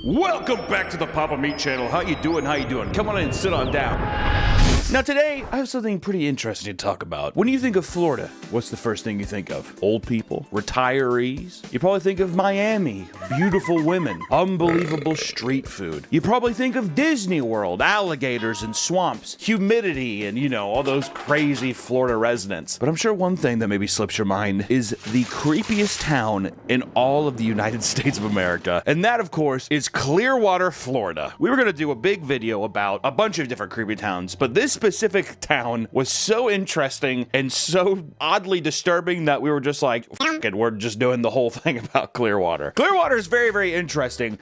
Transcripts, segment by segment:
Welcome back to the Papa Meat channel. How you doing? Come on in and sit on down. Now today, I have something pretty interesting to talk about. When you think of Florida, what's the first thing you think of? Old people? Retirees? You probably think of Miami, beautiful women, unbelievable street food. You probably think of Disney World, alligators and swamps, humidity, and all those crazy Florida residents. But I'm sure one thing that maybe slips your mind is the creepiest town in all of the United States of America. And that, of course, is Clearwater, Florida. We were gonna do a big video about a bunch of different creepy towns, but this specific town was so interesting and so oddly disturbing that we were just like, F it, we're just doing the whole thing about Clearwater. Clearwater is very, very interesting.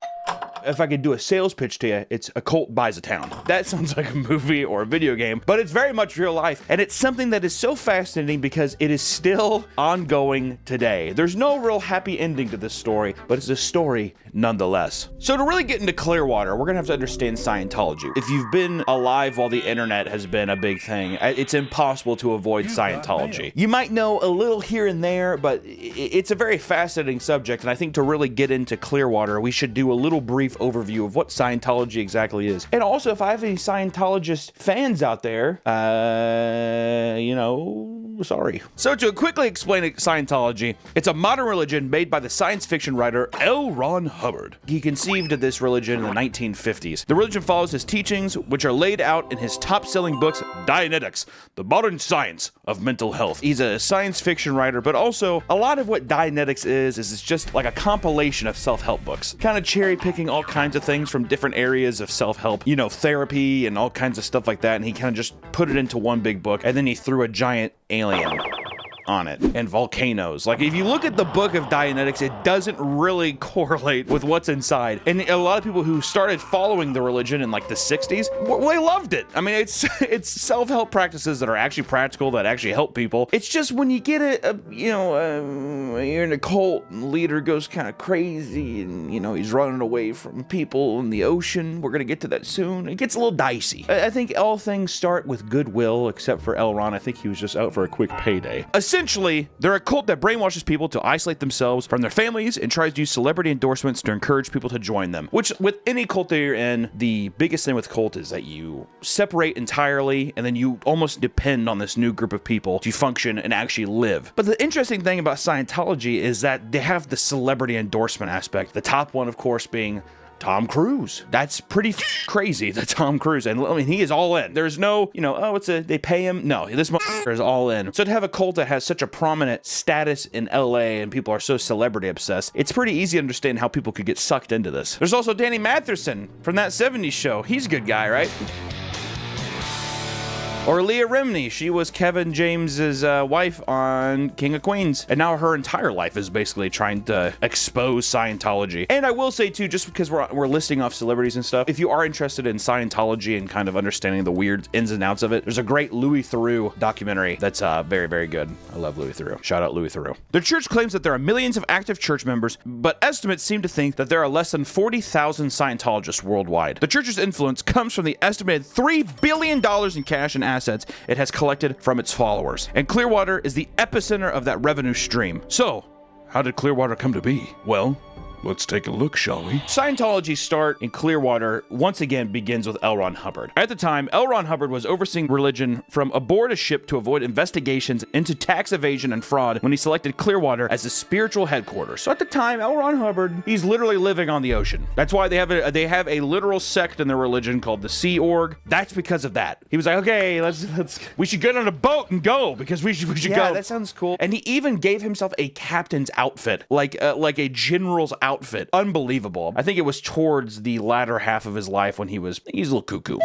If I could do a sales pitch to you, it's A Cult Buys a Town. That sounds like a movie or a video game, but it's very much real life. And it's something that is so fascinating because it is still ongoing today. There's no real happy ending to this story, but it's a story nonetheless. So to really get into Clearwater, we're gonna have to understand Scientology. If you've been alive while the internet has been a big thing, it's impossible to avoid Scientology. You might know a little here and there, but it's a very fascinating subject. And I think to really get into Clearwater, we should do a little brief overview of what Scientology exactly is. And also, if I have any Scientologist fans out there, sorry. So to quickly explain Scientology, it's a modern religion made by the science fiction writer L. Ron Hubbard. He conceived of this religion in the 1950s. The religion follows his teachings, which are laid out in his top-selling books, Dianetics, The Modern Science of Mental Health. He's a science fiction writer, but also a lot of what Dianetics is it's just like a compilation of self-help books, kind of cherry-picking all kinds of things from different areas of self-help, therapy and all kinds of stuff like that, and he kind of just put it into one big book, and then he threw a giant alien on it, and volcanoes. Like, if you look at the book of Dianetics, it doesn't really correlate with what's inside. And a lot of people who started following the religion in like the 60s, they loved it. I mean, it's self-help practices that are actually practical, that actually help people. It's just when you get you're in a cult and the leader goes kind of crazy and, he's running away from people in the ocean. We're gonna get to that soon. It gets a little dicey. I think all things start with goodwill, except for L. Ron. I think he was just out for a quick payday. Essentially, they're a cult that brainwashes people to isolate themselves from their families and tries to use celebrity endorsements to encourage people to join them. Which, with any cult that you're in, the biggest thing with cult is that you separate entirely and then you almost depend on this new group of people to function and actually live. But the interesting thing about Scientology is that they have the celebrity endorsement aspect. The top one, of course, being Tom Cruise. That's pretty crazy, the Tom Cruise. And I mean, he is all in. There's no, they pay him. No, this motherfucker is all in. So to have a cult that has such a prominent status in LA and people are so celebrity obsessed, it's pretty easy to understand how people could get sucked into this. There's also Danny Matheson from that 70s show. He's a good guy, right? Or Leah Remini, she was Kevin James's wife on King of Queens, and now her entire life is basically trying to expose Scientology. And I will say too, just because we're listing off celebrities and stuff, if you are interested in Scientology and kind of understanding the weird ins and outs of it, there's a great Louis Theroux documentary that's very, very good. I love Louis Theroux. Shout out Louis Theroux. The church claims that there are millions of active church members, but estimates seem to think that there are less than 40,000 Scientologists worldwide. The church's influence comes from the estimated $3 billion in cash and assets it has collected from its followers. And Clearwater is the epicenter of that revenue stream. So, how did Clearwater come to be? Well, let's take a look, shall we? Scientology's start in Clearwater once again begins with L. Ron Hubbard. At the time, L. Ron Hubbard was overseeing religion from aboard a ship to avoid investigations into tax evasion and fraud when he selected Clearwater as the spiritual headquarters. So at the time, L. Ron Hubbard, he's literally living on the ocean. That's why they have a literal sect in their religion called the Sea Org. That's because of that. He was like, okay, we should get on a boat and go because we should go. Yeah, that sounds cool. And he even gave himself a captain's outfit, like a general's outfit. Unbelievable. I think it was towards the latter half of his life when he's a little cuckoo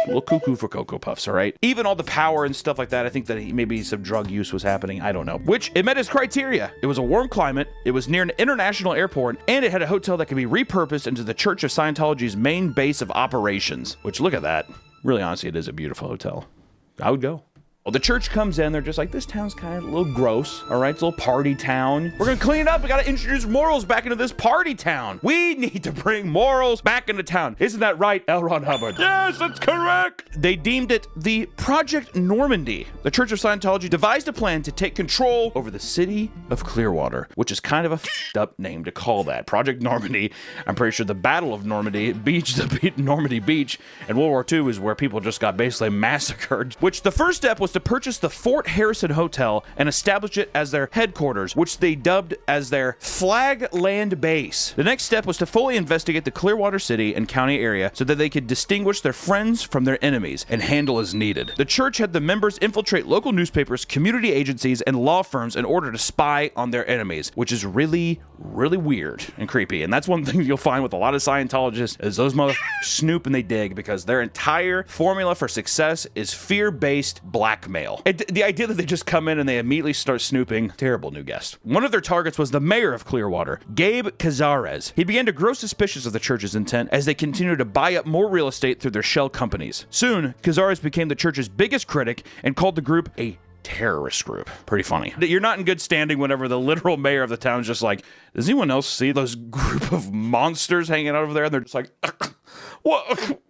for Cocoa Puffs, all right? Even all the power and stuff like that, I think that maybe some drug use was happening. I don't know. Which, it met his criteria. It was a warm climate, it was near an international airport, and it had a hotel that could be repurposed into the Church of Scientology's main base of operations. Which, look at that. Really, honestly, it is a beautiful hotel. I would go. Well, the church comes in, they're just like, this town's kind of a little gross, all right? It's a little party town. We're gonna clean it up. We gotta introduce morals back into this party town. We need to bring morals back into town. Isn't that right, L. Ron Hubbard? Yes, that's correct. They deemed it the Project Normandy. The Church of Scientology devised a plan to take control over the city of Clearwater, which is kind of a f***ed up name to call that. Project Normandy. I'm pretty sure the Battle of Normandy Beach, Normandy Beach, and World War II is where people just got basically massacred, which the first step was to purchase the Fort Harrison Hotel and establish it as their headquarters, which they dubbed as their Flag Land Base. The next step was to fully investigate the Clearwater City and county area so that they could distinguish their friends from their enemies and handle as needed. The church had the members infiltrate local newspapers, community agencies, and law firms in order to spy on their enemies, which is really, really weird and creepy. And that's one thing you'll find with a lot of Scientologists is those motherfuckers snoop and they dig because their entire formula for success is fear-based blackmail. And the idea that they just come in and they immediately start snooping, terrible new guest. One of their targets was the mayor of Clearwater, Gabe Cazares. He began to grow suspicious of the church's intent as they continued to buy up more real estate through their shell companies. Soon, Cazares became the church's biggest critic and called the group a terrorist group. Pretty funny. You're not in good standing whenever the literal mayor of the town is just like, does anyone else see those group of monsters hanging out over there? And they're just like, what?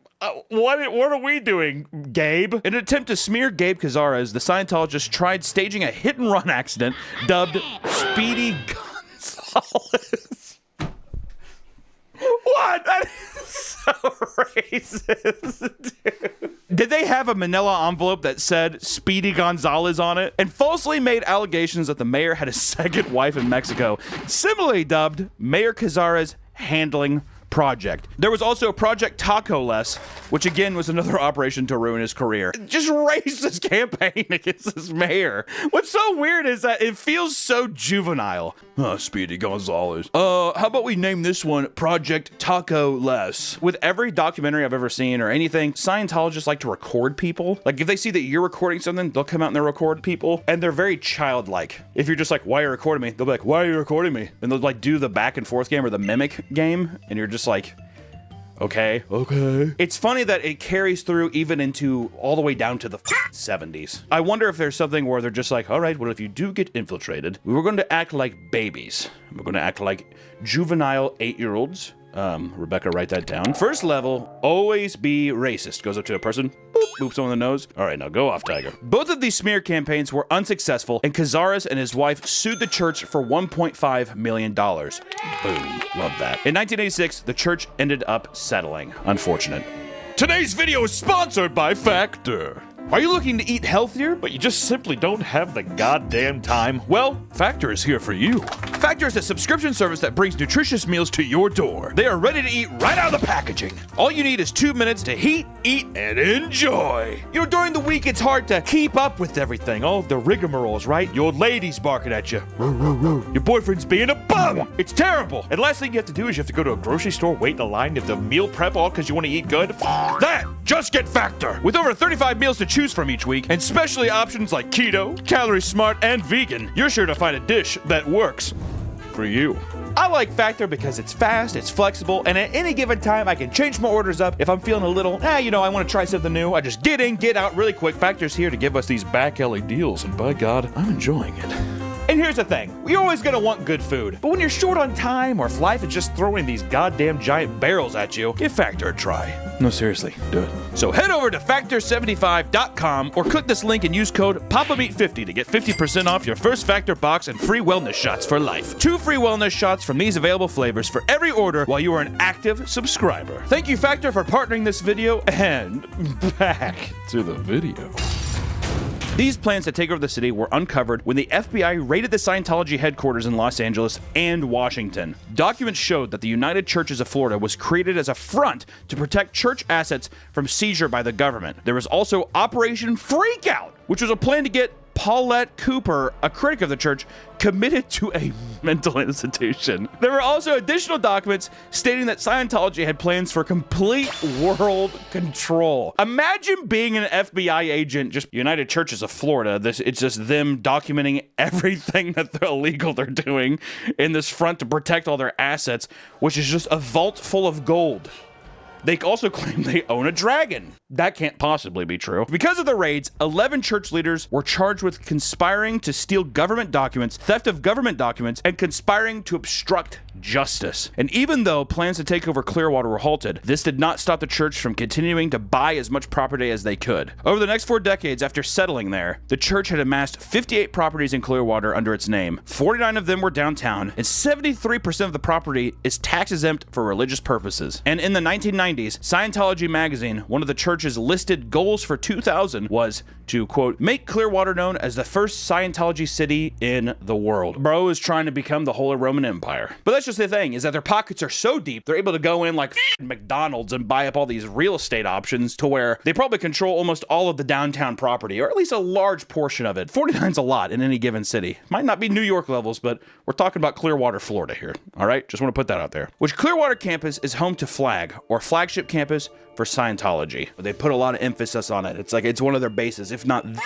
What are we doing, Gabe? In an attempt to smear Gabe Cazares, the Scientologists tried staging a hit-and-run accident dubbed Speedy Gonzalez. What? That is so racist, dude. Did they have a manila envelope that said Speedy Gonzalez on it? And falsely made allegations that the mayor had a second wife in Mexico, similarly dubbed Mayor Cazares Handling Project. There was also Project Taco Less, which again was another operation to ruin his career. Just racist campaign against this mayor. What's so weird is that it feels so juvenile. Speedy Gonzalez. How about we name this one Project Taco Less? With every documentary I've ever seen or anything, Scientologists like to record people. Like if they see that you're recording something, they'll come out and they'll record people. And they're very childlike. If you're just like, why are you recording me? They'll be like, why are you recording me? And they'll like do the back and forth game or the mimic game. And you're just like, okay. It's funny that it carries through even into all the way down to the 70s. I wonder if there's something where they're just like, all right, well, if you do get infiltrated, we're going to act like babies. We're going to act like juvenile 8-year-olds. Rebecca, write that down. First level, always be racist. Goes up to a person, boop, boops someone in the nose. All right, now go off, Tiger. Both of these smear campaigns were unsuccessful, and Cazares and his wife sued the church for $1.5 million. Boom, love that. In 1986, the church ended up settling. Unfortunate. Today's video is sponsored by Factor. Are you looking to eat healthier, but you just simply don't have the goddamn time? Well, Factor is here for you. Factor is a subscription service that brings nutritious meals to your door. They are ready to eat right out of the packaging. All you need is 2 minutes to heat, eat, and enjoy. You know, during the week, it's hard to keep up with everything. All the rigmaroles, right? Your lady's barking at you. Your boyfriend's being a bum. It's terrible. And last thing you have to do is you have to go to a grocery store, wait in a line, you have to meal prep all because you want to eat good. That! Just get Factor. With over 35 meals to choose from each week, and specialty options like keto, calorie smart, and vegan, you're sure to find a dish that works for you. I like Factor because it's fast, it's flexible, and at any given time, I can change my orders up if I'm feeling a little, I want to try something new. I just get in, get out really quick. Factor's here to give us these back alley deals, and by God, I'm enjoying it. And here's the thing, you're always gonna want good food, but when you're short on time or if life is just throwing these goddamn giant barrels at you, give Factor a try. No, seriously, do it. So head over to Factor75.com or click this link and use code PAPAMeat50 to get 50% off your first Factor box and free wellness shots for life. 2 free wellness shots from these available flavors for every order while you are an active subscriber. Thank you, Factor, for partnering this video, and back to the video. These plans to take over the city were uncovered when the FBI raided the Scientology headquarters in Los Angeles and Washington. Documents showed that the United Churches of Florida was created as a front to protect church assets from seizure by the government. There was also Operation Freakout, which was a plan to get Paulette Cooper, a critic of the church, committed to a mental institution. There were also additional documents stating that Scientology had plans for complete world control. Imagine being an FBI agent, just United Churches of Florida. It's just them documenting everything that they're illegal they're doing in this front to protect all their assets, which is just a vault full of gold. They also claim they own a dragon. That can't possibly be true. Because of the raids, 11 church leaders were charged with conspiring to steal government documents, theft of government documents, and conspiring to obstruct justice. And even though plans to take over Clearwater were halted, this did not stop the church from continuing to buy as much property as they could. Over the next 4 decades after settling there, the church had amassed 58 properties in Clearwater under its name. 49 of them were downtown, and 73% of the property is tax exempt for religious purposes. And in the 1990s, Scientology magazine, one of the church's listed goals for 2000 was to, quote, make Clearwater known as the first Scientology city in the world. Bro is trying to become the Holy Roman Empire. But that's just the thing, is that their pockets are so deep, they're able to go in like McDonald's and buy up all these real estate options to where they probably control almost all of the downtown property, or at least a large portion of it. 49's a lot in any given city. Might not be New York levels, but we're talking about Clearwater, Florida here. All right, just want to put that out there. Which Clearwater campus is home to FLAG, or Flagship Campus for Scientology. They put a lot of emphasis on it. It's like it's one of their bases, if not the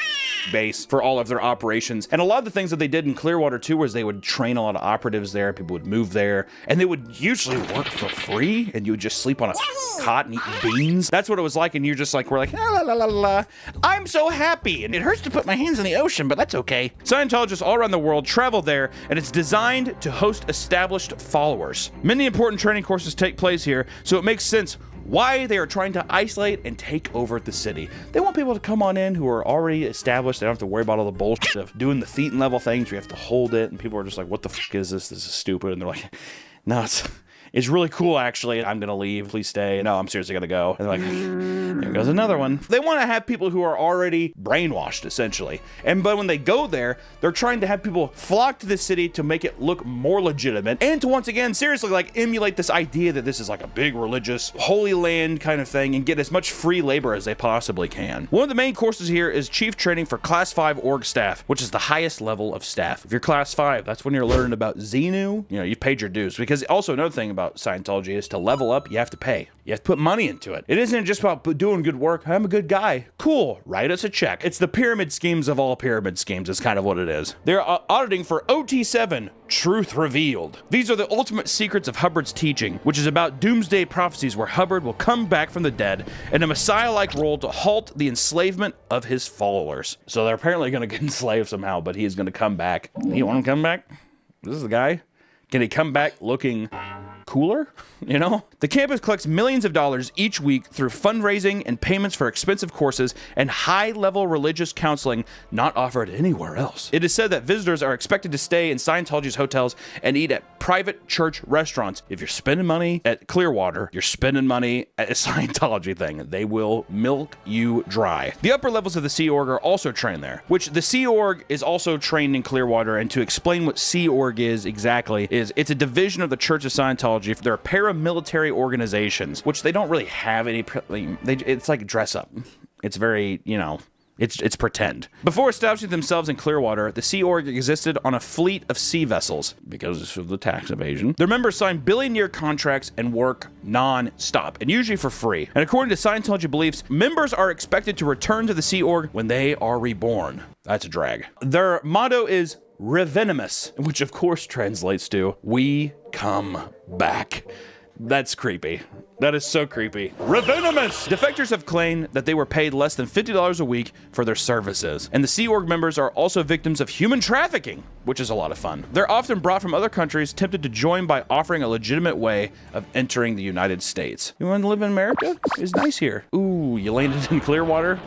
base for all of their operations. And a lot of the things that they did in Clearwater too was they would train a lot of operatives there. People would move there, and they would usually work for free, and you would just sleep on a cot and eat beans. That's what it was like, and you're just like, we're like, la la la la. I'm so happy, and it hurts to put my hands in the ocean, but that's okay. Scientologists all around the world travel there, and it's designed to host established followers. Many important training courses take place here, so it makes sense why they are trying to isolate and take over the city. They want people to come on in who are already established. They don't have to worry about all the bullshit of doing the Thetan level things. You have to hold it, and people are just like, what the fuck is this? This is stupid. And they're like, no, it's really cool, actually. I'm gonna leave. Please stay. No, I'm seriously gonna go. And they're like, there goes another one. They want to have people who are already brainwashed, essentially. But when they go there, they're trying to have people flock to the city to make it look more legitimate, and to once again, seriously, like emulate this idea that this is like a big religious holy land kind of thing, and get as much free labor as they possibly can. One of the main courses here is chief training for Class 5 org staff, which is the highest level of staff. If you're Class 5, that's when you're learning about Xenu. You know, you paid your dues. Because also another thing about Scientology is to level up, you have to pay. You have to put money into it. It isn't just about doing good work. I'm a good guy. Cool. Write us a check. It's the pyramid schemes of all pyramid schemes is kind of what it is. They're auditing for OT7, Truth Revealed. These are the ultimate secrets of Hubbard's teaching, which is about doomsday prophecies where Hubbard will come back from the dead in a messiah-like role to halt the enslavement of his followers. So they're apparently going to get enslaved somehow, but he's going to come back. You want him to come back? This is the guy? Can he come back looking cooler? You know? The campus collects millions of dollars each week through fundraising and payments for expensive courses and high-level religious counseling not offered anywhere else. It is said that visitors are expected to stay in Scientology's hotels and eat at private church restaurants. If you're spending money at Clearwater, you're spending money at a Scientology thing. They will milk you dry. The upper levels of the Sea Org are also trained there, which the Sea Org is also trained in Clearwater. And to explain what Sea Org is exactly, it's a division of the Church of Scientology. They're paramilitary organizations, which they don't really have any, it's like dress up. It's very, you know, it's pretend. Before establishing themselves in Clearwater, the Sea Org existed on a fleet of sea vessels because of the tax evasion. Their members signed billion-year contracts and work non-stop, and usually for free. And according to Scientology beliefs, members are expected to return to the Sea Org when they are reborn. That's a drag. Their motto is Revenimus, which of course translates to, we come back. That's creepy. That is so creepy. Revenimus! Defectors have claimed that they were paid less than $50 a week for their services. And the Sea Org members are also victims of human trafficking, which is a lot of fun. They're often brought from other countries, tempted to join by offering a legitimate way of entering the United States. You want to live in America? It's nice here. Ooh, you landed in Clearwater?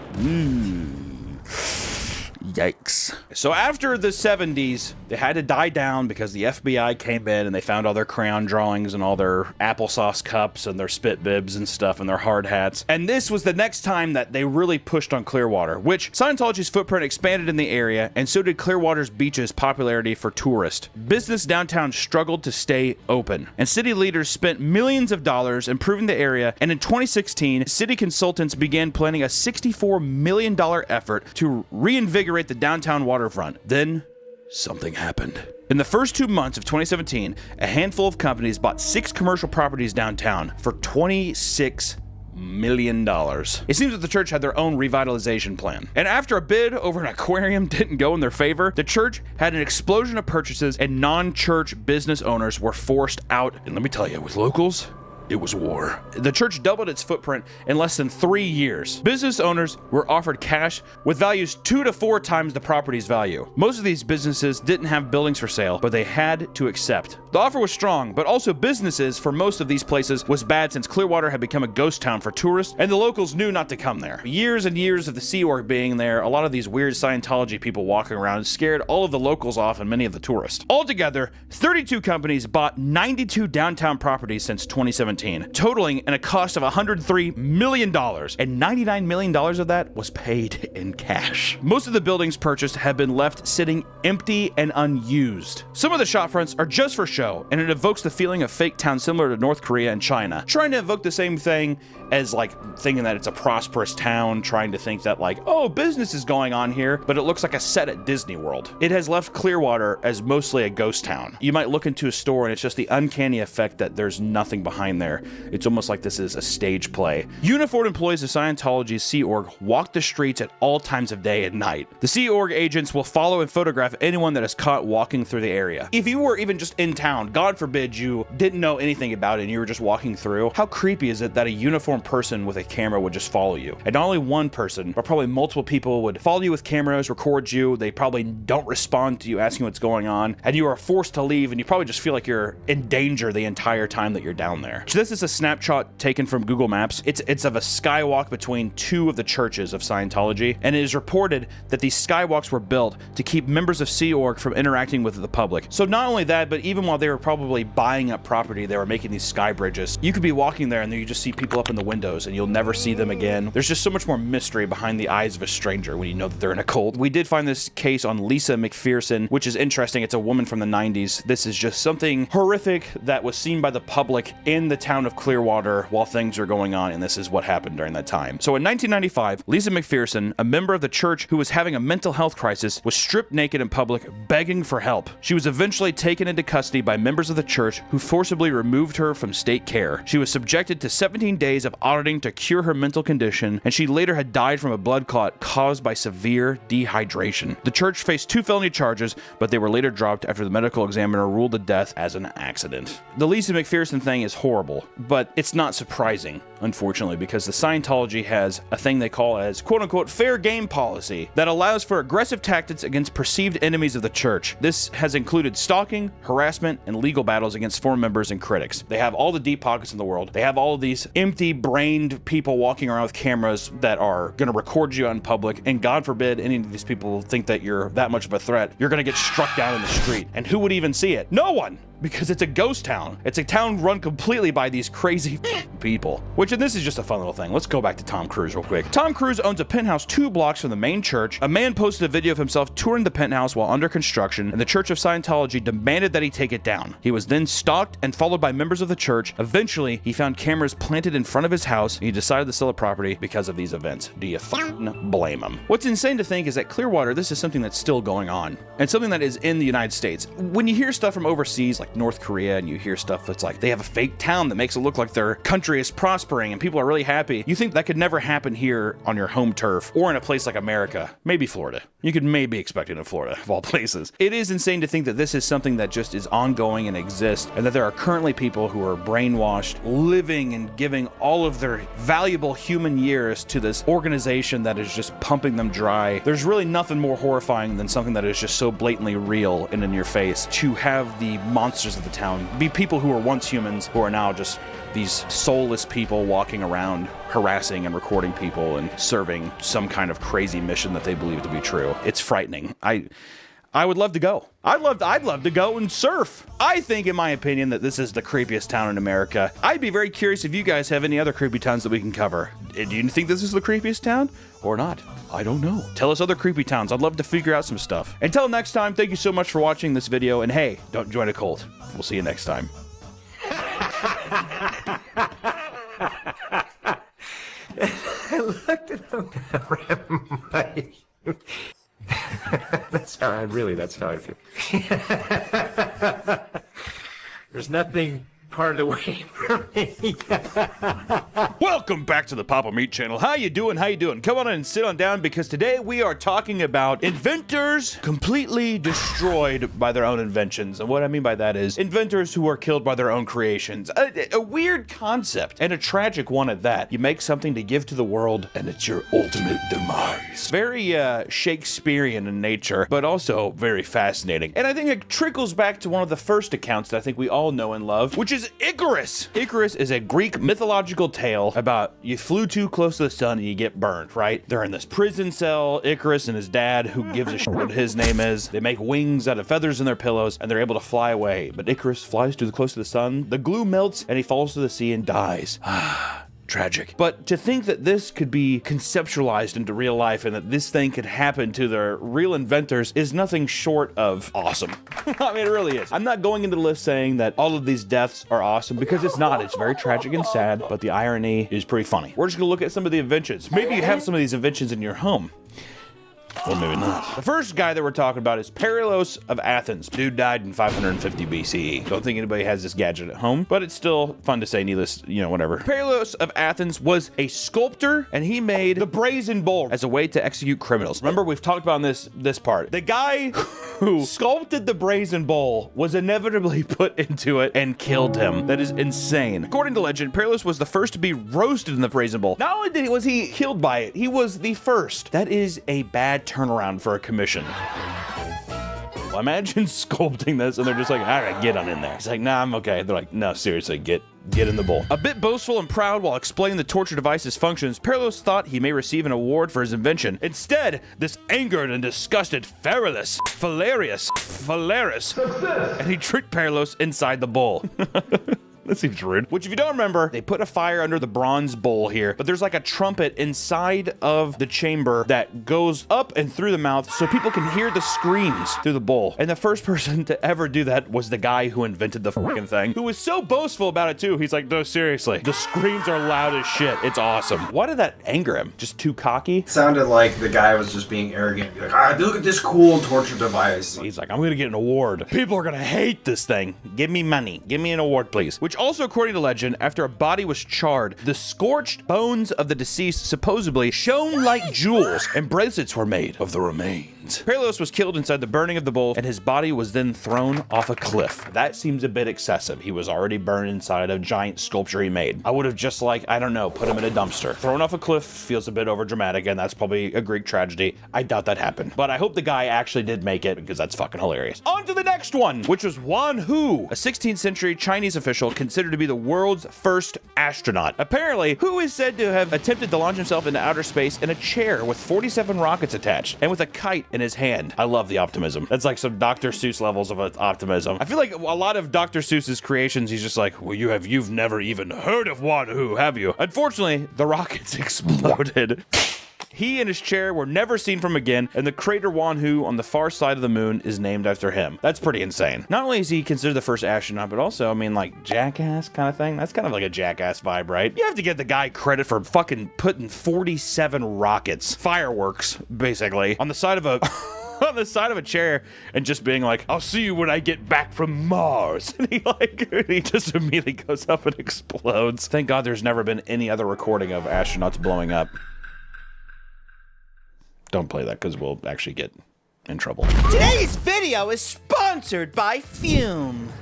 Yikes. So after the 70s, they had to die down because the FBI came in and they found all their crayon drawings and all their applesauce cups and their spit bibs and stuff and their hard hats. And this was the next time that they really pushed on Clearwater, which Scientology's footprint expanded in the area, and so did Clearwater's beaches' popularity for tourists. Business downtown struggled to stay open, and city leaders spent millions of dollars improving the area, and in 2016, city consultants began planning a $64 million effort to reinvigorate the downtown waterfront. Then something happened. In the first 2 months of 2017, a handful of companies bought 6 commercial properties downtown for $26 million. It seems that the church had their own revitalization plan. And after a bid over an aquarium didn't go in their favor, the church had an explosion of purchases and non-church business owners were forced out. And let me tell you, with locals, it was war. The church doubled its footprint in less than 3 years. Business owners were offered cash with values 2 to 4 times the property's value. Most of these businesses didn't have buildings for sale, but they had to accept. The offer was strong, but also businesses for most of these places was bad since Clearwater had become a ghost town for tourists, and the locals knew not to come there. Years and years of the Sea Org being there, a lot of these weird Scientology people walking around scared all of the locals off and many of the tourists. Altogether, 32 companies bought 92 downtown properties since 2017, totaling in a cost of $103 million, and $99 million of that was paid in cash. Most of the buildings purchased have been left sitting empty and unused. Some of the shopfronts are just for show, and it evokes the feeling of fake town similar to North Korea and China, trying to evoke the same thing as like thinking that it's a prosperous town, trying to think that like, oh, business is going on here, but it looks like a set at Disney World. It has left Clearwater as mostly a ghost town. You might look into a store and it's just the uncanny effect that there's nothing behind there. It's almost like this is a stage play. Uniformed employees of Scientology's Sea Org walk the streets at all times of day and night. The Sea Org agents will follow and photograph anyone that is caught walking through the area. If you were even just in town, God forbid you didn't know anything about it and you were just walking through, how creepy is it that a uniformed person with a camera would just follow you? And not only one person, but probably multiple people would follow you with cameras, record you. They probably don't respond to you asking what's going on, and you are forced to leave, and you probably just feel like you're in danger the entire time that you're down there. So this is a snapshot taken from Google Maps. It's of a skywalk between 2 of the churches of Scientology, and it is reported that these skywalks were built to keep members of Sea Org from interacting with the public. So not only that, but even while they were probably buying up property, they were making these sky bridges. You could be walking there and then you just see people up in the windows and you'll never see them again. There's just so much more mystery behind the eyes of a stranger when you know that they're in a cult. We did find this case on Lisa McPherson, which is interesting. It's a woman from the 90s. This is just something horrific that was seen by the public in the town of Clearwater while things are going on, and this is what happened during that time. So in 1995, Lisa McPherson, a member of the church who was having a mental health crisis, was stripped naked in public begging for help. She was eventually taken into custody by members of the church who forcibly removed her from state care. She was subjected to 17 days of auditing to cure her mental condition, and she later had died from a blood clot caused by severe dehydration. The church faced 2 felony charges, but they were later dropped after the medical examiner ruled the death as an accident. The Lisa McPherson thing is horrible, but it's not surprising, unfortunately, because the Scientology has a thing they call as quote-unquote fair game policy that allows for aggressive tactics against perceived enemies of the church. This has included stalking, harassment, and legal battles against former members and critics. They have all the deep pockets in the world. They have all of these empty-brained people walking around with cameras that are going to record you out in public, and God forbid any of these people think that you're that much of a threat, you're going to get struck down in the street. And who would even see it? No one! Because it's a ghost town. It's a town run completely by these crazy people. Which, and this is just a fun little thing. Let's go back to Tom Cruise real quick. Tom Cruise owns a penthouse 2 blocks from the main church. A man posted a video of himself touring the penthouse while under construction, and the Church of Scientology demanded that he take it down. He was then stalked and followed by members of the church. Eventually, he found cameras planted in front of his house, and he decided to sell the property because of these events. Do you blame him? What's insane to think is that Clearwater, this is something that's still going on, and something that is in the United States. When you hear stuff from overseas, like North Korea, and you hear stuff that's like they have a fake town that makes it look like their country is prospering and people are really happy, you think that could never happen here on your home turf or in a place like America, maybe Florida. You could maybe expect it in Florida, of all places. It is insane to think that this is something that just is ongoing and exists, and that there are currently people who are brainwashed, living and giving all of their valuable human years to this organization that is just pumping them dry. There's really nothing more horrifying than something that is just so blatantly real and in your face. To have the monsters of the town be people who were once humans who are now just these soulless people walking around harassing and recording people and serving some kind of crazy mission that they believe to be true. It's frightening. I would love to go. I'd love to go and surf. I think, in my opinion, that this is the creepiest town in America. I'd be very curious if you guys have any other creepy towns that we can cover. Do you think this is the creepiest town or not? I don't know. Tell us other creepy towns. I'd love to figure out some stuff. Until next time, thank you so much for watching this video, and hey, don't join a cult. We'll see you next time. I looked at him. That's how I feel. There's nothing part of the way for me. Well, Welcome back to the Papa Meat channel. How you doing? How you doing? Come on in and sit on down because today we are talking about inventors completely destroyed by their own inventions. And what I mean by that is inventors who are killed by their own creations. A weird concept and a tragic one at that. You make something to give to the world and it's your ultimate demise. Very Shakespearean in nature, but also very fascinating. And I think it trickles back to one of the first accounts that I think we all know and love, which is Icarus. Icarus is a Greek mythological tale about you flew too close to the sun and you get burned, right? They're in this prison cell, Icarus and his dad, who gives a shit what his name is. They make wings out of feathers in their pillows and they're able to fly away. But Icarus flies too close to the sun, the glue melts and he falls to the sea and dies. Tragic. But to think that this could be conceptualized into real life and that this thing could happen to their real inventors is nothing short of awesome. I mean, it really is. I'm not going into the list saying that all of these deaths are awesome because it's not. It's very tragic and sad, but the irony is pretty funny. We're just gonna look at some of the inventions. Maybe you have some of these inventions in your home. Or maybe not. The first guy that we're talking about is Perilos of Athens. Dude died in 550 BCE. Don't think anybody has this gadget at home, but it's still fun to say, needless, whatever. Perilos of Athens was a sculptor, and he made the brazen bull as a way to execute criminals. Remember, we've talked about this part. The guy who sculpted the brazen bull was inevitably put into it and killed him. That is insane. According to legend, Perilos was the first to be roasted in the brazen bull. Not only was he killed by it, he was the first. That is a bad turnaround for a commission. Well, imagine sculpting this and they're just like, all right, get on in there. He's like, nah, I'm okay. They're like, no, seriously, get in the bowl. A bit boastful and proud while explaining the torture device's functions, Perilos thought he may receive an award for his invention. Instead, this angered and disgusted Phalaris, and he tricked Perilos inside the bowl. That seems rude. Which, if you don't remember, they put a fire under the bronze bowl here, but there's like a trumpet inside of the chamber that goes up and through the mouth so people can hear the screams through the bowl. And the first person to ever do that was the guy who invented the fucking thing, who was so boastful about it too. He's like, no, seriously, the screams are loud as shit. It's awesome. Why did that anger him? Just too cocky? It sounded like the guy was just being arrogant. Be like, look at this cool torture device. He's like, I'm gonna get an award. People are gonna hate this thing. Give me money. Give me an award, please. Which also, according to legend, after a body was charred, the scorched bones of the deceased supposedly shone like jewels, and bracelets were made of the remains. Perilos was killed inside the burning of the bowl, and his body was then thrown off a cliff. That seems a bit excessive. He was already burned inside a giant sculpture he made. I would have just I don't know, put him in a dumpster. Thrown off a cliff feels a bit overdramatic, and that's probably a Greek tragedy. I doubt that happened. But I hope the guy actually did make it, because that's fucking hilarious. On to the next one, which was Wan Hu, a 16th century Chinese official considered to be the world's first astronaut. Apparently, Hu is said to have attempted to launch himself into outer space in a chair with 47 rockets attached, and with a kite in his hand. I love the optimism. That's like some Dr. Seuss levels of optimism. I feel like a lot of Dr. Seuss's creations, he's just like, well, you've never even heard of Wan Hu, have you? Unfortunately, the rockets exploded. He and his chair were never seen from again, and the crater Wan Hu on the far side of the moon is named after him. That's pretty insane. Not only is he considered the first astronaut, but also, I mean, like, jackass kind of thing. That's kind of like a jackass vibe, right? You have to give the guy credit for fucking putting 47 rockets, fireworks, basically, on the side of a... on the side of a chair and just being like, I'll see you when I get back from Mars. And he just immediately goes up and explodes. Thank God there's never been any other recording of astronauts blowing up. Don't play that because we'll actually get in trouble. Today's video is sponsored by Fume.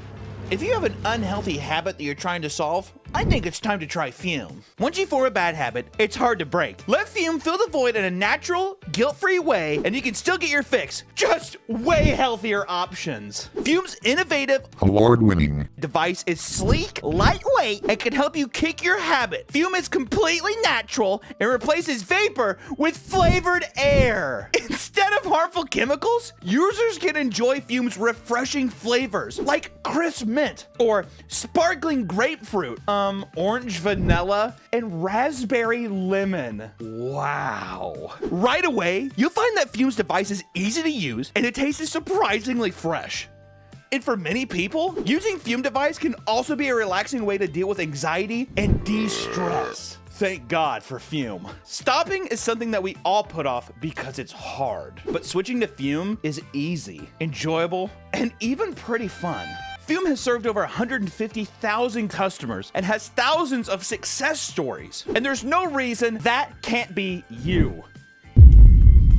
If you have an unhealthy habit that you're trying to solve, I think it's time to try Fume. Once you form a bad habit, it's hard to break. Let Fume fill the void in a natural, guilt-free way, and you can still get your fix. Just way healthier options. Fume's innovative, award-winning device is sleek, lightweight, and can help you kick your habit. Fume is completely natural and replaces vapor with flavored air. Instead of harmful chemicals, users can enjoy Fume's refreshing flavors like crisp mint or sparkling grapefruit, orange vanilla, and raspberry lemon. Wow. Right away, you'll find that Fume's device is easy to use and it tastes surprisingly fresh. And for many people, using Fume device can also be a relaxing way to deal with anxiety and de-stress. Thank God for Fume. Stopping is something that we all put off because it's hard. But switching to Fume is easy, enjoyable, and even pretty fun. Fume has served over 150,000 customers and has thousands of success stories. And there's no reason that can't be you.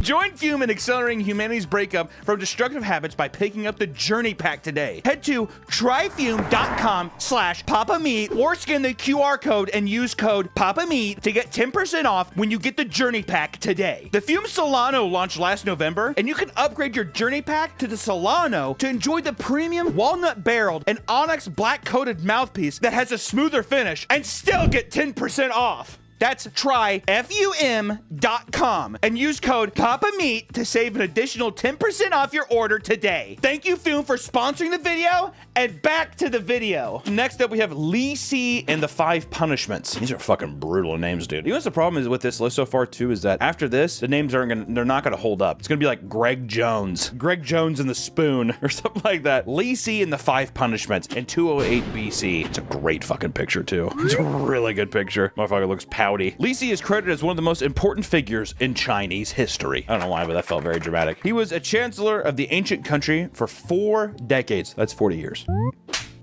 Join Fume in accelerating humanity's breakup from destructive habits by picking up the Journey Pack today. Head to tryfume.com/PapaMeat or scan the QR code and use code PapaMeat to get 10% off when you get the Journey Pack today. The Fume Solano launched last November, and you can upgrade your Journey Pack to the Solano to enjoy the premium walnut barreled and onyx black coated mouthpiece that has a smoother finish and still get 10% off. That's tryfum.com and use code PapaMeat to save an additional 10% off your order today. Thank you, Fume, for sponsoring the video, and back to the video. Next up, we have Li Si and the 5 Punishments. These are fucking brutal names, dude. You know what's the problem is with this list so far, too, is that after this, the names they're not gonna hold up. It's gonna be like Greg Jones and the Spoon, or something like that. Li Si and the 5 Punishments in 208 BC. It's a great fucking picture, too. It's a really good picture. Motherfucker looks pouty. Li Si is credited as one of the most important figures in Chinese history. I don't know why, but that felt very dramatic. He was a chancellor of the ancient country for 4 decades. That's 40 years.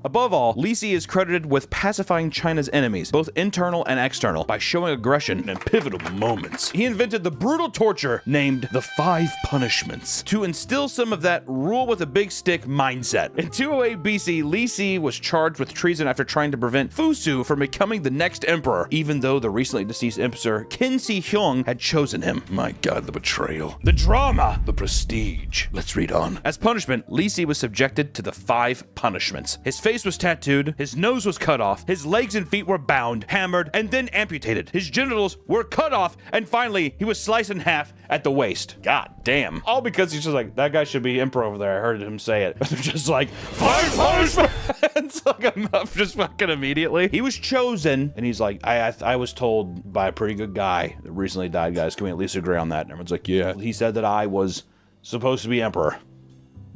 Above all, Li Si is credited with pacifying China's enemies, both internal and external, by showing aggression in pivotal moments. He invented the brutal torture named the 5 Punishments to instill some of that rule with a big stick mindset. In 208 BC, Li Si was charged with treason after trying to prevent Fusu from becoming the next emperor, even though the recently deceased emperor Qin Shi Huang had chosen him. My god, the betrayal. The drama. The prestige. Let's read on. As punishment, Li Si was subjected to the 5 Punishments. His face was tattooed, his nose was cut off, his legs and feet were bound, hammered, and then amputated. His genitals were cut off, and finally, he was sliced in half at the waist. God damn. All because he's just like, that guy should be emperor over there. I heard him say it. They're just like, 5 punishments! Like, I'm up just fucking immediately. He was chosen, and he's like, I was told by a pretty good guy that recently died, guys. Can we at least agree on that? And everyone's like, yeah. He said that I was supposed to be emperor.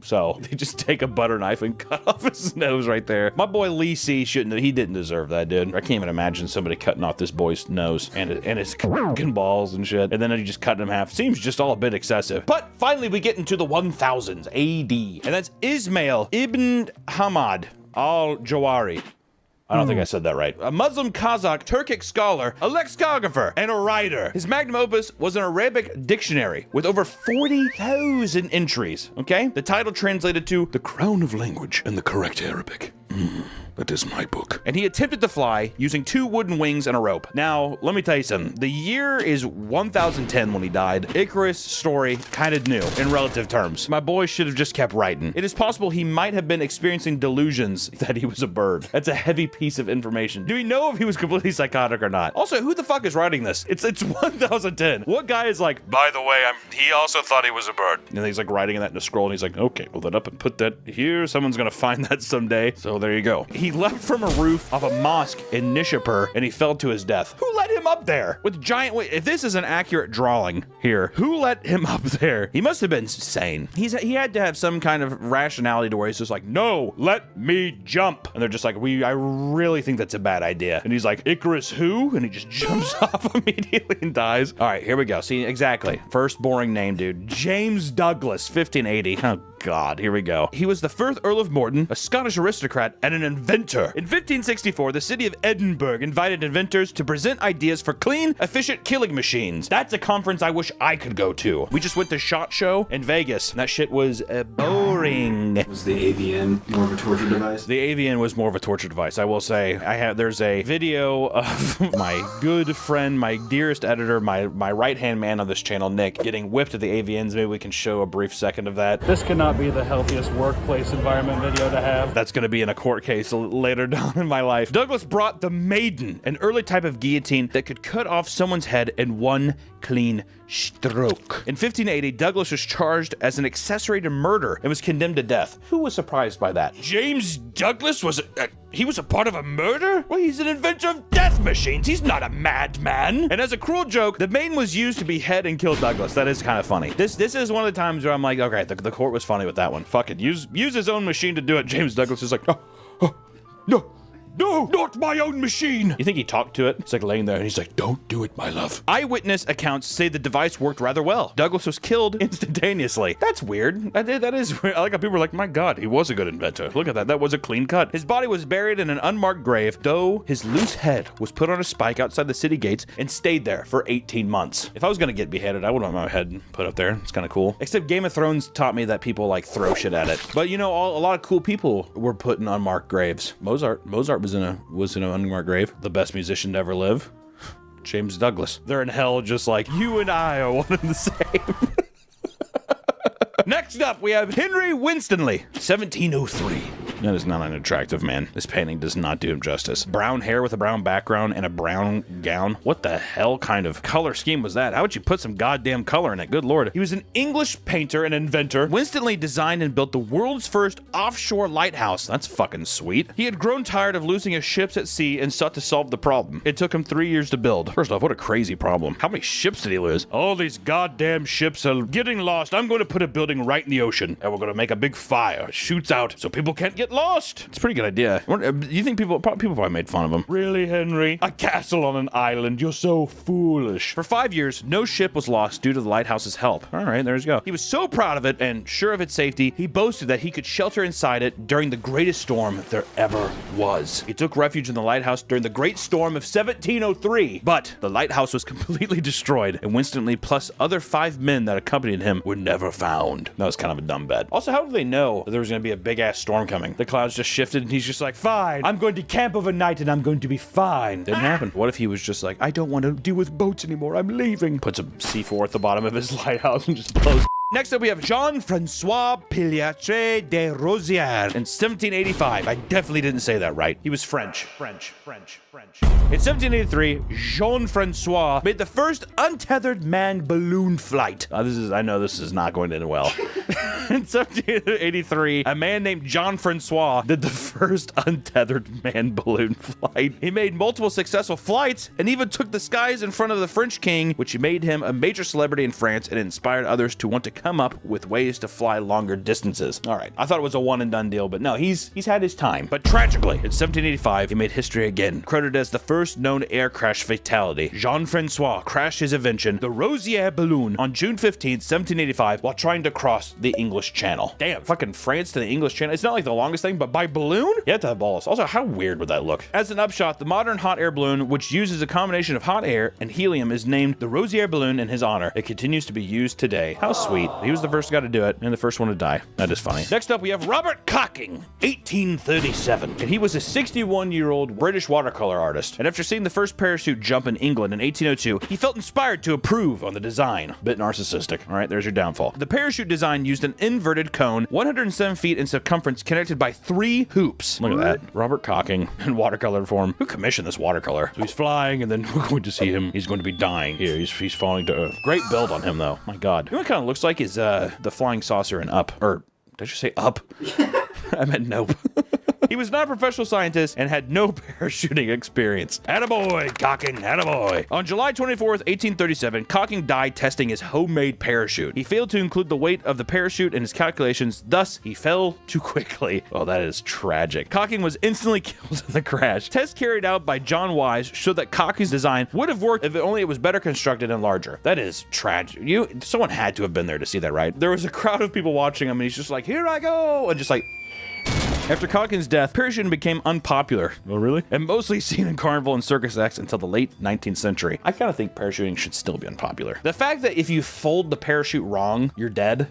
So they just take a butter knife and cut off his nose right there. My boy Li Si he didn't deserve that, dude. I can't even imagine somebody cutting off this boy's nose and his fucking balls and shit. And then he just cut him in half. Seems just all a bit excessive. But finally we get into the 1000s AD. And that's Ismail ibn Hamad al-Jawari. I don't think I said that right. A Muslim Kazakh Turkic scholar, a lexicographer, and a writer. His magnum opus was an Arabic dictionary with over 40,000 entries, okay? The title translated to The Crown of Language in the Correct Arabic. That is my book. And he attempted to fly using 2 wooden wings and a rope. Now, let me tell you something. The year is 1010 when he died. Icarus' story kind of new in relative terms. My boy should have just kept writing. It is possible he might have been experiencing delusions that he was a bird. That's a heavy piece of information. Do we know if he was completely psychotic or not? Also, who the fuck is writing this? It's 1010. What guy is like, by the way, he also thought he was a bird. And he's like writing that in a scroll and he's like, okay, hold that up and put that here. Someone's gonna find that someday. So there you go. He leapt from a roof of a mosque in Nishapur and he fell to his death. Who let him up there with giant weight? If this is an accurate drawing here, who let him up there? He must have been insane. He had to have some kind of rationality to where he's just like, no, let me jump. And they're just like, I really think that's a bad idea. And he's like, Icarus who? And he just jumps off immediately and dies. All right, here we go. See, exactly. First boring name, dude. James Douglas, 1580. Oh, God, here we go. He was the 1st Earl of Morton, a Scottish aristocrat, and an inventor. In 1564, the city of Edinburgh invited inventors to present ideas for clean, efficient killing machines. That's a conference I wish I could go to. We just went to SHOT Show in Vegas, and that shit was boring. Was the AVN more of a torture device? The AVN was more of a torture device, I will say. There's a video of my good friend, my dearest editor, my right-hand man on this channel, Nick, getting whipped at the AVNs. Maybe we can show a brief second of that. This cannot be the healthiest workplace environment video to have. That's gonna be in a court case later down in my life. Douglas brought the Maiden, an early type of guillotine that could cut off someone's head in one clean stroke. In 1580, Douglas was charged as an accessory to murder and was condemned to death. Who was surprised by that? James Douglas was he was a part of a murder? Well, he's an inventor of death machines. He's not a madman. And as a cruel joke, the Maiden was used to behead and kill Douglas. That is kind of funny. This is one of the times where I'm like, okay, the court was funny with that one. Fuck it. Use his own machine to do it. James Douglas is like, no. no, not my own machine. You think he talked to it? It's like laying there and he's like, don't do it, my love. Eyewitness accounts say the device worked rather well. Douglas was killed instantaneously. That's weird. That is weird. I like how people were like, my God, he was a good inventor. Look at that. That was a clean cut. His body was buried in an unmarked grave, though his loose head was put on a spike outside the city gates and stayed there for 18 months. If I was going to get beheaded, I would want my head put up there. It's kind of cool. Except Game of Thrones taught me that people like throw shit at it. But you know, a lot of cool people were put in unmarked graves. Mozart was in an unmarked grave. The best musician to ever live. James Douglas. They're in hell just like you and I are one and the same. Next up, we have Henry Winstanley, 1703. That is not an attractive man. This painting does not do him justice. Brown hair with a brown background and a brown gown. What the hell kind of color scheme was that? How would you put some goddamn color in it? Good lord. He was an English painter and inventor. Winstanley designed and built the world's first offshore lighthouse. That's fucking sweet. He had grown tired of losing his ships at sea and sought to solve the problem. It took him 3 years to build. First off, what a crazy problem. How many ships did he lose? All these goddamn ships are getting lost. I'm going to put a building right in the ocean, and we're going to make a big fire. It shoots out so people can't get lost. It's a pretty good idea. You think people probably made fun of him? Really, Henry? A castle on an island? You're so foolish. For 5 years, no ship was lost due to the lighthouse's help. All right, there you go. He was so proud of it and sure of its safety, he boasted that he could shelter inside it during the greatest storm there ever was. He took refuge in the lighthouse during the Great Storm of 1703, but the lighthouse was completely destroyed, and Winstanley plus other 5 men that accompanied him were never found. That was kind of a dumb bet. Also, how did they know that there was going to be a big-ass storm coming? The clouds just shifted, and he's just like, fine, I'm going to camp overnight, and I'm going to be fine. Didn't happen. What if he was just like, I don't want to deal with boats anymore, I'm leaving. Puts a C4 at the bottom of his lighthouse and just blows. Next up, we have Jean-Francois Pilatre de Rosière in 1785. I definitely didn't say that right. He was French. In 1783, Jean-Francois made the first untethered manned balloon flight. I know this is not going to end well. In 1783, a man named Jean-Francois did the first untethered manned balloon flight. He made multiple successful flights and even took the skies in front of the French king, which made him a major celebrity in France and inspired others to want to come up with ways to fly longer distances. All right, I thought it was a one and done deal, but no, he's had his time. But tragically, in 1785, he made history again, credited as the first known air crash fatality. Jean-Francois crashed his invention, the Rosière balloon, on June 15, 1785, while trying to cross the English Channel. Damn, fucking France to the English Channel. It's not like the longest thing, but by balloon? You have to have balls. Also, how weird would that look? As an upshot, the modern hot air balloon, which uses a combination of hot air and helium, is named the Rosière balloon in his honor. It continues to be used today. How sweet. He was the first guy to do it and the first one to die. That is funny. Next up, we have Robert Cocking, 1837. And he was a 61-year-old British watercolor artist. And after seeing the first parachute jump in England in 1802, he felt inspired to improve on the design. Bit narcissistic. All right, there's your downfall. The parachute design used an inverted cone, 107 feet in circumference, connected by 3 hoops. Look at that. Robert Cocking in watercolor form. Who commissioned this watercolor? So he's flying, and then we're going to see him. He's going to be dying. Here, he's falling to earth. Great build on him, though. My God. You know what it kind of looks like is the flying saucer in Up. Or, did you say Up? I meant Nope. He was not a professional scientist and had no parachuting experience. Attaboy, Cocking, attaboy. On July 24th, 1837, Cocking died testing his homemade parachute. He failed to include the weight of the parachute in his calculations, thus he fell too quickly. Oh, that is tragic. Cocking was instantly killed in the crash. Tests carried out by John Wise showed that Cocking's design would have worked if it was better constructed and larger. That is tragic. Someone had to have been there to see that, right? There was a crowd of people watching him, and he's just like, here I go, and just like... After Cocking's death, parachuting became unpopular. Oh, really? And mostly seen in carnival and circus acts until the late 19th century. I kind of think parachuting should still be unpopular. The fact that if you fold the parachute wrong, you're dead.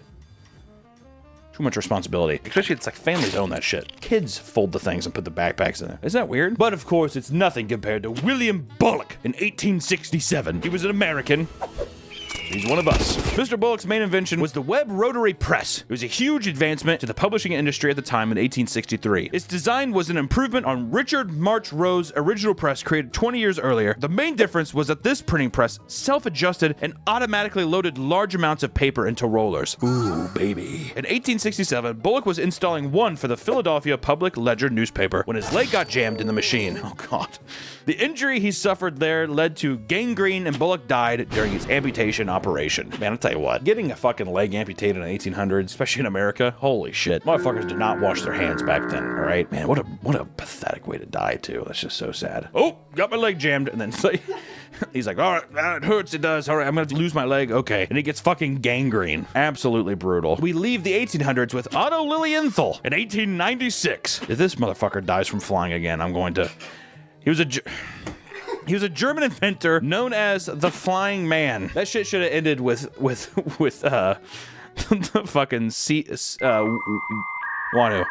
Too much responsibility. Especially it's like families own that shit. Kids fold the things and put the backpacks in there. Isn't that weird? But of course, it's nothing compared to William Bullock in 1867. He was an American. He's one of us. Mr. Bullock's main invention was the Webb Rotary Press. It was a huge advancement to the publishing industry at the time in 1863. Its design was an improvement on Richard March Rowe's original press created 20 years earlier. The main difference was that this printing press self-adjusted and automatically loaded large amounts of paper into rollers. Ooh, baby. In 1867, Bullock was installing one for the Philadelphia Public Ledger newspaper when his leg got jammed in the machine. Oh, God. The injury he suffered there led to gangrene, and Bullock died during his amputation operation. Man, I'll tell you what, getting a fucking leg amputated in the 1800s, especially in America, holy shit. Motherfuckers did not wash their hands back then, all right? Man, what a pathetic way to die, too. That's just so sad. Oh, got my leg jammed. And then it's like, he's like, all right, it hurts, it does. All right, I'm gonna lose my leg. Okay. And he gets fucking gangrene. Absolutely brutal. We leave the 1800s with Otto Lilienthal in 1896. If this motherfucker dies from flying again, I'm going to... He was a German inventor known as the Flying Man. That shit should have ended with the fucking Wanu.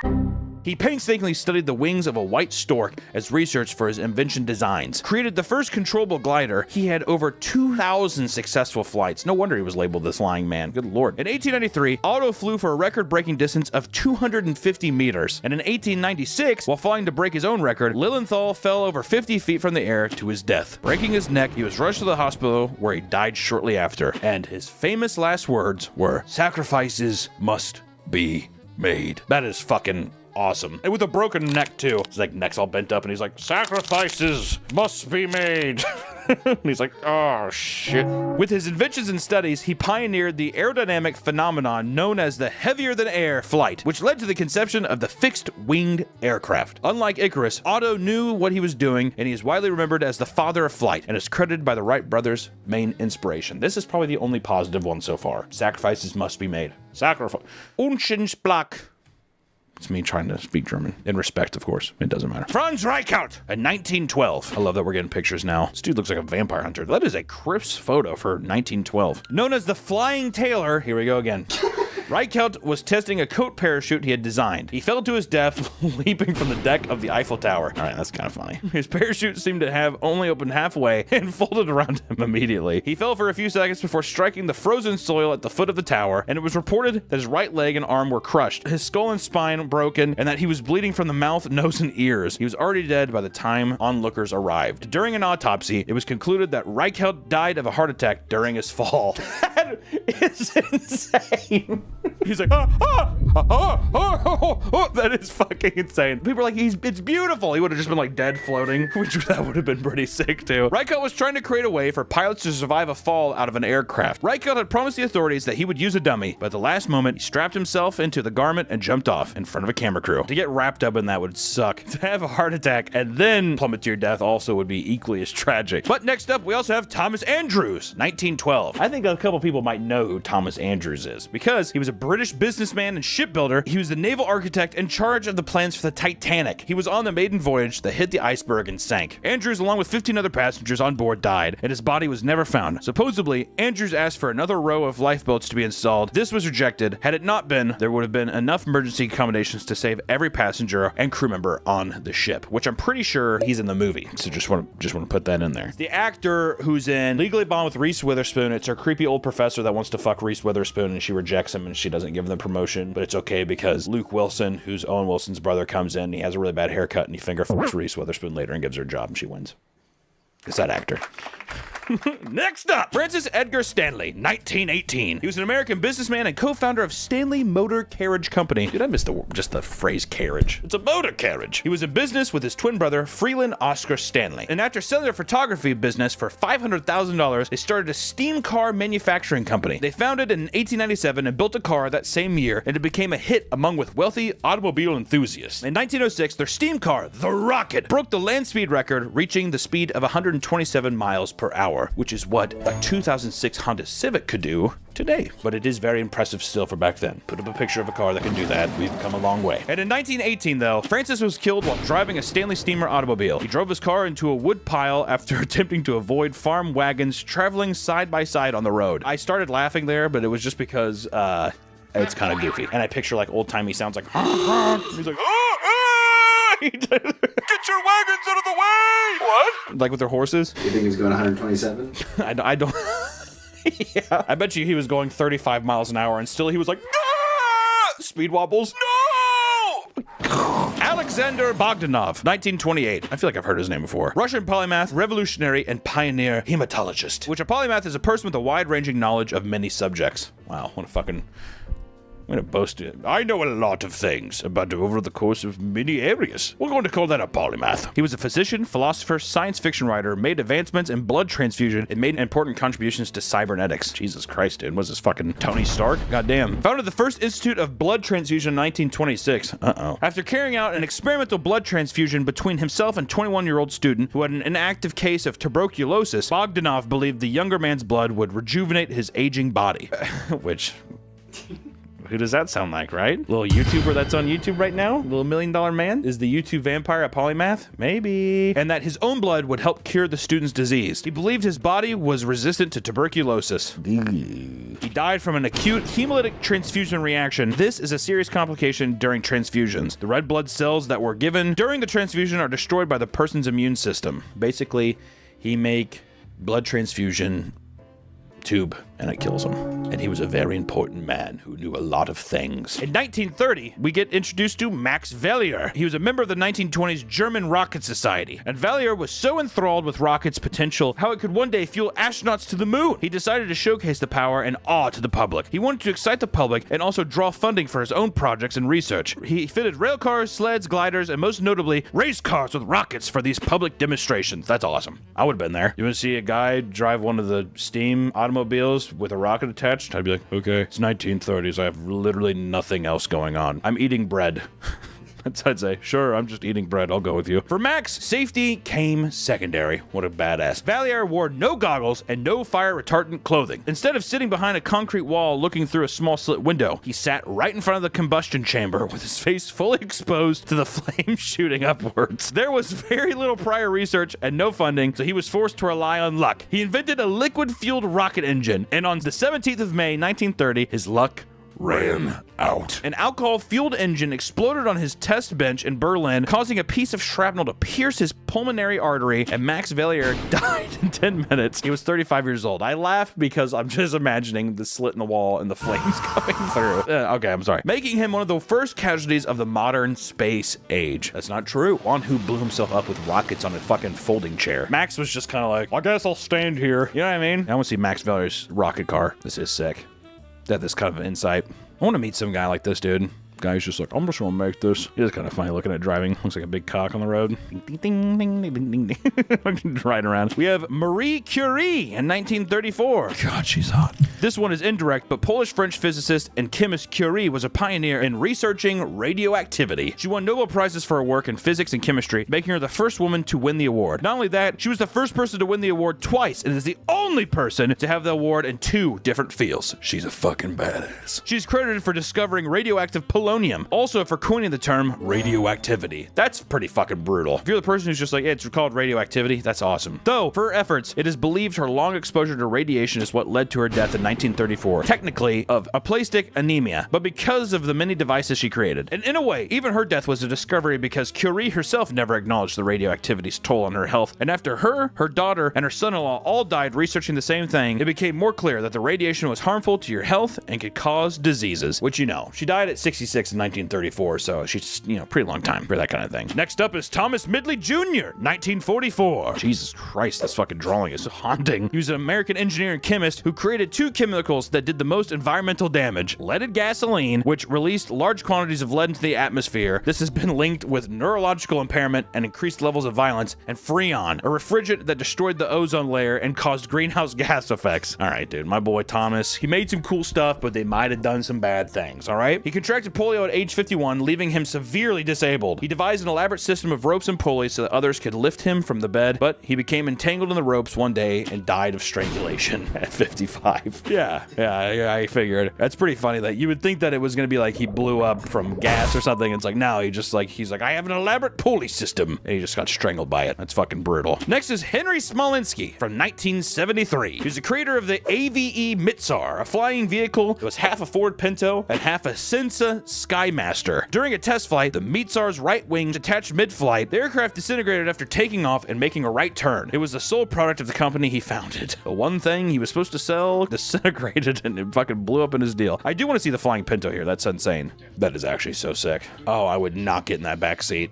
He painstakingly studied the wings of a white stork as research for his invention designs. Created the first controllable glider. He had over 2,000 successful flights. No wonder he was labeled the Flying Man. Good lord. In 1893, Otto flew for a record-breaking distance of 250 meters. And in 1896, while flying to break his own record, Lilienthal fell over 50 feet from the air to his death. Breaking his neck, he was rushed to the hospital where he died shortly after. And his famous last words were, "Sacrifices must be made." That is fucking awesome. And with a broken neck, too. His like neck's all bent up, and he's like, "Sacrifices must be made." And he's like, oh, shit. With his inventions and studies, he pioneered the aerodynamic phenomenon known as the heavier-than-air flight, which led to the conception of the fixed-winged aircraft. Unlike Icarus, Otto knew what he was doing, and he is widely remembered as the father of flight, and is credited by the Wright brothers' main inspiration. This is probably the only positive one so far. Sacrifices must be made. Sacrifice. Unschensblach. It's me trying to speak German. In respect, of course. It doesn't matter. Franz Reichelt in 1912. I love that we're getting pictures now. This dude looks like a vampire hunter. That is a crisp photo for 1912. Known as the Flying Tailor. Here we go again. Reichelt was testing a coat parachute he had designed. He fell to his death leaping from the deck of the Eiffel Tower. All right, that's kind of funny. His parachute seemed to have only opened halfway and folded around him immediately. He fell for a few seconds before striking the frozen soil at the foot of the tower, and it was reported that his right leg and arm were crushed, his skull and spine broken, and that he was bleeding from the mouth, nose, and ears. He was already dead by the time onlookers arrived. During an autopsy, it was concluded that Reichelt died of a heart attack during his fall. That is insane. He's like, that is fucking insane. People are like, it's beautiful. He would have just been like dead floating, which that would have been pretty sick too. Reichelt was trying to create a way for pilots to survive a fall out of an aircraft. Reichelt had promised the authorities that he would use a dummy, but at the last moment, he strapped himself into the garment and jumped off in front of a camera crew. To get wrapped up in that would suck. To have a heart attack and then plummet to your death also would be equally as tragic. But next up, we also have Thomas Andrews, 1912. I think a couple people might know who Thomas Andrews is because he was a British businessman and shipbuilder. He was the naval architect in charge of the plans for the Titanic. He was on the maiden voyage that hit the iceberg and sank. Andrews, along with 15 other passengers on board, died, and his body was never found. Supposedly, Andrews asked for another row of lifeboats to be installed. This was rejected. Had it not been, there would have been enough emergency accommodations to save every passenger and crew member on the ship, which I'm pretty sure he's in the movie. So just want to put that in there. The actor who's in Legally Blonde with Reese Witherspoon, it's her creepy old professor that wants to fuck Reese Witherspoon, and she rejects him, and she doesn't give him the promotion, but it's okay because Luke Wilson, who's Owen Wilson's brother, comes in, he has a really bad haircut, and he finger fucks Reese Witherspoon later and gives her a job, and she wins. It's that actor. Next up, Francis Edgar Stanley, 1918. He was an American businessman and co-founder of Stanley Motor Carriage Company. Dude, I missed just the phrase carriage. It's a motor carriage. He was in business with his twin brother, Freeland Oscar Stanley. And after selling their photography business for $500,000, they started a steam car manufacturing company. They founded in 1897 and built a car that same year, and it became a hit among with wealthy automobile enthusiasts. In 1906, their steam car, the Rocket, broke the land speed record, reaching the speed of 127 miles per hour. Which is what a 2006 Honda Civic could do today. But it is very impressive still for back then. Put up a picture of a car that can do that. We've come a long way. And in 1918, though, Francis was killed while driving a Stanley Steamer automobile. He drove his car into a wood pile after attempting to avoid farm wagons traveling side by side on the road. I started laughing there, but it was just because it's kind of goofy. And I picture like old-timey sounds like he's like, get your wagons out of the way! What? Like with their horses? You think he's going 127? I don't. Yeah. I bet you he was going 35 miles an hour and still he was like, ah! Speed wobbles. No! Alexander Bogdanov, 1928. I feel like I've heard his name before. Russian polymath, revolutionary, and pioneer hematologist. Which a polymath is a person with a wide-ranging knowledge of many subjects. Wow, what a fucking I'm gonna boast it. I know a lot of things, but over the course of many areas. We're going to call that a polymath. He was a physician, philosopher, science fiction writer, made advancements in blood transfusion, and made important contributions to cybernetics. Jesus Christ, dude. Was this fucking Tony Stark? Goddamn. Founded the first Institute of Blood Transfusion in 1926. Uh-oh. After carrying out an experimental blood transfusion between himself and 21-year-old student who had an inactive case of tuberculosis, Bogdanov believed the younger man's blood would rejuvenate his aging body. Which... who does that sound like, right? Little YouTuber that's on YouTube right now? Little $1 Million Man? Is the YouTube vampire a polymath? Maybe. And that his own blood would help cure the student's disease. He believed his body was resistant to tuberculosis. He died from an acute hemolytic transfusion reaction. This is a serious complication during transfusions. The red blood cells that were given during the transfusion are destroyed by the person's immune system. Basically, he make blood transfusion tube and it kills him. And he was a very important man who knew a lot of things. In 1930, we get introduced to Max Valier. He was a member of the 1920s German Rocket Society. And Valier was so enthralled with rockets' potential, how it could one day fuel astronauts to the moon. He decided to showcase the power and awe to the public. He wanted to excite the public and also draw funding for his own projects and research. He fitted rail cars, sleds, gliders, and most notably, race cars with rockets for these public demonstrations. That's awesome. I would have been there. You want to see a guy drive one of the steam automobiles with a rocket attached? I'd be like, okay, it's 1930s. I have literally nothing else going on. I'm eating bread. I'd say, sure, I'm just eating bread. I'll go with you. For Max, safety came secondary. What a badass. Valier wore no goggles and no fire retardant clothing. Instead of sitting behind a concrete wall looking through a small slit window, he sat right in front of the combustion chamber with his face fully exposed to the flames shooting upwards. There was very little prior research and no funding, so he was forced to rely on luck. He invented a liquid-fueled rocket engine, and on the 17th of May, 1930, his luck ran out. An alcohol-fueled engine exploded on his test bench in Berlin, causing a piece of shrapnel to pierce his pulmonary artery, and Max Valier died in 10 minutes. He was 35 years old. I laugh because I'm just imagining the slit in the wall and the flames coming through. Okay, I'm sorry. Making him one of the first casualties of the modern space age. That's not true. One who blew himself up with rockets on a fucking folding chair. Max was just kind of like, I guess I'll stand here. You know what I mean? I want to see Max Valier's rocket car. This is sick. That this kind of insight. I want to meet some guy like this, dude. Guy's just like, I'm just gonna make this. It is kind of funny looking at driving. Looks like a big cock on the road. Ding, ding, ding, ding, ding, ding, ding. Riding around. We have Marie Curie in 1934. God, she's hot. This one is indirect, but Polish-French physicist and chemist Curie was a pioneer in researching radioactivity. She won Nobel Prizes for her work in physics and chemistry, making her the first woman to win the award. Not only that, she was the first person to win the award twice, and is the only person to have the award in 2 different fields. She's a fucking badass. She's credited for discovering radioactive polonium, also for coining the term radioactivity. That's pretty fucking brutal. If you're the person who's just like, hey, it's called radioactivity, that's awesome. Though, for her efforts, it is believed her long exposure to radiation is what led to her death in 1934, technically of aplastic anemia, but because of the many devices she created. And in a way, even her death was a discovery because Curie herself never acknowledged the radioactivity's toll on her health. And after her daughter, and her son-in-law all died researching the same thing, it became more clear that the radiation was harmful to your health and could cause diseases, which you know. She died at 66 in 1934, so she's, you know, pretty long time for that kind of thing. Next up is Thomas Midgley Jr., 1944. Jesus Christ, this fucking drawing is haunting. He was an American engineer and chemist who created 2 chemicals that did the most environmental damage. Leaded gasoline, which released large quantities of lead into the atmosphere. This has been linked with neurological impairment and increased levels of violence. And Freon, a refrigerant that destroyed the ozone layer and caused greenhouse gas effects. All right, dude, my boy Thomas, he made some cool stuff, but they might have done some bad things, all right? He contracted polio at age 51, leaving him severely disabled. He devised an elaborate system of ropes and pulleys so that others could lift him from the bed, but he became entangled in the ropes one day and died of strangulation at 55. Yeah, I figured. That's pretty funny that you would think that it was going to be like he blew up from gas or something. It's like, no, he's like, I have an elaborate pulley system. And he just got strangled by it. That's fucking brutal. Next is Henry Smolinski from 1973. He's the creator of the AVE Mitsar, a flying vehicle that was half a Ford Pinto and half a Sensa Skymaster. During a test flight, the Mitsar's right wing detached mid-flight. The aircraft disintegrated after taking off and making a right turn. It was the sole product of the company he founded. The one thing he was supposed to sell disintegrated and it fucking blew up in his deal. I do want to see the flying Pinto here. That's insane. That is actually so sick. Oh, I would not get in that back seat.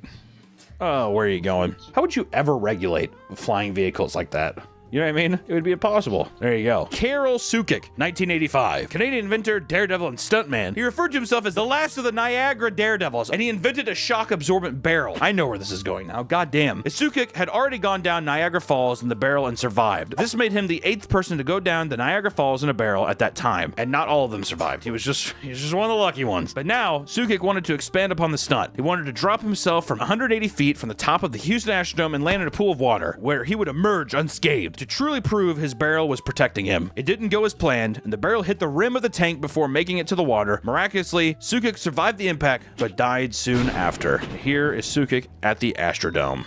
Oh, where are you going? How would you ever regulate flying vehicles like that? You know what I mean? It would be impossible. There you go. Carol Sukik, 1985. Canadian inventor, daredevil, and stuntman. He referred to himself as the last of the Niagara daredevils, and he invented a shock-absorbent barrel. I know where this is going now. God damn. Sukik had already gone down Niagara Falls in the barrel and survived. This made him the 8th person to go down the Niagara Falls in a barrel at that time, and not all of them survived. He was just one of the lucky ones. But now, Sukik wanted to expand upon the stunt. He wanted to drop himself from 180 feet from the top of the Houston Astrodome and land in a pool of water, where he would emerge unscathed, to truly prove his barrel was protecting him. It didn't go as planned, and the barrel hit the rim of the tank before making it to the water. Miraculously, Sukik survived the impact, but died soon after. Here is Sukik at the Astrodome.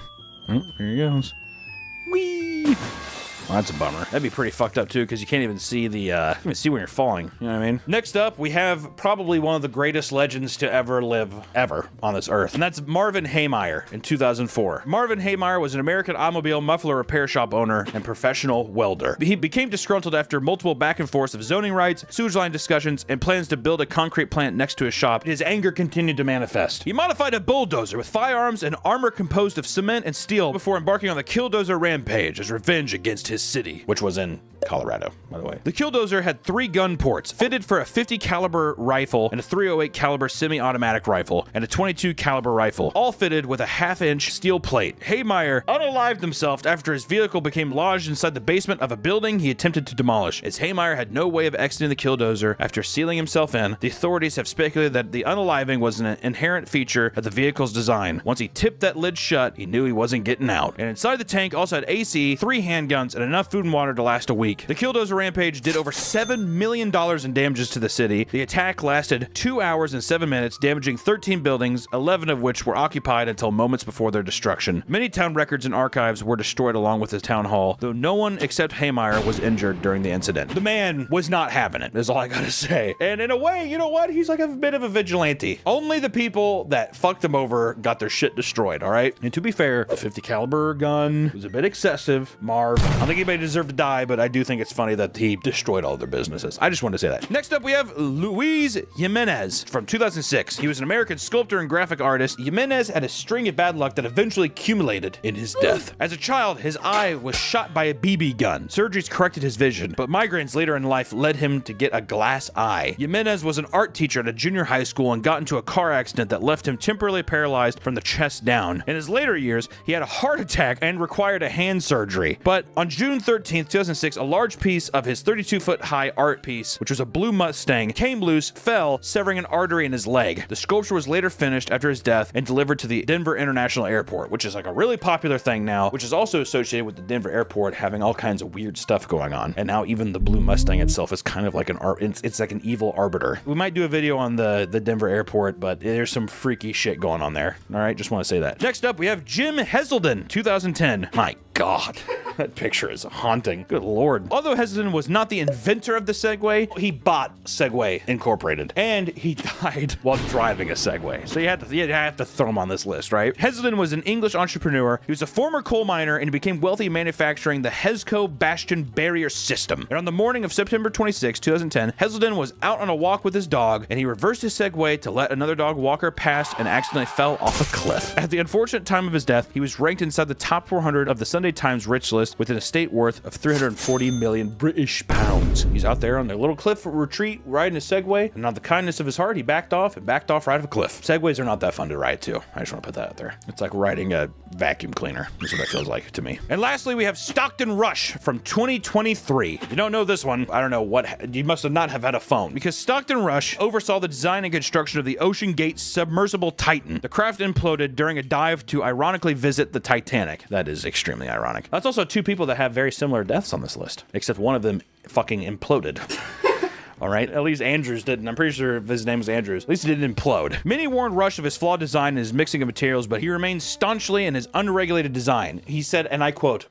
Oh, here he goes. Whee! Well, that's a bummer. That'd be pretty fucked up too, because you can't even see the when you're falling. You know what I mean? Next up, we have probably one of the greatest legends to ever live on this earth, and that's Marvin Haymeyer in 2004. Marvin Haymeyer was an American automobile muffler repair shop owner and professional welder. He became disgruntled after multiple back and forths of zoning rights, sewage line discussions, and plans to build a concrete plant next to his shop. His anger continued to manifest. He modified a bulldozer with firearms and armor composed of cement and steel before embarking on the Killdozer rampage as revenge against his city, which was in Colorado, by the way. The Killdozer had 3 gun ports, fitted for a 50 caliber rifle and a 308 caliber semi-automatic rifle and a 22 caliber rifle, all fitted with a 1/2-inch steel plate. Haymeyer unalived himself after his vehicle became lodged inside the basement of a building he attempted to demolish. As Haymeyer had no way of exiting the Killdozer after sealing himself in, the authorities have speculated that the unaliving was an inherent feature of the vehicle's design. Once he tipped that lid shut, he knew he wasn't getting out. And inside the tank also had AC, 3 handguns, and enough food and water to last a week. The Killdozer rampage did over $7 million in damages to the city. The attack lasted 2 hours and 7 minutes, damaging 13 buildings, 11 of which were occupied until moments before their destruction. Many town records and archives were destroyed along with the town hall, though no one except Haymeyer was injured during the incident. The man was not having it, is all I gotta say. And in a way, you know what? He's like a bit of a vigilante. Only the people that fucked him over got their shit destroyed, all right? And to be fair, the 50 caliber gun was a bit excessive. Marv, I don't think anybody deserved to die, but I do think it's funny that he destroyed all their businesses. I just wanted to say that. Next up, we have Luis Jimenez from 2006. He was an American sculptor and graphic artist. Jimenez had a string of bad luck that eventually accumulated in his death. As a child, his eye was shot by a BB gun. Surgeries corrected his vision, but migraines later in life led him to get a glass eye. Jimenez was an art teacher at a junior high school and got into a car accident that left him temporarily paralyzed from the chest down. In his later years, he had a heart attack and required a hand surgery. But on June 13th, 2006, a large piece of his 32-foot high art piece, which was a blue Mustang, came loose, fell, severing an artery in his leg. The sculpture was later finished after his death and delivered to the Denver International Airport, which is like a really popular thing now, which is also associated with the Denver Airport having all kinds of weird stuff going on. And now even the blue Mustang itself is kind of like it's like an evil arbiter. We might do a video on the Denver Airport, but there's some freaky shit going on there. All right, just want to say that. Next up, we have Jim Heselden, 2010. My God, that picture is haunting. Good Lord. Although Heselden was not the inventor of the Segway, he bought Segway Incorporated, and he died while driving a Segway. So you have to throw him on this list, right? Heselden was an English entrepreneur. He was a former coal miner, and he became wealthy manufacturing the Hesco Bastion Barrier System. And on the morning of September 26, 2010, Heselden was out on a walk with his dog, and he reversed his Segway to let another dog walker pass and accidentally fell off a cliff. At the unfortunate time of his death, he was ranked inside the top 400 of the Sunday Times rich list with an estate worth of 340 million British pounds. He's out there on their little cliff retreat riding a Segway, and on the kindness of his heart, he backed off right of a cliff. Segways are not that fun to ride too. I just want to put that out there. It's like riding a vacuum cleaner. That's what that feels like to me. And lastly, we have Stockton Rush from 2023. You don't know this one. I don't know what, you must have not have had a phone, because Stockton Rush oversaw the design and construction of the Ocean Gate submersible Titan. The craft imploded during a dive to ironically visit the Titanic. That is extremely ironic. That's also 2 people that have very similar deaths on this list, except one of them fucking imploded. All right, at least Andrews didn't. I'm pretty sure his name was Andrews. At least he didn't implode. Many warned Rush of his flawed design and his mixing of materials, but he remained staunchly in his unregulated design. He said, and I quote,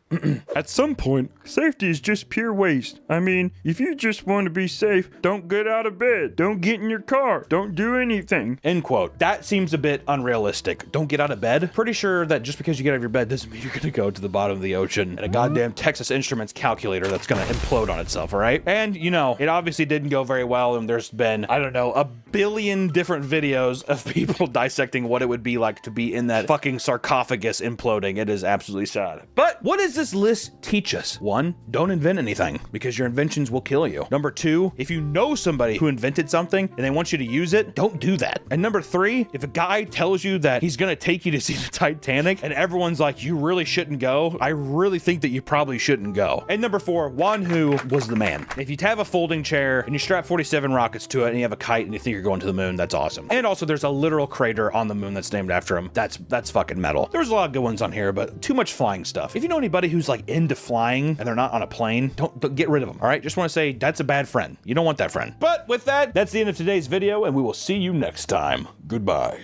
"At some point, safety is just pure waste. I mean, if you just want to be safe, don't get out of bed. Don't get in your car. Don't do anything." End quote. That seems a bit unrealistic. Don't get out of bed? Pretty sure that just because you get out of your bed doesn't mean you're going to go to the bottom of the ocean and a goddamn Texas Instruments calculator that's going to implode on itself, all right? And, you know, it obviously didn't go go very well, and there's been, I don't know, a billion different videos of people dissecting what it would be like to be in that fucking sarcophagus imploding. It is absolutely sad. But what does this list teach us? 1, don't invent anything, because your inventions will kill you. Number 2, if you know somebody who invented something and they want you to use it, don't do that. And number 3, if a guy tells you that he's gonna take you to see the Titanic and everyone's like, you really shouldn't go, I really think that you probably shouldn't go. And number 4, Wanhu was the man. If you have a folding chair and you strap 47 rockets to it and you have a kite and you think you're going to the moon, that's awesome. And also there's a literal crater on the moon that's named after him. That's fucking metal. There's a lot of good ones on here, but too much flying stuff. If you know anybody who's like into flying and they're not on a plane, don't get rid of them, all right? Just want to say that's a bad friend. You don't want that friend. But with that, that's the end of today's video, and we will see you next time. Goodbye.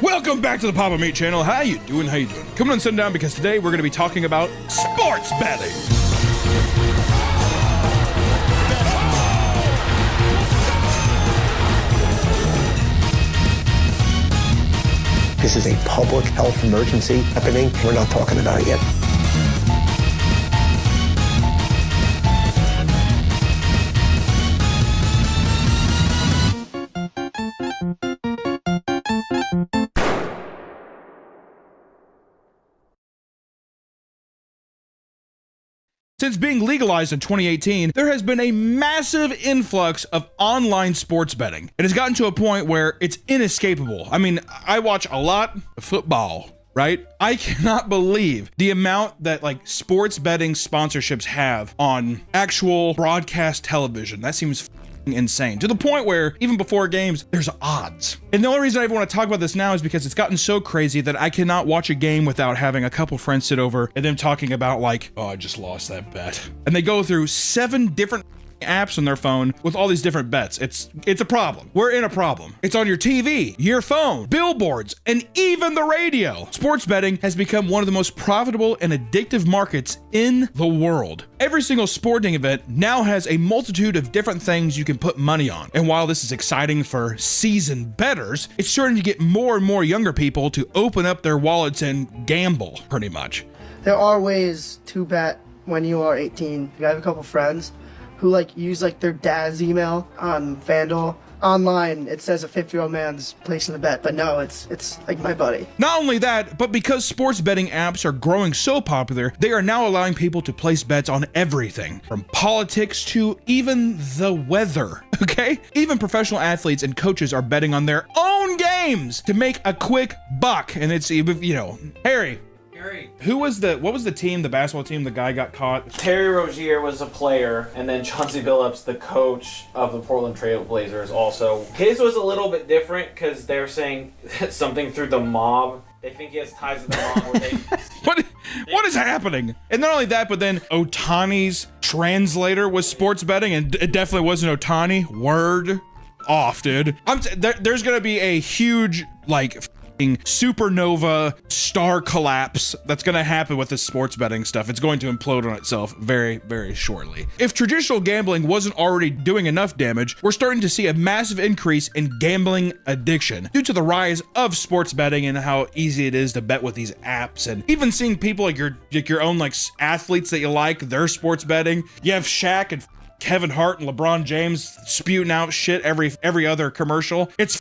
Welcome back to the Papa Meat channel. How you doing? How you doing? Come on, sit down, because today we're going to be talking about sports betting. This is a public health emergency happening. We're not talking about it yet. Since being legalized in 2018, there has been a massive influx of online sports betting. It has gotten to a point where it's inescapable. I mean, I watch a lot of football, right? I cannot believe the amount that like sports betting sponsorships have on actual broadcast television. That seems insane, to the point where even before games there's odds. And the only reason I even want to talk about this now is because it's gotten so crazy that I cannot watch a game without having a couple friends sit over and them talking about like, oh, I just lost that bet, and they go through 7 different apps on their phone with all these different bets. It's a problem. We're in a problem. It's on your TV, your phone, billboards, and even the radio. Sports betting has become one of the most profitable and addictive markets in the world. Every single sporting event now has a multitude of different things you can put money on. And while this is exciting for seasoned bettors, it's starting to get more and more younger people to open up their wallets and gamble, pretty much. There are ways to bet when you are 18. I have a couple friends who like use like their dad's email on FanDuel. Online, it says a 50-year-old man's placing the bet, but no, it's like my buddy. Not only that, but because sports betting apps are growing so popular, they are now allowing people to place bets on everything, from politics to even the weather, okay? Even professional athletes and coaches are betting on their own games to make a quick buck. And it's, you know, Harry, what was the team, the basketball team, the guy got caught? Terry Rozier was a player, and then Chauncey Billups, the coach of the Portland Trail Blazers, also. His was a little bit different because they were saying something through the mob. They think he has ties to the mob. Where they, what is happening? And not only that, but then Ohtani's translator was sports betting, and it definitely wasn't Ohtani. Word off, dude. There's gonna be a huge, like, supernova star collapse that's going to happen with this sports betting stuff. It's going to implode on itself very, very shortly. If traditional gambling wasn't already doing enough damage, we're starting to see a massive increase in gambling addiction due to the rise of sports betting and how easy it is to bet with these apps, and even seeing people like your own like athletes that you like, they're sports betting. You have Shaq and Kevin Hart and LeBron James spewing out shit every other commercial. It's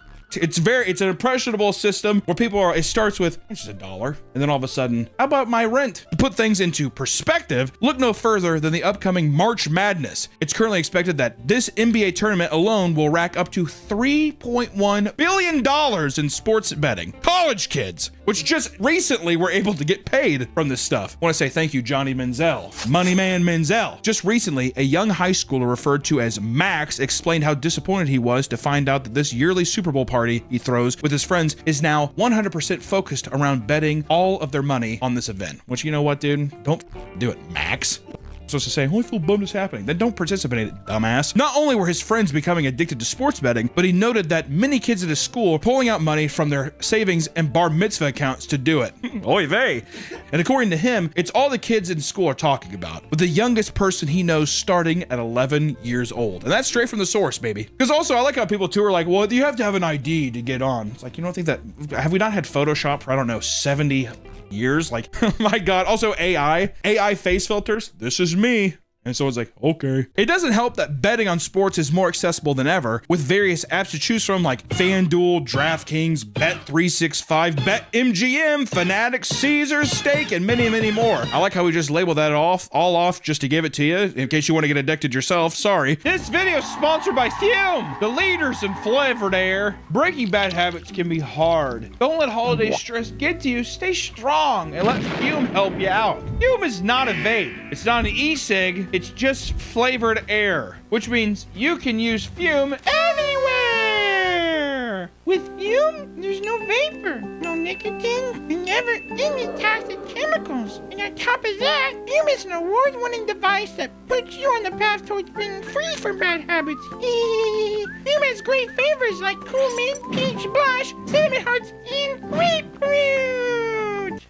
an impressionable system where it starts with, it's just $1. And then all of a sudden, how about my rent? To put things into perspective, look no further than the upcoming March Madness. It's currently expected that this NBA tournament alone will rack up to $3.1 billion in sports betting. College kids, which just recently were able to get paid from this stuff. I want to say thank you, Johnny Manziel. Moneyman Manziel. Just recently, a young high schooler referred to as Max explained how disappointed he was to find out that this yearly Super Bowl party he throws with his friends is now 100% focused around betting all of their money on this event. Which, you know what, dude? Don't do it, Max. supposed to say, oh, I feel bummed it's happening. Then don't participate in it, dumbass. Not only were his friends becoming addicted to sports betting, but he noted that many kids at his school were pulling out money from their savings and bar mitzvah accounts to do it. Oy vey. And according to him, it's all the kids in school are talking about, with the youngest person he knows starting at 11 years old. And that's straight from the source, baby. Because also, I like how people too are like, well, you have to have an ID to get on. It's like, you don't think that, have we not had Photoshop for, I don't know, 70 years? Like, oh my God. Also AI face filters. This is me. And someone's like, okay. It doesn't help that betting on sports is more accessible than ever, with various apps to choose from like FanDuel, DraftKings, Bet365, BetMGM, Fanatics, Caesars, Stake, and many, many more. I like how we just label that all off just to give it to you, in case you want to get addicted yourself. Sorry. This video is sponsored by Fume, the leaders in flavored air. Breaking bad habits can be hard. Don't let holiday stress get to you. Stay strong and let Fume help you out. Fume is not a vape. It's not an e-cig. It's just flavored air, which means you can use Fume anywhere. With Fume, there's no vapor, no nicotine, and never any toxic chemicals. And on top of that, Fume is an award-winning device that puts you on the path towards being free from bad habits. Fume has great flavors like cool mint, peach blush, cinnamon hearts, and grapefruit.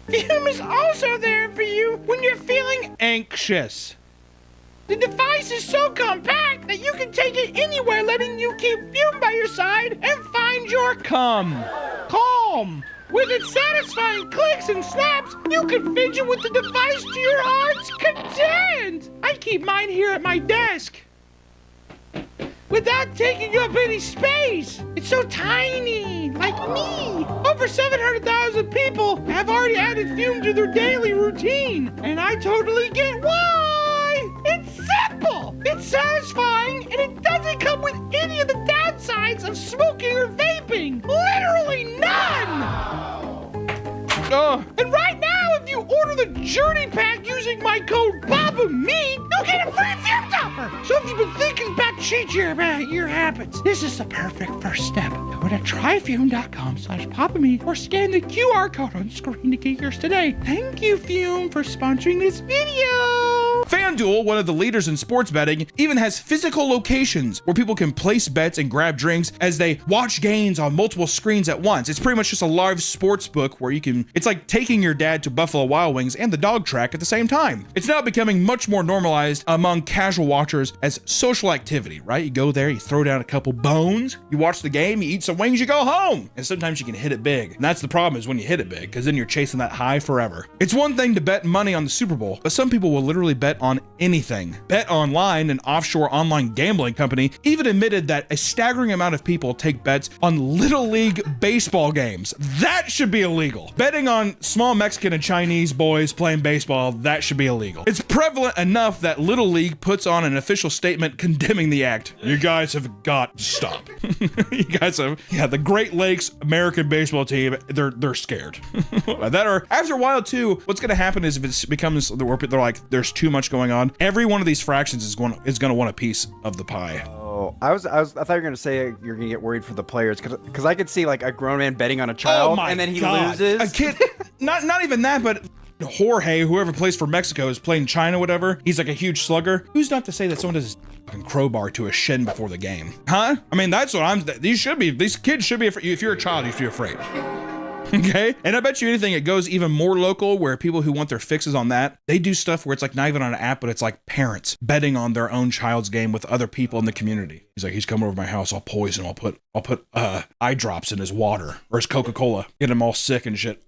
Fume is also there for you when you're feeling Anxious. The device is so compact that you can take it anywhere, letting you keep Fume by your side and find your Calm. With its satisfying clicks and snaps, you can fidget with the device to your heart's content. I keep mine here at my desk without taking up any space. It's so tiny, like me. Over 700,000 people have already added Fume to their daily routine, and I totally get why. It's simple, it's satisfying, and it doesn't come with any of the downsides of smoking or vaping. Literally none. And right now, if you order the Journey Pack using my code BABAMEAT, you'll get a free Fume topper. So if you've been thinking about changing your habits, this is the perfect first step. Go to tryfume.com/BABAMEAT or scan the QR code on screen to get yours today. Thank you, Fume, for sponsoring this video. FanDuel, one of the leaders in sports betting, even has physical locations where people can place bets and grab drinks as they watch games on multiple screens at once. It's pretty much just a live sports book where you can, it's like taking your dad to Buffalo Wild Wings and the dog track at the same time. It's now becoming much more normalized among casual watchers as social activity, right? You go there, you throw down a couple bones, you watch the game, you eat some wings, you go home. And sometimes you can hit it big. And that's the problem, is when you hit it big, because then you're chasing that high forever. It's one thing to bet money on the Super Bowl, but some people will literally bet on anything. Bet Online, an offshore online gambling company, even admitted that a staggering amount of people take bets on Little League baseball games. That should be illegal. Betting on small Mexican and Chinese boys playing baseball, that should be illegal. It's prevalent enough that Little League puts on an official statement condemning the act. You guys have got to stop. You guys have, the Great Lakes American baseball team, they're scared. After a while too, what's gonna happen is if it becomes where they're like, there's too much going on, every one of these fractions is going to want a piece of the pie. Oh, I thought you were gonna say you're gonna get worried for the players, because I could see like a grown man betting on a child, and then he loses. A kid, not even that, but Jorge, whoever plays for Mexico, is playing China, whatever. He's like a huge slugger. Who's not to say that someone does a crowbar to a shin before the game? Huh? I mean, that's what these kids should be afraid. If you're a child, you should be afraid. Okay? And I bet you anything, it goes even more local, where people who want their fixes on that, they do stuff where it's like not even on an app, but it's like parents betting on their own child's game with other people in the community. He's like, he's coming over to my house, I'll poison him, I'll put eye drops in his water or his Coca-Cola, get him all sick and shit.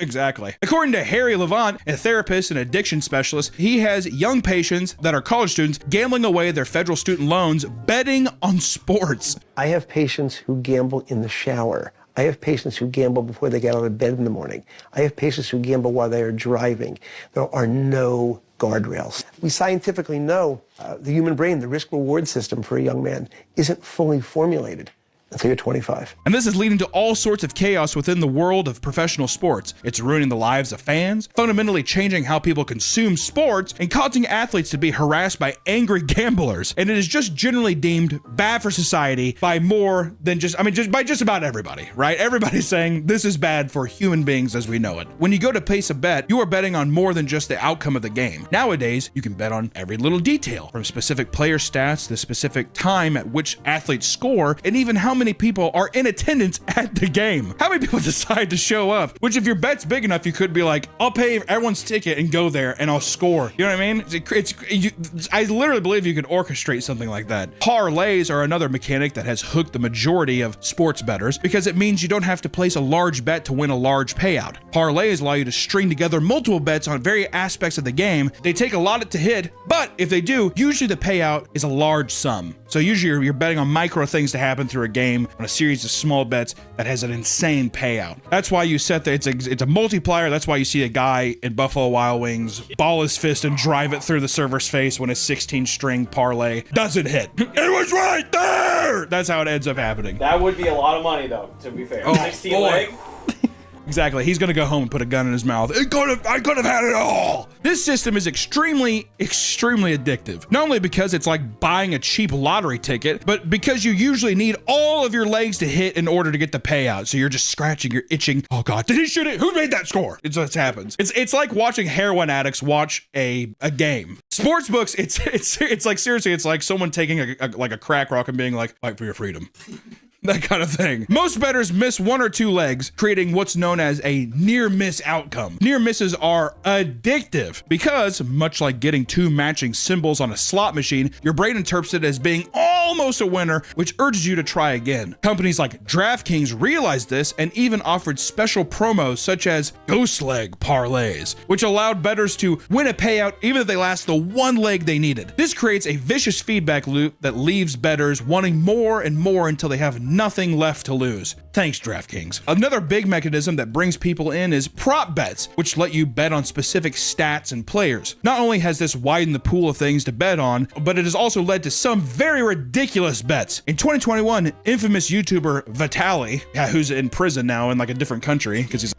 Exactly. According to Harry Levant, a therapist and addiction specialist, he has young patients that are college students gambling away their federal student loans, betting on sports. I have patients who gamble in the shower. I have patients who gamble before they get out of bed in the morning. I have patients who gamble while they are driving. There are no guardrails. We scientifically know the human brain, the risk-reward system for a young man, isn't fully formulated. until you're 25. And this is leading to all sorts of chaos within the world of professional sports. It's ruining the lives of fans, fundamentally changing how people consume sports, and causing athletes to be harassed by angry gamblers. And it is just generally deemed bad for society by more than just by just about everybody, right? Everybody's saying this is bad for human beings as we know it. When you go to place a bet, you are betting on more than just the outcome of the game. Nowadays, you can bet on every little detail, from specific player stats, the specific time at which athletes score, and even how many people are in attendance at the game. How many people decide to show up? Which if your bet's big enough, you could be like, I'll pay everyone's ticket and go there and I'll score. You know what I mean? I literally believe you could orchestrate something like that. Parlays are another mechanic that has hooked the majority of sports bettors because it means you don't have to place a large bet to win a large payout. Parlays allow you to string together multiple bets on various aspects of the game. They take a lot to hit, but if they do, usually the payout is a large sum. So usually you're betting on micro things to happen through a game on a series of small bets that has an insane payout. That's why you set it's a multiplier. That's why you see a guy in Buffalo Wild Wings ball his fist and drive it through the server's face when a 16-string parlay doesn't hit. It was right there! That's how it ends up happening. That would be a lot of money, though, to be fair. Oh, 16 boy. leg. Exactly. He's gonna go home and put a gun in his mouth. I could have had it all. This system is extremely addictive. Not only because it's like buying a cheap lottery ticket, but because you usually need all of your legs to hit in order to get the payout. So you're just scratching, you're itching. Oh God, did he shoot it? Who made that score? It's what happens. It's like watching heroin addicts watch a game. Sports books, it's like seriously, it's like someone taking a crack rock and being like, fight for your freedom. That kind of thing. Most bettors miss one or two legs, creating what's known as a near miss outcome. Near misses are addictive because, much like getting two matching symbols on a slot machine, your brain interprets it as being almost a winner, which urges you to try again. Companies like DraftKings realized this and even offered special promos such as ghost leg parlays, which allowed bettors to win a payout even if they last the one leg they needed. This creates a vicious feedback loop that leaves bettors wanting more and more until they have nothing left to lose. Thanks, DraftKings. Another big mechanism that brings people in is prop bets, which let you bet on specific stats and players. Not only has this widened the pool of things to bet on, but it has also led to some very ridiculous bets. In 2021, infamous YouTuber Vitaly, who's in prison now in like a different country because he's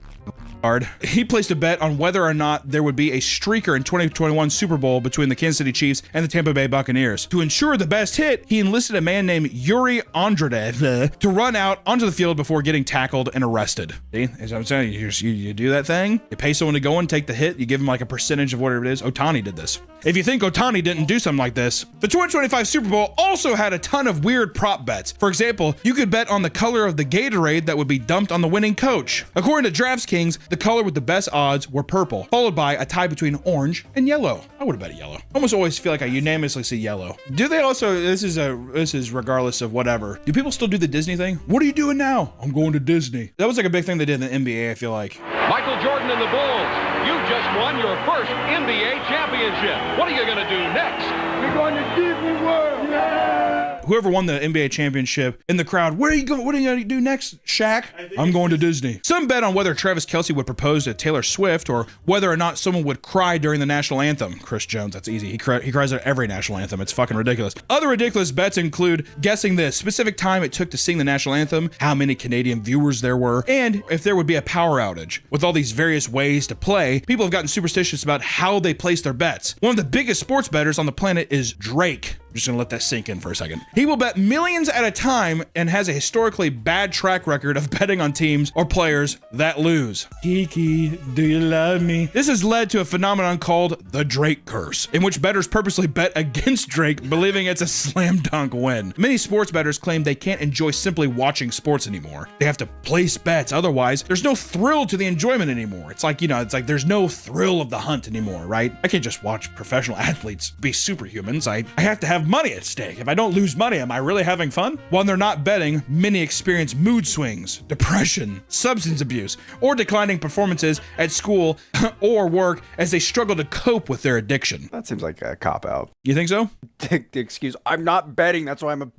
he placed a bet on whether or not there would be a streaker in 2021 Super Bowl between the Kansas City Chiefs and the Tampa Bay Buccaneers. To ensure the best hit, he enlisted a man named Yuri Andrade to run out onto the field before getting tackled and arrested. See, as I'm saying, you do that thing, you pay someone to go and take the hit, you give him like a percentage of whatever it is. Ohtani did this. If you think Ohtani didn't do something like this, the 2025 Super Bowl also had a ton of weird prop bets. For example, you could bet on the color of the Gatorade that would be dumped on the winning coach. According to DraftKings, the color with the best odds were purple, followed by a tie between orange and yellow. I would have bet yellow. I almost always feel like I unanimously see yellow. Do they also, this is regardless of whatever, do people still do the Disney thing? What are you doing now? I'm going to Disney. That was like a big thing they did in the NBA, I feel like. Michael Jordan and the Bulls, you just won your first NBA championship. What are you going to do next? We're going to Disney World. Yeah! Whoever won the NBA championship in the crowd, where are you going? What are you going to do next, Shaq? I'm going to Disney. Some bet on whether Travis Kelce would propose to Taylor Swift or whether or not someone would cry during the national anthem. Chris Jones, that's easy. He cries at every national anthem. It's fucking ridiculous. Other ridiculous bets include guessing the specific time it took to sing the national anthem, how many Canadian viewers there were, and if there would be a power outage. With all these various ways to play, people have gotten superstitious about how they place their bets. One of the biggest sports bettors on the planet is Drake. I'm just gonna let that sink in for a second. He will bet millions at a time and has a historically bad track record of betting on teams or players that lose. Kiki, do you love me? This has led to a phenomenon called the Drake curse, in which bettors purposely bet against Drake, believing it's a slam dunk win. Many sports bettors claim they can't enjoy simply watching sports anymore. They have to place bets, otherwise there's no thrill to the enjoyment anymore. It's like there's no thrill of the hunt anymore, right? I can't just watch professional athletes be superhumans. I have to have money at stake. If I don't lose money, am I really having fun? While they're not betting, many experience mood swings, depression, substance abuse, or declining performances at school or work as they struggle to cope with their addiction. That seems like a cop-out. You think so? The excuse, I'm not betting, that's why I'm a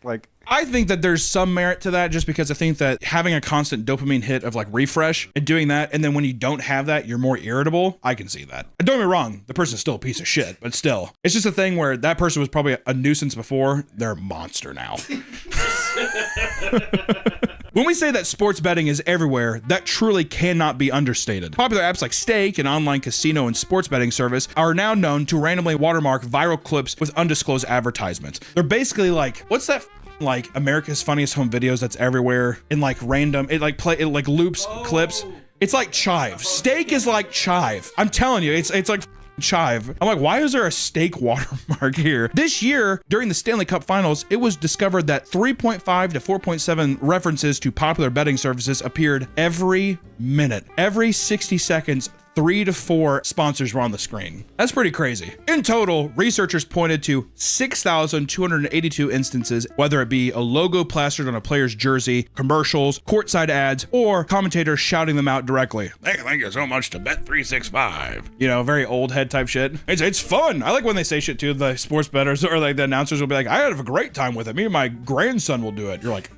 like... I think that there's some merit to that just because I think that having a constant dopamine hit of like refresh and doing that, and then when you don't have that, you're more irritable. I can see that. Don't get me wrong, the person's still a piece of shit, but still. It's just a thing where that person was probably a nuisance before, they're a monster now. When we say that sports betting is everywhere, that truly cannot be understated. Popular apps like Stake, an online casino and sports betting service, are now known to randomly watermark viral clips with undisclosed advertisements. They're basically like, what's that like America's Funniest Home Videos that's everywhere in like random, it like loops clips. It's like Chive. Stake is like Chive. I'm telling you, it's like Chive. I'm like, why is there a Stake watermark here? This year, during the Stanley Cup Finals, it was discovered that 3.5 to 4.7 references to popular betting services appeared every minute. Every 60 seconds, 3 to 4 sponsors were on the screen. That's pretty crazy. In total, researchers pointed to 6,282 instances, whether it be a logo plastered on a player's jersey, commercials, courtside ads, or commentators shouting them out directly. Thank you so much to Bet365. You know, very old head type shit. It's fun. I like when they say shit too. The sports bettors or like the announcers will be like, I had a great time with it. Me and my grandson will do it. You're like,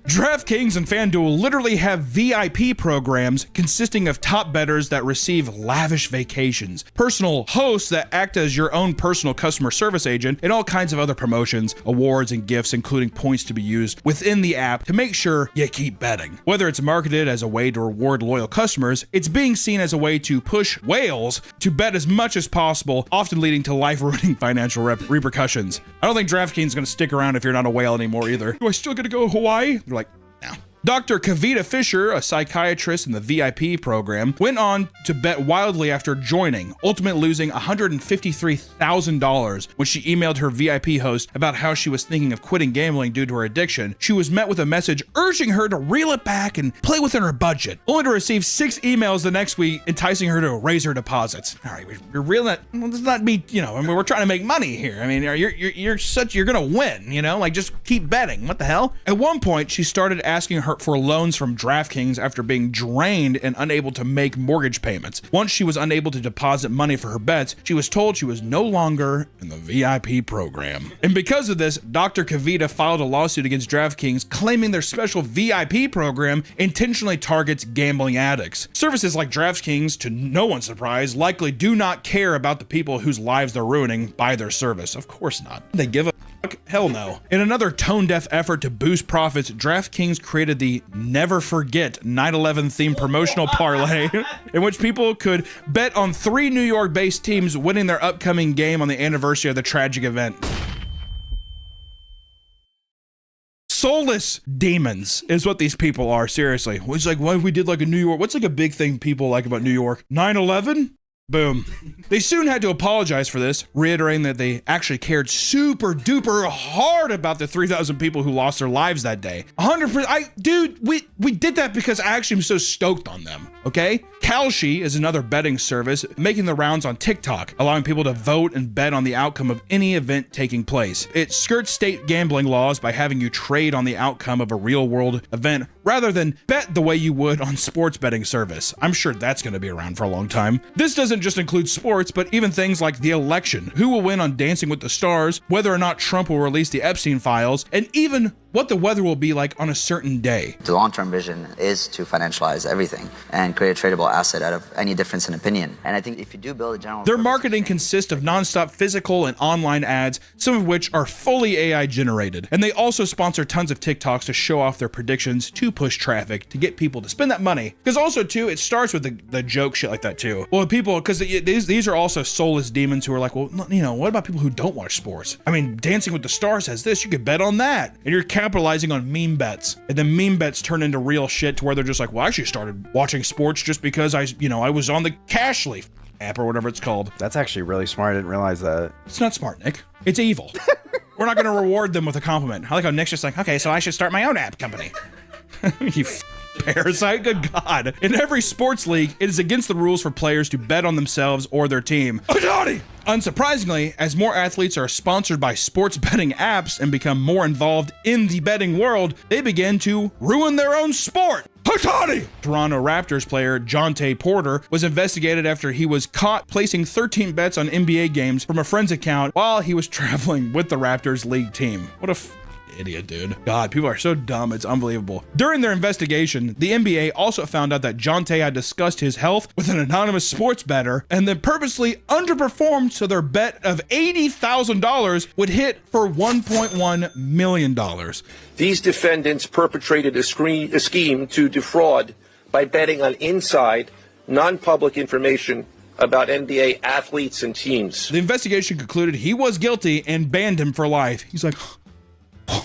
DraftKings and FanDuel literally have VIP programs consisting of top bettors that receive lavish vacations, personal hosts that act as your own personal customer service agent, and all kinds of other promotions, awards, and gifts, including points to be used within the app to make sure you keep betting. Whether it's marketed as a way to reward loyal customers, it's being seen as a way to push whales to bet as much as possible, often leading to life-ruining financial repercussions. I don't think DraftKings is going to stick around if you're not a whale anymore either. Do I still get to go to Hawaii? They're like, no. Dr. Kavita Fisher, a psychiatrist in the VIP program, went on to bet wildly after joining, ultimately losing $153,000 when she emailed her VIP host about how she was thinking of quitting gambling due to her addiction. She was met with a message urging her to reel it back and play within her budget, only to receive 6 emails the next week enticing her to raise her deposits. All right, you're reeling it. Well, let's not be, you know, I mean, we're trying to make money here. I mean, you're gonna win, you know, like just keep betting. What the hell? At one point, she started asking her for loans from DraftKings after being drained and unable to make mortgage payments. Once she was unable to deposit money for her bets, she was told she was no longer in the VIP program. And because of this, Dr. Kavita filed a lawsuit against DraftKings claiming their special VIP program intentionally targets gambling addicts. Services like DraftKings, to no one's surprise, likely do not care about the people whose lives they're ruining by their service. Of course not. They give a fuck? Hell no. In another tone-deaf effort to boost profits, DraftKings created the Never Forget 9/11 themed promotional parlay in which people could bet on 3 New York-based teams winning their upcoming game on the anniversary of the tragic event. Soulless demons is what these people are, seriously. It's like, what if we did like a New York, what's like a big thing people like about New York? 9/11? Boom. They soon had to apologize for this, reiterating that they actually cared super duper hard about the 3,000 people who lost their lives that day. 100%. Dude, we did that because I actually am so stoked on them, okay? Kalshi is another betting service making the rounds on TikTok, allowing people to vote and bet on the outcome of any event taking place. It skirts state gambling laws by having you trade on the outcome of a real-world event rather than bet the way you would on sports betting service. I'm sure that's going to be around for a long time. This doesn't just include sports, but even things like the election, who will win on Dancing with the Stars, whether or not Trump will release the Epstein files, and even what the weather will be like on a certain day. The long-term vision is to financialize everything and create a tradable asset out of any difference in opinion. And I think if you do build a general... Their marketing consists of nonstop physical and online ads, some of which are fully AI generated. And they also sponsor tons of TikToks to show off their predictions to push traffic, to get people to spend that money. Because also too, it starts with the joke shit like that too. Well, people, because these are also soulless demons who are like, well, you know, what about people who don't watch sports? I mean, Dancing with the Stars has this, you could bet on that. And you're capitalizing on meme bets, and then meme bets turn into real shit to where they're just like, well, I actually started watching sports just because I was on the Cashly app or whatever it's called. That's actually really smart. I didn't realize that. It's not smart, Nick. It's evil. We're not going to reward them with a compliment. I like how Nick's just like, okay, so I should start my own app company. You parasite, good God. In every sports league, it is against the rules for players to bet on themselves or their team. Unsurprisingly, as more athletes are sponsored by sports betting apps and become more involved in the betting world, they begin to ruin their own sport. Toronto Raptors player Jonte Porter was investigated after he was caught placing 13 bets on NBA games from a friend's account while he was traveling with the Raptors league team. What a idiot, dude. God, people are so dumb. It's unbelievable. During their investigation, the NBA also found out that Jonte had discussed his health with an anonymous sports bettor and then purposely underperformed so their bet of $80,000 would hit for $1.1 million. These defendants perpetrated a scheme to defraud by betting on inside, non-public information about NBA athletes and teams. The investigation concluded he was guilty and banned him for life. He's like, I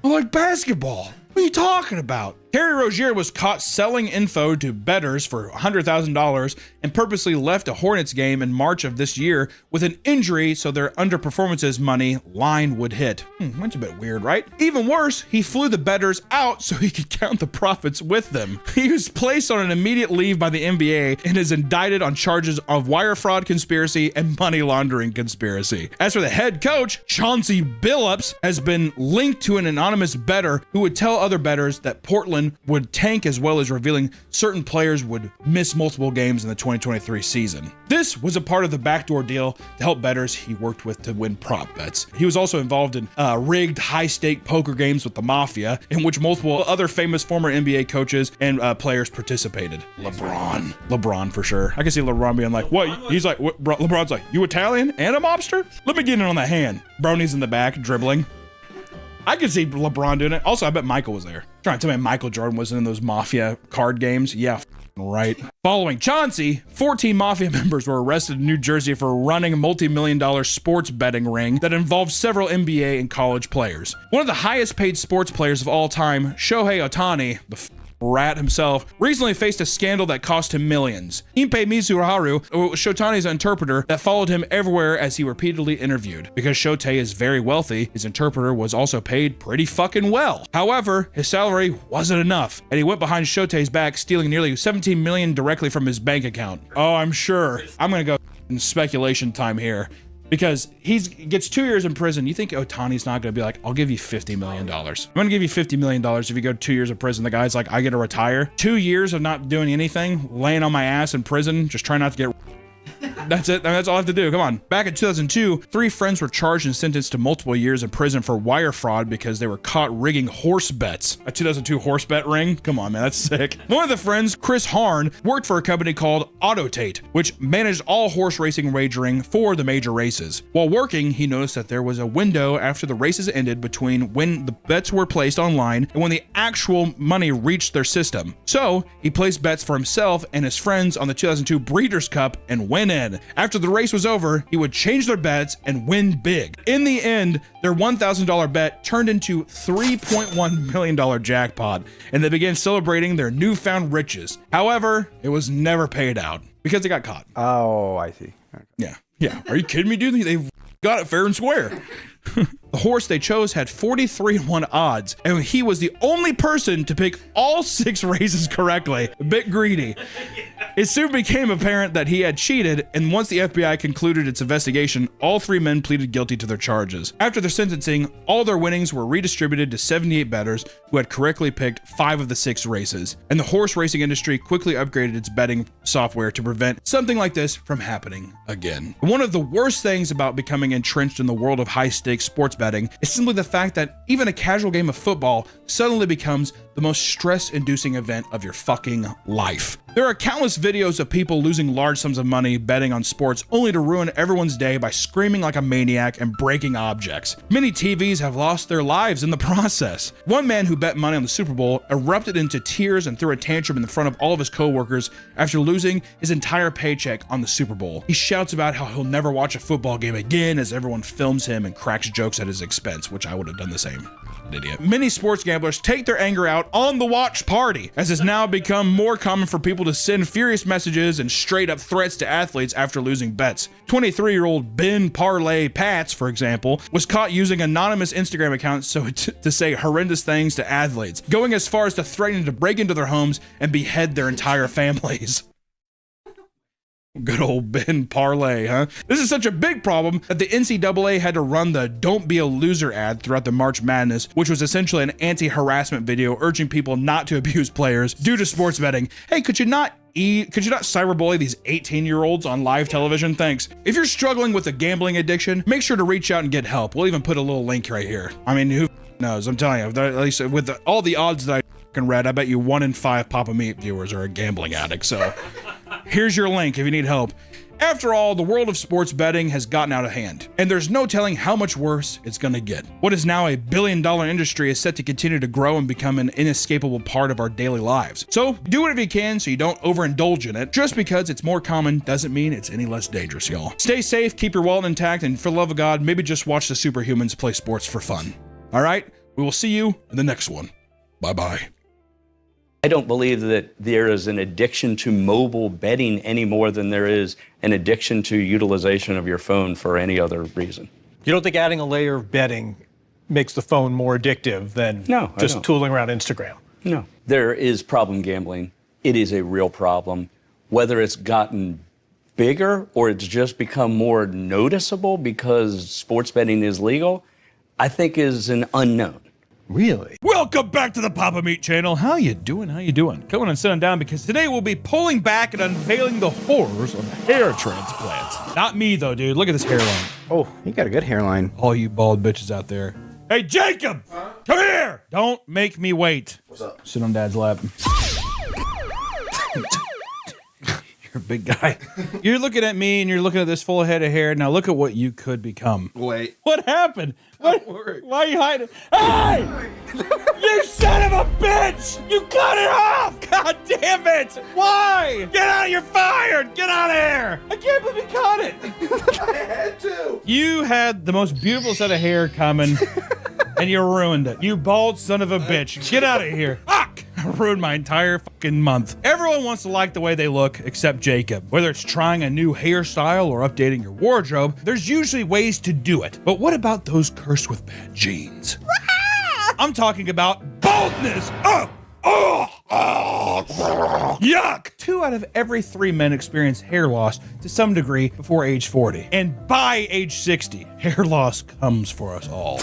like basketball. What are you talking about? Terry Rozier was caught selling info to bettors for $100,000 and purposely left a Hornets game in March of this year with an injury so their underperformances money line would hit. That's a bit weird, right? Even worse, he flew the bettors out so he could count the profits with them. He was placed on an immediate leave by the NBA and is indicted on charges of wire fraud conspiracy and money laundering conspiracy. As for the head coach, Chauncey Billups has been linked to an anonymous bettor who would tell other bettors that Portland would tank, as well as revealing certain players would miss multiple games in the 2023 season. This was a part of the backdoor deal to help bettors he worked with to win prop bets. He was also involved in rigged high-stake poker games with the Mafia, in which multiple other famous former NBA coaches and players participated. LeBron for sure. I can see LeBron being like, what? He's like, what? LeBron's like, you Italian and a mobster? Let me get in on that hand. Brony's in the back dribbling. I could see LeBron doing it. Also, I bet Michael was there. Trying to tell me Michael Jordan wasn't in those Mafia card games? Yeah, right. Following Chauncey, 14 Mafia members were arrested in New Jersey for running a multi-million-dollar sports betting ring that involved several NBA and college players. One of the highest-paid sports players of all time, Shohei Ohtani, the rat himself, recently faced a scandal that cost him millions. Impe Mizuharu was Shotani's interpreter that followed him everywhere as he repeatedly interviewed. Because Shotei is very wealthy, his interpreter was also paid pretty fucking well. However, his salary wasn't enough, and he went behind Shotei's back, stealing nearly $17 million directly from his bank account. Oh, I'm sure. I'm gonna go in speculation time here. Because he gets 2 years in prison. You think Ohtani's not going to be like, I'll give you $50 million. I'm going to give you $50 million if you go 2 years in prison. The guy's like, I get to retire. 2 years of not doing anything, laying on my ass in prison, just trying not to get... That's it. That's all I have to do. Come on. Back in 2002, 3 friends were charged and sentenced to multiple years in prison for wire fraud because they were caught rigging horse bets. A 2002 horse bet ring? Come on, man. That's sick. One of the friends, Chris Harn, worked for a company called Autotate, which managed all horse racing wagering for the major races. While working, he noticed that there was a window after the races ended between when the bets were placed online and when the actual money reached their system. So he placed bets for himself and his friends on the 2002 Breeders' Cup and went in. After the race was over, he would change their bets and win big. In the end, their $1,000 bet turned into $3.1 million jackpot, and they began celebrating their newfound riches. However, it was never paid out because they got caught. Oh, I see. Okay. Yeah. Are you kidding me, dude? They got it fair and square. The horse they chose had 43-1 odds, and he was the only person to pick all 6 races correctly. A bit greedy. It soon became apparent that he had cheated, and once the FBI concluded its investigation, all 3 men pleaded guilty to their charges. After their sentencing, all their winnings were redistributed to 78 bettors who had correctly picked 5 of the 6 races, and the horse racing industry quickly upgraded its betting software to prevent something like this from happening again. One of the worst things about becoming entrenched in the world of high-stakes sports betting is simply the fact that even a casual game of football suddenly becomes the most stress-inducing event of your fucking life. There are countless videos of people losing large sums of money betting on sports only to ruin everyone's day by screaming like a maniac and breaking objects. Many TVs have lost their lives in the process. One man who bet money on the Super Bowl erupted into tears and threw a tantrum in front of all of his co-workers after losing his entire paycheck on the Super Bowl. He shouts about how he'll never watch a football game again as everyone films him and cracks jokes at his expense, which I would have done the same. Idiot. Many sports gamblers take their anger out on the watch party, as it's now become more common for people to send furious messages and straight up threats to athletes after losing bets. 23-year-old Ben Parlay Pats, for example, was caught using anonymous Instagram accounts to say horrendous things to athletes, going as far as to threaten to break into their homes and behead their entire families. Good old Ben Parlay, huh? This is such a big problem that the NCAA had to run the Don't Be a Loser ad throughout the March Madness, which was essentially an anti-harassment video urging people not to abuse players due to sports betting. Hey, could you not cyberbully these 18-year-olds on live television? Thanks. If you're struggling with a gambling addiction, make sure to reach out and get help. We'll even put a little link right here. I mean, who knows? I'm telling you, at least with all the odds that I read, I bet you 1 in 5 Papa Meat viewers are a gambling addict. So here's your link if you need help. After all, the world of sports betting has gotten out of hand, and there's no telling how much worse it's gonna get. What is now a billion-dollar industry is set to continue to grow and become an inescapable part of our daily lives. So do whatever you can so you don't overindulge in it. Just because it's more common doesn't mean it's any less dangerous, y'all. Stay safe, keep your wallet intact, and for the love of God, maybe just watch the superhumans play sports for fun. All right? We will see you in the next one. Bye-bye. I don't believe that there is an addiction to mobile betting any more than there is an addiction to utilization of your phone for any other reason. You don't think adding a layer of betting makes the phone more addictive than just tooling around Instagram? No. There is problem gambling. It is a real problem. Whether it's gotten bigger or it's just become more noticeable because sports betting is legal, I think is an unknown. Really? Welcome back to the Papa Meat channel. How you doing? How you doing? Come on and sit on down because today we'll be pulling back and unveiling the horrors of hair transplants. Not me though, dude. Look at this hairline. Oh, you got a good hairline. All you bald bitches out there. Hey, Jacob! Come here! Don't make me wait. What's up? Sit on Dad's lap. You're a big guy. You're looking at me and you're looking at this full head of hair. Now look at what you could become. Wait. What happened? What? Why are you hiding? Hey! You son of a bitch! You cut it off! God damn it! Why? Get out! You're fired! Get out of here! I can't believe you cut it! I had to. You had the most beautiful set of hair coming, and you ruined it. You bald son of a bitch. Get out of here. Fuck! I ruined my entire fucking month. Everyone wants to like the way they look, except Jacob. Whether it's trying a new hairstyle or updating your wardrobe, there's usually ways to do it. But what about those cursed with bad genes? I'm talking about baldness. Yuck! 2 out of every 3 men experience hair loss to some degree before age 40. And by age 60, hair loss comes for us all.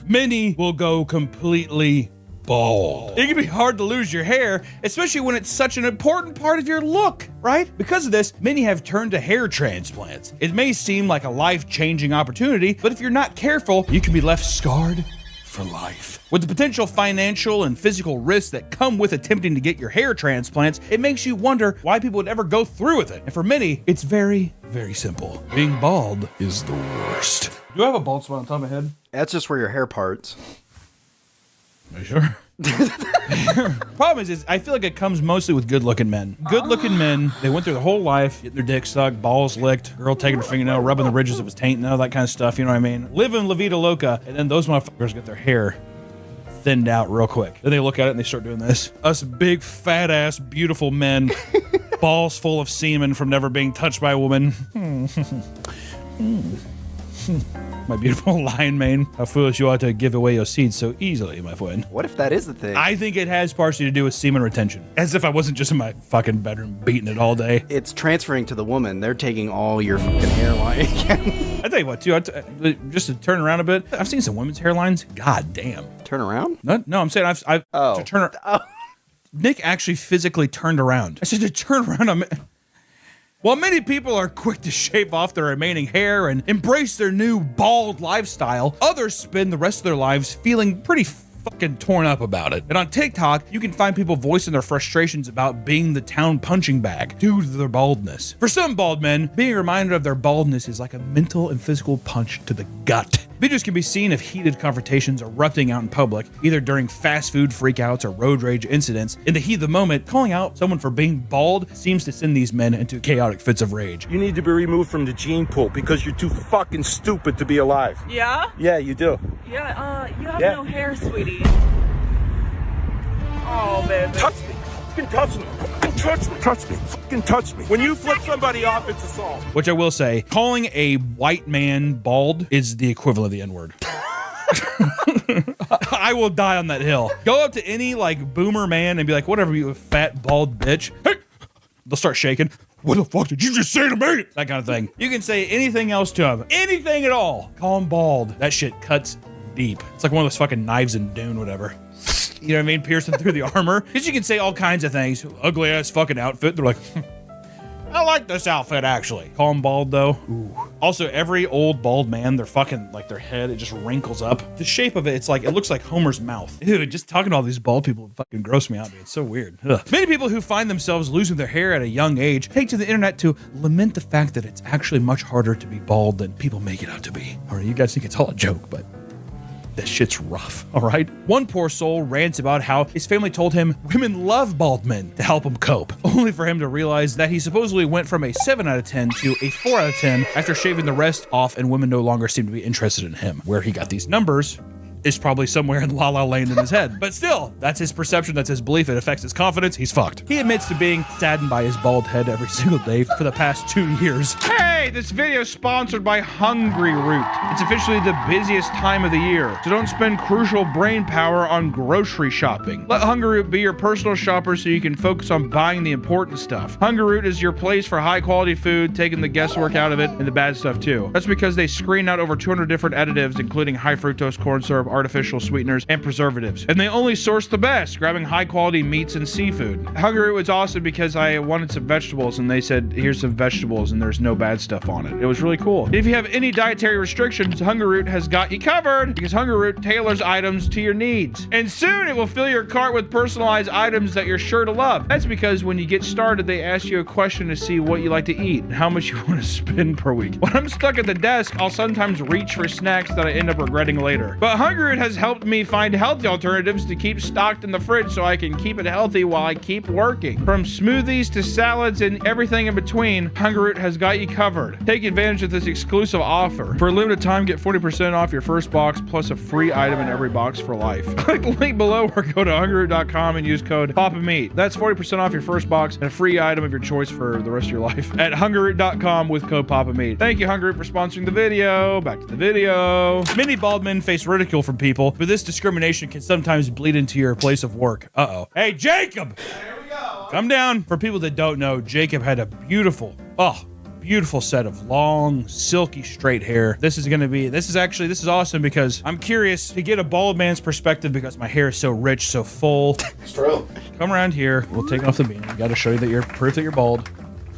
Many will go completely bald. It can be hard to lose your hair, especially when it's such an important part of your look, right? Because of this, many have turned to hair transplants. It may seem like a life-changing opportunity, but if you're not careful, you can be left scarred for life. With the potential financial and physical risks that come with attempting to get your hair transplants, it makes you wonder why people would ever go through with it. And for many, it's very, very simple. Being bald is the worst. Do I have a bald spot on top of my head? That's just where your hair parts. Are you sure? Problem is I feel like it comes mostly with good-looking men. Good-looking men, they went through their whole life, getting their dick sucked, balls licked, girl taking her fingernail, rubbing the ridges of his taint and all that kind of stuff, you know what I mean? Living La Vida Loca, and then those motherfuckers get their hair thinned out real quick. Then they look at it and they start doing this. Us big, fat-ass, beautiful men, balls full of semen from never being touched by a woman. My beautiful lion mane. How foolish you are to give away your seeds so easily, my friend. What if that is the thing? I think it has partially to do with semen retention. As if I wasn't just in my fucking bedroom beating it all day. It's transferring to the woman. They're taking all your fucking hairline again. I tell you what, too, just to turn around a bit, I've seen some women's hairlines. God damn. Turn around? No, I'm saying I've to turn around. Oh. Nick actually physically turned around. I said to turn around. While many people are quick to shave off their remaining hair and embrace their new bald lifestyle, others spend the rest of their lives feeling pretty fucking torn up about it. And on TikTok, you can find people voicing their frustrations about being the town punching bag due to their baldness. For some bald men, being reminded of their baldness is like a mental and physical punch to the gut. Videos can be seen of heated confrontations erupting out in public, either during fast food freakouts or road rage incidents. In the heat of the moment, calling out someone for being bald seems to send these men into chaotic fits of rage. You need to be removed from the gene pool because you're too fucking stupid to be alive. Yeah? Yeah, you do. Yeah, you have no hair, sweetie. Oh, baby. Touch me. Fucking touch me. Fucking touch me. Touch me. Fucking touch me. When you flip somebody off, it's assault. Which I will say, calling a white man bald is the equivalent of the N-word. I will die on that hill. Go up to any like boomer man and be like, whatever, you fat bald bitch. Hey! They'll start shaking. What the fuck did you just say to me? That kind of thing. You can say anything else to him. Anything at all. Call him bald. That shit cuts deep. It's like one of those fucking knives in Dune, whatever. you know what I mean, piercing through the armor. Because you can say all kinds of things. Ugly ass fucking outfit. They're like, I like this outfit actually. Call him bald though. Ooh. Also, every old bald man, their fucking, like their head, it just wrinkles up. The shape of it, it's like, it looks like Homer's mouth. Dude, just talking to all these bald people fucking gross me out, dude. It's so weird. Ugh. Many people who find themselves losing their hair at a young age take to the internet to lament the fact that it's actually much harder to be bald than people make it out to be. All right, you guys think it's all a joke, but that shit's rough, all right? One poor soul rants about how his family told him women love bald men to help him cope, only for him to realize that he supposedly went from a 7 out of 10 to a 4 out of 10 after shaving the rest off, and women no longer seem to be interested in him. Where he got these numbers is probably somewhere in La La Land in his head. But still, that's his perception, that's his belief, it affects his confidence, he's fucked. He admits to being saddened by his bald head every single day for the past 2 years. Hey, this video is sponsored by Hungry Root. It's officially the busiest time of the year, so don't spend crucial brain power on grocery shopping. Let Hungry Root be your personal shopper so you can focus on buying the important stuff. Hungry Root is your place for high quality food, taking the guesswork out of it and the bad stuff too. That's because they screen out over 200 different additives, including high fructose corn syrup, artificial sweeteners, and preservatives. And they only source the best, grabbing high quality meats and seafood. Hungry Root was awesome because I wanted some vegetables and they said, here's some vegetables and there's no bad stuff on it. It was really cool. If you have any dietary restrictions, Hungry Root has got you covered because Hungry Root tailors items to your needs. And soon it will fill your cart with personalized items that you're sure to love. That's because when you get started, they ask you a question to see what you like to eat and how much you want to spend per week. When I'm stuck at the desk, I'll sometimes reach for snacks that I end up regretting later. But Hungry Root has helped me find healthy alternatives to keep stocked in the fridge so I can keep it healthy while I keep working. From smoothies to salads and everything in between, Hungry Root has got you covered. Take advantage of this exclusive offer. For a limited time, get 40% off your first box plus a free item in every box for life. Click the link below or go to hungryroot.com and use code PAPAMeat. That's 40% off your first box and a free item of your choice for the rest of your life at hungryroot.com with code PAPAMeat. Thank you, Hungry Root, for sponsoring the video. Back to the video. Many bald men face ridicule from people, but this discrimination can sometimes bleed into your place of work. Uh-oh. Hey, Jacob! There we go. Come down. For people that don't know, Jacob had a beautiful set of long, silky, straight hair. This is awesome because I'm curious to get a bald man's perspective because my hair is so rich, so full. It's true. Come around here. We'll take off the beanie. Got to show you that you're proof that you're bald.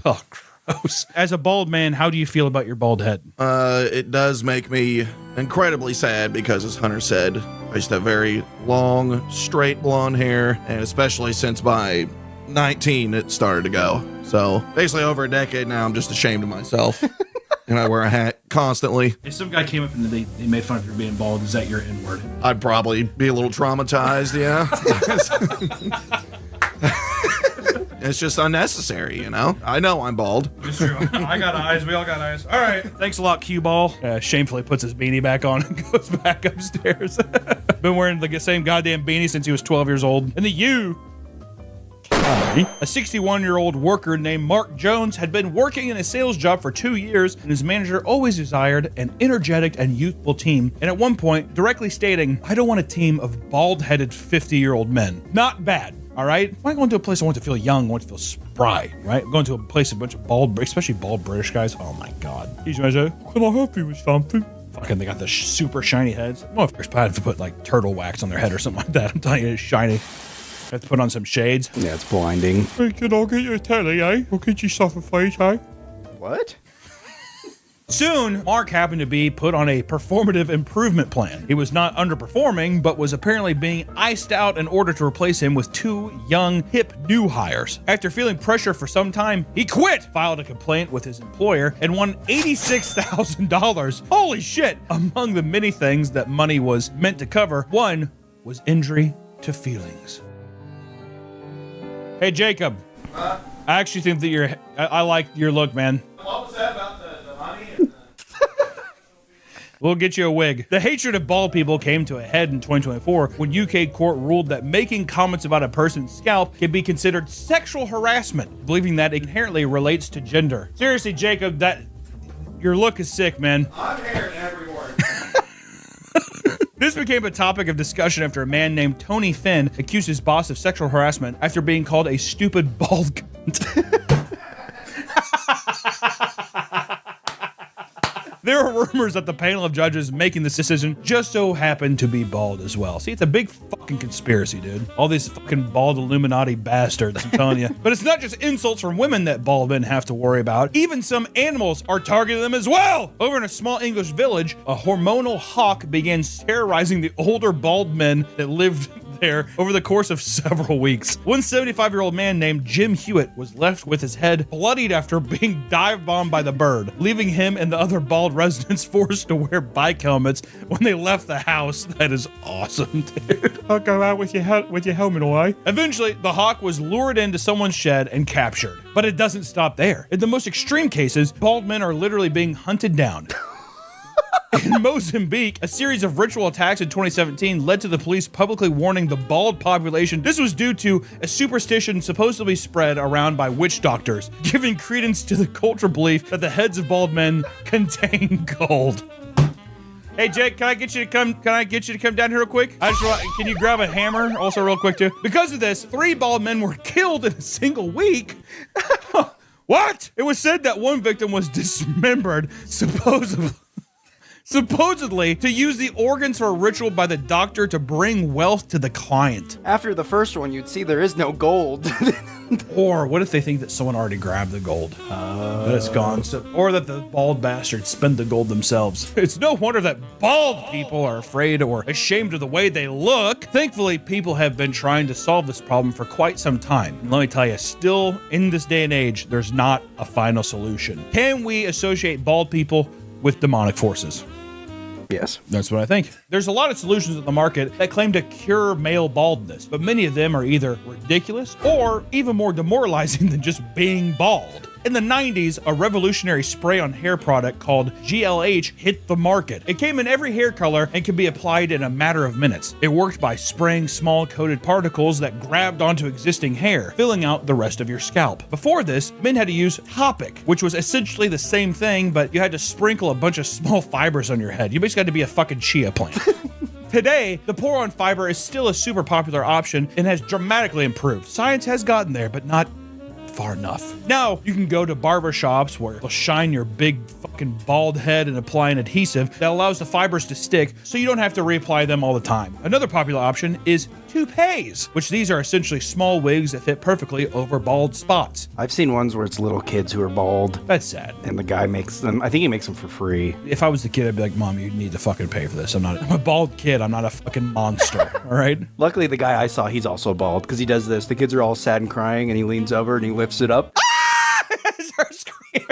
Oh, gross. As a bald man, how do you feel about your bald head? It does make me incredibly sad because, as Hunter said, I used to have very long, straight blonde hair, and especially since by 19, it started to go. So basically over a decade now, I'm just ashamed of myself. And I wear a hat constantly. If some guy came up and they made fun of you being bald, is that your N-word? I'd probably be a little traumatized, yeah. It's just unnecessary, you know? I know I'm bald. It's true. I got eyes. We all got eyes. All right. Thanks a lot, Cue Ball. Shamefully puts his beanie back on and goes back upstairs. Been wearing the same goddamn beanie since he was 12 years old. And the U. A 61-year-old worker named Mark Jones had been working in a sales job for 2 years, and his manager always desired an energetic and youthful team, and at one point directly stating, I don't want a team of bald-headed 50-year-old men. Not bad, all right? When I go into a place I want to feel young, I want to feel spry, right? I'm going to a place, a bunch of bald, especially bald British guys. Oh my God. He's going to say, can I help you with something? Fucking, they got the super shiny heads. Well, if they're to put like turtle wax on their head or something like that, I'm telling you, it's shiny. Have to put on some shades. Yeah, it's blinding. Hey, kid, I'll get you a telly, eh? I'll get you stuff face, eh? What? Soon, Mark happened to be put on a performative improvement plan. He was not underperforming, but was apparently being iced out in order to replace him with 2 young, hip new hires. After feeling pressure for some time, he quit, filed a complaint with his employer, and won $86,000. Holy shit! Among the many things that money was meant to cover, one was injury to feelings. Hey, Jacob. I actually think that I like your look, man. What was that about the money? We'll get you a wig. The hatred of bald people came to a head in 2024 when UK court ruled that making comments about a person's scalp can be considered sexual harassment, believing that it inherently relates to gender. Seriously, Jacob, your look is sick, man. I'm hearing every word. This became a topic of discussion after a man named Tony Finn accused his boss of sexual harassment after being called a stupid bald cunt. There are rumors that the panel of judges making this decision just so happened to be bald as well. See, it's a big fucking conspiracy, dude. All these fucking bald Illuminati bastards, I'm telling you. But it's not just insults from women that bald men have to worry about. Even some animals are targeting them as well. Over in a small English village, a hormonal hawk began terrorizing the older bald men that lived there over the course of several weeks. One 75-year-old man named Jim Hewitt was left with his head bloodied after being dive bombed by the bird, leaving him and the other bald residents forced to wear bike helmets when they left the house. That is awesome, dude. I'll go out with your helmet away. Eventually, the hawk was lured into someone's shed and captured. But it doesn't stop there. In the most extreme cases, bald men are literally being hunted down. In Mozambique, a series of ritual attacks in 2017 led to the police publicly warning the bald population. This was due to a superstition supposedly spread around by witch doctors, giving credence to the cultural belief that the heads of bald men contain gold. Hey Jake, can I get you to come down here real quick? Can you grab a hammer also real quick too? Because of this, 3 bald men were killed in a single week. What? It was said that one victim was dismembered, supposedly to use the organs for a ritual by the doctor to bring wealth to the client. After the first one, you'd see there is no gold. Or what if they think that someone already grabbed the gold? That it's gone. Or that the bald bastards spend the gold themselves. It's no wonder that bald people are afraid or ashamed of the way they look. Thankfully, people have been trying to solve this problem for quite some time. And let me tell you, still in this day and age, there's not a final solution. Can we associate bald people with demonic forces? Yes. That's what I think. There's a lot of solutions in the market that claim to cure male baldness, but many of them are either ridiculous or even more demoralizing than just being bald. In the 90s, a revolutionary spray-on hair product called GLH hit the market. It came in every hair color and could be applied in a matter of minutes. It worked by spraying small coated particles that grabbed onto existing hair, filling out the rest of your scalp. Before this, men had to use Topic, which was essentially the same thing, but you had to sprinkle a bunch of small fibers on your head. You basically had to be a fucking chia plant. Today, the pour-on fiber is still a super popular option and has dramatically improved. Science has gotten there, but not far enough. Now, you can go to barber shops where they'll shine your big fucking bald head and apply an adhesive that allows the fibers to stick so you don't have to reapply them all the time. Another popular option is toupees, which these are essentially small wigs that fit perfectly over bald spots. I've seen ones where it's little kids who are bald. That's sad. And the guy makes them, I think he makes them for free. If I was the kid, I'd be like, Mom, you need to fucking pay for this. I'm a bald kid. I'm not a fucking monster. All right? Luckily, the guy I saw, he's also bald because he does this. The kids are all sad and crying and he leans over and he lifts it up. Start screaming.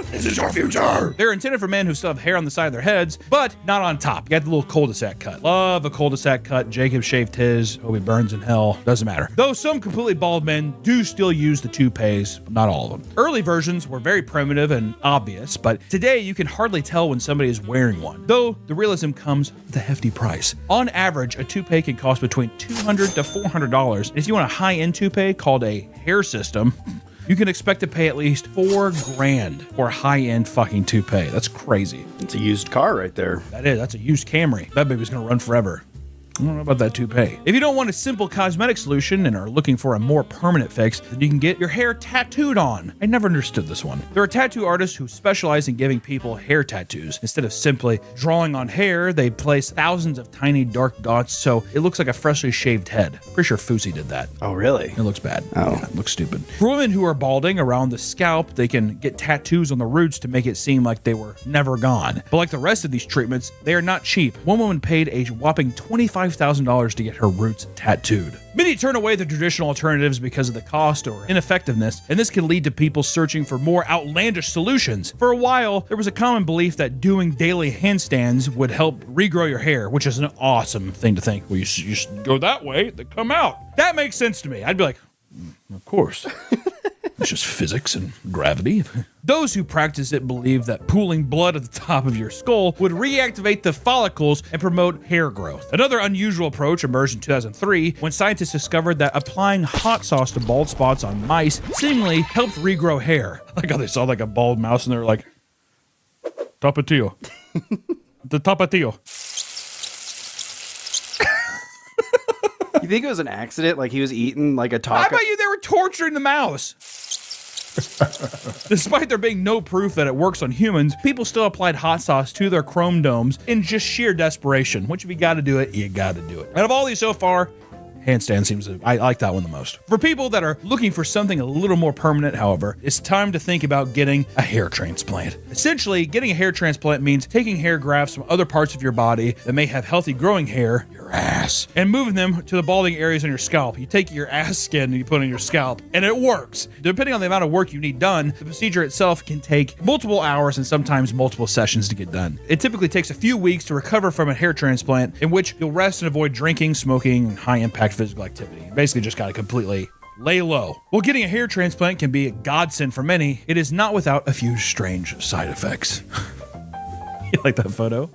This is our future. They're intended for men who still have hair on the side of their heads, but not on top. You got the little cul-de-sac cut. Love a cul-de-sac cut. Jacob shaved his. Hope he burns in hell. Doesn't matter. Though some completely bald men do still use the toupees, but not all of them. Early versions were very primitive and obvious, but today you can hardly tell when somebody is wearing one. Though the realism comes with a hefty price. On average, a toupee can cost between $200 to $400. And if you want a high-end toupee called a hair system, you can expect to pay at least $4,000 for a high-end fucking toupee. That's crazy. It's a used car right there. That is. That's a used Camry. That baby's gonna run forever. I don't know about that toupee. If you don't want a simple cosmetic solution and are looking for a more permanent fix, then you can get your hair tattooed on. I never understood this one. There are tattoo artists who specialize in giving people hair tattoos. Instead of simply drawing on hair, they place thousands of tiny dark dots so it looks like a freshly shaved head. Pretty sure Fousey did that. Oh, really? It looks bad. Oh. Yeah, it looks stupid. For women who are balding around the scalp, they can get tattoos on the roots to make it seem like they were never gone. But like the rest of these treatments, they are not cheap. One woman paid a whopping $25,000 to get her roots tattooed. Many turn away the traditional alternatives because of the cost or ineffectiveness, and this can lead to people searching for more outlandish solutions. For a while, there was a common belief that doing daily handstands would help regrow your hair, which is an awesome thing to think. Well, you just go that way, they come out. That makes sense to me. I'd be like, of course. It's just physics and gravity. Those who practice it believe that pooling blood at the top of your skull would reactivate the follicles and promote hair growth. Another unusual approach emerged in 2003 when scientists discovered that applying hot sauce to bald spots on mice seemingly helped regrow hair. Like how they saw like a bald mouse and they were like, Tapatio. The Tapatio. You think it was an accident? Like he was eating like a taco? I bet you they were torturing the mouse. Despite there being no proof that it works on humans, people still applied hot sauce to their chrome domes in just sheer desperation, which if you gotta do it, you gotta do it. Out of all these so far, handstand seems to, I like that one the most. For people that are looking for something a little more permanent, however, it's time to think about getting a hair transplant. Essentially, getting a hair transplant means taking hair grafts from other parts of your body that may have healthy growing hair, your ass, and moving them to the balding areas on your scalp. You take your ass skin and you put it on your scalp, and it works. Depending on the amount of work you need done, the procedure itself can take multiple hours and sometimes multiple sessions to get done. It typically takes a few weeks to recover from a hair transplant, in which you'll rest and avoid drinking, smoking, and high-impact physical activity. Basically just gotta completely lay low. While getting a hair transplant can be a godsend for many, it is not without a few strange side effects. You like that photo?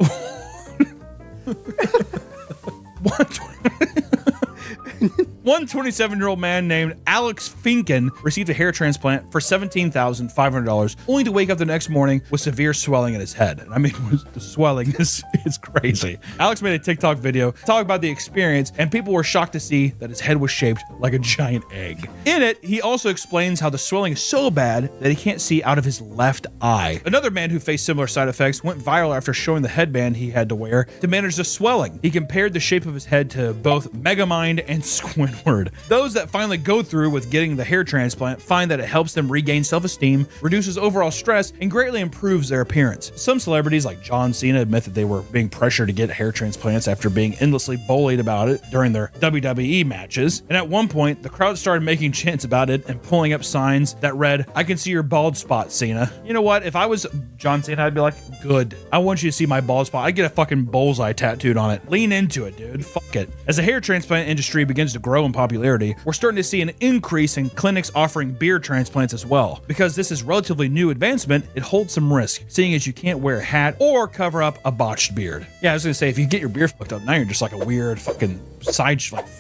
27-year-old man named Alex Finken received a hair transplant for $17,500, only to wake up the next morning with severe swelling in his head. And I mean, the swelling is crazy. Alex made a TikTok video talking about the experience, and people were shocked to see that his head was shaped like a giant egg. In it, he also explains how the swelling is so bad that he can't see out of his left eye. Another man who faced similar side effects went viral after showing the headband he had to wear to manage the swelling. He compared the shape of his head to both Megamind and Squidward. Those that finally go through with getting the hair transplant find that it helps them regain self-esteem, reduces overall stress, and greatly improves their appearance. Some celebrities like John Cena admit that they were being pressured to get hair transplants after being endlessly bullied about it during their WWE matches. And at one point, the crowd started making chants about it and pulling up signs that read, "I can see your bald spot, Cena." You know what? If I was John Cena, I'd be like, good. I want you to see my bald spot. I'd get a fucking bullseye tattooed on it. Lean into it, dude. Fuck it. As the hair transplant industry begins to grow in popularity, we're starting to see an increase in clinics offering beard transplants as well. Because this is relatively new advancement, it holds some risk, seeing as you can't wear a hat or cover up a botched beard. Yeah, I was gonna say, if you get your beard fucked up, now you're just like a weird fucking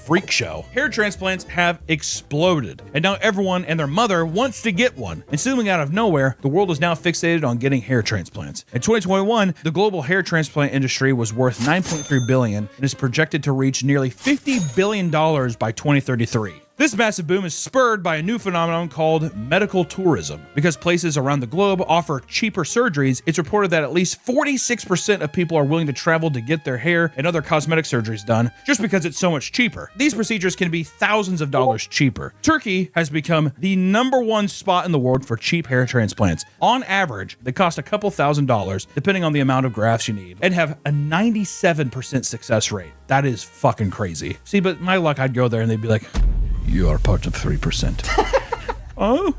freak show. Hair transplants have exploded, and now everyone and their mother wants to get one. And seemingly out of nowhere, the world is now fixated on getting hair transplants. In 2021, the global hair transplant industry was worth $9.3 billion and is projected to reach nearly $50 billion by 2033. This massive boom is spurred by a new phenomenon called medical tourism. Because places around the globe offer cheaper surgeries, it's reported that at least 46% of people are willing to travel to get their hair and other cosmetic surgeries done, just because it's so much cheaper. These procedures can be thousands of dollars cheaper. Turkey has become the #1 spot in the world for cheap hair transplants. On average, they cost a couple $1,000s, depending on the amount of grafts you need, and have a 97% success rate. That is fucking crazy. See, but my luck, I'd go there and they'd be like, "You are part of 3%. Oh.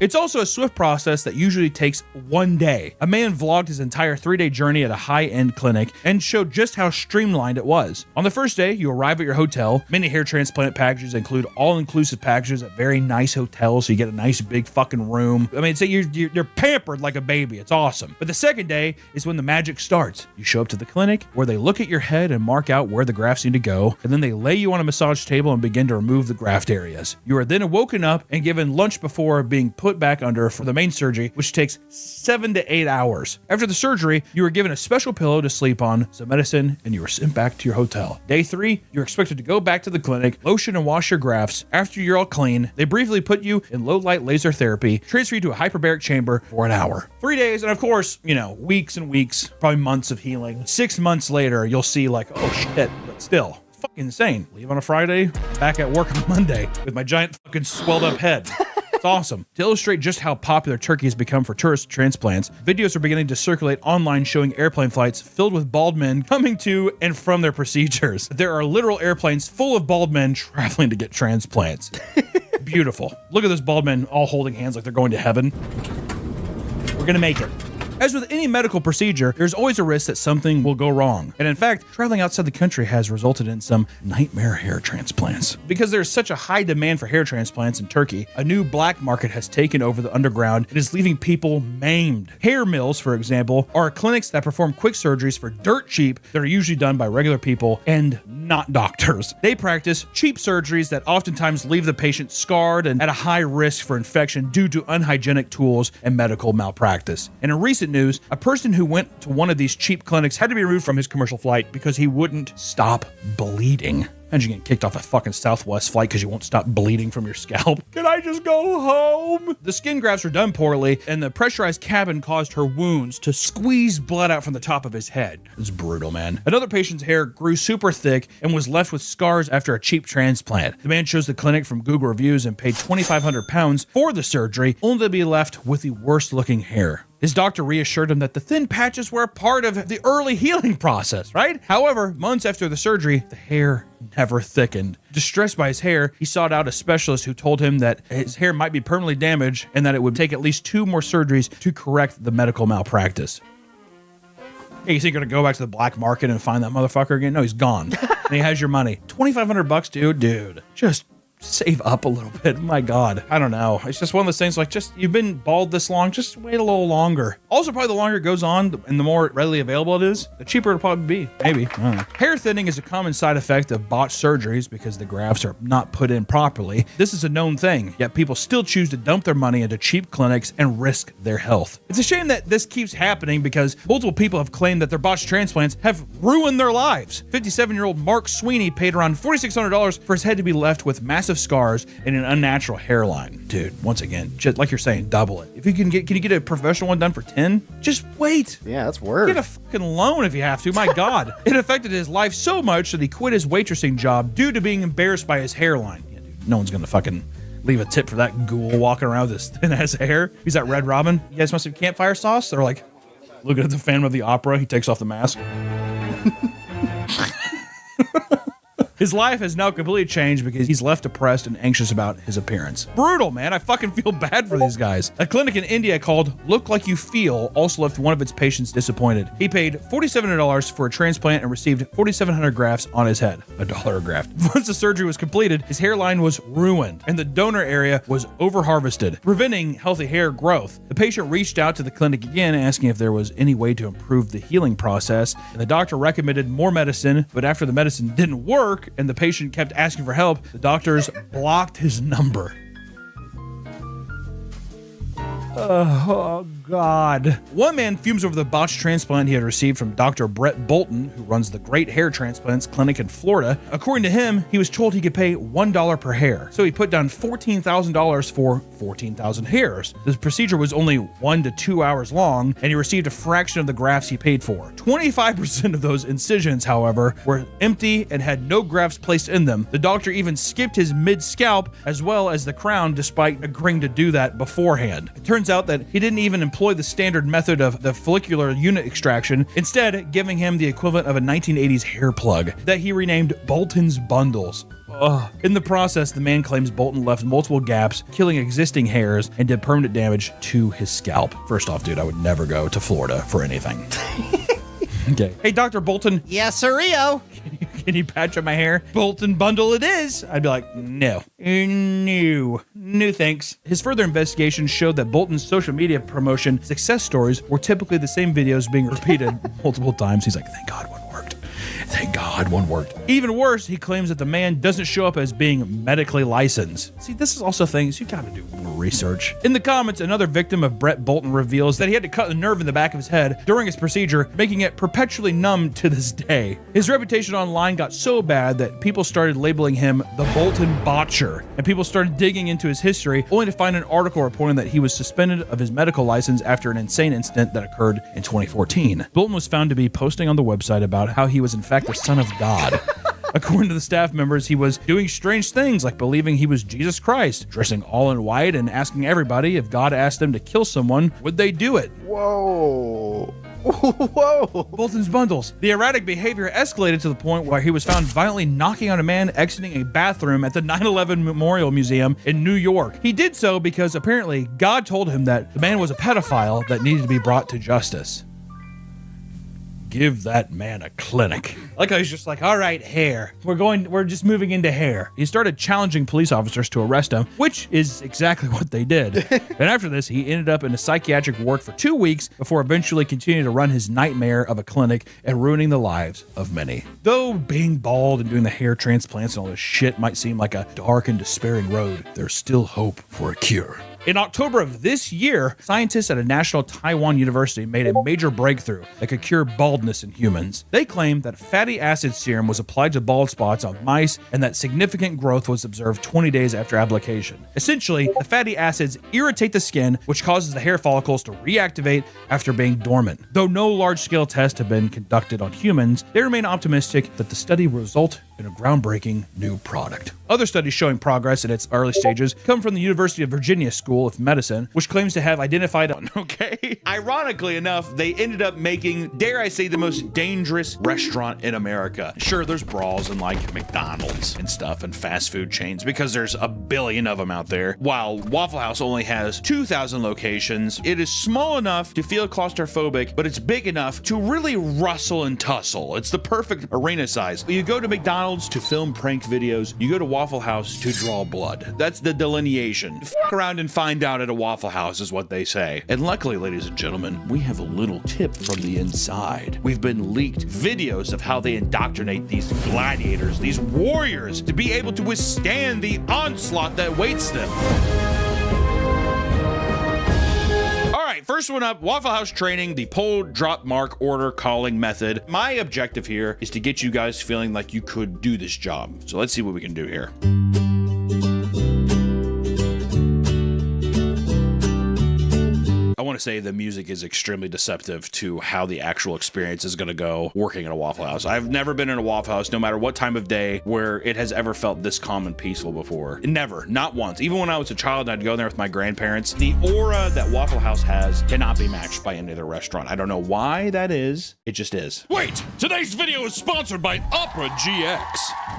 It's also a swift process that usually takes one day. A man vlogged his entire 3-day journey at a high-end clinic and showed just how streamlined it was. On the first day, you arrive at your hotel. Many hair transplant packages include all-inclusive packages at very nice hotels, so you get a nice big fucking room. I mean, so you're pampered like a baby. It's awesome. But the second day is when the magic starts. You show up to the clinic where they look at your head and mark out where the grafts need to go, and then they lay you on a massage table and begin to remove the graft areas. You are then woken up and given lunch before being put back under for the main surgery, which takes 7 to 8 hours. After the surgery, you are given a special pillow to sleep on, some medicine, and you are sent back to your hotel. Day 3, you're expected to go back to the clinic, lotion and wash your grafts. After you're all clean, they briefly put you in low-light laser therapy, transfer you to a hyperbaric chamber for an hour. 3 days, and of course, weeks and weeks, probably months of healing. 6 months later, you'll see like, oh shit, but still. Fucking insane. Leave on a Friday, back at work on Monday with my giant fucking swelled up head. It's awesome. To illustrate just how popular Turkey has become for tourist transplants, videos are beginning to circulate online showing airplane flights filled with bald men coming to and from their procedures. There are literal airplanes full of bald men traveling to get transplants. Beautiful. Look at those bald men all holding hands like they're going to heaven. We're gonna make it. As with any medical procedure, there's always a risk that something will go wrong. And in fact, traveling outside the country has resulted in some nightmare hair transplants. Because there's such a high demand for hair transplants in Turkey, a new black market has taken over the underground and is leaving people maimed. Hair mills, for example, are clinics that perform quick surgeries for dirt cheap that are usually done by regular people and not doctors. They practice cheap surgeries that oftentimes leave the patient scarred and at a high risk for infection due to unhygienic tools and medical malpractice. And in recent news, a person who went to one of these cheap clinics had to be removed from his commercial flight because he wouldn't stop bleeding. Imagine getting kicked off a fucking Southwest flight because you won't stop bleeding from your scalp. Can I just go home? The skin grafts were done poorly, and the pressurized cabin caused her wounds to squeeze blood out from the top of his head. It's brutal, man. Another patient's hair grew super thick and was left with scars after a cheap transplant. The man chose the clinic from Google reviews and paid £2,500 for the surgery, only to be left with the worst looking hair. His doctor reassured him that the thin patches were a part of the early healing process, right? However, months after the surgery, the hair never thickened. Distressed by his hair, he sought out a specialist who told him that his hair might be permanently damaged and that it would take at least 2 more surgeries to correct the medical malpractice. Hey, you think you're gonna go back to the black market and find that motherfucker again? No, he's gone. And he has your money. $2,500, dude. Just save up a little bit. My God. I don't know. It's just one of those things like, just, you've been bald this long, just wait a little longer. Also, probably the longer it goes on and the more readily available it is, the cheaper it'll probably be. Maybe. I don't know. Hair thinning is a common side effect of botched surgeries because the grafts are not put in properly. This is a known thing, yet people still choose to dump their money into cheap clinics and risk their health. It's a shame that this keeps happening because multiple people have claimed that their botched transplants have ruined their lives. 57-year-old Mark Sweeney paid around $4,600 for his head to be left with massive scars and an unnatural hairline. Dude, once again, just like you're saying, double it. If you can you get a professional one done for 10? Just wait. Yeah, that's word. Get a fucking loan if you have to. My God. It affected his life so much that he quit his waitressing job due to being embarrassed by his hairline. Yeah, dude, no one's gonna fucking leave a tip for that ghoul walking around with his thin ass hair. He's that Red Robin. You guys must have campfire sauce? They're like looking at the Phantom of the Opera. He takes off the mask. His life has now completely changed because he's left depressed and anxious about his appearance. Brutal, man. I fucking feel bad for these guys. A clinic in India called Look Like You Feel also left one of its patients disappointed. He paid $4,700 for a transplant and received 4,700 grafts on his head. $1 a graft. Once the surgery was completed, his hairline was ruined and the donor area was over-harvested, preventing healthy hair growth. The patient reached out to the clinic again, asking if there was any way to improve the healing process, and the doctor recommended more medicine, but after the medicine didn't work, and the patient kept asking for help, the doctors blocked his number. Oh, God. One man fumes over the botched transplant he had received from Dr. Brett Bolton, who runs the Great Hair Transplants Clinic in Florida. According to him, he was told he could pay $1 per hair. So he put down $14,000 for 14,000 hairs. This procedure was only 1 to 2 hours long, and he received a fraction of the grafts he paid for. 25% of those incisions, however, were empty and had no grafts placed in them. The doctor even skipped his mid-scalp as well as the crown, despite agreeing to do that beforehand. It turns out that he didn't even employ the standard method of the follicular unit extraction, instead giving him the equivalent of a 1980s hair plug that he renamed Bolton's Bundles. Ugh. In the process, the man claims Bolton left multiple gaps, killing existing hairs, and did permanent damage to his scalp. First off, dude, I would never go to Florida for anything. Okay. Hey, Dr. Bolton. Yes, sir, Rio. Can you patch up my hair? Bolton Bundle it is. I'd be like, no. No, thanks. His further investigation showed that Bolton's social media promotion success stories were typically the same videos being repeated multiple times. He's like, thank God one worked. Thank God one worked. Even worse, he claims that the man doesn't show up as being medically licensed. See, this is also things you gotta do more research. In the comments, another victim of Brett Bolton reveals that he had to cut the nerve in the back of his head during his procedure, making it perpetually numb to this day. His reputation online got so bad that people started labeling him the Bolton Botcher, and people started digging into his history, only to find an article reporting that he was suspended of his medical license after an insane incident that occurred in 2014. Bolton was found to be posting on the website about how he was in fact the son of God. According to the staff members, he was doing strange things like believing he was Jesus Christ, dressing all in white and asking everybody if God asked them to kill someone, would they do it? Whoa. Whoa. Bolton's Bundles. The erratic behavior escalated to the point where he was found violently knocking on a man exiting a bathroom at the 9/11 Memorial Museum in New York. He did so because apparently God told him that the man was a pedophile that needed to be brought to justice. Give that man a clinic. Like I was just like, all right, hair. We're just moving into hair. He started challenging police officers to arrest him, which is exactly what they did. And after this, he ended up in a psychiatric ward for 2 weeks before eventually continuing to run his nightmare of a clinic and ruining the lives of many. Though being bald and doing the hair transplants and all this shit might seem like a dark and despairing road, there's still hope for a cure. In October of this year, scientists at a national Taiwan university made a major breakthrough that could cure baldness in humans. They claimed that fatty acid serum was applied to bald spots on mice and that significant growth was observed 20 days after application. Essentially, the fatty acids irritate the skin, which causes the hair follicles to reactivate after being dormant. Though no large-scale tests have been conducted on humans, they remain optimistic that the study will result in a groundbreaking new product. Other studies showing progress in its early stages come from the University of Virginia School of Medicine, which claims to have identified okay. Ironically enough, they ended up making, dare I say, the most dangerous restaurant in America. Sure, there's brawls in like McDonald's and stuff and fast food chains because there's a billion of them out there. While Waffle House only has 2,000 locations, it is small enough to feel claustrophobic, but it's big enough to really rustle and tussle. It's the perfect arena size. You go to McDonald's to film prank videos, you go to Waffle House to draw blood. That's the delineation. Fuck around and find out at a Waffle House is what they say. And luckily, ladies and gentlemen, we have a little tip from the inside. We've been leaked videos of how they indoctrinate these gladiators, these warriors, to be able to withstand the onslaught that awaits them. First one up, Waffle House training, the pull, drop, mark, order, calling method. My objective here is to get you guys feeling like you could do this job. So let's see what we can do here. I want to say the music is extremely deceptive to how the actual experience is going to go working at a Waffle House. I've never been in a Waffle House, no matter what time of day, where it has ever felt this calm and peaceful before. Never, not once. Even when I was a child and I'd go there with my grandparents, the aura that Waffle House has cannot be matched by any other restaurant. I don't know why that is. It just is. Wait! Today's video is sponsored by Opera GX.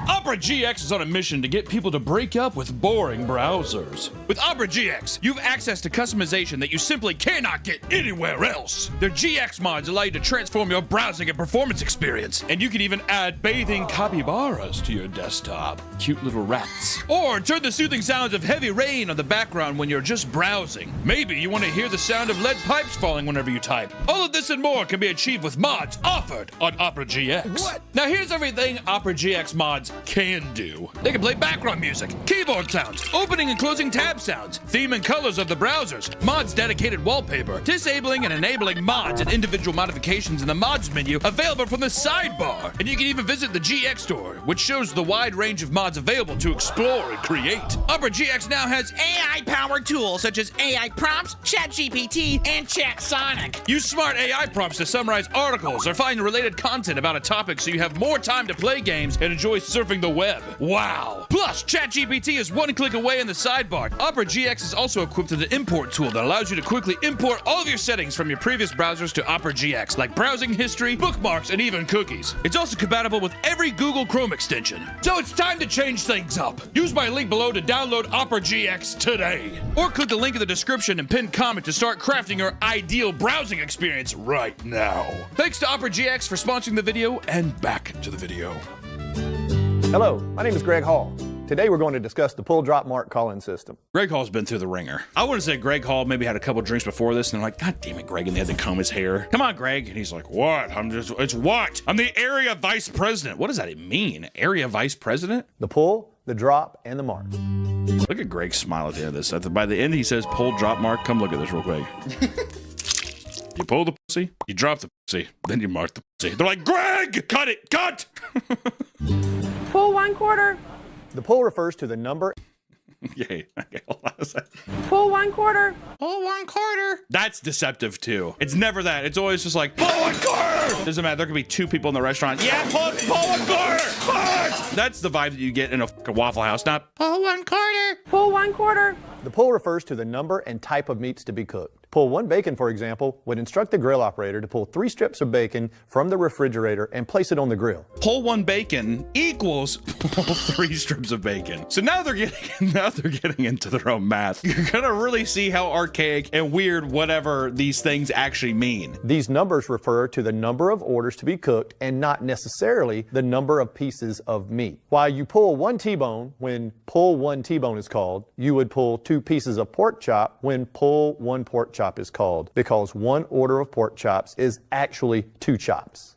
Opera GX is on a mission to get people to break up with boring browsers. With Opera GX, you have access to customization that you simply cannot get anywhere else. Their GX mods allow you to transform your browsing and performance experience, and you can even add bathing capybaras to your desktop. Cute little rats. Or turn the soothing sounds of heavy rain on the background when you're just browsing. Maybe you want to hear the sound of lead pipes falling whenever you type. All of this and more can be achieved with mods offered on Opera GX. What? Now here's everything Opera GX mods can do. They can play background music, keyboard sounds, opening and closing tab sounds, theme and colors of the browsers, mods dedicated wallpaper, disabling and enabling mods and individual modifications in the mods menu available from the sidebar. And you can even visit the GX store, which shows the wide range of mods available to explore and create. Opera GX now has AI-powered tools such as AI prompts, ChatGPT, and ChatSonic. Use smart AI prompts to summarize articles or find related content about a topic so you have more time to play games and enjoy surfing the web. Wow! Plus, ChatGPT is one click away in the sidebar. Opera GX is also equipped with an import tool that allows you to quickly import all of your settings from your previous browsers to Opera GX, like browsing history, bookmarks, and even cookies. It's also compatible with every Google Chrome extension. So it's time to change things up. Use my link below to download Opera GX today. Or click the link in the description and pinned comment to start crafting your ideal browsing experience right now. Thanks to Opera GX for sponsoring the video, and back to the video. Hello, my name is Greg Hall. Today we're going to discuss the pull drop mark calling system. Greg Hall's been through the ringer. I want to say Greg Hall maybe had a couple drinks before this and they're like, God damn it, Greg, and they had to comb his hair. Come on, Greg. And he's like, what? It's what? I'm the area vice president. What does that mean? Area vice president? The pull, the drop, and the mark. Look at Greg's smile at the end of this. By the end, he says pull, drop, mark. Come look at this real quick. You pull the pussy, you drop the pussy, then you mark the pussy. They're like, Greg, cut it, cut! Pull 1/4. The pull refers to the number. Yay. Okay, hold on a second. Pull 1/4. Pull 1/4. That's deceptive too. It's never that. It's always just like, pull 1/4. Doesn't matter. There could be two people in the restaurant. Yeah, pull 1/4. What? That's the vibe that you get in a fucking Waffle House, not pull 1/4. Pull 1/4. The pull refers to the number and type of meats to be cooked. Pull 1 bacon, for example, would instruct the grill operator to pull 3 strips of bacon from the refrigerator and place it on the grill. Pull 1 bacon equals pull 3 strips of bacon. So now they're getting into their own math. You're gonna really see how archaic and weird whatever these things actually mean. These numbers refer to the number of orders to be cooked and not necessarily the number of pieces of meat. While you pull 1 T-bone when pull 1 T-bone is called, you would pull 2 pieces of pork chop when pull 1 pork chop is called, because 1 order of pork chops is actually 2 chops.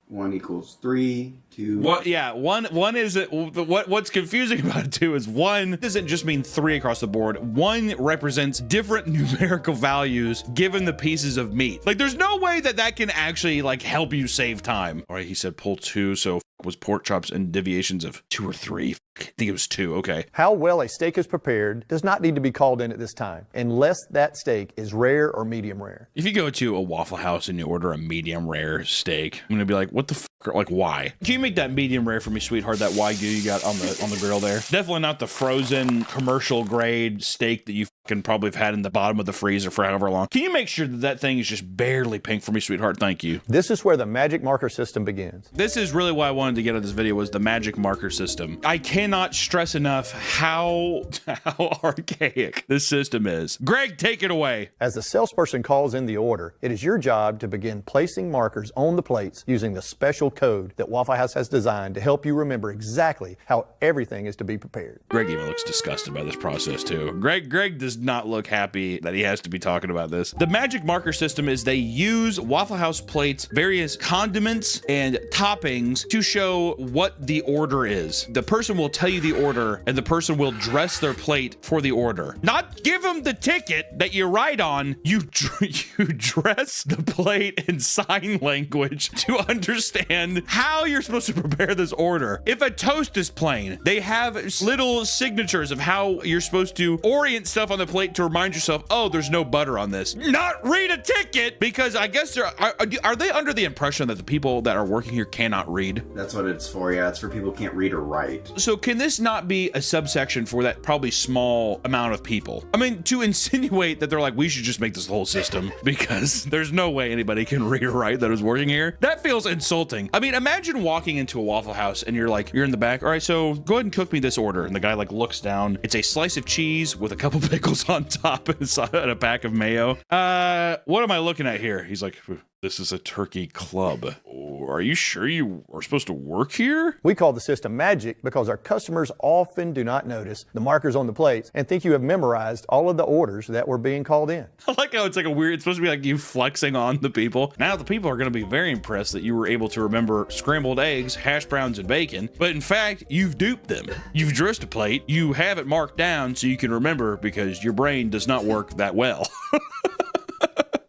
1 equals 3, 2. What? Yeah, one is what's confusing about it too is 1 doesn't just mean 3 across the board. 1 represents different numerical values given the pieces of meat. Like, there's no way that can actually like help you save time. All right, he said pull 2, so was pork chops and deviations of 2 or 3. I think it was 2. Okay. How well a steak is prepared does not need to be called in at this time, unless that steak is rare or medium rare. If you go to a Waffle House and you order a medium rare steak, I'm gonna be like, what the fuck? Like, why? Can you make that medium rare for me, sweetheart? That Wagyu you got on the grill there. Definitely not the frozen commercial grade steak that you fucking probably have had in the bottom of the freezer for however long. Can you make sure that thing is just barely pink for me, sweetheart? Thank you. This is where the magic marker system begins. This is really why I wanted to get at this video, was the magic marker system. I cannot stress enough how archaic this system is. Greg, take it away. As the salesperson calls in the order, it is your job to begin placing markers on the plates using the special code that Waffle House has designed to help you remember exactly how everything is to be prepared. Greg even looks disgusted by this process too. Greg does not look happy that he has to be talking about this. The magic marker system is they use Waffle House plates, various condiments and toppings to show what the order is. The person will tell you the order and the person will dress their plate for the order. Not give them the ticket that you write on. You dress the plate in sign language to understand how you're supposed to prepare this order. If a toast is plain, they have little signatures of how you're supposed to orient stuff on the plate to remind yourself, oh, there's no butter on this. Not read a ticket, because I guess are they under the impression that the people that are working here cannot read? That's what it's for, yeah. It's for people who can't read or write. So can this not be a subsection for that probably small amount of people? I mean, to insinuate that they're like, we should just make this whole system because there's no way anybody can read or write that is working here. That feels insulting. I mean, imagine walking into a Waffle House and you're in the back. All right, so go ahead and cook me this order. And the guy like looks down. It's a slice of cheese with a couple pickles on top and a pack of mayo. What am I looking at here? He's like, this is a turkey club. Are you sure you are supposed to work here? We call the system magic because our customers often do not notice the markers on the plates and think you have memorized all of the orders that were being called in. I like how it's like it's supposed to be like you flexing on the people. Now the people are going to be very impressed that you were able to remember scrambled eggs, hash browns, and bacon. But in fact, you've duped them. You've dressed a plate. You have it marked down so you can remember because your brain does not work that well.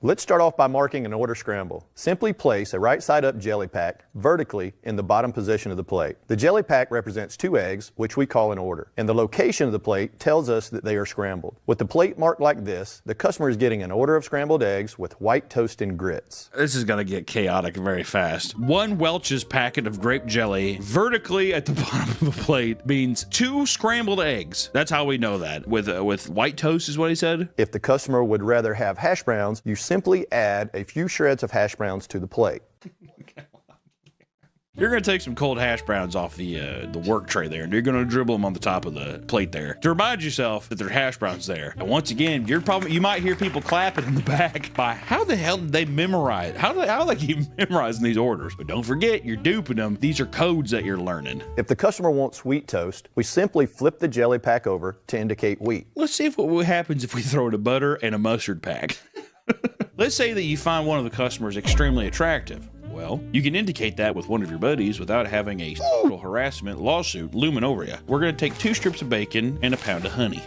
Let's start off by marking an order scramble. Simply place a right side up jelly pack vertically in the bottom position of the plate. The jelly pack represents 2 eggs, which we call an order, and the location of the plate tells us that they are scrambled. With the plate marked like this, the customer is getting an order of scrambled eggs with white toast and grits. This is going to get chaotic very fast. 1 Welch's packet of grape jelly vertically at the bottom of the plate means 2 scrambled eggs. That's how we know that. With white toast is what he said? If the customer would rather have hash browns, you simply add a few shreds of hash browns to the plate. You're going to take some cold hash browns off the work tray there, and you're going to dribble them on the top of the plate there to remind yourself that there are hash browns there. And once again, you might hear people clapping in the back by how the hell did they memorize? How do they keep memorizing these orders? But don't forget, you're duping them. These are codes that you're learning. If the customer wants wheat toast, we simply flip the jelly pack over to indicate wheat. Let's see what happens if we throw in a butter and a mustard pack. Let's say that you find one of the customers extremely attractive. Well, you can indicate that with one of your buddies without having a sexual harassment lawsuit looming over you. We're going to take 2 strips of bacon and a pound of honey.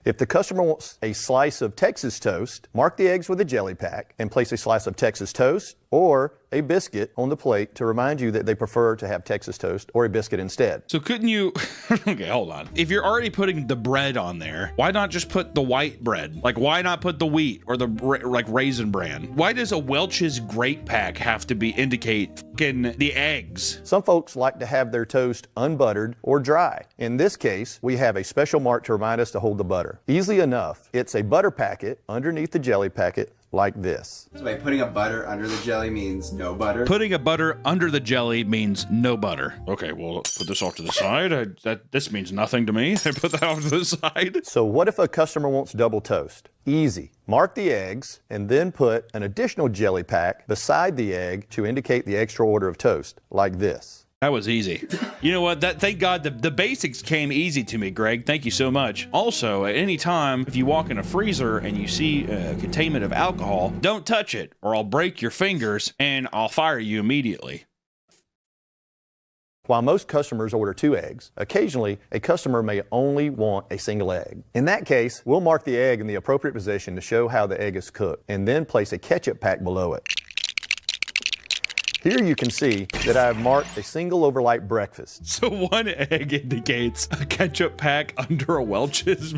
If the customer wants a slice of Texas toast, mark the eggs with a jelly pack and place a slice of Texas toast or a biscuit on the plate to remind you that they prefer to have Texas toast or a biscuit instead. So couldn't you, okay, hold on. If you're already putting the bread on there, why not just put the white bread? Like, why not put the wheat or the Raisin Bran? Why does a Welch's grape pack have to indicate the eggs? Some folks like to have their toast unbuttered or dry. In this case, we have a special mark to remind us to hold the butter. Easily enough, it's a butter packet underneath the jelly packet like this. So by putting a butter under the jelly means no butter? Putting a butter under the jelly means no butter. Okay, well, let's put this off to the side. This means nothing to me. I put that off to the side. So what if a customer wants double toast? Easy. Mark the eggs and then put an additional jelly pack beside the egg to indicate the extra order of toast, like this. That was easy. You know what? Thank God the basics came easy to me, Greg. Thank you so much. Also, at any time, if you walk in a freezer and you see a containment of alcohol, don't touch it or I'll break your fingers and I'll fire you immediately. While most customers order 2 eggs, occasionally a customer may only want a single egg. In that case, we'll mark the egg in the appropriate position to show how the egg is cooked, and then place a ketchup pack below it. Here you can see that I have marked a single overnight breakfast. So 1 egg indicates a ketchup pack under a Welch's.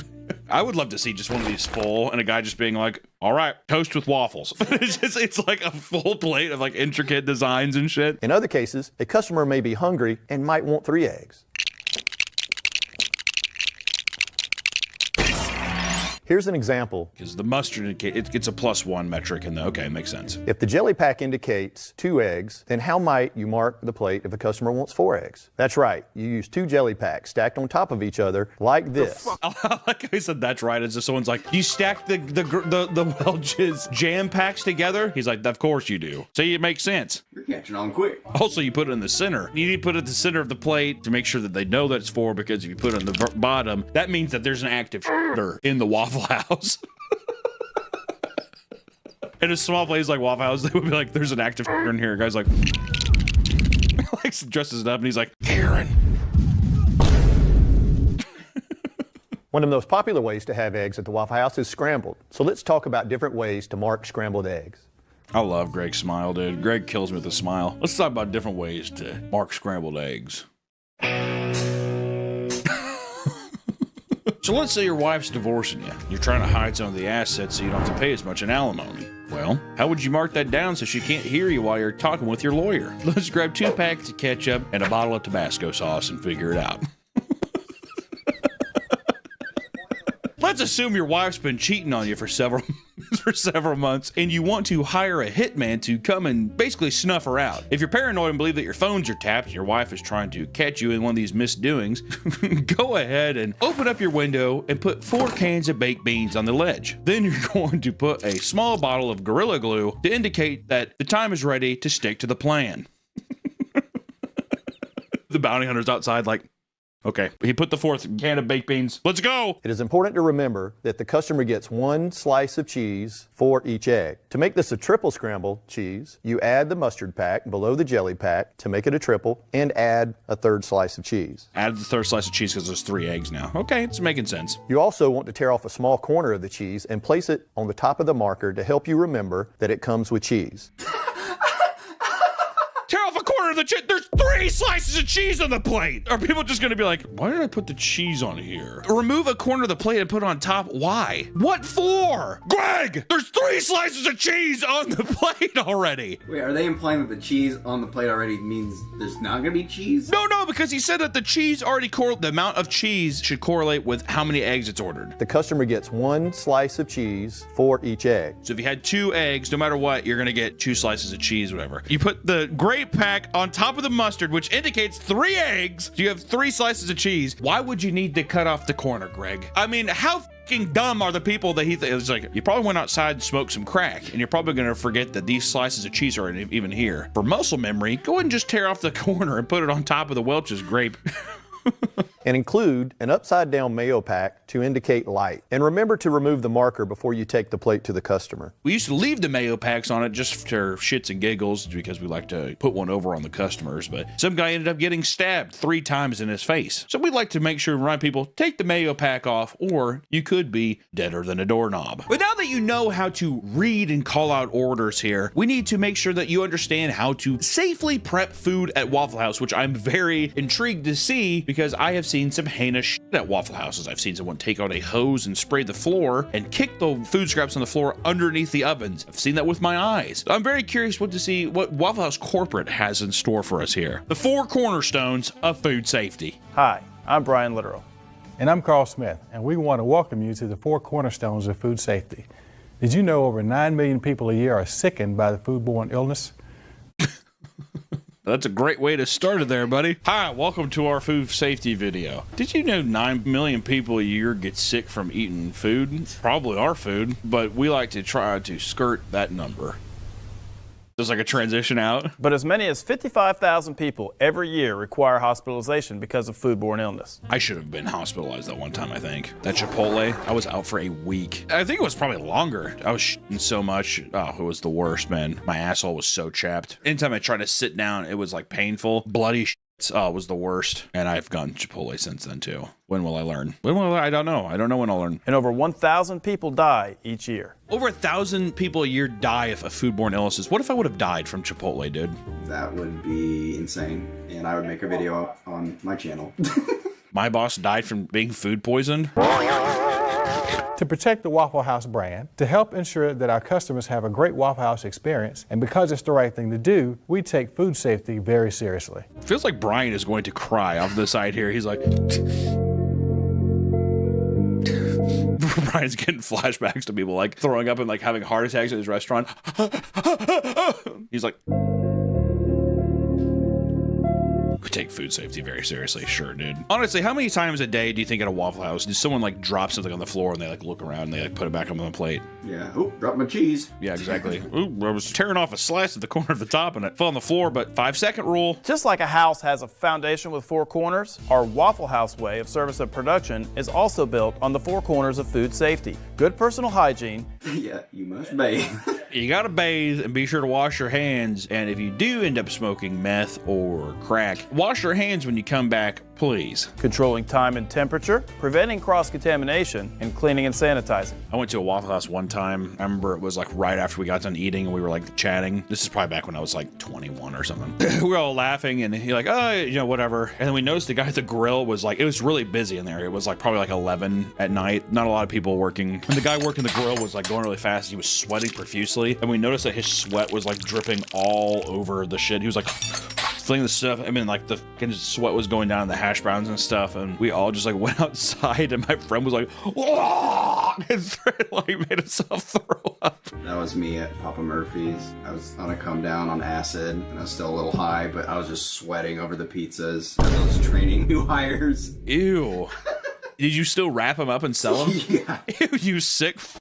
I would love to see just one of these full and a guy just being like, all right, toast with waffles. It's like a full plate of like intricate designs and shit. In other cases, a customer may be hungry and might want 3 eggs. Here's an example. Because the mustard indicates it's a +1 metric in the, okay, makes sense. If the jelly pack indicates 2 eggs, then how might you mark the plate if a customer wants 4 eggs? That's right, you use 2 jelly packs stacked on top of each other like this. I like how he said that's right. It's just someone's like, you stack the Welch's jam packs together? He's like, of course you do. See, it makes sense. You're catching on quick. Also, you put it in the center. You need to put it at the center of the plate to make sure that they know that it's 4, because if you put it in the bottom, that means that there's an active in the Waffle House. In a small place like Waffle House, they would be like, there's an active in here. Guy's like, dresses it up and he's like, Karen. One of the most popular ways to have eggs at the Waffle House is scrambled. So let's talk about different ways to mark scrambled eggs. I love Greg's smile, dude. Greg kills me with a smile. Let's talk about different ways to mark scrambled eggs. So let's say your wife's divorcing you. You're trying to hide some of the assets so you don't have to pay as much in alimony. Well, how would you mark that down so she can't hear you while you're talking with your lawyer? Let's grab 2 packets of ketchup and a bottle of Tabasco sauce and figure it out. Let's assume your wife's been cheating on you for several months and you want to hire a hitman to come and basically snuff her out. If you're paranoid and believe that your phones are tapped and your wife is trying to catch you in one of these misdoings, go ahead and open up your window and put 4 cans of baked beans on the ledge. Then you're going to put a small bottle of Gorilla Glue to indicate that the time is ready to stick to the plan. The bounty hunter's outside like, okay, he put the 4th can of baked beans. Let's go. It is important to remember that the customer gets 1 slice of cheese for each egg. To make this a triple scrambled cheese, you add the mustard pack below the jelly pack to make it a triple and add a 3rd slice of cheese. Add the 3rd slice of cheese because there's 3 eggs now. Okay, it's making sense. You also want to tear off a small corner of the cheese and place it on the top of the marker to help you remember that it comes with cheese. Tear off a corner of the cheese. There's 3 slices of cheese on the plate. Are people just going to be like, why did I put the cheese on here? Remove a corner of the plate and put it on top. Why? What for? Greg, there's 3 slices of cheese on the plate already. Wait, are they implying that the cheese on the plate already means there's not gonna be cheese? No, because he said that the cheese already the amount of cheese should correlate with how many eggs it's ordered. The customer gets 1 slice of cheese for each egg. So if you had 2 eggs, no matter what, you're going to get 2 slices of cheese, whatever. You put the grape pack on top of the mustard, which indicates 3 eggs. So you have 3 slices of cheese. Why would you need to cut off the corner, Greg? I mean, how fucking dumb are the people that he thinks? Like, you probably went outside and smoked some crack, and you're probably going to forget that these slices of cheese are even here. For muscle memory, go ahead and just tear off the corner and put it on top of the Welch's grape. And include an upside-down mayo pack to indicate light. And remember to remove the marker before you take the plate to the customer. We used to leave the mayo packs on it just for shits and giggles because we like to put one over on the customers, but some guy ended up getting stabbed 3 times in his face. So we like to make sure and remind people, take the mayo pack off or you could be deader than a doorknob. But now that you know how to read and call out orders here, we need to make sure that you understand how to safely prep food at Waffle House, which I'm very intrigued to see because I have seen some heinous shit at Waffle Houses. I've seen someone take out a hose and spray the floor and kick the food scraps on the floor underneath the ovens. I've seen that with my eyes. So I'm very curious to see what Waffle House corporate has in store for us here. The 4 cornerstones of food safety. Hi, I'm Brian Litteral. And I'm Carl Smith, and we want to welcome you to the 4 cornerstones of food safety. Did you know over 9 million people a year are sickened by the foodborne illness? That's a great way to start it there, buddy. Hi, welcome to our food safety video. Did you know 9 million people a year get sick from eating food? Probably our food, but we like to try to skirt that number. There's like a transition out. But as many as 55,000 people every year require hospitalization because of foodborne illness. I should have been hospitalized that one time, I think. That Chipotle, I was out for a week. I think it was probably longer. I was shitting so much. Oh, it was the worst, man. My asshole was so chapped. Anytime I tried to sit down, it was like painful. Bloody shit. Oh, it was the worst. And I've gone Chipotle since then, too. When will I learn? When will I don't know. I don't know when I'll learn. And over 1,000 people die each year. Over 1,000 people a year die of foodborne illnesses. What if I would have died from Chipotle, dude? That would be insane. And I would make a video on my channel. My boss died from being food poisoned. To protect the Waffle House brand, to help ensure that our customers have a great Waffle House experience, and because it's the right thing to do, we take food safety very seriously. Feels like Brian is going to cry off the side here. He's like... Brian's getting flashbacks to people like throwing up and like having heart attacks at his restaurant. He's like... We take food safety very seriously, sure, dude. Honestly, how many times a day do you think at a Waffle House does someone like drop something on the floor and they like look around and they like put it back on the plate? Yeah. Oh, drop my cheese. Yeah, exactly. Ooh, I was tearing off a slice at the corner of the top and it fell on the floor, but 5-second rule. Just like a house has a foundation with 4 corners, our Waffle House way of service and production is also built on the 4 corners of food safety. Good personal hygiene. Yeah, you must bathe. You gotta bathe and be sure to wash your hands. And if you do end up smoking meth or crack, wash your hands when you come back, please. Controlling time and temperature, preventing cross-contamination, and cleaning and sanitizing. I went to a Waffle House one time. I remember it was like right after we got done eating and we were like chatting. This is probably back when I was like 21 or something. We were all laughing and you're like, oh, you know, whatever. And then we noticed the guy at the grill was like, it was really busy in there. It was like probably like 11 at night. Not a lot of people working. And the guy working the grill was like going really fast. He was sweating profusely. And we noticed that his sweat was like dripping all over the shit. He was like flinging the stuff. I mean, like the sweat was going down in the hash browns and stuff. And we all just like went outside and my friend was like, whoa! And like made himself throw up. That was me at Papa Murphy's. I was on a come down on acid and I was still a little high, but I was just sweating over the pizzas as I was training new hires. Ew. Did you still wrap them up and sell them? Yeah. Ew, you sick f***.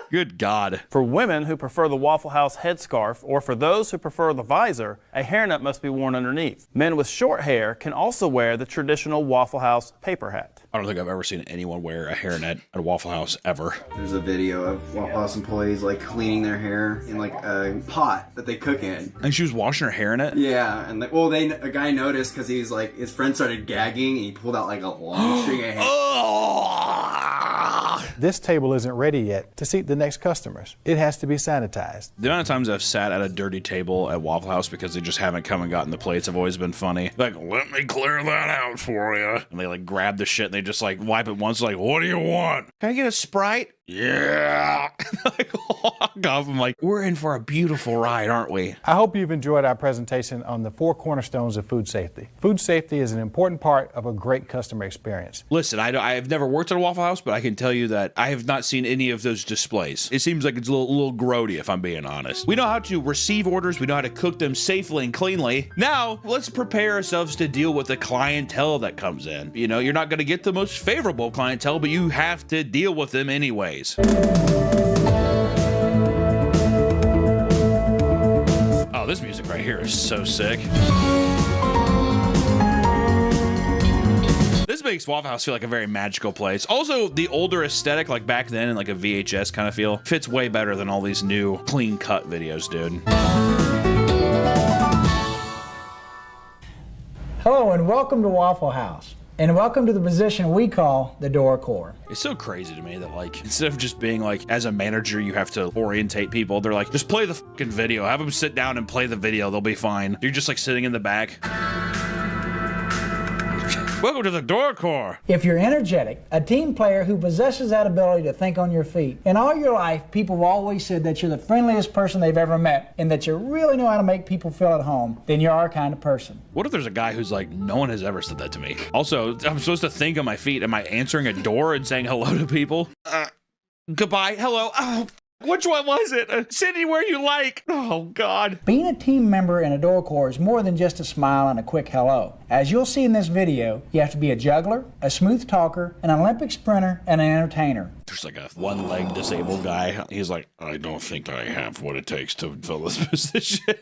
Good God. For women who prefer the Waffle House headscarf, or for those who prefer the visor, a hairnet must be worn underneath. Men with short hair can also wear the traditional Waffle House paper hat. I don't think I've ever seen anyone wear a hairnet at a Waffle House ever. There's a video of Waffle House employees like cleaning their hair in like a pot that they cook in. And she was washing her hair in it? Yeah, and like, well, a guy noticed because he's like, his friend started gagging and he pulled out like a long string of hair. This table isn't ready yet to seat the next customers. It has to be sanitized. The amount of times I've sat at a dirty table at Waffle House because they just haven't come and gotten the plates have always been funny. Like, let me clear that out for you. And they like grab the shit and they just like wipe it once, like, what do you want? Can I get a Sprite? Yeah. Like, walk off. I'm like, we're in for a beautiful ride, aren't we? I hope you've enjoyed our presentation on the 4 cornerstones of food safety. Food safety is an important part of a great customer experience. Listen, I have never worked at a Waffle House, but I can tell you that I have not seen any of those displays. It seems like it's a little grody, if I'm being honest. We know how to receive orders. We know how to cook them safely and cleanly. Now, let's prepare ourselves to deal with the clientele that comes in. You know, you're not going to get the most favorable clientele, but you have to deal with them anyways. Oh, this music right here is so sick. This makes Waffle House feel like a very magical place. Also, the older aesthetic, like back then, and like a VHS kind of feel, fits way better than all these new clean-cut videos, dude. Hello and welcome to Waffle House. And welcome to the position we call the door core. It's so crazy to me that, like, instead of just being like, as a manager, you have to orientate people, they're like, just play the fucking video. Have them sit down and play the video. They'll be fine. You're just like sitting in the back. Welcome to the door core. If you're energetic, a team player who possesses that ability to think on your feet, and all your life, people have always said that you're the friendliest person they've ever met, and that you really know how to make people feel at home, then you're our kind of person. What if there's a guy who's like, no one has ever said that to me? Also, I'm supposed to think on my feet. Am I answering a door and saying hello to people? Goodbye, hello. Oh, Which one was it? Sit anywhere you like. Oh, God. Being a team member in a door corps is more than just a smile and a quick hello. As you'll see in this video, you have to be a juggler, a smooth talker, an Olympic sprinter, and an entertainer. There's like a one-leg disabled guy. He's like, I don't think I have what it takes to fill this position.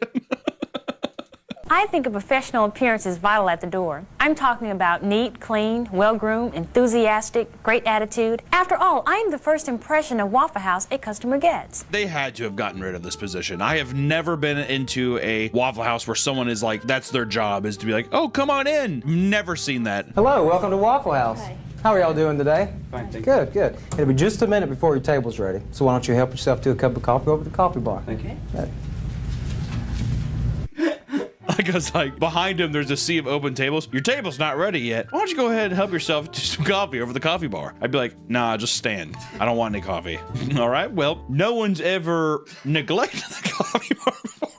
I think a professional appearance is vital at the door. I'm talking about neat, clean, well-groomed, enthusiastic, great attitude. After all, I'm the first impression of Waffle House a customer gets. They had to have gotten rid of this position. I have never been into a Waffle House where someone is like, that's their job, is to be like, oh, come on in. Never seen that. Hello, welcome to Waffle House. Hi. How are y'all doing today? Fine, thank you. Good. It'll be just a minute before your table's ready. So why don't you help yourself to a cup of coffee over at the coffee bar? Thank you. Okay. Because like behind him, there's a sea of open tables. Your table's not ready yet. Why don't you go ahead and help yourself to some coffee over the coffee bar? I'd be like, nah, just stand. I don't want any coffee. All right. Well, no one's ever neglected the coffee bar before.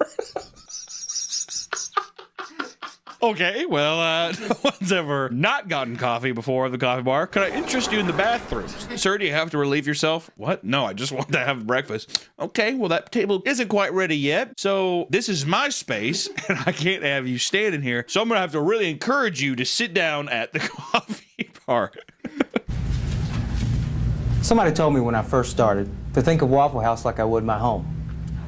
Okay, well, no one's ever not gotten coffee before at the coffee bar. Could I interest you in the bathrooms? Sir, do you have to relieve yourself? What? No, I just want to have breakfast. Okay, well, that table isn't quite ready yet. So this is my space, and I can't have you standing here. So I'm going to have to really encourage you to sit down at the coffee bar. Somebody told me when I first started to think of Waffle House like I would my home.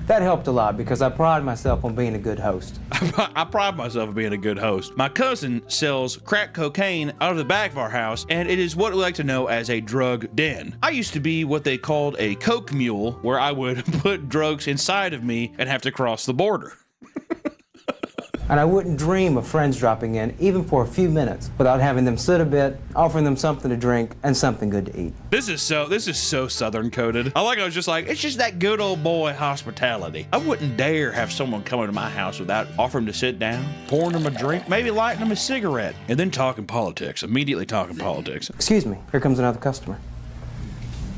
That helped a lot because I pride myself on being a good host. I pride myself on being a good host. My cousin sells crack cocaine out of the back of our house, and it is what we like to know as a drug den. I used to be what they called a coke mule, where I would put drugs inside of me and have to cross the border. And I wouldn't dream of friends dropping in, even for a few minutes, without having them sit a bit, offering them something to drink, and something good to eat. This is so Southern coded. I was just like, it's just that good old boy hospitality. I wouldn't dare have someone come into my house without offering to sit down, pouring them a drink, maybe lighting them a cigarette, and then talking politics, immediately talking politics. Excuse me, here comes another customer.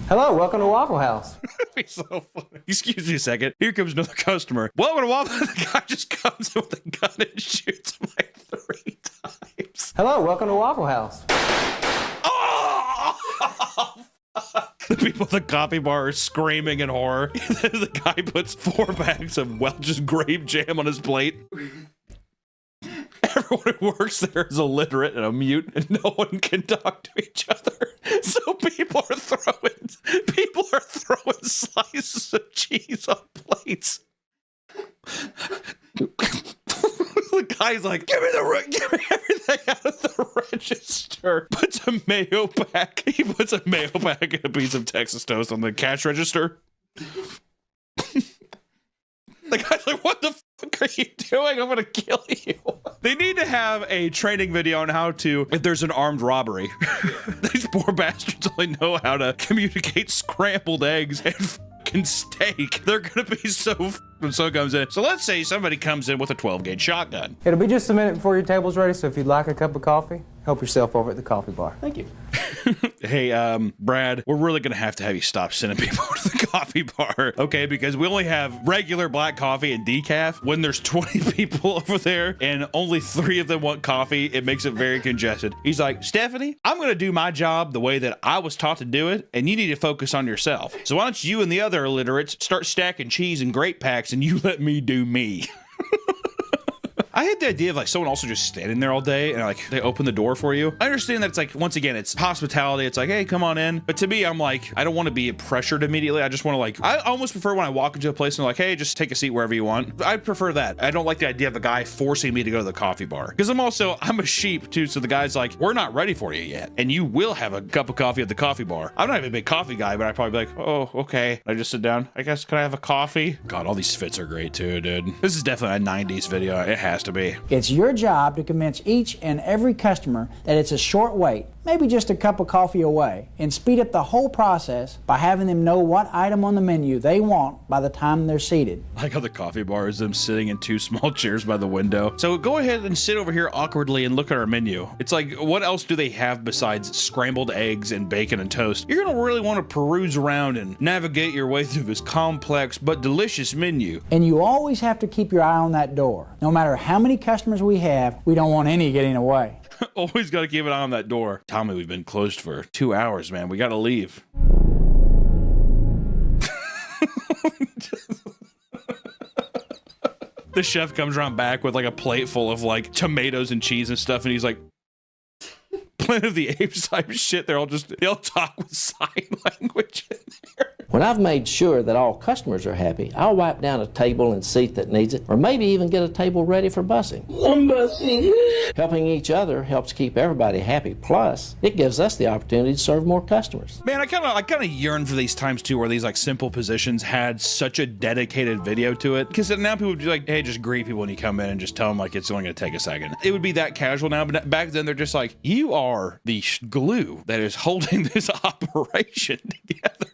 Hello, welcome to Waffle House. That'd be so funny. Excuse me a second. Here comes another customer. Welcome to Waffle House. The guy just comes in with a gun and shoots him like 3 times. Hello, welcome to Waffle House. Oh! The people at the coffee bar are screaming in horror. The guy puts 4 bags of Welch's grape jam on his plate. Everyone who works there is illiterate and a mute, and no one can talk to each other. So people are throwing slices of cheese on plates. The guy's like, give me everything out of the register. Puts a mayo pack. He puts a mayo pack and a piece of Texas toast on the cash register. The guy's like, what the fuck are you doing? I'm gonna kill you. They need to have a training video on how to, if there's an armed robbery. These poor bastards only know how to communicate scrambled eggs and fucking steak. They're gonna be so when someone comes in. So let's say somebody comes in with a 12-gauge shotgun. It'll be just a minute before your table's ready, so if you'd like a cup of coffee, help yourself over at the coffee bar. Thank you. Hey, Brad, we're really gonna have you stop sending people to the coffee bar, okay? Because we only have regular black coffee and decaf. When there's 20 people over there and only 3 of them want coffee, it makes it very congested. He's like, Stephanie, I'm gonna do my job the way that I was taught to do it, and you need to focus on yourself. So why don't you and the other illiterates start stacking cheese and grape packs and you let me do me. I had the idea of like someone also just standing there all day and like they open the door for you. I understand that it's like, once again, it's hospitality. It's like, hey, come on in. But to me, I'm like, I don't want to be pressured immediately. I just want to like, I almost prefer when I walk into a place and they're like, hey, just take a seat wherever you want. I prefer that. I don't like the idea of a guy forcing me to go to the coffee bar. Because I'm a sheep too. So the guy's like, we're not ready for you yet. And you will have a cup of coffee at the coffee bar. I'm not even a big coffee guy, but I'd probably be like, oh, okay. I just sit down. I guess, can I have a coffee? God, all these fits are great too, dude. This is definitely a 90s video. It has to be. It's your job to convince each and every customer that it's a short wait, maybe just a cup of coffee away, and speed up the whole process by having them know what item on the menu they want by the time they're seated. I like how the coffee bar is them sitting in 2 small chairs by the window. So go ahead and sit over here awkwardly and look at our menu. It's like, what else do they have besides scrambled eggs and bacon and toast? You're gonna really want to peruse around and navigate your way through this complex but delicious menu. And you always have to keep your eye on that door. No matter how many customers we have, we don't want any getting away. Always got to keep an eye on that door. Tommy, we've been closed for 2 hours, man. We got to leave. The chef comes around back with like a plate full of like tomatoes and cheese and stuff, and he's like, Planet of the Apes type shit. They'll talk with sign language in there. When I've made sure that all customers are happy, I'll wipe down a table and seat that needs it, or maybe even get a table ready for busing. I'm busing. Helping each other helps keep everybody happy. Plus, it gives us the opportunity to serve more customers. Man, I kind of yearn for these times too, where these like simple positions had such a dedicated video to it. Because now people would be like, "Hey, just greet people when you come in and just tell them like it's only going to take a second." It would be that casual now, but back then they're just like, "You are the glue that is holding this operation together."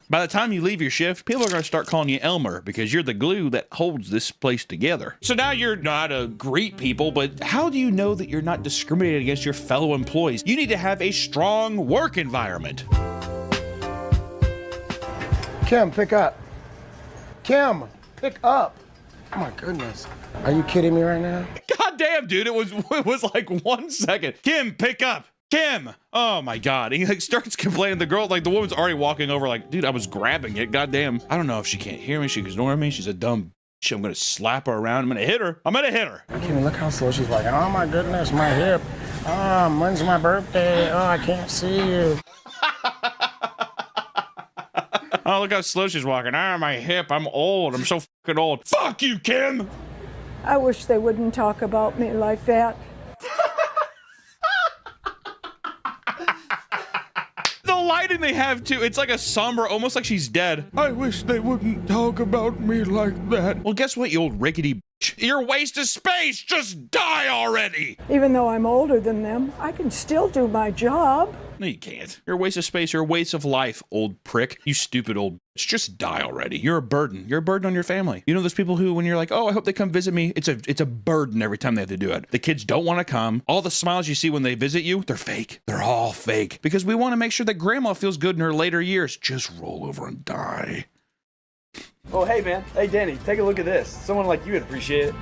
By the time you leave your shift, people are going to start calling you Elmer because you're the glue that holds this place together. So now you're not to greet people, but how do you know that you're not discriminating against your fellow employees? You need to have a strong work environment. Kim, pick up. Kim, pick up. Oh my goodness. Are you kidding me right now? God damn, dude. It was like 1 second. Kim, pick up. Kim! Oh my god. He like starts complaining. The girl, like the woman's already walking over like, dude, I was grabbing it. Goddamn. I don't know if she can't hear me. She can ignore me. She's a dumb bitch. I'm gonna slap her around. I'm gonna hit her. Kim, look how slow she's walking. Oh my goodness, my hip. Oh, when's my birthday? Oh, I can't see you. Oh, look how slow she's walking. Ah, my hip. I'm old. I'm so fucking old. Fuck you, Kim! I wish they wouldn't talk about me like that. The lighting they have too, it's like a somber, almost like she's dead. I wish they wouldn't talk about me like that. Well, guess what, you old rickety bitch? You're a waste of space. Just die already. Even though I'm older than them, I can still do my job. No, you can't. You're a waste of space. You're a waste of life, old prick. You stupid old bitch. Just die already. You're a burden. You're a burden on your family. You know those people who, when you're like, oh, I hope they come visit me, it's a burden every time they have to do it. The kids don't want to come. All the smiles you see when they visit you, they're fake. They're all fake. Because we want to make sure that grandma feels good in her later years. Just roll over and die. Oh, hey, man. Hey, Danny, take a look at this. Someone like you would appreciate it.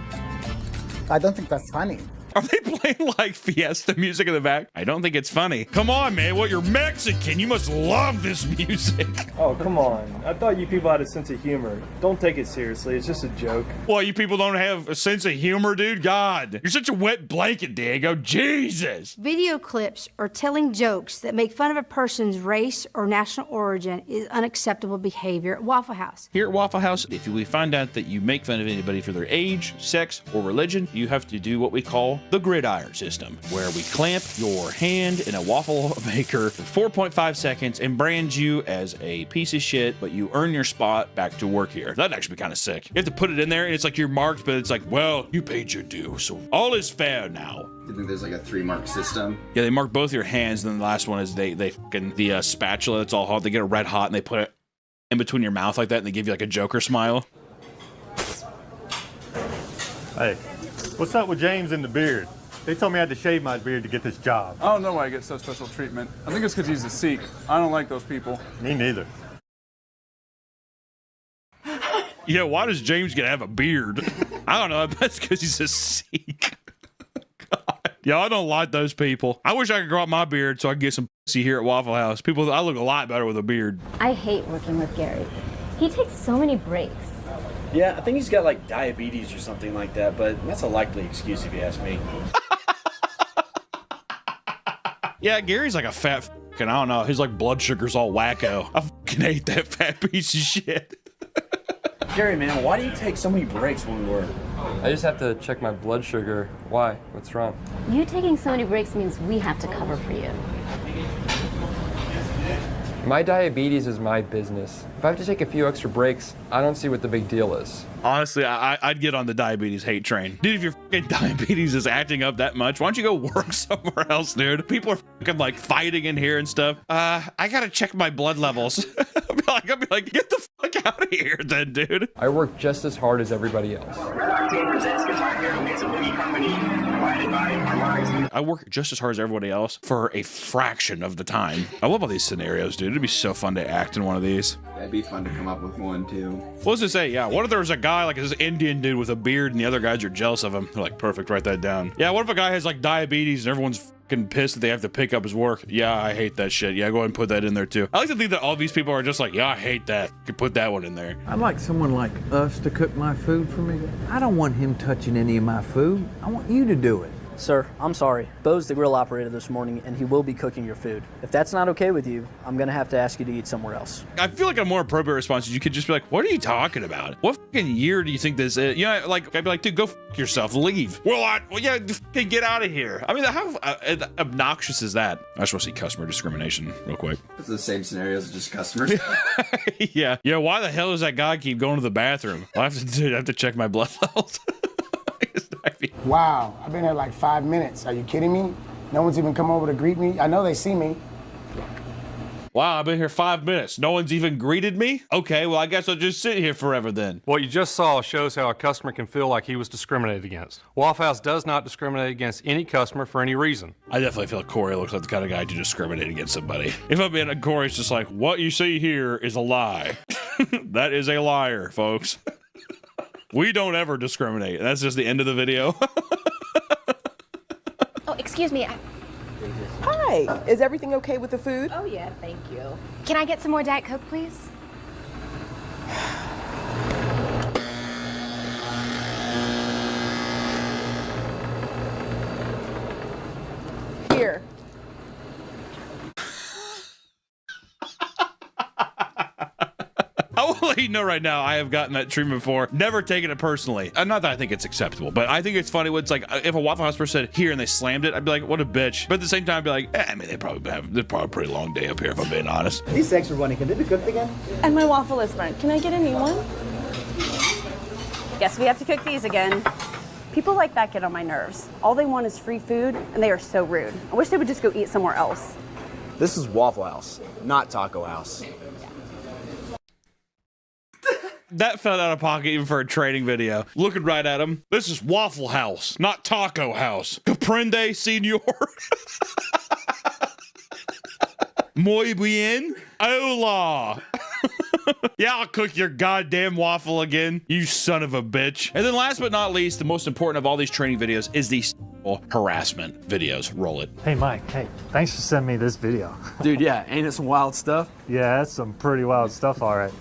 I don't think that's funny. Are they playing like Fiesta music in the back? I don't think it's funny. Come on, man. Well, you're Mexican. You must love this music. Oh, come on. I thought you people had a sense of humor. Don't take it seriously. It's just a joke. Well, you people don't have a sense of humor, dude? God. You're such a wet blanket, Diego. Jesus. Video clips or telling jokes that make fun of a person's race or national origin is unacceptable behavior at Waffle House. Here at Waffle House, if we find out that you make fun of anybody for their age, sex, or religion, you have to do what we call the gridiron system, where we clamp your hand in a waffle maker for 4.5 seconds and brand you as a piece of shit, but you earn your spot back to work here. That'd actually be kind of sick. You have to put it in there and it's like you're marked, but it's like, well, you paid your due, so all is fair now. I think there's like a 3-mark system. Yeah, they mark both your hands, and then the last one is they fucking, the spatula that's all hot, they get it red hot and they put it in between your mouth like that and they give you like a Joker smile. Hey, what's up with James and the beard? They told me I had to shave my beard to get this job. I don't know why I get such special treatment. I think it's because he's a Sikh. I don't like those people. Me neither. Yeah, why does James get to have a beard? I don't know. That's because he's a Sikh. God. Yeah, I don't like those people. I wish I could grow out my beard so I could get some pussy here at Waffle House. People, I look a lot better with a beard. I hate working with Gary. He takes so many breaks. Yeah, I think he's got like diabetes or something like that, but that's a likely excuse if you ask me. Yeah, Gary's like a fat fucking, I don't know, his like blood sugar's all wacko. I fucking hate that fat piece of shit. Gary, man, why do you take so many breaks when we work? I just have to check my blood sugar. Why? What's wrong? You taking so many breaks means we have to cover for you. My diabetes is my business. If I have to take a few extra breaks, I don't see what the big deal is. Honestly, I'd get on the diabetes hate train. Dude, if your fucking diabetes is acting up that much, why don't you go work somewhere else, dude? People are fucking like fighting in here and stuff. I gotta check my blood levels. I'll be like, get the fuck out of here then, dude. I work just as hard as everybody else. I work just as hard as everybody else for a fraction of the time. I love all these scenarios, dude. It'd be so fun to act in one of these. That'd be fun to come up with one, too. What does it say? Yeah, what if there was a guy, like this Indian dude with a beard and the other guys are jealous of him? They're like, perfect, write that down. Yeah, what if a guy has like diabetes and everyone's fucking pissed that they have to pick up his work. Yeah, I hate that shit. Yeah, go ahead and put that in there too. I like to think that all these people are just like, yeah, I hate that. You can put that one in there. I'd like someone like us to cook my food for me. I don't want him touching any of my food. I want you to do it. Sir, I'm sorry. Bo's the grill operator this morning, and he will be cooking your food. If that's not okay with you, I'm gonna have to ask you to eat somewhere else. I feel like a more appropriate response is you could just be like, what are you talking about? What fucking year do you think this is? You know, like, I'd be like, dude, go fuck yourself, leave. Well, yeah, get out of here. I mean, how obnoxious is that? I just want to see customer discrimination real quick. It's the same scenarios as just customers. Yeah, why the hell does that guy keep going to the bathroom? I have to check my blood levels. Wow, I've been here like 5 minutes. Are you kidding me? No one's even come over to greet me. I know they see me. Wow, I've been here 5 minutes. No one's even greeted me? Okay, well, I guess I'll just sit here forever then. What you just saw shows how a customer can feel like he was discriminated against. Waffle House does not discriminate against any customer for any reason. I definitely feel like Corey looks like the kind of guy to discriminate against somebody. If I'm being Corey's just like, what you see here is a lie. That is a liar, folks. We don't ever discriminate. That's just the end of the video. Oh, excuse me. Hi, is everything okay with the food? Oh, yeah, thank you. Can I get some more Diet Coke, please? Here. I will let you know right now, I have gotten that treatment before. Never taken it personally. Not that I think it's acceptable, but I think it's funny when it's like, if a Waffle House person said here and they slammed it, I'd be like, what a bitch. But at the same time, I'd be like, I mean, they're probably a pretty long day up here, if I'm being honest. These eggs are running. Can they be cooked again? And my waffle is burnt. Can I get a new one? Guess we have to cook these again. People like that get on my nerves. All they want is free food, and they are so rude. I wish they would just go eat somewhere else. This is Waffle House, not Taco House. That felt out of pocket even for a trading video. Looking right at him. This is Waffle House, not Taco House. Comprende, senor? Muy bien. Hola. Yeah, I'll cook your goddamn waffle again, you son of a bitch. And then last but not least, the most important of all these training videos is these harassment videos. Roll it. Hey, Mike. Hey, thanks for sending me this video. Dude, yeah, ain't it some wild stuff? Yeah, that's some pretty wild stuff, all right.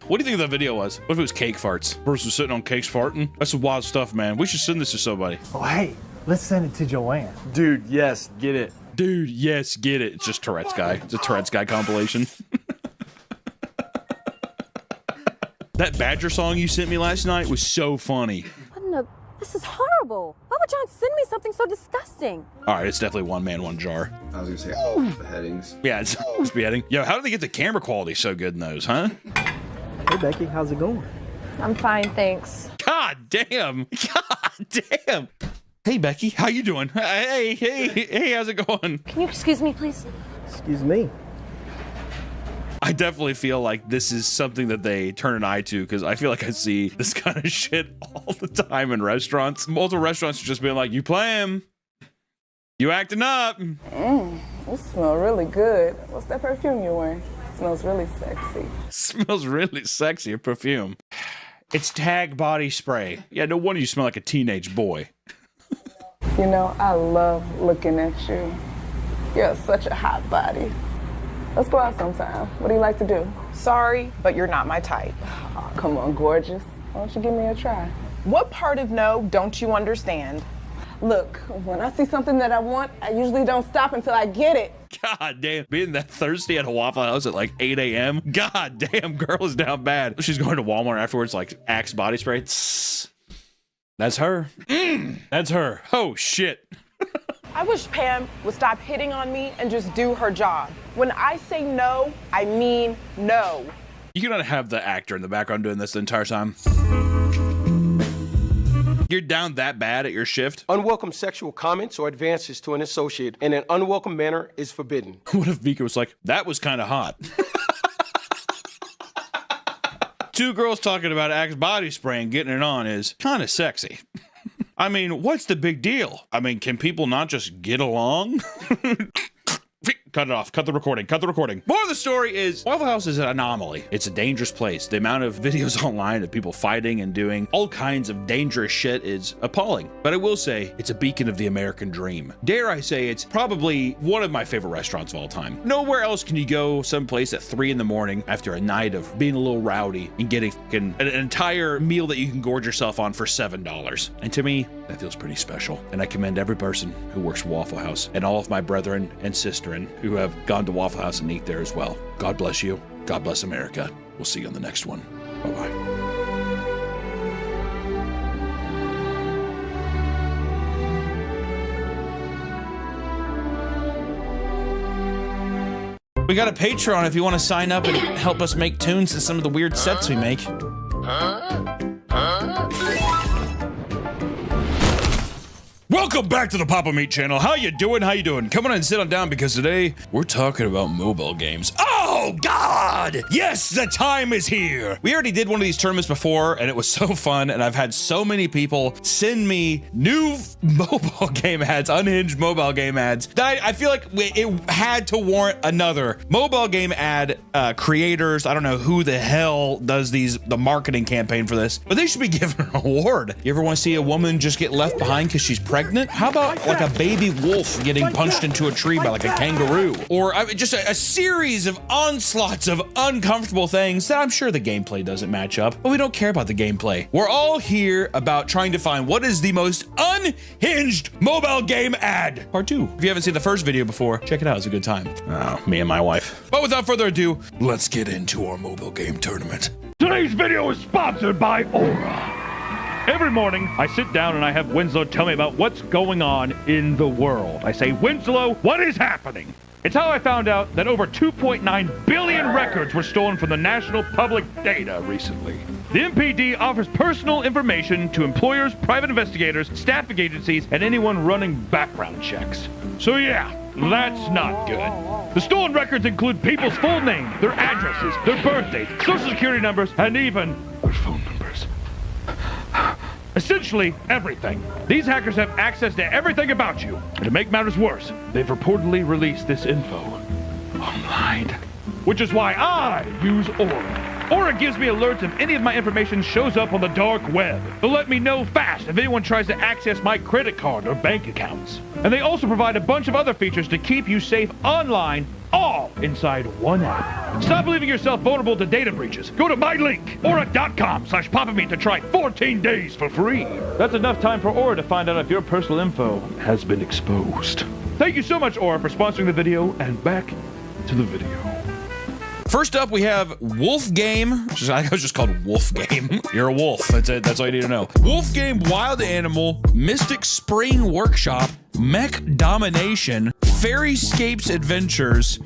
What do you think the video was? What if it was cake farts? Person sitting on cakes farting? That's some wild stuff, man. We should send this to somebody. Oh, hey, let's send it to Joanne. Dude, yes, get it. Dude, yes, get it. It's just Tourette's guy. It's a Tourette's guy compilation. That Badger song you sent me last night was so funny. What in the... This is horrible. Why would John send me something so disgusting? All right, it's definitely one man, one jar. I was gonna say beheadings. Yeah, it's beheading. Yo, how did they get the camera quality so good in those, huh? Hey, Becky, how's it going? I'm fine, thanks. God damn. God damn. Hey, Becky, how you doing? Hey, how's it going? Can you excuse me, please? Excuse me. I definitely feel like this is something that they turn an eye to, because I feel like I see this kind of shit all the time in restaurants. Multiple restaurants just being like, you play him. You acting up. You smell really good. What's that perfume you're wearing? Smells really sexy. Smells really sexy, a perfume. It's Tag body spray. Yeah, no wonder you smell like a teenage boy. You know, I love looking at you. You're such a hot body. Let's go out sometime. What do you like to do? Sorry, but you're not my type. Oh, come on, gorgeous. Why don't you give me a try? What part of no don't you understand? Look, when I see something that I want, I usually don't stop until I get it. God damn, being that thirsty at a Waffle House at like 8 a.m. God damn, girl is down bad. She's going to Walmart afterwards, like Axe body spray. Tss. That's her. That's her. Oh, shit. I wish Pam would stop hitting on me and just do her job. When I say no, I mean no. You cannot have the actor in the background doing this the entire time. You're down that bad at your shift? Unwelcome sexual comments or advances to an associate in an unwelcome manner is forbidden. What if Vika was like, that was kind of hot? Two girls talking about Axe body spray and getting it on is kind of sexy. I mean, what's the big deal? I mean, can people not just get along? Cut it off. Cut the recording. Cut the recording. More of the story is Waffle House is an anomaly. It's a dangerous place. The amount of videos online of people fighting and doing all kinds of dangerous shit is appalling. But I will say it's a beacon of the American dream. Dare I say it's probably one of my favorite restaurants of all time. Nowhere else can you go someplace at 3 in the morning after a night of being a little rowdy and getting an entire meal that you can gorge yourself on for $7. And to me, that feels pretty special. And I commend every person who works at Waffle House and all of my brethren and sisterin who have gone to Waffle House and eat there as well. God bless you. God bless America. We'll see you on the next one. Bye-bye. We got a Patreon if you want to sign up and help us make tunes to some of the weird sets we make. Welcome back to the Papa Meat channel. How you doing? How you doing? Come on and sit on down because today we're talking about mobile games. Oh God! Yes, the time is here. We already did one of these tournaments before and it was so fun, and I've had so many people send me new mobile game ads, unhinged mobile game ads, that I feel like it had to warrant another mobile game ad creators. I don't know who the hell does the marketing campaign for this, but they should be given an award. You ever want to see a woman just get left behind because she's pregnant? How about like a baby wolf getting punched into a tree by like a kangaroo? Or just a series of onslaughts of uncomfortable things that I'm sure the gameplay doesn't match up, but we don't care about the gameplay. We're all here about trying to find what is the most unhinged mobile game ad. Part 2. If you haven't seen the first video before, check it out. It's a good time. Oh, me and my wife. But without further ado, let's get into our mobile game tournament. Today's video is sponsored by Aura. Every morning, I sit down and I have Winslow tell me about what's going on in the world. I say, Winslow, what is happening? It's how I found out that over 2.9 billion records were stolen from the National Public Data recently. The NPD offers personal information to employers, private investigators, staffing agencies, and anyone running background checks. So yeah, that's not good. The stolen records include people's full name, their addresses, their birthdays, social security numbers, and even their phone numbers. Essentially everything. These hackers have access to everything about you. And to make matters worse, they've reportedly released this info online. Which is why I use Aura. Aura gives me alerts if any of my information shows up on the dark web. They'll let me know fast if anyone tries to access my credit card or bank accounts. And they also provide a bunch of other features to keep you safe online, all inside one app. Stop leaving yourself vulnerable to data breaches. Go to my link, aura.com/papameat to try 14 days for free. That's enough time for Aura to find out if your personal info has been exposed. Thank you so much, Aura, for sponsoring the video, and back to the video. First up, we have Wolf Game, which I think it was just called Wolf Game. You're a wolf. That's it. That's all you need to know. Wolf Game, Wild Animal, Mystic Spring Workshop, Mech Domination, Fairyscapes Adventures,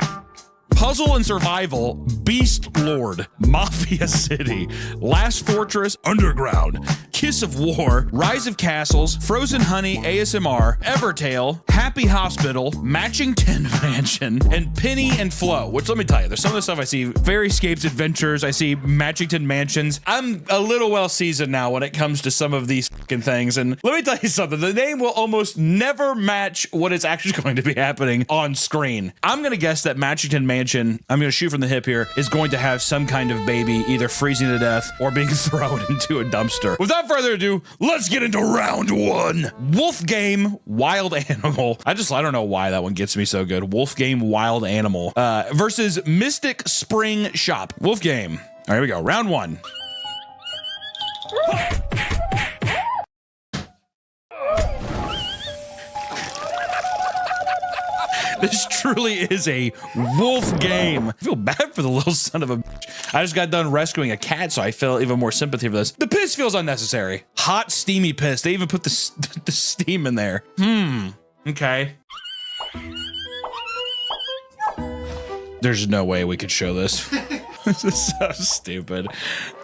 Puzzle and Survival, Beast Lord, Mafia City, Last Fortress, Underground, Kiss of War, Rise of Castles, Frozen Honey ASMR, Evertale, Happy Hospital, Matchington Mansion, and Penny and Flow, which let me tell you, there's some of the stuff I see, Fairyscapes Adventures, I see Matchington Mansions. I'm a little well seasoned now when it comes to some of these fucking things, and let me tell you something, the name will almost never match what is actually going to be happening on screen. I'm gonna guess that Matchington Mansion, I'm gonna shoot from the hip here, is going to have some kind of baby either freezing to death or being thrown into a dumpster. Without further ado, let's get into round 1. Wolf Game, Wild Animal. I don't know why that one gets me so good. Wolf Game, Wild Animal versus Mystic Spring Shop. Wolf Game. All right, here we go. Round 1. This truly is a wolf game. I feel bad for the little son of a bitch. I just got done rescuing a cat, so I feel even more sympathy for this. The piss feels unnecessary. Hot, steamy piss. They even put the steam in there. Okay. There's no way we could show this. This is so stupid.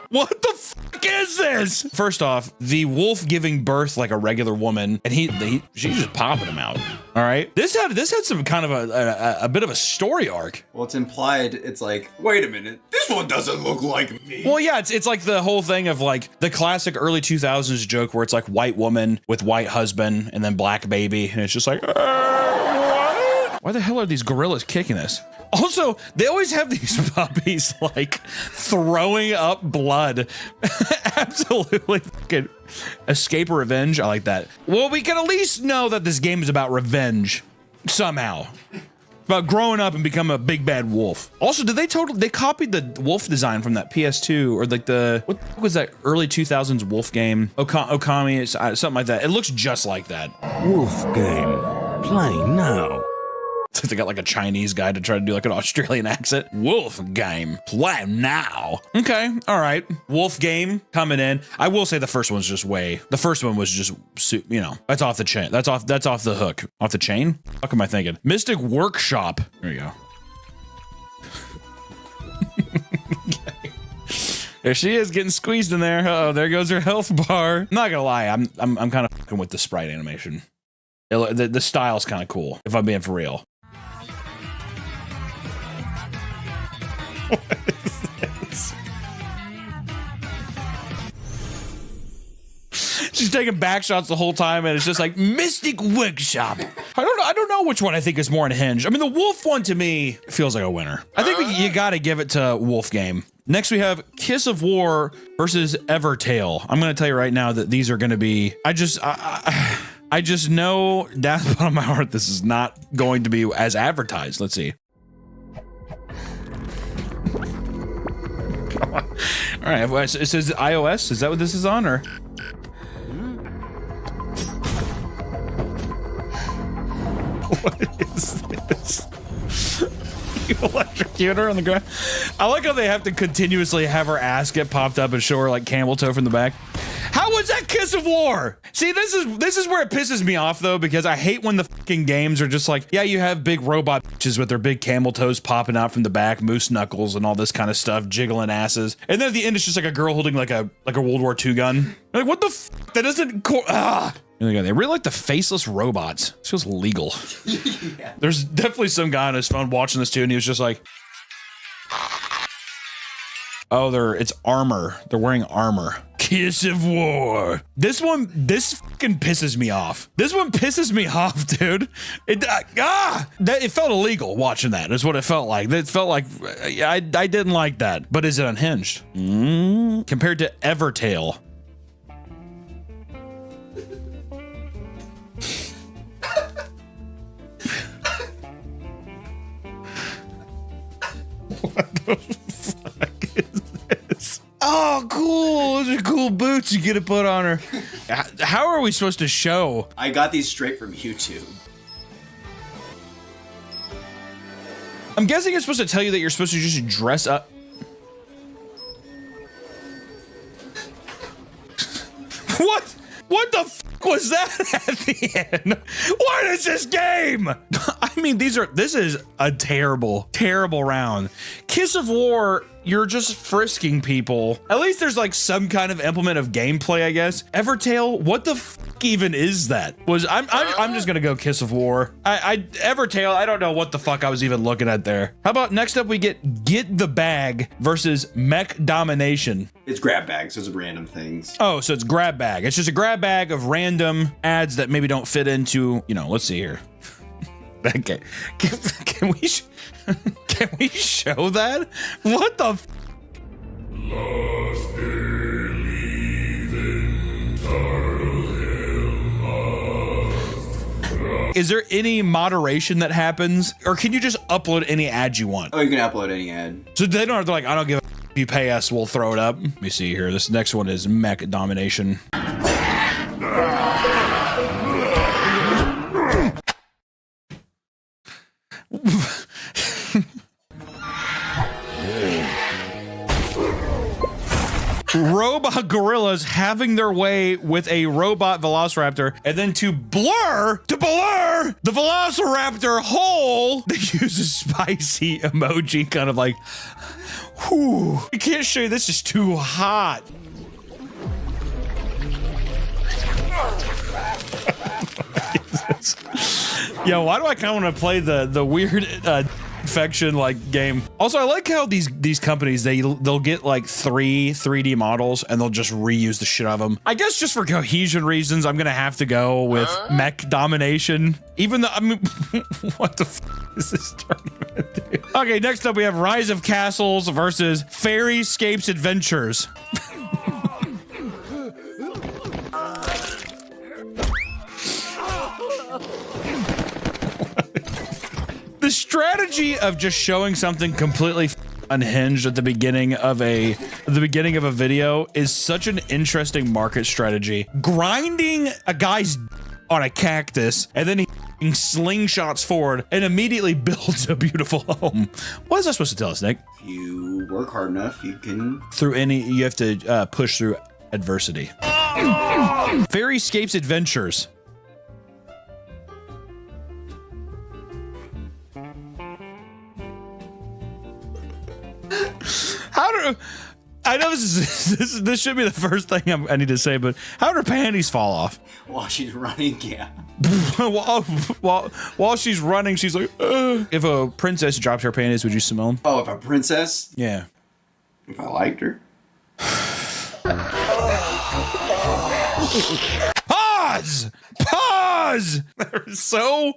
What the fuck is this? First off, the wolf giving birth like a regular woman, and she's just popping him out. All right, this had some kind of a bit of a story arc. Well, it's implied. It's like, wait a minute, this one doesn't look like me. Well, yeah, it's like the whole thing of like the classic early 2000s joke where it's like white woman with white husband and then black baby, and it's just like. What? Why the hell are these gorillas kicking us? Also, they always have these puppies like throwing up blood. Absolutely fucking escape or revenge. I like that. Well, we can at least know that this game is about revenge somehow. About growing up and become a big bad wolf. Also, did they copied the wolf design from that PS2 or like what was that early 2000s wolf game? Okami, something like that. It looks just like that. Wolf game. Play now. They got like a Chinese guy to try to do like an Australian accent. Wolf game, play now. Okay, all right. Wolf game coming in. I will say the first one was just you know, that's off the chain. That's off the hook. Off the chain? What am I thinking? Mystic Workshop. There you go. Okay. There she is getting squeezed in there. Oh, there goes her health bar. I'm not gonna lie, I'm kind of fucking with the sprite animation. The style's kind of cool, if I'm being for real. What is this? She's taking back shots the whole time, and it's just like Mystic Workshop. I don't know which one I think is more unhinged. I mean, the wolf one to me feels like a winner. I think you got to give it to Wolf Game. Next, we have Kiss of War versus Evertail. I'm going to tell you right now that these are going to be. I just know down the bottom of my heart this is not going to be as advertised. Let's see. Come on. All right, it says iOS. Is that what this is on, or? What is this? You electrocute her on the ground. I like how they have to continuously have her ass get popped up and show her like camel toe from the back. How was that Kiss of War? See, this is where it pisses me off though, because I hate when the fucking games are just like, yeah, you have big robot bitches with their big camel toes popping out from the back, moose knuckles and all this kind of stuff, jiggling asses, and then at the end it's just like a girl holding like a World War II gun. Like, what the f? That doesn't. They really like the faceless robots. This feels legal. Yeah. There's definitely some guy on his phone watching this too, and he was just like, oh, it's armor. They're wearing armor. Kiss of War. This fucking pisses me off. This one pisses me off, dude. It felt illegal watching that, is what it felt like. It felt like, I didn't like that. But is it unhinged? Compared to Evertail. What the fuck is this? Oh, cool. Those are cool boots you get to put on her. How are we supposed to show? I got these straight from YouTube. I'm guessing it's supposed to tell you that you're supposed to just dress up. What? What the fuck was that at the end? What is this game? I mean, this is a terrible, terrible round. Kiss of War, you're just frisking people. At least there's like some kind of implement of gameplay, I guess. Evertail, what the fuck even is that? I'm just gonna go Kiss of War. Evertail, I don't know what the fuck I was even looking at there. How about next up we get the Bag versus Mech Domination. It's grab bags, it's random things. Oh, so it's grab bag. It's just a grab bag of random ads that maybe don't fit into, you know, let's see here. Okay. Can we show that? What the f? Is there any moderation that happens, or can you just upload any ad you want? Oh, you can upload any ad. So they don't have to like, I don't give a f, you pay us, we'll throw it up. Let me see here. This next one is Mech Domination. Robot gorillas having their way with a robot velociraptor, and then to blur the velociraptor whole, they use a spicy emoji, kind of like, whew, I can't show you, this is too hot. Yo, why do I kind of want to play the weird perfection like game. Also, I like how these companies they'll get like 3 3D models and they'll just reuse the shit out of them. I guess just for cohesion reasons, I'm gonna have to go with Mech Domination. Even though, I mean, what the f is this tournament, dude? Okay, next up we have Rise of Castles versus Fairyscapes Adventures. The strategy of just showing something completely unhinged at the beginning of a video is such an interesting market strategy. Grinding a guy's on a cactus and then he slingshots forward and immediately builds a beautiful home. What is that supposed to tell us, Nick? If you work hard enough, you can. You have to push through adversity. Fairyscapes Adventures. I know this should be the first thing I need to say, but how do her panties fall off? While she's running, yeah. while she's running, she's like, ugh. If a princess dropped her panties, would you smell them? Oh, if a princess? Yeah. If I liked her. Pause! Pause! There's so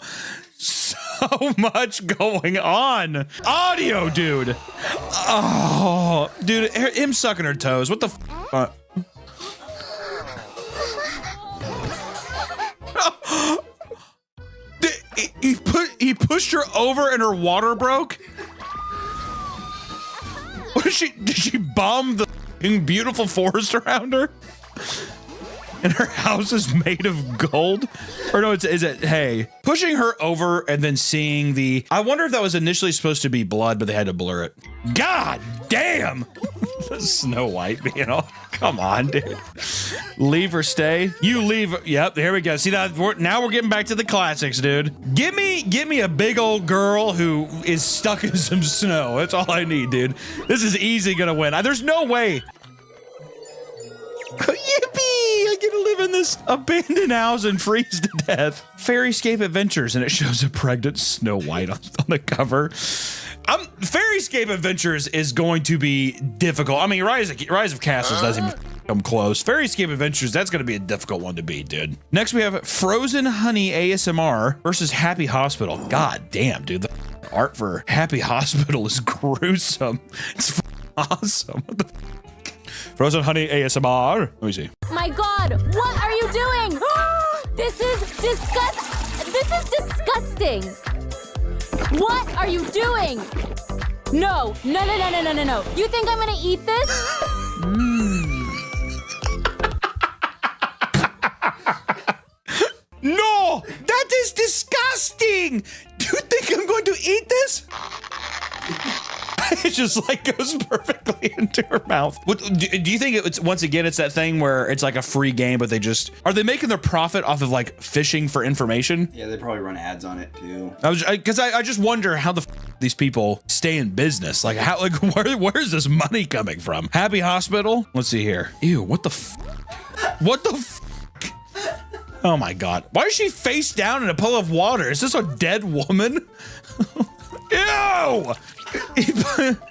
much going on. Audio, dude. Oh, dude, him sucking her toes. What the f? He pushed her over and her water broke? What did she bomb the beautiful forest around her? And her house is made of gold? Or no, is it hay? Pushing her over and then seeing the... I wonder if that was initially supposed to be blood, but they had to blur it. God damn! Snow White being all... Come on, dude. Leave or stay? You leave... Yep, here we go. See, now we're getting back to the classics, dude. Give me a big old girl who is stuck in some snow. That's all I need, dude. This is easy gonna win. There's no way... Yippee! I get to live in this abandoned house and freeze to death. Fairyscape Adventures, and it shows a pregnant Snow White on the cover. Fairyscape Adventures is going to be difficult. I mean, Rise of Castles doesn't even come close. Fairyscape Adventures, that's going to be a difficult one to beat, dude. Next, we have Frozen Honey ASMR versus Happy Hospital. God damn, dude. The art for Happy Hospital is gruesome. It's awesome. What the Frozen Honey ASMR. Let me see. My God, what are you doing? This is disgusting. What are you doing? No. You think I'm gonna eat this? No, that is disgusting. Do you think I'm going to eat this? It just like goes perfectly into her mouth. Do you think it's, once again, it's that thing where it's like a free game, but are they making their profit off of like fishing for information? Yeah, they probably run ads on it too. Because I just wonder how these people stay in business. Like where's this money coming from? Happy Hospital? Let's see here. Ew, what the what the oh my God. Why is she face down in a puddle of water? Is this a dead woman? Ew!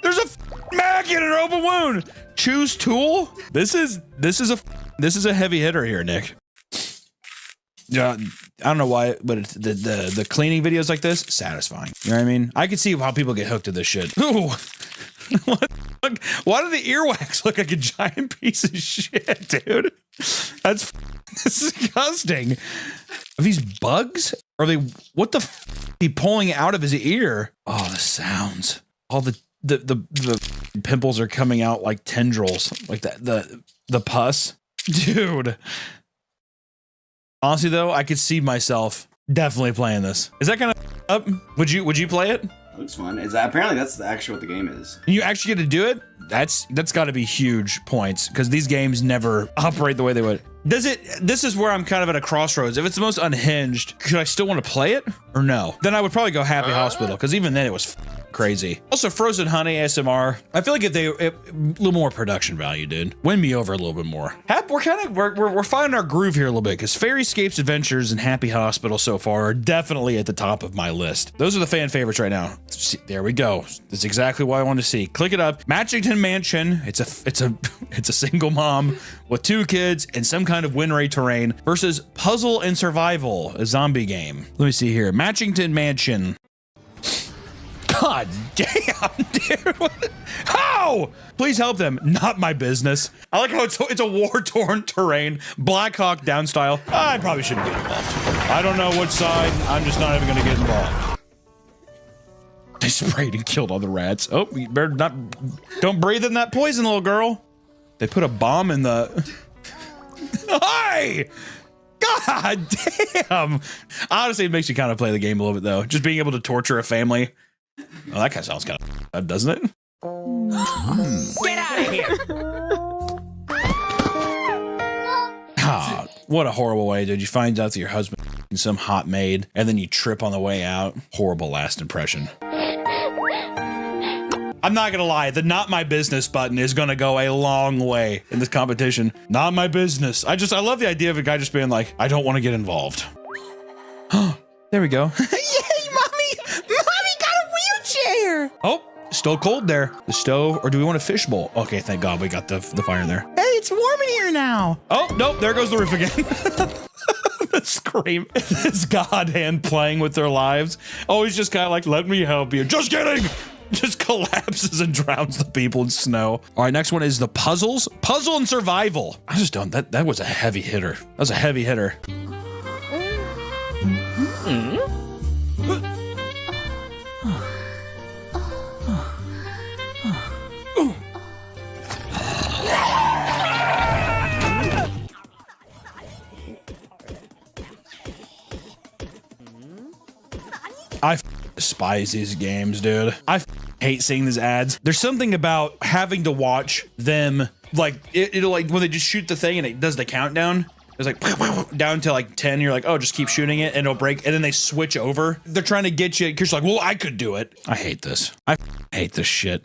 There's a maggot in her open wound. Choose tool. This is a heavy hitter here, Nick. Yeah, I don't know why, but it's the cleaning videos like this satisfying. You know what I mean? I can see how people get hooked to this shit. Ooh, why do the earwax look like a giant piece of shit, dude? That's disgusting. Are these bugs? Are they? What the f? He pulling out of his ear? Oh, the sounds. All the pimples are coming out like tendrils, like the pus, dude. Honestly, though, I could see myself definitely playing this. Is that kind of up? Would you play it? Looks fun. Apparently that's actually what the game is. You actually get to do it? That's got to be huge points because these games never operate the way they would. This is where I'm kind of at a crossroads. If it's the most unhinged, should I still want to play it or no? Then I would probably go Happy Hospital because even then it was crazy. Also, Frozen Honey ASMR. I feel like if a little more production value, dude. Win me over a little bit more. We're finding our groove here a little bit because Fairyscapes Adventures and Happy Hospital so far are definitely at the top of my list. Those are the fan favorites right now. See, there we go. That's exactly what I want to see. Click it up. Matchington Mansion. It's a single mom with 2 kids in some kind of wind ray terrain versus Puzzle and Survival, a zombie game. Let me see here. Matchington Mansion. God damn, dude. How? Please help them. Not my business. I like how it's a war-torn terrain, Black Hawk Down style. I probably shouldn't get involved. I don't know which side. I'm just not even gonna get involved. They sprayed and killed all the rats. Oh, you better not. Don't breathe in that poison, little girl. They put a bomb in the. Hi! God damn! Honestly, it makes you kind of play the game a little bit, though. Just being able to torture a family. Oh, that kind of sounds kind of bad, doesn't it? Get out of here! Ah, what a horrible way, dude. You find out that your husband is some hot maid, and then you trip on the way out. Horrible last impression. I'm not gonna lie, the not my business button is gonna go a long way in this competition. Not my business. I love the idea of a guy just being like, I don't want to get involved. There we go. Yay, Mommy! Mommy got a wheelchair! Oh, still cold there. The stove, or do we want a fishbowl? Okay, thank God we got the fire in there. Hey, it's warm in here now! Oh, nope, there goes the roof again. The scream. This god hand playing with their lives. Always just kind of like, let me help you. Just kidding! Just collapses and drowns the people in snow. All right, next one is the puzzles. Puzzle and survival. I just don't, that was a heavy hitter. That was a heavy hitter. I despise these games, dude. I hate seeing these ads. There's something about having to watch them, like, it'll like, when they just shoot the thing and it does the countdown, it's like, down to like 10, you're like, oh, just keep shooting it and it'll break, and then they switch over. They're trying to get you, because you're like, well, I could do it. I hate this. I hate this shit.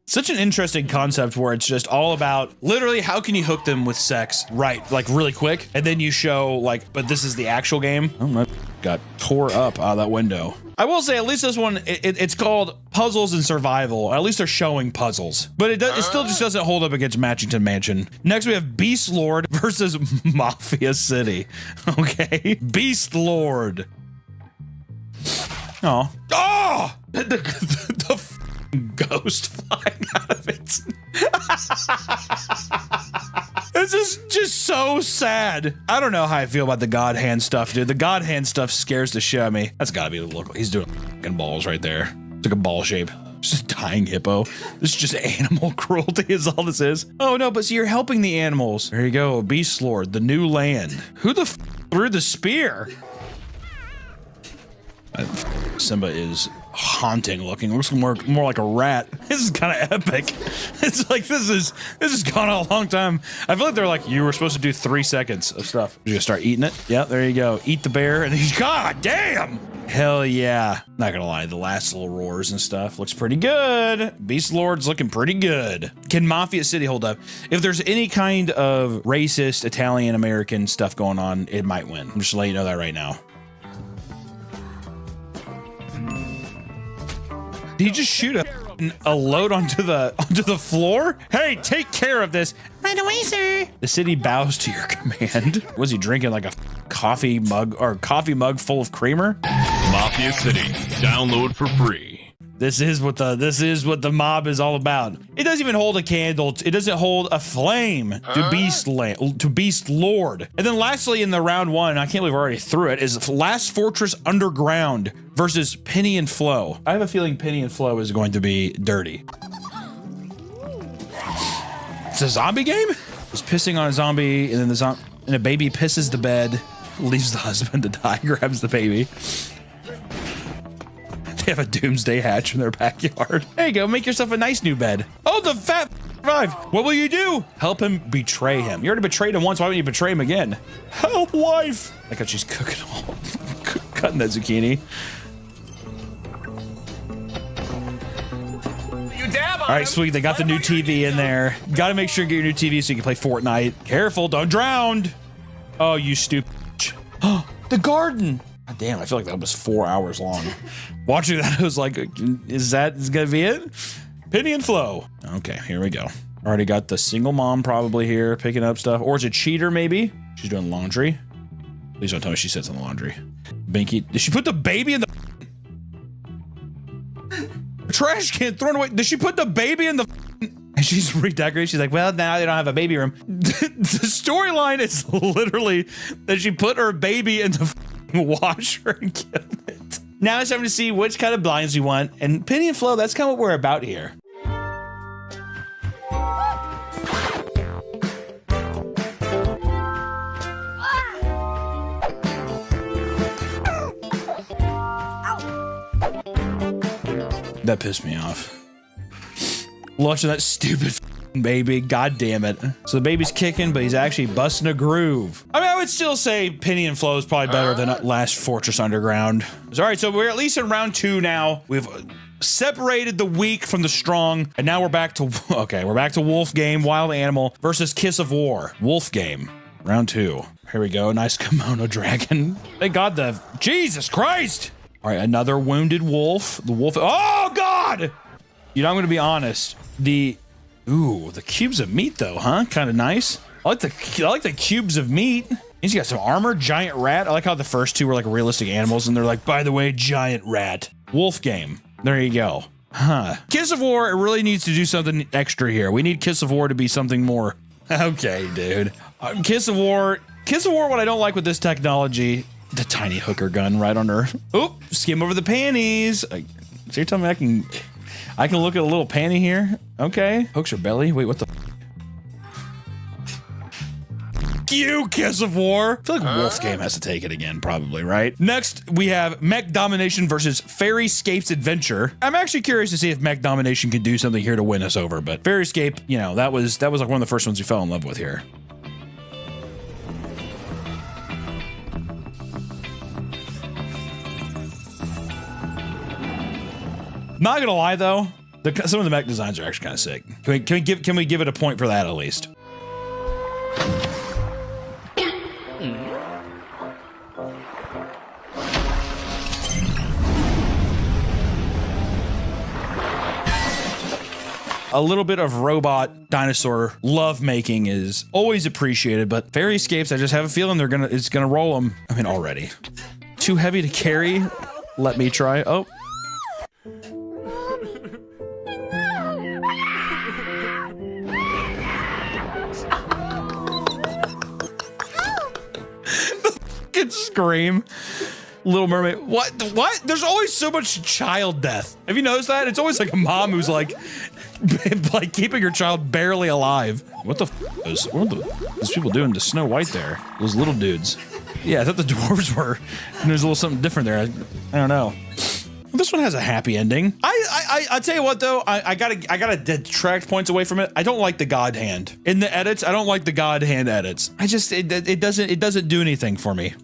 Such an interesting concept where it's just all about literally how can you hook them with sex, right? Like really quick, and then you show like, but this is the actual game. Oh, my got tore up out of that window. I will say at least this one, it's called Puzzles and Survival. At least they're showing puzzles, but it still just doesn't hold up against Matchington Mansion. Next we have Beast Lord versus Mafia City. Okay, Beast Lord. Oh, oh, the ghost flying out of it. This is just so sad. I don't know how I feel about the God Hand stuff, dude. The God Hand stuff scares the shit out of me. That's gotta be the look. He's doing fucking balls right there. It's like a ball shape. Just a dying hippo. This is just animal cruelty is all this is. Oh no, but see, you're helping the animals. There you go, Beast Lord, the new land. Who the threw the spear? Simba is haunting looking. Looks more like a rat. This is kind of epic. It's like this has gone on a long time. I feel like they're like, you were supposed to do 3 seconds of stuff. You're gonna start eating it. Yeah, there you go. Eat the bear, and he's god damn. Hell yeah. Not gonna lie, the last little roars and stuff looks pretty good. Beast Lord's looking pretty good. Can Mafia City hold up? If there's any kind of racist Italian American stuff going on, it might win. I'm just letting you know that right now. Did he just shoot a load onto the floor? Hey, take care of this. Right away, sir. The city bows to your command. Was he drinking like a coffee mug full of creamer? Mafia City, download for free. This is what the mob is all about. It doesn't even hold a candle. It doesn't hold a flame to Beast Lord. And then lastly, in the round one, I can't believe we're already through it, is Last Fortress Underground versus Penny and Flo. I have a feeling Penny and Flo is going to be dirty. It's a zombie game? He's pissing on a zombie, and then and a baby pisses the bed, leaves the husband to die, grabs the baby. They have a doomsday hatch in their backyard. There you go, make yourself a nice new bed. Oh, the fat survived. What will you do? Help him betray him. You already betrayed him once, why wouldn't you betray him again? Help, wife. Like how she's cooking cutting that zucchini. right, sweet. They got the new TV in there. Got to make sure you get your new TV so you can play Fortnite. Careful, don't drown. Oh, you stupid. The garden. God damn, I feel like that was 4 hours long. Watching that, I was like, is gonna be it? Penny and Flo. Okay, here we go. Already got the single mom probably here picking up stuff. Or is it cheater maybe? She's doing laundry. Please don't tell me she sits in the laundry. Binky, did she put the baby in the trash can thrown away? Did she put the baby in the and she's redecorating? She's like, well, now they don't have a baby room. The storyline is literally that she put her baby in the washer and killed it. Now it's time to see which kind of blinds we want. And Penny and Flo, that's kind of what we're about here. That pissed me off. Watching that stupid baby, god damn it. So the baby's kicking, but he's actually busting a groove. I mean, I would still say Penny and Flo is probably better than last Fortress Underground. All right, so we're at least in round 2 now. We've separated the weak from the strong, and now we're back to, okay, we're back to Wolf Game, Wild Animal versus Kiss of War. Wolf Game, round 2. Here we go, nice kimono dragon. Thank God Jesus Christ! All right, another wounded wolf. The wolf, oh God! You know, I'm gonna be honest. The cubes of meat though, huh? Kind of nice. I like the cubes of meat. He's got some armor, giant rat. I like how the first 2 were like realistic animals, and they're like, by the way, giant rat. Wolf Game. There you go. Huh. Kiss of War, it really needs to do something extra here. We need Kiss of War to be something more. Okay, dude. Kiss of War, what I don't like with this technology, the tiny hooker gun right on her. Oop, skim over the panties. So you're telling me I can look at a little panty here? Okay. Hooks her belly. Wait, what the? You, Kiss of War. I feel like Wolf Game has to take it again, probably, right? Next, we have Mech Domination versus Fairyscape's Adventure. I'm actually curious to see if Mech Domination can do something here to win us over, but Fairyscape, you know, that was like one of the first ones we fell in love with here. Not gonna lie though, some of the mech designs are actually kind of sick. Can we give it a point for that at least? A little bit of robot dinosaur love making is always appreciated, but Fairyscapes, I just have a feeling it's gonna roll them. I mean, already. Too heavy to carry? Let me try. Oh. Scream. Little Mermaid. What? There's always so much child death. Have you noticed that? It's always like a mom who's like keeping her child barely alive. What the is those people doing to Snow White there? Those little dudes. Yeah, I thought the dwarves were. And there's a little something different there. I don't know. This one has a happy ending. I tell you what though, I gotta detract points away from it. I don't like the God Hand in the edits. I don't like the God Hand edits. It doesn't do anything for me.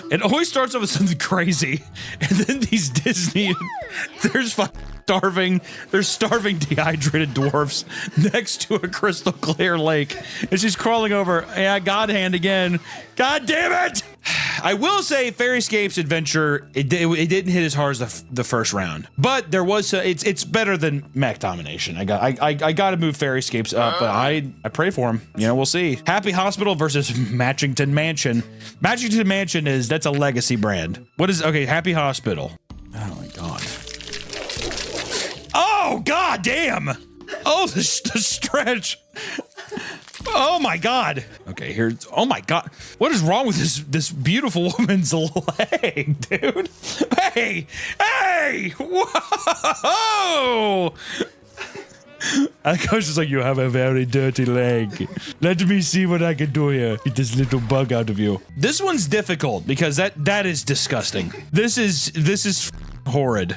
It always starts off with something crazy, and then these Disney, there's starving dehydrated dwarfs next to a crystal clear lake, and she's crawling over. Yeah, God Hand again. God damn it! I will say Fairyscape's Adventure, it didn't hit as hard as the first round, but there was it's better than Mech Domination. I got to move Fairyscapes up, but I pray for him. You know, we'll see. Happy Hospital versus Matchington Mansion. Matchington Mansion that's a legacy brand. What is okay? Happy Hospital. Oh my god. Oh god damn. Oh the stretch. Oh my god. Okay, here. Oh my god. What is wrong with this beautiful woman's leg, dude? Hey! Hey! Whoa! And Coach is like, you have a very dirty leg. Let me see what I can do here. Get this little bug out of you. This one's difficult because that is disgusting. This is horrid.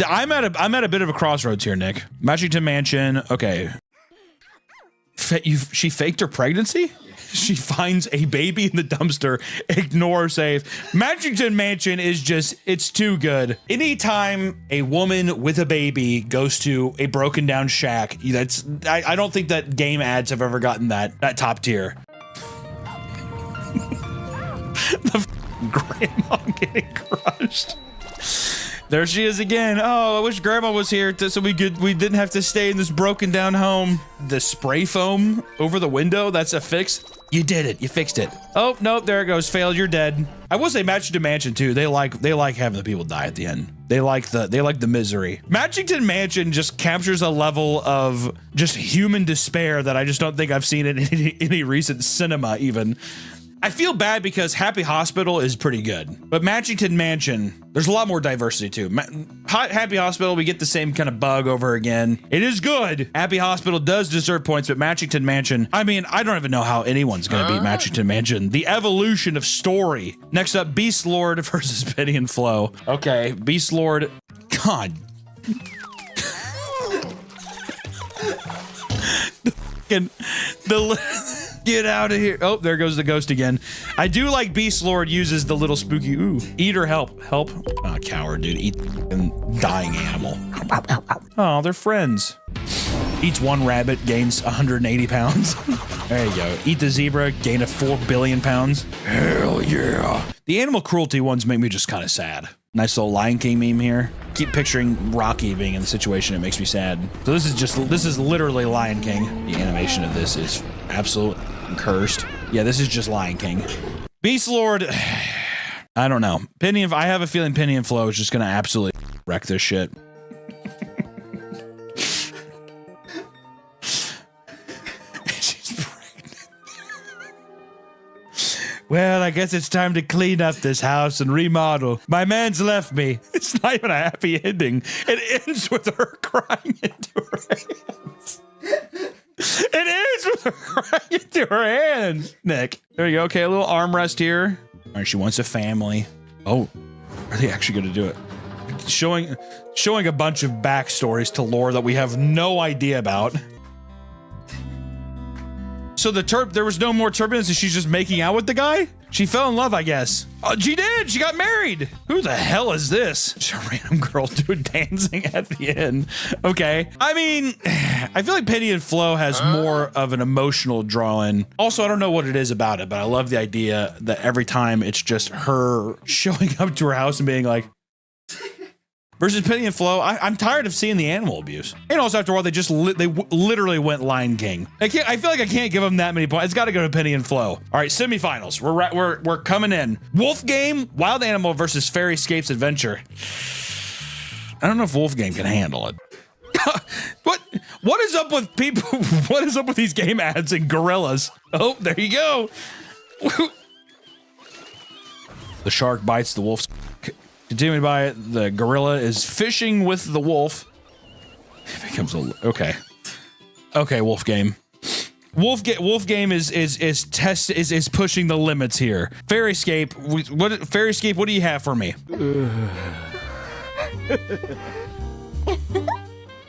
I'm at a bit of a crossroads here, Nick. Matchington Mansion. Okay. She faked her pregnancy? She finds a baby in the dumpster, ignore safe. Matchington Mansion is just, it's too good. Anytime a woman with a baby goes to a broken down shack, I don't think that game ads have ever gotten that top tier. The grandma getting crushed. There she is again. Oh, I wish grandma was here so we didn't have to stay in this broken down home. The spray foam over the window, that's a fix. You did it. You fixed it. Oh, nope, there it goes. Failed. You're dead. I will say Matchington Mansion too. They like having the people die at the end. They like the misery. Matchington Mansion just captures a level of just human despair that I just don't think I've seen in any recent cinema even. I feel bad because Happy Hospital is pretty good, but Matchington Mansion, there's a lot more diversity too. Happy Hospital, we get the same kind of bug over again. It is good. Happy Hospital does deserve points, but Matchington Mansion, I mean, I don't even know how anyone's gonna beat Matchington Mansion. The evolution of story. Next up, Beast Lord versus Penny and Flo. Okay, Beast Lord, God. Get out of here. Oh, there goes the ghost again. I do like Beast Lord uses the little spooky, ooh, eater help. Oh, coward, dude. Eat a dying animal. Oh, they're friends. Eats one rabbit, gains 180 pounds. There you go. Eat the zebra, gain a 4 billion pounds. Hell yeah. The animal cruelty ones make me just kind of sad. Nice little Lion King meme here. Keep picturing Rocky being in the situation. It makes me sad. So this is literally Lion King. The animation of this is absolutely cursed. Yeah, this is just Lion King. Beast Lord, I don't know. I have a feeling Penny and Flo is just gonna absolutely wreck this shit. Well, I guess it's time to clean up this house and remodel. My man's left me. It's not even a happy ending. It ends with her crying into her hands. It ends with her crying into her hands, Nick. There you go. Okay, a little armrest here. All right, she wants a family. Oh, are they actually going to do it? Showing a bunch of backstories to lore that we have no idea about. So there was no more turbulence and she's just making out with the guy? She fell in love, I guess. Oh, she did! She got married! Who the hell is this? Just a random girl doing dancing at the end. Okay. I mean, I feel like Penny and Flo has more of an emotional draw-in. Also, I don't know what it is about it, but I love the idea that every time it's just her showing up to her house and being like, versus Penny and Flo, I'm tired of seeing the animal abuse. And also after a while, they literally went Lion King. I feel like I can't give them that many points. It's got to go to Penny and Flo. All right, semifinals. We're coming in. Wolf Game, Wild Animal versus Fairyscapes Adventure. I don't know if Wolf Game can handle it. What is up with people? What is up with these game ads and gorillas? Oh, there you go. The shark bites the wolf's. Continuing by, the gorilla is fishing with the wolf. It becomes okay. Okay, Wolf Game. Wolf Game is pushing the limits here. Fairyscape, what do you have for me?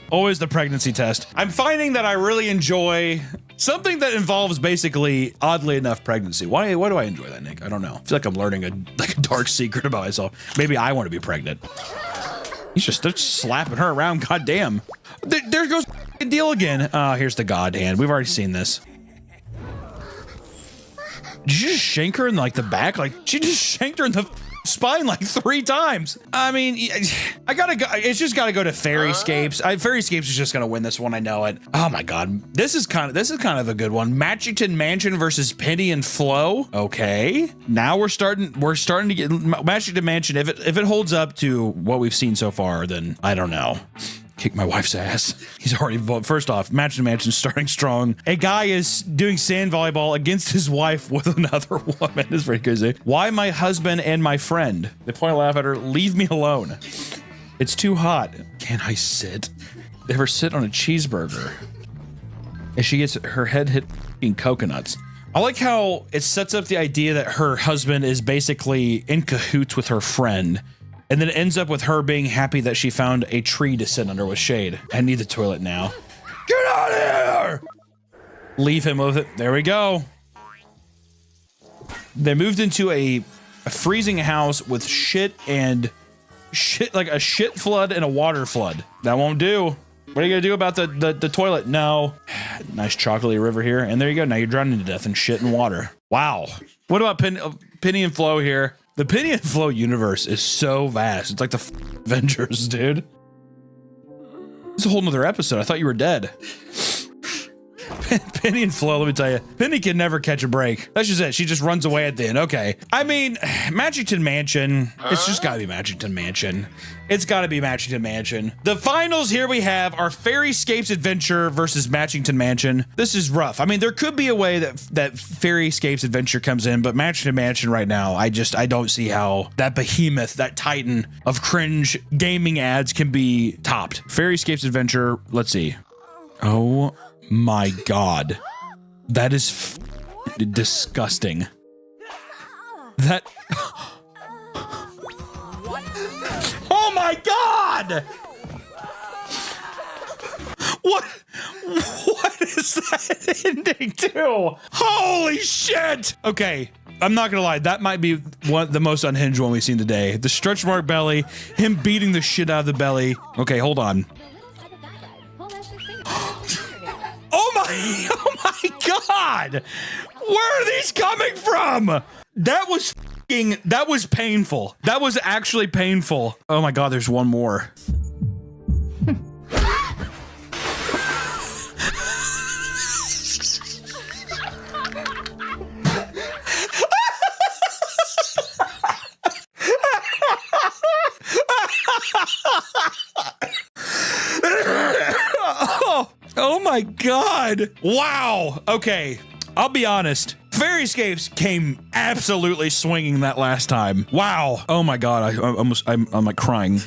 Always the pregnancy test. I'm finding that I really enjoy something that involves basically, oddly enough, pregnancy. Why do I enjoy that, Nick? I don't know. I feel like I'm learning a dark secret about myself. Maybe I want to be pregnant. He's just slapping her around. God damn. There goes the deal again. Here's the God hand. We've already seen this. Did you just shank her in like the back? Like she just shanked her in the spine like 3 times. I mean, I gotta go. It's just gotta go to Fairyscapes. Fairyscapes is just gonna win this one. I know it. Oh my god, this is kind of a good one. Matchington Mansion versus Penny and Flo. Okay, now we're starting to get Matchington Mansion. If it holds up to what we've seen so far, then I don't know. Kick my wife's ass. He's already voted. First off, Matchington Mansion starting strong. A guy is doing sand volleyball against his wife with another woman. It's pretty crazy. Why my husband and my friend? They point and laugh at her. Leave me alone. It's too hot. Can I sit? They ever sit on a cheeseburger? And she gets her head hit in coconuts. I like how it sets up the idea that her husband is basically in cahoots with her friend. And then it ends up with her being happy that she found a tree to sit under with shade. I need the toilet now. Get out of here! Leave him with it. There we go. They moved into a freezing house with shit, like a shit flood and a water flood. That won't do. What are you gonna do about the toilet? No. Nice chocolatey river here. And there you go. Now you're drowning to death in shit and water. Wow. What about Penny and Flo here? The Penny and Flo universe is so vast. It's like the Avengers, dude. It's a whole nother episode. I thought you were dead. Penny and Flo, let me tell you, Penny can never catch a break. That's just it. She just runs away at the end. Okay. I mean, Matchington Mansion. It's just gotta be Matchington Mansion. It's gotta be Matchington Mansion. The finals here we have are Fairyscapes Adventure versus Matchington Mansion. This is rough. I mean, there could be a way that Fairyscapes Adventure comes in, but Matchington Mansion right now, I don't see how that behemoth, that titan of cringe gaming ads can be topped. Fairyscapes Adventure, let's see. Oh my God. That is disgusting. That... Oh my God! What is that ending to? Holy shit! Okay, I'm not gonna lie, that might be the most unhinged one we've seen today. The stretch mark belly, him beating the shit out of the belly. Okay, hold on. Oh my God! Where are these coming from? That was painful. That was actually painful. Oh my God, there's one more. Oh my God. Wow. Okay. I'll be honest. Fairyscapes came absolutely swinging that last time. Wow. Oh my God. I'm like crying.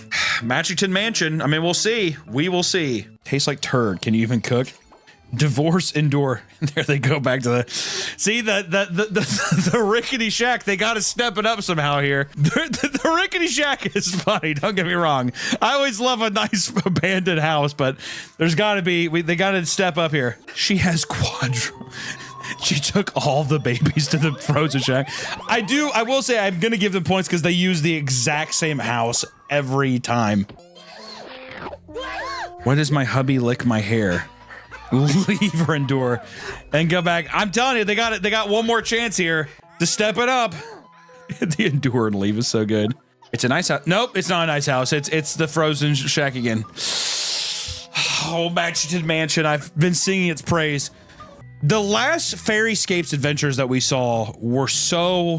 Matchington Mansion. I mean, we'll see. We will see. Tastes like turd. Can you even cook? Divorce, endure. There they go back to the... See, the rickety shack, they got to step it up somehow here. The rickety shack is funny, don't get me wrong. I always love a nice abandoned house, but there's got to be... they got to step up here. She has She took all the babies to the frozen shack. I will say I'm going to give them points because they use the exact same house every time. Why does my hubby lick my hair? Leave or endure and go back. I'm telling you, they got one more chance here to step it up. The endure and leave is so good. It's a nice house. Nope, it's not a nice house. It's the frozen shack again. Oh, Matchington Mansion. I've been singing its praise. The last Fairyscapes adventures that we saw were so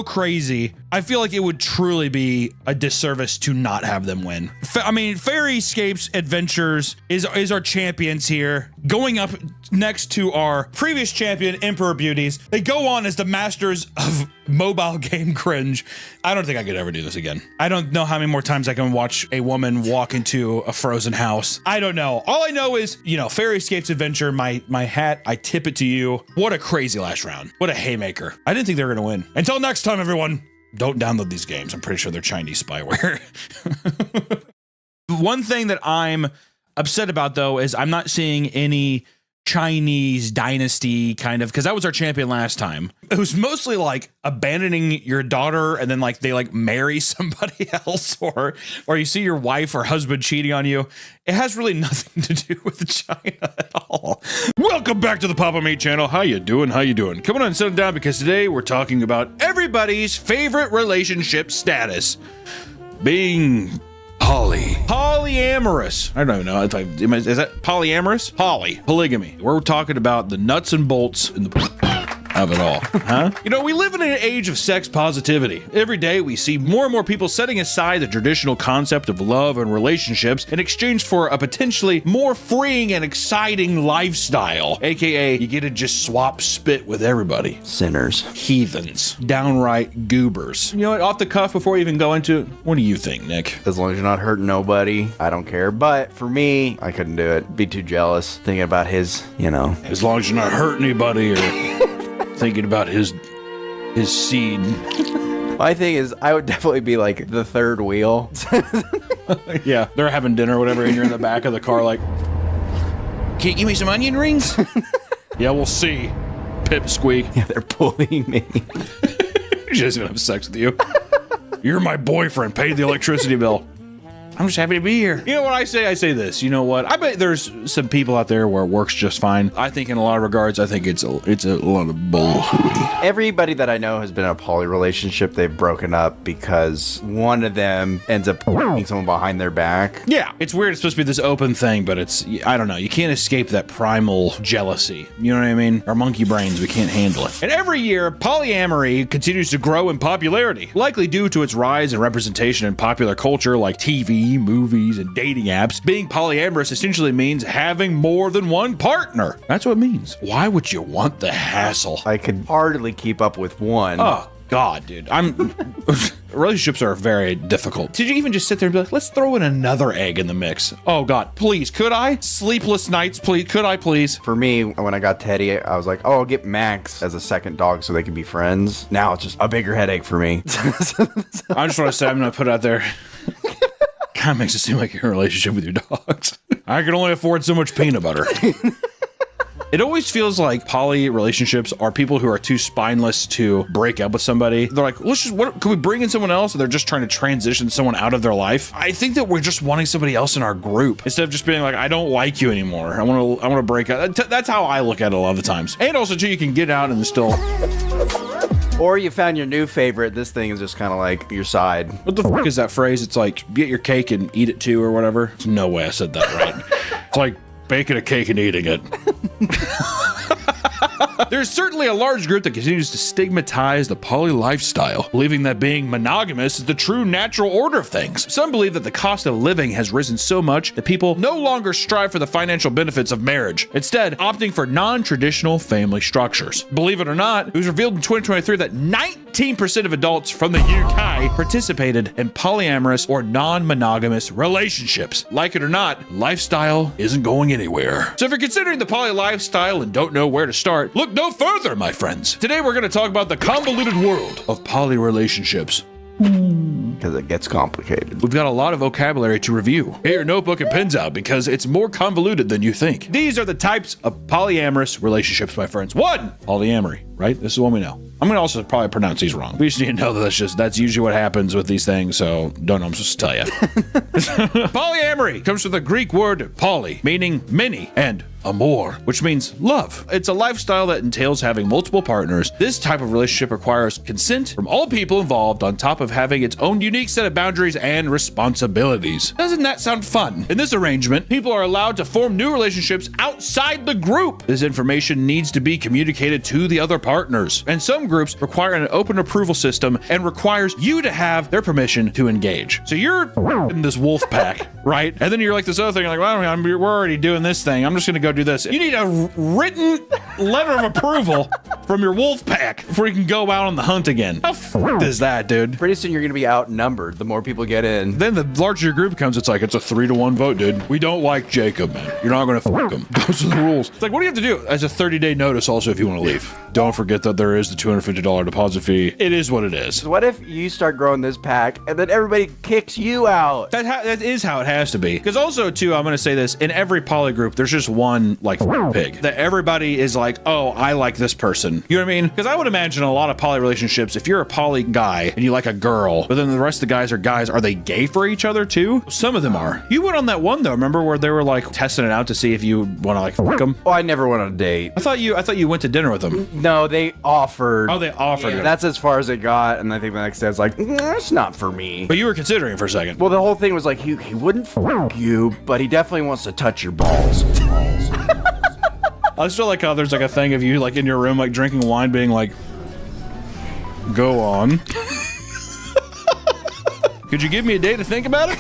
crazy. I feel like it would truly be a disservice to not have them win. I mean, Fairyscapes Adventures is our champions here. Going up next to our previous champion, Emperor Beauties. They go on as the masters of mobile game cringe. I don't think I could ever do this again. I don't know how many more times I can watch a woman walk into a frozen house. I don't know. All I know is, you know, Fairyscapes Adventure, my hat, I tip it to you. What a crazy last round. What a haymaker. I didn't think they were gonna win. Until next time, everyone, don't download these games. I'm pretty sure they're Chinese spyware. One thing that I'm upset about, though, is I'm not seeing any Chinese dynasty kind of, because that was our champion last time. It was mostly like abandoning your daughter and then like they like marry somebody else, or you see your wife or husband cheating on you. It has really nothing to do with China at all. Welcome back to the Papa Mate channel. How you doing? How you doing? Come on and sit down, because today we're talking about everybody's favorite relationship status, being polyamorous. I don't know. Is that polyamorous? Polygamy. We're talking about the nuts and bolts and the of it all, huh? You know, we live in an age of sex positivity. Every day we see more and more people setting aside the traditional concept of love and relationships in exchange for a potentially more freeing and exciting lifestyle. AKA, you get to just swap spit with everybody. Sinners. Heathens. Downright goobers. You know what, off the cuff, before we even go into it, what do you think, Nick? As long as you're not hurting nobody, I don't care. But for me, I couldn't do it. Be too jealous thinking about his, you know. As long as you're not hurting anybody or thinking about his seed. My thing is, I would definitely be like the third wheel. Yeah, they're having dinner or whatever, and you're in the back of the car like, can you give me some onion rings? Yeah, we'll see. Pipsqueak. Yeah, they're bullying me. She doesn't even have sex with you. You're my boyfriend. Pay the electricity bill. I'm just happy to be here. You know what I say? I say this. You know what? I bet there's some people out there where it works just fine. I think in a lot of regards, I think it's a lot of bullshit. Everybody that I know has been in a poly relationship. They've broken up because one of them ends up being someone behind their back. Yeah, it's weird. It's supposed to be this open thing, but it's, I don't know. You can't escape that primal jealousy. You know what I mean? Our monkey brains, we can't handle it. And every year, polyamory continues to grow in popularity, likely due to its rise in representation in popular culture like TV, movies, and dating apps. Being polyamorous essentially means having more than one partner. That's what it means. Why would you want the hassle? I could hardly keep up with one. Oh, God, dude. Relationships are very difficult. Did you even just sit there and be like, let's throw in another egg in the mix? Oh, God, please, could I? Sleepless nights, please. Could I, please? For me, when I got Teddy, I was like, oh, I'll get Max as a second dog so they can be friends. Now it's just a bigger headache for me. I just want to say, I'm going to put out there, kind of makes it seem like you're in a relationship with your dogs. I can only afford so much peanut butter. It always feels like poly relationships are people who are too spineless to break up with somebody. They're like, can we bring in someone else? And they're just trying to transition someone out of their life. I think that we're just wanting somebody else in our group instead of just being like, I don't like you anymore. I want to break up. That's how I look at it a lot of the times. And also too, you can get out and still. Or you found your new favorite. This thing is just kind of like your side. What the fuck is that phrase? It's like, get your cake and eat it too or whatever. There's no way I said that right. It's like baking a cake and eating it. There's certainly a large group that continues to stigmatize the poly lifestyle, believing that being monogamous is the true natural order of things. Some believe that the cost of living has risen so much that people no longer strive for the financial benefits of marriage, instead opting for non-traditional family structures. Believe it or not, it was revealed in 2023 that 19% of adults from the UK participated in polyamorous or non-monogamous relationships. Like it or not, lifestyle isn't going anywhere. So if you're considering the poly lifestyle and don't know where to start, look no further, my friends. Today we're going to talk about the convoluted world of poly relationships. Because it gets complicated. We've got a lot of vocabulary to review. Get your notebook and pens out because it's more convoluted than you think. These are the types of polyamorous relationships, my friends. 1, polyamory, right? This is one we know. I'm gonna also probably pronounce these wrong. We just need to know that that's usually what happens with these things, so don't know, I'm supposed to tell you. Polyamory comes from the Greek word poly, meaning many, and amor, which means love. It's a lifestyle that entails having multiple partners. This type of relationship requires consent from all people involved on top of having its own unique set of boundaries and responsibilities. Doesn't that sound fun? In this arrangement, people are allowed to form new relationships outside the group. This information needs to be communicated to the other partners, and some groups require an open approval system and requires you to have their permission to engage. So you're in this wolf pack, right? And then you're like this other thing, you're like, well, we're already doing this thing. I'm just gonna go do this. You need a written letter of approval from your wolf pack before you can go out on the hunt again. How is that, dude? Pretty soon you're gonna be outnumbered the more people get in. Then the larger your group becomes, it's like, it's a 3-to-1 vote, dude. We don't like Jacob, man. You're not gonna fuck him. Those are the rules. It's like, what do you have to do? As a 30-day notice also if you want to leave. Don't forget that there is the $250 deposit fee. It is what it is. What if you start growing this pack and then everybody kicks you out? That is how it has to be. Because also, too, I'm going to say this, in every poly group, there's just one, like, pig. That everybody is like, oh, I like this person. You know what I mean? Because I would imagine a lot of poly relationships, if you're a poly guy and you like a girl, but then the rest of the guys are guys, are they gay for each other, too? Some of them are. You went on that one, though, remember, where they were, like, testing it out to see if you want to, like, fuck them? Oh, I never went on a date. I thought you went to dinner with them. No, they offered. Oh, they offered it. That's as far as it got, and I think the next day I was like, that's not for me. But you were considering it for a second. Well, the whole thing was like, he wouldn't fuck you, but he definitely wants to touch your balls. I still like how there's like a thing of you like in your room like drinking wine being like, go on. Could you give me a day to think about it?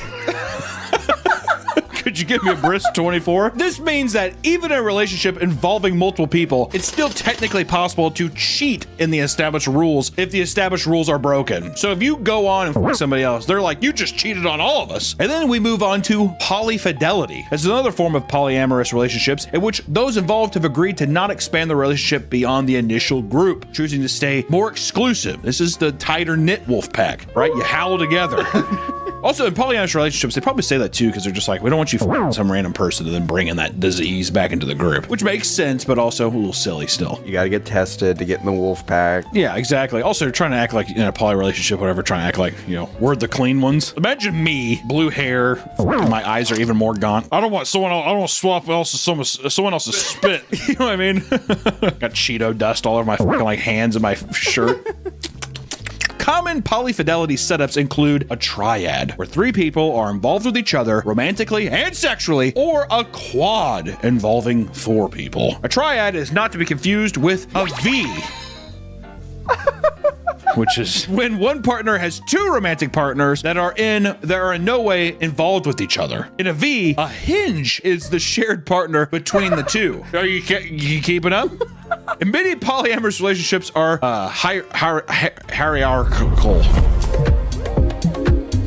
Could you give me a brisk 24? This means that even in a relationship involving multiple people, it's still technically possible to cheat in the established rules if the established rules are broken. So if you go on and fuck somebody else, they're like, you just cheated on all of us. And then we move on to polyfidelity. It's another form of polyamorous relationships in which those involved have agreed to not expand the relationship beyond the initial group, choosing to stay more exclusive. This is the tighter knit wolf pack, right? You howl together. Also, in polyamorous relationships, they probably say that too because they're just like, we don't want you f***ing some random person and then bringing that disease back into the group, which makes sense, but also a little silly still. You got to get tested to get in the wolf pack. Yeah, exactly. Also, they're trying to act like in a poly relationship, whatever, trying to act like, you know, we're the clean ones. Imagine me, blue hair, my eyes are even more gaunt. I don't want someone else, I don't want to swap someone else's spit. You know what I mean? Got Cheeto dust all over my fucking like hands and my shirt. Common polyfidelity setups include a triad, where 3 people are involved with each other romantically and sexually, or a quad involving 4 people. A triad is not to be confused with a V, which is when one partner has 2 romantic partners that are in no way involved with each other. In a V, a hinge is the shared partner between the 2. Are you keeping up? And many polyamorous relationships are hierarchical.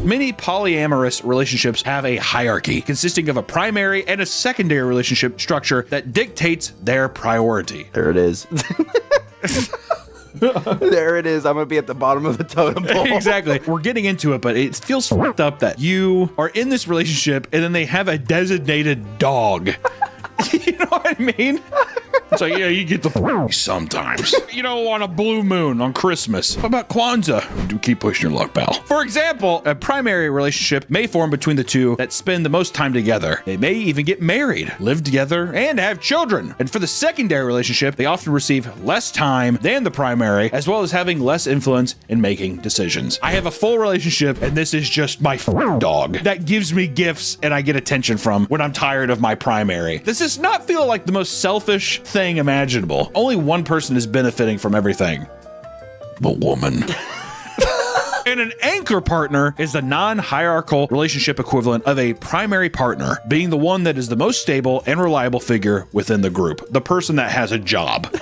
Many polyamorous relationships have a hierarchy consisting of a primary and a secondary relationship structure that dictates their priority. There it is. There it is. I'm gonna be at the bottom of the totem pole. Exactly. We're getting into it, but it feels fucked up that you are in this relationship and then they have a designated dog. You know what I mean? It's like, yeah, you get the sometimes. You know, on a blue moon on Christmas. What about Kwanzaa? Do keep pushing your luck, pal. For example, a primary relationship may form between the 2 that spend the most time together. They may even get married, live together, and have children. And for the secondary relationship, they often receive less time than the primary, as well as having less influence in making decisions. I have a full relationship, and this is just my dog that gives me gifts and I get attention from when I'm tired of my primary. This does not feel like the most selfish thing imaginable. Only one person is benefiting from everything. The woman. And an anchor partner is the non-hierarchical relationship equivalent of a primary partner, being the one that is the most stable and reliable figure within the group. The person that has a job.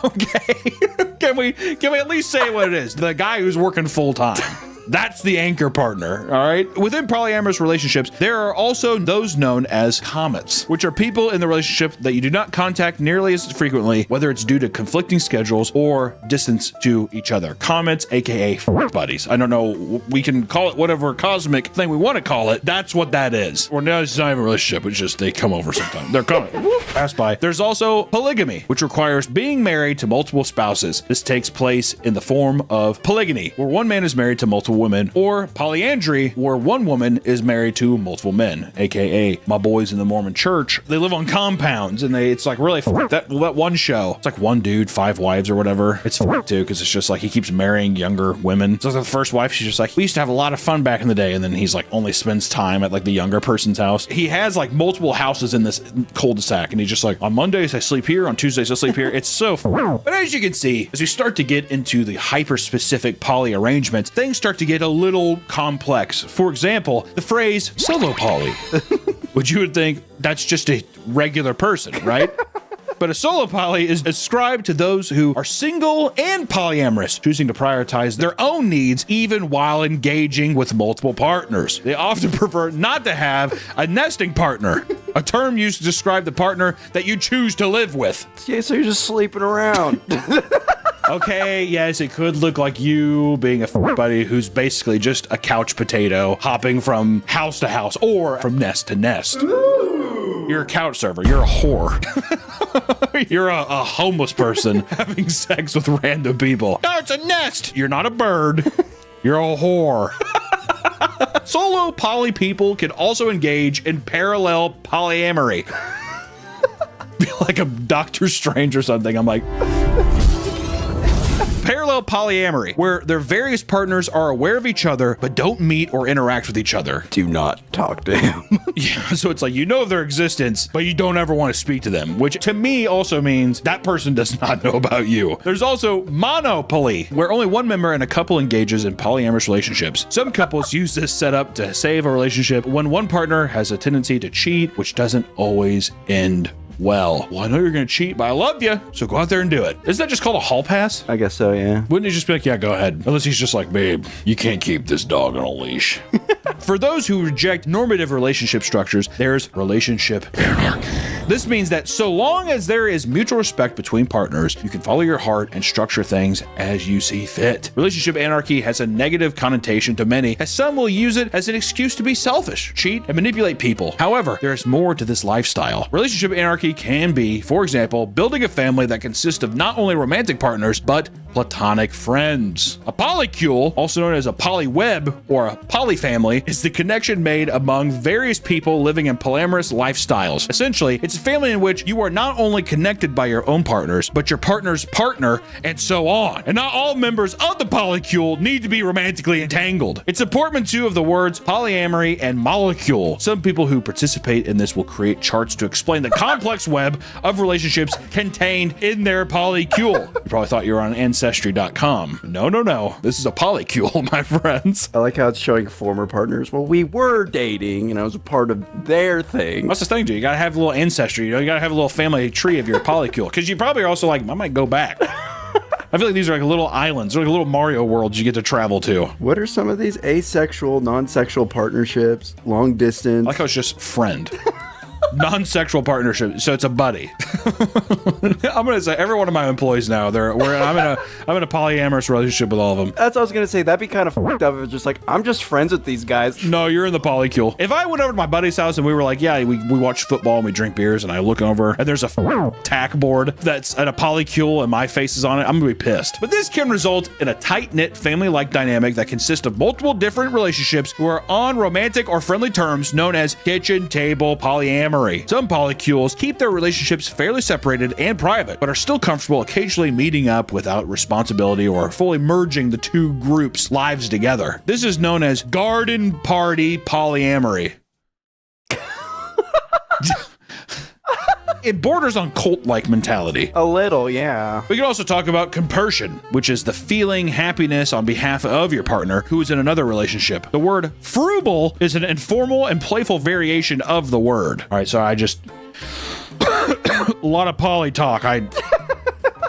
Okay. Can we at least say what it is? The guy who's working full time. That's the anchor partner, all right? Within polyamorous relationships, there are also those known as comets, which are people in the relationship that you do not contact nearly as frequently, whether it's due to conflicting schedules or distance to each other. Comets, aka buddies. I don't know, we can call it whatever cosmic thing we want to call it. That's what that is. Or no, it's not even a relationship, it's just they come over sometime. They're coming. Pass by. There's also polygamy, which requires being married to multiple spouses. This takes place in the form of polygyny, where one man is married to multiple women, or polyandry, where one woman is married to multiple men, aka my boys in the Mormon church. They live on compounds, and it's like really that one show. It's like one dude, 5 wives or whatever. It's too, because it's just like he keeps marrying younger women. So the first wife, she's just like, we used to have a lot of fun back in the day, and then he's like only spends time at like the younger person's house. He has like multiple houses in this cul-de-sac, and he's just like, on Mondays I sleep here, on Tuesdays I sleep here. It's so but as you can see, as we start to get into the hyper-specific poly arrangements, things start to get a little complex. For example, the phrase solo poly, which you would think that's just a regular person, right? But a solo poly is ascribed to those who are single and polyamorous, choosing to prioritize their own needs even while engaging with multiple partners. They often prefer not to have a nesting partner, a term used to describe the partner that you choose to live with. Yeah, so you're just sleeping around. Okay, yes, it could look like you being a buddy who's basically just a couch potato hopping from house to house or from nest to nest. Ooh. You're a couch server. You're a whore. You're a homeless person having sex with random people. No, it's a nest. You're not a bird. You're a whore. Solo poly people can also engage in parallel polyamory. Feel like a Doctor Strange or something. I'm like... Parallel polyamory, where their various partners are aware of each other but don't meet or interact with each other. Do not talk to him. Yeah, so it's like you know of their existence, but you don't ever want to speak to them, which to me also means that person does not know about you. There's also monopoly, where only one member in a couple engages in polyamorous relationships. Some couples use this setup to save a relationship when one partner has a tendency to cheat, which doesn't always end well. I know you're gonna cheat, but I love you, so go out there and do it. Isn't that just called a hall pass? I guess so, yeah. Wouldn't he just be like, yeah, go ahead? Unless he's just like, babe, you can't keep this dog on a leash. For those who reject normative relationship structures, there's relationship hierarchy. This means that so long as there is mutual respect between partners, you can follow your heart and structure things as you see fit. Relationship anarchy has a negative connotation to many, as some will use it as an excuse to be selfish, cheat, and manipulate people. However, there is more to this lifestyle. Relationship anarchy can be, for example, building a family that consists of not only romantic partners, but platonic friends. A polycule, also known as a polyweb or a polyfamily, is the connection made among various people living in polyamorous lifestyles. Essentially, it's a family in which you are not only connected by your own partners, but your partner's partner, and so on. And not all members of the polycule need to be romantically entangled. It's a portmanteau of the words polyamory and molecule. Some people who participate in this will create charts to explain the complex web of relationships contained in their polycule. You probably thought you were on Ancestry.com. No. This is a polycule, my friends. I like how it's showing former partners. Well, we were dating, and I was a part of their thing. What's the thing, dude? You gotta have a little ancestry. You gotta have a little family tree of your polycule. Because you probably are also like, I might go back. I feel like these are like little islands. They're like little Mario worlds you get to travel to. What are some of these asexual, non-sexual partnerships? Long distance? I like how it's just friend. Non-sexual partnership, so it's a buddy. I'm gonna say every one of my employees now. I'm in a polyamorous relationship with all of them. That's what I was gonna say. That'd be kind of fucked up if it's just like I'm just friends with these guys. No, you're in the polycule. If I went over to my buddy's house and we were like, yeah, we watch football and we drink beers, and I look over and there's a tack board that's at a polycule and my face is on it, I'm gonna be pissed. But this can result in a tight-knit family-like dynamic that consists of multiple different relationships who are on romantic or friendly terms, known as kitchen table polyamory. Some polycules keep their relationships fairly separated and private, but are still comfortable occasionally meeting up without responsibility or fully merging the two groups' lives together. This is known as garden party polyamory. It borders on cult-like mentality. A little, yeah. We can also talk about compersion, which is the feeling happiness on behalf of your partner who is in another relationship. The word frugal is an informal and playful variation of the word. All right, so I just... a lot of poly talk. I'm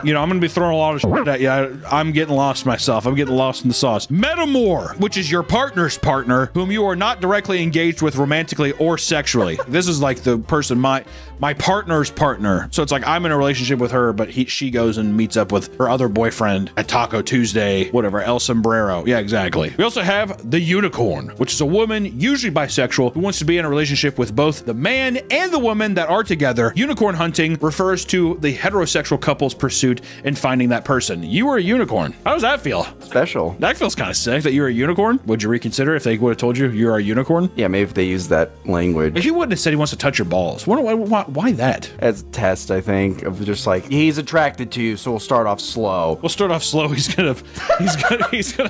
going to be throwing a lot of shit at you. I'm getting lost myself. I'm getting lost in the sauce. Metamor, which is your partner's partner, whom you are not directly engaged with romantically or sexually. This is like the person, my partner's partner. So it's like I'm in a relationship with her, but she goes and meets up with her other boyfriend at Taco Tuesday, whatever, El Sombrero. Yeah, exactly. We also have the unicorn, which is a woman, usually bisexual, who wants to be in a relationship with both the man and the woman that are together. Unicorn hunting refers to the heterosexual couple's pursuit in finding that person. You were a unicorn. How does that feel? Special. That feels kind of sick that you were a unicorn. Would you reconsider if they would have told you you're a unicorn? Yeah, maybe if they use that language. If he wouldn't have said he wants to touch your balls, why that? As a test, I think, of just like, he's attracted to you, so we'll start off slow. We'll start off slow. He's gonna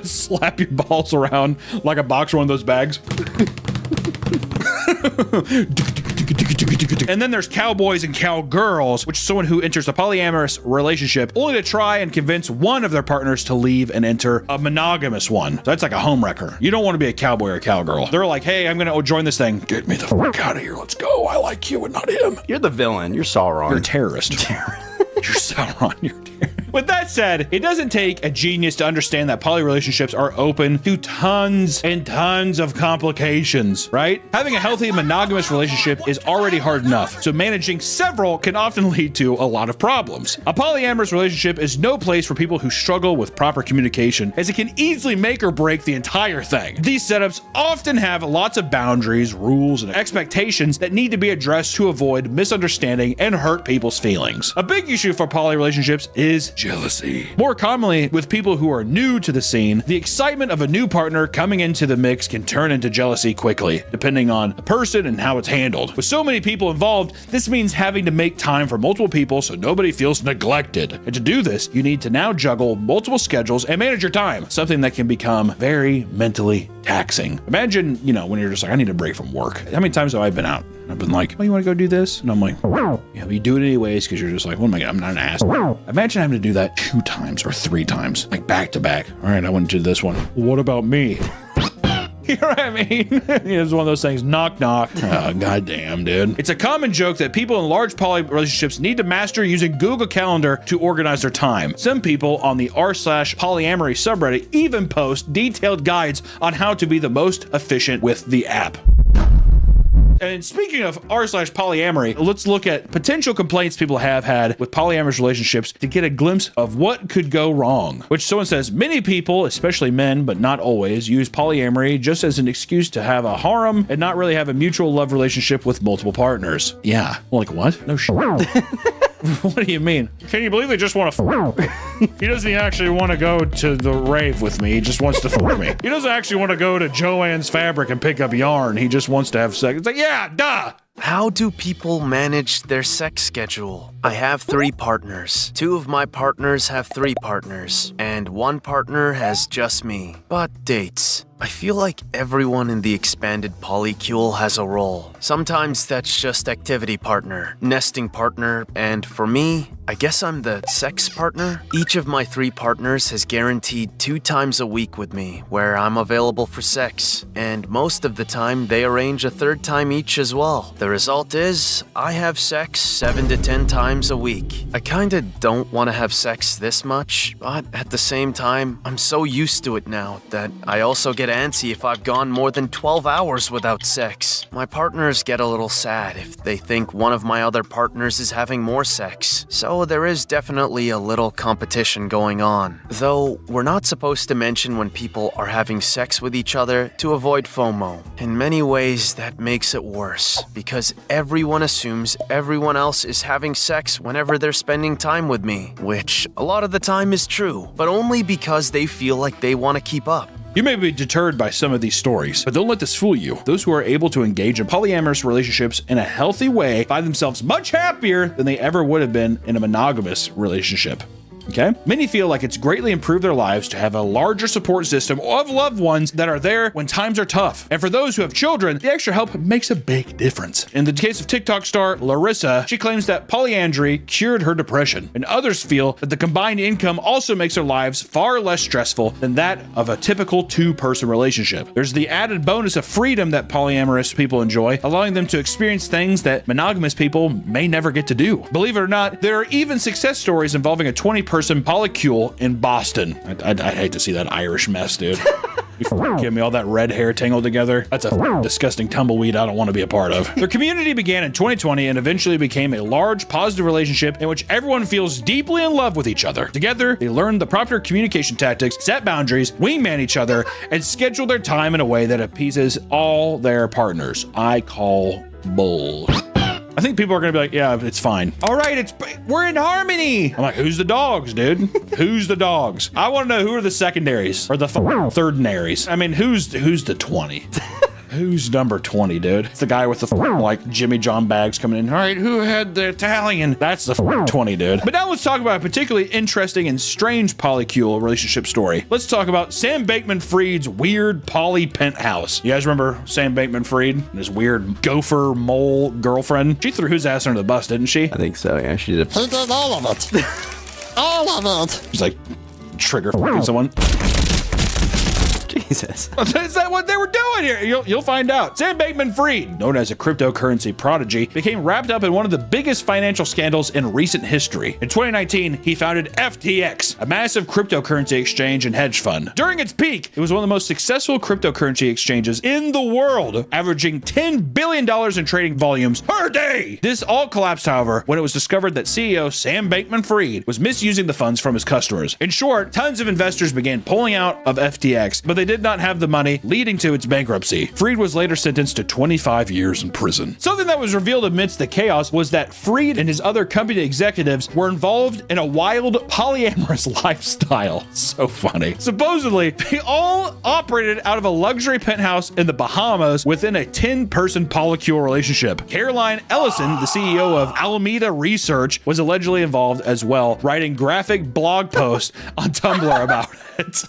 slap your balls around like a boxer, one of those bags. And then there's cowboys and cowgirls, which is someone who enters a polyamorous relationship only to try and convince one of their partners to leave and enter a monogamous one. So that's like a homewrecker. You don't want to be a cowboy or a cowgirl. They're like, hey, I'm gonna join this thing. Get me the fuck out of here. Let's go. I like you and not him. You're the villain. You're Sauron. You're a terrorist. You're Sauron. You're a terrorist. With that said, it doesn't take a genius to understand that poly relationships are open to tons and tons of complications, right? Having a healthy monogamous relationship is already hard enough, so managing several can often lead to a lot of problems. A polyamorous relationship is no place for people who struggle with proper communication, as it can easily make or break the entire thing. These setups often have lots of boundaries, rules, and expectations that need to be addressed to avoid misunderstanding and hurt people's feelings. A big issue for poly relationships is jealousy. More commonly, with people who are new to the scene, the excitement of a new partner coming into the mix can turn into jealousy quickly, depending on the person and how it's handled. With so many people involved, this means having to make time for multiple people so nobody feels neglected. And to do this, you need to now juggle multiple schedules and manage your time, something that can become very mentally taxing. Imagine, when you're just like, I need a break from work. How many times have I been out? I've been like, oh, you want to go do this? And I'm like, yeah, but you do it anyways because you're just like, what am I? I'm not an ass. Imagine having to do that 2 times or 3 times, like back to back. All right, I went to do this one. What about me? You know what I mean? It's one of those things, knock, knock. Oh, goddamn, dude. It's a common joke that people in large poly relationships need to master using Google Calendar to organize their time. Some people on the r/polyamory subreddit even post detailed guides on how to be the most efficient with the app. And speaking of r/polyamory, let's look at potential complaints people have had with polyamorous relationships to get a glimpse of what could go wrong. Which someone says, many people, especially men, but not always, use polyamory just as an excuse to have a harem and not really have a mutual love relationship with multiple partners. Yeah. Like what? No shit. What do you mean? Can you believe they just want to He doesn't actually want to go to the rave with me. He just wants to fuck me. He doesn't actually want to go to Joann's Fabric and pick up yarn. He just wants to have sex. It's like, yeah, duh. How do people manage their sex schedule? I have 3 partners. 2 of my partners have 3 partners, and 1 partner has just me. But dates. I feel like everyone in the expanded polycule has a role. Sometimes that's just activity partner, nesting partner, and for me, I guess I'm the sex partner. Each of my 3 partners has guaranteed 2 times a week with me, where I'm available for sex, and most of the time they arrange a 3rd time each as well. The result is, I have sex 7 to 10 times a week. I kinda don't want to have sex this much, but at the same time, I'm so used to it now that I also get antsy if I've gone more than 12 hours without sex. My partners get a little sad if they think one of my other partners is having more sex, so there is definitely a little competition going on. Though, we're not supposed to mention when people are having sex with each other to avoid FOMO. In many ways, that makes it worse, because everyone assumes everyone else is having sex whenever they're spending time with me, which a lot of the time is true, but only because they feel like they want to keep up. You may be deterred by some of these stories, but don't let this fool you. Those who are able to engage in polyamorous relationships in a healthy way find themselves much happier than they ever would have been in a monogamous relationship. Okay? Many feel like it's greatly improved their lives to have a larger support system of loved ones that are there when times are tough. And for those who have children, the extra help makes a big difference. In the case of TikTok star Larissa, she claims that polyandry cured her depression, and others feel that the combined income also makes their lives far less stressful than that of a typical 2-person relationship. There's the added bonus of freedom that polyamorous people enjoy, allowing them to experience things that monogamous people may never get to do. Believe it or not, there are even success stories involving a 20-person polycule in Boston. I'd hate to see that Irish mess, dude. You give me all that red hair tangled together. That's a disgusting tumbleweed I don't want to be a part of. Their community began in 2020 and eventually became a large positive relationship in which everyone feels deeply in love with each other. Together, they learned the proper communication tactics, set boundaries, wingman each other, and schedule their time in a way that appeases all their partners. I call bull. I think people are gonna be like, yeah, it's fine. All right, we're in harmony. I'm like, who's the dogs, dude? Who's the dogs? I want to know who are the secondaries or the thirdaries. I mean, who's the 20? Who's number 20, dude? It's the guy with the like Jimmy John bags coming in. All right, who had the Italian? That's the 20, dude. But now let's talk about a particularly interesting and strange polycule relationship story. Let's talk about Sam Bankman-Fried's weird poly penthouse. You guys remember Sam Bankman-Fried and his weird gopher mole girlfriend? She threw his ass under the bus, didn't she? I think so, yeah. She did. He did all of it. All of it. She's like trigger someone. Jesus. Is that what they were doing here? You'll find out. Sam Bankman-Fried, known as a cryptocurrency prodigy, became wrapped up in one of the biggest financial scandals in recent history. In 2019, he founded FTX, a massive cryptocurrency exchange and hedge fund. During its peak, it was one of the most successful cryptocurrency exchanges in the world, averaging $10 billion in trading volumes per day. This all collapsed, however, when it was discovered that CEO Sam Bankman-Fried was misusing the funds from his customers. In short, tons of investors began pulling out of FTX, but they did not have the money, leading to its bankruptcy. Fried was later sentenced to 25 years in prison. Something that was revealed amidst the chaos was that Fried and his other company executives were involved in a wild polyamorous lifestyle. So funny. Supposedly, they all operated out of a luxury penthouse in the Bahamas within a 10-person polycule relationship. Caroline Ellison, the CEO of Alameda Research, was allegedly involved as well, writing graphic blog posts on Tumblr about it.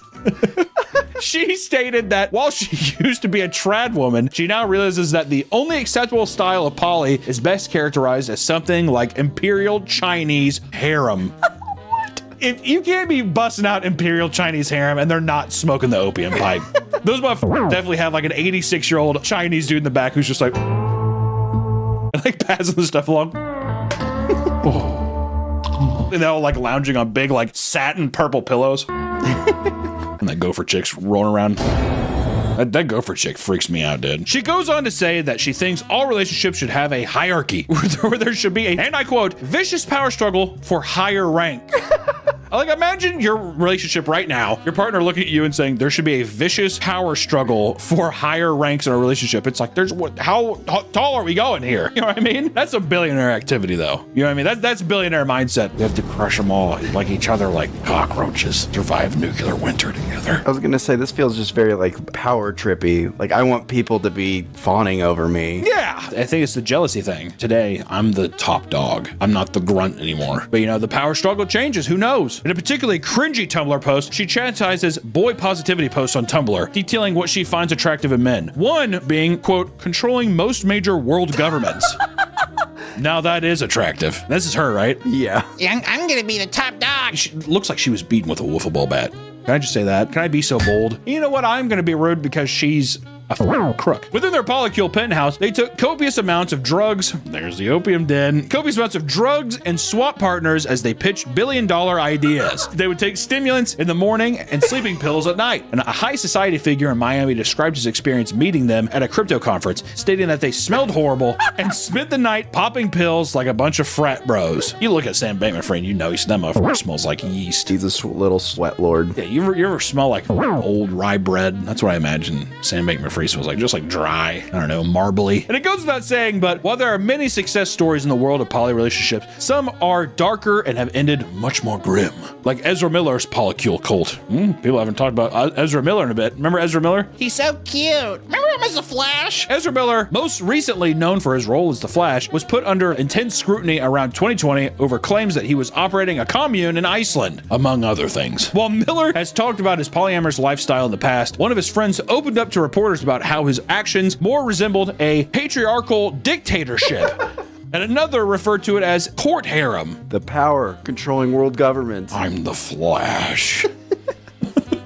She stated that while she used to be a trad woman, she now realizes that the only acceptable style of poly is best characterized as something like Imperial Chinese harem. If you can't be busting out Imperial Chinese harem and they're not smoking the opium pipe. Those motherfuckers definitely have like an 86-year-old Chinese dude in the back who's just like passing the stuff along. And they're all like lounging on big like satin purple pillows. And that gopher chick's rolling around. That gopher chick freaks me out, dude. She goes on to say that she thinks all relationships should have a hierarchy where there should be a, and I quote, vicious power struggle for higher rank. Like, imagine your relationship right now, your partner looking at you and saying there should be a vicious power struggle for higher ranks in a relationship. It's like, how tall are we going here? You know what I mean? That's a billionaire activity, though. You know what I mean? That's billionaire mindset. We have to crush them all like each other, like cockroaches, survive nuclear winter together. I was gonna say, this feels just very like power trippy. Like, I want people to be fawning over me. Yeah, I think it's the jealousy thing. Today, I'm the top dog. I'm not the grunt anymore. But you know, the power struggle changes. Who knows? In a particularly cringy Tumblr post, she chastises boy positivity posts on Tumblr, detailing what she finds attractive in men. One being, quote, controlling most major world governments. Now that is attractive. This is her, right? Yeah. I'm gonna be the top dog. She looks like she was beaten with a wiffle ball bat. Can I just say that? Can I be so bold? You know what? I'm gonna be rude because she's a crook. Within their polycule penthouse, they took copious amounts of drugs. There's the opium den. Copious amounts of drugs and swap partners as they pitched billion-dollar ideas. They would take stimulants in the morning and sleeping pills at night. And a high society figure in Miami described his experience meeting them at a crypto conference, stating that they smelled horrible and spent the night popping pills like a bunch of frat bros. You look at Sam Bankman-Fried, you know that motherfucker smells like yeast. He's a little sweat lord. Yeah, you ever smell like old rye bread? That's what I imagine Sam Bankman-Fried smells like, just like dry, I don't know, marbly. And it goes without saying, but while there are many success stories in the world of poly relationships, some are darker and have ended much more grim. Like Ezra Miller's polycule cult. People haven't talked about Ezra Miller in a bit. Remember Ezra Miller? He's so cute. Remember him as the Flash? Ezra Miller, most recently known for his role as the Flash, was put under intense scrutiny around 2020 over claims that he was operating a commune in Iceland, among other things. While Miller has talked about his polyamorous lifestyle in the past, one of his friends opened up to reporters about how his actions more resembled a patriarchal dictatorship. And another referred to it as court harem. The power controlling world government. I'm the Flash.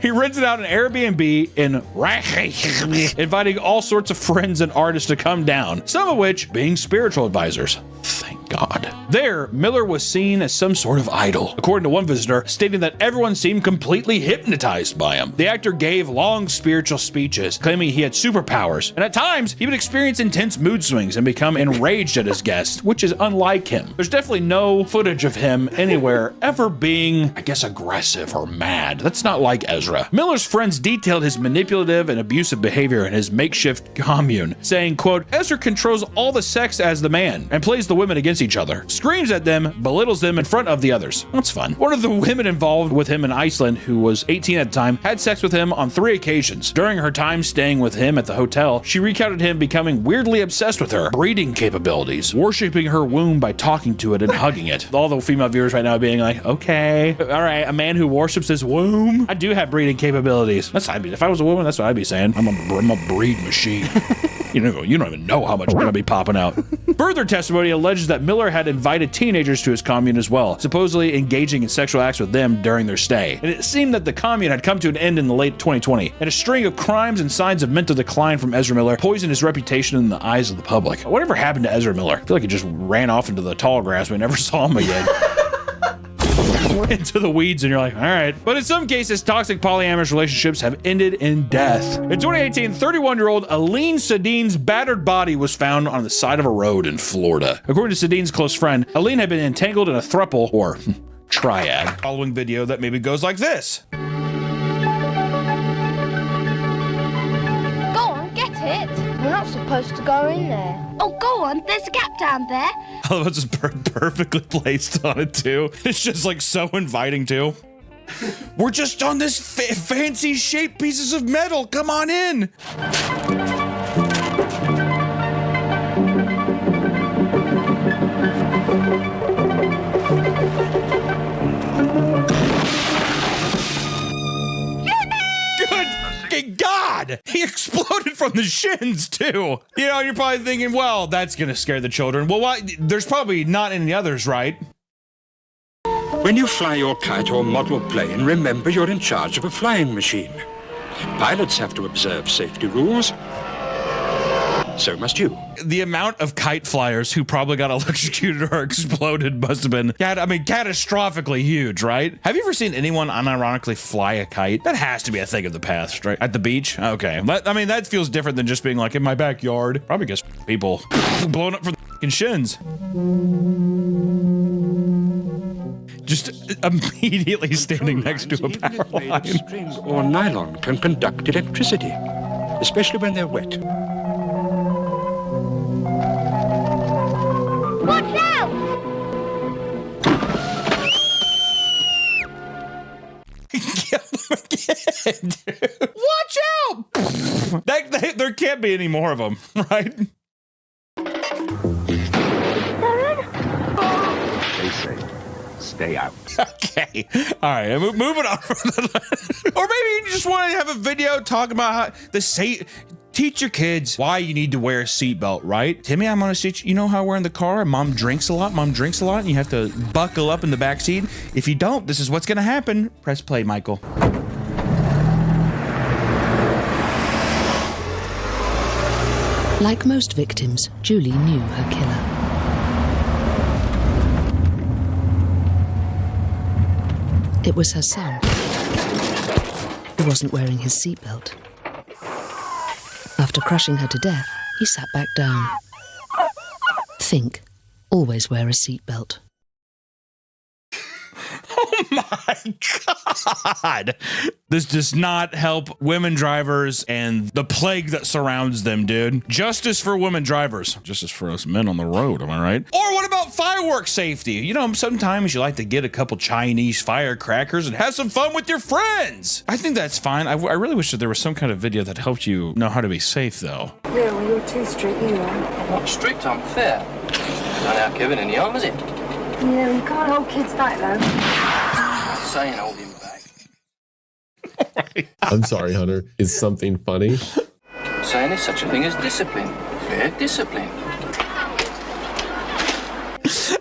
He rented out an Airbnb in Reykjavik, inviting all sorts of friends and artists to come down, some of which being spiritual advisors. Thank God. There, Miller was seen as some sort of idol, according to one visitor, stating that everyone seemed completely hypnotized by him. The actor gave long spiritual speeches, claiming he had superpowers, and at times, he would experience intense mood swings and become enraged at his guests, which is unlike him. There's definitely no footage of him anywhere ever being, I guess, aggressive or mad. That's not like Ezra. Miller's friends detailed his manipulative and abusive behavior in his makeshift commune, saying, quote, Ezra controls all the sex as the man and plays the women against each other, screams at them, belittles them in front of the others. That's fun. One of the women involved with him in Iceland, who was 18 at the time, had sex with him on 3 occasions. During her time staying with him at the hotel, she recounted him becoming weirdly obsessed with her breeding capabilities, worshiping her womb by talking to it and hugging it. All the female viewers right now being like, okay, all right, a man who worships his womb? I do have breeding capabilities. That's what I'd be. If I was a woman, that's what I'd be saying. I'm a breed machine. You don't even know how much is going to be popping out. Further testimony alleges that Miller had invited teenagers to his commune as well, supposedly engaging in sexual acts with them during their stay. And it seemed that the commune had come to an end in the late 2020, and a string of crimes and signs of mental decline from Ezra Miller poisoned his reputation in the eyes of the public. Whatever happened to Ezra Miller? I feel like he just ran off into the tall grass. We never saw him again. Into the weeds, and you're like, all right. But in some cases, toxic polyamorous relationships have ended in death. In 2018, 31-year-old Aline Sadine's battered body was found on the side of a road in Florida. According to Sadine's close friend, Aline had been entangled in a throuple, or triad. Following video that maybe goes like this. Go on, get it. We're not supposed to go in there. Oh, go on. There's a gap down there. I love it's just perfectly placed on it, too. It's just like so inviting, too. We're just on this fancy shaped pieces of metal. Come on in. God, he exploded from the shins too. You know, you're probably thinking, well, that's gonna scare the children. Well, why? There's probably not any others, right? When you fly your kite or model plane, remember you're in charge of a flying machine. Pilots have to observe safety rules. so must you. The amount of kite flyers who probably got electrocuted or exploded must have been, catastrophically huge, right? Have you ever seen anyone unironically fly a kite? That has to be a thing of the past, right? At the beach? Okay. That feels different than just being like in my backyard. Probably because people blowing up for the fucking shins. Just immediately standing next to a power line. String or nylon can conduct electricity, especially when they're wet. Watch out! Watch out! There can't be any more of them, right? They say, stay out. Okay. All right. Moving on from that. Or maybe you just want to have a video talking about how teach your kids why you need to wear a seatbelt, right? Timmy, I'm going to teach you know how we're in the car and mom drinks a lot, and you have to buckle up in the back seat. If you don't, this is what's going to happen. Press play, Michael. Like most victims, Julie knew her killer. It was her son, who wasn't wearing his seatbelt. After crushing her to death, he sat back down. Think, always wear a seatbelt. Oh my God. This does not help women drivers and the plague that surrounds them, dude. Justice for women drivers. Justice for us men on the road, am I right? Or what about fireworks safety? You know, sometimes you like to get a couple Chinese firecrackers and have some fun with your friends. I think that's fine. I really wish that there was some kind of video that helped you know how to be safe, though. Yeah, well, you're too strict, you are. I'm not strict, I'm fair. Not out Kevin in the arm, is it? Yeah, you can't hold kids back, though. I'm saying hold him back. I'm sorry, Hunter. Is something funny? I'm saying there's such a thing as discipline. Fair discipline.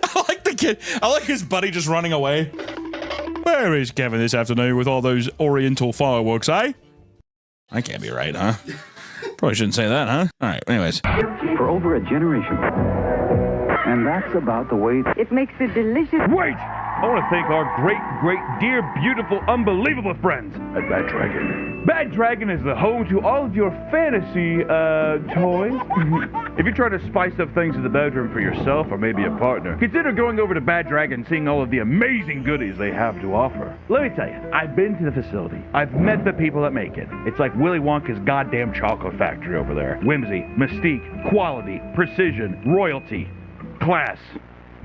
I like the kid. I like his buddy just running away. Where is Kevin this afternoon with all those Oriental fireworks, eh? I can't be right, huh? Probably shouldn't say that, huh? All right, anyways. For over a generation. And that's about the way it makes it delicious. Wait! I want to thank our great, dear, beautiful, unbelievable friends at Bad Dragon. Bad Dragon is the home to all of your fantasy, toys. If you're trying to spice up things in the bedroom for yourself or maybe a partner, consider going over to Bad Dragon and seeing all of the amazing goodies they have to offer. Let me tell you, I've been to the facility. I've met the people that make it. It's like Willy Wonka's goddamn chocolate factory over there. Whimsy, mystique, quality, precision, royalty, class.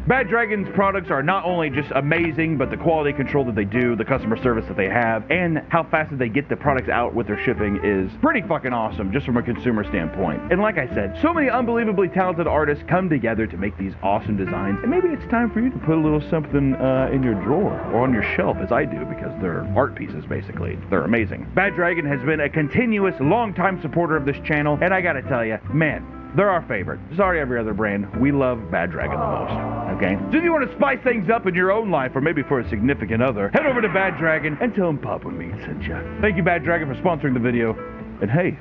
Bad Dragon's products are not only just amazing, but the quality control that they do, the customer service that they have, and how fast that they get the products out with their shipping is pretty fucking awesome, just from a consumer standpoint. And like I said, so many unbelievably talented artists come together to make these awesome designs, and maybe it's time for you to put a little something in your drawer, or on your shelf, as I do, because they're art pieces, basically. They're amazing. Bad Dragon has been a continuous, long-time supporter of this channel, and I gotta tell you, man, they're our favorite. Sorry, every other brand. We love Bad Dragon the most. Okay? So if you want to spice things up in your own life, or maybe for a significant other, head over to Bad Dragon and tell them Papa Me sent you. Thank you, Bad Dragon, for sponsoring the video. And hey,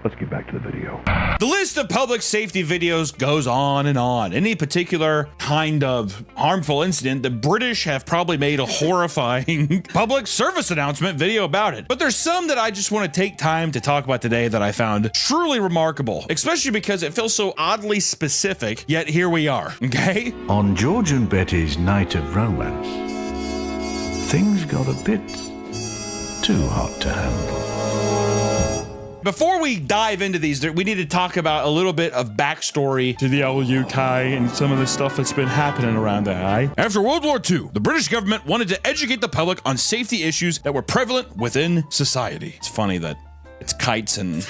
let's get back to the video. The list of public safety videos goes on and on. Any particular kind of harmful incident, the British have probably made a horrifying public service announcement video about it. But there's some that I just want to take time to talk about today that I found truly remarkable, especially because it feels so oddly specific, yet here we are, okay? On George and Betty's night of romance, things got a bit too hot to handle. Before we dive into these, we need to talk about a little bit of backstory to the UK and some of the stuff that's been happening around there, eh? After World War II, the British government wanted to educate the public on safety issues that were prevalent within society. It's funny that it's kites and...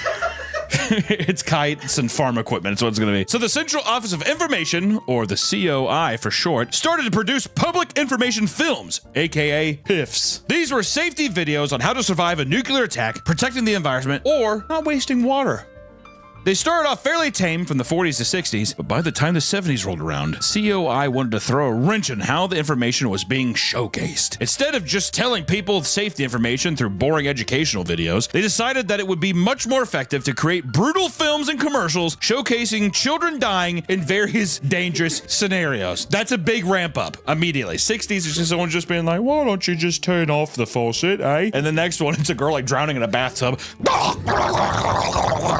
it's kites and farm equipment. That's what it's going to be. So the Central Office of Information, or the COI for short, started to produce public information films, aka PIFs. These were safety videos on how to survive a nuclear attack, protecting the environment, or not wasting water. They started off fairly tame from the 40s to 60s, but by the time the 70s rolled around, COI wanted to throw a wrench in how the information was being showcased. Instead of just telling people safety information through boring educational videos, they decided that it would be much more effective to create brutal films and commercials showcasing children dying in various dangerous scenarios. That's a big ramp up immediately. 60s is just someone just being like, why don't you just turn off the faucet, eh? And the next one, it's a girl like drowning in a bathtub.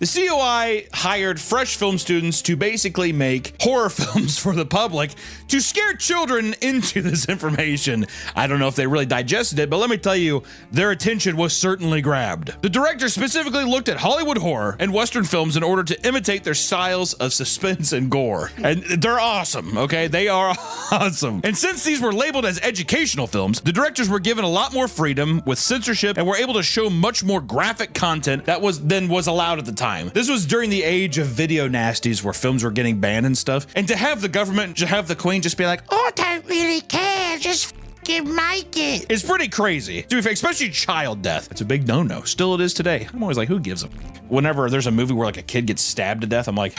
The COI hired fresh film students to basically make horror films for the public to scare children into this information. I don't know if they really digested it, but let me tell you, their attention was certainly grabbed. The director specifically looked at Hollywood horror and Western films in order to imitate their styles of suspense and gore. And they're awesome, okay? They are awesome. And since these were labeled as educational films, the directors were given a lot more freedom with censorship and were able to show much more graphic content that was allowed at the time. This was during the age of video nasties where films were getting banned and stuff. And to have the government, to have the Queen just be like, oh, I don't really care, just f***ing make it. It's pretty crazy. To be fair, especially child death. It's a big no-no. Still it is today. I'm always like, who gives a f***? Whenever there's a movie where like a kid gets stabbed to death, I'm like,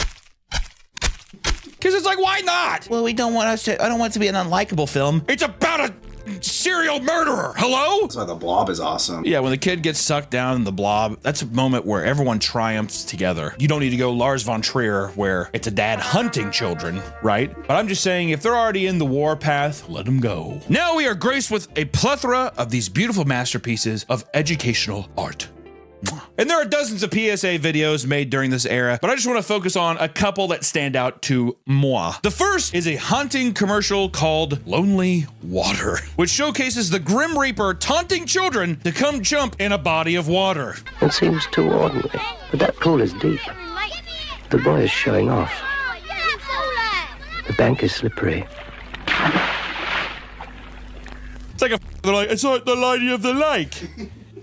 because it's like, why not? Well, I don't want it to be an unlikable film. It's about a serial murderer. Hello? That's why The Blob is awesome. Yeah, when the kid gets sucked down in The Blob, that's a moment where everyone triumphs together. You don't need to go Lars von Trier, where it's a dad hunting children, right? But I'm just saying, if they're already in the war path, let them go. Now we are graced with a plethora of these beautiful masterpieces of educational art. And there are dozens of PSA videos made during this era, but I just want to focus on a couple that stand out to moi. The first is a haunting commercial called Lonely Water, which showcases the Grim Reaper taunting children to come jump in a body of water. It seems too ordinary, but that pool is deep. The boy is showing off. The bank is slippery. It's like it's like the Lady of the Lake.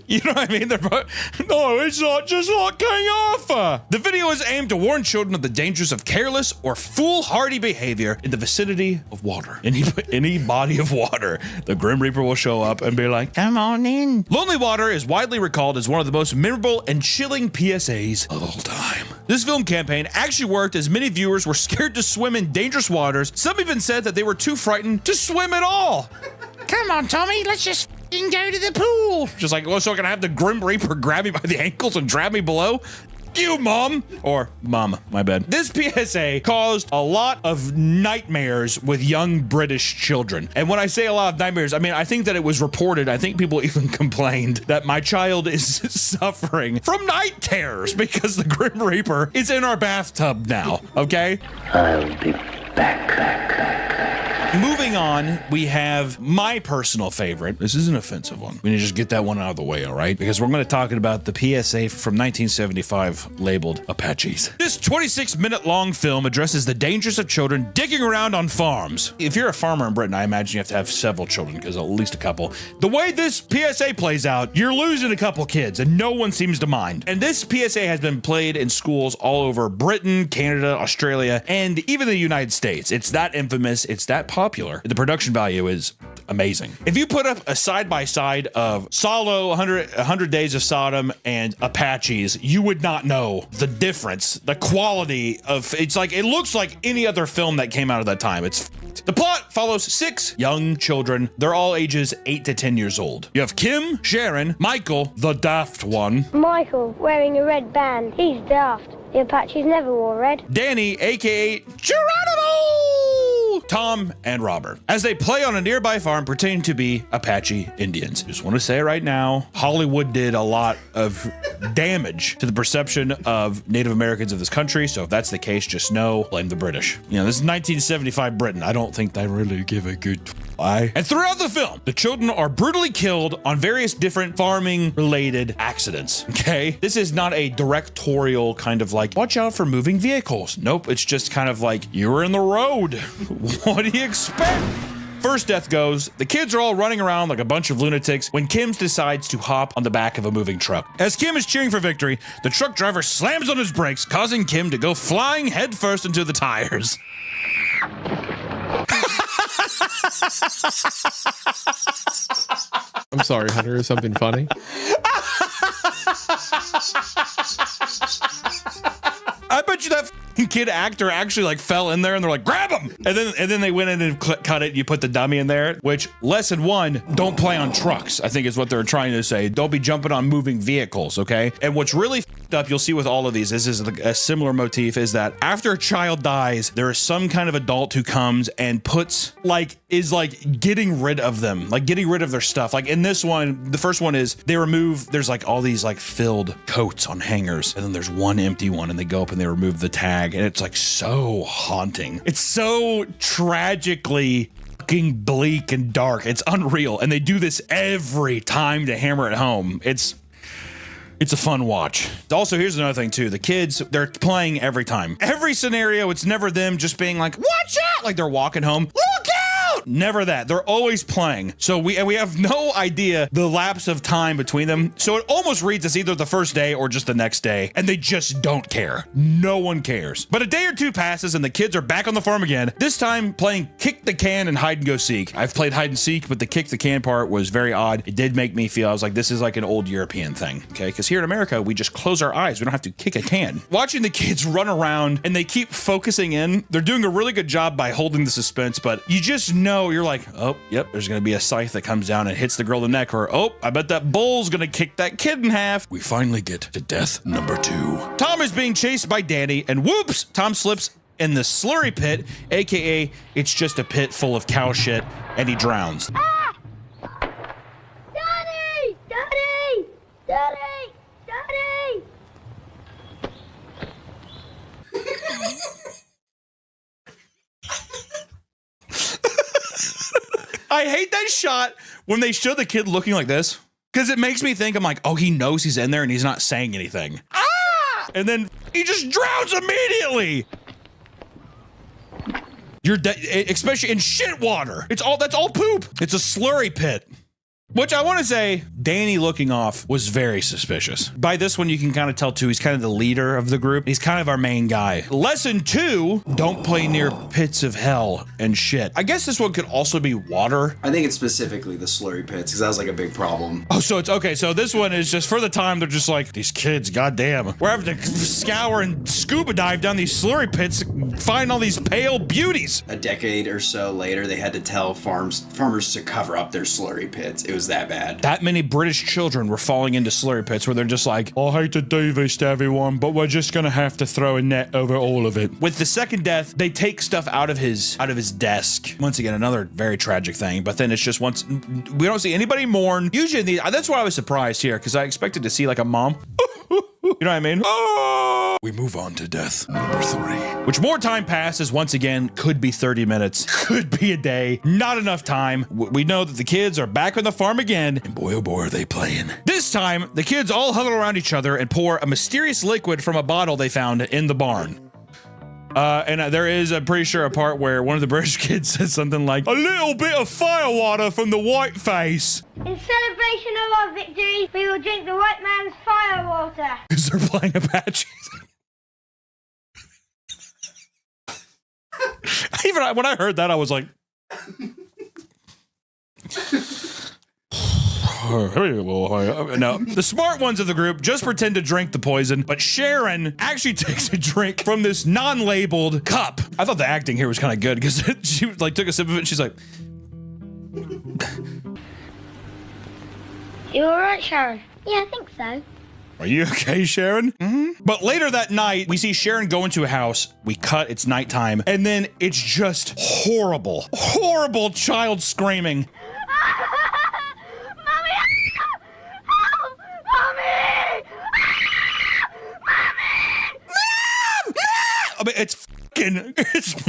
You know what I mean? No, it's not just like King Arthur. The video is aimed to warn children of the dangers of careless or foolhardy behavior in the vicinity of water. Any body of water, the Grim Reaper will show up and be like, come on in. Lonely Water is widely recalled as one of the most memorable and chilling PSAs of all time. This film campaign actually worked as many viewers were scared to swim in dangerous waters. Some even said that they were too frightened to swim at all. Come on, Tommy, let's just go to the pool. Just like, well, so I can have the Grim Reaper grab me by the ankles and drag me below? You, Mom. Or Mum, my bad. This PSA caused a lot of nightmares with young British children. And when I say a lot of nightmares, I mean, I think that it was reported, I think people even complained that my child is suffering from night terrors because the Grim Reaper is in our bathtub now, okay? I'll be back. Moving on, we have my personal favorite. This is an offensive one. We need to just get that one out of the way, all right? Because we're going to talk about the PSA from 1975 labeled Apaches. This 26-minute long film addresses the dangers of children digging around on farms. If you're a farmer in Britain, I imagine you have to have several children, because at least a couple. The way this PSA plays out, you're losing a couple kids, and no one seems to mind. And this PSA has been played in schools all over Britain, Canada, Australia, and even the United States. It's that infamous, it's that popular. The production value is amazing. If you put up a side-by-side of Solo, 100 Days of Sodom, and Apaches, you would not know the difference, the quality of, it's like, it looks like any other film that came out of that time. The plot follows 6 young children. They're all ages 8 to 10 years old. You have Kim, Sharon, Michael, the daft one. Michael, wearing a red band. He's daft. The Apaches never wore red. Danny, aka Geronimo! Tom and Robert, as they play on a nearby farm pretending to be Apache Indians. Just want to say right now, Hollywood did a lot of damage to the perception of Native Americans of this country, so if that's the case, just know, blame the British. You know, this is 1975 Britain. I don't think they really give a good eye. And throughout the film, the children are brutally killed on various different farming-related accidents, okay? This is not a directorial kind of like, watch out for moving vehicles. Nope, it's just kind of like, you were in the road. What do you expect? First death goes, the kids are all running around like a bunch of lunatics when Kim decides to hop on the back of a moving truck. As Kim is cheering for victory, the truck driver slams on his brakes, causing Kim to go flying headfirst into the tires. I'm sorry, Hunter, is something funny? watch that f***ing kid actor actually like fell in there and they're like, grab him. And then they went in and cut it. You put the dummy in there, which lesson 1, don't play on trucks, I think is what they're trying to say. Don't be jumping on moving vehicles, okay? And what's really f***ed up, you'll see with all of these, this is a similar motif, is that after a child dies, there is some kind of adult who comes and puts is getting rid of them, like getting rid of their stuff. Like in this one, the first one is they remove, there's like all these like filled coats on hangers, and then there's one empty one, and they go up and they remove the tag, and it's like so haunting. It's so tragically fucking bleak and dark. It's unreal. And they do this every time to hammer it home. It's a fun watch. Also, here's another thing too. The kids, they're playing every time. Every scenario, it's never them just being like, watch out! Like they're walking home, look out! Never that. They're always playing. So we have no idea the lapse of time between them. So it almost reads as either the first day or just the next day. And they just don't care. No one cares. But a day or two passes and the kids are back on the farm again. This time playing kick the can and hide and go seek. I've played hide and seek, but the kick the can part was very odd. It did make me feel, I was like, this is like an old European thing. Okay, because here in America, we just close our eyes. We don't have to kick a can. Watching the kids run around and they keep focusing in. They're doing a really good job by holding the suspense, but you just know, you're like, oh, yep, there's gonna be a scythe that comes down and hits the girl in the neck, or oh, I bet that bull's gonna kick that kid in half. We finally get to death number 2. Tom is being chased by Danny, and whoops, Tom slips in the slurry pit, aka it's just a pit full of cow shit, and he drowns. Ah! Daddy! Daddy! Daddy! Daddy! I hate that shot when they show the kid looking like this, because it makes me think, I'm like, oh, he knows he's in there and he's not saying anything. Ah! And then he just drowns immediately. You're especially in shit water. That's all poop. It's a slurry pit. Which I want to say, Danny looking off was very suspicious. By this one, you can kind of tell too, he's kind of the leader of the group. He's kind of our main guy. Lesson 2, don't play near pits of hell and shit. I guess this one could also be water. I think it's specifically the slurry pits, because that was like a big problem. Oh, so it's okay. So this one is just for the time, they're just like, these kids, goddamn. We're having to scour and scuba dive down these slurry pits, find all these pale beauties. A decade or so later, they had to tell farmers to cover up their slurry pits. It was that bad. That many British children were falling into slurry pits where they're just like, I hate to do this to everyone, but we're just gonna have to throw a net over all of it. With the second death, they take stuff out of his desk. Once again, another very tragic thing, but then it's just once, we don't see anybody mourn. Usually, that's why I was surprised here, because I expected to see like a mom. You know what I mean? Oh! We move on to death number 3. Which more time passes, once again, could be 30 minutes, could be a day, not enough time. We know that the kids are back on the farm again, and boy oh boy are they playing. This time, the kids all huddle around each other and pour a mysterious liquid from a bottle they found in the barn. And there is, I'm pretty sure, a part where one of the British kids says something like, a little bit of firewater from the white face. In celebration of our victory, we will drink the white man's firewater. Because they're playing Apaches. Even when I heard that, I was like... No, the smart ones of the group just pretend to drink the poison, but Sharon actually takes a drink from this non-labeled cup. I thought the acting here was kind of good because she like took a sip of it and she's like, You all right, Sharon? Yeah, I think so. Are you okay, Sharon? Mm-hmm. But later that night, we see Sharon go into a house. We cut, it's nighttime, and then it's just horrible, horrible child screaming. I mean, it's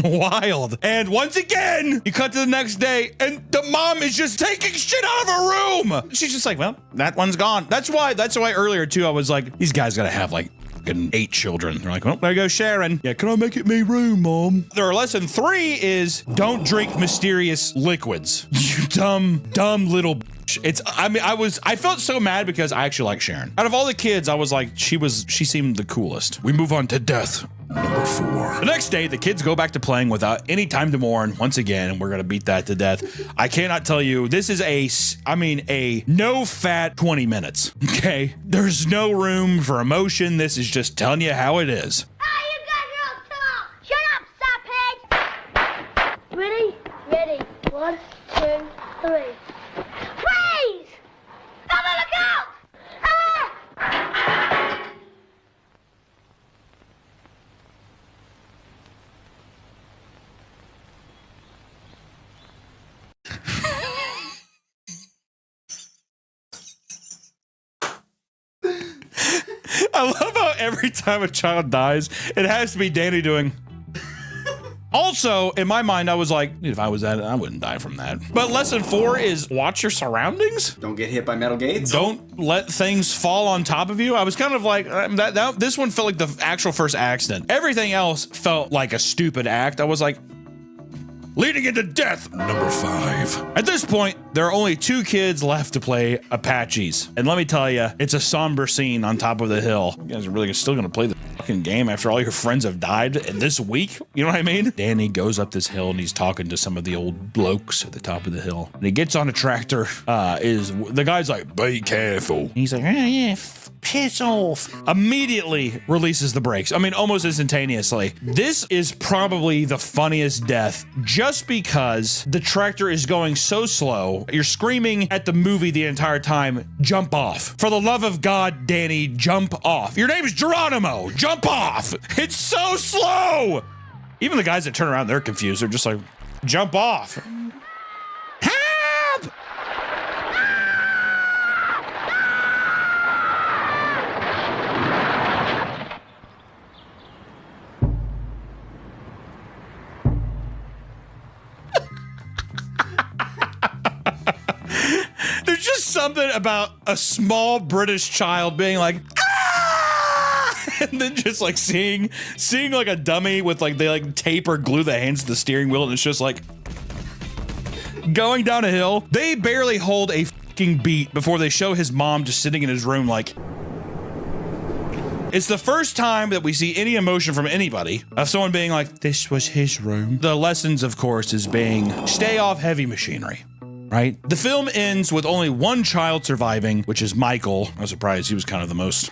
wild. And once again, you cut to the next day and the mom is just taking shit out of her room. She's just like, well, that one's gone. That's why earlier too, I was like, these guys gotta have like 8 children. They're like, well, there goes Sharon. Yeah, can I make it me room, Mom? Their lesson 3 is don't drink mysterious liquids. You dumb little bitch. I felt so mad because I actually like Sharon. Out of all the kids, I was like, she seemed the coolest. We move on to death number 4. The next day, the kids go back to playing without any time to mourn once again, and we're gonna beat that to death. I cannot tell you, this is a no-fat 20 minutes, okay? There's no room for emotion. This is just telling you how it is. Ah, you guys I love how every time a child dies, it has to be Danny doing. Also, in my mind, I was like, if I was that, I wouldn't die from that. But lesson 4 is watch your surroundings. Don't get hit by metal gates. Don't let things fall on top of you. I was kind of like, this one felt like the actual first accident. Everything else felt like a stupid act. I was like, leading into death, number 5. At this point, there are only 2 kids left to play Apaches. And let me tell you, it's a somber scene on top of the hill. You guys are really still gonna play the fucking game after all your friends have died this week? You know what I mean? Danny goes up this hill and he's talking to some of the old blokes at the top of the hill. And he gets on a tractor, the guy's like, be careful. And he's like, yeah, piss off. Immediately releases the brakes. I mean, almost instantaneously. This is probably the funniest death just because the tractor is going so slow. You're screaming at the movie the entire time, jump off. For the love of God, Danny, jump off. Your name is Geronimo. Jump off. It's so slow. Even the guys that turn around, they're confused. They're just like, jump off. Help! There's just something about a small British child being like, and then just like seeing like a dummy with like they like tape or glue the hands to the steering wheel and it's just like going down a hill. They barely hold a fucking beat before they show his mom just sitting in his room like. It's the first time that we see any emotion from anybody of someone being like, this was his room. The lessons, of course, is being stay off heavy machinery. Right? The film ends with only one child surviving, which is Michael. I was surprised he was kind of the most,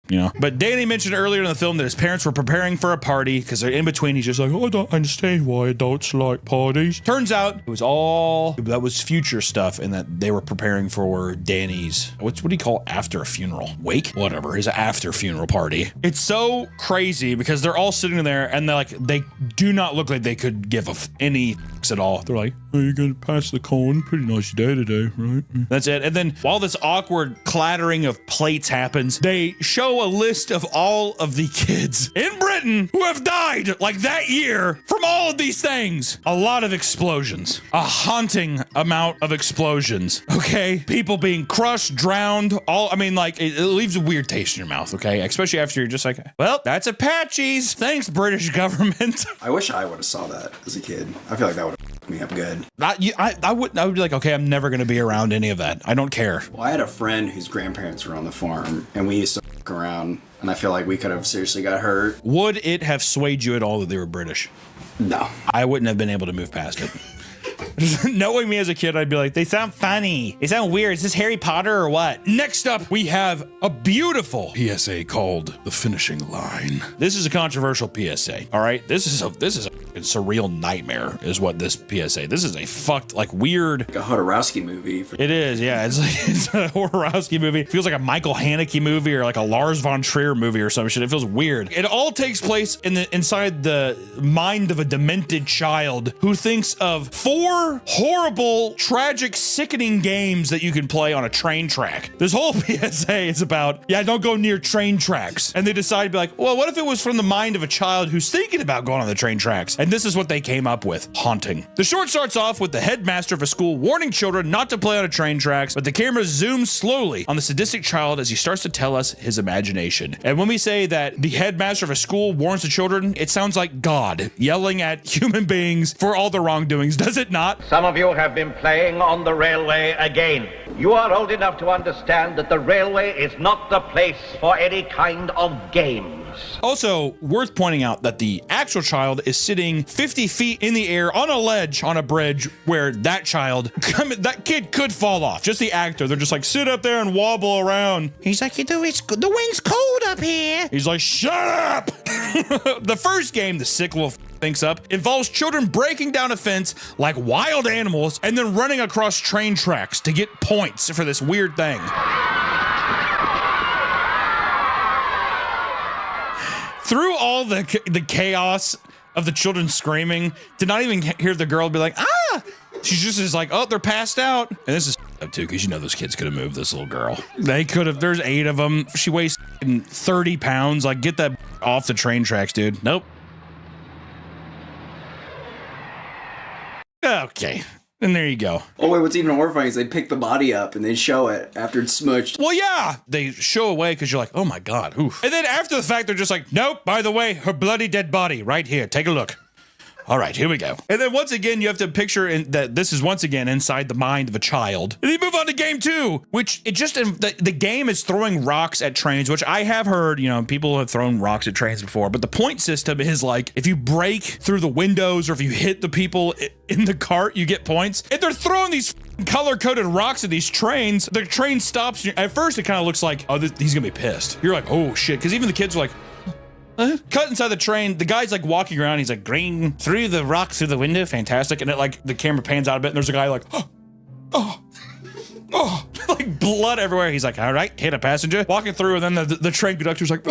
you know. But Danny mentioned earlier in the film that his parents were preparing for a party because they're in between. He's just like, oh, I don't understand why adults like parties. Turns out it was that was future stuff and that they were preparing for Danny's, what do you call after a funeral? Wake? Whatever, his after funeral party. It's so crazy because they're all sitting there and they do not look like they could give any fucks at all. They're like, oh, you're gonna pass the cone? Pretty nice day today, right? That's it. And then while this awkward clattering of plates happens, they show a list of all of the kids in Britain who have died like that year from all of these things. A lot of explosions. A haunting amount of explosions. Okay? People being crushed, drowned, it leaves a weird taste in your mouth, okay? Especially after you're just like, well, that's Apaches. Thanks, British government. I wish I would have saw that as a kid. I feel like that would have me up good. I would be like, okay, I'm never going to be around any of that. I don't care. Well, I had a friend whose grandparents were on the farm, and we used to fuck around, and I feel like we could have seriously got hurt. Would it have swayed you at all that they were British? No. I wouldn't have been able to move past it. Knowing me as a kid, I'd be like, they sound funny. They sound weird. Is this Harry Potter or what? Next up, we have a beautiful PSA called The Finishing Line. This is a controversial PSA, all right? This is a surreal nightmare is what this PSA. This is a fucked, like weird. Like a Hodorowski movie. It is, yeah. It's a Hodorowski movie. It feels like a Michael Haneke movie or like a Lars von Trier movie or some shit. It feels weird. It all takes place inside the mind of a demented child who thinks of 4 horrible, tragic, sickening games that you can play on a train track. This whole PSA is about, don't go near train tracks. And they decide to be like, well, what if it was from the mind of a child who's thinking about going on the train tracks? And this is what they came up with, haunting. The short starts off with the headmaster of a school warning children not to play on a train tracks, but the camera zooms slowly on the sadistic child as he starts to tell us his imagination. And when we say that the headmaster of a school warns the children, it sounds like God yelling at human beings for all the wrongdoings, does it not? Some of you have been playing on the railway again. You are old enough to understand that the railway is not the place for any kind of games. Also, worth pointing out that the actual child is sitting 50 feet in the air on a ledge on a bridge where that kid could fall off. Just the actor. They're just like, sit up there and wobble around. He's like, the wind's cold up here. He's like, shut up! The first game, the sick little thinks up, involves children breaking down a fence like wild animals and then running across train tracks to get points for this weird thing. Through all the chaos of the children screaming, to not even hear the girl be like, ah! She's just is like, oh, they're passed out. And this is up too, because you know those kids could have moved this little girl. They could have. There's 8 of them. She weighs 30 pounds. Like, get that off the train tracks, dude. Nope. Okay. And there you go. Oh wait, what's even horrifying is they pick the body up and they show it after it's smushed. Well, yeah, they show away because you're like, oh my God, oof. And then after the fact, they're just like, nope, by the way, her bloody dead body right here. Take a look. All right, here we go. And then once again, you have to picture that this is once again inside the mind of a child. And you move on to game 2, which it just, the game is throwing rocks at trains, which I have heard, you know, people have thrown rocks at trains before, but the point system is like, if you break through the windows or if you hit the people in the cart, you get points. And they're throwing these color-coded rocks at these trains. The train stops. At first, it kind of looks like, oh, he's gonna be pissed. You're like, oh shit, because even the kids are like, cut inside the train. The guy's like walking around. He's like, green through the rock through the window. Fantastic. And it like the camera pans out a bit and there's a guy like, oh, like blood everywhere. He's like, all right, hit a passenger. Walking through and then the train conductor's like,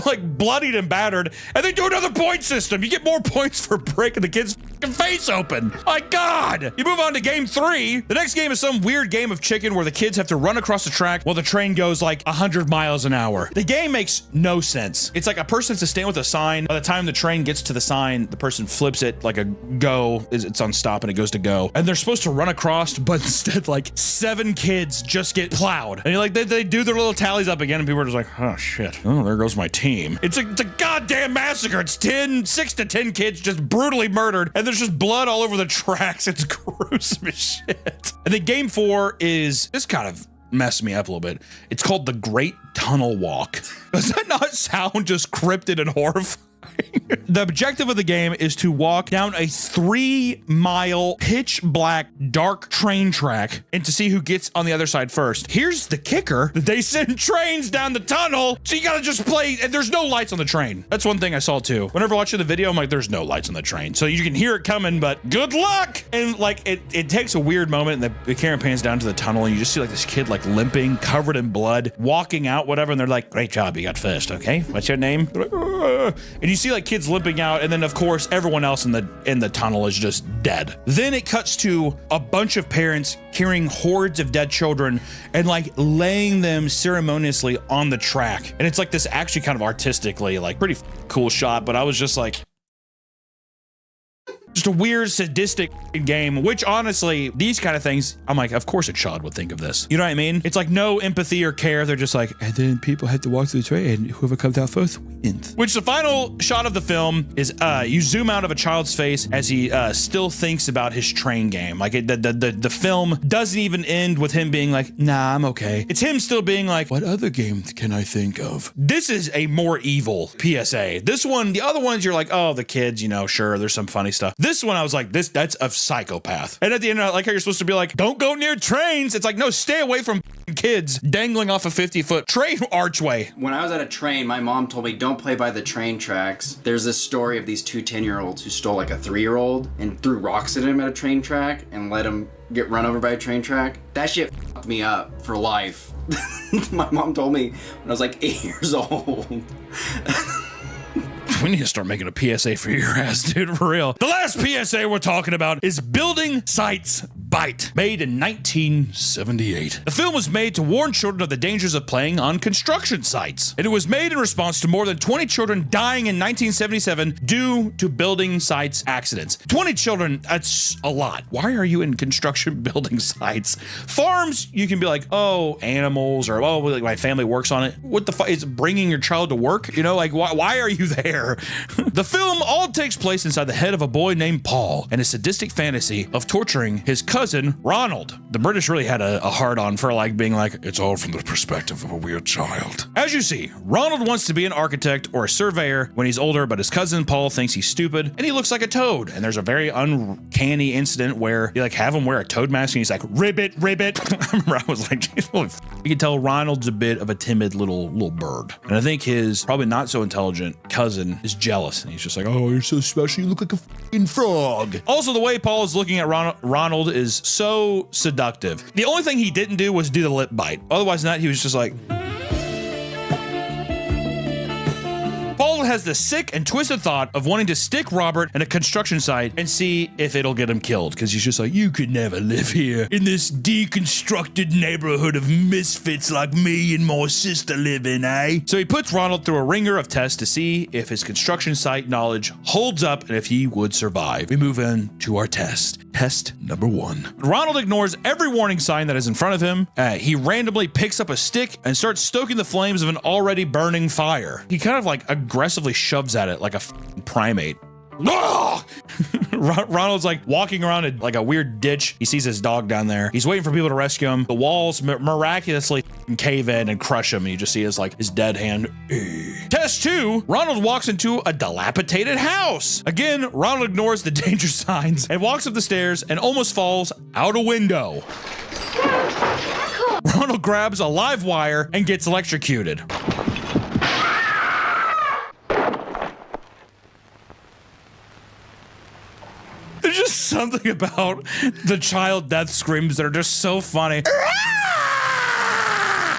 like bloodied and battered. And they do another point system. You get more points for breaking the kid's fucking face open. My God. You move on to game 3. The next game is some weird game of chicken where the kids have to run across the track while the train goes like 100 miles an hour. The game makes no sense. It's like a person has to stand with a sign. By the time the train gets to the sign, the person flips it like a go. It's on stop and it goes to go. And they're supposed to run across, but instead like 7 kids just get plowed. And you're like, they do their little tallies up again and people are just like, oh shit. Oh, there goes my team. It's a goddamn massacre. It's 6 to 10 kids just brutally murdered, and there's just blood all over the tracks. It's gruesome as shit. And then game 4 is, this kind of messed me up a little bit. It's called the Great Tunnel Walk. Does that not sound just cryptid and horrifying? The objective of the game is to walk down a 3-mile pitch black dark train track and to see who gets on the other side first. Here's the kicker: they send trains down the tunnel, so you gotta just play, and there's no lights on the train. That's one thing I saw too. Whenever watching the video, I'm like, there's no lights on the train, so you can hear it coming, but good luck. And like it takes a weird moment, and the camera pans down to the tunnel, and you just see like this kid like limping, covered in blood, walking out, whatever, and they're like, great job, you got first. Okay, what's your name? They're like, and you see like kids limping out, and then of course everyone else in the tunnel is just dead. Then it cuts to a bunch of parents carrying hordes of dead children and like laying them ceremoniously on the track. And it's like this actually kind of artistically like pretty cool shot, but I was just like, just a weird sadistic game, which honestly, these kind of things, I'm like, of course a child would think of this. You know what I mean? It's like no empathy or care. They're just like, and then people had to walk through the train and whoever comes out first wins. Which the final shot of the film is you zoom out of a child's face as he still thinks about his train game. Like the film doesn't even end with him being like, nah, I'm okay. It's him still being like, what other games can I think of? This is a more evil PSA. This one, the other ones you're like, oh, the kids, you know, sure, there's some funny stuff. This one I was like, that's a psychopath. And at the end, I like how you're supposed to be like, don't go near trains. It's like, no, stay away from kids dangling off a 50-foot train archway. When I was at a train, my mom told me, don't play by the train tracks. There's this story of these 2 10-year-olds who stole like a 3-year-old and threw rocks at him at a train track and let him get run over by a train track. That shit fucked me up for life. My mom told me when I was like 8 years old. We need to start making a PSA for your ass, dude, for real. The last PSA we're talking about is Building Sites Bite, made in 1978. The film was made to warn children of the dangers of playing on construction sites. And it was made in response to more than 20 children dying in 1977 due to building sites accidents. 20 children, that's a lot. Why are you in construction building sites? Farms, you can be like, oh, animals, or oh, like my family works on it. What the fuck is bringing your child to work? You know, like why are you there? The film all takes place inside the head of a boy named Paul and his sadistic fantasy of torturing his cousin Ronald. The British really had a hard-on for like being like, it's all from the perspective of a weird child. As you see, Ronald wants to be an architect or a surveyor when he's older, but his cousin Paul thinks he's stupid and he looks like a toad. And there's a very uncanny incident where you like have him wear a toad mask and he's like, ribbit, ribbit. I remember I was like, you can tell Ronald's a bit of a timid little bird. And I think his probably not so intelligent cousin is jealous, and he's just like, oh, you're so special, you look like a fucking frog. Also, the way Paul is looking at Ronald is so seductive. The only thing he didn't do was do the lip bite. Otherwise than that, he was just like, Paul Ronald has the sick and twisted thought of wanting to stick Robert in a construction site and see if it'll get him killed, because he's just like, you could never live here in this deconstructed neighborhood of misfits like me and my sister live in, eh? So he puts Ronald through a ringer of tests to see if his construction site knowledge holds up and if he would survive. We move in to our test. Test number 1. Ronald ignores every warning sign that is in front of him. He randomly picks up a stick and starts stoking the flames of an already burning fire. He kind of like aggressively shoves at it like a primate. Ronald's like walking around in like a weird ditch. He sees his dog down there. He's waiting for people to rescue him. The walls miraculously cave in and crush him. And you just see his dead hand. Test 2. Ronald walks into a dilapidated house. Again, Ronald ignores the danger signs and walks up the stairs and almost falls out a window. Ronald grabs a live wire and gets electrocuted. There's just something about the child death screams that are just so funny.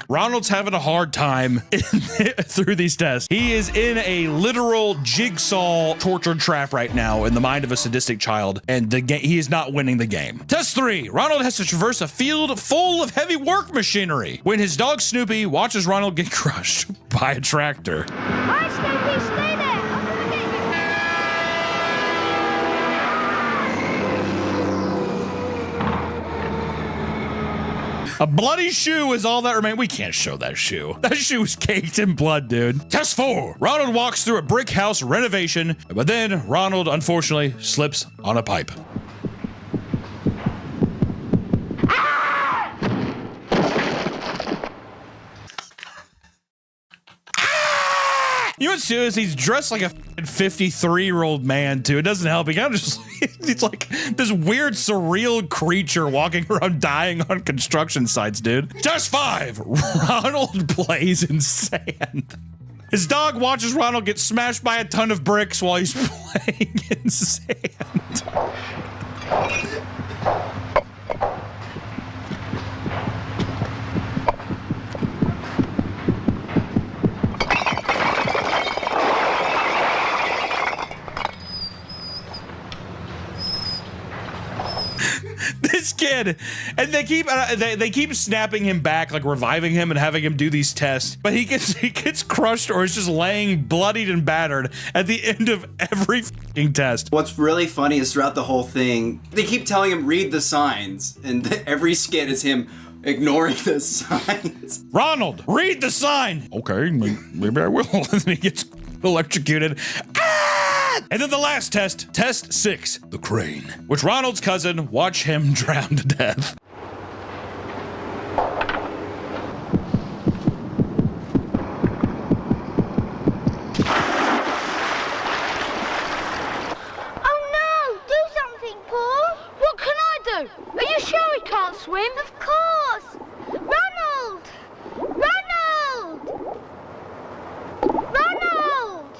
Ronald's having a hard time through these tests. He is in a literal jigsaw torture trap right now in the mind of a sadistic child, and he is not winning the game. Test 3. Ronald has to traverse a field full of heavy work machinery when his dog Snoopy watches Ronald get crushed by a tractor. Hi, Snoopy, stay there. I'm gonna get you. A bloody shoe is all that remains. We can't show that shoe. That shoe is caked in blood, dude. Test 4. Ronald walks through a brick house renovation, but then Ronald, unfortunately, slips on a pipe. You know what's too is he's dressed like a 53-year-old man too. It doesn't help. He kind of just he's like this weird surreal creature walking around dying on construction sites, dude. Test 5. Ronald plays in sand. His dog watches Ronald get smashed by a ton of bricks while he's playing in sand. This kid, and they keep snapping him back, like reviving him and having him do these tests, but he gets crushed or is just laying bloodied and battered at the end of every fucking test. What's really funny is throughout the whole thing, they keep telling him read the signs, and every skit is him ignoring the signs. Ronald, read the sign. Okay, maybe I will. And then he gets electrocuted. And then the last test, test 6, the crane, which Ronald's cousin watch him drown to death. Oh no! Do something, Paul! What can I do? Are you sure he can't swim? Of course! Ronald! Ronald! Ronald!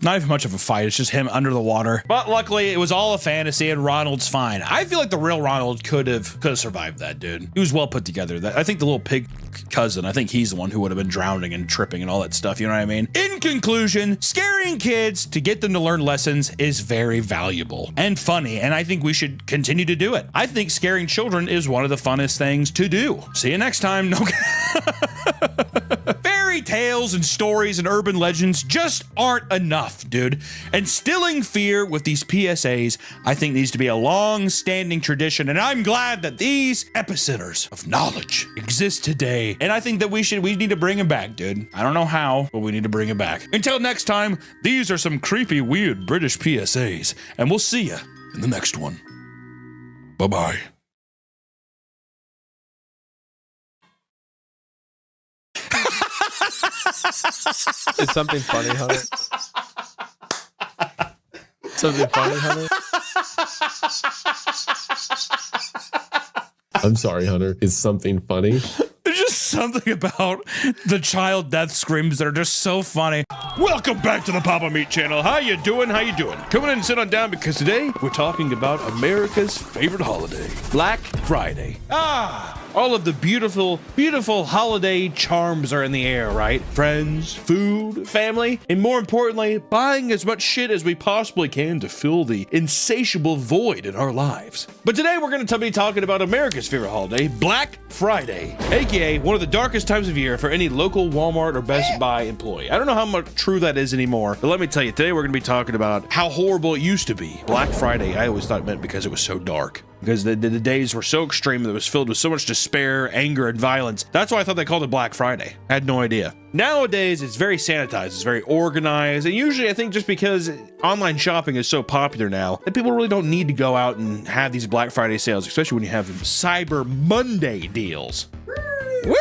Not even much of a fight, it's just him under the water. But luckily, it was all a fantasy and Ronald's fine. I feel like the real Ronald could have survived that, dude. He was well put together. I think the little pig cousin, I think he's the one who would have been drowning and tripping and all that stuff, you know what I mean? In conclusion, scaring kids to get them to learn lessons is very valuable and funny, and I think we should continue to do it. I think scaring children is one of the funnest things to do. See you next time. No. Fairy tales and stories and urban legends just aren't enough, dude. Instilling fear with these PSAs, I think, needs to be a long-standing tradition, and I'm glad that these epicenters of knowledge exist today, and I think that we need to bring them back, dude. I don't know how, but we need to bring it back. Until next time, these are some creepy, weird British PSAs, and we'll see you in the next one. Bye-bye. Is something funny, Hunter? Something funny, Hunter? I'm sorry, Hunter. Is something funny? There's just something about the child death screams that are just so funny. Welcome back to the Papa Meat channel. How you doing? How you doing? Come in and sit on down because today we're talking about America's favorite holiday, Black Friday. All of the beautiful, beautiful holiday charms are in the air, right? Friends, food, family, and more importantly, buying as much shit as we possibly can to fill the insatiable void in our lives. But today we're going to be talking about America's favorite holiday, Black Friday, aka one of the darkest times of year for any local Walmart or Best Buy employee. I don't know how much true that is anymore, but let me tell you, today we're going to be talking about how horrible it used to be. Black Friday, I always thought it meant because it was so dark. Because the days were so extreme that it was filled with so much despair, anger, and violence. That's why I thought they called it Black Friday. I had no idea. Nowadays, it's very sanitized, it's very organized, and usually I think just because online shopping is so popular now, that people really don't need to go out and have these Black Friday sales, especially when you have Cyber Monday deals. Woo!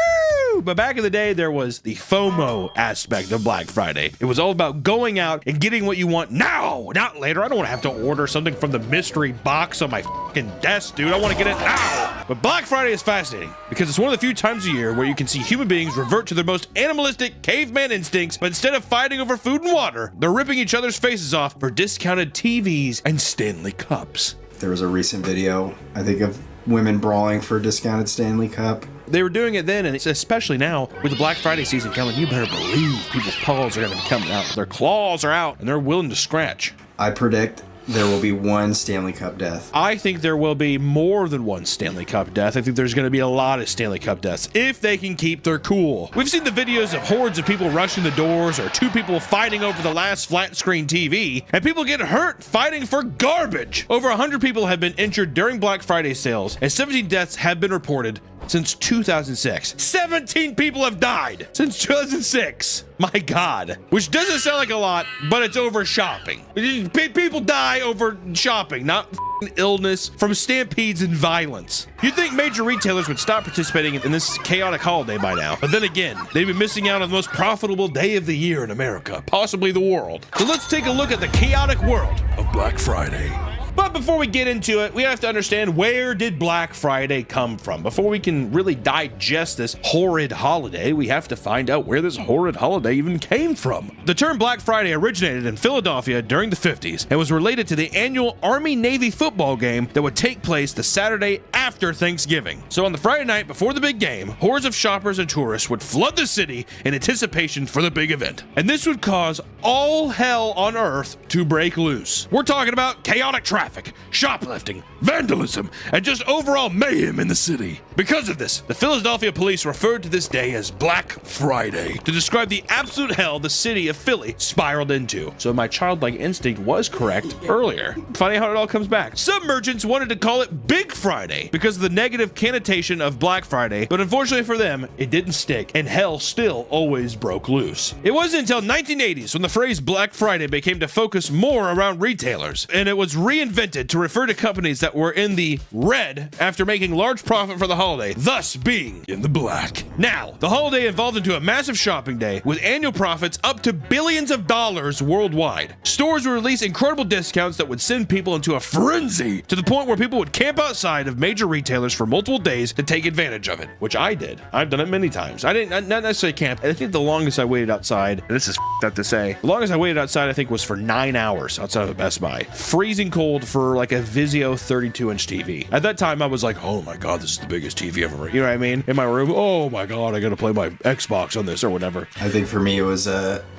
But back in the day, there was the FOMO aspect of Black Friday. It was all about going out and getting what you want now, not later. I don't want to have to order something from the mystery box on my fucking desk, dude. I want to get it now. But Black Friday is fascinating because it's one of the few times a year where you can see human beings revert to their most animalistic caveman instincts, but instead of fighting over food and water, they're ripping each other's faces off for discounted TVs and Stanley Cups. There was a recent video, I think, of women brawling for a discounted Stanley Cup. They were doing it then, and it's especially now with the Black Friday season coming, you better believe people's paws are going to be coming out. Their claws are out, and they're willing to scratch. I predict there will be one Stanley Cup death. I think there will be more than one Stanley Cup death. I think there's going to be a lot of Stanley Cup deaths if they can keep their cool. We've seen the videos of hordes of people rushing the doors or two people fighting over the last flat screen TV, and people get hurt fighting for garbage. Over 100 people have been injured during Black Friday sales, and 17 deaths have been reported since 2006. 17 people have died since 2006. My God. Which doesn't sound like a lot, but it's over shopping. People die over shopping, not illness from stampedes and violence. You'd think major retailers would stop participating in this chaotic holiday by now. But then again, they've been missing out on the most profitable day of the year in America, possibly the world. So let's take a look at the chaotic world of Black Friday. But before we get into it, we have to understand, where did Black Friday come from? Before we can really digest this horrid holiday, we have to find out where this horrid holiday even came from. The term Black Friday originated in Philadelphia during the 50s and was related to the annual Army-Navy football game that would take place the Saturday after Thanksgiving. So on the Friday night before the big game, hordes of shoppers and tourists would flood the city in anticipation for the big event. And this would cause all hell on earth to break loose. We're talking about chaotic traffic, shoplifting, vandalism, and just overall mayhem in the city. Because of this, the Philadelphia police referred to this day as Black Friday to describe the absolute hell the city of Philly spiraled into. So my childlike instinct was correct earlier. Funny how it all comes back. Some merchants wanted to call it Big Friday because of the negative connotation of Black Friday, but unfortunately for them, it didn't stick, and hell still always broke loose. It wasn't until 1980s when the phrase Black Friday became to focus more around retailers, and it was reinvented to refer to companies that were in the red after making large profit for the holiday, thus being in the black. Now, the holiday evolved into a massive shopping day with annual profits up to billions of dollars worldwide. Stores would release incredible discounts that would send people into a frenzy to the point where people would camp outside of major retailers for multiple days to take advantage of it, which I did. I've done it many times. I didn't, not necessarily camp. I think the longest I waited outside, and this is up to say, the longest I waited outside I think was for 9 hours outside of a Best Buy. Freezing cold for like a Vizio 32-inch TV. At that time, I was like, oh my God, this is the biggest TV ever. You know what I mean? In my room, oh my God, I gotta play my Xbox on this or whatever. I think for me it was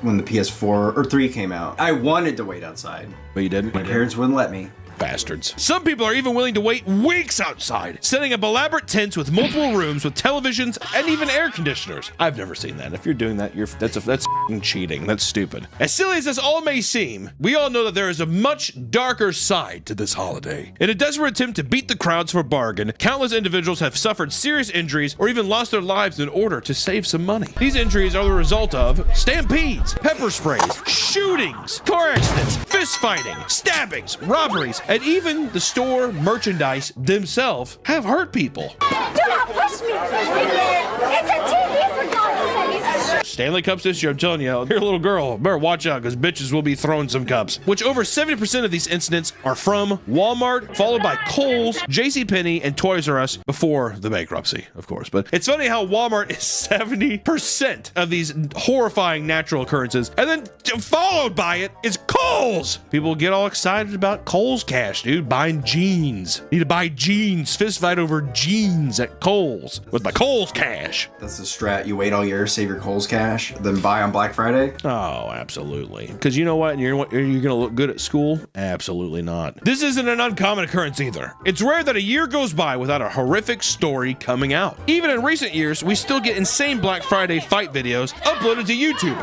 when the PS4 or 3 came out. I wanted to wait outside. But you didn't? My parents wouldn't let me. Bastards. Some people are even willing to wait weeks outside, setting up elaborate tents with multiple rooms with televisions and even air conditioners. I've never seen that. If you're doing that, that's f***ing cheating. That's stupid. As silly as this all may seem, we all know that there is a much darker side to this holiday. In a desperate attempt to beat the crowds for a bargain, countless individuals have suffered serious injuries or even lost their lives in order to save some money. These injuries are the result of stampedes, pepper sprays, shootings, car accidents, fist fighting, stabbings, robberies, and even the store merchandise themselves have hurt people. Do not push me! It's a TV, for God's sake! Stanley Cups this year, I'm telling you, you're a little girl, better watch out because bitches will be throwing some cups. Which over 70% of these incidents are from Walmart, followed by Kohl's, JCPenney, and Toys R Us before the bankruptcy, of course. But it's funny how Walmart is 70% of these horrifying natural occurrences, and then followed by it is Kohl's. People get all excited about Kohl's cash, dude, buying jeans. Need to buy jeans, fist fight over jeans at Kohl's with my Kohl's cash. That's the strat. You wait all year, save your Kohl's cash, then buy on Black Friday. Oh, absolutely. Because you know what? You're going to look good at school? Absolutely not. This isn't an uncommon occurrence either. It's rare that a year goes by without a horrific story coming out. Even in recent years, we still get insane Black Friday fight videos uploaded to YouTube.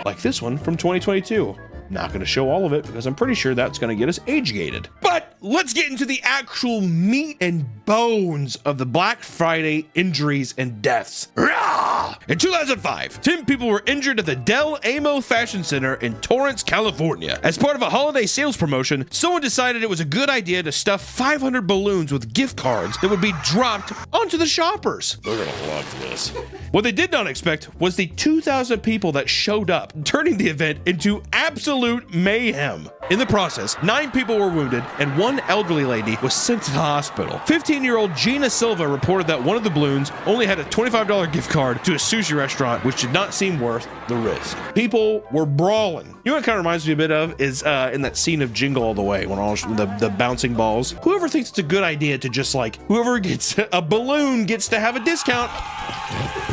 Like this one from 2022. Not going to show all of it because I'm pretty sure that's going to get us age-gated. But let's get into the actual meat and bones of the Black Friday injuries and deaths. Rah! In 2005, 10 people were injured at the Del Amo Fashion Center in Torrance, California. As part of a holiday sales promotion, someone decided it was a good idea to stuff 500 balloons with gift cards that would be dropped onto the shoppers. They're going to love this. What they did not expect was the 2,000 people that showed up, turning the event into absolute mayhem. In the process, 9 people were wounded and 1 elderly lady was sent to the hospital. 15-year-old Gina Silva reported that one of the balloons only had a $25 gift card to a sushi restaurant, which did not seem worth the risk. People were brawling. You know what it kind of reminds me a bit of is in that scene of Jingle All the Way when all the bouncing balls. Whoever thinks it's a good idea to just like, whoever gets a balloon gets to have a discount,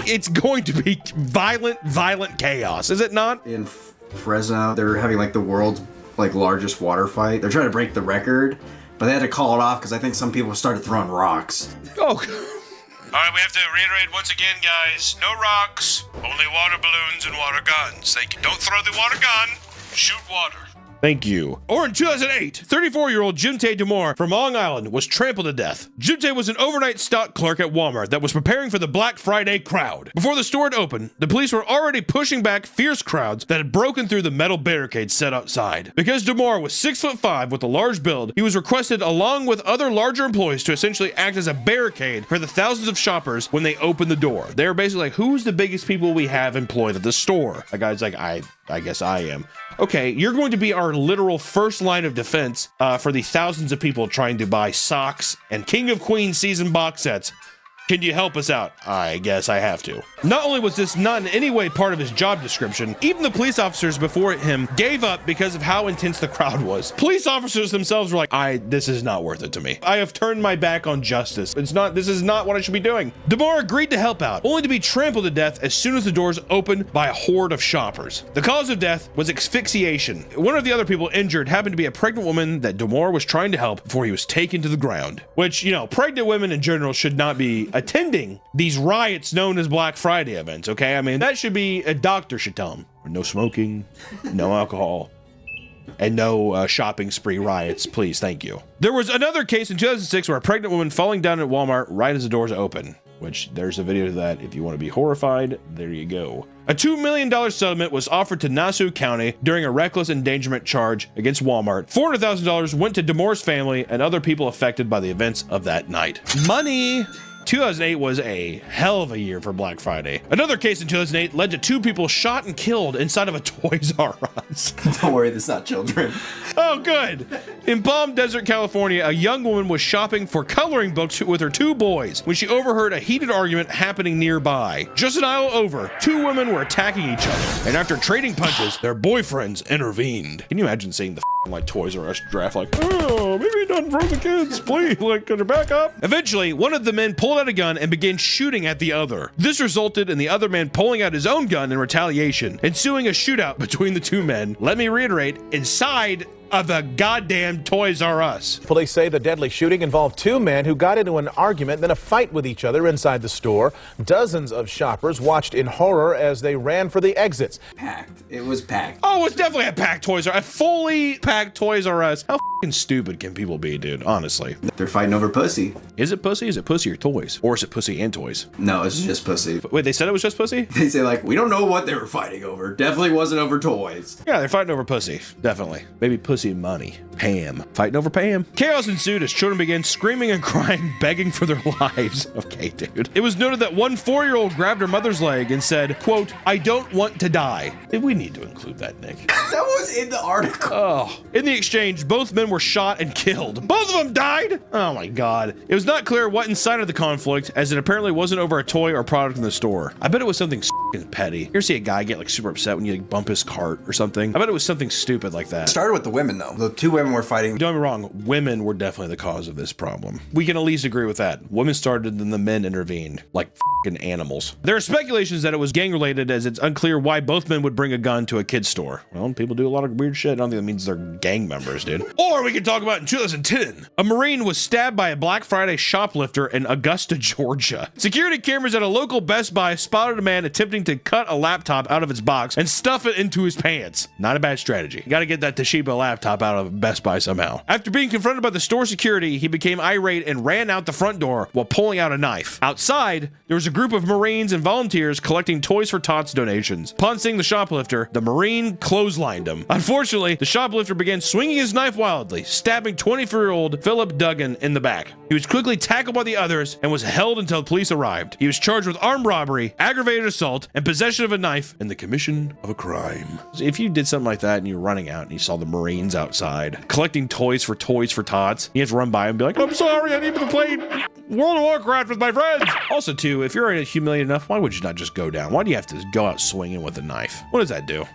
it's going to be violent chaos, is it not? In Fresno, they're having like the world's like largest water fight. They're trying to break the record, but they had to call it off because I think some people started throwing rocks. Oh. All right, we have to reiterate once again, guys. No rocks, only water balloons and water guns. Thank you. Don't throw the water gun. Shoot water. Thank you. Or in 2008, 34-year-old Jimte Demore from Long Island was trampled to death. Jimte was an overnight stock clerk at Walmart that was preparing for the Black Friday crowd. Before the store had opened, the police were already pushing back fierce crowds that had broken through the metal barricades set outside. Because Demore was 6'5" with a large build, he was requested along with other larger employees to essentially act as a barricade for the thousands of shoppers when they opened the door. They were basically like, who's the biggest people we have employed at the store? The guy's like, I guess I am. Okay, you're going to be our literal first line of defense for the thousands of people trying to buy socks and King of Queens season box sets. Can you help us out? I guess I have to. Not only was this not in any way part of his job description, even the police officers before him gave up because of how intense the crowd was. Police officers themselves were like, this is not worth it to me. I have turned my back on justice. This is not what I should be doing. Demore agreed to help out, only to be trampled to death as soon as the doors opened by a horde of shoppers. The cause of death was asphyxiation. One of the other people injured happened to be a pregnant woman that Demore was trying to help before he was taken to the ground. Which, you know, pregnant women in general should not be attending these riots known as Black Friday events, okay? I mean, that should be, a doctor should tell them. No smoking, no alcohol, and no shopping spree riots, please, thank you. There was another case in 2006 where a pregnant woman falling down at Walmart right as the doors open, which there's a video of that. If you want to be horrified, there you go. A $2 million settlement was offered to Nassau County during a reckless endangerment charge against Walmart. $400,000 went to Demore's family and other people affected by the events of that night. Money! 2008 was a hell of a year for Black Friday. Another case in 2008 led to 2 people shot and killed inside of a Toys R Us. Don't worry, that's not children. Oh, good. In Palm Desert, California, a young woman was shopping for coloring books with her 2 boys when she overheard a heated argument happening nearby. Just an aisle over, 2 women were attacking each other, and after trading punches, their boyfriends intervened. Can you imagine seeing the like Toys R Us draft, like, oh, maybe none for the kids, please, like, can you back up? Eventually, one of the men pulled out a gun and began shooting at the other. This resulted in the other man pulling out his own gun in retaliation, ensuing a shootout between the 2 men. Let me reiterate, inside of the goddamn Toys R Us. Police say the deadly shooting involved 2 men who got into an argument, then a fight with each other inside the store. Dozens of shoppers watched in horror as they ran for the exits. Packed. It was packed. Oh, it was definitely a packed Toys R Us. A fully packed Toys R Us. How f***ing stupid can people be, dude? Honestly. They're fighting over pussy. Is it pussy? Is it pussy or toys? Or is it pussy and toys? No, it's just pussy. Wait, they said it was just pussy? They say, like, we don't know what they were fighting over. Definitely wasn't over toys. Yeah, they're fighting over pussy. Definitely. Maybe pussy see money. Pam. Fighting over Pam. Chaos ensued as children began screaming and crying, begging for their lives. Okay, dude. It was noted that one 4-year-old grabbed her mother's leg and said, quote, "I don't want to die." We need to include that, Nick. That was in the article. Oh. In the exchange, both men were shot and killed. Both of them died? Oh my god. It was not clear what incited the conflict, as it apparently wasn't over a toy or product in the store. I bet it was something petty. You ever see a guy get like super upset when you like, bump his cart or something? I bet it was something stupid like that. It started with the women though. The two women were fighting. Don't get me wrong, women were definitely the cause of this problem. We can at least agree with that. Women started and the men intervened, like f***ing animals. There are speculations that it was gang related, as it's unclear why both men would bring a gun to a kid's store. Well, people do a lot of weird shit. I don't think that means they're gang members, dude. Or we could talk about in 2010, a Marine was stabbed by a Black Friday shoplifter in Augusta, Georgia. Security cameras at a local Best Buy spotted a man attempting to cut a laptop out of its box and stuff it into his pants. Not a bad strategy. You gotta get that Toshiba laptop out of Best Buy somehow. After being confronted by the store security, he became irate and ran out the front door while pulling out a knife. Outside, there was a group of Marines and volunteers collecting Toys for Tots donations. Upon seeing the shoplifter, the Marine clotheslined him. Unfortunately, the shoplifter began swinging his knife wildly, stabbing 24-year-old Philip Duggan in the back. He was quickly tackled by the others and was held until police arrived. He was charged with armed robbery, aggravated assault, and possession of a knife and the commission of a crime. If you did something like that and you're running out and you saw the Marines outside collecting toys for Tots, you have to run by and be like, "I'm sorry, I need to play World of Warcraft with my friends." Also, too, if you're humiliated enough, why would you not just go down? Why do you have to go out swinging with a knife? What does that do?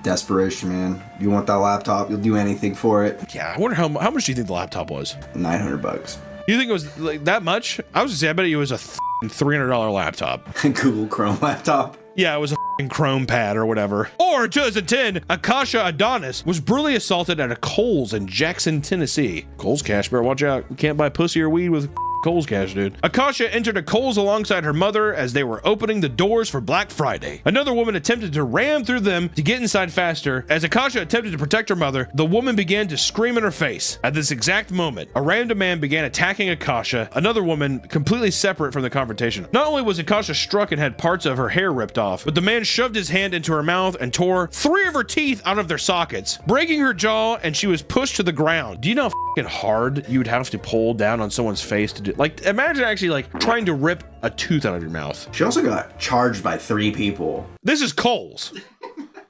Desperation, man. You want that laptop, you'll do anything for it. Yeah, I wonder how much do you think the laptop was? $900. You think it was like that much? I was gonna say, I bet it was a $300 laptop. Google Chrome laptop. Yeah, it was a Chrome pad or whatever. Or in 2010, Akasha Adonis was brutally assaulted at a Kohl's in Jackson, Tennessee. Kohl's cash, better watch out. You can't buy pussy or weed with Kohl's cash, dude. Akasha entered a Kohl's alongside her mother as they were opening the doors for Black Friday. Another woman attempted to ram through them to get inside faster. As Akasha attempted to protect her mother, the woman began to scream in her face. At this exact moment, a random man began attacking Akasha, another woman completely separate from the confrontation. Not only was Akasha struck and had parts of her hair ripped off, but the man shoved his hand into her mouth and tore 3 of her teeth out of their sockets, breaking her jaw, and she was pushed to the ground. Do you know how hard you would have to pull down on someone's face to do? Like, imagine actually like trying to rip a tooth out of your mouth. She also got charged by 3 people. This is Kohl's.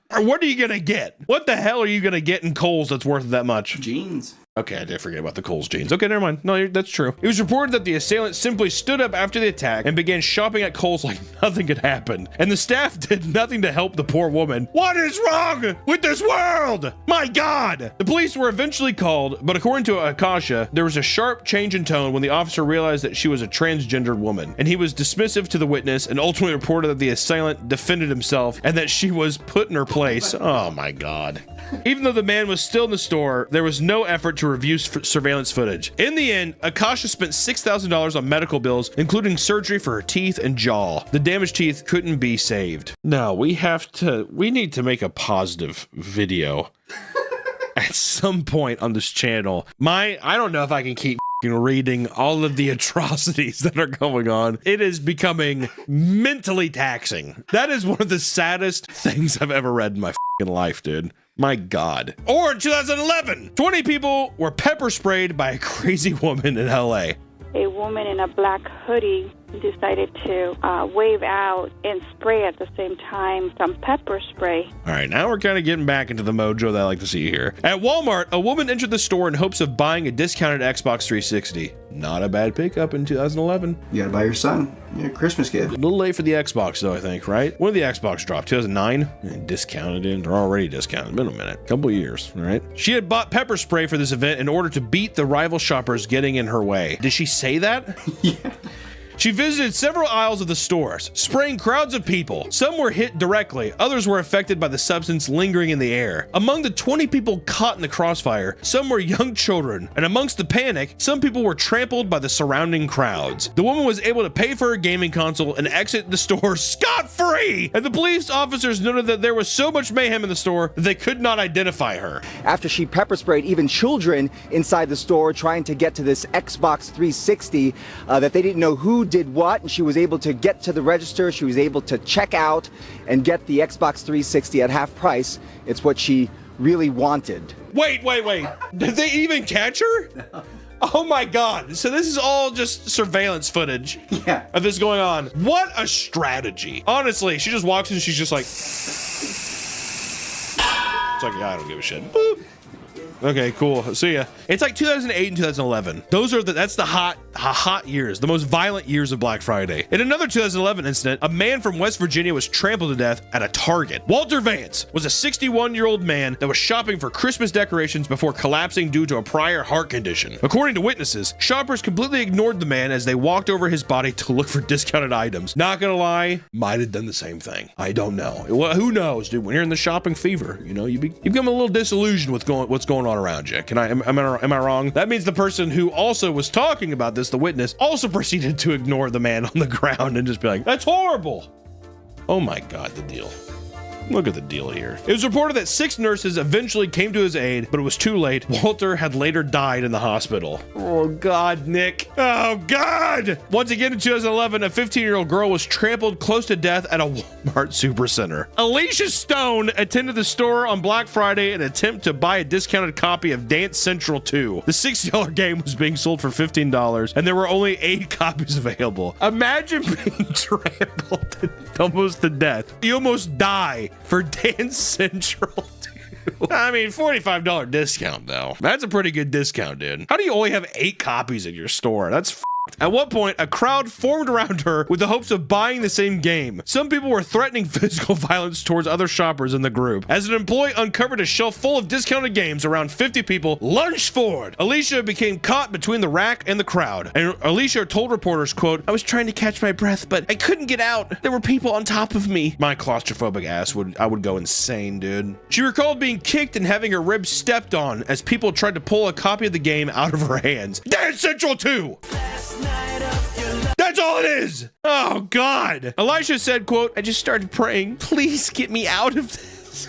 What are you gonna get? What the hell are you gonna get in Kohl's that's worth that much? Jeans. Okay, I did forget about the Kohl's jeans. Okay, never mind. No, that's true. It was reported that the assailant simply stood up after the attack and began shopping at Kohl's like nothing had happened. And the staff did nothing to help the poor woman. What is wrong with this world? My God! The police were eventually called, but according to Akasha, there was a sharp change in tone when the officer realized that she was a transgendered woman. And he was dismissive to the witness and ultimately reported that the assailant defended himself and that she was put in her place. Oh my God. Even though the man was still in the store, there was no effort to review surveillance footage. In the end, Akasha spent $6,000 on medical bills, including surgery for her teeth and jaw. The damaged teeth couldn't be saved. No, we need to make a positive video at some point on this channel. I don't know if I can keep reading all of the atrocities that are going on. It is becoming mentally taxing. That is one of the saddest things I've ever read in my life, dude. My God. Or in 2011, 20 people were pepper sprayed by a crazy woman in LA. A woman in a black hoodie decided to wave out and spray at the same time some pepper spray. All right, now we're kind of getting back into the mojo that I like to see here. At Walmart, a woman entered the store in hopes of buying a discounted Xbox 360. Not a bad pickup in 2011. You gotta buy your son a Christmas gift. A little late for the Xbox though, I think, right? When did the Xbox drop? 2009? Discounted in. They're already discounted. Been a minute. Couple of years, all right? She had bought pepper spray for this event in order to beat the rival shoppers getting in her way. Did she say that? Yeah. She visited several aisles of the stores, spraying crowds of people. Some were hit directly, others were affected by the substance lingering in the air. Among the 20 people caught in the crossfire, some were young children, and amongst the panic, some people were trampled by the surrounding crowds. The woman was able to pay for her gaming console and exit the store scot-free, and the police officers noted that there was so much mayhem in the store that they could not identify her. After she pepper sprayed even children inside the store trying to get to this Xbox 360 that they didn't know who did what, and she was able to get to the register. She was able to check out and get the Xbox 360 at half price. It's what she really wanted. Wait. Did they even catch her? Oh my God. So this is all just surveillance footage of this going on. What a strategy. Honestly, she just walks in and she's just like, it's like, yeah, I don't give a shit. Boop. Okay, cool. See ya. It's like 2008 and 2011. That's the hot years, the most violent years of Black Friday. In another 2011 incident, a man from West Virginia was trampled to death at a Target. Walter Vance was a 61-year-old man that was shopping for Christmas decorations before collapsing due to a prior heart condition. According to witnesses, shoppers completely ignored the man as they walked over his body to look for discounted items. Not gonna lie, might have done the same thing. I don't know. Well, who knows, dude? When you're in the shopping fever, you know, you become a little disillusioned with what's going on around you. Am I wrong? That means the person who also was talking about this, the witness, also proceeded to ignore the man on the ground and just be like, that's horrible. Oh my God, the deal. Look at the deal here. It was reported that 6 nurses eventually came to his aid, but it was too late. Walter had later died in the hospital. Oh God, Nick. Oh God. Once again in 2011, a 15-year-old girl was trampled close to death at a Walmart supercenter. Alicia Stone attended the store on Black Friday in an attempt to buy a discounted copy of Dance Central 2. The $60 game was being sold for $15, and there were only 8 copies available. Imagine being trampled almost to death. You almost die for Dance Central 2. I mean, $45 discount though. That's a pretty good discount, dude. How do you only have 8 copies in your store? That's At one point, a crowd formed around her with the hopes of buying the same game. Some people were threatening physical violence towards other shoppers in the group. As an employee uncovered a shelf full of discounted games, around 50 people lunged forward. Alicia became caught between the rack and the crowd. And Alicia told reporters, quote, "I was trying to catch my breath, but I couldn't get out. There were people on top of me." My claustrophobic ass I would go insane, dude. She recalled being kicked and having her ribs stepped on as people tried to pull a copy of the game out of her hands. Dance Central 2! That's all it is! Oh, God. Elisha said, quote, "I just started praying. Please get me out of this."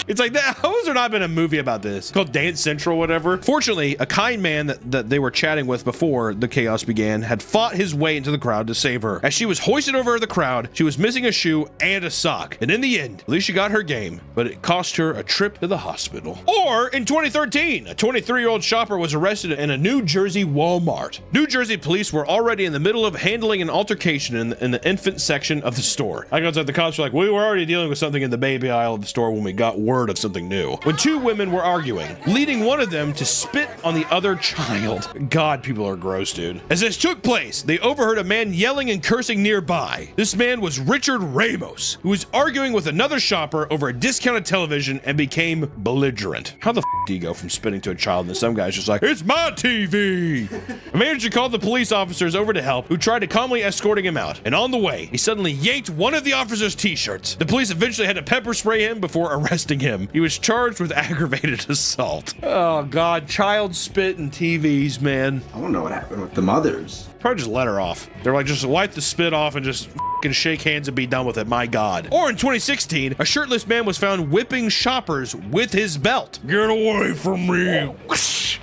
It's like, how has there not been a movie about this? It's called Dance Central, whatever. Fortunately, a kind man that they were chatting with before the chaos began had fought his way into the crowd to save her. As she was hoisted over the crowd, she was missing a shoe and a sock. And in the end, Alicia got her game, but it cost her a trip to the hospital. Or in 2013, a 23-year-old shopper was arrested in a New Jersey Walmart. New Jersey police were already in the middle of handling an altercation in the infant section of the store. I guess the cops were like, we were already dealing with something in the baby aisle of the store when we got word of something new. When two women were arguing, leading one of them to spit on the other child. God, people are gross, dude. As this took place, they overheard a man yelling and cursing nearby. This man was Richard Ramos, who was arguing with another shopper over a discounted television and became belligerent. How the f do you go from spitting to a child and some guy's just like, "It's my TV!" A manager called the police officers over to help, who tried to calmly escorting him out. And on the way, he suddenly yanked one of the officer's t-shirts. The police eventually had to pepper spray him before arresting him. He was charged with aggravated assault. Oh God, child spit and TVs, man. I want to know what happened with the mothers. Probably just let her off. They're like, just wipe the spit off and just f***ing shake hands and be done with it, my God. Or in 2016, a shirtless man was found whipping shoppers with his belt. Get away from me. Whoosh,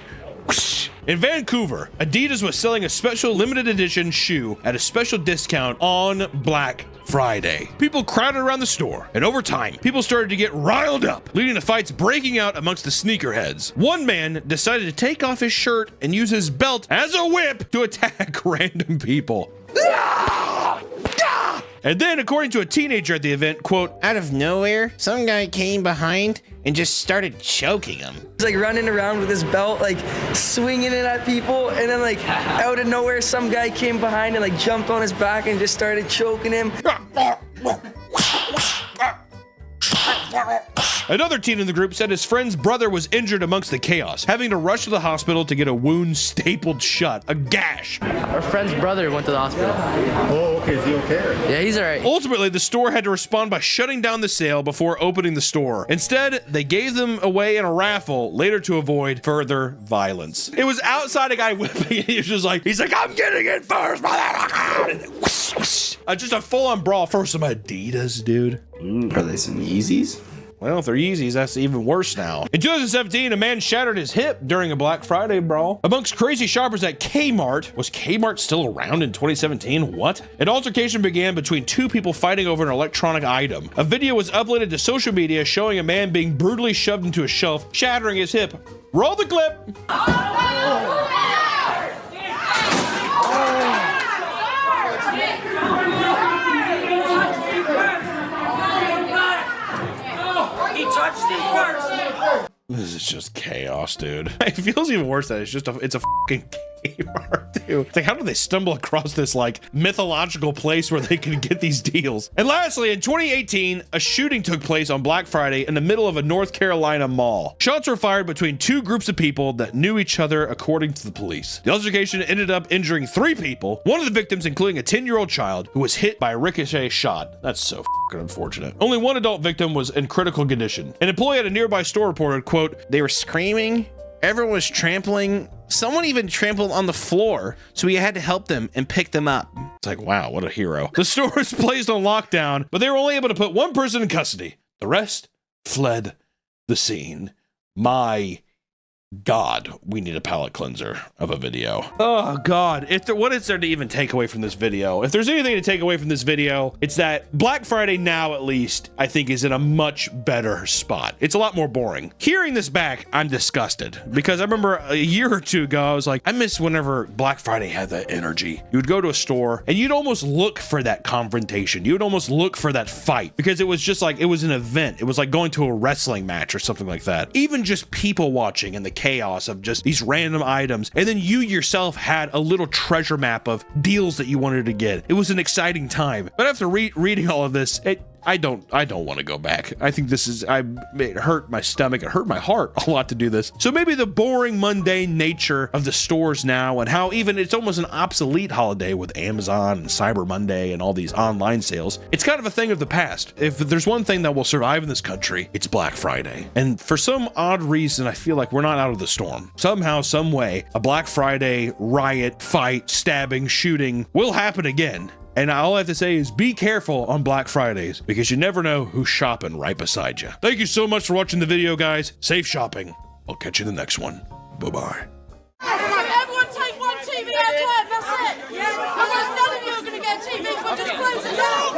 whoosh. In Vancouver, Adidas was selling a special limited edition shoe at a special discount on Black Friday. People crowded around the store, and over time, people started to get riled up, leading to fights breaking out amongst the sneakerheads. One man decided to take off his shirt and use his belt as a whip to attack random people. And then, according to a teenager at the event, quote, "Out of nowhere, some guy came behind and just started choking him." He's like running around with his belt, like swinging it at people, and then like out of nowhere, some guy came behind and like jumped on his back and just started choking him. Another teen in the group said his friend's brother was injured amongst the chaos, having to rush to the hospital to get a wound stapled shut, a gash. Our friend's brother went to the hospital. Oh, okay. Is he okay? Yeah, he's all right. Ultimately, the store had to respond by shutting down the sale before opening the store. Instead, they gave them away in a raffle, later to avoid further violence. It was outside a guy whipping. He was just like, he's like, "I'm getting it first, motherfucker." Just a full-on brawl for some Adidas, dude. Are they some Yeezys? Well, if they're Yeezys, that's even worse now. In 2017, a man shattered his hip during a Black Friday brawl. Amongst crazy shoppers at Kmart. Was Kmart still around in 2017? What? An altercation began between two people fighting over an electronic item. A video was uploaded to social media showing a man being brutally shoved into a shelf, shattering his hip. Roll the clip. He touched it first. This is just chaos, dude. It feels even worse that it's a fucking Kmart, dude. It's like, how do they stumble across this like mythological place where they can get these deals? And lastly, in 2018, a shooting took place on Black Friday in the middle of a North Carolina mall. Shots were fired between two groups of people that knew each other, according to the police. The altercation ended up injuring 3 people, one of the victims including a 10-year-old child who was hit by a ricochet shot. That's so fucking unfortunate. Only one adult victim was in critical condition. An employee at a nearby store reported, quote, "They were screaming, everyone was trampling, someone even trampled on the floor, so we had to help them and pick them up." It's like, wow, what a hero. The store was placed on lockdown, but they were only able to put one person in custody. The rest fled the scene. My God, we need a palate cleanser of a video. Oh God, what is there to even take away from this video? If there's anything to take away from this video, it's that Black Friday now, at least, I think is in a much better spot. It's a lot more boring. Hearing this back, I'm disgusted because I remember a year or two ago, I was like, I miss whenever Black Friday had that energy. You would go to a store and you'd almost look for that confrontation. You would almost look for that fight because it was just like, it was an event. It was like going to a wrestling match or something like that. Even just people watching and the chaos of just these random items, and then you yourself had a little treasure map of deals that you wanted to get. It was an exciting time. But after reading all of this, I don't want to go back. I think it hurt my stomach, it hurt my heart a lot to do this. So maybe the boring, mundane nature of the stores now, and how even it's almost an obsolete holiday with Amazon and Cyber Monday and all these online sales, it's kind of a thing of the past. If there's one thing that will survive in this country, it's Black Friday. And for some odd reason, I feel like we're not out of the storm. Somehow, some way, a Black Friday riot, fight, stabbing, shooting will happen again. And all I have to say is be careful on Black Fridays because you never know who's shopping right beside you. Thank you so much for watching the video, guys. Safe shopping. I'll catch you in the next one. Bye-bye. Everyone take one TV at a time, that's it. Otherwise none of you are going to get TVs, we'll just close it down.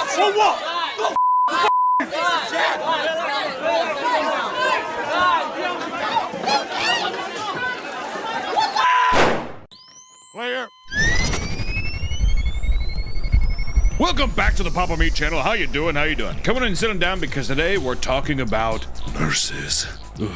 For what? Clear. Welcome back to the Papa Meat channel. How you doing? How you doing? Come on and sit down because today we're talking about nurses. Ugh.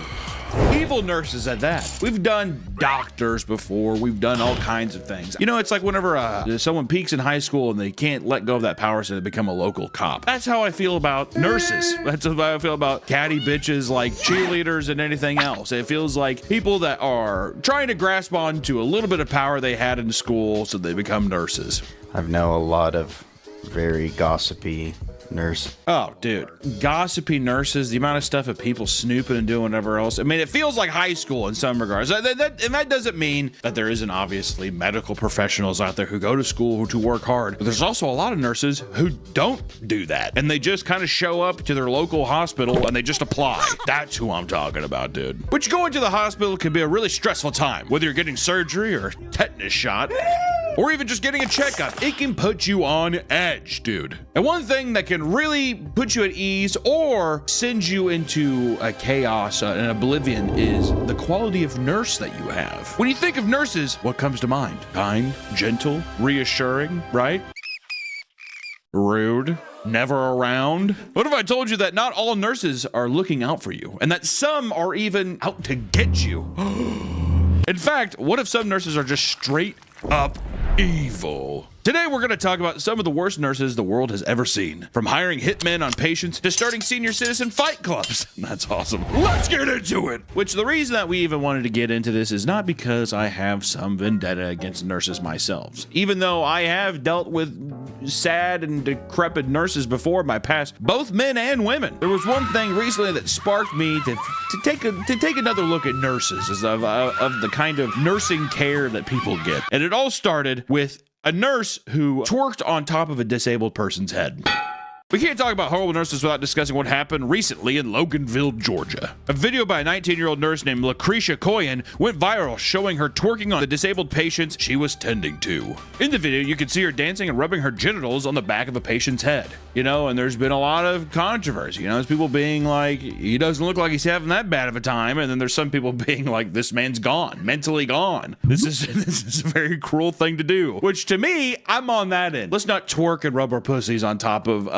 Evil nurses at that. We've done doctors before. We've done all kinds of things. You know, it's like whenever someone peaks in high school and they can't let go of that power, so they become a local cop. That's how I feel about nurses. That's how I feel about catty bitches like cheerleaders and anything else. It feels like people that are trying to grasp on to a little bit of power they had in school, so they become nurses. I've known a lot of very gossipy nurse. Oh, dude. Gossipy nurses, the amount of stuff of people snooping and doing whatever else. I mean, it feels like high school in some regards. And that doesn't mean that there isn't obviously medical professionals out there who go to school to work hard. But there's also a lot of nurses who don't do that. And they just kind of show up to their local hospital and they just apply. That's who I'm talking about, dude. Which going to the hospital can be a really stressful time. Whether you're getting surgery or tetanus shot, or even just getting a checkup, it can put you on edge, dude. And one thing that can really put you at ease or send you into a chaos and oblivion is the quality of nurse that you have. When you think of nurses, what comes to mind? Kind, gentle, reassuring, right? Rude, never around. What if I told you that not all nurses are looking out for you and that some are even out to get you? In fact, what if some nurses are just straight up evil? Today, we're going to talk about some of the worst nurses the world has ever seen. From hiring hitmen on patients to starting senior citizen fight clubs. That's awesome. Let's get into it. Which the reason that we even wanted to get into this is not because I have some vendetta against nurses myself. Even though I have dealt with sad and decrepit nurses before in my past, both men and women. There was one thing recently that sparked me to take another look at nurses of the kind of nursing care that people get. And it all started with a nurse who twerked on top of a disabled person's head. We can't talk about horrible nurses without discussing what happened recently in Loganville, Georgia. A video by a 19-year-old nurse named Lucretia Coyen went viral, showing her twerking on the disabled patients she was tending to. In the video, you can see her dancing and rubbing her genitals on the back of a patient's head. You know, and there's been a lot of controversy. You know, there's people being like, he doesn't look like he's having that bad of a time, and then there's some people being like, this man's gone, mentally gone. This is a very cruel thing to do. Which to me, I'm on that end. Let's not twerk and rub our pussies on top of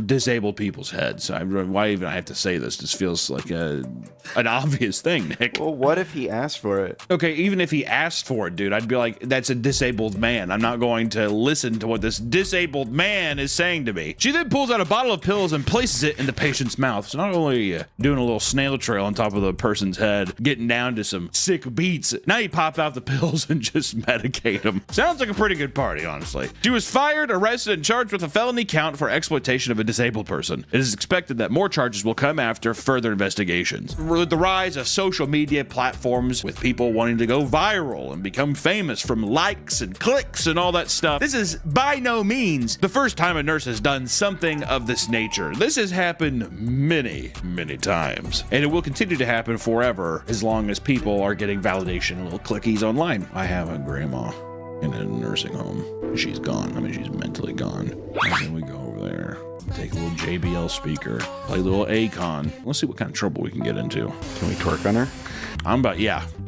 disabled people's heads. Why even I have to say this? This feels like an obvious thing, Nick. Well, what if he asked for it? Okay, even if he asked for it, dude, I'd be like, that's a disabled man. I'm not going to listen to what this disabled man is saying to me. She then pulls out a bottle of pills and places it in the patient's mouth. So not only doing a little snail trail on top of the person's head, getting down to some sick beats, now you pop out the pills and just medicate them. Sounds like a pretty good party, honestly. She was fired, arrested, and charged with a felony count for exploitation of a disabled person. It is expected that more charges will come after further investigations. With the rise of social media platforms, with people wanting to go viral and become famous from likes and clicks and all that stuff, this is by no means the first time a nurse has done something of this nature. This has happened many, many times, and it will continue to happen forever as long as people are getting validation and little clickies online. I have a grandma in a nursing home. She's gone. I mean, she's mentally gone. And then we go over there, take a little JBL speaker, play a little Akon. Let's see what kind of trouble we can get into. Can we twerk on her?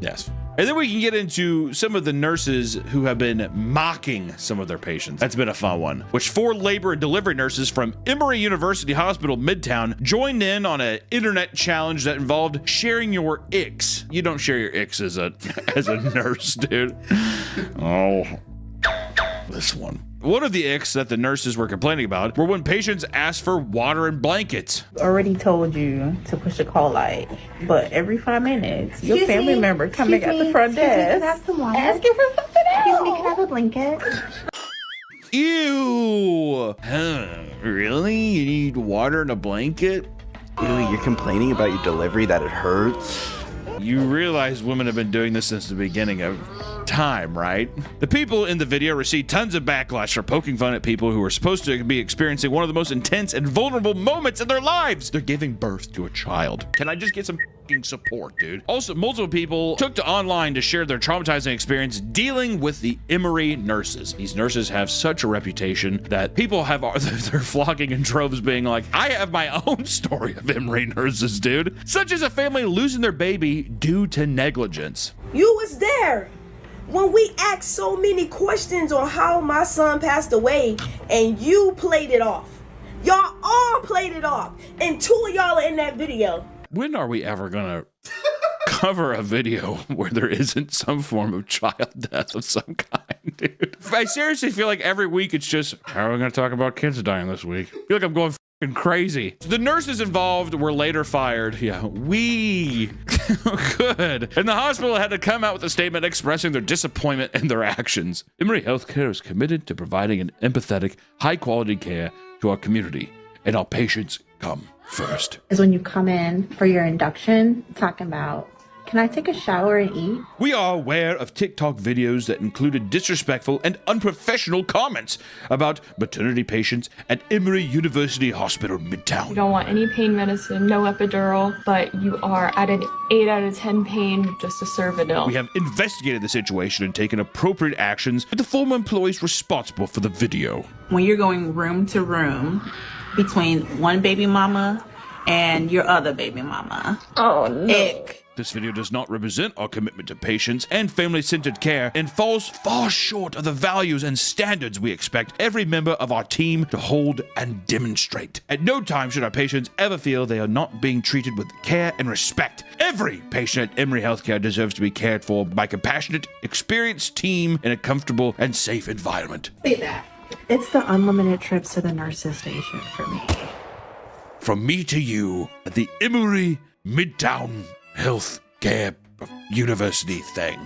Yes. And then we can get into some of the nurses who have been mocking some of their patients. That's been a fun one. Which 4 labor and delivery nurses from Emory University Hospital Midtown joined in on an internet challenge that involved sharing your icks. You don't share your icks as a nurse, dude. Oh, this one. One of the icks that the nurses were complaining about were when patients asked for water and blankets. Already told you to push a call light, but every 5 minutes, your family member coming at the front desk, ask you for something else. Excuse me, can I have a blanket? Ew! Really? You need water and a blanket? Ew, you're complaining about your delivery that it hurts? You realize women have been doing this since the beginning of time, right? The people in the video received tons of backlash for poking fun at people who are supposed to be experiencing one of the most intense and vulnerable moments in their lives. They're giving birth to a child. Can I just get some support, dude? Also, multiple people took to online to share their traumatizing experience dealing with the Emory nurses. These nurses have such a reputation that people they're flocking in droves being like, I have my own story of Emory nurses, dude. Such as a family losing their baby due to negligence. You was there when we asked so many questions on how my son passed away, and you played it off. Y'all all played it off, and 2 of y'all are in that video. When are we ever gonna cover a video where there isn't some form of child death of some kind, dude? I seriously feel like every week it's just, how are we gonna talk about kids dying this week? I feel like I'm going f***ing crazy. The nurses involved were later fired. Yeah, good. And the hospital had to come out with a statement expressing their disappointment in their actions. Emory Healthcare is committed to providing an empathetic, high-quality care to our community, and our patients come first. Is when you come in for your induction, talking about, can I take a shower and eat? We are aware of TikTok videos that included disrespectful and unprofessional comments about maternity patients at Emory University Hospital Midtown. You don't want any pain medicine, no epidural, but you are at an 8 out of 10 pain just to serve a meal. We have investigated the situation and taken appropriate actions with the former employees responsible for the video. When you're going room to room between one baby mama and your other baby mama. Oh, no. Ick. This video does not represent our commitment to patients and family-centered care and falls far short of the values and standards we expect every member of our team to hold and demonstrate. At no time should our patients ever feel they are not being treated with care and respect. Every patient at Emory Healthcare deserves to be cared for by a compassionate, experienced team in a comfortable and safe environment. Say that. It's the unlimited trips to the nurses station for me. From me to you at the Emory Midtown Healthcare University thing.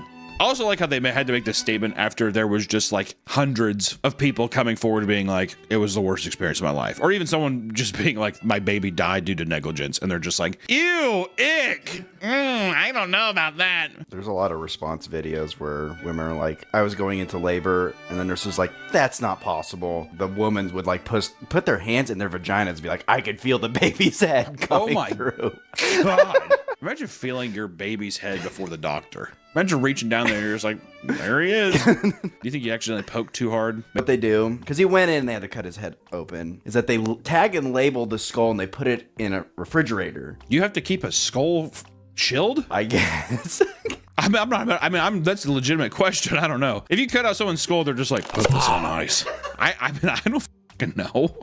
I also like how they had to make this statement after there was just like hundreds of people coming forward being like, it was the worst experience of my life. Or even someone just being like, my baby died due to negligence. And they're just like, ew, ick. I don't know about that. There's a lot of response videos where women are like, I was going into labor, and the nurse was like, that's not possible. The woman would like put their hands in their vaginas and be like, I could feel the baby's head coming through. God. Imagine feeling your baby's head before the doctor. Imagine reaching down there and you're just like, there he is. Do you think you accidentally poked too hard? What they do, because he went in and they had to cut his head open, is that they tag and label the skull and they put it in a refrigerator. You have to keep a skull chilled? I guess. That's a legitimate question. I don't know. If you cut out someone's skull, they're just like, put this on ice. I don't fucking know.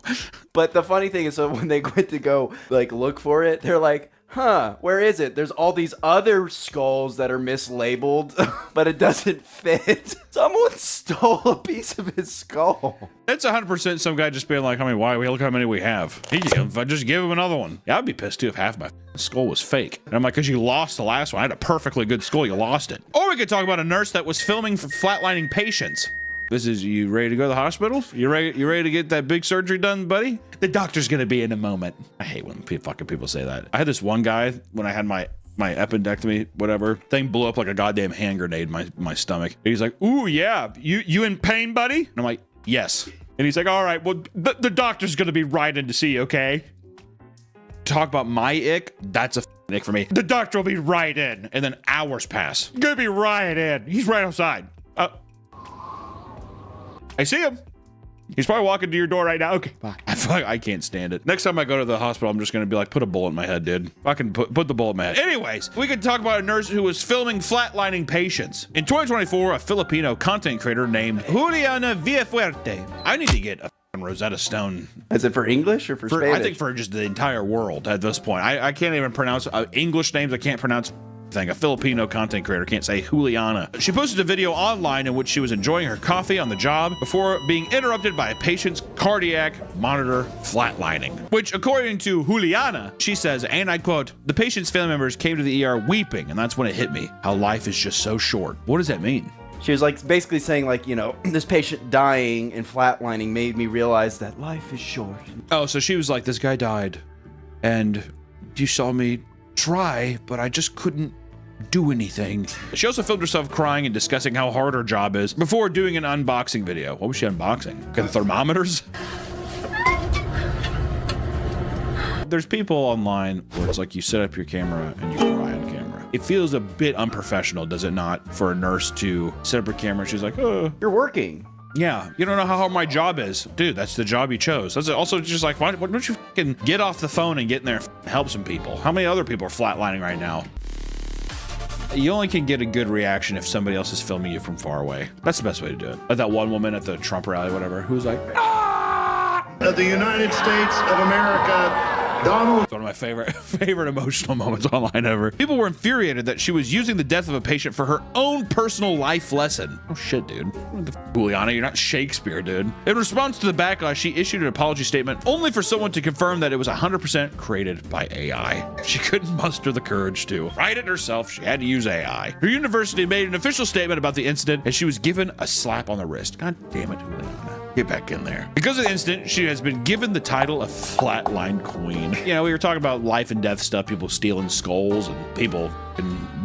But the funny thing is, so when they went to go like look for it, they're like, huh, where is it? There's all these other skulls that are mislabeled, but it doesn't fit. Someone stole a piece of his skull. It's 100% some guy just being like, I mean, why? Look how many we have. If I just give him another one. Yeah, I'd be pissed too if half my skull was fake. And I'm like, because you lost the last one. I had a perfectly good skull. You lost it. Or we could talk about a nurse that was filming for flatlining patients. This is, you ready to go to the hospital? You ready to get that big surgery done, buddy? The doctor's gonna be in a moment. I hate when fucking people say that. I had this one guy when I had my appendectomy, whatever, thing blew up like a goddamn hand grenade in my stomach. And he's like, ooh, yeah, you in pain, buddy? And I'm like, yes. And he's like, all right, well, the doctor's gonna be right in to see you, okay? Talk about my ick, that's a ick for me. The doctor will be right in. And then hours pass. Gonna be right in. He's right outside. I see him. He's probably walking to your door right now. Okay, bye. I can't stand it. Next time I go to the hospital, I'm just gonna be like, put a bullet in my head, dude. Fucking put the bullet in my head. Anyways, we could talk about a nurse who was filming flatlining patients. In 2024, a Filipino content creator named Juliana Villafuerte. I need to get a Rosetta Stone. Is it for English or for Spanish? I think for just the entire world at this point. I can't even pronounce English names. I can't pronounce thing. A Filipino content creator can't say Juliana. She posted a video online in which she was enjoying her coffee on the job before being interrupted by a patient's cardiac monitor flatlining. Which, according to Juliana, she says, and I quote, the patient's family members came to the ER weeping, and that's when it hit me. How life is just so short. What does that mean? She was like basically saying like, you know, this patient dying and flatlining made me realize that life is short. Oh, so she was like, this guy died and you saw me try, but I just couldn't do anything. She also filmed herself crying and discussing how hard her job is before doing an unboxing video. What was she unboxing? Thermometers? There's people online where it's like you set up your camera and you cry on camera. It feels a bit unprofessional, does it not, for a nurse to set up her camera and she's like, oh. You're working. Yeah, you don't know how hard my job is. Dude, that's the job you chose. That's also just like, why don't you fucking get off the phone and get in there and help some people? How many other people are flatlining right now? You only can get a good reaction if somebody else is filming you from far away. That's the best way to do it. Like that one woman at the Trump rally, whatever, who was like, The United States of America, Donald. It's one of my favorite emotional moments online ever. People were infuriated that she was using the death of a patient for her own personal life lesson. Oh shit, dude. What the Juliana, you're not Shakespeare, dude. In response to the backlash, she issued an apology statement only for someone to confirm that it was 100% created by AI. She couldn't muster the courage to write it herself. She had to use AI. Her university made an official statement about the incident and she was given a slap on the wrist. God damn it, Juliana. Get back in there. Because of the incident, she has been given the title of Flatline Queen. You know, we were talking about life and death stuff, people stealing skulls and people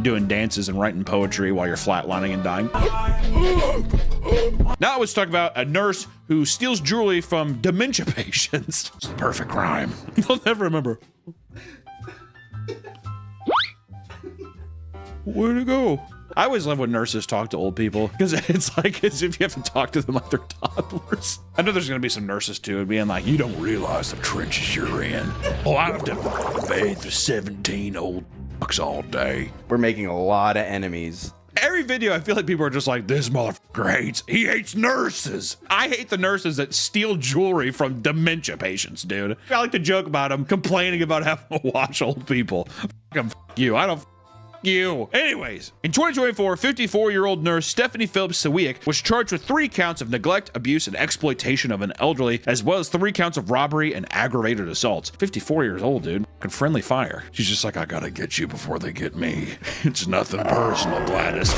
doing dances and writing poetry while you're flatlining and dying. Now let's talk about a nurse who steals jewelry from dementia patients. It's the perfect crime. They'll never remember. Where'd it go? I always love when nurses talk to old people because it's like as if you have to talk to them like they're toddlers. I know there's gonna be some nurses too being like, you don't realize the trenches you're in. Oh, I have to bathe for 17 old fucks all day. We're making a lot of enemies. Every video, I feel like people are just like, this motherfucker he hates nurses. I hate the nurses that steal jewelry from dementia patients, dude. I like to joke about them complaining about having to watch old people. Fuck you, I don't you. Anyways, in 2024, 54-year-old nurse Stephanie Phillips Sawiak was charged with 3 counts of neglect, abuse, and exploitation of an elderly, as well as 3 counts of robbery and aggravated assaults. 54 years old, dude. Fucking friendly fire. She's just like, I gotta get you before they get me. It's nothing personal, Gladys.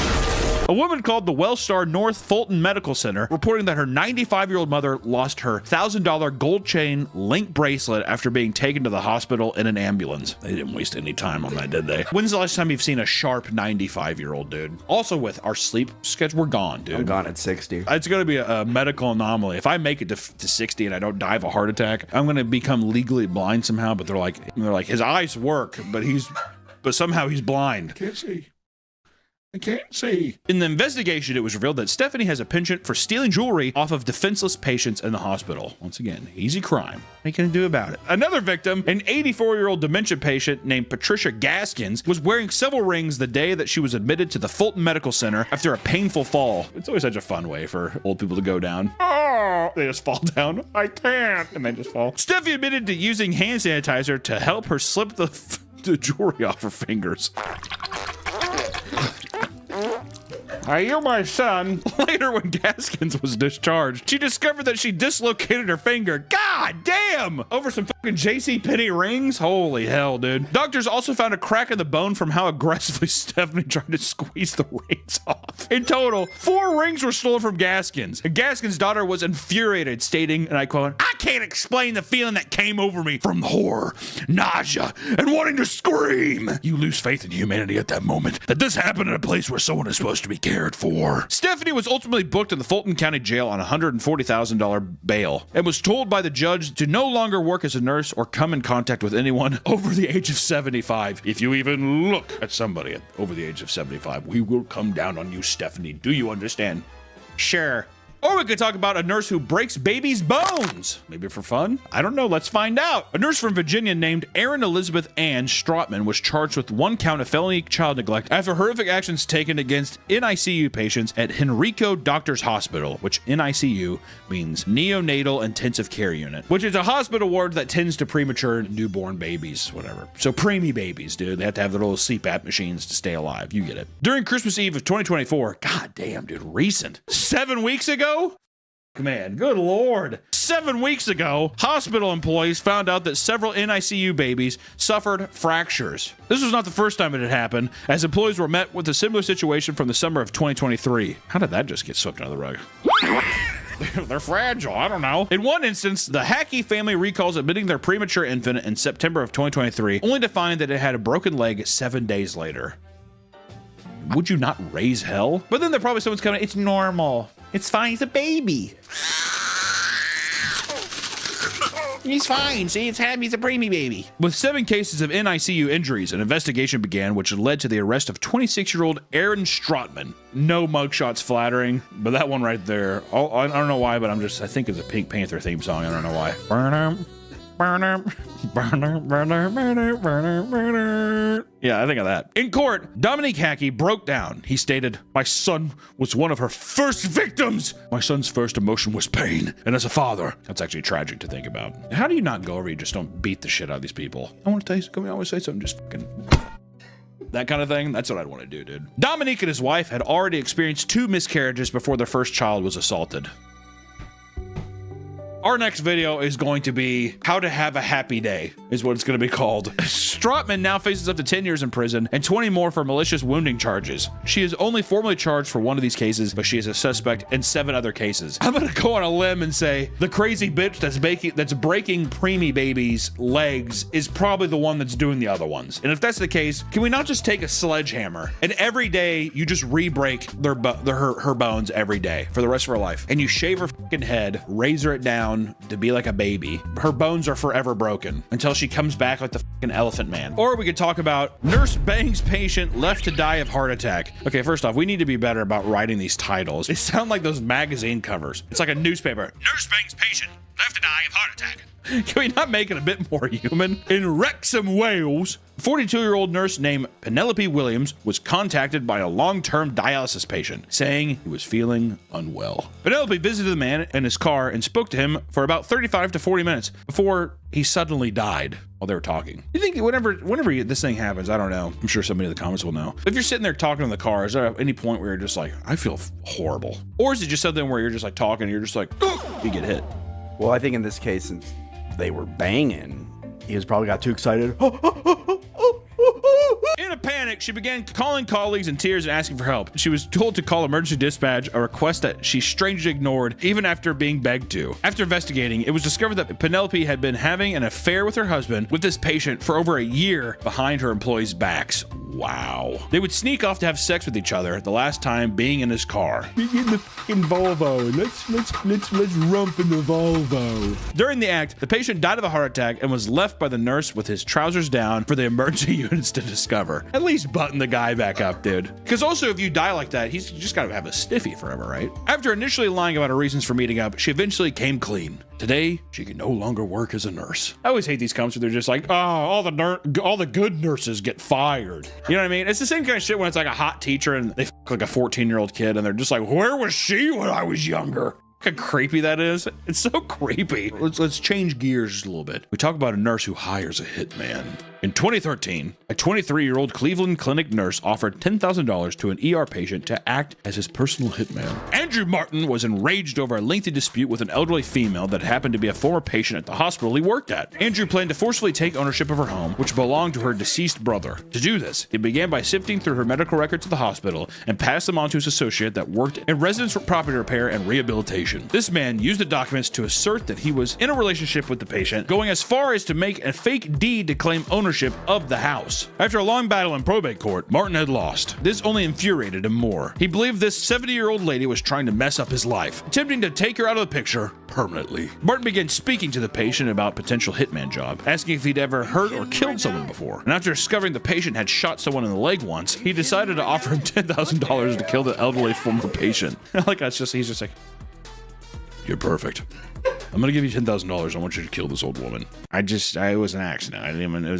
A woman called the Wellstar North Fulton Medical Center reporting that her 95-year-old mother lost her $1,000 gold chain link bracelet after being taken to the hospital in an ambulance. They didn't waste any time on that, did they? When's the last time you've seen a sharp 95-year-old dude? Also with our sleep schedule, we're gone, dude. I'm gone at 60. It's going to be a medical anomaly. If I make it to 60 and I don't die of a heart attack, I'm going to become legally blind somehow. But they're like his eyes work, but somehow he's blind. Can't see. I can't see. In the investigation, it was revealed that Stephanie has a penchant for stealing jewelry off of defenseless patients in the hospital. Once again, easy crime. What are you going to do about it? Another victim, an 84-year-old dementia patient named Patricia Gaskins, was wearing several rings the day that she was admitted to the Fulton Medical Center after a painful fall. It's always such a fun way for old people to go down. Oh, they just fall down. I can't. And they just fall. Steffi admitted to using hand sanitizer to help her slip the jewelry off her fingers. Are you my son? Later, when Gaskins was discharged, she discovered that she dislocated her finger. God damn! Over some fucking JCPenney rings? Holy hell, dude. Doctors also found a crack in the bone from how aggressively Stephanie tried to squeeze the rings off. In total, 4 rings were stolen from Gaskins. And Gaskins' daughter was infuriated, stating, and I quote, "I can't explain the feeling that came over me from horror, nausea, and wanting to scream." You lose faith in humanity at that moment. That this happened in a place where someone is supposed to be cared for. Stephanie was ultimately booked in the Fulton County Jail on a $140,000 bail and was told by the judge to no longer work as a nurse or come in contact with anyone over the age of 75. If you even look at somebody over the age of 75, we will come down on you, Stephanie. Do you understand? Sure. Or we could talk about a nurse who breaks babies' bones. Maybe for fun? I don't know. Let's find out. A nurse from Virginia named Erin Elizabeth Ann Strotman was charged with 1 count of felony child neglect after horrific actions taken against NICU patients at Henrico Doctors Hospital, which NICU means Neonatal Intensive Care Unit, which is a hospital ward that tends to premature newborn babies, whatever. So preemie babies, dude. They have to have their little CPAP machines to stay alive. You get it. During Christmas Eve of 2024, god damn, dude, recent. 7 weeks ago? Man, good lord. 7 weeks ago, hospital employees found out that several NICU babies suffered fractures. This was not the first time it had happened, as employees were met with a similar situation from the summer of 2023. How did that just get swept under the rug? They're fragile. I don't know. In one instance, the Hackey family recalls admitting their premature infant in September of 2023, only to find that it had a broken leg 7 days later. Would you not raise hell? But then there probably someone's coming, it's normal. It's fine, he's a baby. He's fine. See, it's happy. He's a preemie baby. With 7 cases of NICU injuries, an investigation began, which led to the arrest of 26-year-old Erin Strotman. No mugshots flattering, but that one right there. I don't know why, but I think it's a Pink Panther theme song. I don't know why. Yeah, I think of that. In court, Dominique Hackey broke down. He stated, "My son was one of her first victims. My son's first emotion was pain. And as a father," that's actually tragic to think about. How do you not go over, you just don't beat the shit out of these people? I want to tell you, can we always say something, just fucking... that kind of thing? That's what I'd want to do, dude. Dominique and his wife had already experienced 2 miscarriages before their first child was assaulted. Our next video is going to be how to have a happy day, is what it's going to be called. Strotman now faces up to 10 years in prison and 20 more for malicious wounding charges. She is only formally charged for 1 of these cases, but she is a suspect in 7 other cases. I'm going to go on a limb and say the crazy bitch that's breaking preemie babies' legs is probably the one that's doing the other ones. And if that's the case, can we not just take a sledgehammer and every day you just re-break her bones every day for the rest of her life, and you shave her fucking head, razor it down to be like a baby. Her bones are forever broken until she comes back like the fucking Elephant Man. Or we could talk about nurse bangs patient left to die of heart attack. Okay, first off, we need to be better about writing these titles. They sound like those magazine covers. It's like a newspaper. Nurse bangs patient left to die of heart attack. Can we not make it a bit more human? In Wrexham, Wales, 42-year-old nurse named Penelope Williams was contacted by a long-term dialysis patient, saying he was feeling unwell. Penelope visited the man in his car and spoke to him for about 35 to 40 minutes before he suddenly died while they were talking. You think whenever this thing happens, I don't know, I'm sure somebody in the comments will know. If you're sitting there talking in the car, is there any point where you're just like, I feel horrible? Or is it just something where you're just like talking and you're just like, oh, you get hit? Well, I think in this case, since they were banging, he was probably got too excited. In a panic, panic, she began calling colleagues in tears and asking for help. She was told to call emergency dispatch, a request that she strangely ignored even after being begged to. After investigating, it was discovered that Penelope had been having an affair with her husband with this patient for over a year behind her employees' backs. Wow. They would sneak off to have sex with each other, the last time being in his car. Get in the fucking Volvo. Let's rump in the Volvo. During the act, the patient died of a heart attack and was left by the nurse with his trousers down for the emergency units to discover. At least button the guy back up, dude. Because also, if you die like that, he's just gotta have a stiffy forever, right? After initially lying about her reasons for meeting up, she eventually came clean. Today, she can no longer work as a nurse. I always hate these comments where they're just like, oh, all the good nurses get fired. You know what I mean? It's the same kind of shit when it's like a hot teacher and they fuck like a 14-year-old kid and they're just like, where was she when I was younger? Look how creepy that is. It's so creepy. Let's change gears just a little bit. We talk about a nurse who hires a hitman. In 2013, a 23-year-old Cleveland Clinic nurse offered $10,000 to an ER patient to act as his personal hitman. Andrew Martin was enraged over a lengthy dispute with an elderly female that happened to be a former patient at the hospital he worked at. Andrew planned to forcefully take ownership of her home, which belonged to her deceased brother. To do this, he began by sifting through her medical records at the hospital and passed them on to his associate that worked in residence property repair and rehabilitation. This man used the documents to assert that he was in a relationship with the patient, going as far as to make a fake deed to claim ownership of the house. After a long battle in probate court, Martin had lost. This only infuriated him more. He believed this 70-year-old lady was trying to mess up his life, attempting to take her out of the picture permanently. Martin began speaking to the patient about potential hitman job, asking if he'd ever hurt or killed someone before. And after discovering the patient had shot someone in the leg once, he decided to offer him $10,000 to kill the elderly former patient. Like he's just like, you're perfect. I'm gonna give you $10,000. I want you to kill this old woman. It was an accident.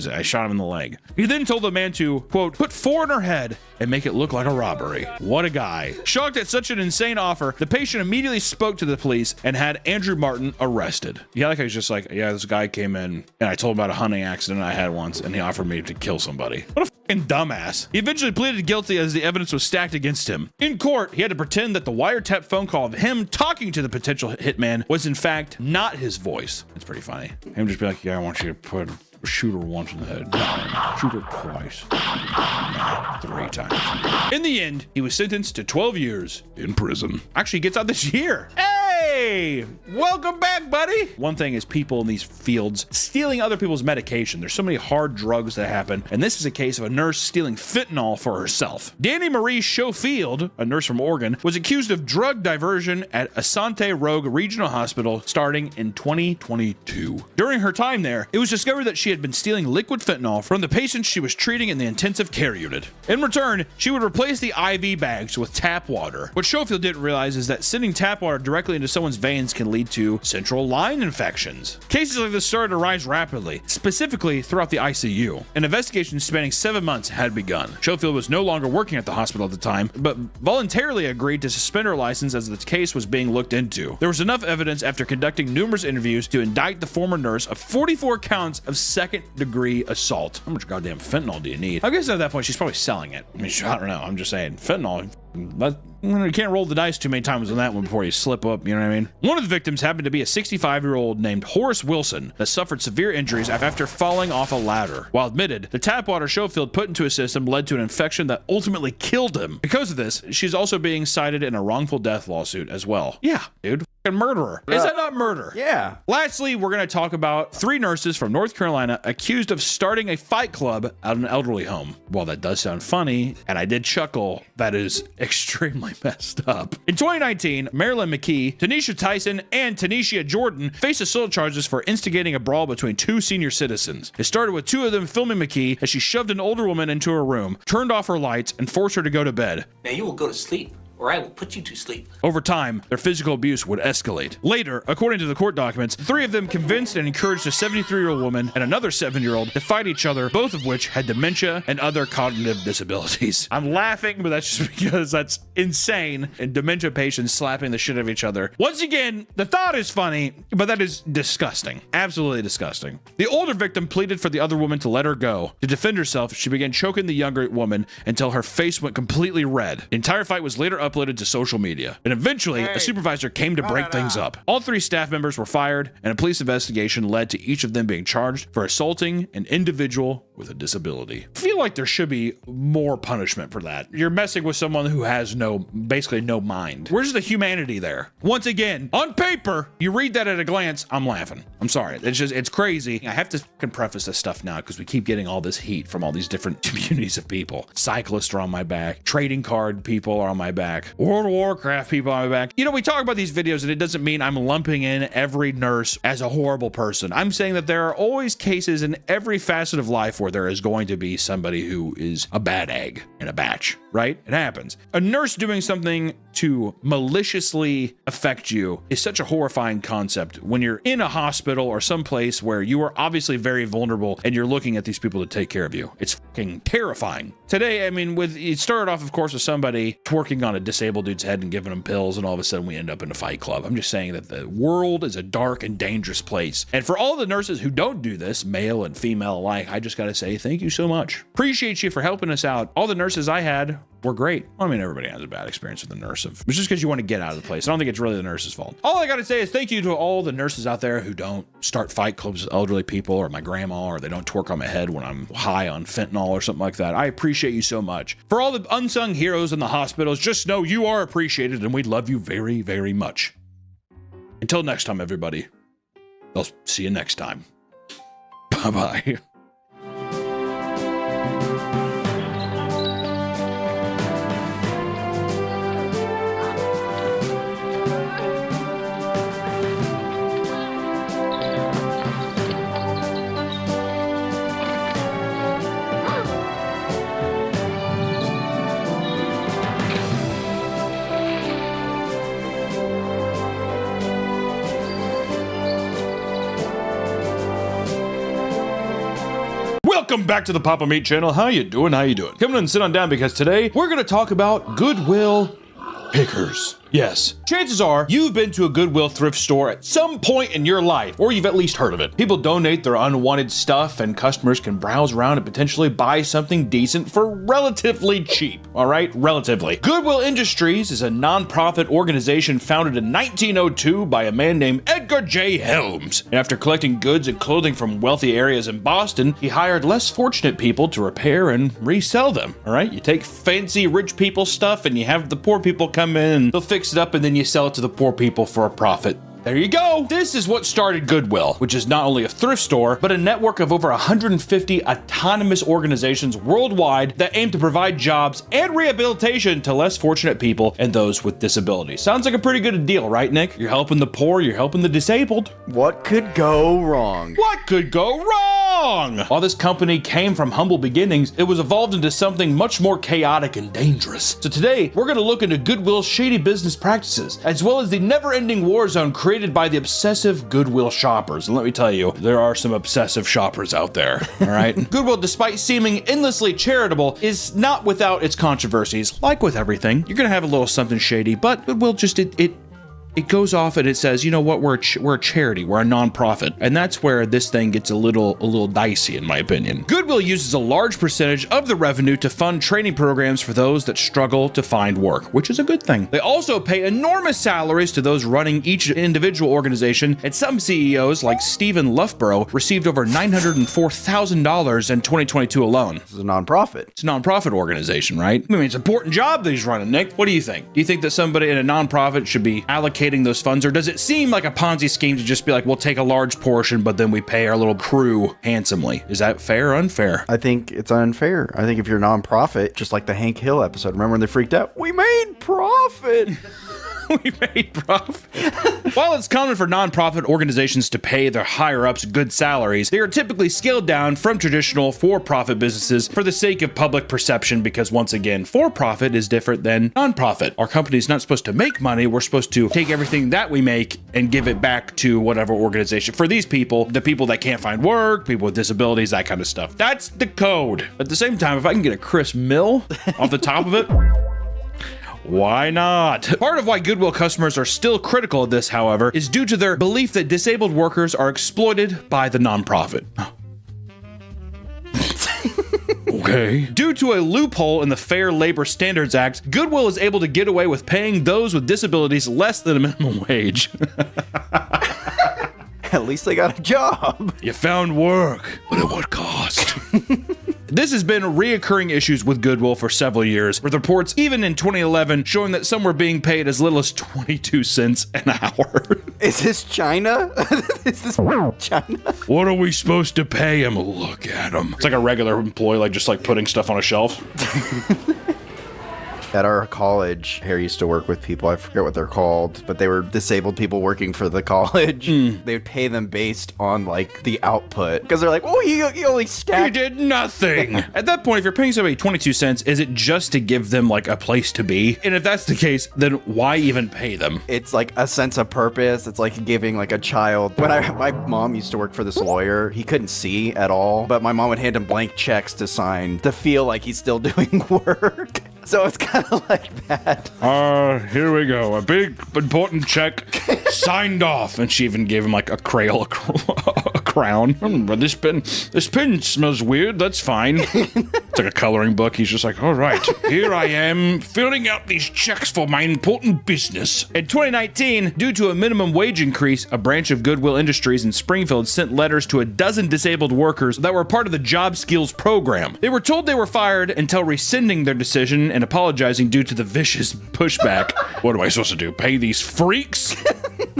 I shot him in the leg. He then told the man to, quote, put 4 in her head and make it look like a robbery. What a guy. Shocked at such an insane offer, the patient immediately spoke to the police and had Andrew Martin arrested. Yeah, like I was just like, yeah, this guy came in and I told him about a hunting accident I had once and he offered me to kill somebody. What a fucking dumbass. He eventually pleaded guilty as the evidence was stacked against him. In court, he had to pretend that the wiretap phone call of him talking to the potential hitman was in fact not his voice. It's pretty funny. Him just be like, yeah, I want you to shoot her once in the head. No, shoot her twice. No, 3 times. In the end, he was sentenced to 12 years in prison. Actually, he gets out this year. Hey, welcome back, buddy. One thing is people in these fields stealing other people's medication. There's so many hard drugs that happen, and this is a case of a nurse stealing fentanyl for herself. Danny Marie Schofield, a nurse from Oregon, was accused of drug diversion at Asante Rogue Regional Hospital starting in 2022. During her time there, it was discovered that she had been stealing liquid fentanyl from the patients she was treating in the intensive care unit. In return, she would replace the IV bags with tap water. What Schofield didn't realize is that sending tap water directly into someone's veins can lead to central line infections. Cases like this started to rise rapidly, specifically throughout the ICU. An investigation spanning 7 months had begun. Schofield was no longer working at the hospital at the time, but voluntarily agreed to suspend her license as the case was being looked into. There was enough evidence after conducting numerous interviews to indict the former nurse of 44 counts of second-degree assault. How much goddamn fentanyl do you need? I guess at that point she's probably selling it. I mean, I don't know. I'm just saying, fentanyl. You can't roll the dice too many times on that one before you slip up, you know what I mean? One of the victims happened to be a 65-year-old named Horace Wilson that suffered severe injuries after falling off a ladder. While admitted, the tap water Schofield put into his system led to an infection that ultimately killed him. Because of this, she's also being cited in a wrongful death lawsuit as well. Yeah, dude. Murderer. Is that not murder? Yeah. Lastly, we're going to talk about 3 nurses from North Carolina accused of starting a fight club at an elderly home. While that does sound funny, and I did chuckle, that is extremely messed up. In 2019, Marilyn McKee, Tanisha Tyson, and Tanisha Jordan faced assault charges for instigating a brawl between 2 senior citizens. It started with 2 of them filming McKee as she shoved an older woman into her room, turned off her lights, and forced her to go to bed. Now you will go to sleep, or I will put you to sleep. Over time, their physical abuse would escalate. Later, according to the court documents, 3 of them convinced and encouraged a 73-year-old woman and another 7-year-old to fight each other, both of which had dementia and other cognitive disabilities. I'm laughing, but that's just because that's insane. And dementia patients slapping the shit out of each other. Once again, the thought is funny, but that is disgusting. Absolutely disgusting. The older victim pleaded for the other woman to let her go. To defend herself, she began choking the younger woman until her face went completely red. The entire fight was later uploaded to social media. And eventually, a supervisor came to break things up. All 3 staff members were fired, and a police investigation led to each of them being charged for assaulting an individual with a disability. I feel like there should be more punishment for that. You're messing with someone who has basically no mind. Where's the humanity there? Once again, on paper, you read that at a glance, I'm laughing. I'm sorry. It's crazy. I have to preface this stuff now because we keep getting all this heat from all these different communities of people. Cyclists are on my back. Trading card people are on my back. World of Warcraft people on my back. You know, we talk about these videos and it doesn't mean I'm lumping in every nurse as a horrible person. I'm saying that there are always cases in every facet of life where there is going to be somebody who is a bad egg in a batch, right? It happens. A nurse doing something to maliciously affect you is such a horrifying concept when you're in a hospital or someplace where you are obviously very vulnerable and you're looking at these people to take care of you. It's fucking terrifying. Today, I mean, it started off, of course, with somebody twerking on a disabled dude's head and giving him pills, and all of a sudden we end up in a fight club. I'm just saying that the world is a dark and dangerous place. And for all the nurses who don't do this, male and female alike, I just gotta say thank you so much. Appreciate you for helping us out. All the nurses I had were great. Well, I mean, everybody has a bad experience with a nurse. It's just because you want to get out of the place. I don't think it's really the nurse's fault. All I gotta say is thank you to all the nurses out there who don't start fight clubs with elderly people or my grandma, or they don't twerk on my head when I'm high on fentanyl or something like that. I appreciate you so much. For all the unsung heroes in the hospitals, just know you are appreciated and we love you very, very much. Until next time, everybody. I'll see you next time. Bye-bye. Welcome back to the Papa Meat channel. How you doing? How you doing? Come on and sit on down because today we're going to talk about Goodwill pickers. Yes, chances are you've been to a Goodwill thrift store at some point in your life, or you've at least heard of it. People donate their unwanted stuff and customers can browse around and potentially buy something decent for relatively cheap. All right, relatively. Goodwill Industries is a non-profit organization founded in 1902 by a man named Edgar J. Helms. And after collecting goods and clothing from wealthy areas in Boston, he hired less fortunate people to repair and resell them. All right, you take fancy rich people stuff and you have the poor people come in and they'll fix it up and then you sell it to the poor people for a profit. There you go. This is what started Goodwill, which is not only a thrift store, but a network of over 150 autonomous organizations worldwide that aim to provide jobs and rehabilitation to less fortunate people and those with disabilities. Sounds like a pretty good deal, right, Nick? You're helping the poor, you're helping the disabled. What could go wrong? What could go wrong? While this company came from humble beginnings, it was evolved into something much more chaotic and dangerous. So today, we're going to look into Goodwill's shady business practices, as well as the never-ending war zone created by the obsessive Goodwill shoppers. And let me tell you, there are some obsessive shoppers out there, all right? Goodwill, despite seeming endlessly charitable, is not without its controversies. Like with everything, you're gonna have a little something shady, but Goodwill just, it goes off and it says, you know what, we're a charity, we're a non-profit. And that's where this thing gets a little dicey, in my opinion. Goodwill uses a large percentage of the revenue to fund training programs for those that struggle to find work, which is a good thing. They also pay enormous salaries to those running each individual organization, and some CEOs, like Stephen Loughborough, received over $904,000 in 2022 alone. This is a non-profit. It's a non-profit organization, right? I mean, it's an important job that he's running, Nick. What do you think? Do you think that somebody in a non-profit should be allocating those funds, or does it seem like a Ponzi scheme to just be like, we'll take a large portion, but then we pay our little crew handsomely? Is that fair or unfair? I think it's unfair. I think if you're a non-profit, just like the Hank Hill episode, remember when they freaked out? We made profit! We made profit. While it's common for nonprofit organizations to pay their higher-ups good salaries, they are typically scaled down from traditional for-profit businesses for the sake of public perception, because once again, for-profit is different than nonprofit. Our company's not supposed to make money. We're supposed to take everything that we make and give it back to whatever organization. For these people, the people that can't find work, people with disabilities, that kind of stuff. That's the code. At the same time, if I can get a Chris Mill off the top of it, why not? Part of why Goodwill customers are still critical of this, however, is due to their belief that disabled workers are exploited by the nonprofit. Okay. Due to a loophole in the Fair Labor Standards Act, Goodwill is able to get away with paying those with disabilities less than a minimum wage. At least they got a job. You found work, but at what cost? This has been reoccurring issues with Goodwill for several years, with reports even in 2011 showing that some were being paid as little as 22 cents an hour. Is this China? Is this China? What are we supposed to pay him? Look at him. It's like a regular employee, like just like putting stuff on a shelf. At our college, Harry used to work with people, I forget what they're called, but they were disabled people working for the college. They would pay them based on like the output. Because they're like, oh, you only stacked. You did nothing. At that point, if you're paying somebody 22 cents, is it just to give them like a place to be? And if that's the case, then why even pay them? It's like a sense of purpose. It's like giving like a child. When my mom used to work for this lawyer, he couldn't see at all, but my mom would hand him blank checks to sign to feel like he's still doing work. So it's kind of like that. Here we go. A big, important check signed off. And she even gave him like a crayon, a crown. But this pen smells weird. That's fine. It's like a coloring book. He's just like, all right, here I am filling out these checks for my important business. In 2019, due to a minimum wage increase, a branch of Goodwill Industries in Springfield sent letters to a dozen disabled workers that were part of the Job Skills program. They were told they were fired until rescinding their decision and apologizing due to the vicious pushback. What am I supposed to do? Pay these freaks?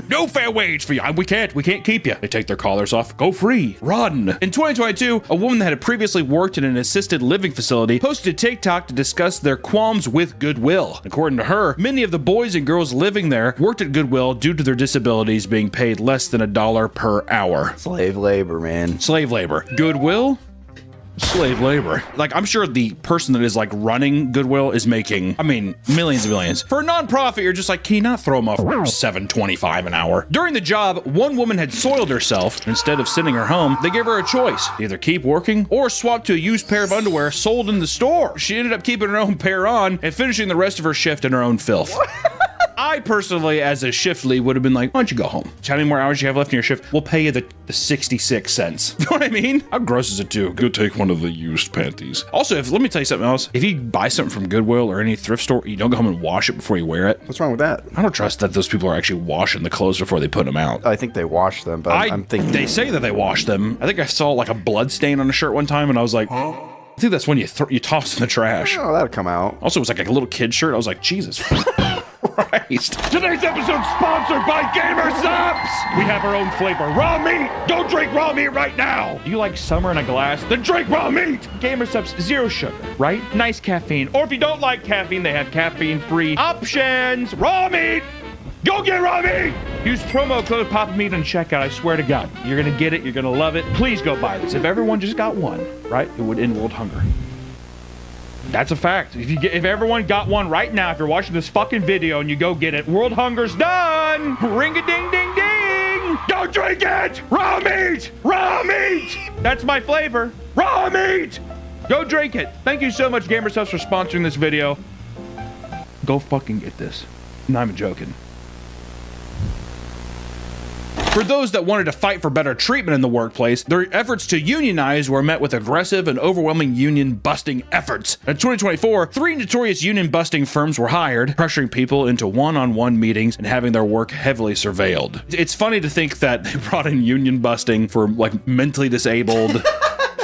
No fair wage for you. We can't keep you. They take their collars off. Go free. Run. In 2022, a woman that had previously worked in an assisted living facility posted a TikTok to discuss their qualms with Goodwill. According to her, many of the boys and girls living there worked at Goodwill due to their disabilities being paid less than $1 per hour. Slave labor, man. Slave labor. Goodwill? Slave labor. Like, I'm sure the person that is like running Goodwill is making, I mean, millions and millions. For a nonprofit, you're just like, can you not throw them off $7.25 an hour? During the job, one woman had soiled herself. Instead of sending her home, they gave her a choice: either keep working or swap to a used pair of underwear sold in the store. She ended up keeping her own pair on and finishing the rest of her shift in her own filth. I personally, as a shift lead, would have been like, why don't you go home? How many more hours you have left in your shift? We'll pay you the 66 cents. You know what I mean? How gross is it too? Go take one of the used panties. Also, let me tell you something else. If you buy something from Goodwill or any thrift store, you don't go home and wash it before you wear it. What's wrong with that? I don't trust that those people are actually washing the clothes before they put them out. I think they wash them, but I'm thinking... They say that they wash them. I think I saw like a blood stain on a shirt one time and I was like, huh? I think that's when you toss in the trash. Oh, that'll come out. Also, it was like a little kid shirt. I was like, Jesus Christ. Today's episode sponsored by Gamer Subs. We have our own flavor, raw meat. Don't drink raw meat right now. Do you like summer in a glass? Then drink raw meat. Gamer Subs, 0 sugar, right? Nice caffeine. Or if you don't like caffeine, they have caffeine-free options. Raw meat. Go get raw meat! Use promo code PAPAMeat on checkout. I swear to God, you're gonna get it. You're gonna love it. Please go buy this. If everyone just got one, right, it would end world hunger. That's a fact. If everyone got one right now, if you're watching this fucking video and you go get it, world hunger's done. Ring-a-ding-ding-ding. Don't drink it. Raw meat. Raw meat. That's my flavor. Raw meat. Go drink it. Thank you so much, Gamer Subs, for sponsoring this video. Go fucking get this. No, I'm joking. For those that wanted to fight for better treatment in the workplace, their efforts to unionize were met with aggressive and overwhelming union-busting efforts. In 2024, 3 notorious union-busting firms were hired, pressuring people into one-on-one meetings and having their work heavily surveilled. It's funny to think that they brought in union-busting for, like, mentally disabled...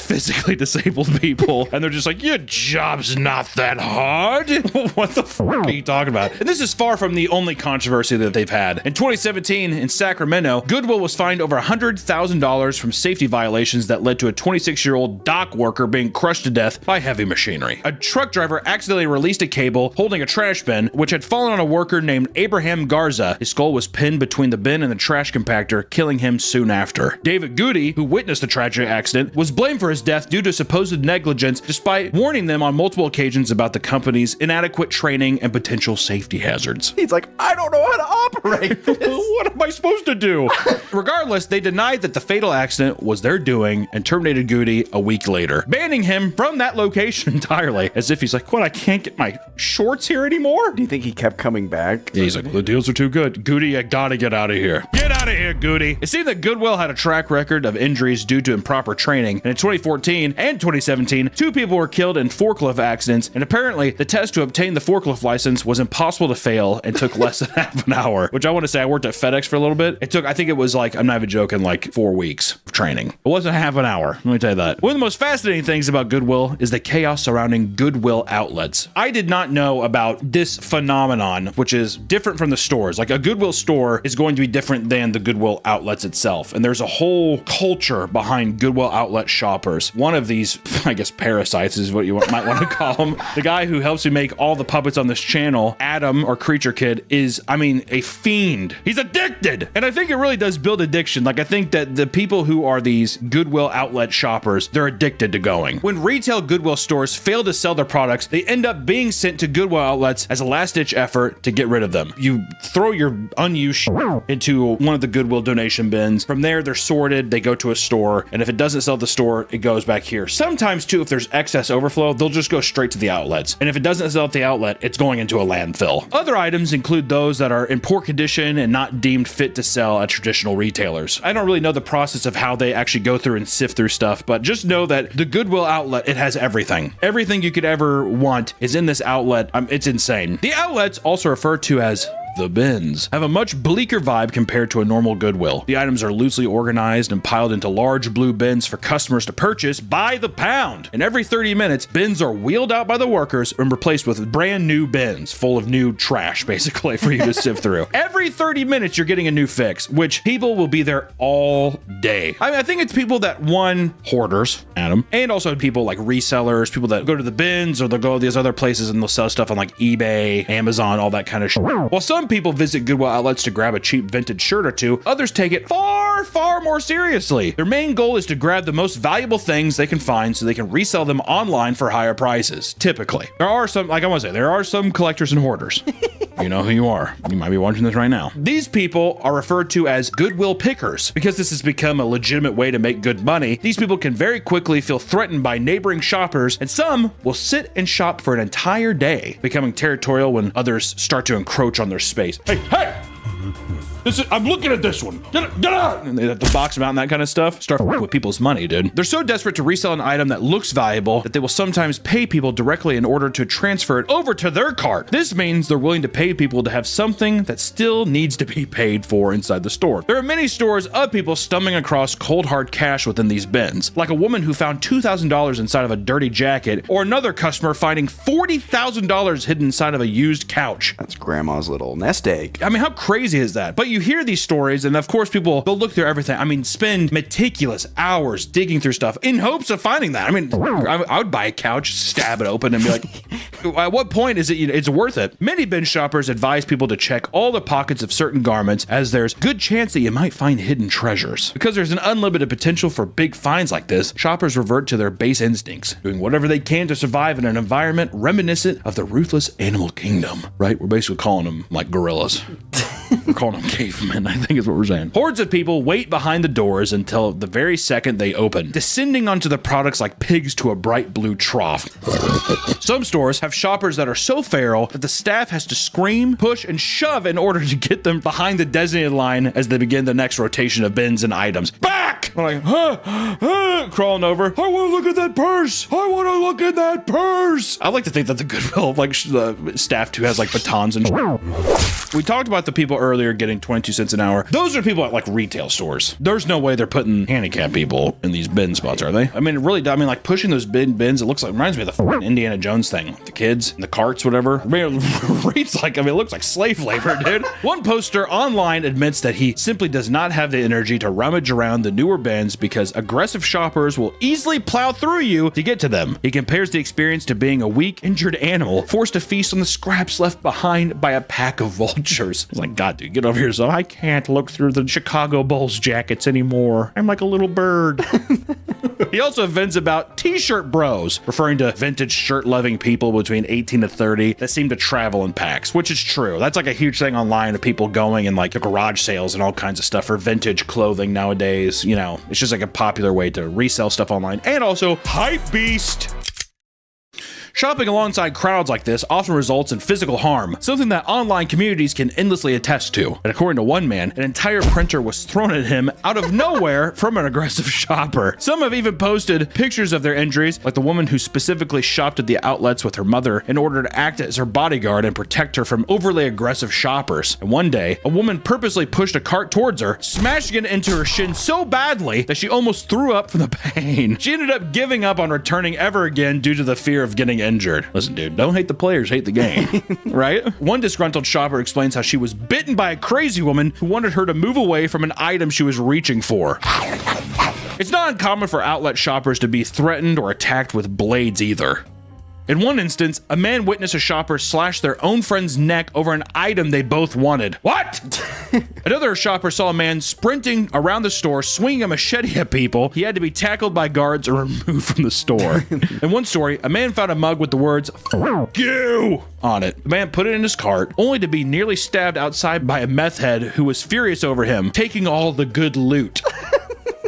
physically disabled people, and they're just like, your job's not that hard. What the fuck are you talking about? And this is far from the only controversy that they've had. In 2017, in Sacramento, Goodwill was fined over $100,000 from safety violations that led to a 26-year-old dock worker being crushed to death by heavy machinery. A truck driver accidentally released a cable holding a trash bin, which had fallen on a worker named Abraham Garza. His skull was pinned between the bin and the trash compactor, killing him soon after. David Goody, who witnessed the tragic accident, was blamed for his death due to supposed negligence, despite warning them on multiple occasions about the company's inadequate training and potential safety hazards. He's like, I don't know how to operate this. What am I supposed to do? Regardless, they denied that the fatal accident was their doing and terminated Goody a week later, banning him from that location entirely, as if he's like, what, I can't get my shorts here anymore? Do you think he kept coming back? Yeah, he's like, the deals are too good. Goody, I gotta get out of here. Get out of here, Goody. It seemed that Goodwill had a track record of injuries due to improper training, and in 2015, 2014 and 2017, 2 people were killed in forklift accidents, and apparently the test to obtain the forklift license was impossible to fail and took less than half an hour, which I want to say I worked at FedEx for a little bit. It took, I think it was like, I'm not even joking, like 4 weeks of training. It wasn't half an hour, let me tell you that. One of the most fascinating things about Goodwill is the chaos surrounding Goodwill outlets. I did not know about this phenomenon, which is different from the stores. Like a Goodwill store is going to be different than the Goodwill outlets itself. And there's a whole culture behind Goodwill outlet shoppers. One of these, I guess, parasites is what you might want to call them. The guy who helps me make all the puppets on this channel, Adam or Creature Kid, is, I mean, a fiend. He's addicted. And I think it really does build addiction. Like I think that the people who are these Goodwill outlet shoppers, they're addicted to going. When retail Goodwill stores fail to sell their products, they end up being sent to Goodwill outlets as a last-ditch effort to get rid of them. You throw your unused into one of the Goodwill donation bins. From there, they're sorted, they go to a store, and if it doesn't sell at the store, it goes back here. Sometimes too, if there's excess overflow, they'll just go straight to the outlets. And if it doesn't sell at the outlet, it's going into a landfill. Other items include those that are in poor condition and not deemed fit to sell at traditional retailers. I don't really know the process of how they actually go through and sift through stuff, but just know that the Goodwill outlet, it has everything. Everything you could ever want is in this outlet. It's insane. The outlets, also referred to as the bins, have a much bleaker vibe compared to a normal Goodwill. The items are loosely organized and piled into large blue bins for customers to purchase by the pound. And every 30 minutes, bins are wheeled out by the workers and replaced with brand new bins full of new trash, basically, for you to sift through. Every 30 minutes, you're getting a new fix, which people will be there all day. I mean, I think it's people that, one, hoarders, Adam, and also people like resellers, people that go to the bins or they'll go to these other places and they'll sell stuff on like eBay, Amazon, all that kind of shit. While some people visit Goodwill outlets to grab a cheap vintage shirt or two, others take it far more seriously. Their main goal is to grab the most valuable things they can find so they can resell them online for higher prices. Typically, there are some, like I want to say, there are some collectors and hoarders. You know who you are. You might be watching this right now. These people are referred to as Goodwill pickers. Because this has become a legitimate way to make good money, these people can very quickly feel threatened by neighboring shoppers, and some will sit and shop for an entire day, becoming territorial when others start to encroach on their space. Hey! I'm looking at this one. Get out! And they have to box them out and that kind of stuff. Start with people's money, dude. They're so desperate to resell an item that looks valuable that they will sometimes pay people directly in order to transfer it over to their cart. This means they're willing to pay people to have something that still needs to be paid for inside the store. There are many stores of people stumbling across cold hard cash within these bins, like a woman who found $2,000 inside of a dirty jacket, or another customer finding $40,000 hidden inside of a used couch. That's grandma's little nest egg. I mean, how crazy is that? But you hear these stories, and of course people, they'll look through everything. I mean, spend meticulous hours digging through stuff in hopes of finding that. I mean, I would buy a couch, stab it open, and be like, at what point is it's worth it? Many bin shoppers advise people to check all the pockets of certain garments, as there's good chance that you might find hidden treasures. Because there's an unlimited potential for big finds like this, shoppers revert to their base instincts, doing whatever they can to survive in an environment reminiscent of the ruthless animal kingdom, right? We're basically calling them like gorillas. We're calling them cavemen, I think is what we're saying. Hordes of people wait behind the doors until the very second they open, descending onto the products like pigs to a bright blue trough. Some stores have shoppers that are so feral that the staff has to scream, push, and shove in order to get them behind the designated line as they begin the next rotation of bins and items. Back! They're like, crawling over. I want to look at that purse. I want to look at that purse. I like to think that the Goodwill staff too has like batons and We talked about the people earlier getting 22 cents an hour. Those are people at like retail stores. There's no way they're putting handicapped people in these bin spots, are they? I mean, it really, I mean, like pushing those bins, it reminds me of the Indiana Jones thing. The kids, the carts, whatever. I mean, it reads like, I mean, it looks like slave labor, dude. One poster online admits that he simply does not have the energy to rummage around the newer bins because aggressive shoppers will easily plow through you to get to them. He compares the experience to being a weak, injured animal forced to feast on the scraps left behind by a pack of vultures. It's like, God, dude, get over here. So I can't look through the Chicago Bulls jackets anymore. I'm like a little bird. He also vents about t-shirt bros, referring to vintage shirt-loving people between 18 to 30 that seem to travel in packs, which is true. That's like a huge thing online of people going in like the garage sales and all kinds of stuff for vintage clothing nowadays. You know, it's just like a popular way to resell stuff online. And also, Hypebeast. Shopping alongside crowds like this often results in physical harm, something that online communities can endlessly attest to. And according to one man, an entire printer was thrown at him out of nowhere from an aggressive shopper. Some have even posted pictures of their injuries, like the woman who specifically shopped at the outlets with her mother in order to act as her bodyguard and protect her from overly aggressive shoppers. And one day, a woman purposely pushed a cart towards her, smashing it into her shin so badly that she almost threw up from the pain. She ended up giving up on returning ever again due to the fear of getting injured. Listen, dude, don't hate the players, hate the game, right? One disgruntled shopper explains how she was bitten by a crazy woman who wanted her to move away from an item she was reaching for. It's not uncommon for outlet shoppers to be threatened or attacked with blades either. In one instance, a man witnessed a shopper slash their own friend's neck over an item they both wanted. What? Another shopper saw a man sprinting around the store, swinging a machete at people. He had to be tackled by guards or removed from the store. In one story, a man found a mug with the words, "F you," on it. The man put it in his cart, only to be nearly stabbed outside by a meth head who was furious over him, taking all the good loot.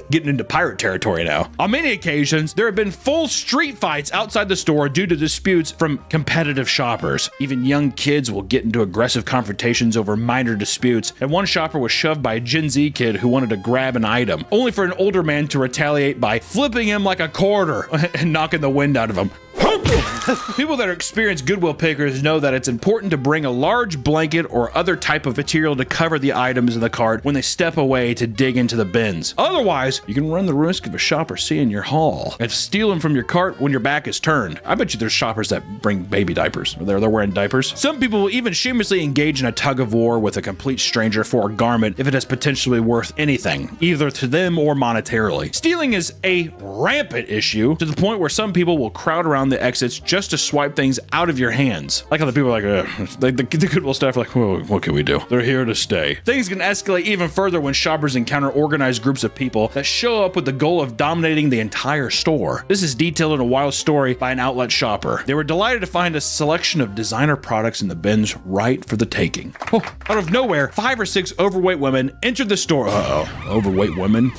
Getting into pirate territory now. On many occasions, there have been full street fights outside the store due to disputes from competitive shoppers. Even young kids will get into aggressive confrontations over minor disputes, and one shopper was shoved by a Gen Z kid who wanted to grab an item, only for an older man to retaliate by flipping him like a quarter and knocking the wind out of him. People that are experienced Goodwill pickers know that it's important to bring a large blanket or other type of material to cover the items in the cart when they step away to dig into the bins. Otherwise, you can run the risk of a shopper seeing your haul and stealing from your cart when your back is turned. I bet you there's shoppers that bring baby diapers. They're wearing diapers. Some people will even shamelessly engage in a tug of war with a complete stranger for a garment if it is potentially worth anything, either to them or monetarily. Stealing is a rampant issue to the point where some people will crowd around the exits just to swipe things out of your hands. Like how the people are like, the Goodwill staff are like, whoa, what can we do? They're here to stay. Things can escalate even further when shoppers encounter organized groups of people that show up with the goal of dominating the entire store. This is detailed in a wild story by an outlet shopper. They were delighted to find a selection of designer products in the bins right for the taking. Oh, out of nowhere, 5 or 6 overweight women entered the store. Overweight women.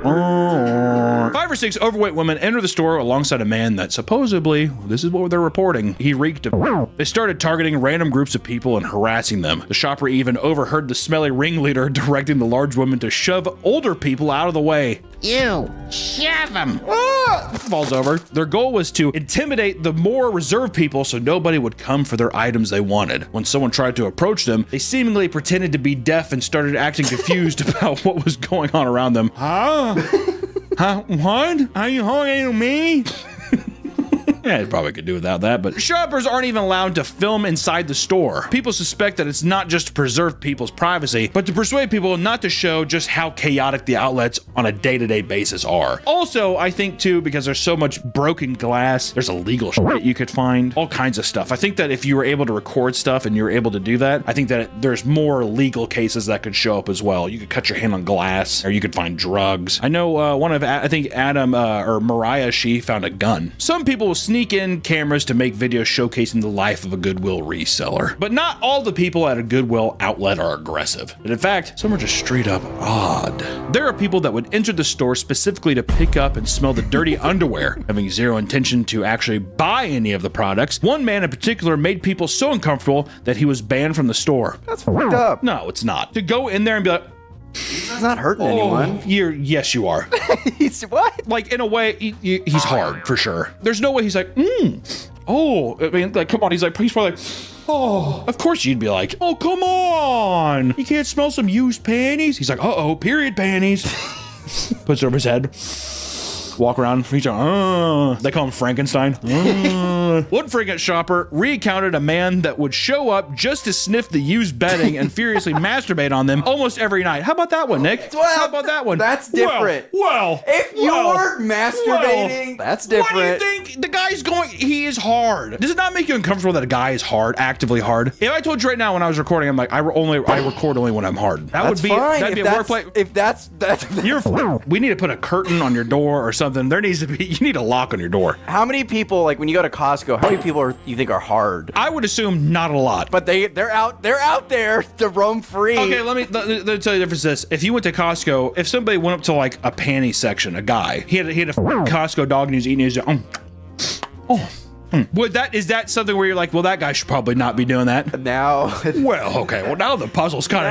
5 or 6 overweight women enter the store alongside a man that supposedly, this is what they're reporting, he reeked of. They started targeting random groups of people and harassing them. The shopper even overheard the smelly ringleader directing the large woman to shove older people out of the way. Ew, shove them. Falls over. Their goal was to intimidate the more reserved people so nobody would come for their items they wanted. When someone tried to approach them, they seemingly pretended to be deaf and started acting confused about what was going on around them. Huh? What? Are you holding me? Yeah, it probably could do without that, but shoppers aren't even allowed to film inside the store. People suspect that it's not just to preserve people's privacy, but to persuade people not to show just how chaotic the outlets on a day-to-day basis are. Also, I think too, because there's so much broken glass, there's illegal shit you could find, all kinds of stuff. I think that if you were able to record stuff and you were able to do that, I think that there's more legal cases that could show up as well. You could cut your hand on glass, or you could find drugs. I know I think Adam or Mariah, she found a gun. Some people will sneak in cameras to make videos showcasing the life of a Goodwill reseller. But not all the people at a Goodwill outlet are aggressive. And in fact, some are just straight up odd. There are people that would enter the store specifically to pick up and smell the dirty underwear, having zero intention to actually buy any of the products. One man in particular made people so uncomfortable that he was banned from the store. That's fucked up. No, it's not. To go in there and be like, he's not hurting anyone. Yes, you are. He's what? Like, in a way, he's hard, for sure. There's no way he's like, oh, I mean, like, come on. He's probably like, oh, of course you'd be like, oh, come on. You can't smell some used panties? He's like, uh-oh, period panties. Puts it over his head. Walk around, they call him Frankenstein. One freaking shopper recounted a man that would show up just to sniff the used bedding and furiously masturbate on them almost every night. How about that one, Nick? Well, how about that one? That's different. If you weren't masturbating, that's different. What do you think? The guy's he is hard. Does it not make you uncomfortable that a guy is hard, actively hard? If I told you right now when I was recording, I'm like, I record only when I'm hard. That'd be a workplace. If that's we need to put a curtain on your door or something. There needs to be, you need a lock on your door. How many people, like when you go to Costco, how many people you think are hard? I would assume not a lot. But they're out there to roam free. Okay, let me tell you the difference. This, if you went to Costco, if somebody went up to like a panty section, a guy, he had a Costco dog and he was eating his, Is that something where you're like, well, that guy should probably not be doing that? Now. Well, okay. Well, now the puzzle's kind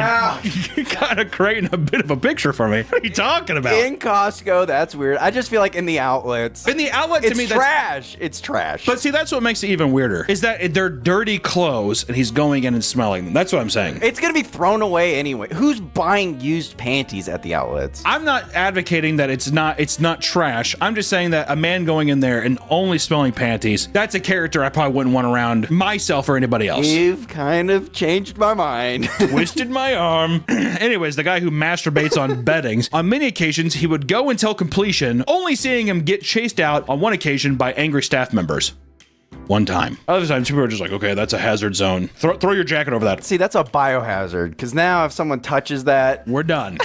of creating a bit of a picture for me. What are you talking about? In Costco, that's weird. I just feel like in the outlets. In the outlet, to it's me, trash. It's trash. But see, that's what makes it even weirder. Is that they're dirty clothes and he's going in and smelling them. That's what I'm saying. It's gonna be thrown away anyway. Who's buying used panties at the outlets? I'm not advocating that it's not trash. I'm just saying that a man going in there and only smelling panties, that's a character I probably wouldn't want around myself or anybody else. You've kind of changed my mind. Twisted my arm. Anyways, the guy who masturbates on beddings, on many occasions, he would go until completion, only seeing him get chased out on one occasion by angry staff members. One time. Other times, people are just like, okay, that's a hazard zone. Throw your jacket over that. See, that's a biohazard, because now if someone touches that... We're done.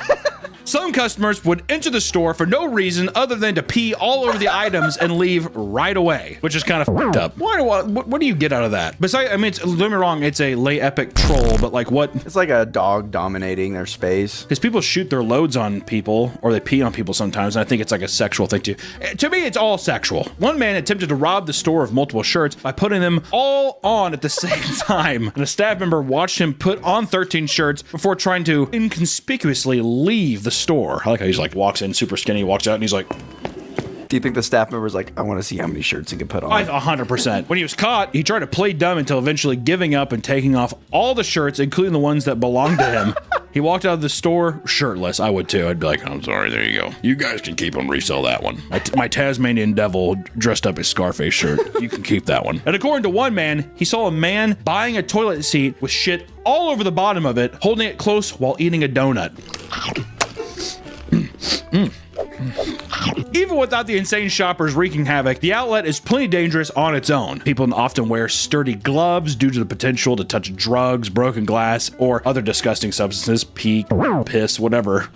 Some customers would enter the store for no reason other than to pee all over the items and leave right away, which is kind of fucked up. What do you get out of that? Besides, I mean, don't get me wrong, it's a lay epic troll, but like what? It's like a dog dominating their space. Because people shoot their loads on people, or they pee on people sometimes, and I think it's like a sexual thing too. To me, it's all sexual. One man attempted to rob the store of multiple shirts by putting them all on at the same time, and a staff member watched him put on 13 shirts before trying to inconspicuously leave the store. I like how he's like walks in super skinny, walks out, and he's like, do you think the staff member's like, I want to see how many shirts he can put on? 100%. When he was caught, he tried to play dumb until eventually giving up and taking off all the shirts, including the ones that belonged to him. He walked out of the store shirtless. I would too. I'd be like, I'm sorry, there you go. You guys can keep them, resell that one. My Tasmanian devil dressed up as Scarface shirt. You can keep that one. And according to one man, he saw a man buying a toilet seat with shit all over the bottom of it, holding it close while eating a donut. Even without the insane shoppers wreaking havoc, the outlet is plenty dangerous on its own. People often wear sturdy gloves due to the potential to touch drugs, broken glass, or other disgusting substances, pee, piss, whatever.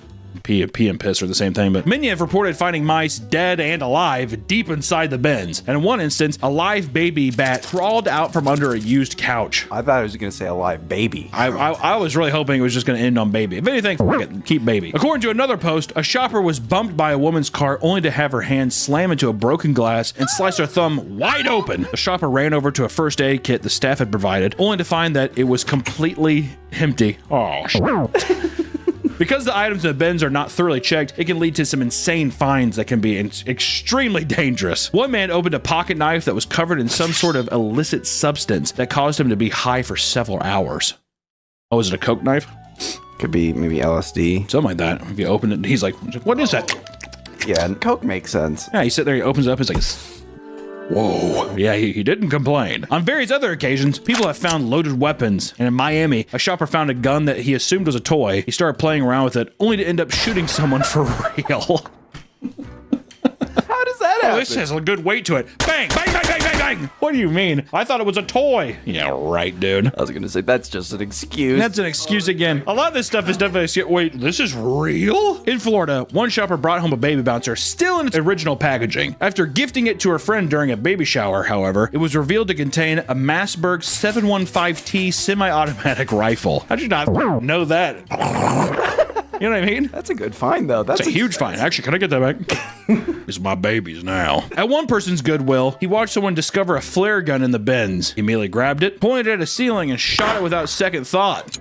Pee and piss are the same thing, but many have reported finding mice dead and alive deep inside the bins. And in one instance, a live baby bat crawled out from under a used couch. I thought I was going to say a live baby. I was really hoping it was just going to end on baby. If anything, keep baby. According to another post, a shopper was bumped by a woman's cart only to have her hand slam into a broken glass and slice her thumb wide open. The shopper ran over to a first aid kit the staff had provided, only to find that it was completely empty. Oh, Because the items in the bins are not thoroughly checked, it can lead to some insane finds that can be extremely dangerous. One man opened a pocket knife that was covered in some sort of illicit substance that caused him to be high for several hours. Oh, is it a Coke knife? Could be maybe LSD. Something like that. If you open it, he's like, what is that? Yeah, Coke makes sense. Yeah, he sit there, he opens it up, he's like, whoa. Yeah, he didn't complain. On various other occasions, people have found loaded weapons. And in Miami, a shopper found a gun that he assumed was a toy. He started playing around with it, only to end up shooting someone for real. How does that happen? This has a good weight to it. Bang, bang, bang, bang, bang, bang. What do you mean? I thought it was a toy. Yeah, right, dude. I was going to say, that's just an excuse. That's an excuse again. A lot of this stuff is definitely an excuse. Wait, this is real? In Florida, one shopper brought home a baby bouncer still in its original packaging. After gifting it to her friend during a baby shower, however, it was revealed to contain a Massberg 715T semi-automatic rifle. How'd you not know that? You know what I mean? That's a good find, though. That's a huge find. Actually, can I get that back? It's my baby's now. At one person's Goodwill, he watched someone discover a flare gun in the bins. He immediately grabbed it, pointed it at a ceiling, and shot it without second thought.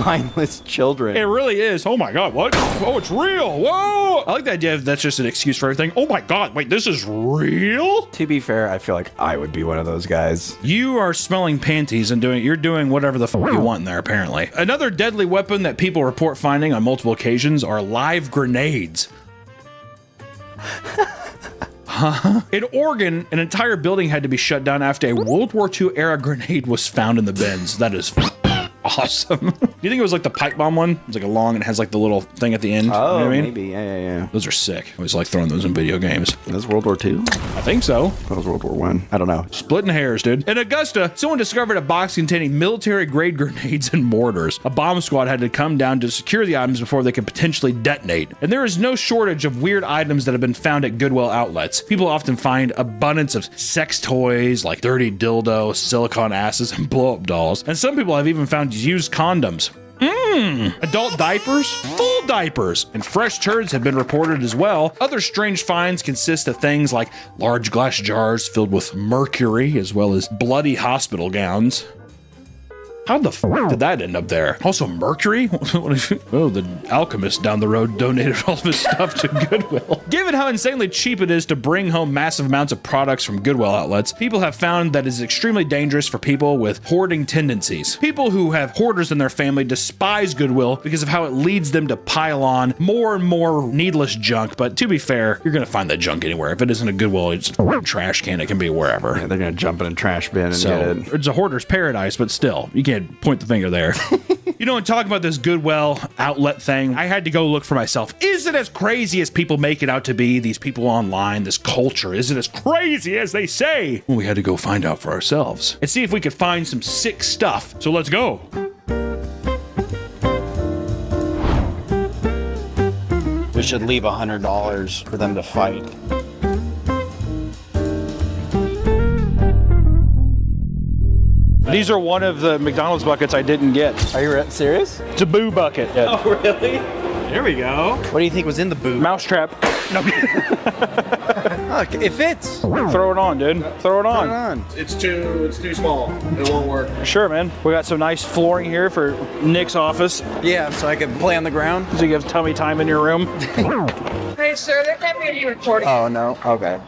Mindless children. It really is. Oh my God, what? Oh, it's real. Whoa. I like the idea of that's just an excuse for everything. Oh my God, wait, this is real? To be fair, I feel like I would be one of those guys. You are smelling panties and you're doing whatever the fuck you want in there, apparently. Another deadly weapon that people report finding on multiple occasions are live grenades. In Oregon, an entire building had to be shut down after a World War II era grenade was found in the bins. That is awesome. Do you think it was like the pipe bomb one? It's like a long and it has like the little thing at the end. Oh, you know what I mean? Maybe. Yeah. Those are sick. I always like throwing those in video games. That's World War II? I think so. That was World War I. I don't know. Splitting hairs, dude. In Augusta, someone discovered a box containing military-grade grenades and mortars. A bomb squad had to come down to secure the items before they could potentially detonate. And there is no shortage of weird items that have been found at Goodwill outlets. People often find abundance of sex toys like dirty dildos, silicone asses, and blow-up dolls. And some people have even found used condoms. Adult diapers, full diapers, and fresh turds have been reported as well. Other strange finds consist of things like large glass jars filled with mercury, as well as bloody hospital gowns. How the fuck did that end up there? Also, mercury? Oh, the alchemist down the road donated all of his stuff to Goodwill. Given how insanely cheap it is to bring home massive amounts of products from Goodwill outlets, people have found that it's extremely dangerous for people with hoarding tendencies. People who have hoarders in their family despise Goodwill because of how it leads them to pile on more and more needless junk. But to be fair, you're gonna find that junk anywhere. If it isn't a Goodwill, it's a trash can. It can be wherever. Yeah, they're gonna jump in a trash bin and get it. It's a hoarder's paradise, but still, you can't point the finger there. You know, and talking about this Goodwill outlet thing, I had to go look for myself. Is it as crazy as people make it out to be? These people online, this culture, is it as crazy as they say? Well, we had to go find out for ourselves and see if we could find some sick stuff. So let's go. We should leave $100 for them to fight. These are one of the McDonald's buckets I didn't get. Are you serious? It's a boo bucket. Oh, really? There we go. What do you think was in the boo? Mousetrap. No. Look, it fits. Throw it on, dude. Throw it on. It's too small. It won't work. Sure, man. We got some nice flooring here for Nick's office. Yeah, so I can play on the ground. So you have tummy time in your room. Hey, sir, there can't be any recording. Oh, no. Okay.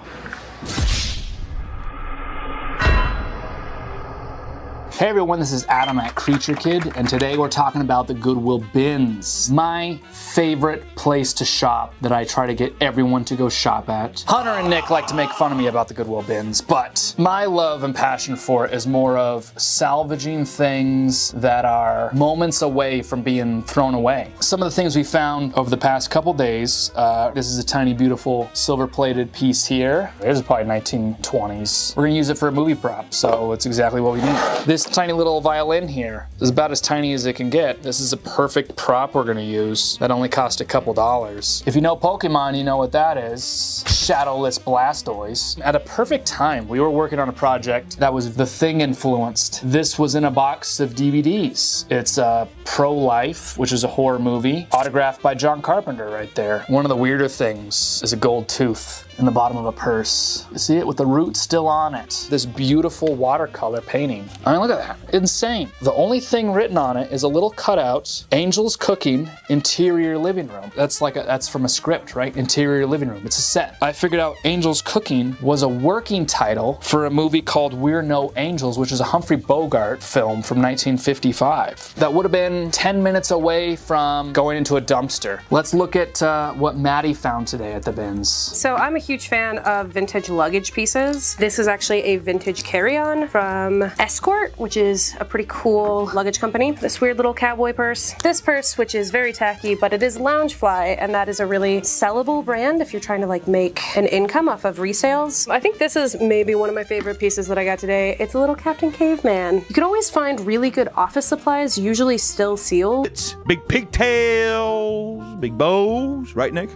Hey everyone, this is Adam at Creature Kid, and today we're talking about the Goodwill bins. My favorite place to shop that I try to get everyone to go shop at. Hunter and Nick like to make fun of me about the Goodwill bins, but my love and passion for it is more of salvaging things that are moments away from being thrown away. Some of the things we found over the past couple days, this is a tiny beautiful silver-plated piece here. This is probably 1920s. We're gonna use it for a movie prop, so it's exactly what we need. This tiny little violin here is about as tiny as it can get. This is a perfect prop we're gonna use that only cost a couple dollars. If you know Pokemon, you know what that is. Shadowless Blastoise. At a perfect time, we were working on a project that was The Thing influenced. This was in a box of DVDs. It's Pro-Life, which is a horror movie, autographed by John Carpenter right there. One of the weirder things is a gold tooth in the bottom of a purse. You see it with the root still on it. This beautiful watercolor painting. I mean, look at that. Insane. The only thing written on it is a little cutout, Angel's Cooking, Interior Living Room. That's from a script, right? Interior Living Room. It's a set. I figured out Angel's Cooking was a working title for a movie called We're No Angels, which is a Humphrey Bogart film from 1955. That would have been 10 minutes away from going into a dumpster. Let's look at what Maddie found today at the bins. So I'm a huge fan of vintage luggage pieces. This is actually a vintage carry-on from Escort, which is a pretty cool luggage company. This weird little cowboy purse. This purse, which is very tacky, but it is Loungefly, and that is a really sellable brand if you're trying to like make an income off of resales. I think this is maybe one of my favorite pieces that I got today. It's a little Captain Caveman. You can always find really good office supplies, usually still sealed. It's big pigtails, big bows, right, Nick?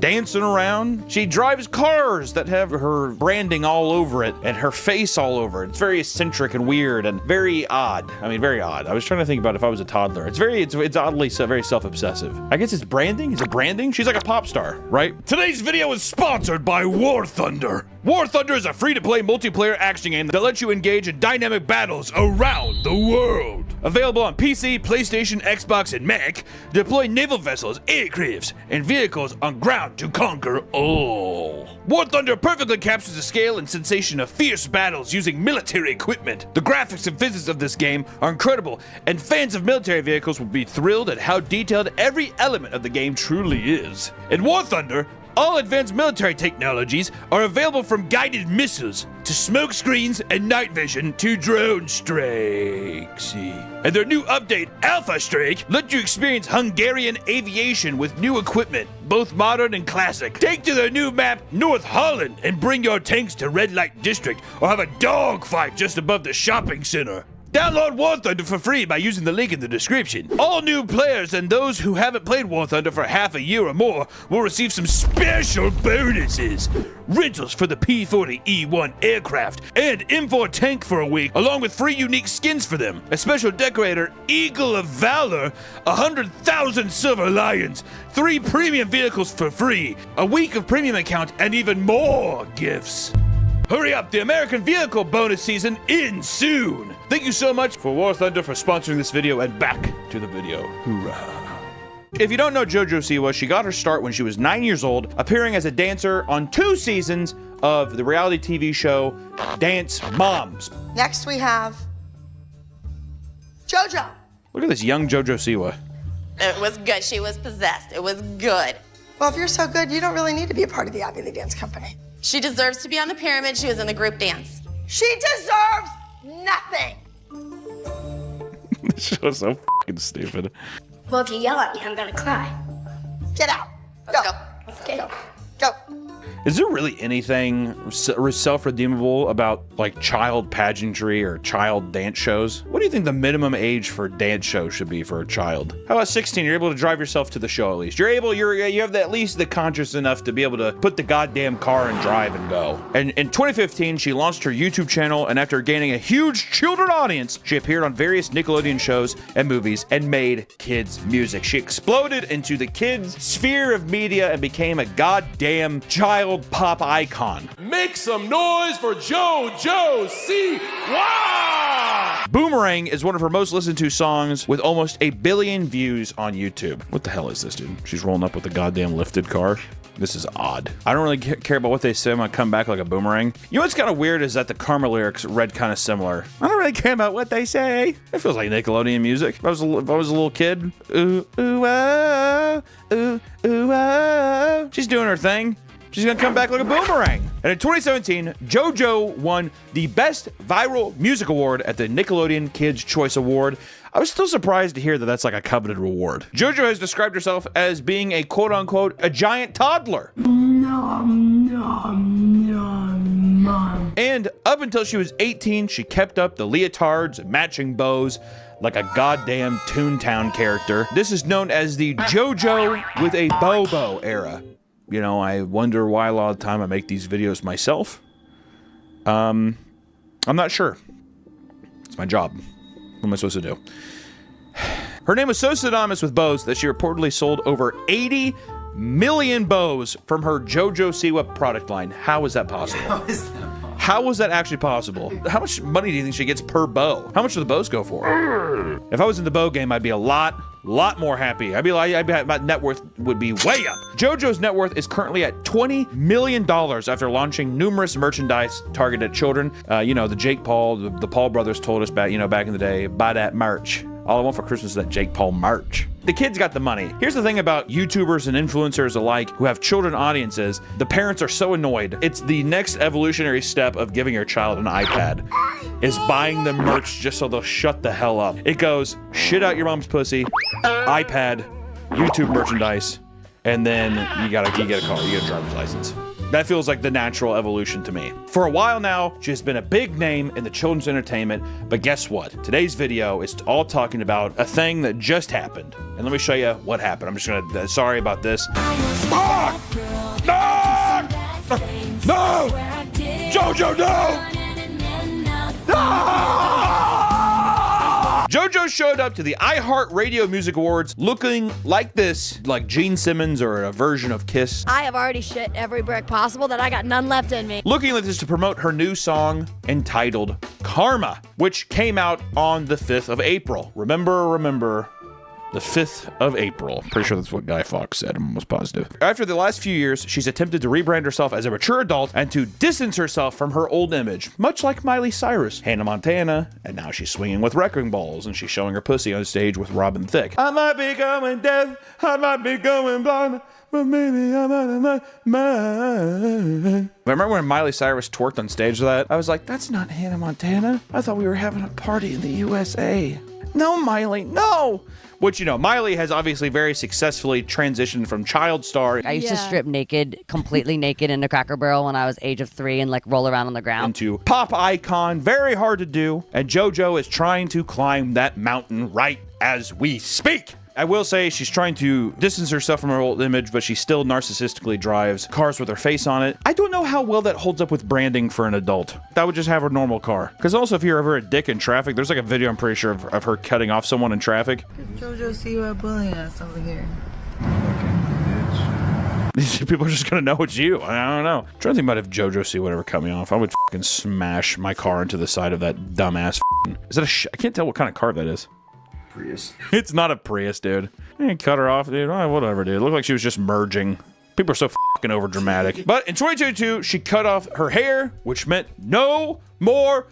Dancing around. She drives cars that have her branding all over it and her face all over it. It's very eccentric and weird and very odd. I mean, very odd. I was trying to think about if I was a toddler. It's oddly very self-obsessive. I guess it's branding. Is it branding? She's like a pop star, right? Today's video is sponsored by War Thunder. War Thunder is a free-to-play multiplayer action game that lets you engage in dynamic battles around the world. Available on PC, PlayStation, Xbox, and Mac, deploy naval vessels, aircrafts, and vehicles on ground to conquer all. War Thunder perfectly captures the scale and sensation of fierce battles using military equipment. The graphics and physics of this game are incredible, and fans of military vehicles will be thrilled at how detailed every element of the game truly is. In War Thunder, all advanced military technologies are available, from guided missiles to smoke screens and night vision to drone strikes. And their new update, Alpha Strike, lets you experience Hungarian aviation with new equipment, both modern and classic. Take to their new map, North Holland, and bring your tanks to Red Light District, or have a dogfight just above the shopping center. Download War Thunder for free by using the link in the description. All new players and those who haven't played War Thunder for half a year or more will receive some special bonuses. Rentals for the P-40E-1 aircraft and M4 tank for a week, along with free unique skins for them. A special decorator, Eagle of Valor, 100,000 Silver Lions, 3 premium vehicles for free, a week of premium account, and even more gifts. Hurry up, the American Vehicle bonus season ends soon. Thank you so much for War Thunder for sponsoring this video, and back to the video. Hoorah. If you don't know JoJo Siwa, she got her start when she was 9 years old, appearing as a dancer on 2 seasons of the reality TV show Dance Moms. Next we have JoJo. Look at this young JoJo Siwa. It was good. She was possessed. It was good. Well, if you're so good, you don't really need to be a part of the Abby Lee Dance Company. She deserves to be on the pyramid. She was in the group dance. She deserves nothing. This show is so fucking stupid. Well, if you yell at me, I'm gonna cry. Get out. Let's go. Let's go. Go. Is there really anything self-redeemable about like child pageantry or child dance shows? What do you think the minimum age for dance shows should be for a child? How about 16? You're able to drive yourself to the show at least. You have at least the conscience enough to be able to put the goddamn car and drive and go. And in 2015, she launched her YouTube channel, and after gaining a huge children audience, she appeared on various Nickelodeon shows and movies and made kids music. She exploded into the kids sphere of media and became a goddamn child pop icon. Make some noise for JoJo Siwa! Boomerang is one of her most listened to songs with almost 1 billion views on YouTube. What the hell is this, dude? She's rolling up with a goddamn lifted car. This is odd. I don't really care about what they say. I'm gonna come back like a boomerang. You know what's kind of weird is that the Karma lyrics read kind of similar. I don't really care about what they say. It feels like Nickelodeon music. If I was a little kid, ooh, ooh, oh, ooh, ooh, oh. She's doing her thing. She's gonna come back like a boomerang. And in 2017, JoJo won the Best Viral Music Award at the Nickelodeon Kids' Choice Award. I was still surprised to hear that that's like a coveted reward. JoJo has described herself as being a quote-unquote a giant toddler. And up until she was 18, she kept up the leotards and matching bows like a goddamn Toontown character. This is known as the JoJo with a Bobo era. You know, I wonder why a lot of the time I make these videos myself. I'm not sure. It's my job. What am I supposed to do? Her name was so synonymous with bows that she reportedly sold over 80 million bows from her JoJo Siwa product line. How is that possible? How is that possible? How was that actually possible? How much money do you think she gets per bow? How much do the bows go for? If I was in the bow game, I'd be a lot more happy. My net worth would be way up. JoJo's net worth is currently at $20 million after launching numerous merchandise targeted at children. You know, the Jake Paul, the Paul brothers told us back in the day, buy that merch. All I want for Christmas is that Jake Paul merch. The kids got the money. Here's the thing about YouTubers and influencers alike who have children audiences. The parents are so annoyed. It's the next evolutionary step of giving your child an iPad, is buying them merch just so they'll shut the hell up. It goes, shit out your mom's pussy, iPad, YouTube merchandise, and then you get a car, you get a driver's license. That feels like the natural evolution to me. For a while now, she has been a big name in the children's entertainment, but guess what? Today's video is all talking about a thing that just happened. And let me show you what happened. I'm just gonna, sorry about this. Ah! No! No! JoJo, no! Ah! JoJo showed up to the iHeartRadio Music Awards looking like this, like Gene Simmons or a version of Kiss. I have already shit every brick possible that I got none left in me. Looking like this to promote her new song entitled Karma, which came out on the 5th of April. Remember, the 5th of April. Pretty sure that's what Guy Fawkes said, I'm almost positive. After the last few years, she's attempted to rebrand herself as a mature adult and to distance herself from her old image, much like Miley Cyrus, Hannah Montana, and now she's swinging with wrecking balls and she's showing her pussy on stage with Robin Thicke. I might be going deaf, I might be going blind, but maybe I'm out of my mind. Remember when Miley Cyrus twerked on stage with that? I was like, that's not Hannah Montana. I thought we were having a party in the USA. No, Miley, no. Which, you know, Miley has obviously very successfully transitioned from child star. I used to strip naked, completely naked into Cracker Barrel when I was age of 3 and like roll around on the ground. Into pop icon, very hard to do. And JoJo is trying to climb that mountain right as we speak. I will say she's trying to distance herself from her old image, but she still narcissistically drives cars with her face on it. I don't know how well that holds up with branding for an adult. That would just have her normal car. Because also, if you're ever a dick in traffic, there's like a video I'm pretty sure of her cutting off someone in traffic. JoJo see you are bullying us over here. These people are just gonna know it's you. I don't know. I'm trying to think about if JoJo see whatever cut me off. I would fucking smash my car into the side of that dumbass. Is that a? I can't tell what kind of car that is. Prius. It's not a Prius, dude. You cut her off, dude. Oh, whatever, dude. It looked like she was just merging. People are so fucking over dramatic. But in 2022, she cut off her hair, which meant no more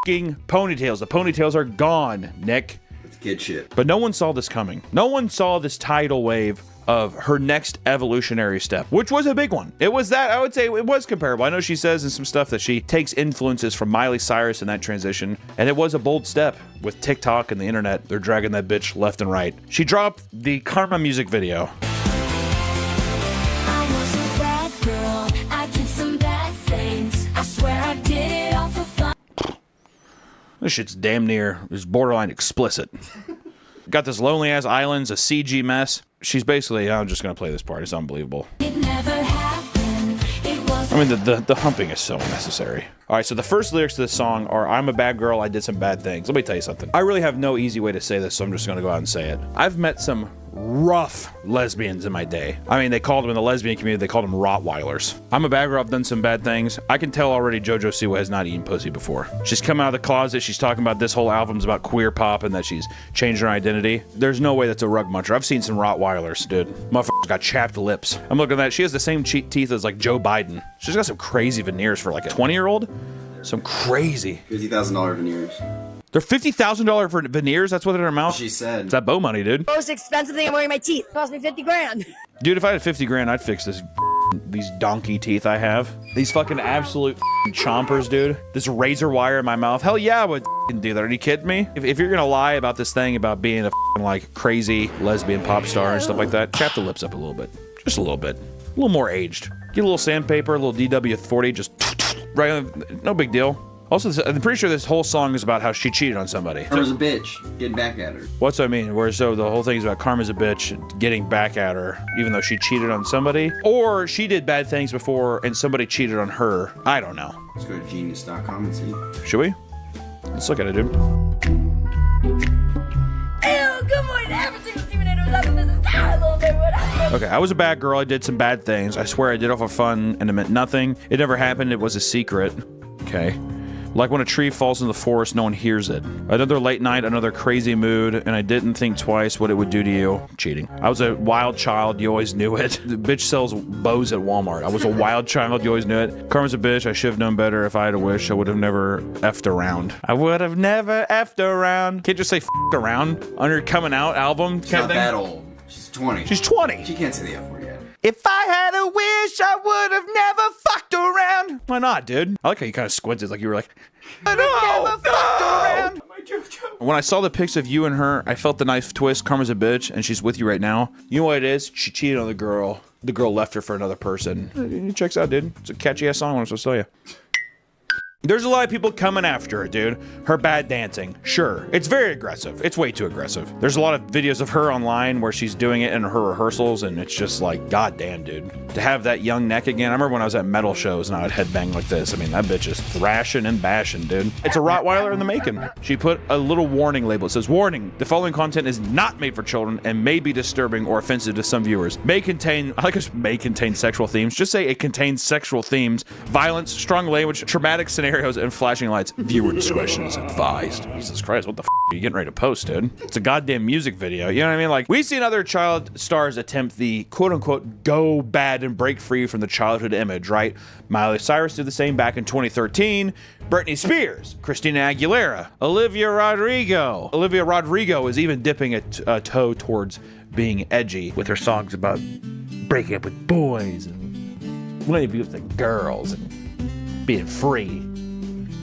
fucking ponytails. The ponytails are gone, Nick. It's kid shit. But no one saw this coming. No one saw this tidal wave of her next evolutionary step, which was a big one. It was that, I would say it was comparable. I know she says in some stuff that she takes influences from Miley Cyrus in that transition, and it was a bold step. With TikTok and the internet, they're dragging that bitch left and right. She dropped the Karma music video. I was a bad girl. I did some bad things. I swear I did it all for fun. This shit's damn near, is borderline explicit. Got this lonely ass islands, a CG mess. She's basically, I'm just gonna play this part. It's unbelievable. It never happened. It was. I mean, the humping is so unnecessary. All right, so the first lyrics to this song are, I'm a bad girl, I did some bad things. Let me tell you something. I really have no easy way to say this, so I'm just gonna go out and say it. I've met some rough lesbians in my day. I mean, they called them in the lesbian community, they called them Rottweilers. I'm a bad girl, I've done some bad things. I can tell already JoJo Siwa has not eaten pussy before. She's come out of the closet, she's talking about this whole album's about queer pop and that she's changed her identity. There's no way that's a rug muncher. I've seen some Rottweilers, dude. Motherfucker's got chapped lips. I'm looking at that, she has the same teeth as like Joe Biden. She's got some crazy veneers for like a 20-year-old. Some crazy. $50,000 veneers. They're $50,000 for veneers? That's what in her mouth? She said. It's that bow money, dude. Most expensive thing I'm wearing my teeth. Cost me 50 grand. Dude, if I had 50 grand, I'd fix these donkey teeth I have. These fucking absolute chompers, dude. This razor wire in my mouth. Hell yeah, I would do that. Are you kidding me? If you're gonna lie about this thing about being a like crazy lesbian pop star and stuff like that, chap the lips up a little bit. Just a little bit. A little more aged. Get a little sandpaper, a little DW40, just right, no big deal. Also, I'm pretty sure this whole song is about how she cheated on somebody. Karma's a bitch. Getting back at her. What's that mean? Where so the whole thing is about Karma's a bitch getting back at her, even though she cheated on somebody? Or she did bad things before and somebody cheated on her. I don't know. Let's go to genius.com and see. Should we? Let's look at it, dude. Ew, good morning. Every single Steven was up in this entire little neighborhood. Okay, I was a bad girl. I did some bad things. I swear I did it for fun and it meant nothing. It never happened. It was a secret. Okay. Like when a tree falls in the forest, no one hears it. Another late night, another crazy mood, and I didn't think twice what it would do to you. Cheating. I was a wild child, you always knew it. The bitch sells bows at Walmart. I was a wild child, you always knew it. Karma's a bitch, I should have known better. If I had a wish, I would have never effed around. I would have never effed around. Can't just say f***ed around on your coming out album. She's not that old. She's 20. She's 20. She can't say the F word yet. If I had a wish, I would have never fucked around. Why not, dude? I like how you kind of squinted, like you were like, I never fucked around. When I saw the pics of you and her, I felt the knife twist. Karma's a bitch, and she's with you right now. You know what it is? She cheated on the girl. The girl left her for another person. It checks out, dude. It's a catchy ass song. I'm supposed to tell you. There's a lot of people coming after her, dude. Her bad dancing. Sure. It's very aggressive. It's way too aggressive. There's a lot of videos of her online where she's doing it in her rehearsals, and it's just like, goddamn, dude. To have that young neck again. I remember when I was at metal shows and I would headbang like this. I mean, that bitch is thrashing and bashing, dude. It's a Rottweiler in the making. She put a little warning label. It says, warning, the following content is not made for children and may be disturbing or offensive to some viewers. May contain, I like it may contain sexual themes. Just say it contains sexual themes, violence, strong language, traumatic scenarios, and flashing lights. Viewer discretion is advised. Jesus Christ, what the f are you getting ready to post, dude? It's a goddamn music video. You know what I mean? Like, we've seen other child stars attempt the quote-unquote go bad and break free from the childhood image, right? Miley Cyrus did the same back in 2013. Britney Spears, Christina Aguilera, Olivia Rodrigo. Olivia Rodrigo is even dipping a toe towards being edgy with her songs about breaking up with boys and letting people think girls and being free.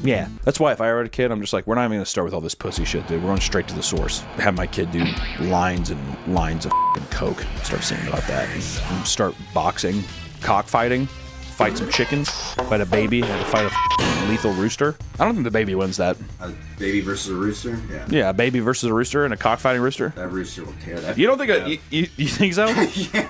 Yeah, that's why if I ever had a kid, I'm just like, we're not even gonna start with all this pussy shit, dude. We're going straight to the source. Have my kid do lines and lines of coke. Start singing about that. And start boxing, cockfighting, fight some chickens, fight a baby, and fight a lethal rooster. I don't think the baby wins that. A baby versus a rooster? Yeah. Yeah, a baby versus a rooster and a cockfighting rooster. That rooster will tear that. You don't think you think so? Yeah.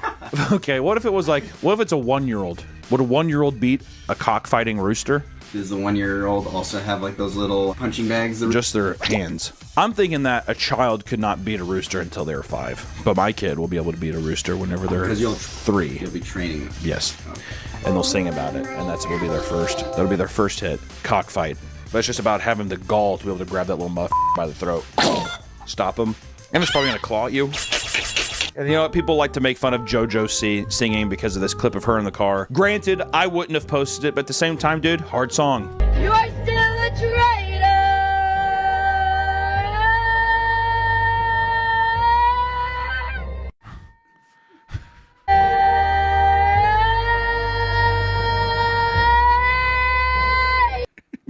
Okay, what if it was like, what if it's a 1-year-old? Would a 1-year-old beat a cockfighting rooster? Does the 1-year-old also have like those little punching bags? Just their hands. I'm thinking that a child could not beat a rooster until they're 5, but my kid will be able to beat a rooster whenever they're 3. You'll be training them. Yes, and they'll sing about it, and will be their first. That'll be their first hit, cockfight. But it's just about having the gall to be able to grab that little muff by the throat, stop him, and it's probably gonna claw at you. And you know what? People like to make fun of JoJo singing because of this clip of her in the car. Granted, I wouldn't have posted it, but at the same time, dude, hard song. You are still a traitor.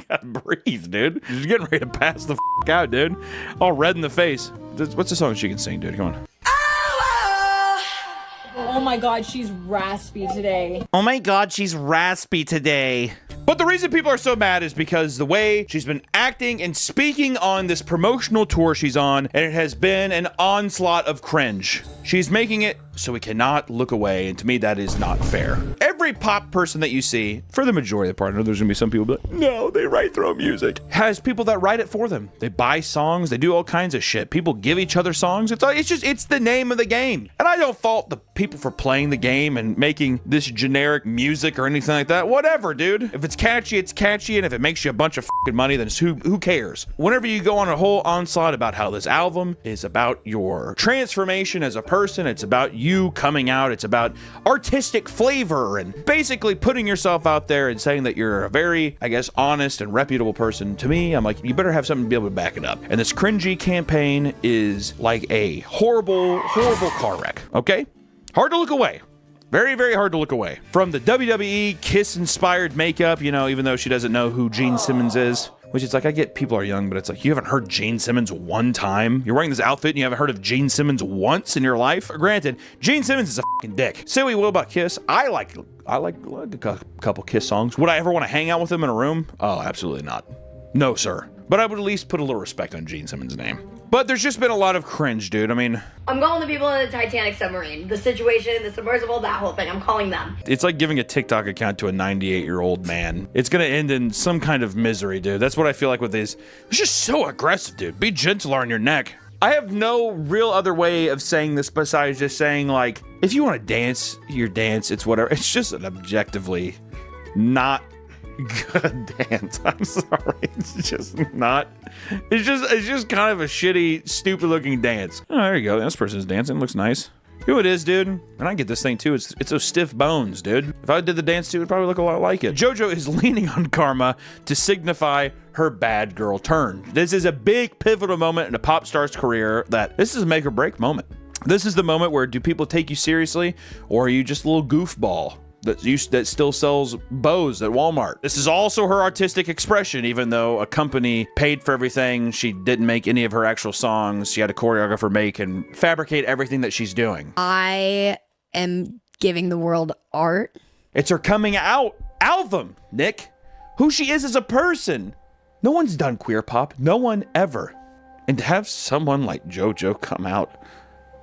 Gotta breathe, dude. She's getting ready to pass the out, dude. All red in the face. What's the song she can sing, dude? Come on. Oh my god, she's raspy today. Oh my god, she's raspy today. But the reason people are so mad is because the way she's been acting and speaking on this promotional tour she's on, and it has been an onslaught of cringe. She's making it so we cannot look away, and to me that is not fair. Every pop person that you see, for the majority of the part, I know there's gonna be some people like, no, they write their own music, has people that write it for them. They buy songs, they do all kinds of shit. People give each other songs. It's the name of the game. And I don't fault the people for playing the game and making this generic music or anything like that. Whatever, dude. If it's catchy, it's catchy, and if it makes you a bunch of fucking money, then who cares? Whenever you go on a whole onslaught about how this album is about your transformation as a person, it's about you coming out, it's about artistic flavor and basically putting yourself out there and saying that you're a very, I guess, honest and reputable person. To me, I'm like, you better have something to be able to back it up. And this cringy campaign is like a horrible, horrible car wreck, okay? Hard to look away. Very, very hard to look away. From the WWE Kiss-inspired makeup, you know, even though she doesn't know who Gene Simmons is. Which is like, I get people are young, but it's like, you haven't heard Gene Simmons one time? You're wearing this outfit and you haven't heard of Gene Simmons once in your life? Granted, Gene Simmons is a fucking dick. Say what you will about Kiss. I like a couple Kiss songs. Would I ever want to hang out with him in a room? Oh, absolutely not. No, sir. But I would at least put a little respect on Gene Simmons' name. But there's just been a lot of cringe, dude. I mean, I'm calling the people in the Titanic submarine. The situation, the submersible, that whole thing. I'm calling them. it's like giving a TikTok account to a 98-year-old man. It's gonna end in some kind of misery, dude. That's what I feel like with these. It's just so aggressive, dude. Be gentler on your neck. I have no real other way of saying this besides just saying, like, if you want to dance, your dance, it's whatever. It's just an objectively not good dance. I'm sorry. It's just not. It's just kind of a shitty, stupid looking dance. Oh, there you go. This person's dancing. Looks nice. You know what it is, dude? And I get this thing too. It's those stiff bones, dude. If I did the dance too, it'd probably look a lot like it. JoJo is leaning on Karma to signify her bad girl turn. This is a big pivotal moment in a pop star's career that this is a make or break moment. This is the moment where do people take you seriously, or are you just a little goofball that still sells bows at Walmart? This is also her artistic expression, even though a company paid for everything. She didn't make any of her actual songs. She had a choreographer make and fabricate everything that she's doing. I am giving the world art. It's her coming out album, Nick. Who she is as a person. No one's done queer pop. No one ever. And to have someone like JoJo come out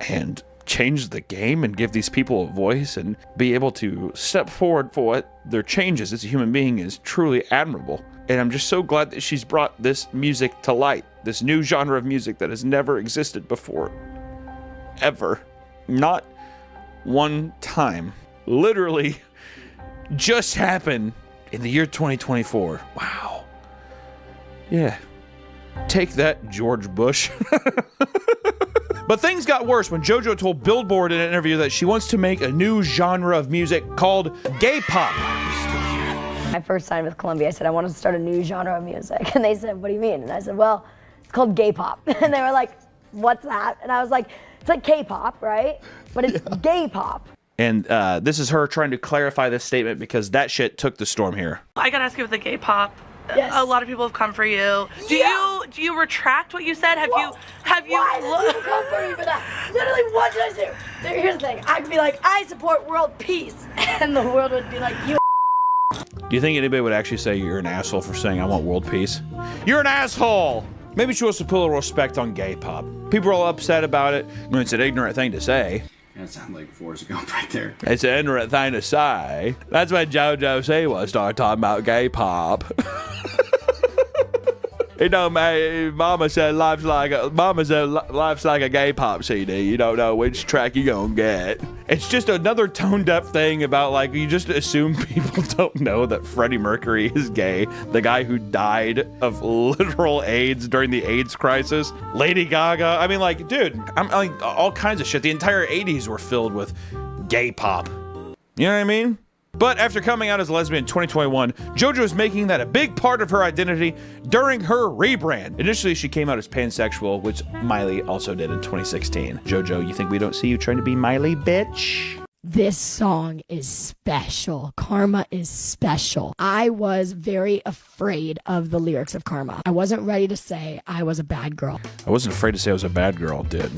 and change the game and give these people a voice and be able to step forward for what their changes as a human being is truly admirable. And I'm just so glad that she's brought this music to light, this new genre of music that has never existed before. Ever. Not one time. Literally just happened in the year 2024. Wow. Yeah. Take that, George Bush. But things got worse when JoJo told Billboard in an interview that she wants to make a new genre of music called gay pop. I first signed with Columbia. I said, I want to start a new genre of music. And they said, what do you mean? And I said, well, it's called gay pop. And they were like, what's that? And I was like, it's like K-pop, right? But it's gay pop. And this is her trying to clarify this statement because that shit took the storm here. I gotta ask you with the gay pop. Yes. A lot of people have come for you. Do you retract what you said? Why did people come for me for that? Literally, what did I do? Here's the thing. I could be like, I support world peace, and the world would be like, you. Do you think anybody would actually say you're an asshole for saying I want world peace? You're an asshole! Maybe she wants to put a little respect on gay pop. People are all upset about it. I mean, it's an ignorant thing to say. That sounds like Forrest Gump right there. It's an ignorant thing to say. That's what JoJo Siwa started talking about gay pop. You know, man, Mama said life's like a gay pop CD. You don't know which track you gonna get. It's just another tone-deaf thing about, like, you just assume people don't know that Freddie Mercury is gay. The guy who died of literal AIDS during the AIDS crisis. Lady Gaga. I mean, like, dude, I'm like all kinds of shit. The entire 80s were filled with gay pop. You know what I mean? But after coming out as a lesbian in 2021, JoJo is making that a big part of her identity during her rebrand. Initially, she came out as pansexual, which Miley also did in 2016. JoJo, you think we don't see you trying to be Miley, bitch? This song is special. Karma is special. I was very afraid of the lyrics of Karma. I wasn't ready to say I was a bad girl. I wasn't afraid to say I was a bad girl, dude.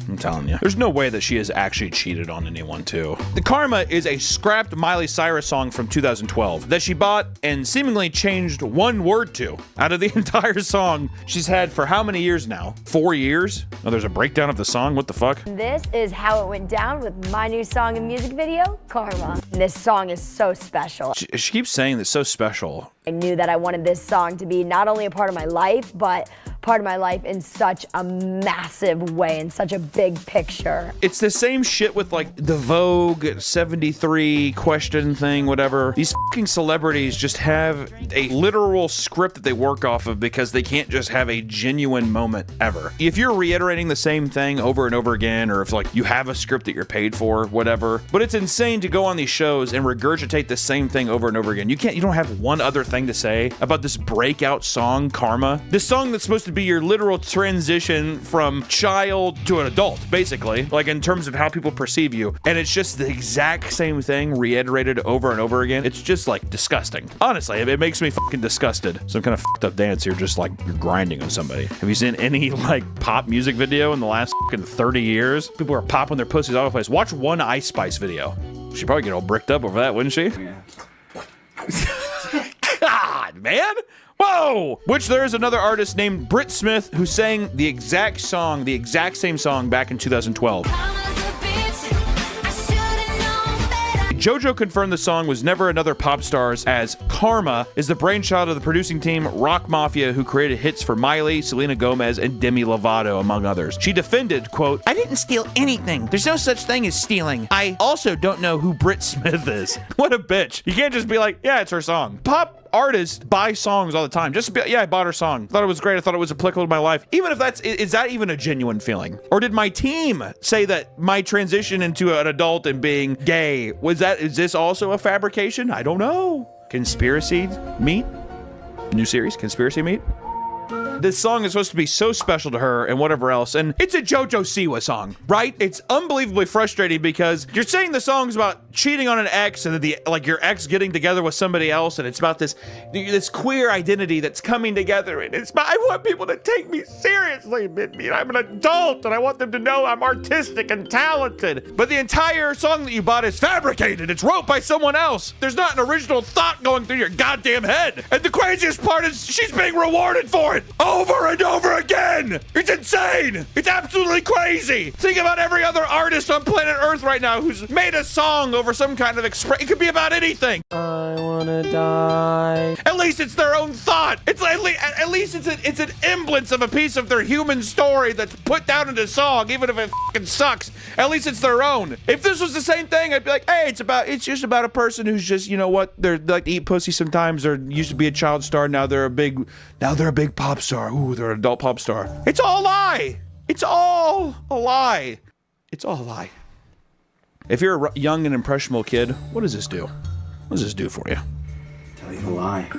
I'm telling you. There's no way that she has actually cheated on anyone, too. The Karma is a scrapped Miley Cyrus song from 2012 that she bought and seemingly changed one word to. Out of the entire song she's had for how many years now? 4 years? Oh, there's a breakdown of the song? What the fuck? This is how it went down with my new song and music video, Karma. This song is so special. She keeps saying that's so special. I knew that I wanted this song to be not only a part of my life, but part of my life in such a massive way, in such a big picture. It's the same shit with, like, the Vogue 73 question thing, whatever. These fucking celebrities just have a literal script that they work off of because they can't just have a genuine moment ever. If you're reiterating the same thing over and over again, or if, like, you have a script that you're paid for, whatever, but it's insane to go on these shows and regurgitate the same thing over and over again. You don't have one other thing to say about this breakout song, Karma. This song that's supposed to be your literal transition from child to an adult, basically, like in terms of how people perceive you, and it's just the exact same thing reiterated over and over again. It's just, like, disgusting. Honestly, it makes me fucking disgusted. Some kind of fucked up dance here, just like you're grinding on somebody. Have you seen any, like, pop music video in the last fucking 30 years? People are popping their pussies all over the place. Watch one Ice Spice video. She'd probably get all bricked up over that, wouldn't she? Yeah. God, man! Whoa! Which there is another artist named Britt Smith who sang the exact same song back in 2012. JoJo confirmed the song was never another pop star's, as Karma is the brainchild of the producing team Rock Mafia, who created hits for Miley, Selena Gomez, and Demi Lovato, among others. She defended, quote, "I didn't steal anything. There's no such thing as stealing. I also don't know who Britt Smith is." What a bitch. You can't just be like, yeah, it's her song. Pop artists buy songs all the time. Just be, yeah, I bought her song. Thought it was great. I thought it was applicable to my life. Even if is that even a genuine feeling? Or did my team say that my transition into an adult and being gay, is this also a fabrication? I don't know. Conspiracy Meat? New series, Conspiracy Meat? This song is supposed to be so special to her and whatever else, and it's a JoJo Siwa song, right? It's unbelievably frustrating because you're saying the song's about cheating on an ex and then your ex getting together with somebody else, and it's about this queer identity that's coming together, and I want people to take me seriously. I'm an adult, and I want them to know I'm artistic and talented. But the entire song that you bought is fabricated. It's wrote by someone else. There's not an original thought going through your goddamn head. And the craziest part is she's being rewarded for it. Over and over again! It's insane! It's absolutely crazy! Think about every other artist on planet Earth right now who's made a song over some kind of expression. It could be about anything. I wanna die. At least it's their own thought. At least it's an semblance of a piece of their human story that's put down into song, even if it fucking sucks. At least it's their own. If this was the same thing, I'd be like, hey, it's just about a person who's just, you know what, they like to eat pussy sometimes, or used to be a child star, now they're a big pop star. Ooh, they're an adult pop star. It's all a lie. It's all a lie. It's all a lie. If you're a young and impressionable kid, what does this do? What does this do for you? Tell you to lie.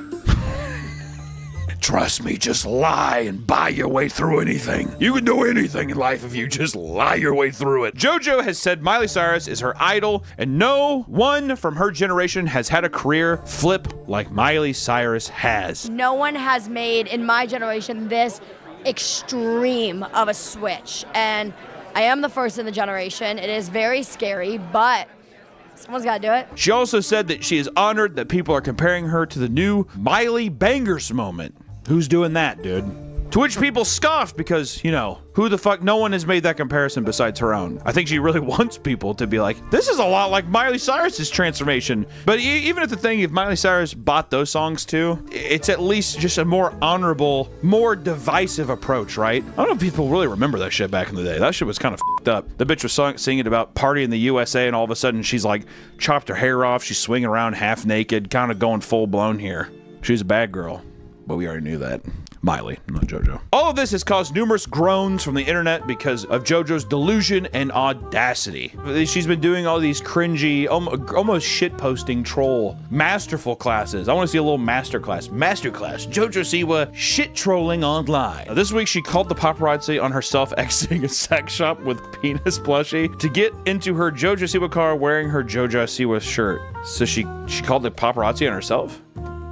Trust me, just lie and buy your way through anything. You can do anything in life if you just lie your way through it. JoJo has said Miley Cyrus is her idol, and no one from her generation has had a career flip like Miley Cyrus has. No one has made, in my generation, this extreme of a switch. And I am the first in the generation. It is very scary, but someone's got to do it. She also said that she is honored that people are comparing her to the new Miley Bangers moment. Who's doing that, dude? To which people scoffed because, you know, who the fuck, no one has made that comparison besides her own. I think she really wants people to be like, this is a lot like Miley Cyrus's transformation. But even if the thing, if Miley Cyrus bought those songs too, it's at least just a more honorable, more divisive approach, right? I don't know if people really remember that shit back in the day. That shit was kind of fucked up. The bitch was singing about party in the USA, and all of a sudden she's like chopped her hair off. She's swinging around half naked, kind of going full blown here. She's a bad girl, but we already knew that. Miley, not JoJo. All of this has caused numerous groans from the internet because of JoJo's delusion and audacity. She's been doing all these cringy, almost shitposting troll masterful classes. I want to see a little masterclass. Masterclass, JoJo Siwa shit trolling online. Now, this week she called the paparazzi on herself exiting a sex shop with penis plushie to get into her JoJo Siwa car wearing her JoJo Siwa shirt. So she called the paparazzi on herself?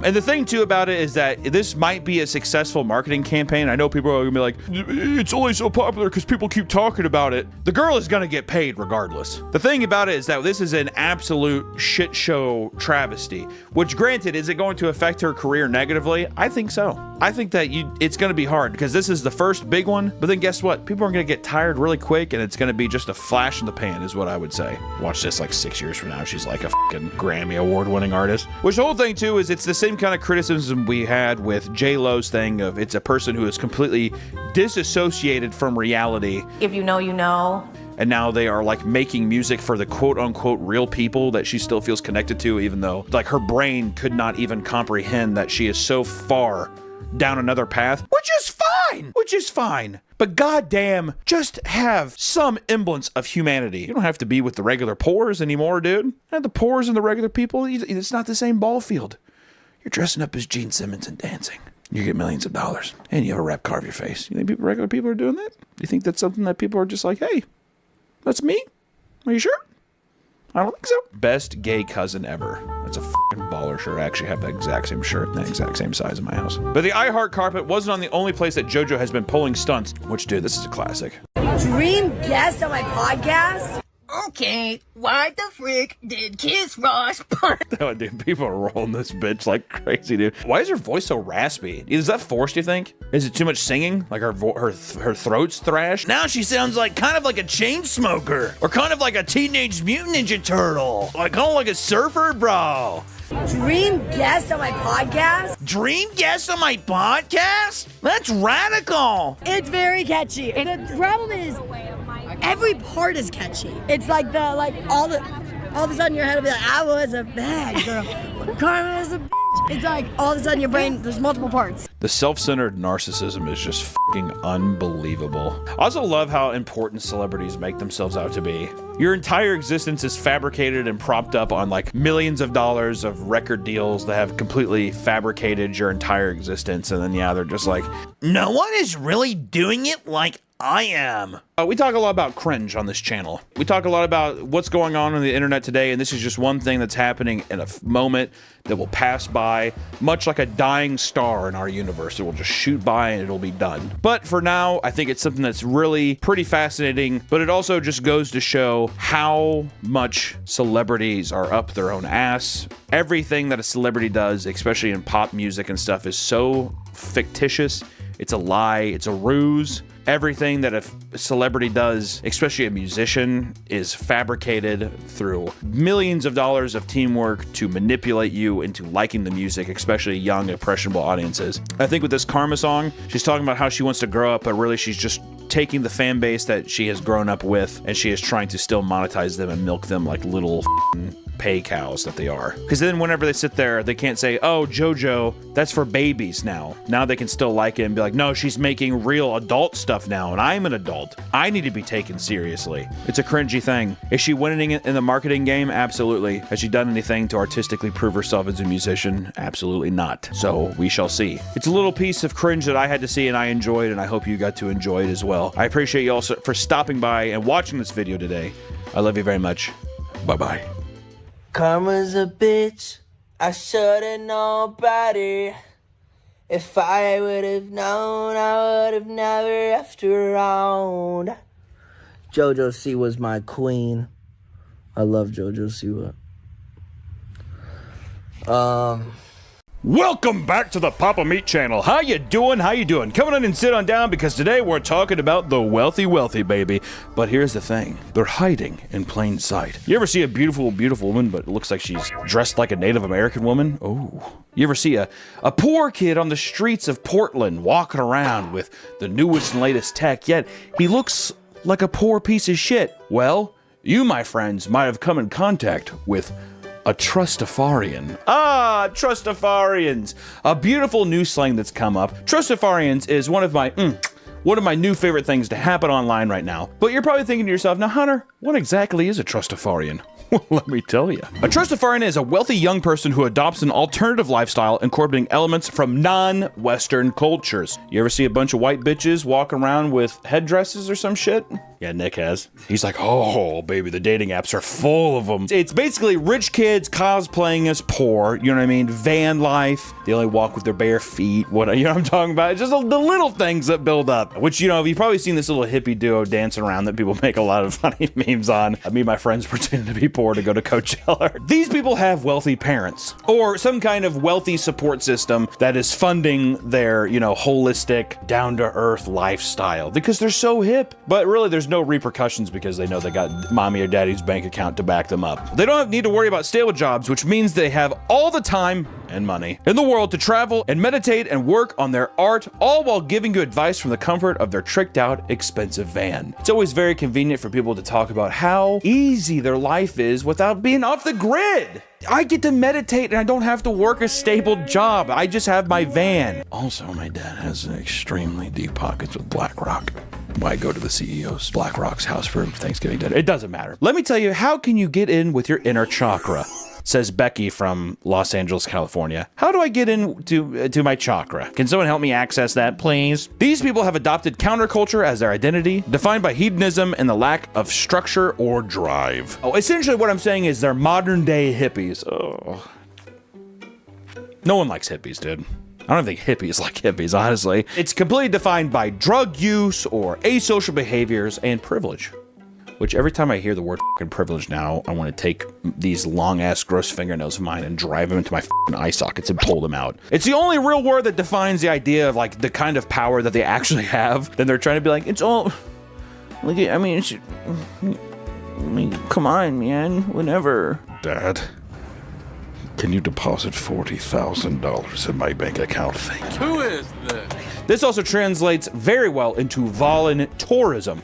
And the thing, too, about it is that this might be a successful marketing campaign. I know people are going to be like, it's only so popular because people keep talking about it. The girl is going to get paid regardless. The thing about it is that this is an absolute shit show travesty, which, granted, is it going to affect her career negatively? I think so. I think that it's going to be hard because this is the first big one. But then guess what? People are going to get tired really quick, and it's going to be just a flash in the pan is what I would say. Watch this like 6 years from now. She's like a fucking Grammy award-winning artist. Which the whole thing, too, is it's the same kind of criticism we had with J-Lo's thing of it's a person who is completely disassociated from reality. If you know, you know. And now they are like making music for the quote-unquote real people that she still feels connected to, even though like her brain could not even comprehend that she is so far down another path, which is fine. But goddamn, just have some semblance of humanity. You don't have to be with the regular poors anymore, dude. And the poors and the regular people, it's not the same ball field. You're dressing up as Gene Simmons and dancing. You get millions of dollars, and you have a rap car of your face. You think regular people are doing that? You think that's something that people are just like, hey, that's me? Are you sure? I don't think so. Best gay cousin ever. That's a fucking baller shirt. I actually have that exact same shirt, that exact same size in my house. But the iHeart carpet wasn't on the only place that JoJo has been pulling stunts, which, dude, this is a classic. Dream guest on my podcast? Okay, why the frick did Kiss Ross Oh, dude, people are rolling this bitch like crazy, dude. Why is her voice so raspy? Is that forced, you think? Is it too much singing? Like her throat's thrashed? Now she sounds like kind of like a chain smoker. Or kind of like a Teenage Mutant Ninja Turtle. Like kind of like a surfer bro. Dream guest on my podcast? Dream guest on my podcast? That's radical. It's very catchy. The problem is every part is catchy. It's like all of a sudden your head will be like, I was a bad girl. Karma is a bitch. It's like all of a sudden your brain, there's multiple parts. The self-centered narcissism is just fucking unbelievable. I also love how important celebrities make themselves out to be. Your entire existence is fabricated and propped up on like millions of dollars of record deals that have completely fabricated your entire existence. And then, yeah, they're just like, no one is really doing it like I am. We talk a lot about cringe on this channel. We talk a lot about what's going on the internet today, and this is just one thing that's happening in a moment that will pass by, much like a dying star in our universe. It will just shoot by and it'll be done. But for now, I think it's something that's really pretty fascinating, but it also just goes to show how much celebrities are up their own ass. Everything that a celebrity does, especially in pop music and stuff, is so fictitious. It's a lie, it's a ruse. Everything that a celebrity does, especially a musician, is fabricated through millions of dollars of teamwork to manipulate you into liking the music, especially young, impressionable audiences. I think with this Karma song, she's talking about how she wants to grow up, but really she's just taking the fan base that she has grown up with, and she is trying to still monetize them and milk them like little pay cows that they are. Because then whenever they sit there, they can't say, oh, JoJo, that's for babies now. Now they can still like it and be like, no, she's making real adult stuff now, and I'm an adult. I need to be taken seriously. It's a cringy thing. Is she winning in the marketing game? Absolutely. Has she done anything to artistically prove herself as a musician? Absolutely not. So we shall see. It's a little piece of cringe that I had to see and I enjoyed, and I hope you got to enjoy it as well. I appreciate you all for stopping by and watching this video today. I love you very much. Bye-bye. Karma's a bitch. I should've known better. If I would've known, I would've never left her around. JoJo Siwa's my queen. I love JoJo Siwa. Welcome back to the Papa Meat channel. How you doing? How you doing? Come on and sit on down because today we're talking about the wealthy, baby. But here's the thing. They're hiding in plain sight. You ever see a beautiful, beautiful woman, but it looks like she's dressed like a Native American woman? Oh. You ever see a poor kid on the streets of Portland walking around with the newest and latest tech, yet he looks like a poor piece of shit? Well, you, my friends, might have come in contact with a Trustafarian. Ah, Trustafarians. A beautiful new slang that's come up. Trustafarians is one of my new favorite things to happen online right now. But you're probably thinking to yourself, now Hunter, what exactly is a Trustafarian? Well, let me tell you. A Trustafarian is a wealthy young person who adopts an alternative lifestyle incorporating elements from non-Western cultures. You ever see a bunch of white bitches walking around with headdresses or some shit? Yeah, Nick has. He's like, oh, baby, the dating apps are full of them. It's basically rich kids cosplaying as poor, you know what I mean? Van life. They only walk with their bare feet. You know what I'm talking about? It's just the little things that build up. Which, you know, you've probably seen this little hippie duo dancing around that people make a lot of funny memes on. Me and my friends pretend to be poor to go to Coachella. These people have wealthy parents or some kind of wealthy support system that is funding their, you know, holistic, down-to-earth lifestyle because they're so hip. But really, there's no repercussions because they know they got mommy or daddy's bank account to back them up. They don't need to worry about stable jobs, which means they have all the time and money in the world to travel and meditate and work on their art, all while giving you advice from the comfort of their tricked out, expensive van. It's always very convenient for people to talk about how easy their life is without being off the grid. I get to meditate and I don't have to work a stable job. I just have my van. Also, my dad has extremely deep pockets with BlackRock. Why go to the CEO's BlackRock's house for Thanksgiving dinner? It doesn't matter. Let me tell you, how can you get in with your inner chakra? Says Becky from Los Angeles, California. How do I get into my chakra? Can someone help me access that, please? These people have adopted counterculture as their identity, defined by hedonism and the lack of structure or drive. Oh, essentially what I'm saying is they're modern day hippies. Oh. No one likes hippies, dude. I don't think hippies like hippies, honestly. It's completely defined by drug use or asocial behaviors and privilege. Which every time I hear the word fucking privilege now, I want to take these long-ass gross fingernails of mine and drive them into my fucking eye sockets and pull them out. It's the only real word that defines the idea of like the kind of power that they actually have. Then they're trying to be like, it's all, look at, I mean, come on, man, whenever. Dad, can you deposit $40,000 in my bank account? Thank you. Who is this? This also translates very well into voluntourism.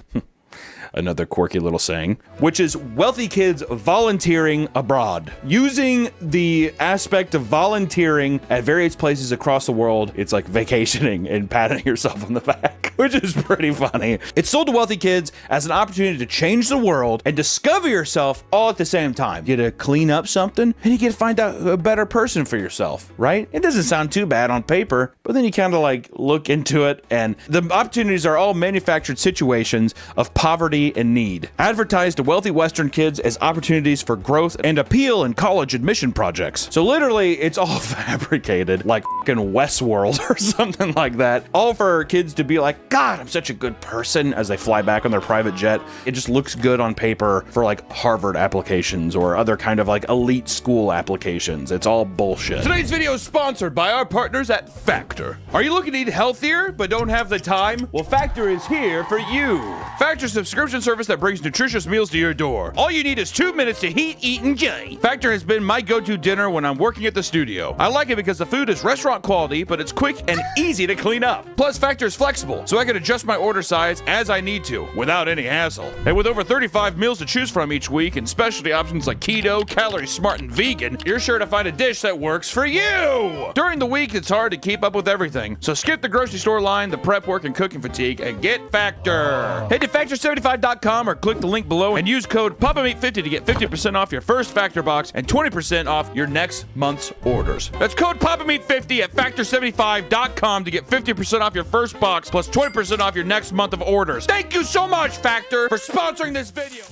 Another quirky little saying, which is wealthy kids volunteering abroad. Using the aspect of volunteering at various places across the world, it's like vacationing and patting yourself on the back, which is pretty funny. It's sold to wealthy kids as an opportunity to change the world and discover yourself all at the same time. You get to clean up something and you get to find out a better person for yourself, right? It doesn't sound too bad on paper, but then you kind of like look into it and the opportunities are all manufactured situations of poverty and need, advertised to wealthy Western kids as opportunities for growth and appeal in college admission projects. So literally, it's all fabricated, like fucking Westworld or something like that, all for kids to be like, God, I'm such a good person, as they fly back on their private jet. It just looks good on paper for like Harvard applications or other kind of like elite school applications. It's all bullshit. Today's video is sponsored by our partners at Factor. Are you looking to eat healthier but don't have the time? Well, Factor is here for you. Factor subscription subscription service that brings nutritious meals to your door. All you need is 2 minutes to heat, eat, and enjoy. Factor has been my go-to dinner when I'm working at the studio. I like it because the food is restaurant quality, but it's quick and easy to clean up. Plus, Factor is flexible, so I can adjust my order size as I need to, without any hassle. And with over 35 meals to choose from each week and specialty options like keto, calorie smart, and vegan, you're sure to find a dish that works for you. During the week, it's hard to keep up with everything, so skip the grocery store line, the prep work, and cooking fatigue, and get Factor. Head to Factor75.com or click the link below and use code PAPAMeat50 to get 50% off your first Factor box and 20% off your next month's orders. That's code PAPAMeat50 at Factor75.com to get 50% off your first box plus 20% off your next month of orders. Thank you so much, Factor, for sponsoring this video.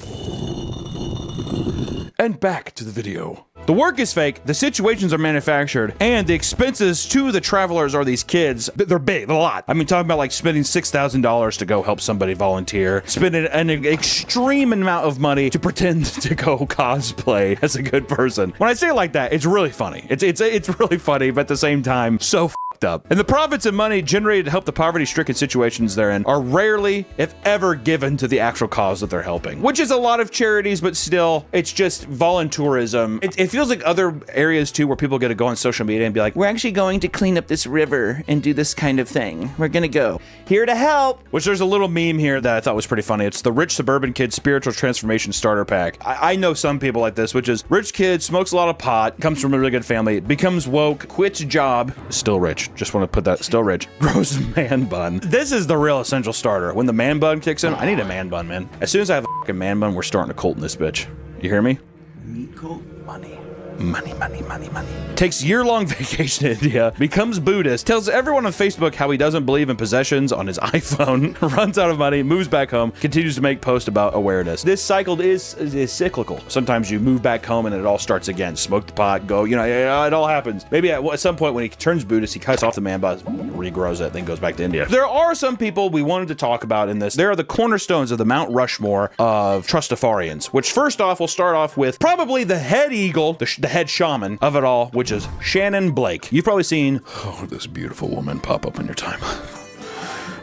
And back to the video. The work is fake, the situations are manufactured, and the expenses to the travelers are these kids. They're big, a lot. I mean, talking about like spending $6,000 to go help somebody volunteer, spending an extreme amount of money to pretend to go cosplay as a good person. When I say it like that, it's really funny. It's really funny, but at the same time, so f***ed up. And the profits and money generated to help the poverty-stricken situations they're in are rarely, if ever, given to the actual cause that they're helping. Which is a lot of charities, but still, it's just voluntourism. It feels like other areas too where people get to go on social media and be like, we're actually going to clean up this river and do this kind of thing. We're gonna go here to help. Which there's a little meme here that I thought was pretty funny. It's the Rich Suburban Kid Spiritual Transformation Starter Pack. I know some people like this, which is rich kid, smokes a lot of pot, comes from a really good family, becomes woke, quits job, still rich. Just want to put that, still rich, grows a man bun. This is the real essential starter. When the man bun kicks in, I need a man bun, man. As soon as I have a fucking man bun, we're starting a cult in this bitch. You hear me? Meat cult? Money. Money, money, money, money. Takes year-long vacation to India, becomes Buddhist, tells everyone on Facebook how he doesn't believe in possessions on his iPhone, runs out of money, moves back home, continues to make posts about awareness. This cycle is cyclical. Sometimes you move back home and it all starts again. Smoke the pot, go, you know, it all happens. Maybe at some point when he turns Buddhist, he cuts off the man bun, regrows it, then goes back to India. There are some people we wanted to talk about in this. There are the cornerstones of the Mount Rushmore of Trustafarians, which first off, we'll start off with probably the head eagle, the head shaman of it all, which is Shannon Blake. You've probably seen this beautiful woman pop up in your time.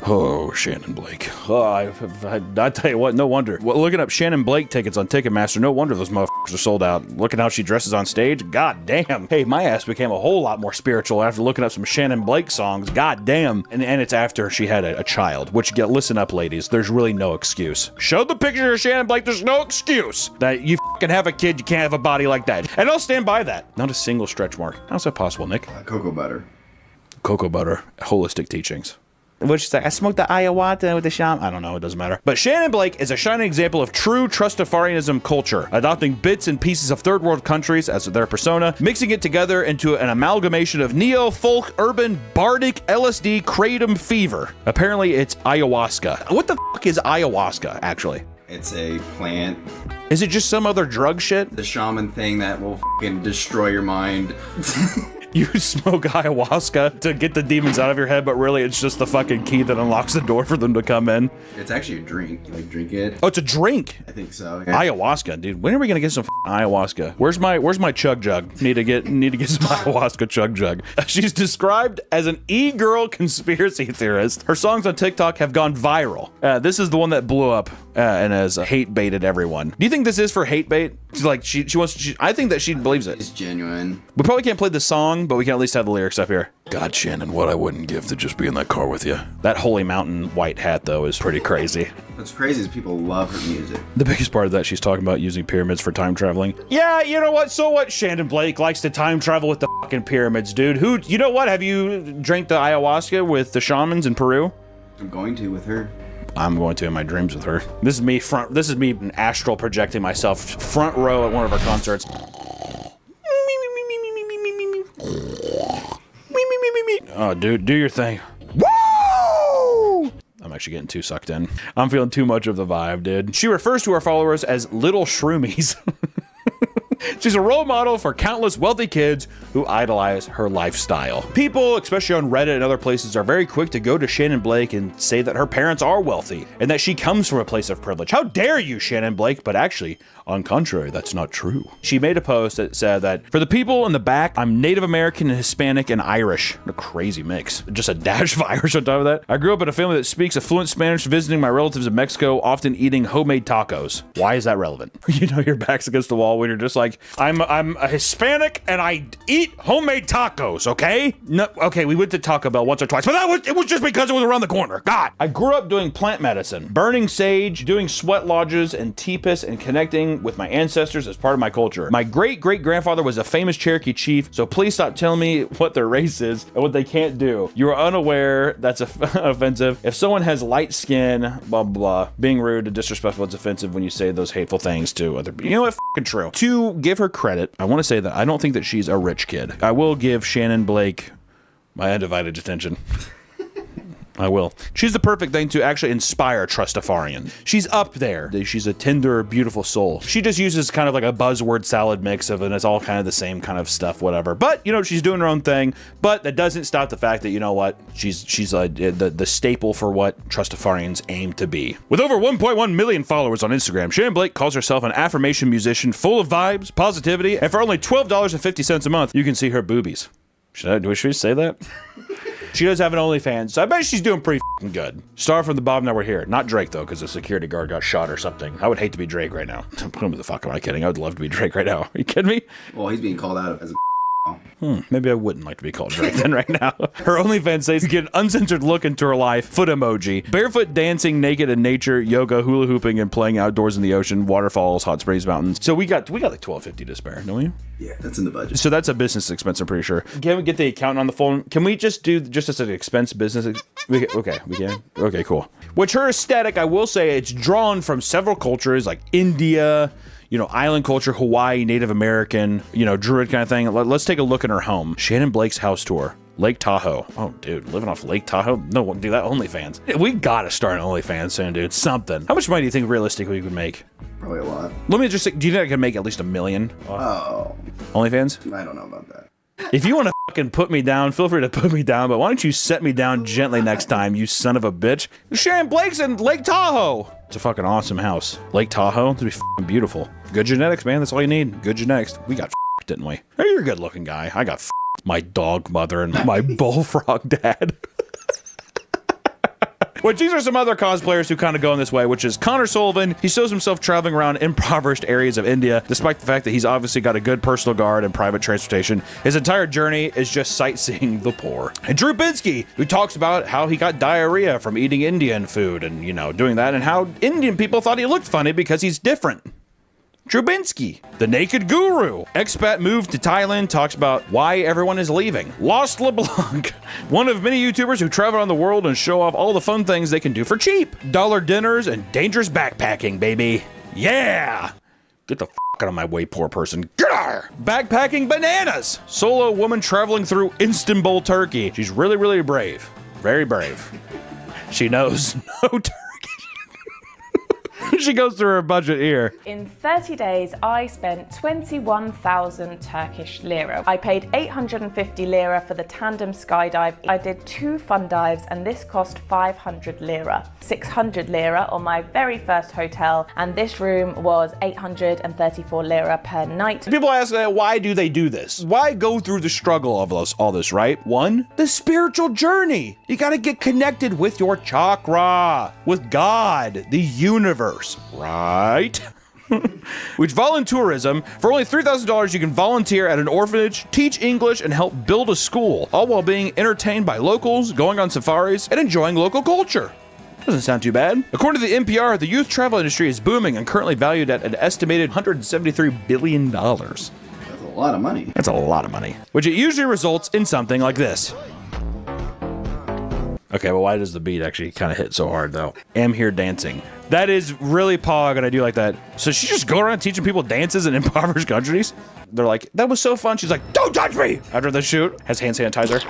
Oh, Shannon Blake. Oh, I tell you what, no wonder. Well, looking up Shannon Blake tickets on Ticketmaster, no wonder those motherfuckers are sold out. Looking how she dresses on stage, god damn. Hey, my ass became a whole lot more spiritual after looking up some Shannon Blake songs, god damn. And it's after she had a child, which, listen up, ladies, there's really no excuse. Show the picture of Shannon Blake, there's no excuse that you fucking have a kid, you can't have a body like that. And I'll stand by that. Not a single stretch mark. How's that possible, Nick? Cocoa butter. Cocoa butter, holistic teachings. Which is like, I smoked the ayahuasca with the shaman. I don't know, it doesn't matter. But Shannon Blake is a shining example of true Trustafarianism culture, adopting bits and pieces of third world countries as their persona, mixing it together into an amalgamation of neo, folk, urban, bardic, LSD, kratom fever. Apparently it's ayahuasca. What the fuck is ayahuasca, actually? It's a plant. Is it just some other drug shit? The shaman thing that will fucking destroy your mind. You smoke ayahuasca to get the demons out of your head, but really it's just the fucking key that unlocks the door for them to come in. It's actually a drink. You like drink it? Oh, it's a drink. I think so. Yeah. Ayahuasca, dude. When are we gonna get some ayahuasca? Where's my chug jug? Need to get some ayahuasca chug jug. She's described as an e-girl conspiracy theorist. Her songs on TikTok have gone viral. This is the one that blew up and has hate baited everyone. Do you think this is for hate bait? She's like she wants. I think that she believes it. It's genuine. We probably can't play the song, but we can at least have the lyrics up here. God, Shannon, what I wouldn't give to just be in that car with you. That Holy Mountain white hat, though, is pretty crazy. What's crazy is people love her music. The biggest part of that, she's talking about using pyramids for time traveling. Yeah, you know what? So what? Shannon Blake likes to time travel with the fucking pyramids, dude. You know what? Have you drank the ayahuasca with the shamans in Peru? I'm going to with her. I'm going to in my dreams with her. This is me astral projecting myself front row at one of her concerts. Oh, dude, do your thing. Woo! I'm actually getting too sucked in. I'm feeling too much of the vibe, dude. She refers to her followers as little shroomies. She's a role model for countless wealthy kids who idolize her lifestyle. People, especially on Reddit and other places, are very quick to go to Shannon Blake and say that her parents are wealthy and that she comes from a place of privilege. How dare you, Shannon Blake? But actually, on contrary, that's not true. She made a post that said that for the people in the back, I'm Native American and Hispanic and Irish. What a crazy mix. Just a dash of Irish on top of that. I grew up in a family that speaks a fluent Spanish, visiting my relatives in Mexico, often eating homemade tacos. Why is that relevant? You know, your back's against the wall when you're just like, I'm a Hispanic and I eat homemade tacos, okay? No, okay, we went to Taco Bell once or twice, but it was just because it was around the corner. God. I grew up doing plant medicine, burning sage, doing sweat lodges and TPIS, and connecting with my ancestors as part of my culture. My great-great-grandfather was a famous Cherokee chief, so please stop telling me what their race is and what they can't do. You are unaware. That's offensive. If someone has light skin, blah, blah, blah, being rude and disrespectful is offensive when you say those hateful things to other people. You know what? F***ing true. To give her credit, I want to say that I don't think that she's a rich kid. I will give Shannon Blake my undivided attention. I will. She's the perfect thing to actually inspire Trustafarian. She's up there. She's a tender, beautiful soul. She just uses kind of like a buzzword salad mix of it, and it's all kind of the same kind of stuff, whatever. But, you know, she's doing her own thing, but that doesn't stop the fact that, you know what, she's the staple for what Trustafarians aim to be. With over 1.1 million followers on Instagram, Shannon Blake calls herself an affirmation musician full of vibes, positivity, and for only $12.50 a month, you can see her boobies. Should we say that? She does have an OnlyFans, so I bet she's doing pretty f***ing good. Star from the bottom, now we're here. Not Drake, though, because the security guard got shot or something. I would hate to be Drake right now. Who the fuck am I kidding? I would love to be Drake right now. Are you kidding me? Well, he's being called out as a Maybe I wouldn't like to be called Drake then right now. Her OnlyFans says get an uncensored look into her life, foot emoji, barefoot dancing naked in nature, yoga, hula hooping, and playing outdoors in the ocean, waterfalls, hot springs, mountains. So we got like $12.50 to spare, don't we? Yeah, that's in the budget. So that's a business expense, I'm pretty sure. Can we get the accountant on the phone? Can we just do just as an expense business? We can. Okay, cool. Which her aesthetic, I will say, it's drawn from several cultures like India, you know, island culture, Hawaii, Native American, you know, Druid kind of thing. Let's take a look in her home. Shannon Blake's house tour. Lake Tahoe. Oh, dude, living off Lake Tahoe? No one do that. OnlyFans. We gotta start an OnlyFans soon, dude. Something. How much money do you think realistically we could make? Probably a lot. Let me just say, do you think I can make at least $1 million? Oh. OnlyFans? I don't know about that. If you want to fucking put me down, feel free to put me down, but why don't you set me down gently next time, you son of a bitch? Shannon Blake's in Lake Tahoe. It's a fucking awesome house. Lake Tahoe, it'd be fucking beautiful. Good genetics, man. That's all you need. Good genetics. We got didn't we? Hey, you're a good looking guy. I got my dog mother and my bullfrog dad. Which these are some other cosplayers who kind of go in this way, which is Connor Sullivan. He shows himself traveling around impoverished areas of India, despite the fact that he's obviously got a good personal guard and private transportation. His entire journey is just sightseeing the poor. And Drew Binsky, who talks about how he got diarrhea from eating Indian food and, you know, doing that, and how Indian people thought he looked funny because he's different. Drew Binsky, the naked guru. Expat moved to Thailand, talks about why everyone is leaving. Lost LeBlanc, one of many YouTubers who travel around the world and show off all the fun things they can do for cheap. Dollar dinners and dangerous backpacking, baby. Yeah! Get the f*** out of my way, poor person. Get her! Backpacking bananas! Solo woman traveling through Istanbul, Turkey. She's really, really brave. Very brave. She knows no Turkey. She goes through her budget here. In 30 days, I spent 21,000 Turkish lira. I paid 850 lira for the tandem skydive. I did 2 fun dives and this cost 500 lira. 600 lira on my very first hotel, and this room was 834 lira per night. People ask, why do they do this? Why go through the struggle of all this, right? 1, the spiritual journey. You gotta get connected with your chakra, with God, the universe, right? Which volunteerism, for only $3,000 you can volunteer at an orphanage, teach English, and help build a school, all while being entertained by locals, going on safaris, and enjoying local culture. Doesn't sound too bad. According to the NPR, the youth travel industry is booming and currently valued at an estimated $173 billion. That's a lot of money. That's a lot of money. Which it usually results in something like this. Okay, well, why does the beat actually kind of hit so hard, though? Am here dancing. That is really Pog, and I do like that. So she just go around teaching people dances in impoverished countries? They're like, that was so fun. She's like, don't touch me! After the shoot, has hand sanitizer.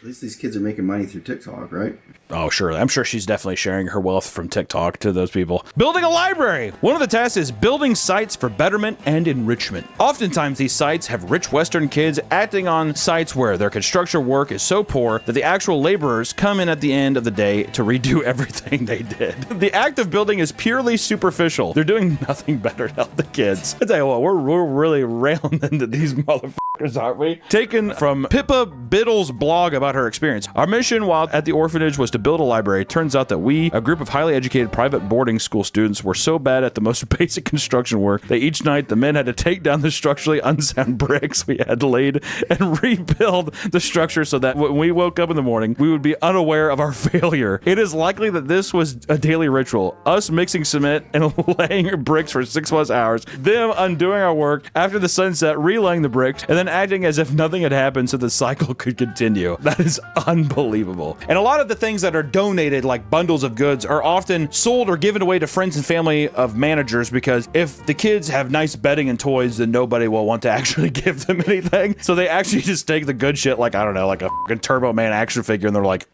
At least these kids are making money through TikTok, right? Oh, sure. I'm sure she's definitely sharing her wealth from TikTok to those people. Building a library. One of the tasks is building sites for betterment and enrichment. Oftentimes, these sites have rich Western kids acting on sites where their construction work is so poor that the actual laborers come in at the end of the day to redo everything they did. The act of building is purely superficial. They're doing nothing better to help the kids. I tell you what, we're really railing into these motherfuckers, aren't we? Taken from Pippa Biddle's blog about her experience. Our mission while at the orphanage was to build a library. Turns out that we, a group of highly educated private boarding school students, were so bad at the most basic construction work that each night the men had to take down the structurally unsound bricks we had laid and rebuild the structure so that when we woke up in the morning, we would be unaware of our failure. It is likely that this was a daily ritual. Us mixing cement and laying bricks for 6+ hours, them undoing our work after the sunset, relaying the bricks, and then acting as if nothing had happened so the cycle could continue. That is unbelievable. And a lot of the things that are donated, like bundles of goods, are often sold or given away to friends and family of managers, because if the kids have nice bedding and toys, then nobody will want to actually give them anything. So they actually just take the good shit, like, I don't know, like a fucking Turbo Man action figure, and they're like,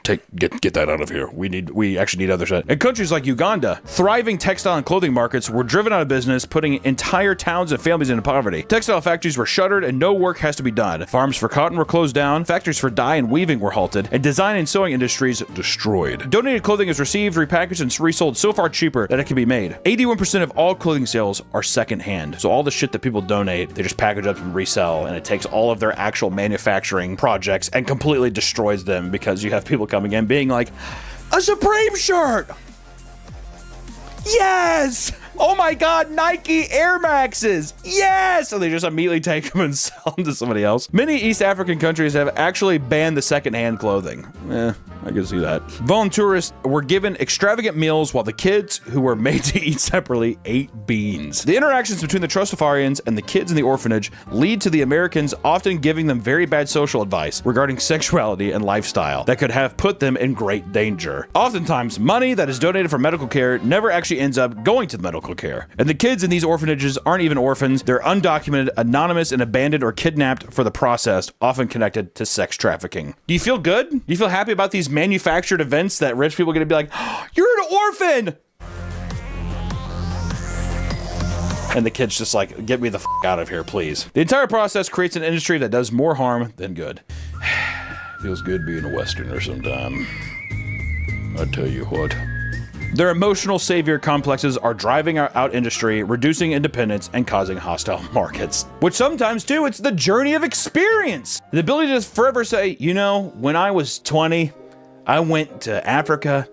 get that out of here. We actually need other shit. In countries like Uganda, thriving textile and clothing markets were driven out of business, putting entire towns and families into poverty. Textile factories were shuttered and no work has to be done. Farms for cotton were closed down, factories for dye and weaving were halted, and design and sewing industries destroyed. Donated clothing is received, repackaged, and resold so far cheaper that it can be made. 81% of all clothing sales are secondhand. So all the shit that people donate, they just package up and resell, and it takes all of their actual manufacturing projects and completely destroys them, because you have people coming in being like, a Supreme shirt! Yes! Oh my god, Nike Air Maxes! Yes! So they just immediately take them and sell them to somebody else. Many East African countries have actually banned the secondhand clothing. I can see that. Volunteerists were given extravagant meals while the kids, who were made to eat separately, ate beans. The interactions between the Trustafarians and the kids in the orphanage lead to the Americans often giving them very bad social advice regarding sexuality and lifestyle that could have put them in great danger. Oftentimes, money that is donated for medical care never actually ends up going to the medical care. And the kids in these orphanages aren't even orphans. They're undocumented, anonymous, and abandoned or kidnapped for the process, often connected to sex trafficking. Do you feel good? Do you feel happy about these manufactured events that rich people are going to be like, oh, you're an orphan! And the kid's just like, get me the f*** out of here, please. The entire process creates an industry that does more harm than good. Feels good being a Westerner sometime. I tell you what. Their emotional savior complexes are driving out industry, reducing independence, and causing hostile markets. Which sometimes, too, it's the journey of experience. The ability to forever say, you know, when I was 20, I went to Africa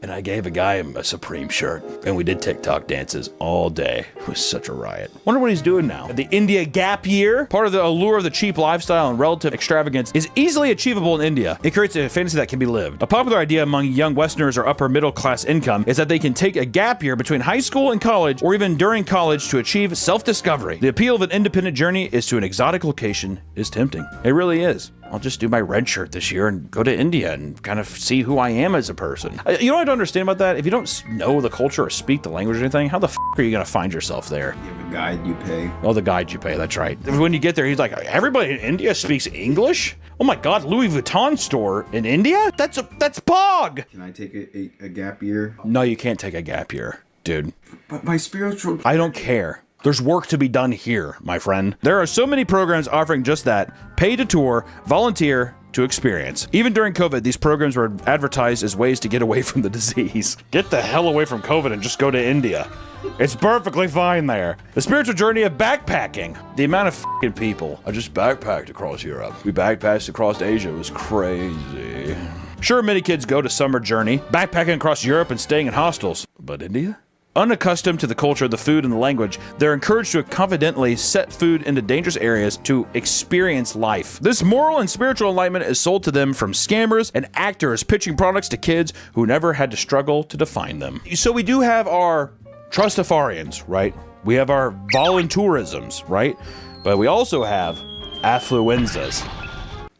and I gave a guy a Supreme shirt, and we did TikTok dances all day. It was such a riot. Wonder what he's doing now. The India gap year, part of the allure of the cheap lifestyle and relative extravagance, is easily achievable in India. It creates a fantasy that can be lived. A popular idea among young Westerners or upper middle class income is that they can take a gap year between high school and college, or even during college, to achieve self-discovery. The appeal of an independent journey is to an exotic location is tempting. It really is. I'll just do my red shirt this year and go to India and kind of see who I am as a person. You know what I don't understand about that? If you don't know the culture or speak the language or anything, how the f*** are you going to find yourself there? You have a guide you pay. Oh, the guide you pay, that's right. When you get there, he's like, everybody in India speaks English? Oh my god, Louis Vuitton store in India? That's POG! Can I take a gap year? No, you can't take a gap year, dude. But my spiritual... I don't care. There's work to be done here, my friend. There are so many programs offering just that. Pay to tour, volunteer to experience. Even during COVID, these programs were advertised as ways to get away from the disease. Get the hell away from COVID and just go to India. It's perfectly fine there. The spiritual journey of backpacking. The amount of f***ing people. I just backpacked across Europe. We backpacked across Asia. It was crazy. Sure, many kids go to summer journey, backpacking across Europe and staying in hostels. But India? Unaccustomed to the culture, the food, and the language, they're encouraged to confidently set food into dangerous areas to experience life. This moral and spiritual enlightenment is sold to them from scammers and actors pitching products to kids who never had to struggle to define them. So we do have our Trustafarians, right? We have our voluntourisms, right? But we also have affluenzas.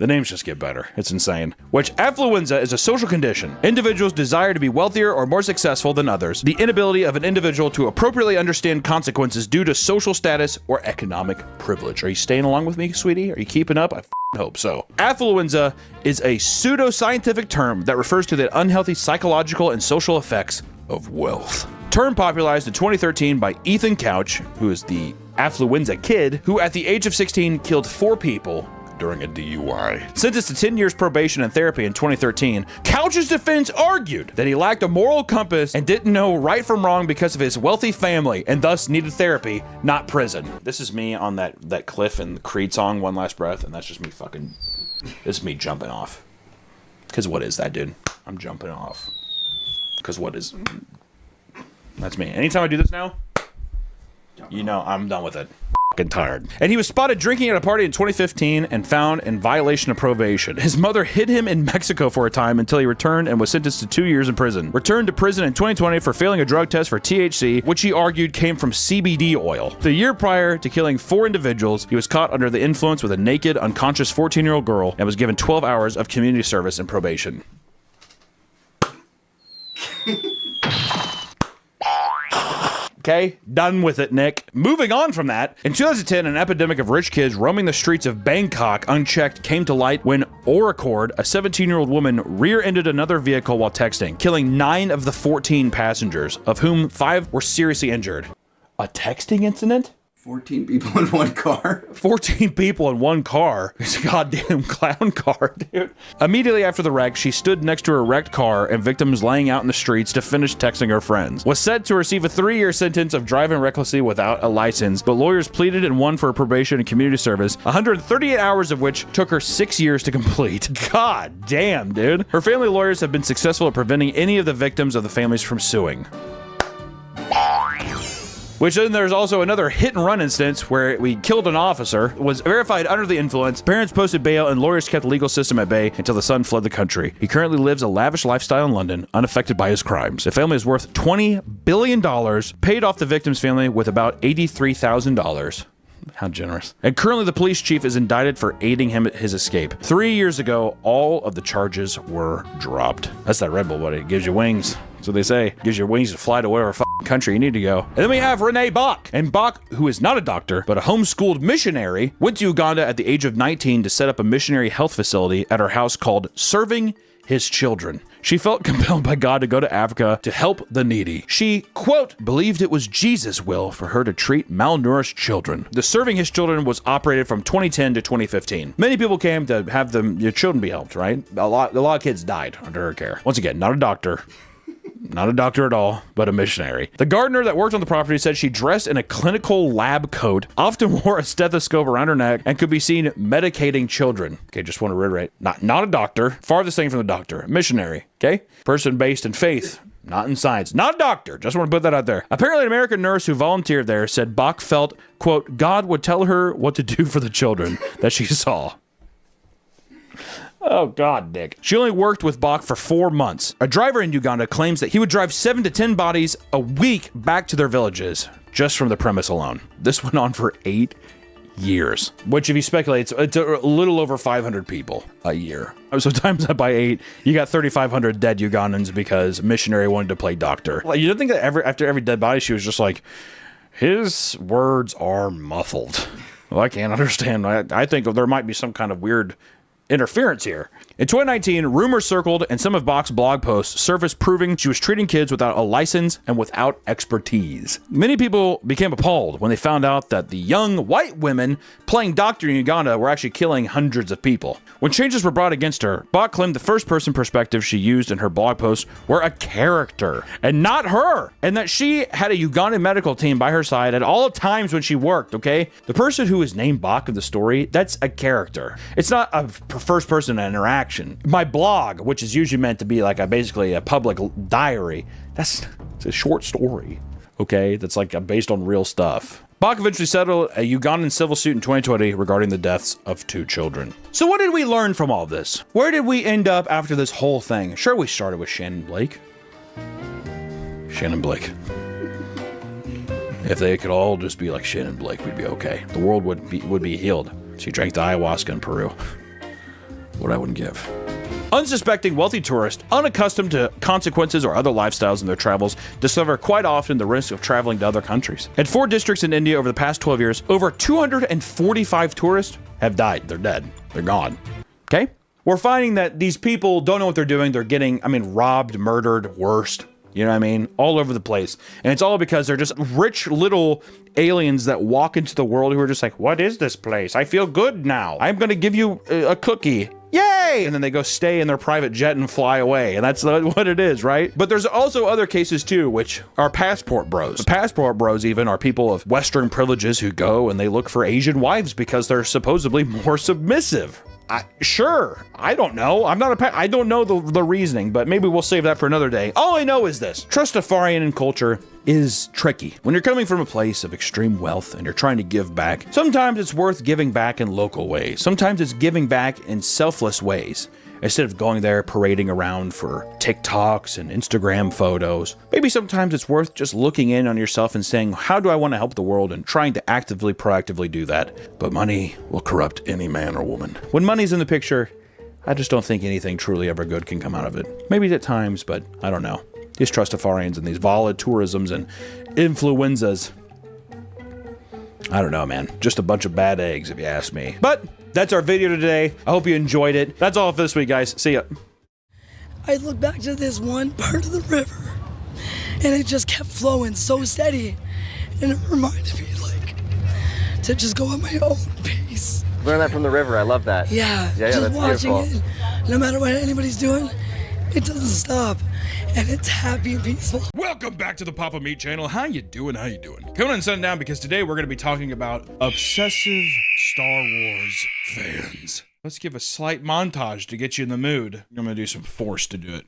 The names just get better. It's insane. Which affluenza is a social condition. Individuals desire to be wealthier or more successful than others. The inability of an individual to appropriately understand consequences due to social status or economic privilege. Are you staying along with me, sweetie? Are you keeping up? I hope so. Affluenza is a pseudo-scientific term that refers to the unhealthy psychological and social effects of wealth. Term popularized in 2013 by Ethan Couch, who is the affluenza kid, who at the age of 16 killed 4 people during a DUI. Sentenced to 10 years probation and therapy in 2013, Couch's defense argued that he lacked a moral compass and didn't know right from wrong because of his wealthy family and thus needed therapy, not prison. This is me on that cliff in the Creed song, One Last Breath, and that's just me this is me jumping off. Because what is that, dude? I'm jumping off. Because what is... That's me. Anytime I do this now, you know I'm done with it. Tired. And he was spotted drinking at a party in 2015 and found in violation of probation. His mother hid him in Mexico for a time until he returned and was sentenced to 2 years in prison. Returned to prison in 2020 for failing a drug test for THC, which he argued came from CBD oil. The year prior to killing 4 individuals, he was caught under the influence with a naked, unconscious 14-year-old girl and was given 12 hours of community service and probation. Okay, done with it, Nick. Moving on from that, in 2010, an epidemic of rich kids roaming the streets of Bangkok unchecked came to light when Oracord, a 17-year-old woman, rear-ended another vehicle while texting, killing 9 of the 14 passengers, of whom 5 were seriously injured. A texting incident? 14 people in one car. 14 people in one car. It's a goddamn clown car, dude. Immediately after the wreck, she stood next to her wrecked car and victims laying out in the streets to finish texting her friends. Was set to receive a 3-year sentence of driving recklessly without a license, but lawyers pleaded and won for her probation and community service, 138 hours of which took her 6 years to complete. God damn, dude. Her family lawyers have been successful at preventing any of the victims of the families from suing. Which then there's also another hit and run instance where we killed an officer, was verified under the influence, parents posted bail, and lawyers kept the legal system at bay until the son fled the country. He currently lives a lavish lifestyle in London, unaffected by his crimes. The family is worth $20 billion, paid off the victim's family with about $83,000. How generous. And currently the police chief is indicted for aiding him at his escape. 3 years ago, all of the charges were dropped. That's that Red Bull, buddy. It gives you wings. That's what they say. Gives you wings to fly to whatever country you need to go. And then we have Renee Bach. And Bach, who is not a doctor, but a homeschooled missionary, went to Uganda at the age of 19 to set up a missionary health facility at her house called Serving His Children. She felt compelled by God to go to Africa to help the needy. She, quote, believed it was Jesus' will for her to treat malnourished children. The Serving His Children was operated from 2010 to 2015. Many people came to have their children be helped, right? A lot of kids died under her care. Once again, not a doctor. Not a doctor at all, but a missionary. The gardener that worked on the property said she dressed in a clinical lab coat, often wore a stethoscope around her neck, and could be seen medicating children. Okay, just want to reiterate. Not a doctor. Farthest thing from the doctor. A missionary. Okay? Person based in faith. Not in science. Not a doctor. Just want to put that out there. Apparently, an American nurse who volunteered there said Bach felt, quote, God would tell her what to do for the children that she saw. Oh, God, Nick. She only worked with Bach for 4 months. A driver in Uganda claims that he would drive 7 to 10 bodies a week back to their villages, just from the premise alone. This went on for 8 years, which if you speculate, it's a little over 500 people a year. So times that by 8, you got 3,500 dead Ugandans because a missionary wanted to play doctor. Like, you don't think that after every dead body, she was just like, his words are muffled. Well, I can't understand. I think there might be some kind of weird interference here. In 2019, rumors circled and some of Bach's blog posts surfaced proving she was treating kids without a license and without expertise. Many people became appalled when they found out that the young white women playing doctor in Uganda were actually killing hundreds of people. When changes were brought against her, Bach claimed the first-person perspective she used in her blog posts were a character and not her, and that she had a Ugandan medical team by her side at all times when she worked, okay? The person who is named Bach in the story, that's a character. It's not a first-person interaction. My blog, which is usually meant to be like basically a public diary, it's a short story, okay? That's like based on real stuff. Bach eventually settled a Ugandan civil suit in 2020 regarding the deaths of 2 children. So what did we learn from all this? Where did we end up after this whole thing? Sure, we started with Shannon Blake. Shannon Blake. If they could all just be like Shannon Blake, we'd be okay. The world would be healed. She drank the ayahuasca in Peru. what I wouldn't give. Unsuspecting wealthy tourists, unaccustomed to consequences or other lifestyles in their travels, discover quite often the risk of traveling to other countries. At 4 districts in India over the past 12 years, over 245 tourists have died. They're dead. They're gone. Okay? We're finding that these people don't know what they're doing. They're getting, robbed, murdered, worst. You know what I mean? All over the place. And it's all because they're just rich little aliens that walk into the world who are just like, what is this place? I feel good now. I'm going to give you a cookie. Yay! And then they go stay in their private jet and fly away. And that's what it is, right? But there's also other cases too, which are passport bros. The passport bros even are people of Western privileges who go and they look for Asian wives because they're supposedly more submissive. Sure, I don't know. I don't know the reasoning, but maybe we'll save that for another day. All I know is this: Trustafarian culture is tricky. When you're coming from a place of extreme wealth and you're trying to give back, sometimes it's worth giving back in local ways. Sometimes it's giving back in selfless ways. Instead of going there parading around for TikToks and Instagram photos, maybe sometimes it's worth just looking in on yourself and saying, how do I want to help the world, and trying to actively, proactively do that. But money will corrupt any man or woman. When money's in the picture, I just don't think anything truly ever good can come out of it. Maybe at times, but I don't know. These Trustafarians and these valid tourisms and influenzas, I don't know, man. Just a bunch of bad eggs, if you ask me. But that's our video today. I hope you enjoyed it. That's all for this week, guys. See ya. I look back to this one part of the river, and it just kept flowing so steady, and it reminded me, to just go at my own pace. Learn that from the river. I love that. Yeah, just that's watching beautiful. it, no matter what anybody's doing, it doesn't stop, and it's happy and peaceful. Welcome back to the Papa Meat channel. How you doing? Come on and sit down, because today we're going to be talking about obsessive Star Wars fans. Let's give a slight montage to get you in the mood. I'm going to do some force to do it.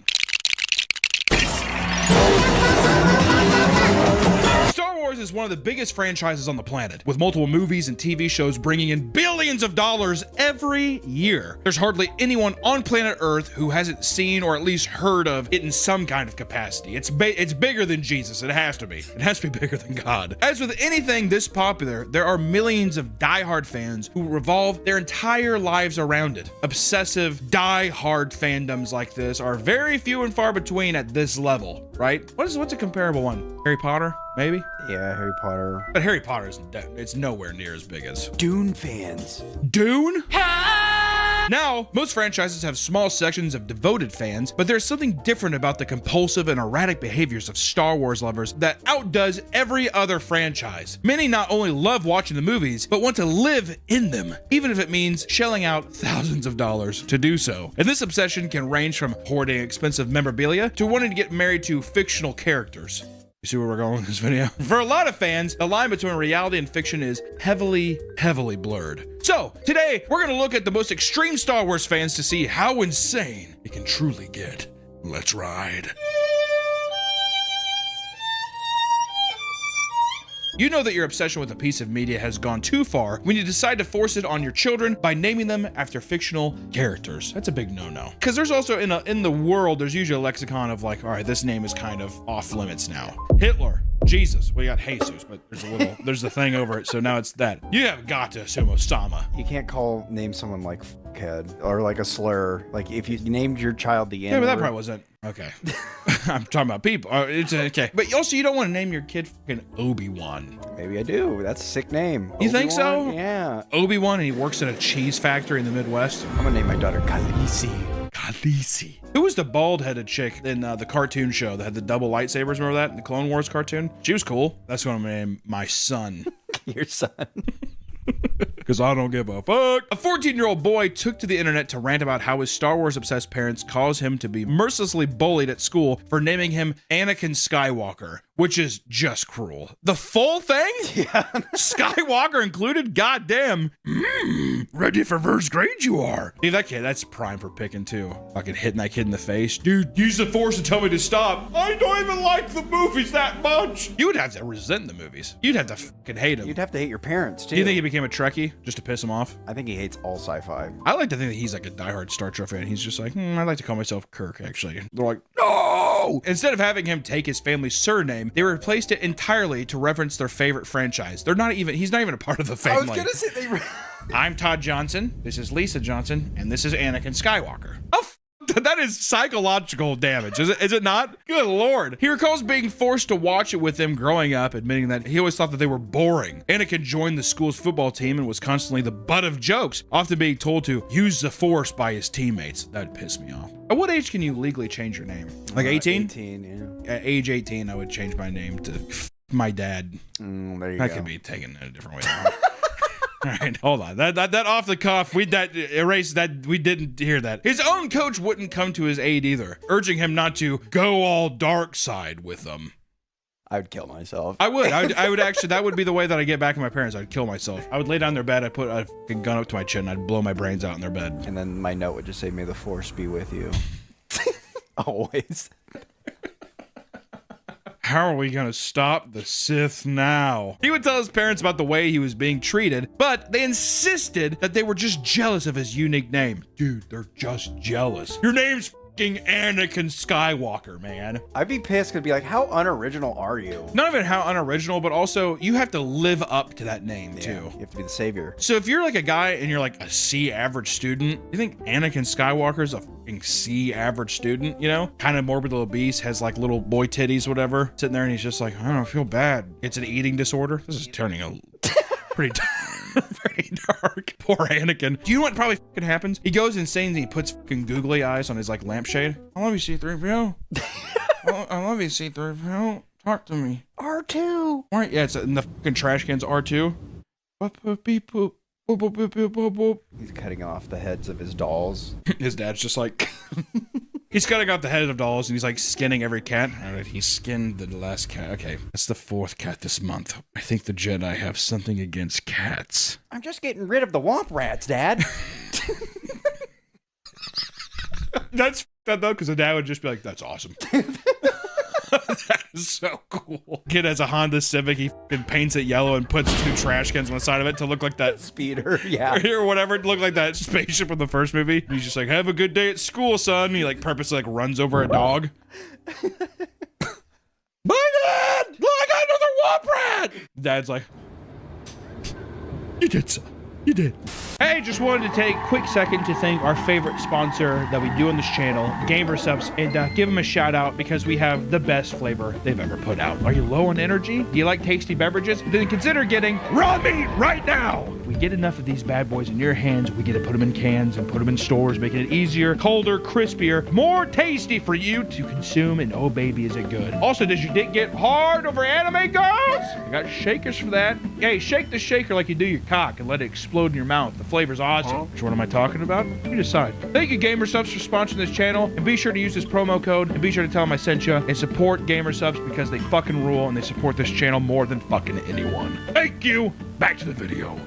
Star Wars is one of the biggest franchises on the planet, with multiple movies and TV shows bringing in billions of dollars every year. There's hardly anyone on planet Earth who hasn't seen or at least heard of it in some kind of capacity. It's bigger than Jesus. It has to be. It has to be bigger than God. As with anything this popular, there are millions of diehard fans who revolve their entire lives around it. Obsessive, diehard fandoms like this are very few and far between at this level, right? What's a comparable one? Harry Potter? Maybe? Yeah, Harry Potter. But Harry Potter it's nowhere near as big as Dune fans. Dune? Now, most franchises have small sections of devoted fans, but there's something different about the compulsive and erratic behaviors of Star Wars lovers that outdoes every other franchise. Many not only love watching the movies, but want to live in them, even if it means shelling out thousands of dollars to do so. And this obsession can range from hoarding expensive memorabilia to wanting to get married to fictional characters. You see where we're going with this video? For a lot of fans, the line between reality and fiction is heavily, heavily blurred. So, today, we're gonna look at the most extreme Star Wars fans to see how insane it can truly get. Let's ride. You know that your obsession with a piece of media has gone too far when you decide to force it on your children by naming them after fictional characters. That's a big no-no. Because there's also, in the world, there's usually a lexicon of like, all right, this name is kind of off limits now. Hitler, Jesus, we got Jesus, but there's a thing over it, so now it's that. You have got to assume Osama. You can't name someone like fuckhead or like a slur. Like if you named your child the N-word. Yeah, but that probably wasn't. Okay. I'm talking about people. It's okay. But also, you don't want to name your kid fucking Obi-Wan. Maybe I do. That's a sick name. You think so? Yeah. Obi-Wan, and he works at a cheese factory in the Midwest. I'm gonna name my daughter Khaleesi. Khaleesi. Who was the bald-headed chick in the cartoon show that had the double lightsabers? Remember that in the Clone Wars cartoon? She was cool. That's what I'm gonna name my son. Your son. Because I don't give a fuck. A 14-year-old boy took to the internet to rant about how his Star Wars obsessed parents caused him to be mercilessly bullied at school for naming him Anakin Skywalker, which is just cruel. The full thing? Yeah. Skywalker included? Goddamn. Ready for first grade you are. Dude, that kid, that's prime for picking too. Fucking hitting that kid in the face. Dude, use the Force to tell me to stop. I don't even like the movies that much. You would have to resent the movies. You'd have to fucking hate them. You'd have to hate your parents too. Do you think he became a Trekkie just to piss him off? I think he hates all sci-fi. I like to think that he's like a diehard Star Trek fan. He's just like, I'd like to call myself Kirk, actually. They're like, no! Instead of having him take his family's surname, they replaced it entirely to reference their favorite franchise. He's not even a part of the family. I was gonna say I'm Todd Johnson. This is Lisa Johnson, and this is Anakin Skywalker. Oh, that is psychological damage, is it not? Good Lord. He recalls being forced to watch it with them growing up, admitting that he always thought that they were boring. Anakin joined the school's football team and was constantly the butt of jokes, often being told to use the Force by his teammates. That would piss me off. At what age can you legally change your name? Like 18? 18, yeah. At age 18, I would change my name to my dad. There you That go. could be taken in a different way. All right, hold on. That off the cuff, we didn't hear that. His own coach wouldn't come to his aid either, urging him not to go all dark side with them. I would kill myself. I would actually, that would be the way that I get back at my parents. I'd kill myself. I would lay down in their bed, I'd put a fucking gun up to my chin, I'd blow my brains out in their bed. And then my note would just say, "May the Force be with you." Always. How are we gonna stop the Sith now? He would tell his parents about the way he was being treated, but they insisted that they were just jealous of his unique name. Dude, they're just jealous. Your name's fucking Anakin Skywalker, man. I'd be pissed because be like, how unoriginal are you? Not even how unoriginal, but also you have to live up to that name too. You have to be the savior. So if you're like a guy and you're like a C average student, you think Anakin Skywalker's a fucking C average student, you know? Kind of morbidly obese, has like little boy titties, whatever, sitting there and he's just like, I don't know, I feel bad. Gets an eating disorder. This is turning a pretty very dark. Poor Anakin. Do you know what probably fucking happens? He goes insane and he puts fucking googly eyes on his like lampshade. I love you, C-3PO. I love you, C-3PO. Talk to me. R2. Right, yeah, it's in the fucking trash cans, R2. Beep, boop. Boop, boop, boop, boop, boop, boop. He's cutting off the heads of his dolls. His dad's just like... He's cutting off the head of dolls and he's like skinning every cat. All right, he skinned the last cat. Okay, that's the 4th cat this month. I think the Jedi have something against cats. I'm just getting rid of the womp rats, Dad. That's that though, because the dad would just be like, that's awesome. That is so cool. Kid has a Honda Civic. He fucking paints it yellow and puts 2 trash cans on the side of it to look like that speeder, yeah, or whatever. To look like that spaceship from the first movie. He's just like, have a good day at school, son. And he like purposely like runs over a dog. My dad! Look, I got another womp rat! Dad's like, you did, son. You did. Hey, just wanted to take a quick second to thank our favorite sponsor that we do on this channel, Gamersubs, and give them a shout out because we have the best flavor they've ever put out. Are you low on energy? Do you like tasty beverages? Then consider getting raw meat right now. If we get enough of these bad boys in your hands, we get to put them in cans and put them in stores, making it easier, colder, crispier, more tasty for you to consume, and oh baby, is it good. Also, does your dick get hard over anime girls? I got shakers for that. Hey, shake the shaker like you do your cock and let it explode in your mouth. The flavor's awesome. Which one am I talking about? You decide. Thank you, Gamersubs, for sponsoring this channel, and be sure to use this promo code, and be sure to tell them I sent you, and support Gamersubs because they fucking rule, and they support this channel more than fucking anyone. Thank you. Back to the video.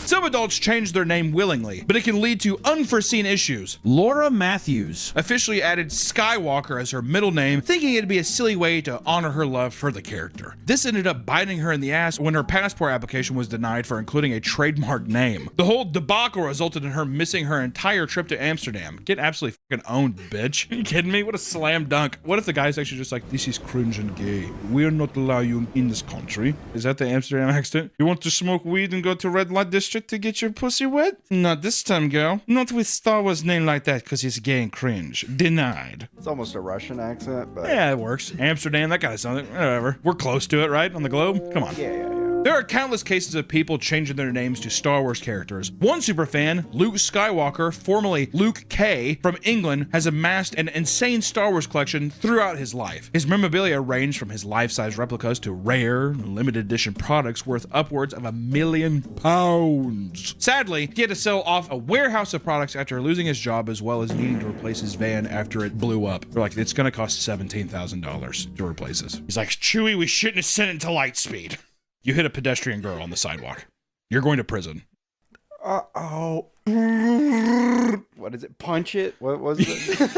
Some adults change their name willingly, but it can lead to unforeseen issues. Laura Matthews officially added Skywalker as her middle name, thinking it'd be a silly way to honor her love for the character. This ended up biting her in the ass when her passport application was denied for including a trademark name. The whole debacle resulted in her missing her entire trip to Amsterdam. Get absolutely fucking owned, bitch. Are you kidding me? What a slam dunk. What if the guy's actually just like, this is cringe and gay. We'll not allow you in this country. Is that the Amsterdam accent? You want to smoke weed and go to red light district to get your pussy wet? Not this time, girl. Not with Star Wars name like that because he's gay and cringe. Denied. It's almost a Russian accent, but yeah, it works. Amsterdam, that kind of something. Whatever. We're close to it, right? On the globe? Come on. Yeah. There are countless cases of people changing their names to Star Wars characters. One superfan, Luke Skywalker, formerly Luke K, from England, has amassed an insane Star Wars collection throughout his life. His memorabilia ranged from his life-size replicas to rare, limited edition products worth upwards of £1 million. Sadly, he had to sell off a warehouse of products after losing his job, as well as needing to replace his van after it blew up. They're like, it's gonna cost $17,000 to replace this. He's like, Chewie, we shouldn't have sent it to Lightspeed. You hit a pedestrian girl on the sidewalk. You're going to prison. Uh-oh. What is it? Punch it? What was it?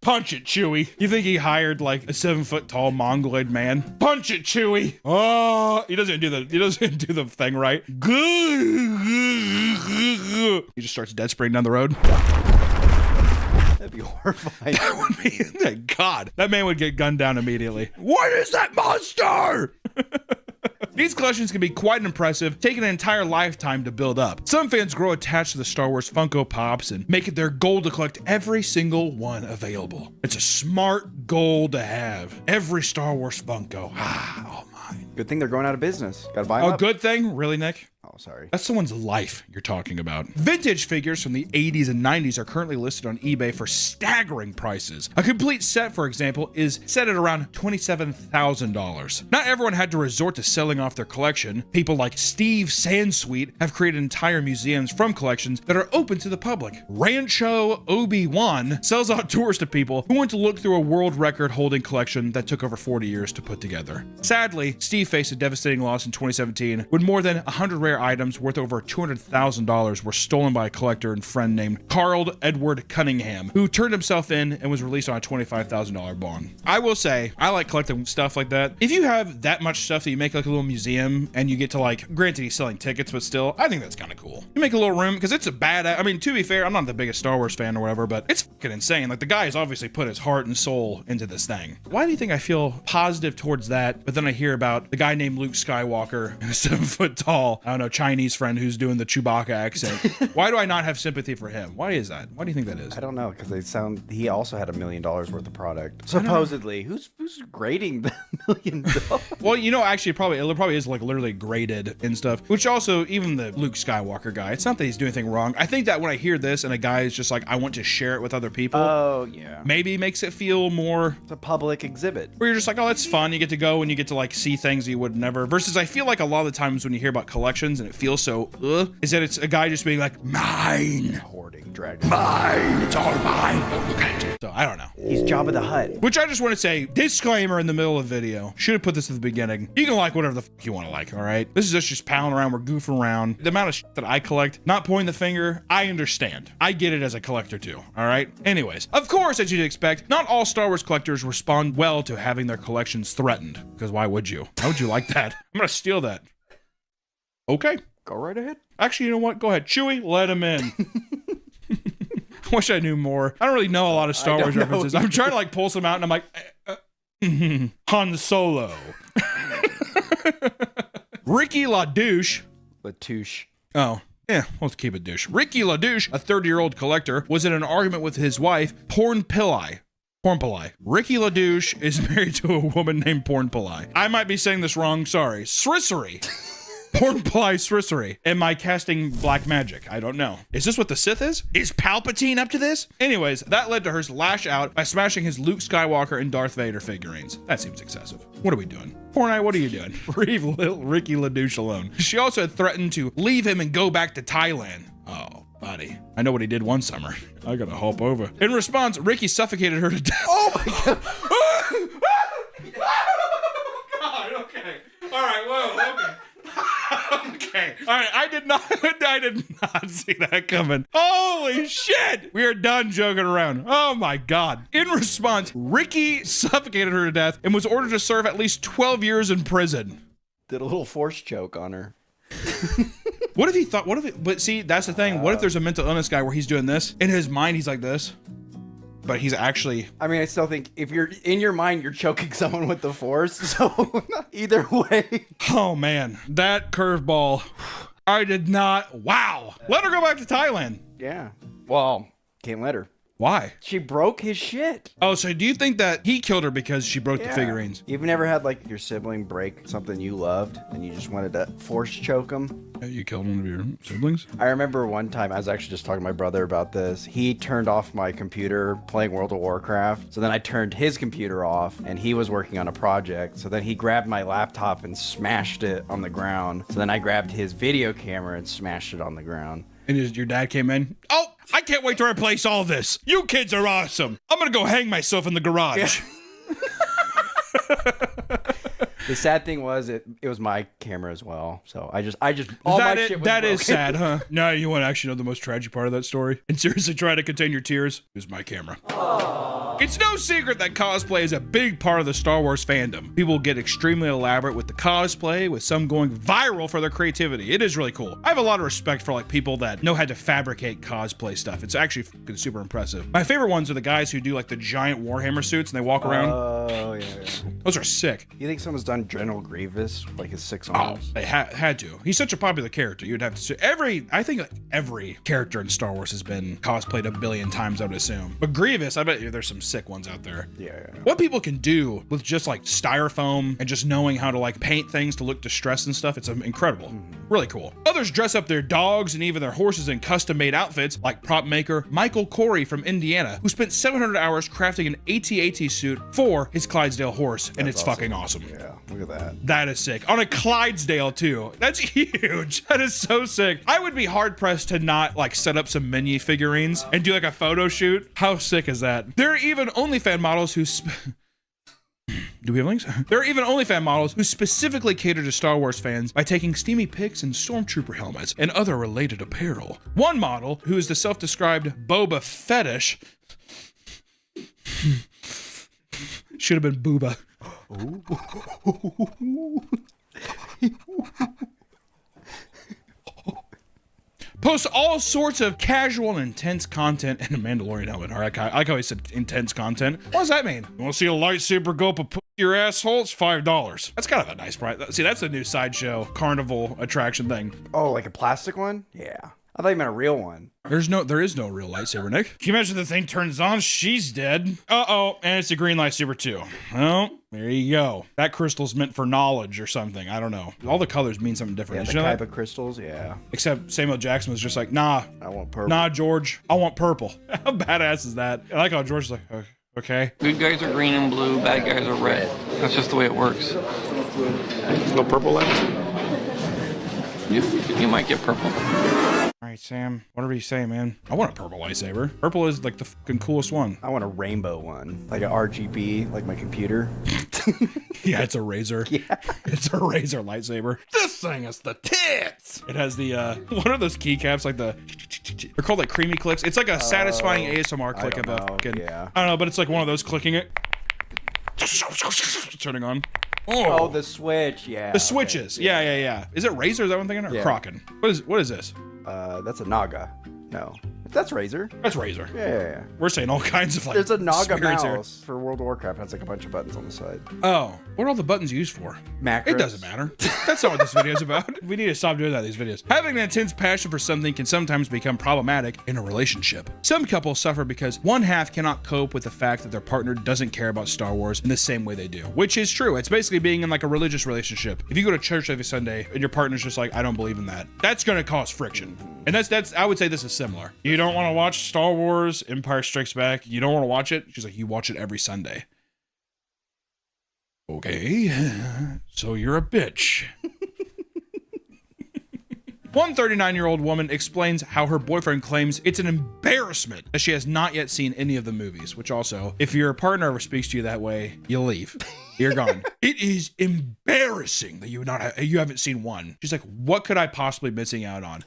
Punch it, Chewie. You think he hired like a 7-foot-tall mongoloid man? Punch it, Chewie. Oh, he doesn't do the thing right. He just starts dead spraying down the road. That'd be horrifying. That would be, God, that man would get gunned down immediately. What is that monster? These collections can be quite impressive, taking an entire lifetime to build up. Some fans grow attached to the Star Wars Funko Pops and make it their goal to collect every single one available. It's a smart goal to have. Every Star Wars Funko. Oh my. Good thing they're going out of business. Gotta buy them Oh, up. good thing? Really, Nick? Oh, sorry. That's someone's life you're talking about. Vintage figures from the 80s and 90s are currently listed on eBay for staggering prices. A complete set, for example, is set at around $27,000. Not everyone had to resort to selling off their collection. People like Steve Sansweet have created entire museums from collections that are open to the public. Rancho Obi-Wan sells out tours to people who want to look through a world record holding collection that took over 40 years to put together. Sadly, Steve faced a devastating loss in 2017 when more than 100 rare items worth over $200,000 were stolen by a collector and friend named Carl Edward Cunningham, who turned himself in and was released on a $25,000 bond. I will say, I like collecting stuff like that. If you have that much stuff that you make like a little museum and you get to like, granted he's selling tickets, but still, I think that's kind of cool. You make a little room, because it's a bad, I mean, to be fair, I'm not the biggest Star Wars fan or whatever, but it's fucking insane. Like the guy has obviously put his heart and soul into this thing. Why do you think I feel positive towards that, but then I hear about the guy named Luke Skywalker, who's 7 foot tall, I don't know, Chinese friend who's doing the Chewbacca accent. Why do I not have sympathy for him? Why is that? Why do you think that is? I don't know, because they sound. He also had $1 million worth of product. Supposedly, who's grading the $1 million? Well, you know, actually, it probably is like literally graded and stuff. Which also, even the Luke Skywalker guy, it's not that he's doing anything wrong. I think that when I hear this and a guy is just like, I want to share it with other people. Oh yeah. Maybe makes it feel more. It's a public exhibit. Where you're just like, oh, that's fun. You get to go and you get to like see things you would never. Versus, I feel like a lot of the times when you hear about collections and it feels so, is that it's a guy just being like, mine. Hoarding, dragon. Mine. It's all mine. Don't look at it. So I don't know. He's Jabba the Hutt. Which I just want to say, disclaimer in the middle of the video. Should have put this at the beginning. You can like whatever the fuck you want to like, all right? This is us just pounding around. We're goofing around. The amount of shit that I collect, not pointing the finger, I understand. I get it as a collector too, all right? Anyways, of course, as you'd expect, not all Star Wars collectors respond well to having their collections threatened. Because why would you? How would you like that? I'm going to steal that. Okay. Go right ahead. Actually, you know what? Go ahead. Chewie, let him in. I wish I knew more. I don't really know a lot of Star Wars references. I'm trying to like pull some out and I'm like, Han Solo. Ricky LaDouche. Latouche. Oh. Yeah, let's keep it douche. Ricky LaDouche, a 30-year-old collector, was in an argument with his wife, Porn Pillai. Ricky LaDouche is married to a woman named Porn Pillai. I might be saying this wrong, sorry. Srissery. Porn Pillai Srissery. Am I casting black magic? I don't know. Is this what the Sith is? Is Palpatine up to this? Anyways, that led to her lash out by smashing his Luke Skywalker and Darth Vader figurines. That seems excessive. What are we doing? Fortnite, what are you doing? Leave little Ricky LaDouche alone. She also had threatened to leave him and go back to Thailand. Oh, buddy. I know what he did one summer. I gotta hop over. In response, Ricky suffocated her to death. Oh my god. God, okay. All right, whoa, okay. Okay. All right. I did not see that coming. Holy shit. We are done joking around. Oh my God. In response, Ricky suffocated her to death and was ordered to serve at least 12 years in prison. Did a little force choke on her. What if he thought, but see, that's the thing. What if there's a mental illness guy where he's doing this? In his mind, he's like this. But he's actually... I mean, I still think if you're in your mind, you're choking someone with the force. So either way. Oh, man. That curveball. I did not... Wow. Let her go back to Thailand. Yeah. Well, can't let her. Why? She broke his shit. Oh, so do you think that he killed her because she broke the figurines? You've never had like your sibling break something you loved and you just wanted to force choke him? Yeah, you killed one of your siblings? I remember one time, I was actually just talking to my brother about this. He turned off my computer playing World of Warcraft. So then I turned his computer off and he was working on a project. So then he grabbed my laptop and smashed it on the ground. So then I grabbed his video camera and smashed it on the ground. And your dad came in? Oh, I can't wait to replace all this. You kids are awesome. I'm going to go hang myself in the garage. The sad thing was it was my camera as well. So I just all my shit was that broken. is sad, huh? Now you want to actually know the most tragic part of that story and seriously try to contain your tears? It was my camera. Aww. It's no secret that cosplay is a big part of the Star Wars fandom. People get extremely elaborate with the cosplay, with some going viral for their creativity. It is really cool. I have a lot of respect for like people that know how to fabricate cosplay stuff. It's actually fucking super impressive. My favorite ones are the guys who do like the giant Warhammer suits and they walk around. Oh, yeah. Those are sick. You think someone's done General Grievous, like his 6 Oh, arms? they had to. He's such a popular character. You'd have to say I think like every character in Star Wars has been cosplayed a billion times, I would assume. But Grievous, I bet you there's some sick ones out there. Yeah. What people can do with just like styrofoam and just knowing how to like paint things to look distressed and stuff, it's incredible. Really cool. Others dress up their dogs and even their horses in custom-made outfits, like prop maker Michael Corey from Indiana, who spent 700 hours crafting an AT-AT suit for his Clydesdale horse, and it's fucking awesome. Yeah, look at that. That is sick. On a Clydesdale too. That's huge. That is so sick. I would be hard pressed to not like set up some mini figurines and do like a photo shoot. How sick is that? There are even OnlyFans models who do we have links? There are even OnlyFans models who specifically cater to Star Wars fans by taking steamy pics in stormtrooper helmets and other related apparel. One model, who is the self-described Boba Fetish, should have been Booba. Post all sorts of casual and intense content in a Mandalorian helmet. All right, I like how he said intense content. What does that mean? You want to see a lightsaber go up a your asshole? It's $5. That's kind of a nice price. See, that's a new sideshow carnival attraction thing. Oh, like a plastic one? Yeah. I thought you meant a real one. There is no real lightsaber, Nick. Can you imagine the thing turns on? She's dead. Uh-oh, and it's a green lightsaber too. Well, there you go. That crystal's meant for knowledge or something. I don't know. All the colors mean something different. Yeah, Did the you know type that? of crystals, yeah. Except Samuel Jackson was just like, nah. I want purple. Nah, George. I want purple. How badass is that? I like how George's like, okay. Good guys are green and blue, bad guys are red. That's just the way it works. No purple left? You might get purple. All right, Sam, whatever you say, man. I want a purple lightsaber. Purple is like the fucking coolest one. I want a rainbow one, like an RGB, like my computer. Yeah, it's a razor. Yeah. It's a razor lightsaber. This thing is the tits. It has the, what are those keycaps? Like the, they're called like creamy clicks. It's like a satisfying ASMR click of a fucking, I don't know, but it's like one of those clicking it. Turning on. Oh, the switch, yeah. The switches. Okay. Yeah. Is it Razer? Is that what I'm thinking? Or Kraken? What is this? That's a Naga. No. That's Razer. That's Razer. Yeah. We're saying all kinds of like. There's a Naga spirits mouse for World of Warcraft. Has like a bunch of buttons on the side. Oh, what are all the buttons used for? Macros. It doesn't matter. That's not what this video is about. We need to stop doing that in these videos. Having an intense passion for something can sometimes become problematic in a relationship. Some couples suffer because one half cannot cope with the fact that their partner doesn't care about Star Wars in the same way they do, which is true. It's basically being in like a religious relationship. If you go to church every Sunday and your partner's just like, I don't believe in that, that's going to cause friction. And that's I would say this is similar. You don't want to watch Star Wars, Empire Strikes Back. You don't want to watch it. She's like, you watch it every Sunday. Okay, so you're a bitch. One 39-year-old woman explains how her boyfriend claims it's an embarrassment that she has not yet seen any of the movies, which also, if your partner ever speaks to you that way, you leave. You're gone. It is embarrassing that you haven't seen one. She's like, what could I possibly be missing out on?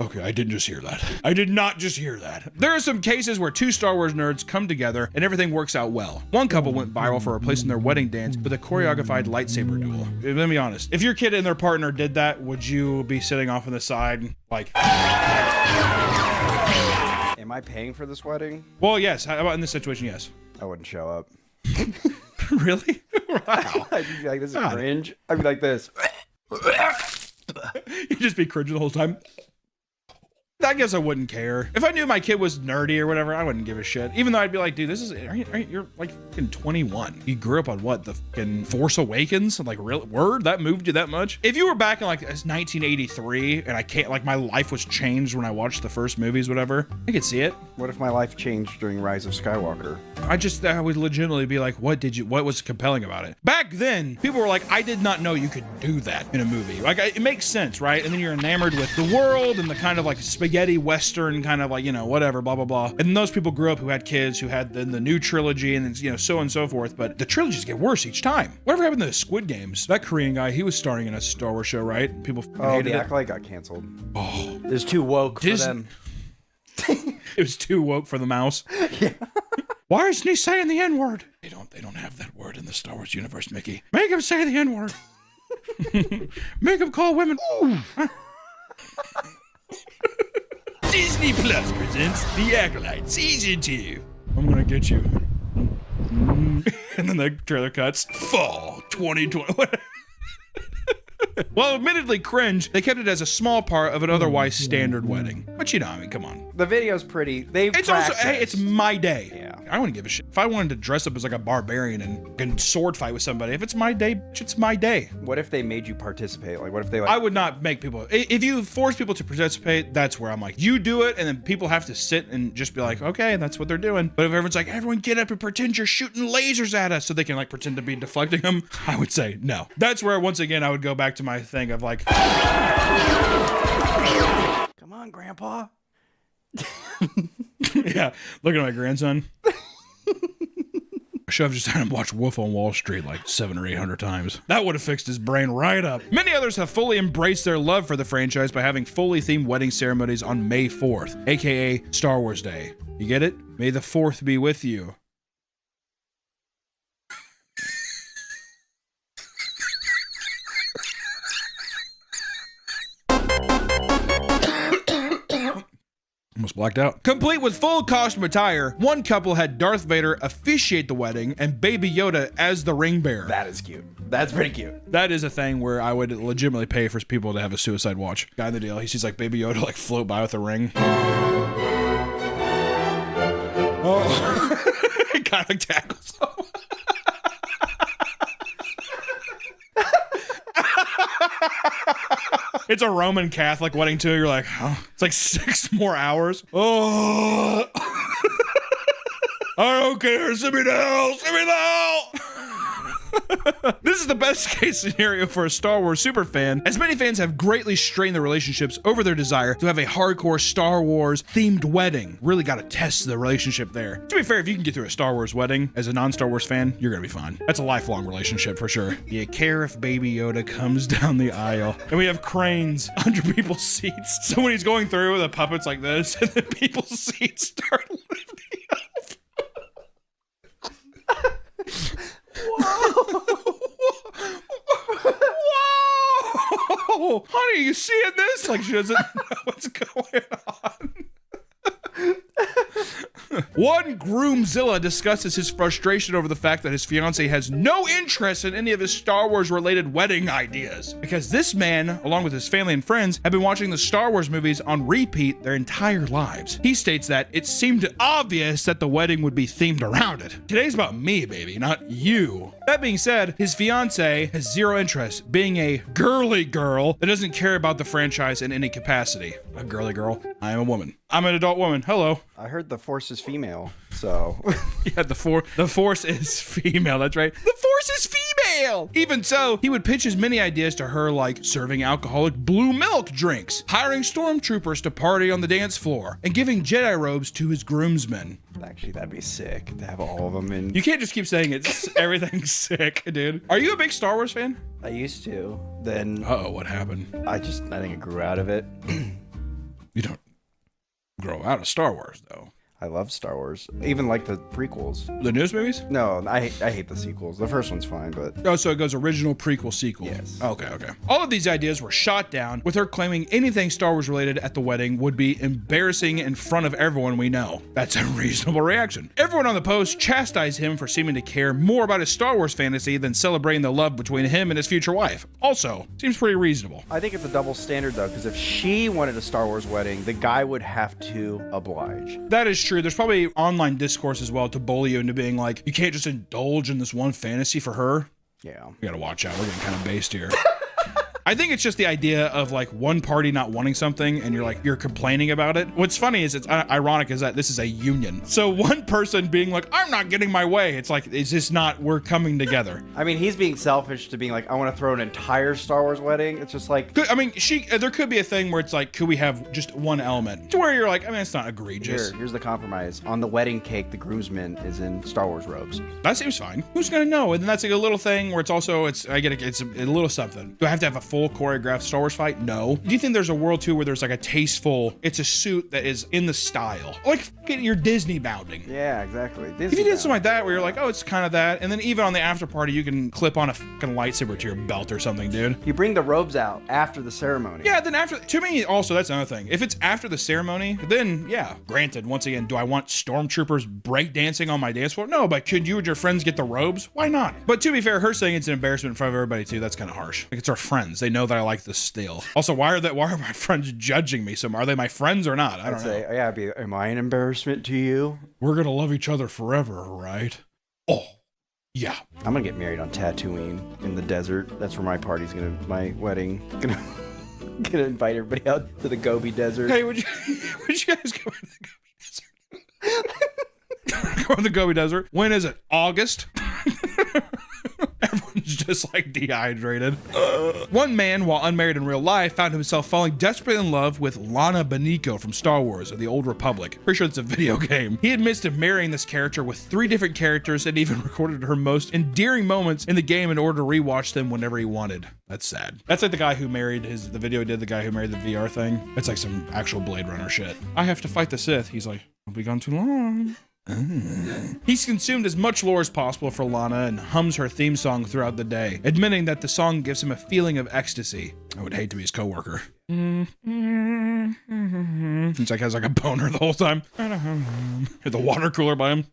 Okay, I didn't just hear that. I did not just hear that. There are some cases where two Star Wars nerds come together and everything works out well. One couple went viral for replacing their wedding dance with a choreographed lightsaber duel. Let me be honest. If your kid and their partner did that, would you be sitting off on the side like... Am I paying for this wedding? Well, yes. How about in this situation? Yes. I wouldn't show up. Really? Wow. I'd be like, this is cringe. I'd be like this. You'd just be cringing the whole time. I guess I wouldn't care. If I knew my kid was nerdy or whatever, I wouldn't give a shit. Even though I'd be like, dude, this is, you're like fucking 21. You grew up on what, the fucking Force Awakens? Like, real word? That moved you that much? If you were back in like 1983 and I can't, like my life was changed when I watched the first movies, whatever, I could see it. What if my life changed during Rise of Skywalker? I would legitimately be like, what was compelling about it? Back then, people were like, I did not know you could do that in a movie. Like, it makes sense, right? And then you're enamored with the world and the kind of like spaghetti Western kind of like, you know, whatever, blah, blah, blah. And those people grew up who had kids who had the new trilogy and, you know, so on and so forth. But the trilogies get worse each time. Whatever happened to the Squid Games? That Korean guy, he was starring in a Star Wars show, right? People hated the it. Acolyte got canceled. Oh. It was too woke for them. It was too woke for the mouse. Yeah. Why isn't he saying the N-word? They don't have that word in the Star Wars universe, Mickey. Make him say the N-word. Make him call women. Disney Plus presents The Acolyte Season 2. I'm gonna get you. And then the trailer cuts. Fall 2020. While admittedly cringe, they kept it as a small part of an otherwise standard wedding. But you know, I mean, come on. The video's pretty. It's also, hey, it's my day. Yeah. I wouldn't give a shit. If I wanted to dress up as like a barbarian and sword fight with somebody, if it's my day, it's my day. What if they made you participate? Like, what if they like... I would not make people... If you force people to participate, that's where I'm like, you do it, and then people have to sit and just be like, okay, that's what they're doing. But if everyone's like, everyone get up and pretend you're shooting lasers at us so they can like pretend to be deflecting them, I would say no. That's where, once again, I would go back to my thing of like... Come on, Grandpa. Yeah, look at my grandson. I should have just had him watch Wolf on Wall Street like 700 or 800 times. That would have fixed his brain right up. Many others have fully embraced their love for the franchise by having fully themed wedding ceremonies on May 4th, aka Star Wars Day. You get it? May the 4th be with you. Almost blacked out. Complete with full costume attire, one couple had Darth Vader officiate the wedding and Baby Yoda as the ring bearer. That is cute. That's pretty cute. That is a thing where I would legitimately pay for people to have a suicide watch. Guy in the deal, he sees like Baby Yoda like float by with a ring. Oh, he kind of like tackles him. It's a Roman Catholic wedding too. You're like, oh, it's like 6 more hours. Oh, I don't care. Send me to hell. Send me to hell. This is the best case scenario for a Star Wars superfan, as many fans have greatly strained their relationships over their desire to have a hardcore Star Wars themed wedding. Really got to test the relationship there. To be fair, if you can get through a Star Wars wedding as a non-Star Wars fan, you're gonna be fine. That's a lifelong relationship for sure. You care if Baby Yoda comes down the aisle, and we have cranes under people's seats. So when he's going through with the puppets like this, and then people's seats start lifting up. Whoa! Honey, you seeing this? Like she doesn't know what's going on. One Groomzilla discusses his frustration over the fact that his fiance has no interest in any of his Star Wars related wedding ideas. Because this man, along with his family and friends, have been watching the Star Wars movies on repeat their entire lives. He states that it seemed obvious that the wedding would be themed around it. Today's about me, baby, not you. That being said, his fiance has zero interest, being a girly girl that doesn't care about the franchise in any capacity. A girly girl. I am a woman. I'm an adult woman. Hello. I heard the Force is female, so... Yeah, the Force is female, that's right. The Force is female! Even so, he would pitch his many ideas to her like serving alcoholic blue milk drinks, hiring stormtroopers to party on the dance floor, and giving Jedi robes to his groomsmen. Actually, that'd be sick to have all of them in. You can't just keep saying it's everything's sick, dude. Are you a big Star Wars fan? I used to. Then... Uh-oh, what happened? I think I grew out of it. You don't grow out of Star Wars, though. I love Star Wars. Even like the prequels. The newest movies? No, I hate the sequels. The first one's fine, but... Oh, so it goes original, prequel, sequel. Yes. Okay. All of these ideas were shot down, with her claiming anything Star Wars related at the wedding would be embarrassing in front of everyone we know. That's a reasonable reaction. Everyone on the post chastised him for seeming to care more about his Star Wars fantasy than celebrating the love between him and his future wife. Also, seems pretty reasonable. I think it's a double standard, though, because if she wanted a Star Wars wedding, the guy would have to oblige. That is true. There's probably online discourse as well to bully you into being like, you can't just indulge in this one fantasy for her. Yeah. We gotta watch out. We're getting kind of based here. I think it's just the idea of like one party not wanting something and you're complaining about it. What's funny is it's ironic is that this is a union. So one person being like, I'm not getting my way. It's like, it's just not, we're coming together. I mean, he's being selfish to being like, I want to throw an entire Star Wars wedding. It's just like... I mean, there could be a thing where it's like, could we have just one element? To where you're like, I mean, it's not egregious. Here's the compromise. On the wedding cake, the groomsman is in Star Wars robes. That seems fine. Who's gonna know? And then that's like a little thing where it's also, it's a little something. Do I have to have a full full choreographed Star Wars fight? No. Do you think there's a world too where there's like a tasteful, it's a suit that is in the style? Like fucking your Disney bounding. Yeah, exactly. If you did something like that where you're like, oh, it's kind of that, and then even on the after party, you can clip on a fucking lightsaber to your belt or something, dude. You bring the robes out after the ceremony. Yeah, then after, to me, also, that's another thing. If it's after the ceremony, then yeah, granted, once again, do I want stormtroopers breakdancing on my dance floor? No, but could you and your friends get the robes? Why not? But to be fair, her saying it's an embarrassment in front of everybody too, that's kind of harsh. Like, it's our friends. They know that I like this still. Also, why are my friends judging me so much? Are they my friends or not? I don't know. Yeah, am I an embarrassment to you? We're gonna love each other forever, right? Oh, yeah. I'm gonna get married on Tatooine in the desert. That's where my wedding, gonna invite everybody out to the Gobi Desert. Hey, would you guys go to the Gobi Desert? Go to the Gobi Desert. When is it? August? Everyone's just like dehydrated. One man, while unmarried in real life, found himself falling desperately in love with Lana Beniko from Star Wars of the Old Republic. Pretty sure it's a video game. He admits to marrying this character with 3 different characters and even recorded her most endearing moments in the game in order to rewatch them whenever he wanted. That's sad. That's like the guy who married the video he did, the guy who married the VR thing. It's like some actual Blade Runner shit. I have to fight the Sith. He's like, I'll be gone too long. He's consumed as much lore as possible for Lana and hums her theme song throughout the day, admitting that the song gives him a feeling of ecstasy. I would hate to be his coworker. He's like has like a boner the whole time. Hit the water cooler by him.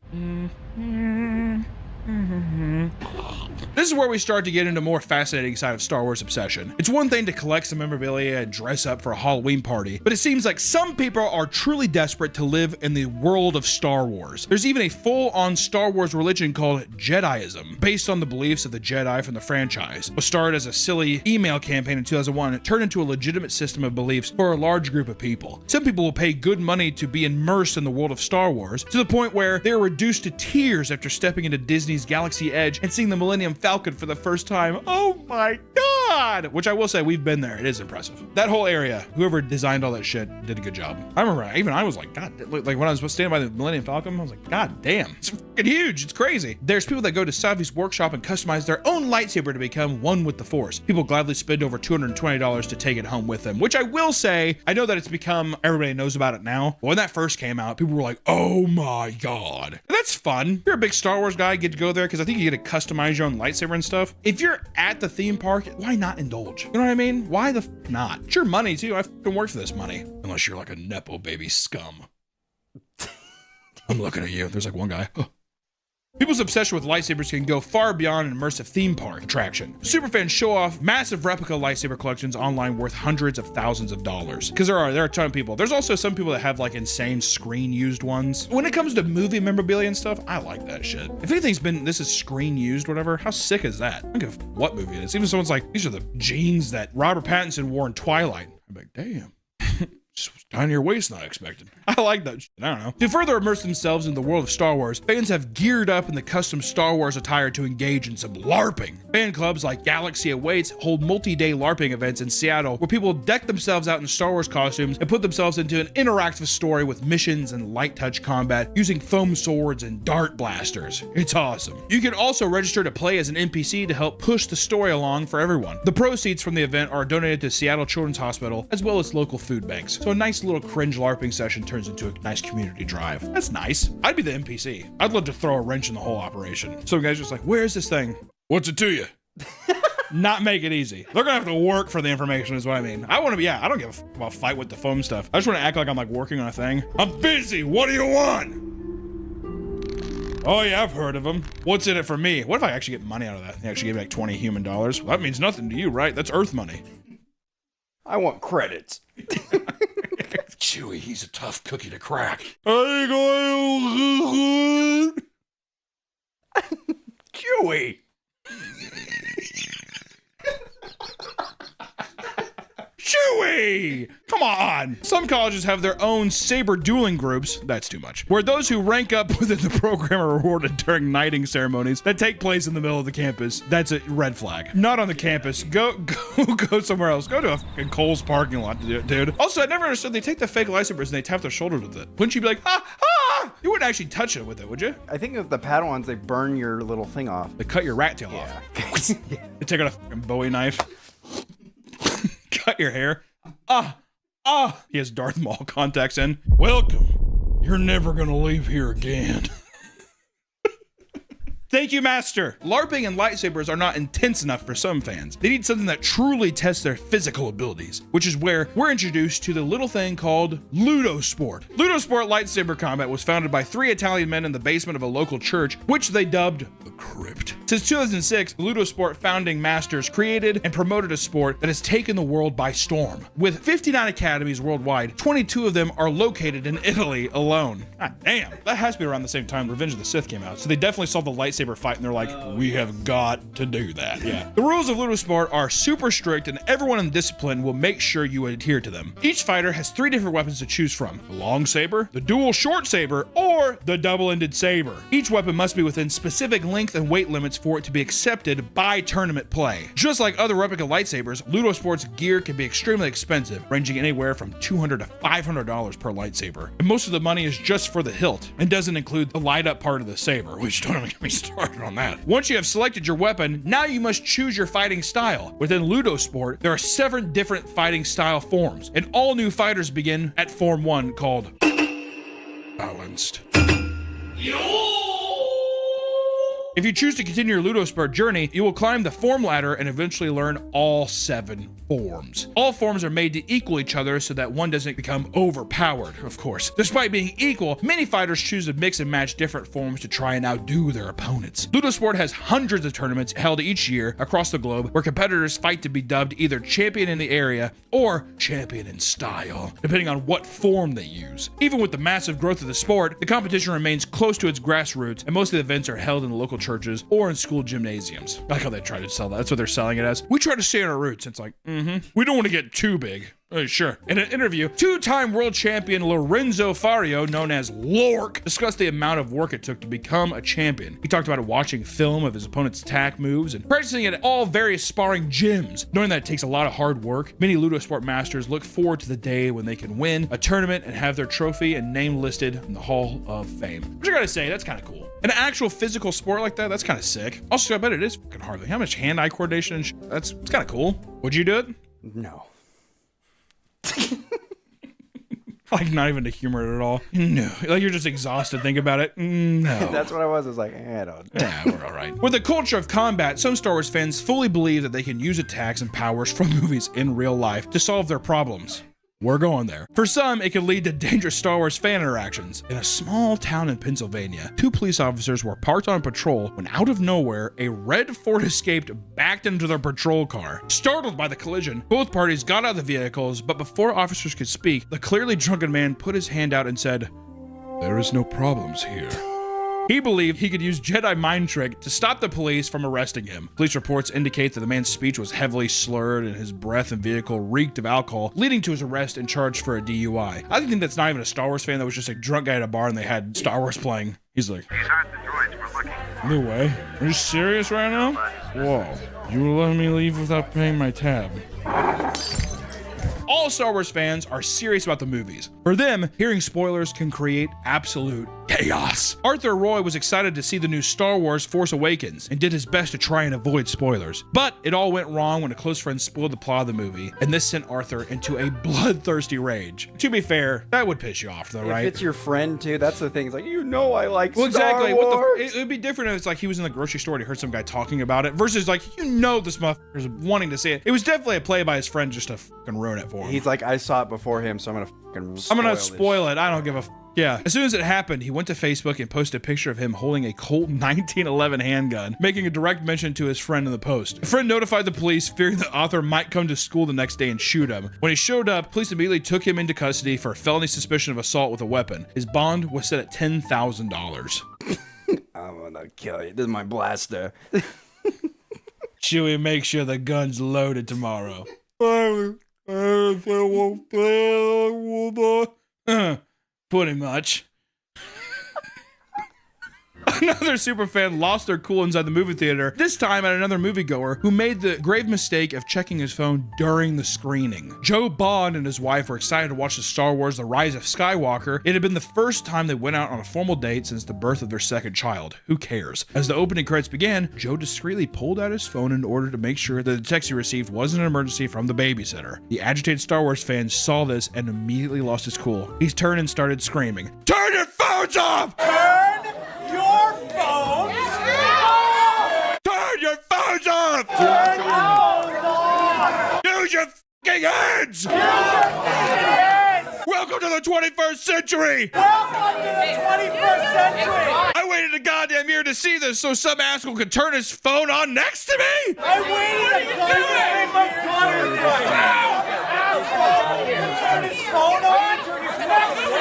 This is where we start to get into more fascinating side of Star Wars obsession. It's one thing to collect some memorabilia and dress up for a Halloween party, but it seems like some people are truly desperate to live in the world of Star Wars. There's even a full-on Star Wars religion called Jediism, based on the beliefs of the Jedi from the franchise. It started as a silly email campaign in 2001 and turned into a legitimate system of beliefs for a large group of people. Some people will pay good money to be immersed in the world of Star Wars, to the point where they are reduced to tears after stepping into Disney's Galaxy Edge and seeing the Millennium Falcon for the first time. Oh my God! Which I will say, we've been there. It is impressive. That whole area, whoever designed all that shit did a good job. I remember, even I was like, God, like when I was standing by the Millennium Falcon, I was like, God damn, it's fucking huge. It's crazy. There's people that go to Savi's workshop and customize their own lightsaber to become one with the Force. People gladly spend over $220 to take it home with them, which I will say, I know that it's become, everybody knows about it now. But when that first came out, people were like, oh my God. And that's fun. If you're a big Star Wars guy, get to go there because I think you get to customize your own lightsaber and stuff. If you're at the theme park, why not indulge? You know what I mean? Why the f not? It's your money too. I fucking work for this money. Unless you're like a Nepo baby scum. I'm looking at you. There's like one guy. People's obsession with lightsabers can go far beyond an immersive theme park attraction. Superfans show off massive replica lightsaber collections online worth hundreds of thousands of dollars. Because there are a ton of people. There's also some people that have like insane screen used ones. When it comes to movie memorabilia and stuff, I like that shit. If anything's been, this is screen used, whatever, how sick is that? I don't give a what movie it is. Even someone's like, these are the jeans that Robert Pattinson wore in Twilight. I'm like, damn. Down your waist, not expected. I like that shit. I don't know. To further immerse themselves in the world of Star Wars, fans have geared up in the custom Star Wars attire to engage in some LARPing. Fan clubs like Galaxy Awaits hold multi-day LARPing events in Seattle where people deck themselves out in Star Wars costumes and put themselves into an interactive story with missions and light touch combat using foam swords and dart blasters. It's awesome. You can also register to play as an NPC to help push the story along for everyone. The proceeds from the event are donated to Seattle Children's Hospital as well as local food banks. So a nice little cringe LARPing session turns into a nice community drive. That's nice. I'd be the NPC. I'd love to throw a wrench in the whole operation. Some guys just like, where's this thing? What's it to you? Not make it easy. They're gonna have to work for the information is what I mean. I want to be, I don't give a f about fight with the foam stuff. I just want to act like I'm like working on a thing. I'm busy. What do you want? Oh yeah, I've heard of them. What's in it for me? What if I actually get money out of that? They actually give me like 20 human dollars. Well, that means nothing to you, right? That's Earth money. I want credits. Chewie, he's a tough cookie to crack. Chewie. Chewie! Come on! Some colleges have their own saber dueling groups, that's too much, where those who rank up within the program are rewarded during knighting ceremonies that take place in the middle of the campus. That's a red flag. Not on the campus. Go somewhere else. Go to a fucking Kohl's parking lot, dude. Also, I never understood, they take the fake lightsabers and they tap their shoulders with it. Wouldn't you be like, ah! You wouldn't actually touch it with it, would you? I think of the Padawans, they burn your little thing off. They cut your rat tail off. They take out a fucking Bowie knife. cut your hair. He has Darth Maul contacts in. Welcome. You're never gonna leave here again. Thank you, Master. LARPing and lightsabers are not intense enough for some fans. They need something that truly tests their physical abilities, which is where we're introduced to the little thing called Ludosport. Ludosport lightsaber combat was founded by 3 Italian men in the basement of a local church, which they dubbed the Crypt. Since 2006, the Ludosport founding masters created and promoted a sport that has taken the world by storm. With 59 academies worldwide, 22 of them are located in Italy alone. God damn, that has to be around the same time Revenge of the Sith came out, so they definitely saw the lightsaber fight and they're like, we have got to do that. Yeah. The rules of Ludosport are super strict and everyone in the discipline will make sure you adhere to them. Each fighter has 3 different weapons to choose from: the long saber, the dual short saber, or the double-ended saber. Each weapon must be within specific length and weight limits for it to be accepted by tournament play. Just like other replica lightsabers, Ludosport's gear can be extremely expensive, ranging anywhere from $200 to $500 per lightsaber. And most of the money is just for the hilt and doesn't include the light up part of the saber, which don't even get me started on that. Once you have selected your weapon, now you must choose your fighting style. Within Ludosport, there are 7 different fighting style forms, and all new fighters begin at Form 1 called Balanced. If you choose to continue your Ludosport journey, you will climb the form ladder and eventually learn all 7 forms. All forms are made to equal each other so that one doesn't become overpowered, of course. Despite being equal, many fighters choose to mix and match different forms to try and outdo their opponents. Ludosport has hundreds of tournaments held each year across the globe where competitors fight to be dubbed either champion in the area or champion in style, depending on what form they use. Even with the massive growth of the sport, the competition remains close to its grassroots, and most of the events are held in the local churches or in school gymnasiums. I like how they try to sell that. That's what they're selling it as. We try to stay on our roots. It's like, we don't want to get too big. Sure. In an interview, 2-time world champion Lorenzo Fario, known as Lork, discussed the amount of work it took to become a champion. He talked about watching film of his opponent's attack moves and practicing at all various sparring gyms. Knowing that it takes a lot of hard work, many Ludosport masters look forward to the day when they can win a tournament and have their trophy and name listed in the Hall of Fame. Which I gotta say, that's kind of cool. An actual physical sport like that, that's kind of sick. Also, I bet it is fucking hard. How much hand-eye coordination and it's kind of cool. Would you do it? No. Like, not even to humor it at all. No. Like, you're just exhausted. Think about it. No. That's what I was. I was like, I don't. Yeah, we're all right. With the culture of combat, some Star Wars fans fully believe that they can use attacks and powers from movies in real life to solve their problems. We're going there. For some, it could lead to dangerous Star Wars fan interactions. In a small town in Pennsylvania, 2 police officers were parked on patrol when out of nowhere, a red Ford Escape backed into their patrol car. Startled by the collision, both parties got out of the vehicles, but before officers could speak, the clearly drunken man put his hand out and said, "There is no problems here." He believed he could use Jedi mind trick to stop the police from arresting him. Police reports indicate that the man's speech was heavily slurred and his breath and vehicle reeked of alcohol, leading to his arrest and charged for a DUI. I think that's not even a Star Wars fan. That was just a drunk guy at a bar and they had Star Wars playing. He's like, These aren't the droids we're looking for. "No way. Are you serious right now? Whoa. You will let me leave without paying my tab." All Star Wars fans are serious about the movies. For them, hearing spoilers can create absolute chaos. Arthur Roy was excited to see the new Star Wars Force Awakens and did his best to try and avoid spoilers. But it all went wrong when a close friend spoiled the plot of the movie, and this sent Arthur into a bloodthirsty rage. To be fair, that would piss you off though, right? If it's your friend too, that's the thing. It's like, you know, I like well, Star exactly. Wars. It would be different if it's like he was in the grocery store and he heard some guy talking about it versus like, you know, this motherfucker's wanting to see it. It was definitely a play by his friend just to fucking ruin it for him. He's like, I saw it before him, so I'm gonna spoil it. I don't give a yeah. As soon as it happened, he went to Facebook and posted a picture of him holding a Colt 1911 handgun, making a direct mention to his friend in the post. A friend notified the police, fearing the author might come to school the next day and shoot him. When he showed up, police immediately took him into custody for felony suspicion of assault with a weapon. His bond was set at $10,000. I'm gonna kill you. This is my blaster. Chewie, make sure the gun's loaded tomorrow. Pretty much. Another superfan lost their cool inside the movie theater, this time at another moviegoer who made the grave mistake of checking his phone during the screening. Joe Bond and his wife were excited to watch the Star Wars The Rise of Skywalker. It had been the first time they went out on a formal date since the birth of their second child. Who cares? As the opening credits began, Joe discreetly pulled out his phone in order to make sure that the text he received wasn't an emergency from the babysitter. The agitated Star Wars fan saw this and immediately lost his cool. He turned and started screaming, "Turn your phones off! Turn your phones off! Turn your phones off! Turn your phones off! Use your fucking hands! Use your fucking hands! Welcome to the 21st century! Welcome to the 21st century! I waited a goddamn year to see this so some asshole could turn his phone on next to me? I waited a goddamn year right now! Asshole! Turn his phone on next to me!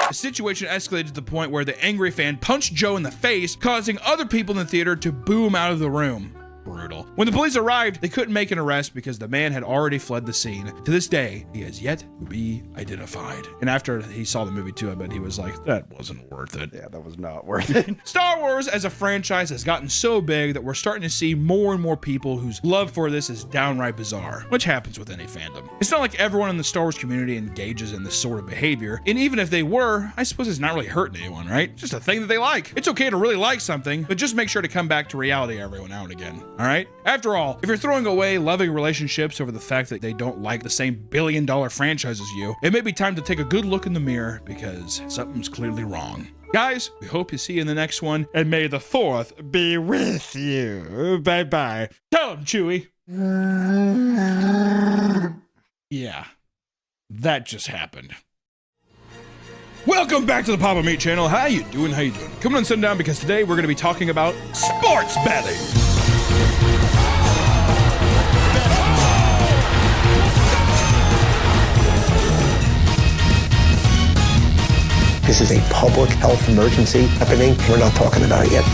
The situation escalated to the point where the angry fan punched Joe in the face, causing other people in the theater to boo him out of the room. Brutal. When the police arrived, they couldn't make an arrest because the man had already fled the scene. To this day, he has yet to be identified. And after he saw the movie too, I bet he was like, that wasn't worth it. Yeah, that was not worth it. Star Wars as a franchise has gotten so big that we're starting to see more and more people whose love for this is downright bizarre, which happens with any fandom. It's not like everyone in the Star Wars community engages in this sort of behavior, and even if they were, I suppose it's not really hurting anyone, right? It's just a thing that they like. It's okay to really like something, but just make sure to come back to reality every now and again. All right? After all, if you're throwing away loving relationships over the fact that they don't like the same billion-dollar franchise as you, it may be time to take a good look in the mirror because something's clearly wrong. Guys, we hope to see you in the next one, and may the 4th be with you. Bye-bye. Tell him, Chewie. Yeah, that just happened. Welcome back to the Papa Meat channel. How you doing? How you doing? Come on, sit down because today we're going to be talking about sports betting. This is a public health emergency happening. We're not talking about it yet.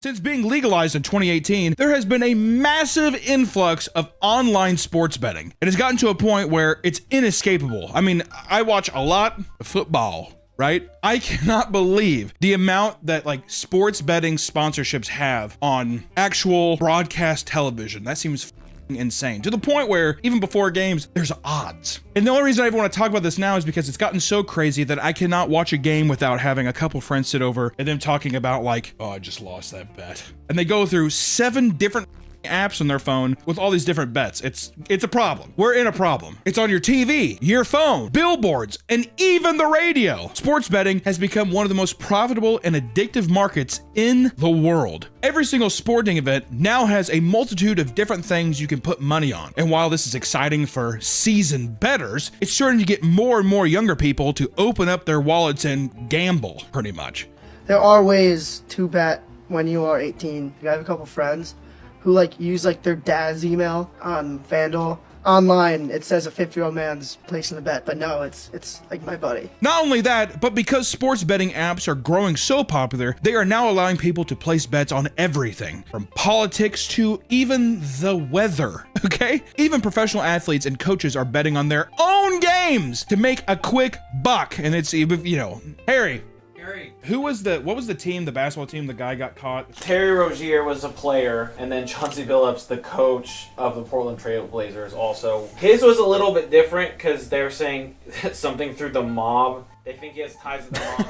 Since being legalized in 2018, there has been a massive influx of online sports betting. It has gotten to a point where it's inescapable. I mean, I watch a lot of football, right? I cannot believe the amount that like sports betting sponsorships have on actual broadcast television. That seems insane, to the point where even before games there's odds. And the only reason I even want to talk about this now is because it's gotten so crazy that I cannot watch a game without having a couple friends sit over and them talking about like, oh, I just lost that bet, and they go through 7 different apps on their phone with all these different bets. It's a problem. We're in a problem. It's on your TV, your phone, billboards, and even the radio. Sports betting has become one of the most profitable and addictive markets in the world. Every single sporting event now has a multitude of different things you can put money on. And while this is exciting for seasoned bettors, it's starting to get more and more younger people to open up their wallets and gamble, pretty much. There are ways to bet when you are 18. I have a couple friends who like use like their dad's email on FanDuel. Online, it says a 50-year-old man's placing the bet, but no, it's like my buddy. Not only that, but because sports betting apps are growing so popular, they are now allowing people to place bets on everything, from politics to even the weather, okay? Even professional athletes and coaches are betting on their own games to make a quick buck. And it's, you know, Harry, what was the team, the basketball team, the guy got caught? Terry Rozier was a player, and then Chauncey Billups, the coach of the Portland Trail Blazers, also. His was a little bit different because they're saying something through the mob. They think he has ties with the mob.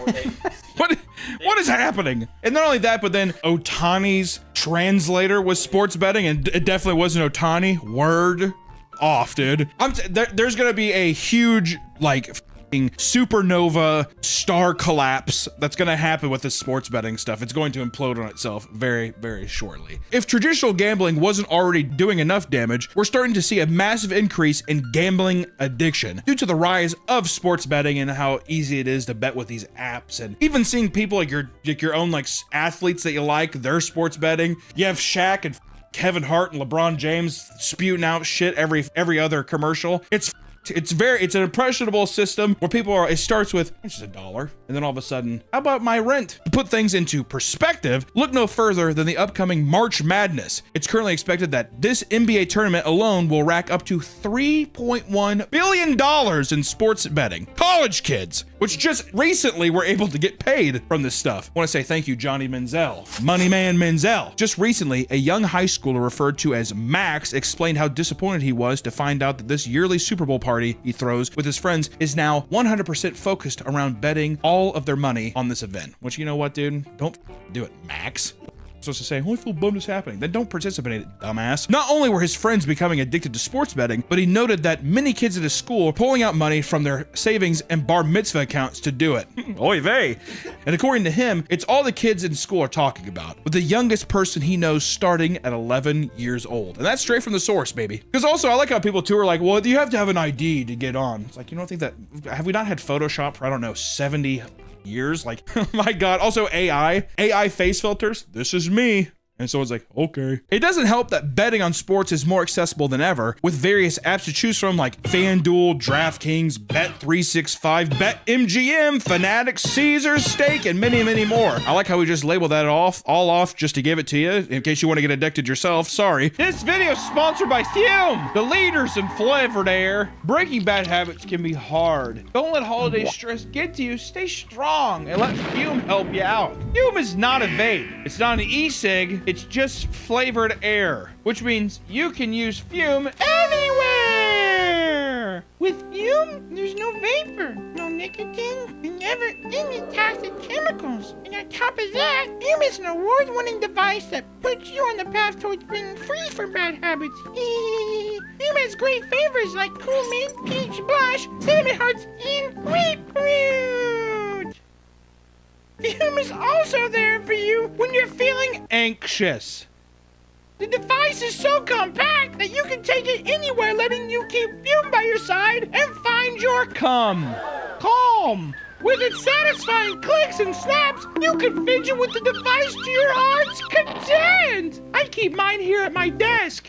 Where they What is happening? And not only that, but then Ohtani's translator was sports betting, and it definitely wasn't Ohtani. Word off, dude. There's gonna be a huge, like, supernova star collapse that's going to happen with this sports betting stuff. It's going to implode on itself very, very shortly. If traditional gambling wasn't already doing enough damage, we're starting to see a massive increase in gambling addiction due to the rise of sports betting and how easy it is to bet with these apps, and even seeing people like your own like athletes that you like, they're sports betting. You have Shaq and Kevin Hart and LeBron James spewing out shit every other commercial. It's It's an impressionable system where it starts with, it's just $1. And then all of a sudden, how about my rent? To put things into perspective, look no further than the upcoming March Madness. It's currently expected that this NBA tournament alone will rack up to $3.1 billion in sports betting. College kids, which just recently were able to get paid from this stuff. I want to say thank you, Johnny Manziel. Money Man Manziel. Just recently, a young high schooler referred to as Max explained how disappointed he was to find out that this yearly Super Bowl party he throws with his friends is now 100% focused around betting all of their money on this event. Which, you know what, dude? Don't do it, Max. Supposed to say, oh, I feel bummed it's happening. Then don't participate in it, dumbass. Not only were his friends becoming addicted to sports betting, but he noted that many kids at his school are pulling out money from their savings and bar mitzvah accounts to do it. Oy vey. And according to him, it's all the kids in school are talking about, with the youngest person he knows starting at 11 years old. And that's straight from the source, baby. Because also, I like how people too are like, well, you have to have an ID to get on. It's like, you don't think that, have we not had Photoshop for, I don't know, 70 years? Like, oh my God. Also AI face filters. This is me. And someone's like, okay. It doesn't help that betting on sports is more accessible than ever, with various apps to choose from like FanDuel, DraftKings, Bet365, BetMGM, Fanatics, Caesars, Stake, and many, many more. I like how we just label that all off just to give it to you, in case you want to get addicted yourself. Sorry. This video is sponsored by Fume, the leaders in flavored air. Breaking bad habits can be hard. Don't let holiday stress get to you. Stay strong and let Fume help you out. Fume is not a vape. It's not an e-cig. It's just flavored air, which means you can use Fume anywhere. With Fume, there's no vapor, no nicotine, and never any toxic chemicals. And on top of that, Fume is an award-winning device that puts you on the path towards being free from bad habits. Fume has great flavors like cool mint, peach blush, cinnamon hearts, and grapefruit. Fume is also there for you when you're feeling anxious. The device is so compact that you can take it anywhere, letting you keep Fume by your side and find your calm. With its satisfying clicks and snaps, you can fidget with the device to your heart's content. I keep mine here at my desk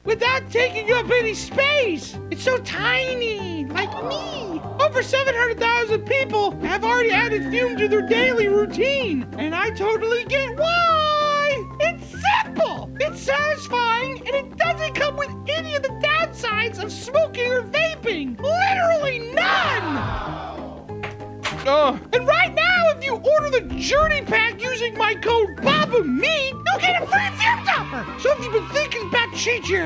without taking up any space. It's so tiny, like me. Over 700,000 people have already added Fume to their daily routine, and I totally get why. It's simple, it's satisfying, and it doesn't come with any of the downsides of smoking or vaping. Literally none. And right now, if you order the Journey Pack using my code BABAMEAT, you'll get a free Fume topper. So if you've been thinking about changing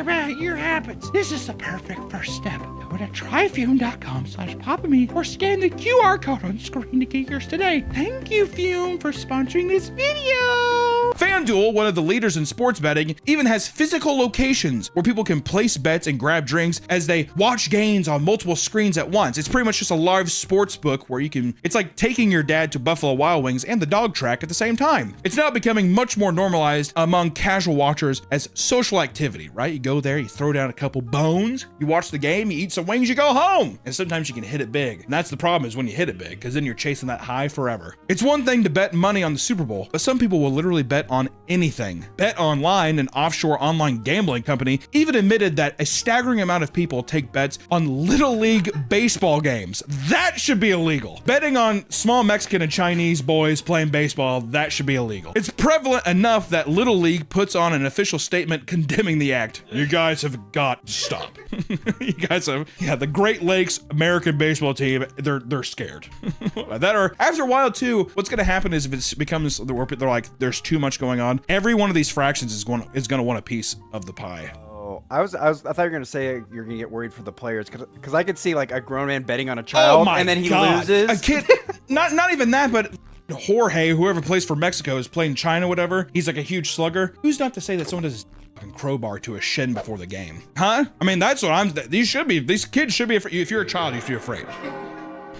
your habits, this is the perfect first step. Go to tryfume.com/PapaMeat or scan the QR code on screen to get yours today. Thank you, Fume, for sponsoring this video. FanDuel, one of the leaders in sports betting, even has physical locations where people can place bets and grab drinks as they watch games on multiple screens at once. It's pretty much just a live sports book where it's like taking your dad to Buffalo Wild Wings and the dog track at the same time. It's now becoming much more normalized among casual watchers as social activity, right? You go there, you throw down a couple bones, you watch the game, you eat some wings, you go home. And sometimes you can hit it big. And that's the problem, is when you hit it big, because then you're chasing that high forever. It's one thing to bet money on the Super Bowl, but some people will literally bet on anything. Bet Online, an offshore online gambling company, even admitted that a staggering amount of people take bets on Little League baseball games. That should be illegal. Betting on small Mexican and Chinese boys playing baseball, that should be illegal. It's prevalent enough that Little League puts on an official statement condemning the act. You guys have got to stop. You guys have, the Great Lakes American baseball team, they're scared. After a while too, what's gonna happen is if it becomes where they're like, there's too much going on, every one of these fractions is going to want a piece of the pie. I thought you were gonna say you're gonna get worried for the players, because I could see like a grown man betting on a child, and then he loses. A kid, not even that, but Jorge, whoever plays for Mexico, is playing China, whatever. He's like a huge slugger. Who's not to say that someone does fucking crowbar to a shin before the game? Huh? I mean, that's what these kids should be afraid. If you're a child, you should be afraid.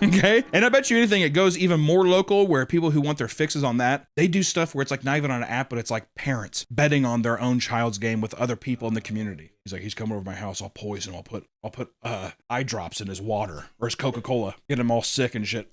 Okay? And I bet you anything, it goes even more local, where people who want their fixes on that, they do stuff where it's like not even on an app, but it's like parents betting on their own child's game with other people in the community. He's like, he's coming over to my house, I'll poison, I'll put eye drops in his water or his Coca-Cola, get him all sick and shit.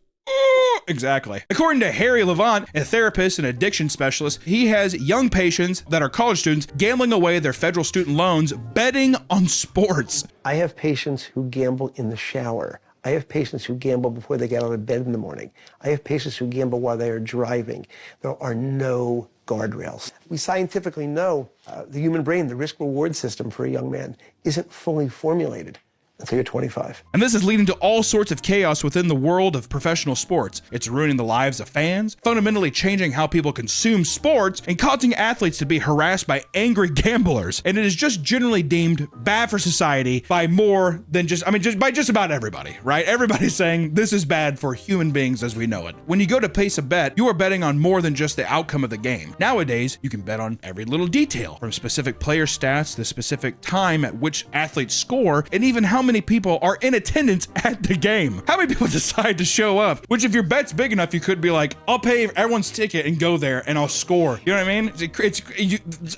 Exactly. According to Harry Levant, a therapist and addiction specialist, he has young patients that are college students gambling away their federal student loans betting on sports. I have patients who gamble in the shower. I have patients who gamble before they get out of bed in the morning. I have patients who gamble while they are driving. There are no guardrails. We scientifically know the human brain, the risk-reward system for a young man, isn't fully formulated until you're 25. And this is leading to all sorts of chaos within the world of professional sports. It's ruining the lives of fans, fundamentally changing how people consume sports, and causing athletes to be harassed by angry gamblers. And it is just generally deemed bad for society by more than just by just about everybody, right? Everybody's saying this is bad for human beings as we know it. When you go to place a bet, you are betting on more than just the outcome of the game. Nowadays, you can bet on every little detail, from specific player stats, the specific time at which athletes score, and even how many people are in attendance at the game. How many people decide to show up? Which if your bet's big enough, you could be like, I'll pay everyone's ticket and go there and I'll score. You know what I mean?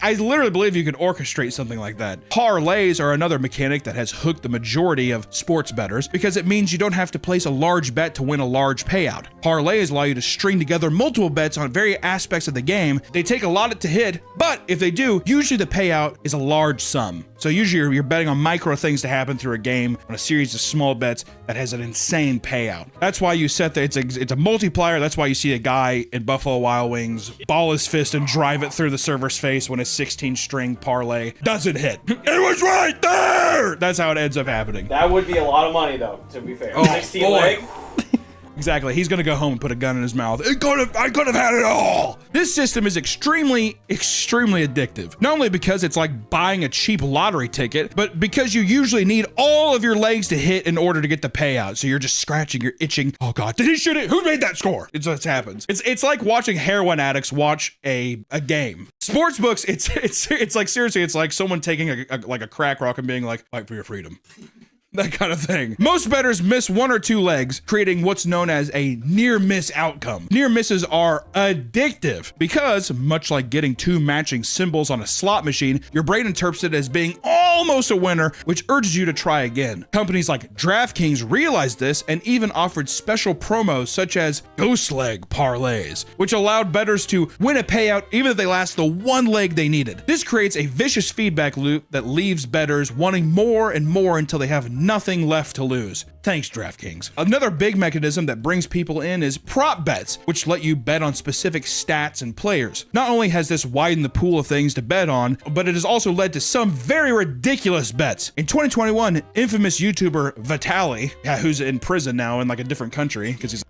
I literally believe you could orchestrate something like that. Parlays are another mechanic that has hooked the majority of sports bettors because it means you don't have to place a large bet to win a large payout. Parlays allow you to string together multiple bets on various aspects of the game. They take a lot to hit, but if they do, usually the payout is a large sum. So usually you're betting on micro things to happen through a game on a series of small bets that has an insane payout. That's why you set it's a multiplier. That's why you see a guy in Buffalo Wild Wings ball his fist and drive it through the server's face when a 16-string parlay doesn't hit. It was right there! That's how it ends up happening. That would be a lot of money, though, to be fair. Oh, 16 boy. leg. Exactly. He's going to go home and put a gun in his mouth. I could have had it all. This system is extremely, extremely addictive. Not only because it's like buying a cheap lottery ticket, but because you usually need all of your legs to hit in order to get the payout. So you're just scratching, you're itching. Oh God, did he shoot it? Who made that score? It's what happens. It's like watching heroin addicts watch a game. Sports books, it's like, seriously, it's like someone taking a crack rock and being like, fight for your freedom. That kind of thing. Most bettors miss one or two legs, creating what's known as a near miss outcome. Near misses are addictive because, much like getting two matching symbols on a slot machine, your brain interprets it as being almost a winner, which urges you to try again. Companies like DraftKings realized this and even offered special promos such as ghost leg parlays, which allowed bettors to win a payout even if they last the one leg they needed. This creates a vicious feedback loop that leaves bettors wanting more and more until they have nothing left to lose. Thanks, DraftKings. Another big mechanism that brings people in is prop bets, which let you bet on specific stats and players. Not only has this widened the pool of things to bet on, but it has also led to some very ridiculous bets. In 2021, infamous YouTuber Vitaly, who's in prison now in like a different country because he's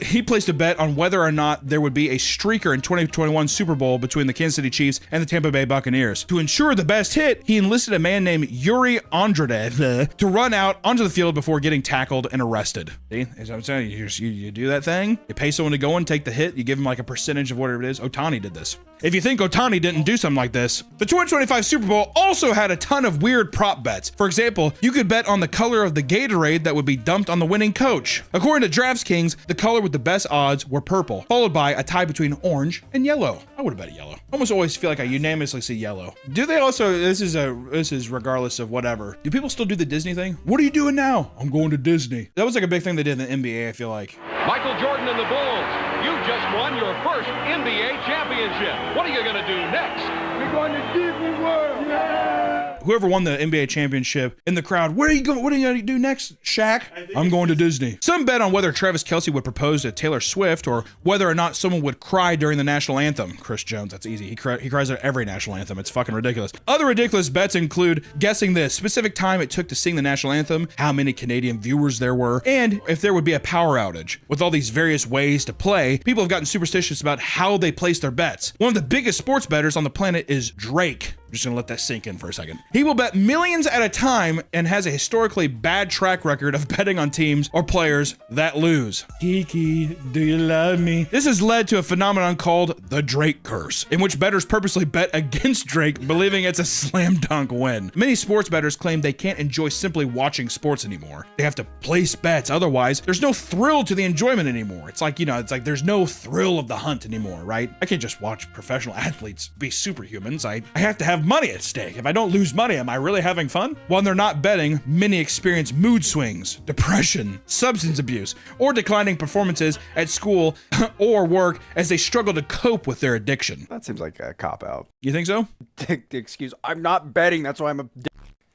he placed a bet on whether or not there would be a streaker in 2021 Super Bowl between the Kansas City Chiefs and the Tampa Bay Buccaneers. To ensure the best hit, he enlisted a man named Yuri Andrade to run out onto the field before getting tackled and arrested. See, as I'm saying, you do that thing, you pay someone to go and take the hit, you give him like a percentage of whatever it is. Ohtani did this. If you think Ohtani didn't do something like this, the 2025 Super Bowl also had a ton of weird prop bets. For example, you could bet on the color of the Gatorade that would be dumped on the winning coach. According to DraftKings, the color with the best odds were purple, followed by a tie between orange and yellow. I would have bet yellow. I almost always feel like I unanimously see yellow. Do they also, this is regardless of whatever, do people still do the Disney thing? What are you doing now? I'm going to Disney. That was like a big thing they did in the NBA, I feel like. Michael Jordan and the Bulls, you just won your first NBA championship. What are you going to do next? We're going to Disney World. Yeah. Whoever won the NBA championship in the crowd, what are you going to do next, Shaq? I'm going to Disney. Some bet on whether Travis Kelce would propose to Taylor Swift or whether or not someone would cry during the national anthem. Chris Jones, that's easy. He cries at every national anthem. It's fucking ridiculous. Other ridiculous bets include guessing the specific time it took to sing the national anthem, how many Canadian viewers there were, and if there would be a power outage. With all these various ways to play, people have gotten superstitious about how they place their bets. One of the biggest sports bettors on the planet is Drake. I'm just gonna let that sink in for a second. He will bet millions at a time and has a historically bad track record of betting on teams or players that lose. Kiki, do you love me? This has led to a phenomenon called the Drake curse, in which bettors purposely bet against Drake, believing it's a slam dunk win. Many sports bettors claim they can't enjoy simply watching sports anymore. They have to place bets, otherwise there's no thrill to the enjoyment anymore. It's like there's no thrill of the hunt anymore, right? I can't just watch professional athletes be superhumans. I have to have have money at stake. If I don't lose money, am I really having fun? When they're not betting, many experience mood swings, depression, substance abuse, or declining performances at school or work as they struggle to cope with their addiction. That seems like a cop-out. You think so? The excuse, I'm not betting, that's why I'm a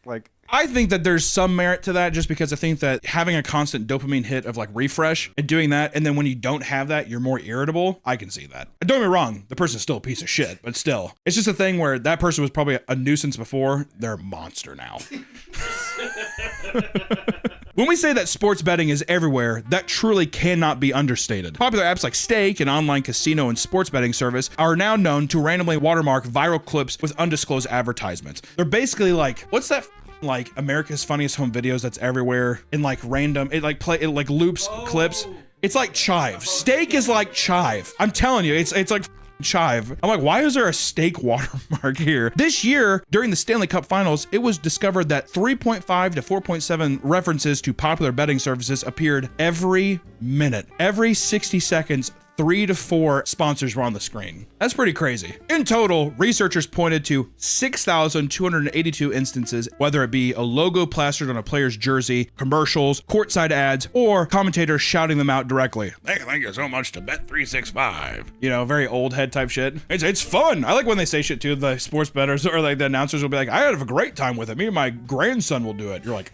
like... I think that there's some merit to that, just because I think that having a constant dopamine hit of like refresh and doing that, and then when you don't have that, you're more irritable. I can see that. Don't get me wrong, the person's still a piece of shit, but still. It's just a thing where that person was probably a nuisance before, they're a monster now. When we say that sports betting is everywhere, that truly cannot be understated. Popular apps like Stake, an online casino and sports betting service, are now known to randomly watermark viral clips with undisclosed advertisements. They're basically like, what's that like America's Funniest Home Videos that's everywhere in like random, it like loops clips. It's like Chive. Stake is like Chive. I'm telling you, it's like Chive. I'm like, why is there a Stake watermark here? This year, during the Stanley Cup Finals, it was discovered that 3.5 to 4.7 references to popular betting services appeared every minute. Every 60 seconds, 3 to 4 sponsors were on the screen. That's pretty crazy. In total, researchers pointed to 6,282 instances, whether it be a logo plastered on a player's jersey, commercials, courtside ads, or commentators shouting them out directly. Hey, thank you so much to Bet365. You know, very old head type shit. It's fun. I like when they say shit too. The sports bettors or like the announcers will be like, I had a great time with it. Me and my grandson will do it. You're like,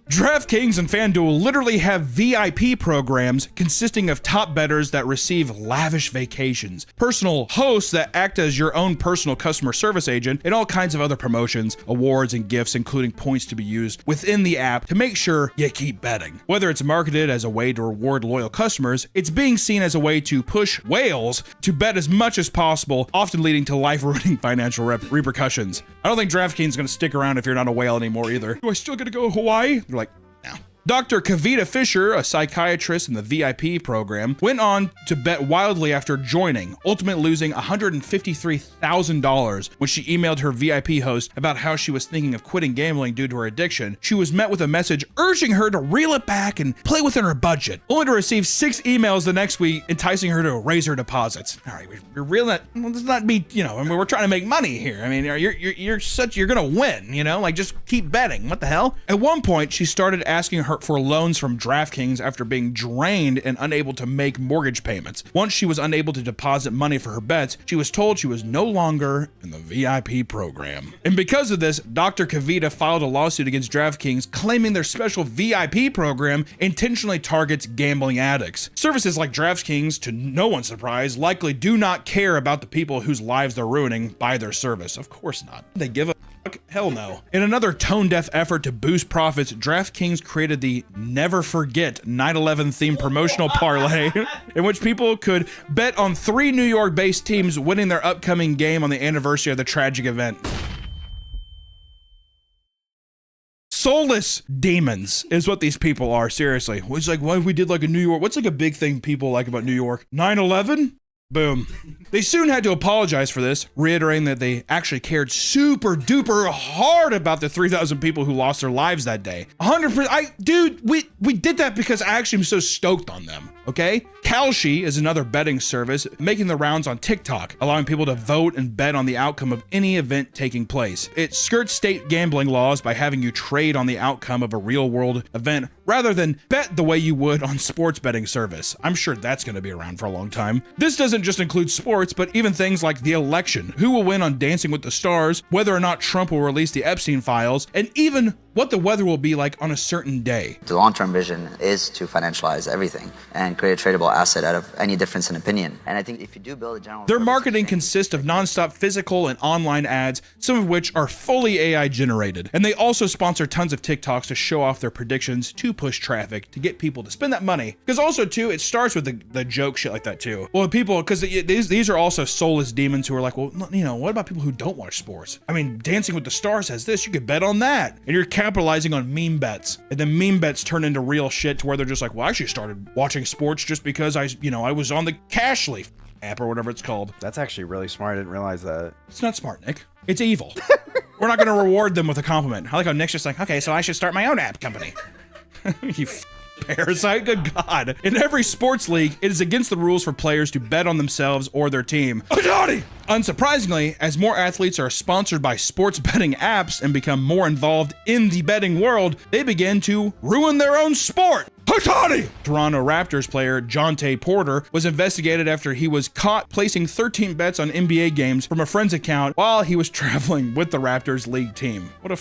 DraftKings and FanDuel literally have VIP programs consisting of top bettors that receive lavish vacations, personal hosts that act as your own personal customer service agent, and all kinds of other promotions, awards, and gifts, including points to be used within the app to make sure you keep betting. Whether it's marketed as a way to reward loyal customers, it's being seen as a way to push whales to bet as much as possible, often leading to life-ruining financial repercussions. I don't think DraftKings is going to stick around if you're not a whale anymore either. Do I still get to go to Hawaii? They're like, no. Dr. Kavita Fisher, a psychiatrist in the VIP program, went on to bet wildly after joining, ultimately losing $153,000 when she emailed her VIP host about how she was thinking of quitting gambling due to her addiction. She was met with a message urging her to reel it back and play within her budget, only to receive 6 emails the next week enticing her to raise her deposits. All right, we're reeling it. Well, let's not be, you know, I mean, we're trying to make money here. I mean, you're gonna win, you know, like just keep betting. What the hell? At one point, she started asking her for loans from DraftKings after being drained and unable to make mortgage payments. Once she was unable to deposit money for her bets, she was told she was no longer in the VIP program. And because of this, Dr. Kavita filed a lawsuit against DraftKings claiming their special VIP program intentionally targets gambling addicts. Services like DraftKings, to no one's surprise, likely do not care about the people whose lives they're ruining by their service. Of course not. They give a fuck? Hell no. In another tone-deaf effort to boost profits, DraftKings created the Never Forget 9/11 themed promotional parlay in which people could bet on 3 New York-based teams winning their upcoming game on the anniversary of the tragic event. Soulless demons is what these people are, seriously. It's like, what if we did like a New York, what's like a big thing people like about New York? 9/11? Boom. They soon had to apologize for this, reiterating that they actually cared super duper hard about the 3,000 people who lost their lives that day. 100%. Dude, we did that because I actually am so stoked on them. Okay? Kalshi is another betting service making the rounds on TikTok, allowing people to vote and bet on the outcome of any event taking place. It skirts state gambling laws by having you trade on the outcome of a real-world event rather than bet the way you would on sports betting service. I'm sure that's going to be around for a long time. This doesn't just include sports, but even things like the election, who will win on Dancing with the Stars, whether or not Trump will release the Epstein files, and even what the weather will be like on a certain day. The long-term vision is to financialize everything and create a tradable asset out of any difference in opinion. And I think if you do build a general... Their marketing consists of nonstop physical and online ads, some of which are fully AI generated. And they also sponsor tons of TikToks to show off their predictions to push traffic, to get people to spend that money. Because also too, it starts with the joke shit like that too. Well, people, because these are also soulless demons who are like, well, you know, what about people who don't watch sports? I mean, Dancing with the Stars has this, you could bet on that. And you're capitalizing on meme bets. And then meme bets turn into real shit to where they're just like, well, I actually started watching sports just because I was on the Cashly app or whatever it's called. That's actually really smart. I didn't realize that. It's not smart, Nick. It's evil. We're not going to reward them with a compliment. I like how Nick's just like, okay, so I should start my own app company. You Parasite, good God. In every sports league, it is against the rules for players to bet on themselves or their team. Unsurprisingly, as more athletes are sponsored by sports betting apps and become more involved in the betting world, they begin to ruin their own sport. Toronto Raptors player Jonte Porter was investigated after he was caught placing 13 bets on NBA games from a friend's account while he was traveling with the Raptors league team. What a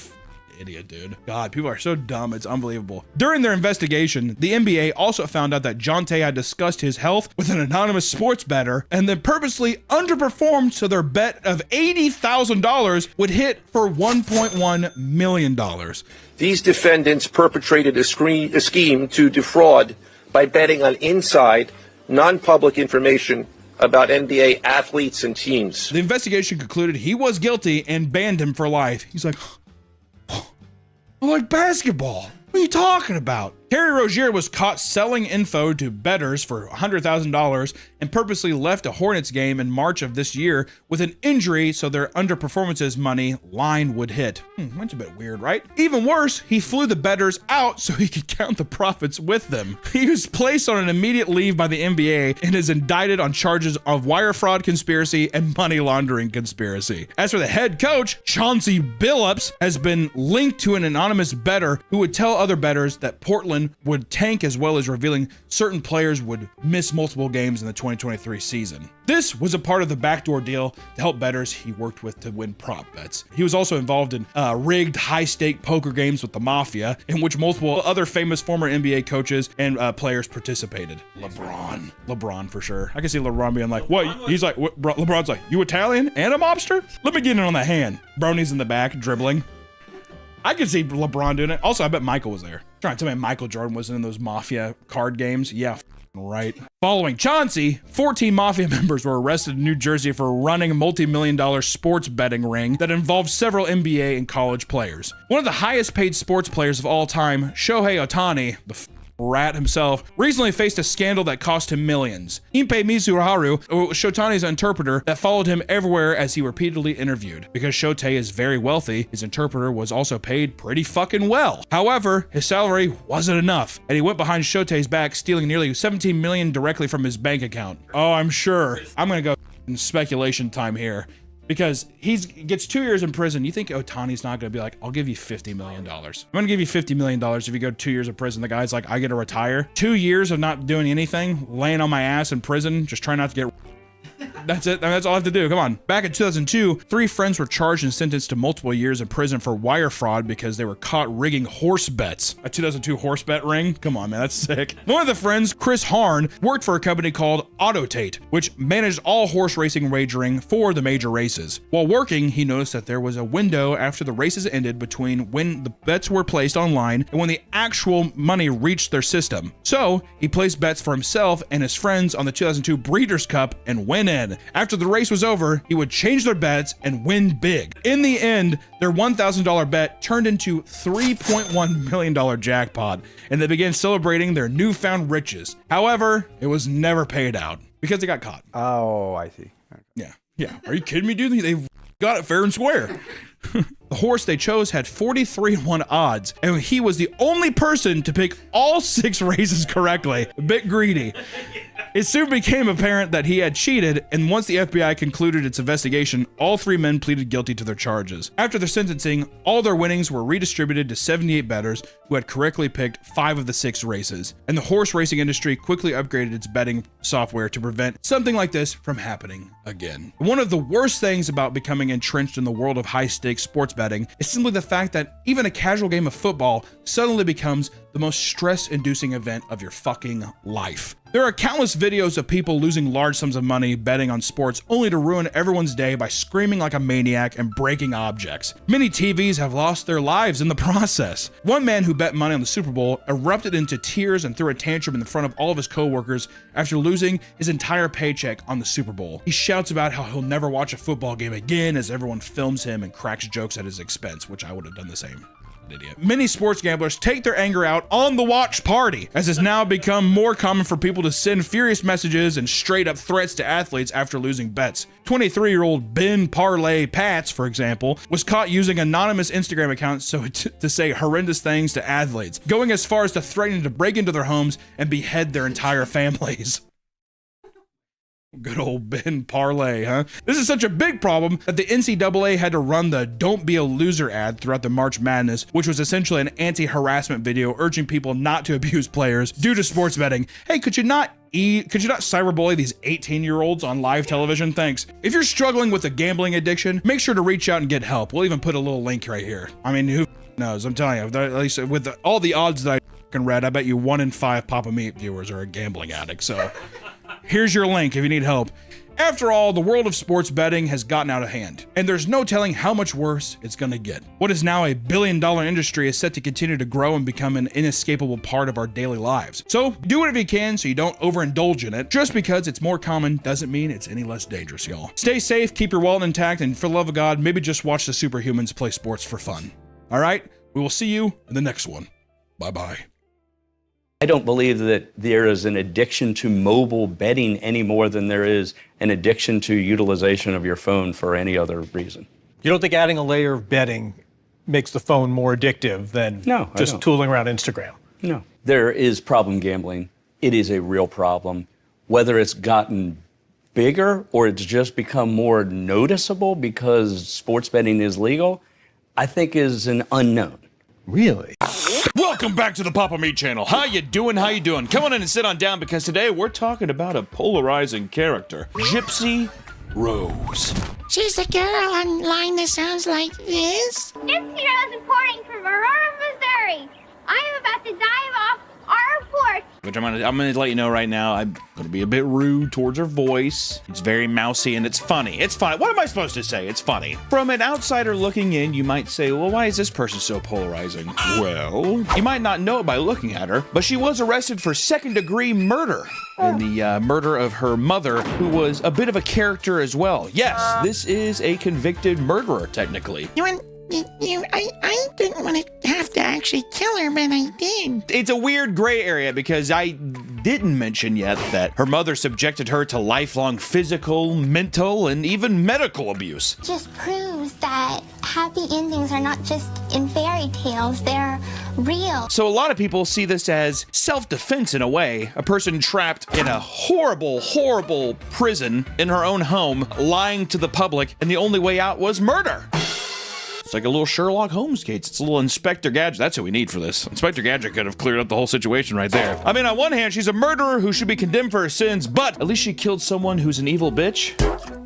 idiot, dude. God, people are so dumb. It's unbelievable. During their investigation, the NBA also found out that Jonte had discussed his health with an anonymous sports bettor and then purposely underperformed so their bet of $80,000 would hit for $1.1 million. These defendants perpetrated a scheme to defraud by betting on inside, non-public information about NBA athletes and teams. The investigation concluded he was guilty and banned him for life. He's like, I like basketball. What are you talking about? Terry Rozier was caught selling info to bettors for $100,000 and purposely left a Hornets game in March of this year with an injury so their underperformances money line would hit. That's a bit weird, right? Even worse, he flew the bettors out so he could count the profits with them. He was placed on an immediate leave by the NBA and is indicted on charges of wire fraud conspiracy and money laundering conspiracy. As for the head coach, Chauncey Billups has been linked to an anonymous bettor who would tell other bettors that Portland would tank, as well as revealing certain players would miss multiple games in the 2023 season. This was a part of the backdoor deal to help bettors he worked with to win prop bets. He was also involved in rigged high-stake poker games with the Mafia, in which multiple other famous former NBA coaches and players participated. LeBron for sure. I can see LeBron being like, what? He's like, what? LeBron's like, you Italian and a mobster? Let me get in on the hand. Brony's in the back dribbling. I could see LeBron doing it. Also, I bet Michael was there. Trying to tell me Michael Jordan wasn't in those Mafia card games. Yeah, right. Following Chauncey, 14 Mafia members were arrested in New Jersey for running a multi-million-dollar sports betting ring that involved several NBA and college players. One of the highest paid sports players of all time, Shohei Ohtani, the rat himself, recently faced a scandal that cost him millions. Impe Mizuharu was Shotani's interpreter that followed him everywhere as he repeatedly interviewed. Because Shotei is very wealthy, his interpreter was also paid pretty fucking well. However, his salary wasn't enough, and he went behind Shotei's back, stealing nearly $17 million directly from his bank account. Oh, I'm sure. I'm gonna go in speculation time here. Because he gets 2 years in prison. You think Ohtani's not going to be like, I'll give you $50 million. I'm going to give you $50 million if you go 2 years in prison. The guy's like, I get to retire. 2 years of not doing anything, laying on my ass in prison, just trying not to get... That's it. That's all I have to do. Come on. Back in 2002, 3 friends were charged and sentenced to multiple years in prison for wire fraud because they were caught rigging horse bets. A 2002 horse bet ring? Come on, man. That's sick. One of the friends, Chris Harn, worked for a company called Autotate, which managed all horse racing wagering for the major races. While working, he noticed that there was a window after the races ended between when the bets were placed online and when the actual money reached their system. So he placed bets for himself and his friends on the 2002 Breeders' Cup and went in. After the race was over, he would change their bets and win big. In the end, their $1,000 bet turned into $3.1 million jackpot, and they began celebrating their newfound riches. However, it was never paid out because they got caught. Oh, I see. Okay. Yeah. Are you kidding me, dude? They got it fair and square. The horse they chose had 43-1 odds, and he was the only person to pick all 6 races correctly. A bit greedy. It soon became apparent that he had cheated, and once the FBI concluded its investigation, all 3 men pleaded guilty to their charges. After their sentencing, all their winnings were redistributed to 78 bettors who had correctly picked 5 of the 6 races, and the horse racing industry quickly upgraded its betting software to prevent something like this from happening again. One of the worst things about becoming entrenched in the world of high-stakes sports betting is simply the fact that even a casual game of football suddenly becomes the most stress-inducing event of your fucking life. There are countless videos of people losing large sums of money betting on sports only to ruin everyone's day by screaming like a maniac and breaking objects. Many TVs have lost their lives in the process. One man who bet money on the Super Bowl erupted into tears and threw a tantrum in front of all of his co-workers after losing his entire paycheck on the Super Bowl. He shouts about how he'll never watch a football game again as everyone films him and cracks jokes at his expense, which I would have done the same. idiot. Many sports gamblers take their anger out on the watch party, as it's now become more common for people to send furious messages and straight up threats to athletes after losing bets. 23-year-old Ben Parlay Pats, for example, was caught using anonymous Instagram accounts to say horrendous things to athletes, going as far as to threaten to break into their homes and behead their entire families. Good old Ben Parlay, huh? This is such a big problem that the NCAA had to run the Don't Be a Loser ad throughout the March Madness, which was essentially an anti-harassment video urging people not to abuse players due to sports betting. Hey, could you not cyberbully these 18-year-olds on live television? Thanks. If you're struggling with a gambling addiction, make sure to reach out and get help. We'll even put a little link right here. I mean, who knows? I'm telling you, at least with all the odds that I read, I bet you 1 in 5 Papa Meat viewers are a gambling addict, so here's your link if you need help. After all, the world of sports betting has gotten out of hand, and there's no telling how much worse it's gonna get. What is now a billion-dollar industry is set to continue to grow and become an inescapable part of our daily lives. So do whatever you can so you don't overindulge in it. Just because it's more common doesn't mean it's any less dangerous, y'all. Stay safe, keep your wallet intact, and for the love of God, maybe just watch the superhumans play sports for fun. All right? We will see you in the next one. Bye-bye. I don't believe that there is an addiction to mobile betting any more than there is an addiction to utilization of your phone for any other reason. You don't think adding a layer of betting makes the phone more addictive than just tooling around Instagram? No. There is problem gambling. It is a real problem. Whether it's gotten bigger or it's just become more noticeable because sports betting is legal, I think is an unknown. Really? Welcome back to the Papa Meat channel. How you doing? How you doing? Come on in and sit on down because today we're talking about a polarizing character, Gypsy Rose. She's a girl online that sounds like this. Gypsy Rose reporting from Aurora, Missouri. I am about to dive off our porch. Which I'm gonna let you know right now, I'm gonna be a bit rude towards her voice. It's very mousy and it's funny. It's funny. What am I supposed to say? It's funny. From an outsider looking in, you might say, well, why is this person so polarizing? Well, you might not know it by looking at her, but she was arrested for second-degree murder in the murder of her mother, who was a bit of a character as well. Yes, this is a convicted murderer, technically. I didn't want to have to actually kill her, but I did. It's a weird gray area because I didn't mention yet that her mother subjected her to lifelong physical, mental, and even medical abuse. Just proves that happy endings are not just in fairy tales, they're real. So a lot of people see this as self-defense in a way. A person trapped in a horrible, horrible prison in her own home, lying to the public, and the only way out was murder. It's like a little Sherlock Holmes case. It's a little Inspector Gadget. That's what we need for this. Inspector Gadget could have cleared up the whole situation right there. I mean, on one hand, she's a murderer who should be condemned for her sins, but at least she killed someone who's an evil bitch,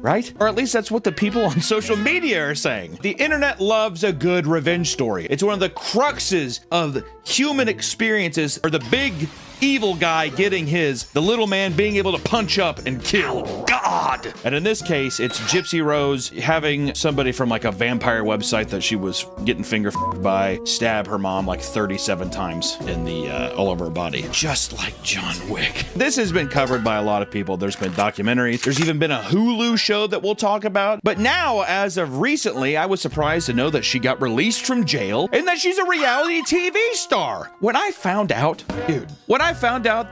right? Or at least that's what the people on social media are saying. The internet loves a good revenge story. It's one of the cruxes of human experiences, or the big evil guy getting his, the little man being able to punch up and kill God. And in this case, it's Gypsy Rose having somebody from like a vampire website that she was getting finger by stab her mom like 37 times in the all over her body, just like John Wick. This has been covered by a lot of people. There's been documentaries. There's even been a Hulu show that we'll talk about. But now, as of recently, I was surprised to know that she got released from jail and that she's a reality TV star. When I found out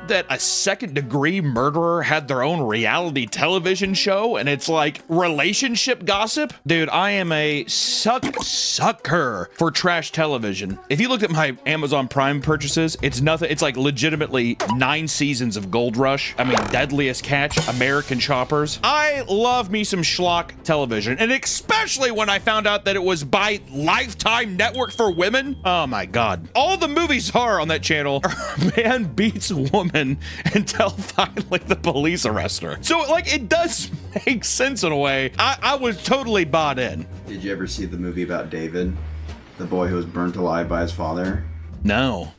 that a second-degree murderer had their own reality television show and it's like relationship gossip, dude, I am a sucker for trash television. If you looked at my Amazon Prime purchases, it's nothing. It's like legitimately 9 seasons of Gold Rush. I mean, Deadliest Catch, American Choppers. I love me some schlock television, and especially when I found out that it was by Lifetime Network for Women. Oh my God. All the movies are on that channel are man beats woman until finally the police arrest her. So like it does make sense in a way. I was totally bought in. Did you ever see the movie about David, the boy who was burnt alive by his father? No.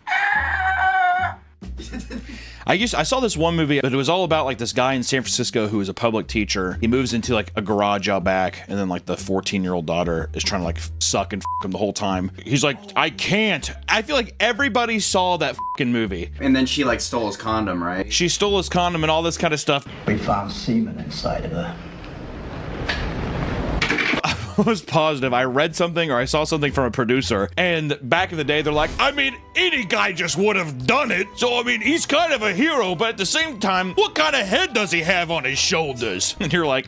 I saw this one movie, but it was all about like this guy in San Francisco who is a public teacher. He moves into like a garage out back, and then like the 14-year-old daughter is trying to like suck and him the whole time. He's like, I can't. I feel like everybody saw that movie. And then she like stole his condom, right? She stole his condom and all this kind of stuff. We found semen inside of her. almost positive I read something or I saw something from a producer, and back in the day, they're like, I mean, any guy just would have done it. So, I mean, he's kind of a hero, but at the same time, what kind of head does he have on his shoulders? And you're like,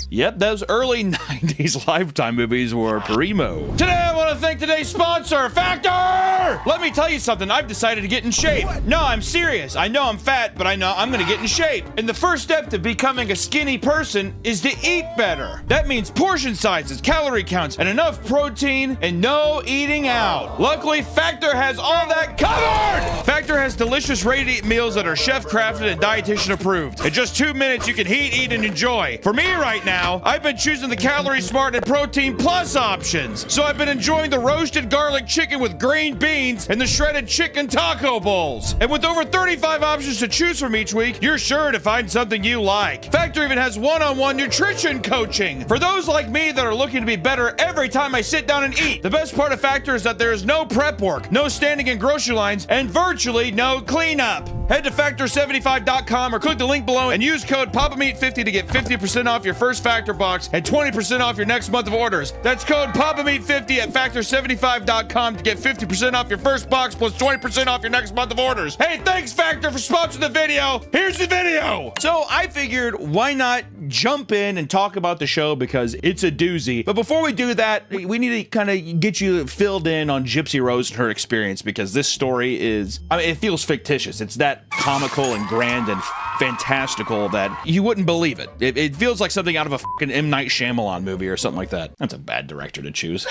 yep, those early 90s Lifetime movies were primo. Today, I want to thank today's sponsor, Factor! Let me tell you something, I've decided to get in shape. No, I'm serious. I know I'm fat, but I know I'm gonna get in shape. And the first step to becoming a skinny person is to eat better. That means portion sizes, calorie counts, and enough protein, and no eating out. Luckily, Factor has all that covered! Factor has delicious ready-to-eat meals that are chef-crafted and dietitian approved. In just 2 minutes, you can heat, eat, and enjoy. For me right now, I've been choosing the Calorie Smart and Protein Plus options. So I've been enjoying the roasted garlic chicken with green beans and the shredded chicken taco bowls. And with over 35 options to choose from each week, you're sure to find something you like. Factor even has one-on-one nutrition coaching for those like me that are looking to be better every time I sit down and eat. The best part of Factor is that there is no prep work, no standing in grocery lines, and virtually no cleanup. Head to Factor75.com or click the link below and use code PAPAMeat50 to get 50% off your first Factor box and 20% off your next month of orders. That's code PAPAMeat50 at Factor75.com to get 50% off your first box plus 20% off your next month of orders. Hey, thanks Factor for sponsoring the video. Here's the video. So I figured, why not jump in and talk about the show because it's a doozy. But before we do that, we need to kind of get you filled in on Gypsy Rose and her experience, because this story is, I mean, it feels fictitious. It's that comical and grand and fantastical that you wouldn't believe it. It feels like something out of a fucking M. Night Shyamalan movie or something like that. That's a bad director to choose.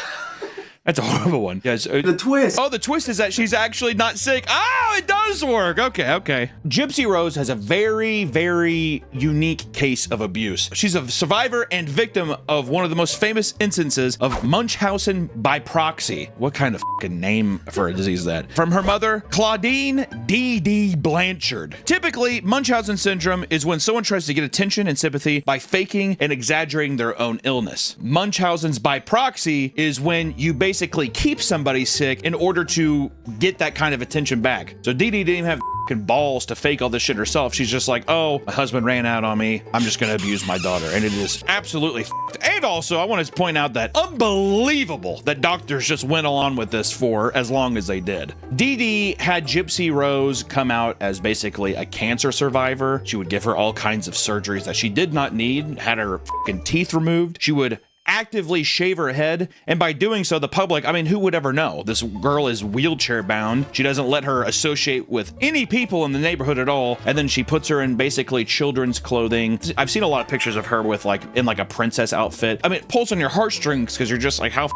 That's a horrible one. Yes. The twist. Oh, the twist is that she's actually not sick. Oh, it does work. Okay. Gypsy Rose has a very, very unique case of abuse. She's a survivor and victim of one of the most famous instances of Munchausen by proxy. What kind of fucking name for a disease is that? From her mother, Claudine D.D. Blanchard. Typically, Munchausen syndrome is when someone tries to get attention and sympathy by faking and exaggerating their own illness. Munchausen's by proxy is when you basically keep somebody sick in order to get that kind of attention back. So Dee Dee didn't even have balls to fake all this shit herself. She's just like, oh, my husband ran out on me. I'm just gonna abuse my daughter. And it is absolutely And also, I want to point out that unbelievable that doctors just went along with this for as long as they did. Dee Dee had Gypsy Rose come out as basically a cancer survivor. She would give her all kinds of surgeries that she did not need, had her fucking teeth removed. She would actively shave her head, and by doing so, the public, I mean, who would ever know? This girl is wheelchair bound. She doesn't let her associate with any people in the neighborhood at all, and then she puts her in basically children's clothing. I've seen a lot of pictures of her with in a princess outfit. I mean, it pulls on your heartstrings because you're just like, how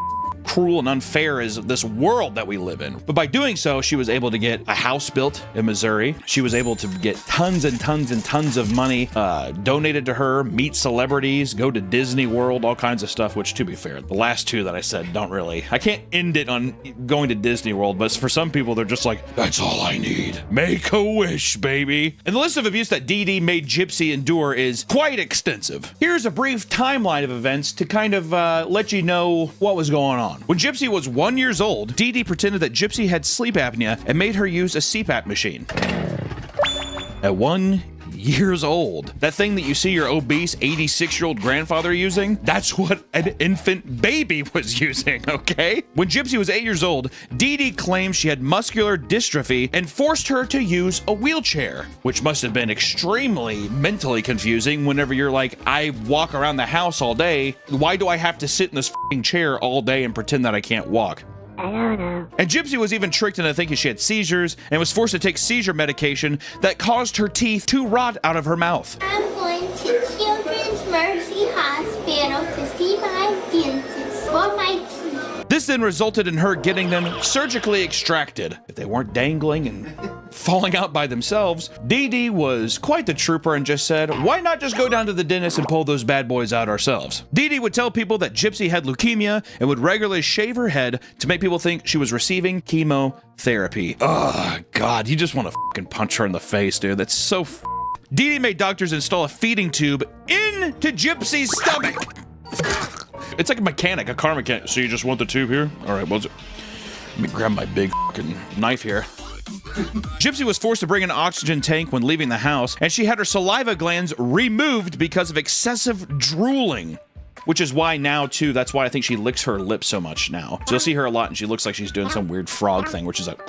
cruel and unfair is this world that we live in. But by doing so, she was able to get a house built in Missouri. She was able to get tons and tons and tons of money donated to her, meet celebrities, go to Disney World, all kinds of stuff, which, to be fair, the last two that I said don't really, I can't end it on going to Disney World, but for some people, they're just like, that's all I need. Make a wish, baby. And the list of abuse that Dee Dee made Gypsy endure is quite extensive. Here's a brief timeline of events to kind of let you know what was going on. When Gypsy was 1 year old, Dee Dee pretended that Gypsy had sleep apnea and made her use a CPAP machine. At 1 year old, that thing that you see your obese 86-year-old grandfather using, that's what an infant baby was using, okay? When Gypsy was 8 years old, Dee Dee claimed she had muscular dystrophy and forced her to use a wheelchair, which must have been extremely mentally confusing whenever you're like, I walk around the house all day, why do I have to sit in this f***ing chair all day and pretend that I can't walk? I don't know. And Gypsy was even tricked into thinking she had seizures and was forced to take seizure medication that caused her teeth to rot out of her mouth. I'm going to Children's Mercy Hospital to see my dentist for my teeth. This then resulted in her getting them surgically extracted. If they weren't dangling and falling out by themselves, Dee Dee was quite the trooper and just said, why not just go down to the dentist and pull those bad boys out ourselves? Dee Dee would tell people that Gypsy had leukemia and would regularly shave her head to make people think she was receiving chemotherapy. Oh, God, you just want to fucking punch her in the face, dude. That's so Dee Dee made doctors install a feeding tube into Gypsy's stomach. It's like a mechanic, a car mechanic. So you just want the tube here? All right, let me grab my big fucking knife here. Gypsy was forced to bring an oxygen tank when leaving the house, and she had her saliva glands removed because of excessive drooling. which is why now too, that's why I think she licks her lips so much now. So you'll see her a lot and she looks like she's doing some weird frog thing, which is like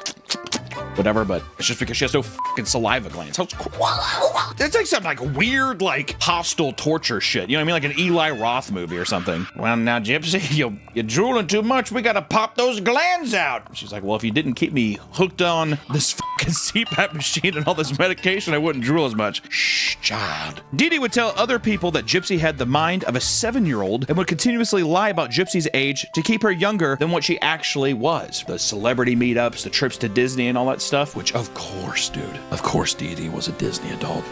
whatever, but it's just because she has no fucking saliva glands. It's like some like weird, like hostile torture shit. You know what I mean? Like an Eli Roth movie or something. Well, now Gypsy, you're drooling too much. We gotta pop those glands out. She's like, well, if you didn't keep me hooked on this fucking CPAP machine and all this medication, I wouldn't drool as much. Shh, child. Dee Dee would tell other people that Gypsy had the mind of a 7-year-old and would continuously lie about Gypsy's age to keep her younger than what she actually was. The celebrity meetups, the trips to Disney and all that stuff, which of course, dude, of course Dee Dee was a Disney adult.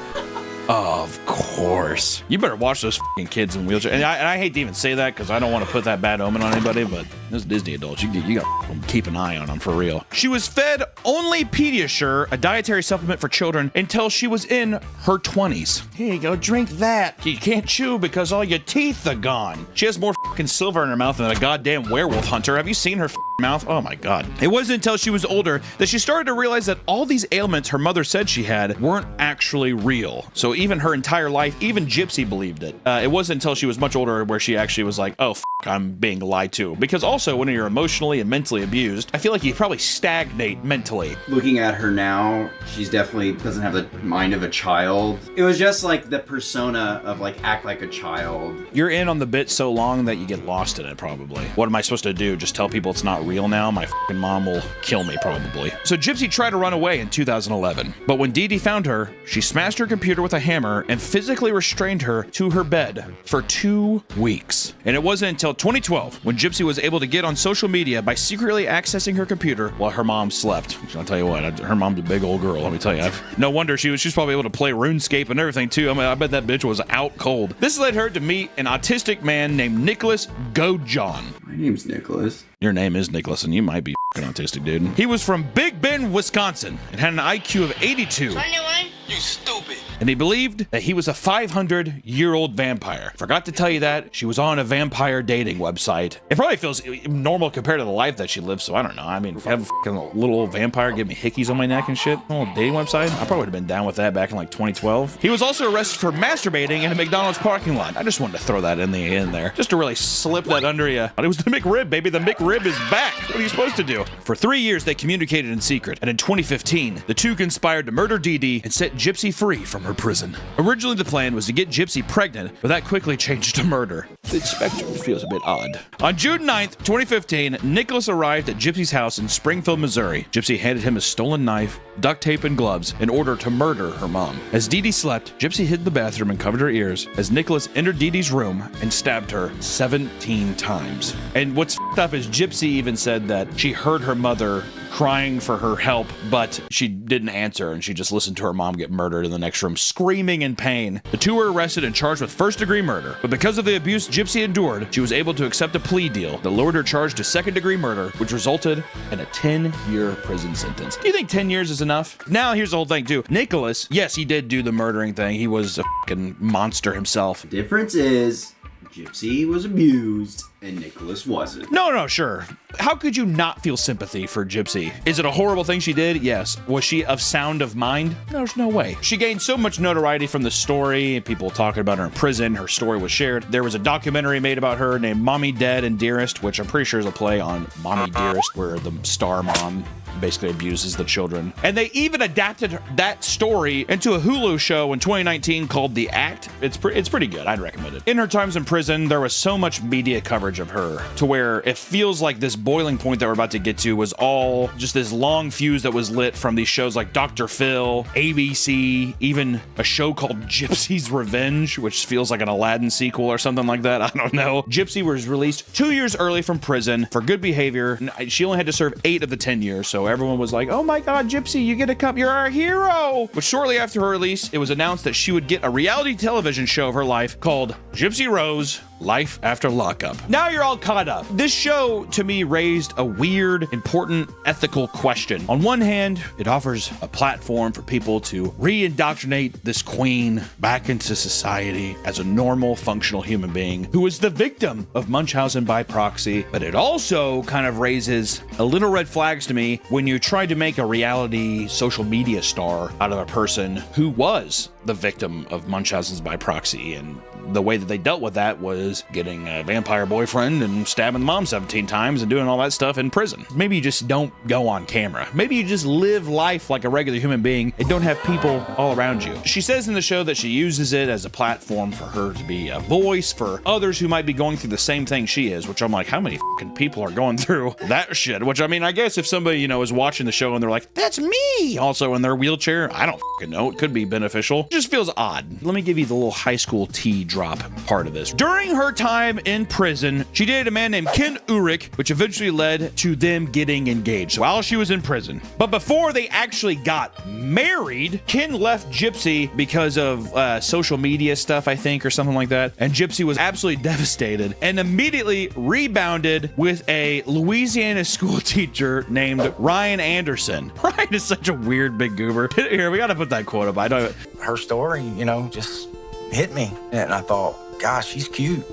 Of course. You better watch those fucking kids in wheelchairs. And I hate to even say that because I don't want to put that bad omen on anybody, but those Disney adults, you got to keep an eye on them for real. She was fed only Pediasure, a dietary supplement for children, until she was in her 20s. Here you go, drink that. You can't chew because all your teeth are gone. She has more fucking silver in her mouth than a goddamn werewolf hunter. Have you seen her mouth? Oh my god. It wasn't until she was older that she started to realize that all these ailments her mother said she had weren't actually real. So even her entire life, even Gypsy believed it. It wasn't until she was much older where she actually was like, oh, I'm being lied to. Because also, when you're emotionally and mentally abused, I feel like you probably stagnate mentally. Looking at her now, she's definitely doesn't have the mind of a child. It was just like the persona of like act like a child. You're in on the bit so long that you get lost in it probably. What am I supposed to do? Just tell people it's not real now? My fucking mom will kill me probably. So Gypsy tried to run away in 2011. But when Dee Dee found her, she smashed her computer with a hammer and physically restrained her to her bed for 2 weeks. And it wasn't until 2012 when Gypsy was able to get on social media by secretly accessing her computer while her mom slept. I'll tell you what, her mom's a big old girl, let me tell you. No wonder she's probably able to play RuneScape and everything too. I mean, I bet that bitch was out cold. This led her to meet an autistic man named Nicholas Gojohn. My name's Nicholas. Your name is Nicholas, and you might be fucking autistic, dude. He was from Big Bend, Wisconsin, and had an IQ of 82. You stupid. And he believed that he was a 500-year-old vampire. Forgot to tell you that. She was on a vampire dating website. It probably feels normal compared to the life that she lives, so I don't know. I mean, have a fucking little old vampire give me hickeys on my neck and shit. A little dating website. I probably would have been down with that back in like 2012. He was also arrested for masturbating in a McDonald's parking lot. I just wanted to throw that in there. Just to really slip that under you. But it was the McRib, baby. The McRib is back. What are you supposed to do? For 3 years, they communicated in secret. And in 2015, the two conspired to murder Dee Dee and set Gypsy free from her prison. Originally, the plan was to get Gypsy pregnant, but that quickly changed to murder. The spectrum feels a bit odd. On June 9th, 2015, Nicholas arrived at Gypsy's house in Springfield, Missouri. Gypsy handed him a stolen knife, duct tape, and gloves in order to murder her mom. As Dee Dee slept, Gypsy hid in the bathroom and covered her ears as Nicholas entered Dee Dee's room and stabbed her 17 times. And what's f***ed up is Gypsy even said that she heard her mother crying for her help, but she didn't answer, and she just listened to her mom get murdered in the next room, screaming in pain. The two were arrested and charged with first-degree murder, but because of the abuse Gypsy endured, she was able to accept a plea deal that lowered her charge to second-degree murder, which resulted in a 10-year prison sentence. Do you think 10 years is enough? Now, here's the whole thing, too. Nicholas, yes, he did do the murdering thing. He was a fucking monster himself. The difference is Gypsy was abused and Nicholas wasn't. No, sure. How could you not feel sympathy for Gypsy? Is it a horrible thing she did? Yes. Was she of sound of mind? No, there's no way. She gained so much notoriety from the story, and people talking about her in prison. Her story was shared. There was a documentary made about her named Mommy, Dead, and Dearest, which I'm pretty sure is a play on Mommy Dearest, where the star mom basically abuses the children. And they even adapted that story into a Hulu show in 2019 called The Act. It's pretty good. I'd recommend it. In her times in prison, there was so much media coverage of her to where it feels like this boiling point that we're about to get to was all just this long fuse that was lit from these shows like Dr. Phil, ABC, even a show called Gypsy's Revenge, which feels like an Aladdin sequel or something like that. I don't know. Gypsy was released 2 years early from prison for good behavior. She only had to serve 8 of the 10 years, so everyone was like, oh my god, Gypsy, you get to come, you're our hero. But shortly after her release, it was announced that she would get a reality television show of her life called Gypsy Rose: Life After Lockup. Now you're all caught up. This show, to me, raised a weird, important, ethical question. On one hand, it offers a platform for people to re-indoctrinate this queen back into society as a normal, functional human being who is the victim of Munchausen by proxy. But it also kind of raises a little red flags to me when you try to make a reality social media star out of a person who was the victim of Munchausen's by proxy. And the way that they dealt with that was was getting a vampire boyfriend and stabbing mom 17 times and doing all that stuff in prison. Maybe you just don't go on camera. Maybe you just live life like a regular human being and don't have people all around you. She says in the show that she uses it as a platform for her to be a voice for others who might be going through the same thing she is, which I'm like, how many fucking people are going through that shit? Which, I mean, I guess if somebody, you know, is watching the show and they're like, that's me, also in their wheelchair, I don't fucking know. It could be beneficial. It just feels odd. Let me give you the little high school tea drop part of this. During her time in prison, she dated a man named Ken Urich, which eventually led to them getting engaged while she was in prison. But before they actually got married, Ken left Gypsy because of social media stuff, I think, or something like that. And Gypsy was absolutely devastated and immediately rebounded with a Louisiana school teacher named Ryan Anderson. Ryan is such a weird big goober. Here, we gotta put that quote up. I know her story, you know, just hit me. And I thought, gosh, she's cute.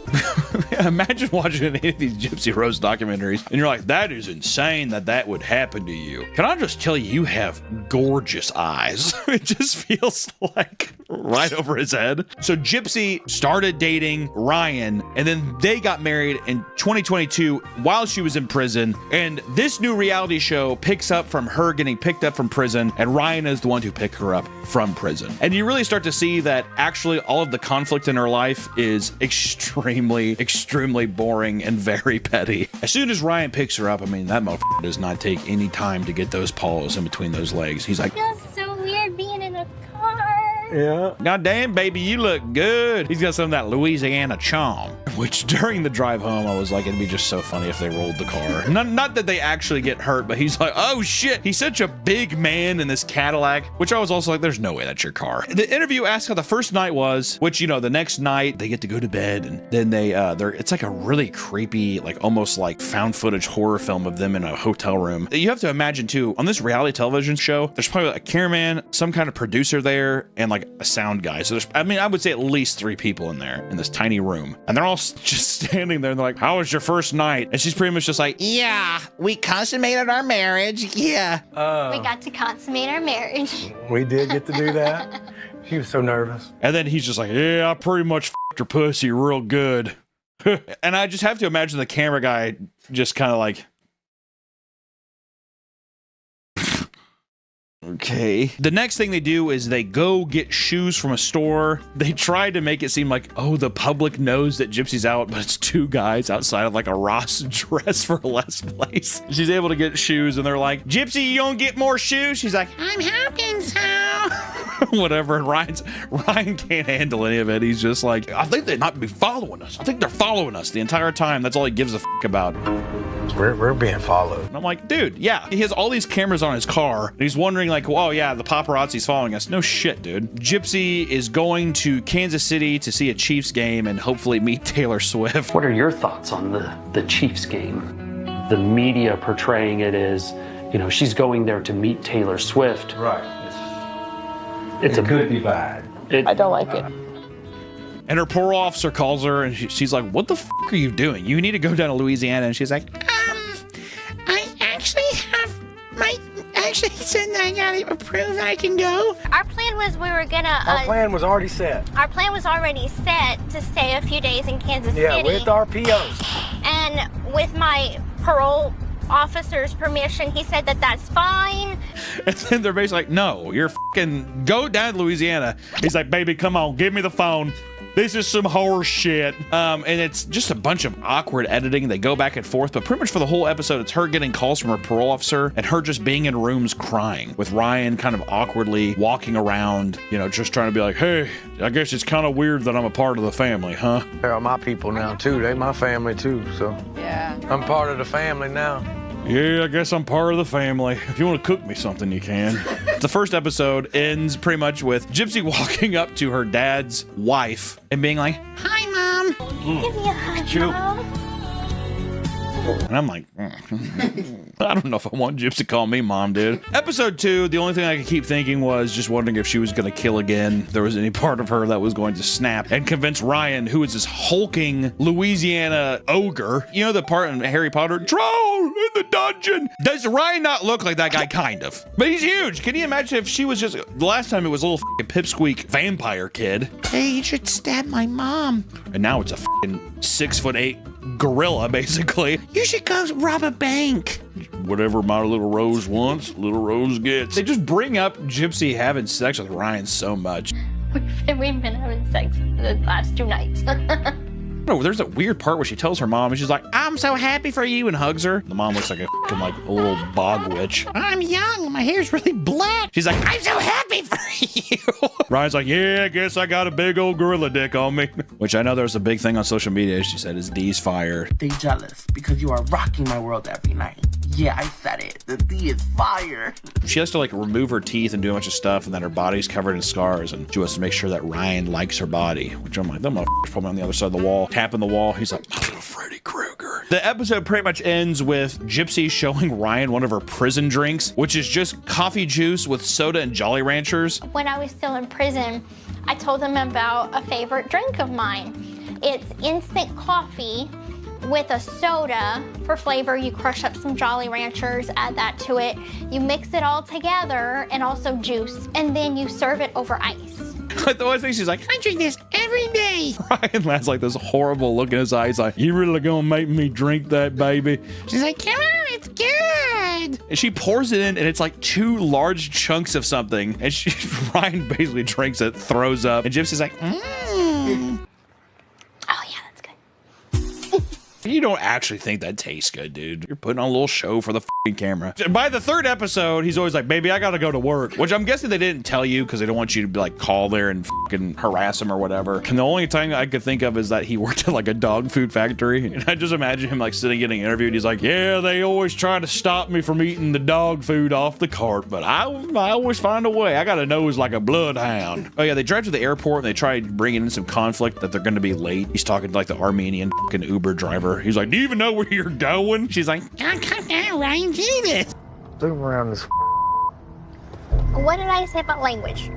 Imagine watching any of these Gypsy Rose documentaries and you're like, that is insane that would happen to you. Can I just tell you, you have gorgeous eyes. It just feels like right over his head. So Gypsy started dating Ryan and then they got married in 2022 while she was in prison. And this new reality show picks up from her getting picked up from prison, and Ryan is the one who picked her up from prison. And you really start to see that actually all of the conflict in her life is extremely boring and very petty. As soon as Ryan picks her up, I mean, that motherfucker does not take any time to get those paws in between those legs. He's like, It feels so weird being in a car. yeah. God damn, baby, you look good. He's got some of that Louisiana charm. Which during the drive home, I was like, it'd be just so funny if they rolled the car. Not that they actually get hurt, but he's like, oh shit, he's such a big man in this Cadillac. Which I was also like, there's no way that's your car. The interview asked how the first night was, which, you know, the next night they get to go to bed and then it's like a really creepy, like almost like found footage horror film of them in a hotel room. You have to imagine too, on this reality television show, there's probably a cameraman, some kind of producer there, and like a sound guy. So there's, I mean, I would say at least 3 people in there in this tiny room. And they're all just standing there and they're like, how was your first night? And she's pretty much just like, yeah, we consummated our marriage. Yeah. We got to consummate our marriage. We did get to do that. She was so nervous. And then he's just like, yeah, I pretty much f***ed her pussy real good. And I just have to imagine the camera guy just kind of like, okay. The next thing they do is they go get shoes from a store. They try to make it seem like, oh, the public knows that Gypsy's out, but it's 2 guys outside of like a Ross Dress for Less place. She's able to get shoes and they're like, Gypsy, you don't get more shoes? She's like, I'm hoping so. whatever. And Ryan can't handle any of it. He's just like, I think they might be following us. I think they're following us the entire time. That's all he gives a fuck about. We're being followed. And I'm like, dude, yeah. He has all these cameras on his car. And he's wondering like, well, oh yeah, the paparazzi's following us. No shit, dude. Gypsy is going to Kansas City to see a Chiefs game and hopefully meet Taylor Swift. What are your thoughts on the Chiefs game? The media portraying it as, you know, she's going there to meet Taylor Swift. Right. It could be bad. I don't like it. And her parole officer calls her and she's like, what the f*** are you doing? You need to go down to Louisiana. And she's like, I actually said that I gotta prove I can go. Our plan was Our plan was already set. Our plan was already set to stay a few days in Kansas City. Yeah, with our POs. And with my parole officer's permission, he said that that's fine. And then they're basically like, no, you're fucking go down to Louisiana. He's like, baby, come on, give me the phone. This is some horror shit. And it's just a bunch of awkward editing. They go back and forth, but pretty much for the whole episode, it's her getting calls from her parole officer and her just being in rooms crying with Ryan kind of awkwardly walking around, you know, just trying to be like, hey, I guess it's kind of weird that I'm a part of the family, huh? They're my people now, too. They my family, too, so. Yeah. I'm part of the family now. Yeah, I guess I'm part of the family. If you want to cook me something, you can. The first episode ends pretty much with Gypsy walking up to her dad's wife and being like, Hi, Mom. Give me a hug, Mom. And I'm like, I don't know if I want Gypsy to call me mom, dude. Episode 2, the only thing I could keep thinking was just wondering if she was going to kill again. If there was any part of her that was going to snap and convince Ryan, who is this hulking Louisiana ogre. You know the part in Harry Potter? Troll in the dungeon. Does Ryan not look like that guy? Kind of. But he's huge. Can you imagine if she was just, the last time it was a little pipsqueak vampire kid. Hey, you should stab my mom. And now it's a 6'8" gorilla, basically. You should go rob a bank. Whatever my little Rose wants, little Rose gets. They just bring up Gypsy having sex with Ryan so much. We've been having sex the last 2 nights. No, there's that weird part where she tells her mom, and she's like, I'm so happy for you, and hugs her. The mom looks like a little bog witch. I'm young. My hair's really black. She's like, I'm so happy for you. Ryan's like, yeah, I guess I got a big old gorilla dick on me. Which I know there's a big thing on social media. She said is D's fire. They jealous because you are rocking my world every night. Yeah, I said it. The D is fire. She has to like remove her teeth and do a bunch of stuff, and then her body's covered in scars, and she wants to make sure that Ryan likes her body. Which I'm like, that motherfucker's probably on the other side of the wall, tapping the wall. He's like, my little Freddy Krueger. The episode pretty much ends with Gypsy showing Ryan one of her prison drinks, which is just coffee juice with soda and Jolly Ranchers. When I was still in prison, I told them about a favorite drink of mine. It's instant coffee with a soda. For flavor, you crush up some Jolly Ranchers, add that to it. You mix it all together, and also juice, and then you serve it over ice. The one thing she's like, I drink this every day. Ryan has like this horrible look in his eyes, like, you really gonna make me drink that, baby? She's like, come on, it's good. And she pours it in, and it's like 2 large chunks of something, and Ryan basically drinks it, throws up, and Gypsy's like, You don't actually think that tastes good, dude. You're putting on a little show for the fucking camera. By the 3rd episode, he's always like, baby, I gotta go to work. Which I'm guessing they didn't tell you because they don't want you to be like call there and fucking harass him or whatever. And the only time I could think of is that he worked at like a dog food factory. And I just imagine him like sitting getting interviewed. He's like, yeah, they always try to stop me from eating the dog food off the cart, but I always find a way. I got a nose like a bloodhound. Oh yeah, they drive to the airport and they try bringing in some conflict that they're gonna be late. He's talking to like the Armenian fucking Uber driver. He's like, do you even know where you're going? She's like, come down, Ryan, Jesus. Look around this. What did I say about language?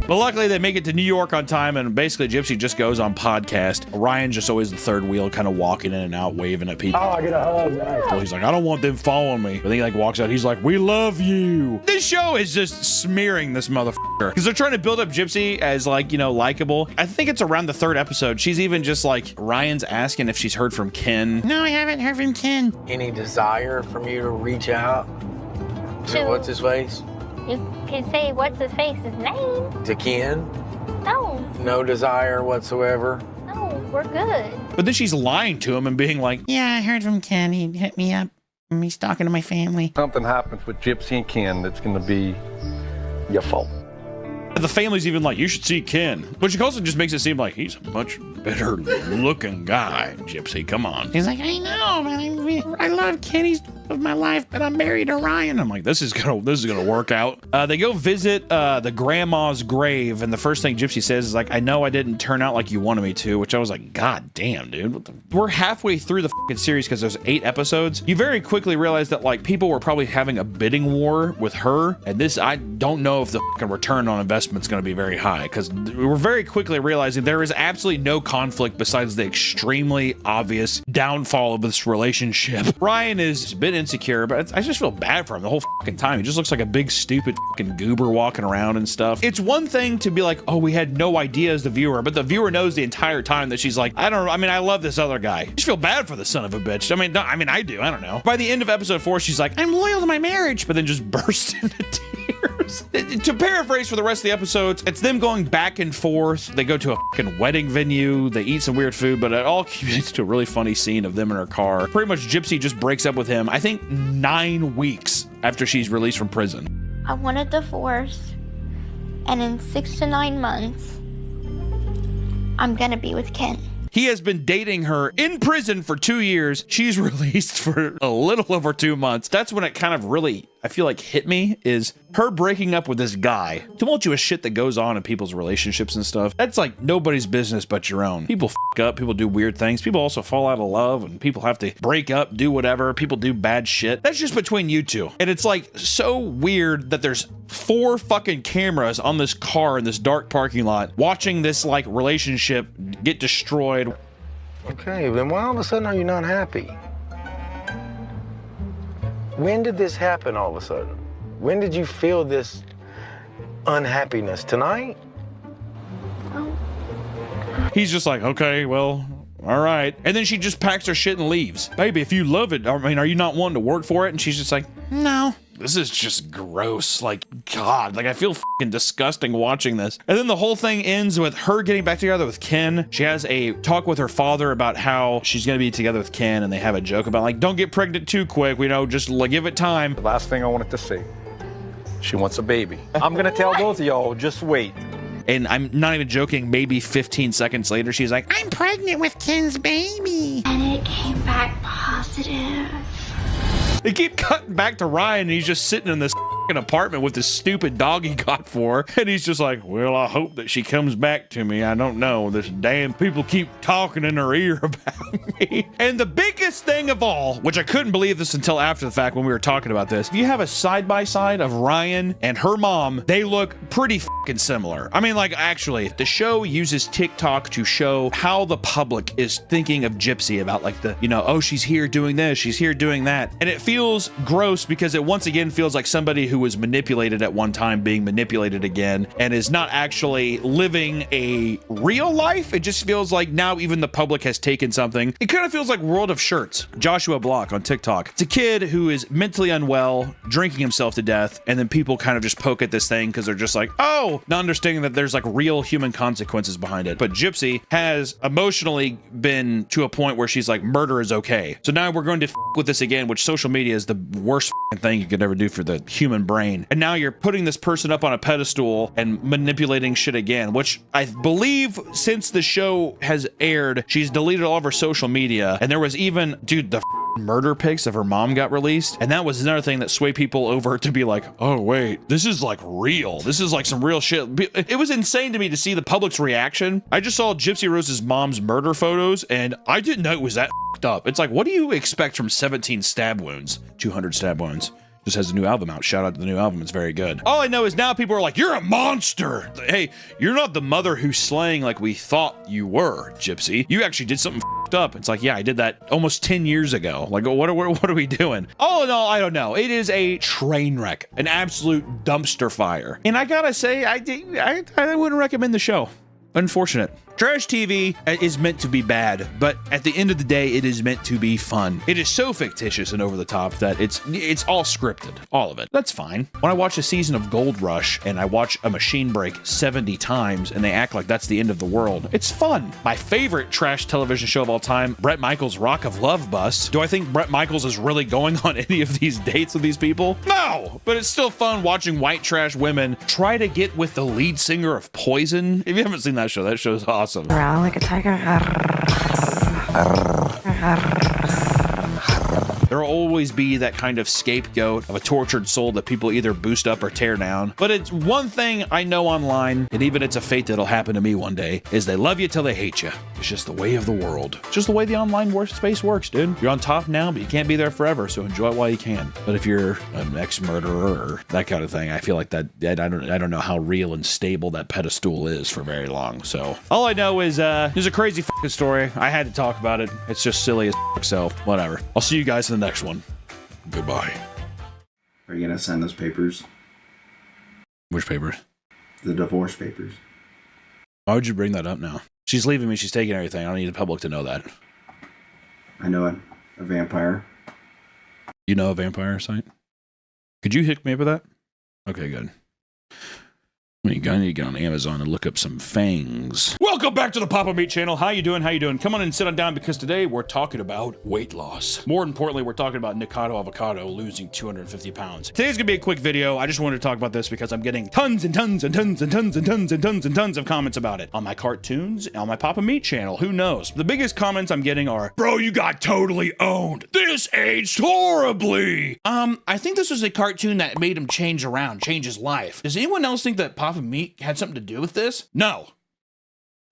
But luckily they make it to New York on time, and basically Gypsy just goes on podcast. Ryan's just always the third wheel, kind of walking in and out, waving at people. Oh, I get a hug. Nice. So he's like, I don't want them following me. But then he like walks out. He's like, we love you. This show is just smearing this motherfucker. Because they're trying to build up Gypsy as like, you know, likable. I think it's around the 3rd episode. She's even just like, Ryan's asking if she's heard from Ken. No, I haven't heard from Ken. Any desire from you to reach out to what's his face? You can say what's his face's name. To Ken? No. No desire whatsoever? No, we're good. But then she's lying to him and being like, yeah, I heard from Ken. He hit me up. He's talking to my family. Something happens with Gypsy and Ken that's going to be your fault. The family's even like, you should see Ken. Which also just makes it seem like he's a much better looking guy, Gypsy. Come on. He's like, I know, man. I love Ken. He's of my life, but I'm married to Ryan. I'm like, this is gonna work out. They go visit the grandma's grave, and the first thing Gypsy says is like, I know I didn't turn out like you wanted me to, which I was like, God damn, dude. We're halfway through the fucking series because there's 8 episodes. You very quickly realize that like people were probably having a bidding war with her, and this, I don't know if the fucking return on investment's gonna be very high, because we're very quickly realizing there is absolutely no conflict besides the extremely obvious downfall of this relationship. Ryan is a bit insecure, but I just feel bad for him the whole fucking time. He just looks like a big stupid fucking goober walking around and stuff. It's one thing to be like, oh, we had no idea as the viewer, but the viewer knows the entire time that she's like, I don't know, I mean, I love this other guy. I just feel bad for the son of a bitch. I mean, I do, I don't know. By the end of episode 4, she's like, I'm loyal to my marriage, but then just bursts into tears. To paraphrase for the rest of the episodes, it's them going back and forth. They go to a fucking wedding venue, they eat some weird food, but it all culminates to a really funny scene of them in her car. Pretty much Gypsy just breaks up with him, I think 9 weeks after she's released from prison. I want a divorce, and in 6 to 9 months, I'm gonna be with Ken. He has been dating her in prison for 2 years. She's released for a little over 2 months. That's when it kind of really, I feel like, hit me, is her breaking up with this guy. Tumultuous shit that goes on in people's relationships and stuff. That's like nobody's business but your own. People f up, people do weird things, people also fall out of love, and people have to break up, do whatever, people do bad shit. That's just between you two. And it's like so weird that there's 4 fucking cameras on this car in this dark parking lot watching this like relationship get destroyed. Okay, then why all of a sudden are you not happy? When did this happen all of a sudden? When did you feel this unhappiness? Tonight? He's just like, okay, well, all right. And then she just packs her shit and leaves. Baby, if you love it, I mean, are you not wanting to work for it? And she's just like, no. This is just gross. Like, God, like I feel fucking disgusting watching this. And then the whole thing ends with her getting back together with Ken. She has a talk with her father about how she's going to be together with Ken, and they have a joke about like, don't get pregnant too quick. We know, just like, give it time. The last thing I wanted to say, she wants a baby. I'm going to tell both of y'all, just wait. And I'm not even joking, maybe 15 seconds later, she's like, I'm pregnant with Ken's baby. And it came back positive. They keep cutting back to Ryan, and he's just sitting in this apartment with this stupid dog he got for her, and he's just like, well, I hope that she comes back to me. I don't know. This damn people keep talking in her ear about me. And the biggest thing of all, which I couldn't believe this until after the fact when we were talking about this, if you have a side-by-side of Ryan and her mom, they look pretty fucking similar. I mean, like, actually, the show uses TikTok to show how the public is thinking of Gypsy about, like, the, you know, oh, she's here doing this, she's here doing that. And it feels gross because it once again feels like somebody who was manipulated at one time being manipulated again and is not actually living a real life. It just feels like now even the public has taken something. It kind of feels like World of Shirts. Joshua Block on TikTok. It's a kid who is mentally unwell, drinking himself to death, and then people kind of just poke at this thing because they're just like, oh, not understanding that there's like real human consequences behind it. But Gypsy has emotionally been to a point where she's like, murder is okay. So now we're going to with this again, which social media is the worst thing you could ever do for the human brain. And now you're putting this person up on a pedestal and manipulating shit again, which I believe since the show has aired, she's deleted all of her social media. And there was even, dude, the murder pics of her mom got released, and that was another thing that swayed people over to be like, oh wait, this is like real, this is like some real shit. It was insane to me to see the public's reaction. I just saw Gypsy Rose's mom's murder photos, and I didn't know it was that up. It's like, what do you expect from 17 stab wounds? 200 stab wounds. Just has a new album out. Shout out to the new album. It's very good. All I know is now people are like, you're a monster. Hey, you're not the mother who's slaying like we thought you were, Gypsy. You actually did something up. It's like, yeah, I did that almost 10 years ago. Like, what are we doing? All in all, I don't know. It is a train wreck, an absolute dumpster fire. And I gotta say, I wouldn't recommend the show. Unfortunate. Trash TV is meant to be bad, but at the end of the day, it is meant to be fun. It is so fictitious and over the top that it's all scripted, all of it. That's fine. When I watch a season of Gold Rush and I watch a machine break 70 times and they act like that's the end of the world, it's fun. My favorite trash television show of all time, Bret Michaels' Rock of Love bus. Do I think Bret Michaels is really going on any of these dates with these people? No, but it's still fun watching white trash women try to get with the lead singer of Poison. If you haven't seen that show's awesome. Growl like a tiger. There will always be that kind of scapegoat of a tortured soul that people either boost up or tear down. But it's one thing I know online, and even it's a fate that'll happen to me one day, is they love you till they hate you. It's just the way of the world. It's just the way the online space works, dude. You're on top now, but you can't be there forever, so enjoy it while you can. But if you're an ex-murderer or that kind of thing, I feel like that I don't know how real and stable that pedestal is for very long. So all I know is there's a crazy fucking story. I had to talk about it. It's just silly as fuck, so whatever. I'll see you guys in the next one. Goodbye. Are you gonna sign those papers? Which papers? The divorce papers. Why would you bring that up now? She's leaving me. She's taking everything. I don't need the public to know that. I know it. A vampire. You know a vampire site? Could you hook me up with that? Okay, good. I need to get on Amazon and look up some fangs. Welcome Welcome back to the Papa Meat channel. How you doing? How you doing? Come on and sit on down because today we're talking about weight loss. More importantly, we're talking about Nikocado Avocado losing 250 pounds. Today's gonna be a quick video. I just wanted to talk about this because I'm getting tons and tons and tons and tons and tons and tons and tons of comments about it on my cartoons, on my Papa Meat channel. Who knows? The biggest comments I'm getting are, bro, you got totally owned. This aged horribly. I think this was a cartoon that made him change his life. Does anyone else think that Papa Meat had something to do with this? No.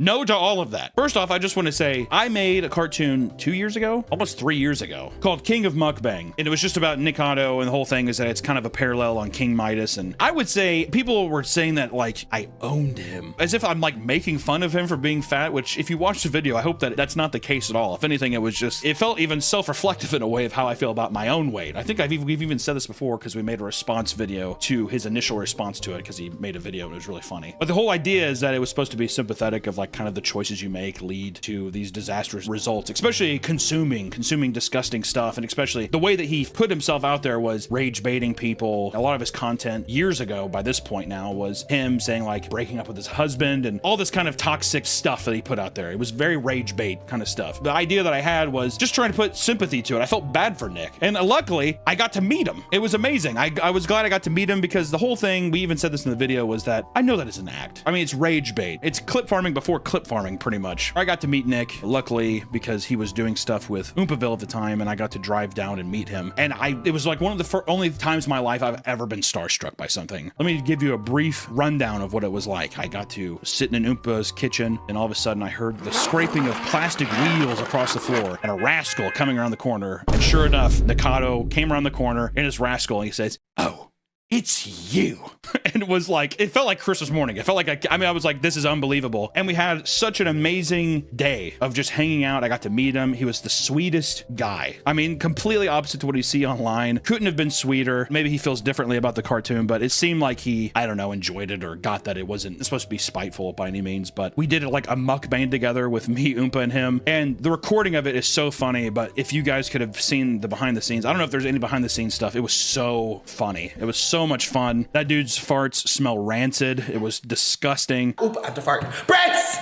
No to all of that. First off, I just want to say I made a cartoon 2 years ago, almost 3 years ago, called King of Mukbang. And it was just about Nikocado, and the whole thing is that it's kind of a parallel on King Midas. And I would say people were saying that like I owned him, as if I'm like making fun of him for being fat, which if you watch the video, I hope that that's not the case at all. If anything, it felt even self-reflective in a way of how I feel about my own weight. I think we've even said this before because we made a response video to his initial response to it because he made a video and it was really funny. But the whole idea is that it was supposed to be sympathetic of like kind of the choices you make lead to these disastrous results, especially consuming disgusting stuff, and especially the way that he put himself out there was rage baiting people. A lot of his content years ago, by this point now, was him saying like breaking up with his husband and all this kind of toxic stuff that he put out there. It was very rage bait kind of stuff. The idea that I had was just trying to put sympathy to it. I felt bad for Nick, and luckily I got to meet him. It was amazing. I was glad I got to meet him because the whole thing, we even said this in the video, was that I know that it's an act. I mean, it's rage bait. It's clip farming before clip farming, pretty much. I got to meet Nick, luckily, because he was doing stuff with Oompaville at the time, and I got to drive down and meet him. And it was like one of the only times in my life I've ever been starstruck by something. Let me give you a brief rundown of what it was like. I got to sit in an Oompa's kitchen, and all of a sudden I heard the scraping of plastic wheels across the floor, and a rascal coming around the corner. And sure enough, Nikocado came around the corner in his rascal, and he says, "Oh, it's you." And it was like, it felt like Christmas morning. It felt like, I was like, this is unbelievable. And we had such an amazing day of just hanging out. I got to meet him. He was the sweetest guy. I mean, completely opposite to what you see online. Couldn't have been sweeter. Maybe he feels differently about the cartoon, but it seemed like he, I don't know, enjoyed it or got that it wasn't supposed to be spiteful by any means. But we did it like a mukbang together with me, Oompa, and him. And the recording of it is so funny. But if you guys could have seen the behind the scenes, I don't know if there's any behind the scenes stuff. It was so funny. It was so much fun. That dude's farts smell rancid. It was disgusting. Oop, I have to fart. Brace!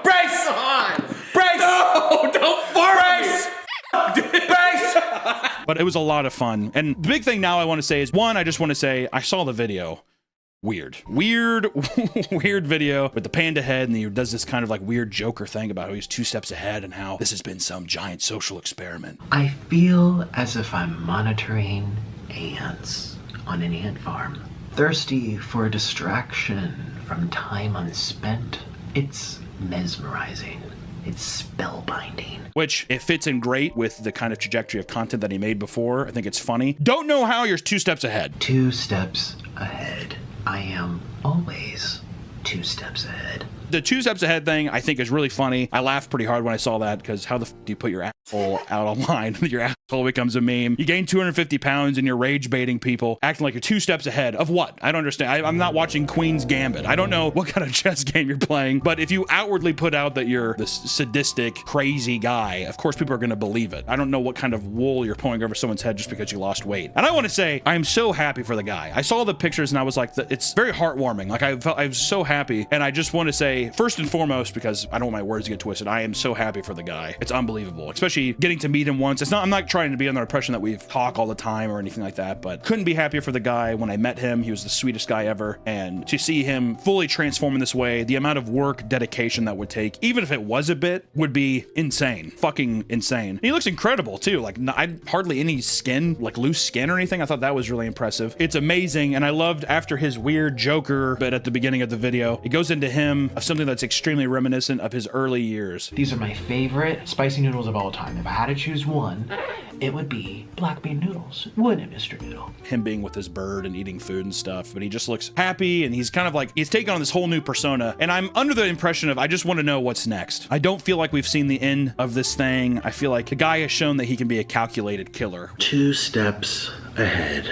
Brace! On! Brace! No, don't fart! Brace! Brace! But it was a lot of fun. And the big thing now I want to say is, one, I just want to say, I saw the video. Weird video with the panda head, and he does this kind of like weird Joker thing about how he's 2 steps ahead and how this has been some giant social experiment. I feel as if I'm monitoring ants on an ant farm, thirsty for a distraction from time unspent. It's mesmerizing. It's spellbinding. Which, it fits in great with the kind of trajectory of content that he made before. I think it's funny. Don't know how you're 2 steps ahead. 2 steps ahead. I am always 2 steps ahead. The 2 steps ahead thing I think is really funny. I laughed pretty hard when I saw that because how the f do you put your asshole out online? Your asshole becomes a meme. You gain 250 pounds and you're rage baiting people, acting like you're 2 steps ahead of what? I don't understand. I'm not watching Queen's Gambit. I don't know what kind of chess game you're playing, but if you outwardly put out that you're this sadistic, crazy guy, of course people are going to believe it. I don't know what kind of wool you're pulling over someone's head just because you lost weight. And I want to say, I'm so happy for the guy. I saw the pictures and I was like, it's very heartwarming. Like I was so happy. And I just want to say, first and foremost, because I don't want my words to get twisted, I am so happy for the guy. It's unbelievable, especially getting to meet him once. I'm not trying to be under the impression that we talk all the time or anything like that, but couldn't be happier for the guy. When I met him, he was the sweetest guy ever. And to see him fully transform in this way, the amount of work, dedication that would take, even if it was a bit, would be insane. Fucking insane. And he looks incredible too. Like hardly any skin, like loose skin or anything. I thought that was really impressive. It's amazing. And I loved after his weird Joker bit at the beginning of the video, it goes into him of something that's extremely reminiscent of his early years. These are my favorite spicy noodles of all time. If I had to choose one, it would be black bean noodles, wouldn't it, Mr. Noodle? Him being with his bird and eating food and stuff, but he just looks happy, and he's kind of like, he's taken on this whole new persona, and I'm under the impression of, I just want to know what's next. I don't feel like we've seen the end of this thing. I feel like the guy has shown that he can be a calculated killer. 2 steps ahead.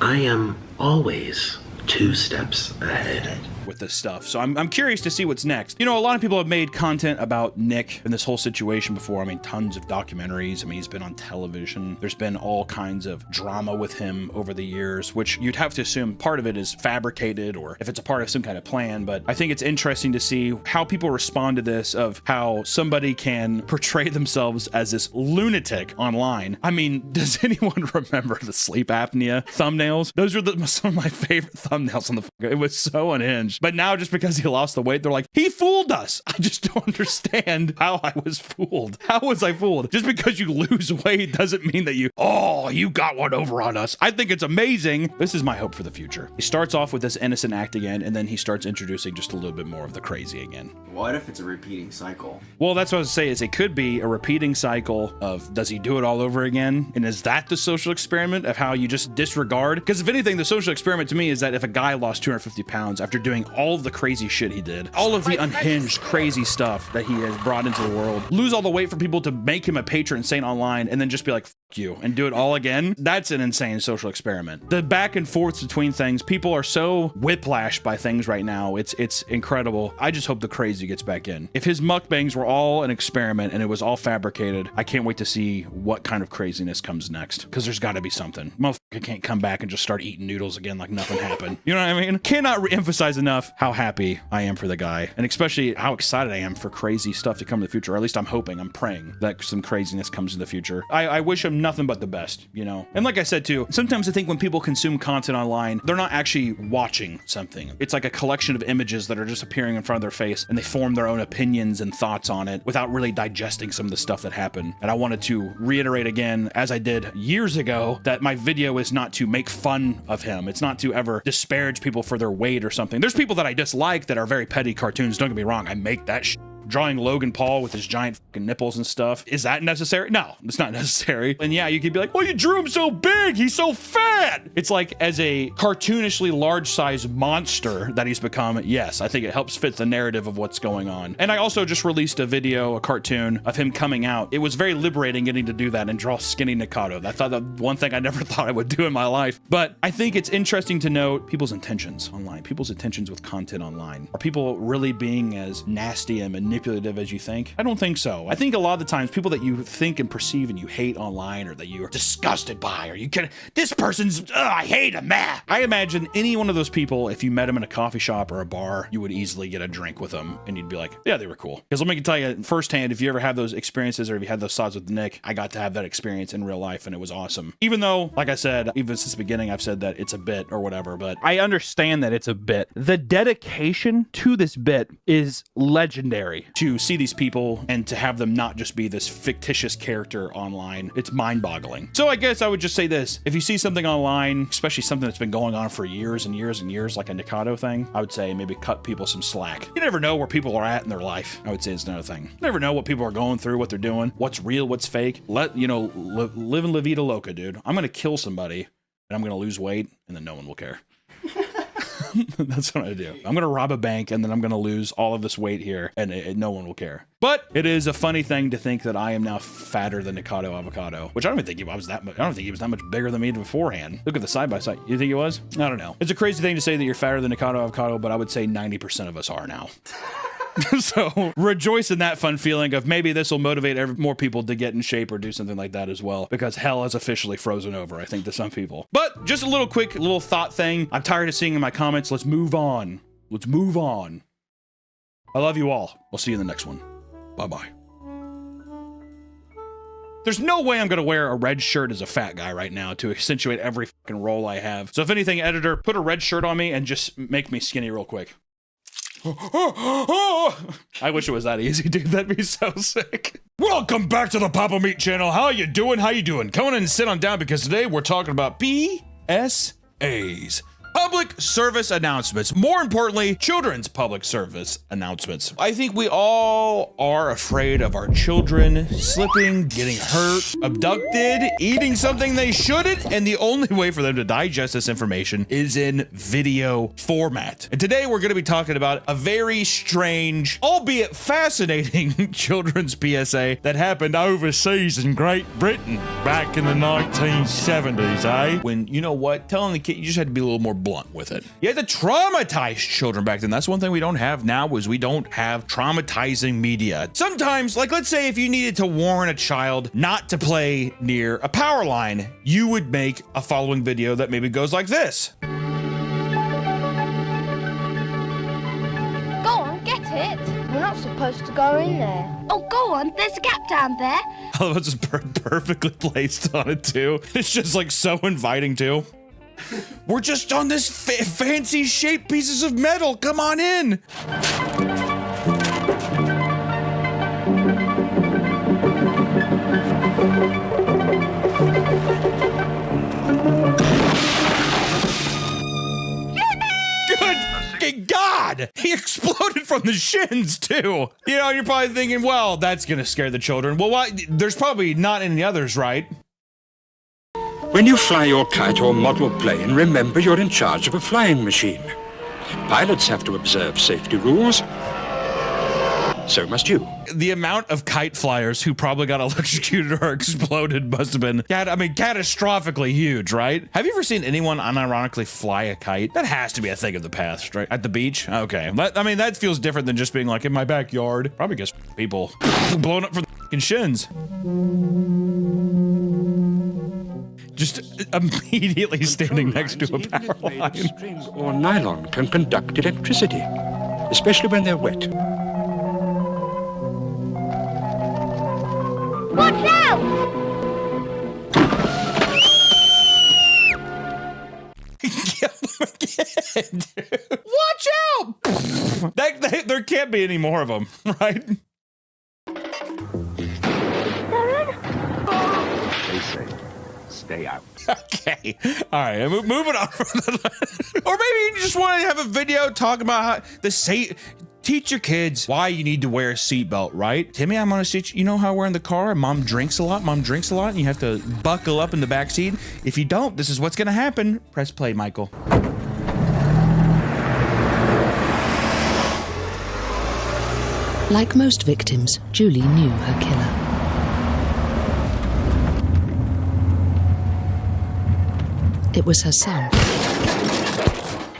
I am always 2 steps ahead. with this stuff. So I'm curious to see what's next. You know, a lot of people have made content about Nick and this whole situation before. I mean, tons of documentaries. I mean, he's been on television. There's been all kinds of drama with him over the years, which you'd have to assume part of it is fabricated or if it's a part of some kind of plan. But I think it's interesting to see how people respond to this, of how somebody can portray themselves as this lunatic online. I mean, does anyone remember the sleep apnea thumbnails? Those were some of my favorite thumbnails on the it was so unhinged. But now just because he lost the weight, they're like, he fooled us. I just don't understand how I was fooled. How was I fooled? Just because you lose weight doesn't mean that you got one over on us. I think it's amazing. This is my hope for the future. He starts off with this innocent act again, and then he starts introducing just a little bit more of the crazy again. What if it's a repeating cycle? Well, that's what I was saying, is it could be a repeating cycle of, does he do it all over again? And is that the social experiment of how you just disregard? Because if anything, the social experiment to me is that if a guy lost 250 pounds after doing all of the crazy shit he did, all of the unhinged crazy stuff that he has brought into the world, lose all the weight for people to make him a patron saint online, and then just be like, fuck you, and do it all again, that's an insane social experiment. The back and forths between things, people are so whiplashed by things right now, it's incredible. I just hope the crazy gets back in. If his mukbangs were all an experiment and it was all fabricated, I can't wait to see what kind of craziness comes next, because there's got to be something. Motherfucker can't come back and just start eating noodles again like nothing happened. You know what I mean? Cannot re-emphasize enough how happy I am for the guy, and especially how excited I am for crazy stuff to come in the future, or at least I'm hoping, I'm praying that some craziness comes in the future. I wish him nothing but the best, you know? And like I said too, sometimes I think when people consume content online, they're not actually watching something. It's like a collection of images that are just appearing in front of their face, and they form their own opinions and thoughts on it without really digesting some of the stuff that happened. And I wanted to reiterate again, as I did years ago, that my video is not to make fun of him. It's not to ever disparage people for their weight or something. There's people that I dislike that are very petty cartoons, don't get me wrong, I make that shit. Drawing Logan Paul with his giant fucking nipples and stuff. Is that necessary? No, it's not necessary. And yeah, you could be like, well, you drew him so big, he's so fat. It's like, as a cartoonishly large-sized monster that he's become, yes, I think it helps fit the narrative of what's going on. And I also just released a video, a cartoon of him coming out. It was very liberating getting to do that and draw skinny Nikado. I thought that one thing I never thought I would do in my life. But I think it's interesting to note people's intentions online, people's intentions with content online. Are people really being as nasty and manipulative as you think? I don't think so. I think a lot of the times people that you think and perceive and you hate online, or that you are disgusted by, or you can, this person's, I hate him, man. I imagine any one of those people, if you met them in a coffee shop or a bar, you would easily get a drink with them and you'd be like, yeah, they were cool. Because let me tell you firsthand, if you ever have those experiences, or if you had those thoughts with Nick, I got to have that experience in real life and it was awesome. Even though, like I said, even since the beginning, I've said that it's a bit or whatever, but I understand that it's a bit. The dedication to this bit is legendary. To see these people and to have them not just be this fictitious character online, it's mind-boggling. So I guess I would just say this: if you see something online, especially something that's been going on for years and years and years, like a Nikado thing, I would say maybe cut people some slack. You never know where people are at in their life. I would say it's another thing. You never know what people are going through, what they're doing, what's real, what's fake. Live in La Vida Loca, dude. I'm gonna kill somebody and I'm gonna lose weight, and then no one will care. That's what I do. I'm gonna rob a bank and then I'm gonna lose all of this weight here, and no one will care. But it is a funny thing to think that I am now fatter than Nikado Avocado, which I don't even think he was that much. I don't think he was that much bigger than me beforehand. Look at the side by side. You think he was? I don't know. It's a crazy thing to say that you're fatter than Nikado Avocado, but I would say 90% of us are now. So rejoice in that fun feeling of maybe this will motivate more people to get in shape or do something like that as well, because hell is officially frozen over, I think, to some people. But just a little quick little thought thing. I'm tired of seeing in my comments. Let's move on. Let's move on. I love you all. We'll see you in the next one. Bye-bye. There's no way I'm gonna wear a red shirt as a fat guy right now to accentuate every fucking role I have. So if anything, editor, put a red shirt on me and just make me skinny real quick. I wish it was that easy, dude. That'd be so sick. Welcome back to the Papa Meat channel. How you doing? How you doing? Come on in and sit on down, because today we're talking about PSAs. Public service announcements. More importantly, children's public service announcements. I think we all are afraid of our children slipping, getting hurt, abducted, eating something they shouldn't, and the only way for them to digest this information is in video format. And today we're going to be talking about a very strange, albeit fascinating, children's PSA that happened overseas in Great Britain back in the 1970s, eh? When, you know what, telling the kid, you just had to be a little more blunt with it. You had to traumatize children back then. That's one thing we don't have now, is we don't have traumatizing media. Sometimes, like let's say if you needed to warn a child not to play near a power line, you would make a following video that maybe goes like this. Go on, get it. We're not supposed to go in there. Oh, go on. There's a gap down there. Oh, it's just perfectly placed on it too. It's just like so inviting too. We're just on this fancy shaped pieces of metal. Come on in. Good God! He exploded from the shins too. You know, you're probably thinking, well, that's gonna scare the children. Well, why? There's probably not any others, right? When you fly your kite or model plane, remember you're in charge of a flying machine. Pilots have to observe safety rules. So must you. The amount of kite flyers who probably got electrocuted or exploded must have been, I mean, catastrophically huge, right? Have you ever seen anyone unironically fly a kite? That has to be a thing of the past, right? At the beach? Okay. I mean, that feels different than just being like in my backyard. Probably gets people blown up for the fucking shins. Just immediately standing next to a power line. String or nylon can conduct electricity, especially when they're wet. Watch out! Watch out! There can't be any more of them, right? They say, stay out. Okay. All right. Moving on. Or maybe you just want to have a video talking about how teach your kids why you need to wear a seatbelt, right? Timmy, I'm gonna teach you know how we're in the car and mom drinks a lot, and you have to buckle up in the back seat. If you don't, this is what's gonna happen. Press play, Michael. Like most victims, Julie knew her killer. It was her son.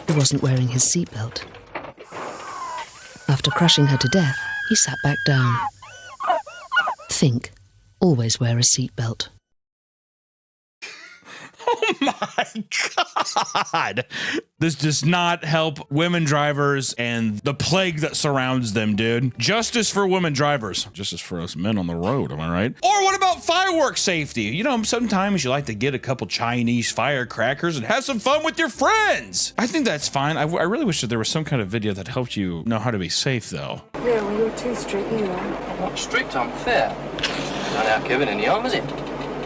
He wasn't wearing his seatbelt. After crushing her to death, he sat back down. Think, always wear a seatbelt. Oh my God. This does not help women drivers and the plague that surrounds them, dude. Justice for women drivers. Justice for us men on the road, am I right? Or what about fireworks safety? You know, sometimes you like to get a couple Chinese firecrackers and have some fun with your friends. I think that's fine. I really wish that there was some kind of video that helped you know how to be safe, though. Yeah, well, you're too strict, you are. I'm not strict, I'm fair. Not out Kevin in the arm, is it?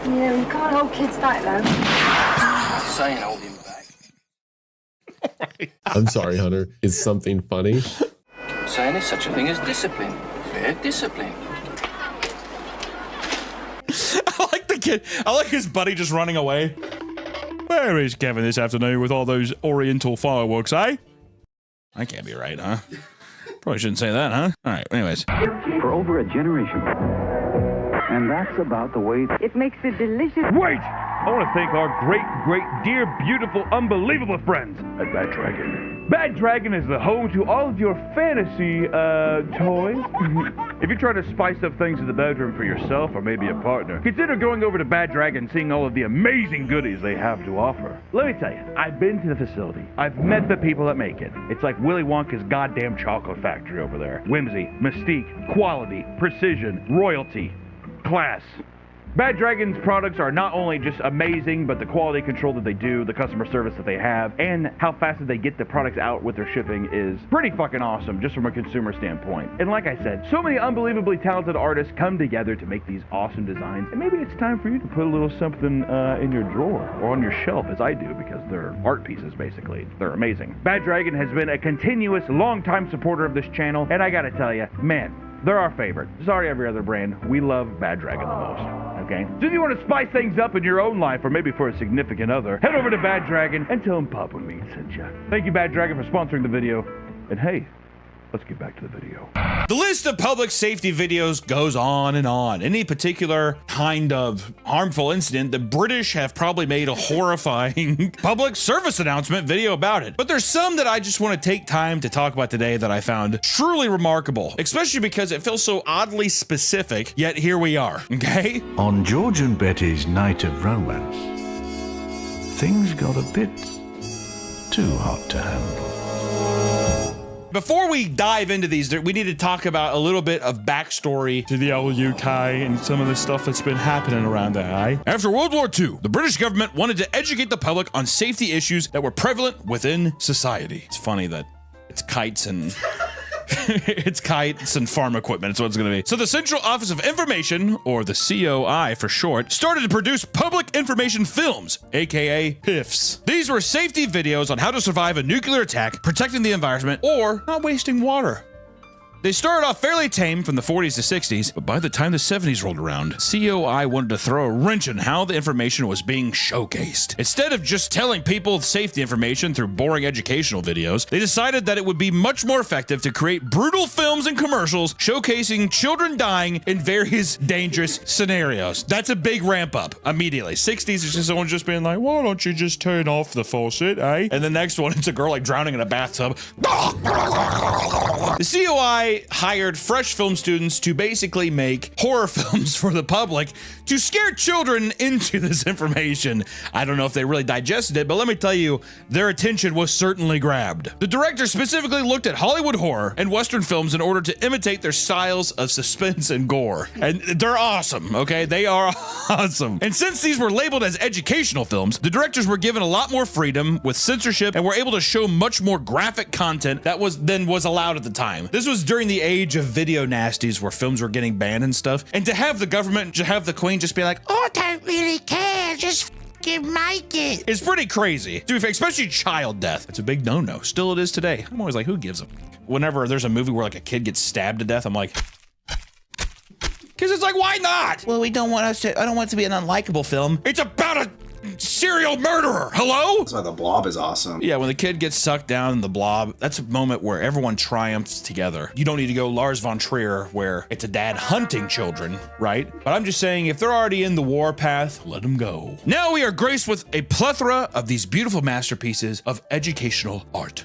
Yeah, we can't hold kids back, though. I'm not saying hold him back. I'm sorry, Hunter. Is something funny? I'm saying there's such a thing as discipline. Fair discipline. I like the kid. I like his buddy just running away. Where is Kevin this afternoon with all those Oriental fireworks, eh? That can't be right, huh? Probably shouldn't say that, huh? All right, anyways. For over a generation. And that's about the way it makes it delicious. Wait! I want to thank our great, dear, beautiful, unbelievable friends at Bad Dragon. Bad Dragon is the home to all of your fantasy, toys. If you're trying to spice up things in the bedroom for yourself or maybe a partner, consider going over to Bad Dragon and seeing all of the amazing goodies they have to offer. Let me tell you, I've been to the facility. I've met the people that make it. It's like Willy Wonka's goddamn chocolate factory over there. Whimsy, mystique, quality, precision, royalty, class. Bad Dragon's products are not only just amazing, but the quality control that they do, the customer service that they have, and how fast that they get the products out with their shipping is pretty fucking awesome, just from a consumer standpoint. And like I said, so many unbelievably talented artists come together to make these awesome designs, and maybe it's time for you to put a little something in your drawer, or on your shelf, as I do, because they're art pieces, basically. They're amazing. Bad Dragon has been a continuous, long-time supporter of this channel, and I gotta tell you, man, they're our favorite. Sorry, every other brand. We love Bad Dragon the most. Okay? So if you want to spice things up in your own life, or maybe for a significant other, head over to Bad Dragon and tell them Papa Meat sent you. Thank you, Bad Dragon, for sponsoring the video. And hey, let's get back to the video. The list of public safety videos goes on and on. Any particular kind of harmful incident, the British have probably made a horrifying public service announcement video about it. But there's some that I just want to take time to talk about today that I found truly remarkable, especially because it feels so oddly specific, yet here we are, okay? On George and Betty's night of romance, things got a bit too hot to handle. Before we dive into these, we need to talk about a little bit of backstory to the old UK and some of the stuff that's been happening around there, eh? After World War II, the British government wanted to educate the public on safety issues that were prevalent within society. It's funny that it's kites and... it's kites and farm equipment. It's what it's going to be. So the Central Office of Information, or the COI for short, started to produce public information films, aka PIFs. These were safety videos on how to survive a nuclear attack, protecting the environment, or not wasting water. They started off fairly tame from the 40s to 60s, but by the time the 70s rolled around, COI wanted to throw a wrench in how the information was being showcased. Instead of just telling people safety information through boring educational videos, they decided that it would be much more effective to create brutal films and commercials showcasing children dying in various dangerous scenarios. That's a big ramp up immediately. 60s is just someone just being like, why don't you just turn off the faucet, eh? And the next one, it's a girl like drowning in a bathtub. The COI hired fresh film students to basically make horror films for the public to scare children into this information. I don't know if they really digested it, but let me tell you, their attention was certainly grabbed. The director specifically looked at Hollywood horror and Western films in order to imitate their styles of suspense and gore. And they're awesome, okay? They are awesome. And since these were labeled as educational films, the directors were given a lot more freedom with censorship and were able to show much more graphic content that was allowed at the time. This was during the age of video nasties where films were getting banned and stuff. And to have the government, to have the Queen just be like, Oh, I don't really care. Just f***ing make it. it's pretty crazy. To be fair, especially child death. It's a big no-no. Still it is today. I'm always like, who gives a f-? Whenever there's a movie where like a kid gets stabbed to death, I'm like, because it's like, why not? Well, I don't want it to be an unlikable film. It's about a serial murderer. Hello? That's why The Blob is awesome. Yeah, when the kid gets sucked down in the blob, that's a moment where everyone triumphs together. You don't need to go Lars von Trier, where it's a dad hunting children, right? But I'm just saying, if they're already in the war path, let them go. Now we are graced with a plethora of these beautiful masterpieces of educational art.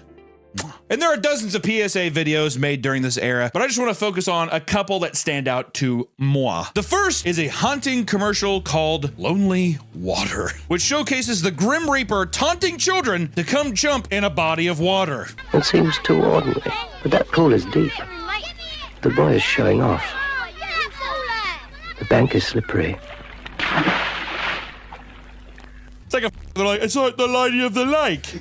And there are dozens of PSA videos made during this era, but I just want to focus on a couple that stand out to moi. The first is a haunting commercial called Lonely Water, which showcases the Grim Reaper taunting children to come jump in a body of water. It seems too ordinary, but that pool is deep. The boy is showing off. The bank is slippery. It's like the Lady of the Lake.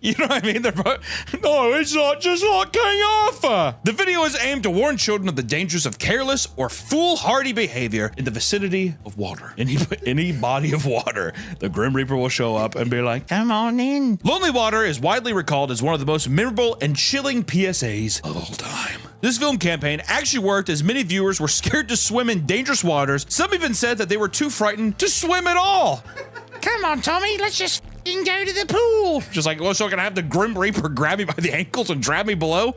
You know what I mean? No, it's not just like King Arthur. The video is aimed to warn children of the dangers of careless or foolhardy behavior in the vicinity of water. Any body of water, the Grim Reaper will show up and be like, come on in. Lonely Water is widely recalled as one of the most memorable and chilling PSAs of all time. This film campaign actually worked as many viewers were scared to swim in dangerous waters. Some even said that they were too frightened to swim at all. Come on, Tommy, let's just f***ing go to the pool. Just like, well, so I can have the Grim Reaper grab me by the ankles and drag me below?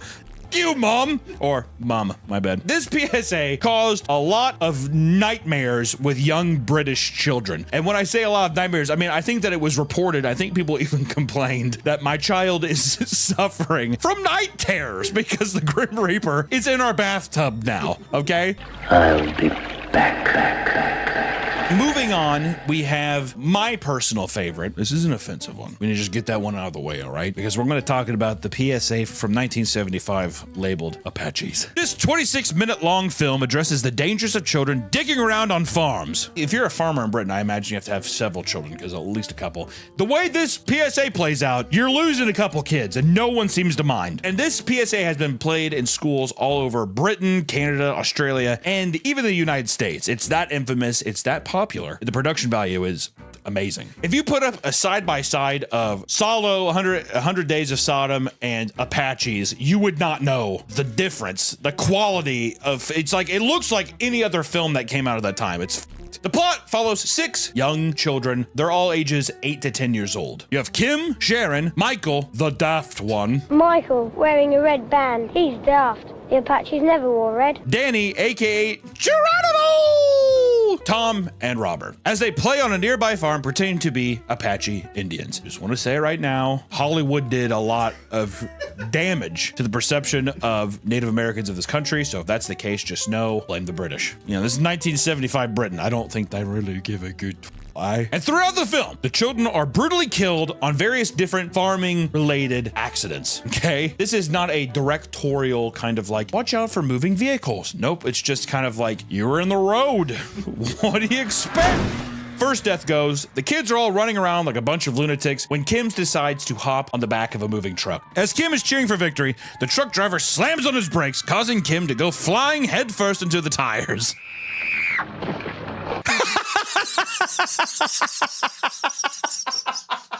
You, Mom! Or, Mom, my bad. This PSA caused a lot of nightmares with young British children. And when I say a lot of nightmares, I mean, I think that it was reported, I think people even complained that my child is suffering from night terrors because the Grim Reaper is in our bathtub now, okay? I'll be back. Moving on, we have my personal favorite. This is an offensive one. We need to just get that one out of the way, all right? Because we're going to talk about the PSA from 1975 labeled Apaches. This 26-minute long film addresses the dangers of children digging around on farms. If you're a farmer in Britain, I imagine you have to have several children, because at least a couple. The way this PSA plays out, you're losing a couple kids, and no one seems to mind. And this PSA has been played in schools all over Britain, Canada, Australia, and even the United States. It's that infamous. It's that popular. The production value is amazing. If you put up a side-by-side of Solo, 100 Days of Sodom, and Apaches, you would not know the difference, the quality of, it's like, it looks like any other film that came out of that time. It's The plot follows 6 young children. They're all ages 8 to 10 years old. You have Kim, Sharon, Michael, the daft one, Michael, wearing a red band. He's daft. The Apaches never wore red. Danny, aka Geronimo, Tom, and Robert, as they play on a nearby farm pretending to be Apache Indians. Just want to say right now, Hollywood did a lot of damage to the perception of Native Americans of this country. So if that's the case, just know, blame the British. You know, this is 1975 Britain. I don't think they really give a good why. And throughout the film, the children are brutally killed on various different farming related accidents. Okay. This is not a directorial kind of like, watch out for moving vehicles. Nope. It's just kind of like, you were in the road. What do you expect? First death goes, the kids are all running around like a bunch of lunatics when Kim decides to hop on the back of a moving truck. As Kim is cheering for victory, the truck driver slams on his brakes, causing Kim to go flying headfirst into the tires.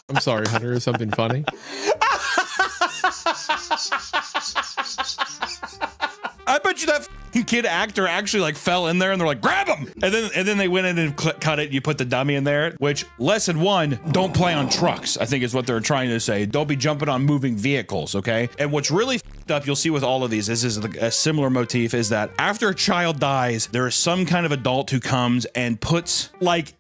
I'm sorry, Hunter. Is something funny? I bet you that kid actor actually like fell in there and they're like, grab him! And then they went in and cut it. You put the dummy in there, which lesson 1, don't play on trucks, I think is what they're trying to say. Don't be jumping on moving vehicles, okay? And what's really up, you'll see with all of these, this is a similar motif, is that after a child dies, there is some kind of adult who comes and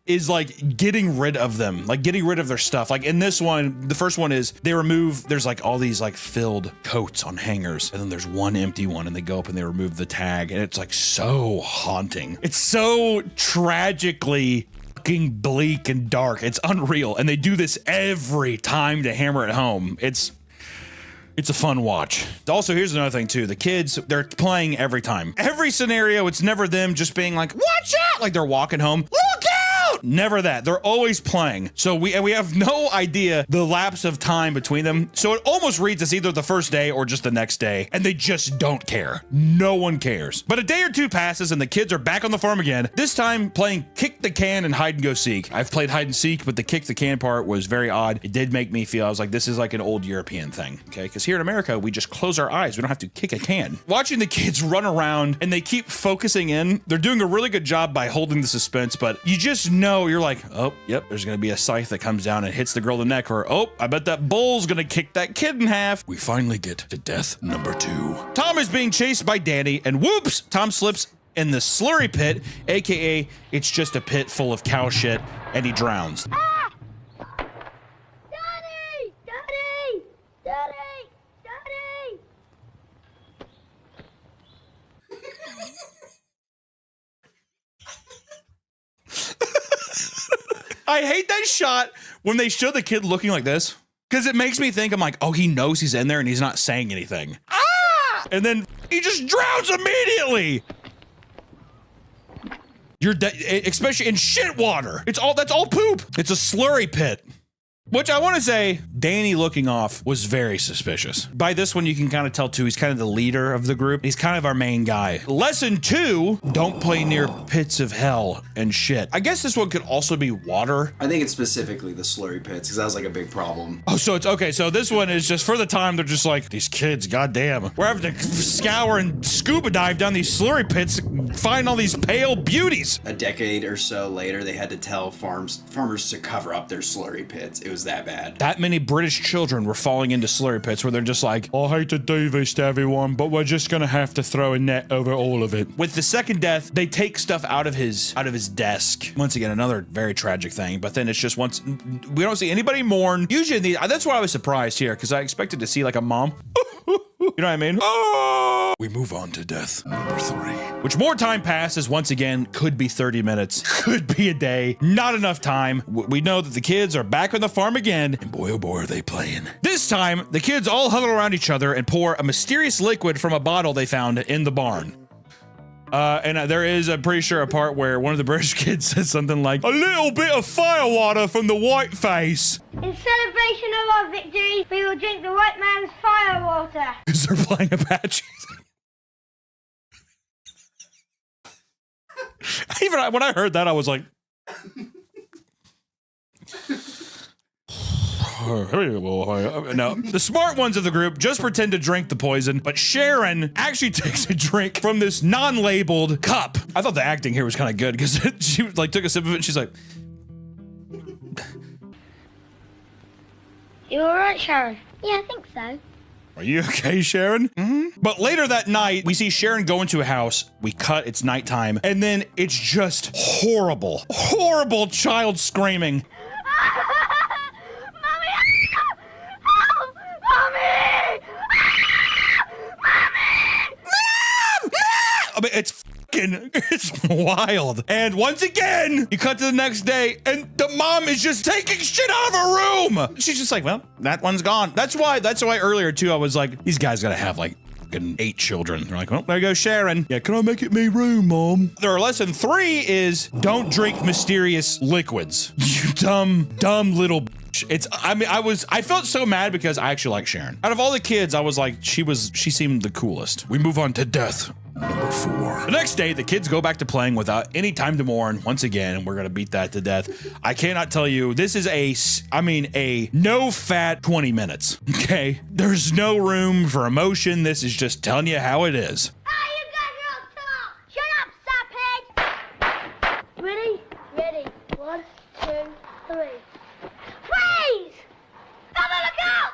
is getting rid of them, like getting rid of their stuff. Like in this one, the first one is they remove, there's like all these like filled coats on hangers, and then there's one empty one, and they go up and they remove the tag, and it's like so haunting. It's so tragically fucking bleak and dark. It's unreal. And they do this every time to hammer it home. It's a fun watch. Also, here's another thing too. The kids, they're playing every time. Every scenario, it's never them just being like, watch out! Like they're walking home. Look out! Never that. They're always playing. So we have no idea the lapse of time between them. So it almost reads as either the first day or just the next day. And they just don't care. No one cares. But a day or two passes and the kids are back on the farm again. This time playing kick the can and hide and go seek. I've played hide and seek, but the kick the can part was very odd. It did make me feel, I was like, this is like an old European thing. Okay, because here in America, we just close our eyes. We don't have to kick a can. Watching the kids run around and they keep focusing in. They're doing a really good job by holding the suspense, but you just know, you're like, oh, yep, there's gonna be a scythe that comes down and hits the girl in the neck, or, oh, I bet that bull's gonna kick that kid in half. We finally get to death number 2. Tom is being chased by Danny, and whoops, Tom slips in the slurry pit, aka it's just a pit full of cow shit, and he drowns. I hate that shot when they show the kid looking like this, because it makes me think, I'm like, oh, he knows he's in there and he's not saying anything. Ah! And then he just drowns immediately. You're dead, especially in shit water. That's all poop. It's a slurry pit. Which I want to say, Danny looking off was very suspicious. By this one, you can kind of tell too, he's kind of the leader of the group. He's kind of our main guy. Lesson 2, don't play near pits of hell and shit. I guess this one could also be water. I think it's specifically the slurry pits, because that was like a big problem. Oh, so it's okay. So this one is just for the time, they're just like, these kids, goddamn. We're having to scour and scuba dive down these slurry pits to find all these pale beauties. A decade or so later, they had to tell farmers to cover up their slurry pits. It was that bad. That many British children were falling into slurry pits where they're just like, I hate to do this to everyone, but we're just gonna have to throw a net over all of it. With the second death, they take stuff out of his desk. Once again, another very tragic thing, but then it's just once, we don't see anybody mourn. Usually, that's why I was surprised here, because I expected to see like a mom. You know what I mean? Oh! We move on to death number 3. Which more time passes, once again, could be 30 minutes, could be a day, not enough time. We know that the kids are back on the farm again, and boy oh boy are they playing. This time, the kids all huddle around each other and pour a mysterious liquid from a bottle they found in the barn. And there is, I'm pretty sure, a part where one of the British kids says something like, a little bit of firewater from the white face. In celebration of our victory, we will drink the white man's firewater. Because they're playing Apaches. Even when I heard that, I was like, No, the smart ones of the group just pretend to drink the poison, but Sharon actually takes a drink from this non-labeled cup. I thought the acting here was kind of good because she like took a sip of it and she's like, You alright, Sharon? Yeah, I think so. are you okay, Sharon? But later that night, we see Sharon go into a house. We cut, it's nighttime, and then it's just horrible, horrible child screaming. I mean, it's wild. And once again, you cut to the next day and the mom is just taking shit out of her room. She's just like, well, that one's gone. That's why earlier too, I was like, these guys gotta have like 8 children. They're like, well, there goes Sharon. Yeah, can I make it me room, Mom? Their lesson 3 is don't drink mysterious liquids. You dumb little bitch. I felt so mad because I actually like Sharon. Out of all the kids, I was like, she seemed the coolest. We move on to death. Number 4. The next day, the kids go back to playing without any time to mourn once again, and we're gonna beat that to death. I cannot tell you, this is a no-fat 20 minutes, okay? There's no room for emotion. This is just telling you how it is. Ready? Ready. 1, 2, 3. Freeze! Come on, look out!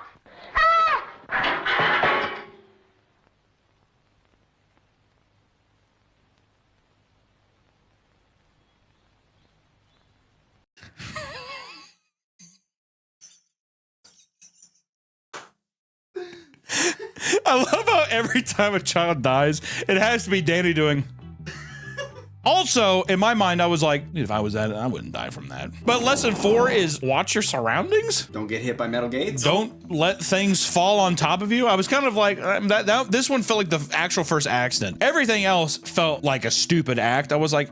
I love how every time a child dies, it has to be Danny doing. Also, in my mind, I was like, if I was that, I wouldn't die from that. But lesson 4 is watch your surroundings. Don't get hit by metal gates. Don't let things fall on top of you. I was kind of like, this one felt like the actual first accident. Everything else felt like a stupid act. I was like,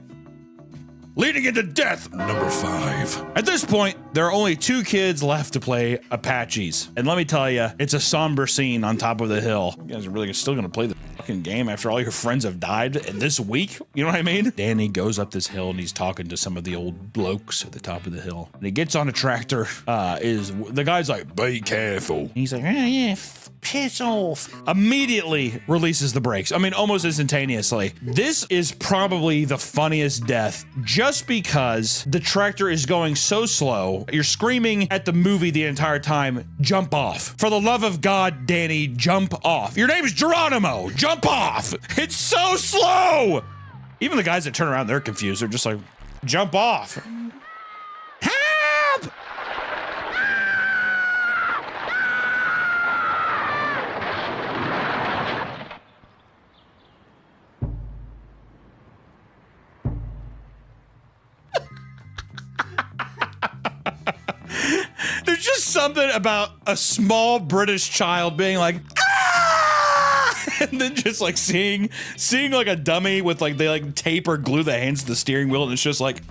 leading into death. Number 5. At this point, there are only 2 kids left to play Apaches. And let me tell you, it's a somber scene on top of the hill. You guys are really still gonna play the fucking game after all your friends have died this week? You know what I mean? Danny goes up this hill and he's talking to some of the old blokes at the top of the hill. And he gets on a tractor. The guy's like, be careful. And he's like, yeah, piss off. Immediately releases the brakes. I mean, almost instantaneously. This is probably the funniest death just because the tractor is going so slow. You're screaming at the movie the entire time, jump off. For the love of God, Danny, jump off. Your name is Geronimo. Jump off. It's so slow. Even the guys that turn around, they're confused. They're just like, jump off. Help! There's just something about a small British child being like, ah! And then just like seeing like a dummy with like, they like tape or glue the hands to the steering wheel and it's just like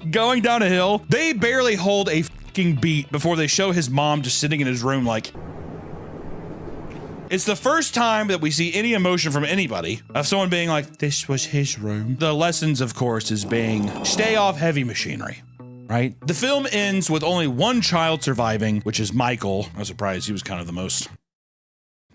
going down a hill. They barely hold a fucking beat before they show his mom just sitting in his room like, it's the first time that we see any emotion from anybody of someone being like, this was his room. The lessons, of course, is being stay off heavy machinery. Right? The film ends with only 1 child surviving, which is Michael. I was surprised he was kind of the most,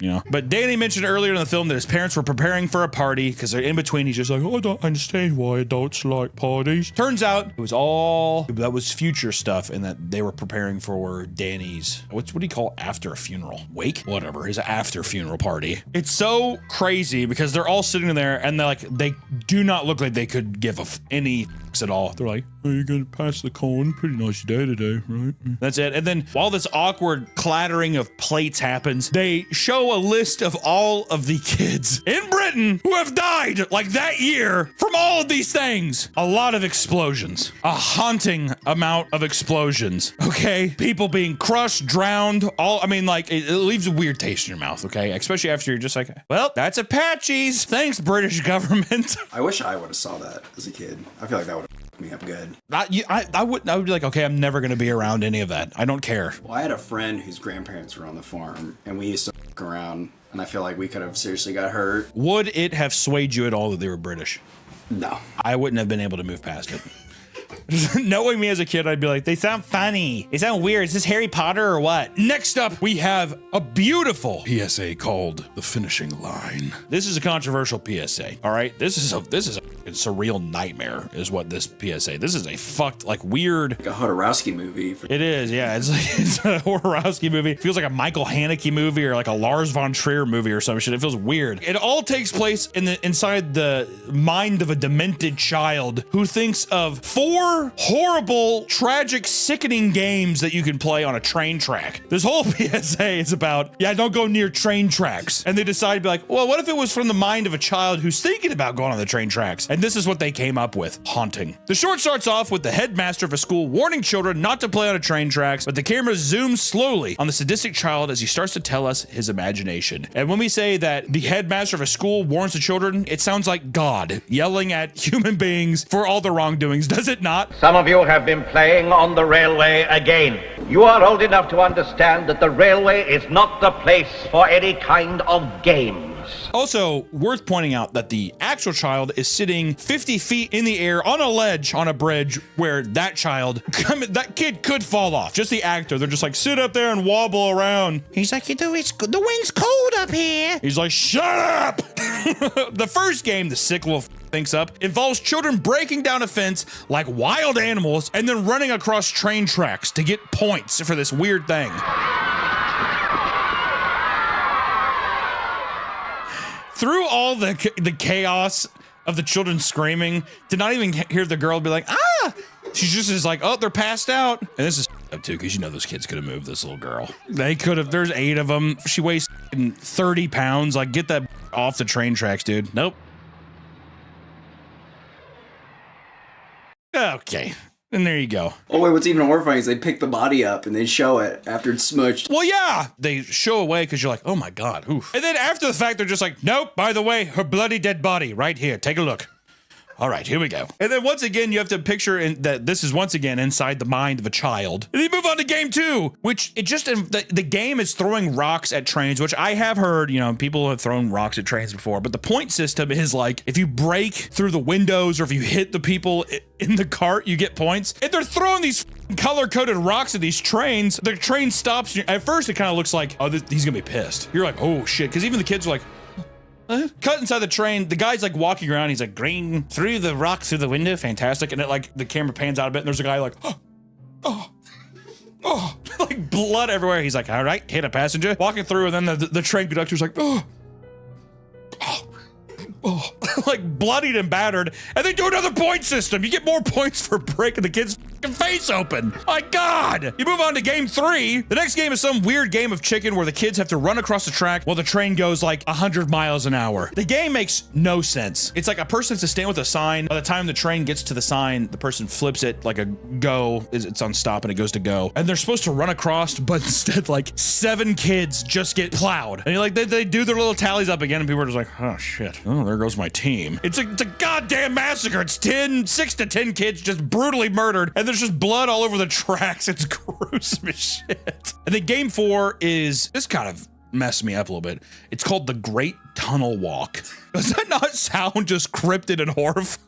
you know. But Danny mentioned earlier in the film that his parents were preparing for a party because they're in between. He's just like, oh, I don't understand why adults like parties. Turns out it was all, that was future stuff and that they were preparing for Danny's, what do you call after a funeral? Wake? Whatever, his after funeral party. It's so crazy because they're all sitting there and they're like, they do not look like they could give any at all. They're like, are you gonna pass the corn? Pretty nice day today, right? That's it. And then while this awkward clattering of plates happens, they show a list of all of the kids in Britain who have died like that year from all of these things. A lot of explosions. A haunting amount of explosions. Okay? People being crushed, drowned, all, I mean, like, it leaves a weird taste in your mouth, okay? Especially after you're just like, well, that's Apaches. Thanks, British government. I wish I would have saw that as a kid. I feel like that would have me up good. I would be like, okay, I'm never going to be around any of that. I don't care. Well, I had a friend whose grandparents were on the farm, and we used to fuck around, and I feel like we could have seriously got hurt. Would it have swayed you at all that they were British? No. I wouldn't have been able to move past it. Knowing me as a kid, I'd be like, they sound funny. They sound weird. Is this Harry Potter or what? Next up, we have a beautiful PSA called The Finishing Line. This is a controversial PSA, all right? This is a surreal nightmare is what this PSA. This is a fucked, like, weird. Like a Hodorowski movie. It is, yeah. It's a Hodorowski movie. It feels like a Michael Haneke movie or like a Lars von Trier movie or some shit. It feels weird. It all takes place inside the mind of a demented child who thinks of 4 horrible, tragic, sickening games that you can play on a train track. This whole PSA is about, yeah, don't go near train tracks. And they decide to be like, well, what if it was from the mind of a child who's thinking about going on the train tracks? And this is what they came up with, Haunting. The short starts off with the headmaster of a school warning children not to play on a train tracks, but the camera zooms slowly on the sadistic child as he starts to tell us his imagination. And when we say that the headmaster of a school warns the children, it sounds like God yelling at human beings for all the wrongdoings, does it not? Some of you have been playing on the railway again. You are old enough to understand that the railway is not the place for any kind of games. Also, worth pointing out that the actual child is sitting 50 feet in the air on a ledge on a bridge where that kid could fall off. Just the actor. They're just like, sit up there and wobble around. He's like, the wind's cold up here. He's like, shut up! The first game, the sick little thinks up, involves children breaking down a fence like wild animals and then running across train tracks to get points for this weird thing. Through all the chaos of the children screaming, to not even hear the girl be like, ah! She just is like, oh, they're passed out. And this is up too, because you know those kids could have moved this little girl. They could have. There's 8 of them. She weighs 30 pounds. Like, get that off the train tracks, dude. Nope. Okay. And there you go. Oh wait, what's even horrifying is they pick the body up and they show it after it's smushed. Well, yeah, they show away because you're like, oh my God, oof. And then after the fact, they're just like, nope, by the way, her bloody dead body right here. Take a look. All right, here we go. And then once again, you have to picture that this is once again inside the mind of a child. And then you move on to game 2, which the game is throwing rocks at trains, which I have heard, you know, people have thrown rocks at trains before, but the point system is like, if you break through the windows or if you hit the people in the cart, you get points. And they're throwing these color-coded rocks at these trains. The train stops. At first, it kind of looks like, oh, he's gonna be pissed. You're like, oh shit, because even the kids are like, cut inside the train. The guy's like walking around. He's like, green through the rock through the window. Fantastic. And it like the camera pans out a bit and there's a guy like, oh, like blood everywhere. He's like, all right, hit a passenger. Walking through and then the train conductor's like, like bloodied and battered. And they do another point system. You get more points for breaking the kid's face open. My God. You move on to game 3. The next game is some weird game of chicken where the kids have to run across the track while the train goes like 100 miles an hour. The game makes no sense. It's like a person has to stand with a sign. By the time the train gets to the sign, the person flips it like a go. It's on stop and it goes to go. And they're supposed to run across, but instead like 7 kids just get plowed. And you're like, they do their little tallies up again and people are just like, oh shit. Oh, there goes my team. It's a goddamn massacre. It's 6 to 10 kids just brutally murdered. And there's just blood all over the tracks. It's gruesome as shit. And then game 4 is, this kind of messed me up a little bit. It's called The Great Tunnel Walk. Does that not sound just cryptid and horrifying?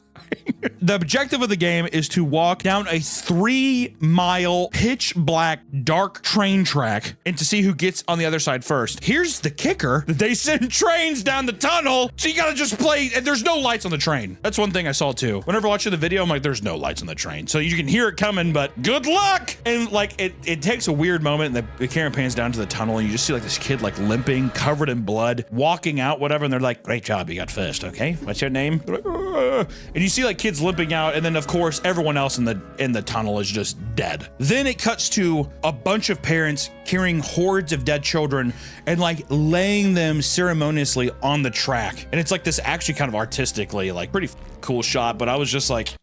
The objective of the game is to walk down a 3-mile pitch black dark train track and to see who gets on the other side first. Here's the kicker. They send trains down the tunnel, so you gotta just play, and there's no lights on the train. That's one thing I saw too. Whenever watching the video, I'm like, there's no lights on the train. So you can hear it coming, but good luck! And like, it takes a weird moment and the camera pans down to the tunnel and you just see like this kid like limping, covered in blood, walking out, whatever, and they're like, great job, you got first, okay? What's your name? Like, and you see like kids limping out, and then of course everyone else in the tunnel is just dead. Then it cuts to a bunch of parents carrying hordes of dead children and like laying them ceremoniously on the track. And it's like this actually kind of artistically like pretty cool shot, but I was just like,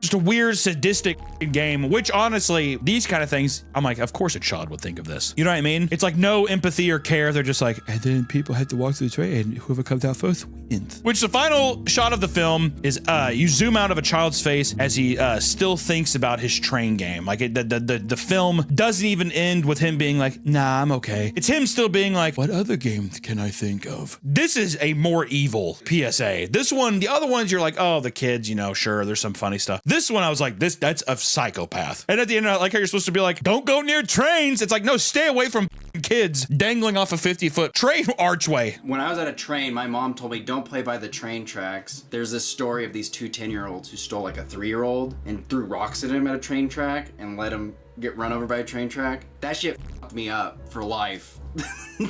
Just a weird, sadistic game, which honestly, these kind of things, I'm like, of course a child would think of this. You know what I mean? It's like no empathy or care. They're just like, and then people have to walk through the train, and whoever comes out first wins. Which the final shot of the film is you zoom out of a child's face as he still thinks about his train game. Like the film doesn't even end with him being like, nah, I'm okay. It's him still being like, what other games can I think of? This is a more evil PSA. This one, the other ones, you're like, oh, the kids, you know, sure, there's some funny stuff. This one, I was like, that's a psychopath. And at the end, I like how you're supposed to be like, don't go near trains. It's like, no, stay away from kids dangling off a 50-foot train archway. When I was at a train, my mom told me don't play by the train tracks. There's this story of these two 10-year-olds who stole like a 3-year-old and threw rocks at him at a train track and let him get run over by a train track. That shit fucked me up for life.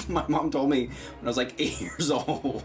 My mom told me when I was like 8 years old.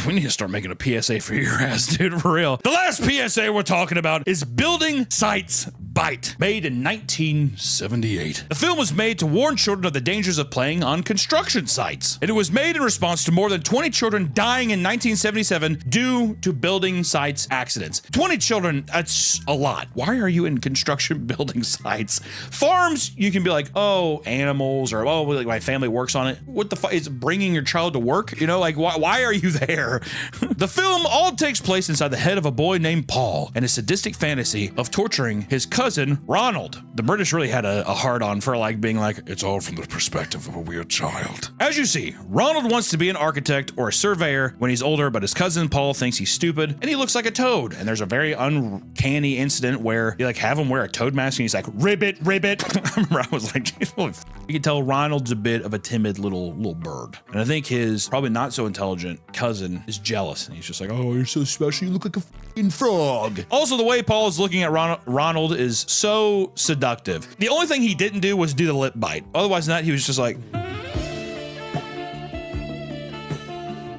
We need to start making a PSA for your ass, dude, for real. The last PSA we're talking about is Building Sites Bite, made in 1978. The film was made to warn children of the dangers of playing on construction sites. And it was made in response to more than 20 children dying in 1977 due to building sites accidents. 20 children, that's a lot. Why are you in construction building sites? Farms, you can be like, oh, animals, or oh, like my family works on it. What the fuck is bringing your child to work? You know, like why are you there? The film all takes place inside the head of a boy named Paul and his sadistic fantasy of torturing his cousin Ronald. The British really had a hard-on for like being like, it's all from the perspective of a weird child. As you see, Ronald wants to be an architect or a surveyor when he's older, but his cousin Paul thinks he's stupid and he looks like a toad. And there's a very uncanny incident where you like have him wear a toad mask and he's like, ribbit, ribbit. I remember I was like, you can tell Ronald's a bit of a timid little bird. And I think his probably not so intelligent cousin is jealous and he's just like, oh, you're so special, you look like a fucking frog. Also, the way Paul is looking at Ronald is so seductive. The only thing he didn't do was do the lip bite. Otherwise than that, he was just like,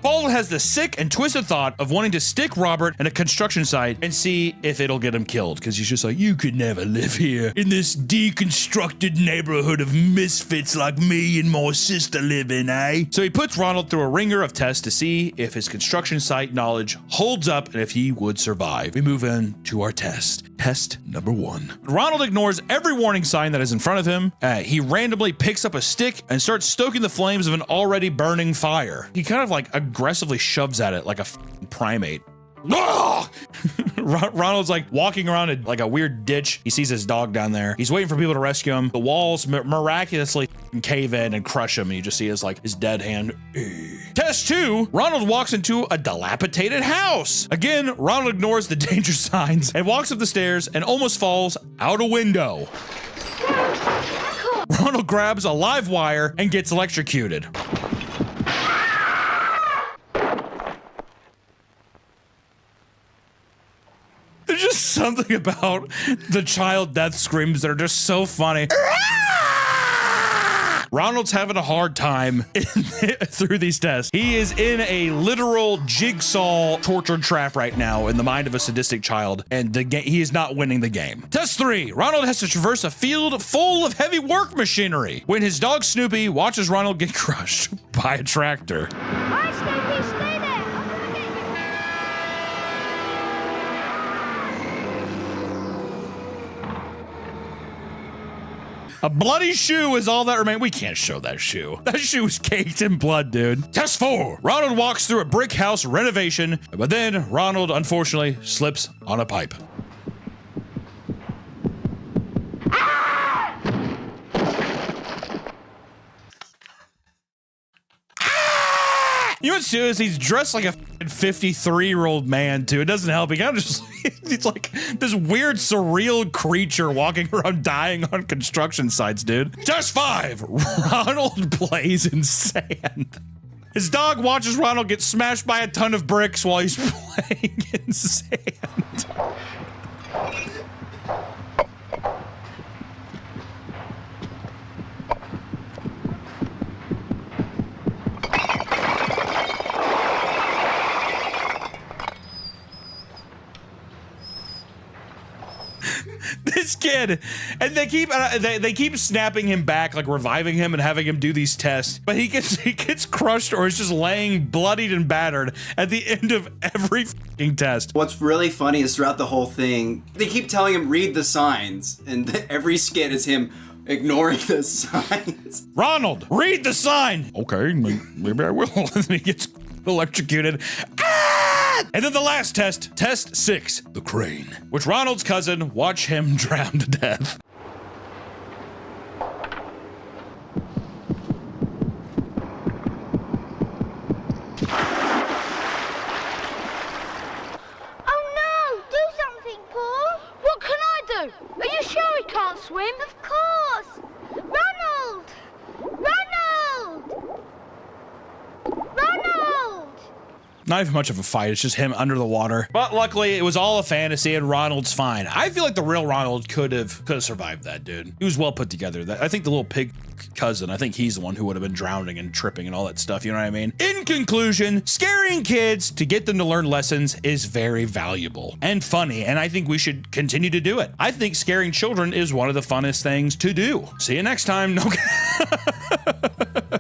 Paul has the sick and twisted thought of wanting to stick Robert in a construction site and see if it'll get him killed, because he's just like, you could never live here in this deconstructed neighborhood of misfits like me and my sister live in, eh? So he puts Ronald through a ringer of tests to see if his construction site knowledge holds up and if he would survive. We move in to our test. Test number 1. Ronald ignores every warning sign that is in front of him. He randomly picks up a stick and starts stoking the flames of an already burning fire. He kind of like aggressively shoves at it like a primate. Ronald's like walking around like a weird ditch. He sees his dog down there. He's waiting for people to rescue him. The walls miraculously cave in and crush him. And you just see his dead hand. Test 2. Ronald walks into a dilapidated house. Again, Ronald ignores the danger signs and walks up the stairs and almost falls out a window. Ronald grabs a live wire and gets electrocuted. There's just something about the child death screams that are just so funny. Ronald's having a hard time through these tests. He is in a literal jigsaw torture trap right now in the mind of a sadistic child, and he is not winning the game. Test 3. Ronald has to traverse a field full of heavy work machinery when his dog Snoopy watches Ronald get crushed by a tractor. Hi, Snoopy, stay there. A bloody shoe is all that remains. We can't show that shoe. That shoe is caked in blood, dude. Test 4. Ronald walks through a brick house renovation, but then Ronald, unfortunately, slips on a pipe. You know what's serious? He's dressed like a 53-year-old man, too. It doesn't help. He kind of just, he's like this weird, surreal creature walking around dying on construction sites, dude. Test 5. Ronald plays in sand. His dog watches Ronald get smashed by a ton of bricks while he's playing in sand. this kid, and they keep snapping him back, like reviving him and having him do these tests, but he gets crushed or is just laying bloodied and battered at the end of every fucking test. What's really funny is throughout the whole thing, they keep telling him read the signs, and every skit is him ignoring the signs. Ronald, read the sign. Okay, maybe I will. And then he gets electrocuted. Ah! And then the last test, test 6, the crane, which Ronald's cousin watch him drown to death. Oh no! Do something, Paul! What can I do? Are you sure he can't swim? Of course! Ronald! Ronald! Ronald! Not even much of a fight, it's just him under the water. But luckily, it was all a fantasy and Ronald's fine. I feel like the real Ronald could have survived that, dude. He was well put together. I think the little pig cousin, I think he's the one who would have been drowning and tripping and all that stuff, you know what I mean? In conclusion, scaring kids to get them to learn lessons is very valuable and funny, and I think we should continue to do it. I think scaring children is one of the funnest things to do. See you next time. No.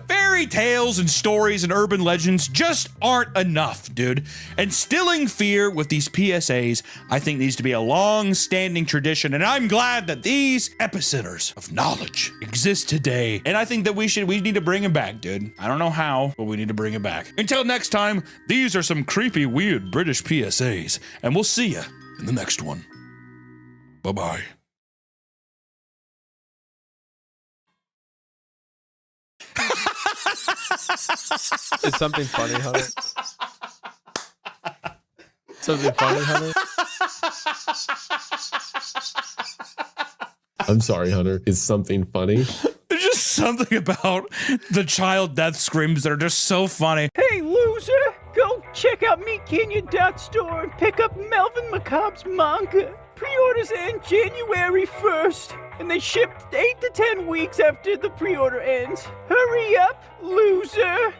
Fairy tales and stories and urban legends just aren't enough, dude. Instilling fear with these PSAs, I think, needs to be a long-standing tradition, and I'm glad that these epicenters of knowledge exist today. And I think that we need to bring them back, dude. I don't know how, but we need to bring it back. Until next time, these are some creepy, weird British PSAs, and we'll see you in the next one. Bye-bye. Is something funny, Hunter? Something funny, Hunter? I'm sorry, Hunter. Is something funny? There's just something about the child death screams that are just so funny. Hey, loser! Go check out MeetKenya.store and pick up Melvin McCobb's manga. Pre-orders end January 1st, and they ship 8 to 10 weeks after the pre-order ends. Hurry up, loser!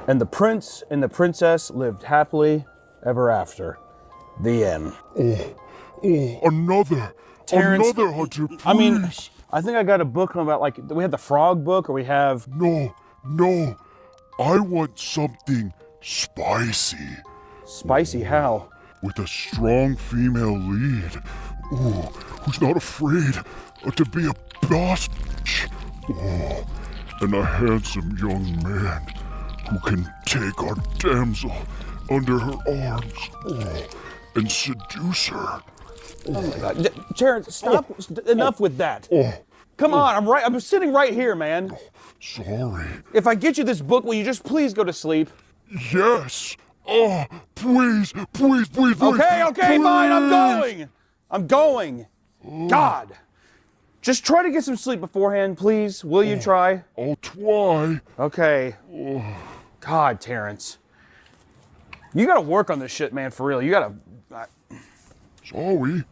And the prince and the princess lived happily ever after. The end. Another Hunter, please. I mean, I think I got a book about, like, we have the frog book, or we have... No. I want something spicy. Spicy how? With a strong female lead. Ooh, who's not afraid to be a boss bitch. Oh, and a handsome young man who can take our damsel under her arms and seduce her. Oh my God. Terrence, stop. Enough with that. Come on, I'm sitting right here, man. Sorry. If I get you this book, will you just please go to sleep? Yes. Oh, please. Okay, please. fine, I'm going. God. Just try to get some sleep beforehand, please. Will you try? I'll try. Okay. God, Terrence. You gotta work on this shit, man, for real. You gotta... Sorry.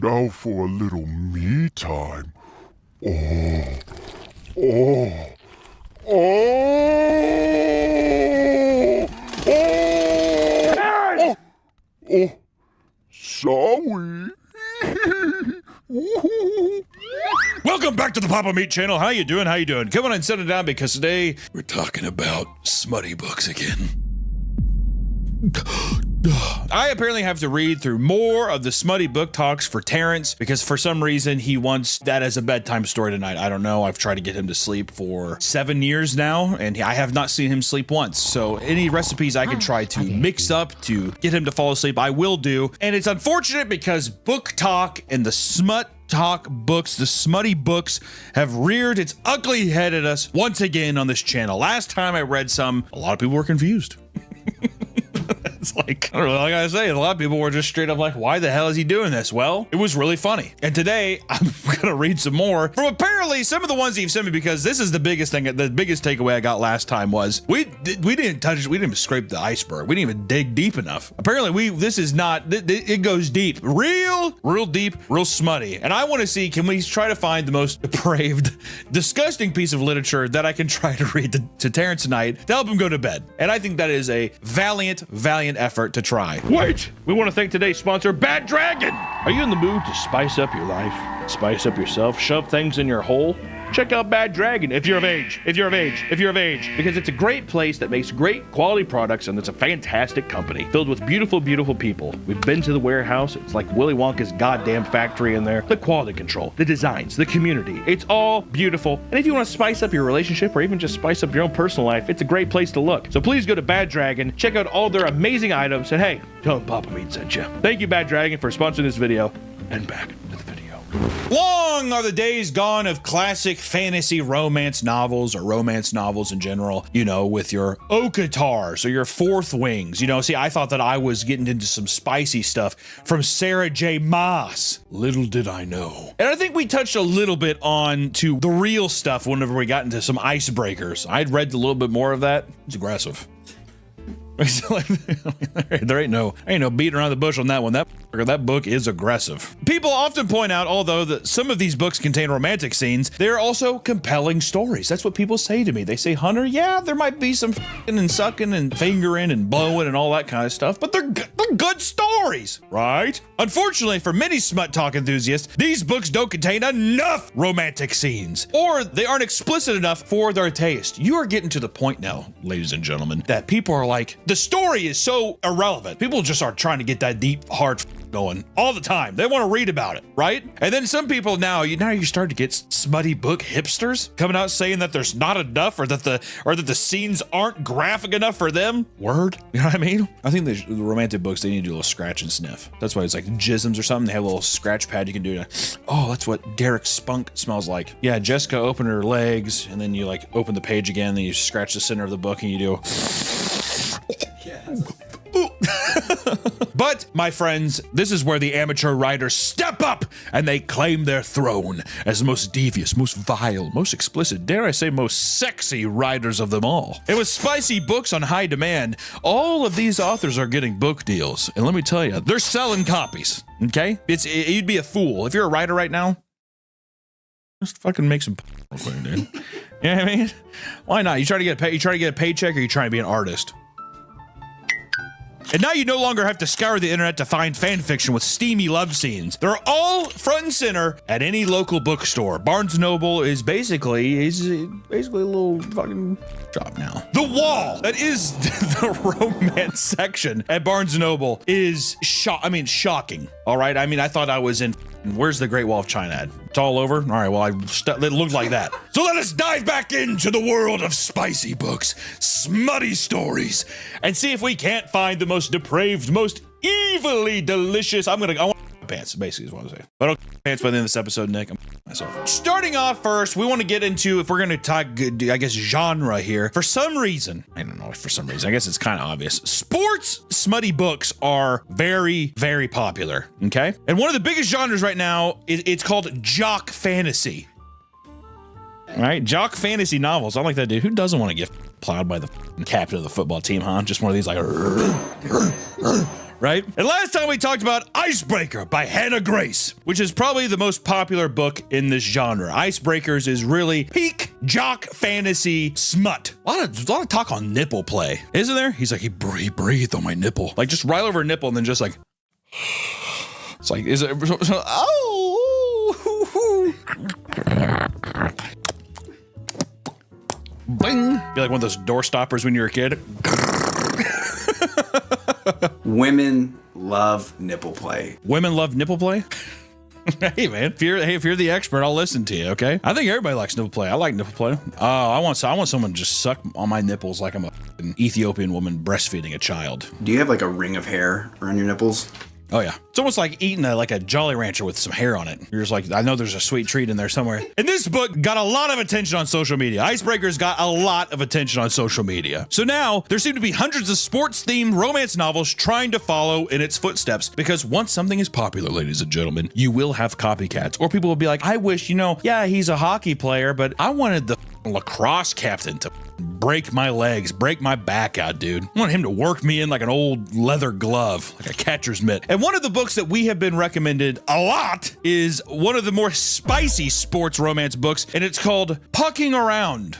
Now for a little me time. Sorry. Welcome back to the Papa Meat channel. How you doing? Come on and sit it down, because today we're talking about smutty books again. I apparently have to read through more of the smutty book talks for Terrence, because for some reason he wants that as a bedtime story tonight. I don't know. I've tried to get him to sleep for 7 years now, and I have not seen him sleep once. So any recipes I can try to mix up to get him to fall asleep, I will do. And it's unfortunate because book talk and the smut talk books, the smutty books, have reared its ugly head at us once again on this channel. Last time I read some, a lot of people were confused. It's like, I don't know what I gotta say. A lot of people were just straight up like, why the hell is he doing this? Well, it was really funny. And today, I'm gonna read some more from apparently apparently some of the ones that you've sent me, because this is the biggest thing, the biggest takeaway I got last time was we didn't touch, we didn't scrape the iceberg. We didn't even dig deep enough. Apparently this is not, it goes deep, real deep, real smutty. And I want to see, can we try to find the most depraved, disgusting piece of literature that I can try to read to Terrence tonight to help him go to bed. And I think that is a valiant effort to try. Wait! We want to thank today's sponsor, Bad Dragon! Are you in the mood to spice up your life? Spice up yourself? Shove things in your hole? Check out Bad Dragon if you're of age, because it's a great place that makes great quality products, and it's a fantastic company filled with beautiful people. We've been to the warehouse. It's like Willy Wonka's goddamn factory in there. The quality control, the designs, the community, it's all beautiful. And if you want to spice up your relationship or even just spice up your own personal life, it's a great place to look. So please go to Bad Dragon, check out all their amazing items, and hey, tell them Papa Meat sent you. Thank you, Bad Dragon, for sponsoring this video, and back to the video. Long are the days gone of classic fantasy romance novels, or romance novels in general, you know, with your Okatars or your Fourth Wings. You know, see, I thought that I was getting into some spicy stuff from Sarah J. Maas. Little did I know. And I think we touched a little bit on to the real stuff whenever we got into some icebreakers. I'd read a little bit more of that. It's aggressive. There ain't no beating around the bush on that one. That book is aggressive. People often point out, although that some of these books contain romantic scenes, they're also compelling stories. That's what people say to me. They say, Hunter, yeah, there might be some f***ing and sucking and fingering and blowing and all that kind of stuff, but they're good stories, right? Unfortunately, for many smut talk enthusiasts, these books don't contain enough romantic scenes, or they aren't explicit enough for their taste. You are getting to the point now, ladies and gentlemen, that people are like, the story is so irrelevant. People just are trying to get that deep, hard going all the time. They want to read about it, right? And then some people now you start to get smutty book hipsters coming out saying that there's not enough, or that the scenes aren't graphic enough for them. Word, you know what I mean? I think the romantic books, they need to do a little scratch and sniff. That's why it's like jisms or something. They have a little scratch pad you can do. Oh, that's what Derek Spunk smells like. Yeah, Jessica opened her legs, and then you like open the page again, then you scratch the center of the book, and you do. But, my friends, this is where the amateur writers step up and they claim their throne as the most devious, most vile, most explicit, dare I say most sexy writers of them all. And with spicy books on high demand, all of these authors are getting book deals. And let me tell you, they're selling copies, okay? You'd be a fool. If you're a writer right now, just fucking make some real quick, dude. You know what I mean? Why not? You try to get a paycheck, or you trying to be an artist? And now you no longer have to scour the internet to find fan fiction with steamy love scenes. They're all front and center at any local bookstore. Barnes & Noble is basically a little fucking shop now. The wall that is the romance section at Barnes & Noble is shocking. All right, I mean, I thought I was in. Where's the Great Wall of China at? It's all over? All right, well, it looked like that. So let us dive back into the world of spicy books, smutty stories, and see if we can't find the most depraved, most evilly delicious. I want pants, basically is what I'm saying. But I don't pants by the end of this episode, Nick. I'm myself. Starting off first, we want to get into, if we're going to talk, I guess, genre here. For some reason, I don't know, for some reason, I guess it's kind of obvious. Sports smutty books are very, very popular, okay? And one of the biggest genres right now, it's called jock fantasy. All right, jock fantasy novels. I like that, dude. Who doesn't want to get plowed by the captain of the football team, huh? Just one of these like... Right? And last time we talked about Icebreaker by Hannah Grace, which is probably the most popular book in this genre. Icebreakers is really peak jock fantasy smut. A lot of talk on nipple play, isn't there? He's like, he breathed on my nipple. Like, just right over a nipple and then just like... It's like, is it... Oh! Bing! Be like one of those door stoppers when you were a kid. Women love nipple play. Women love nipple play? Hey man, if you're the expert, I'll listen to you, okay? I think everybody likes nipple play. I like nipple play. I want someone to just suck on my nipples like I'm an Ethiopian woman breastfeeding a child. Do you have like a ring of hair around your nipples? Oh yeah. It's almost like eating like a Jolly Rancher with some hair on it. You're just like, I know there's a sweet treat in there somewhere. And this book got a lot of attention on social media. Icebreakers got a lot of attention on social media. So now there seem to be hundreds of sports-themed romance novels trying to follow in its footsteps, because once something is popular, ladies and gentlemen, you will have copycats. Or people will be like, I wish, yeah, he's a hockey player, but I wanted the lacrosse captain to break my legs, break my back out, dude. I want him to work me in like an old leather glove, like a catcher's mitt. And one of the books that we have been recommended a lot is one of the more spicy sports romance books, and it's called Pucking Around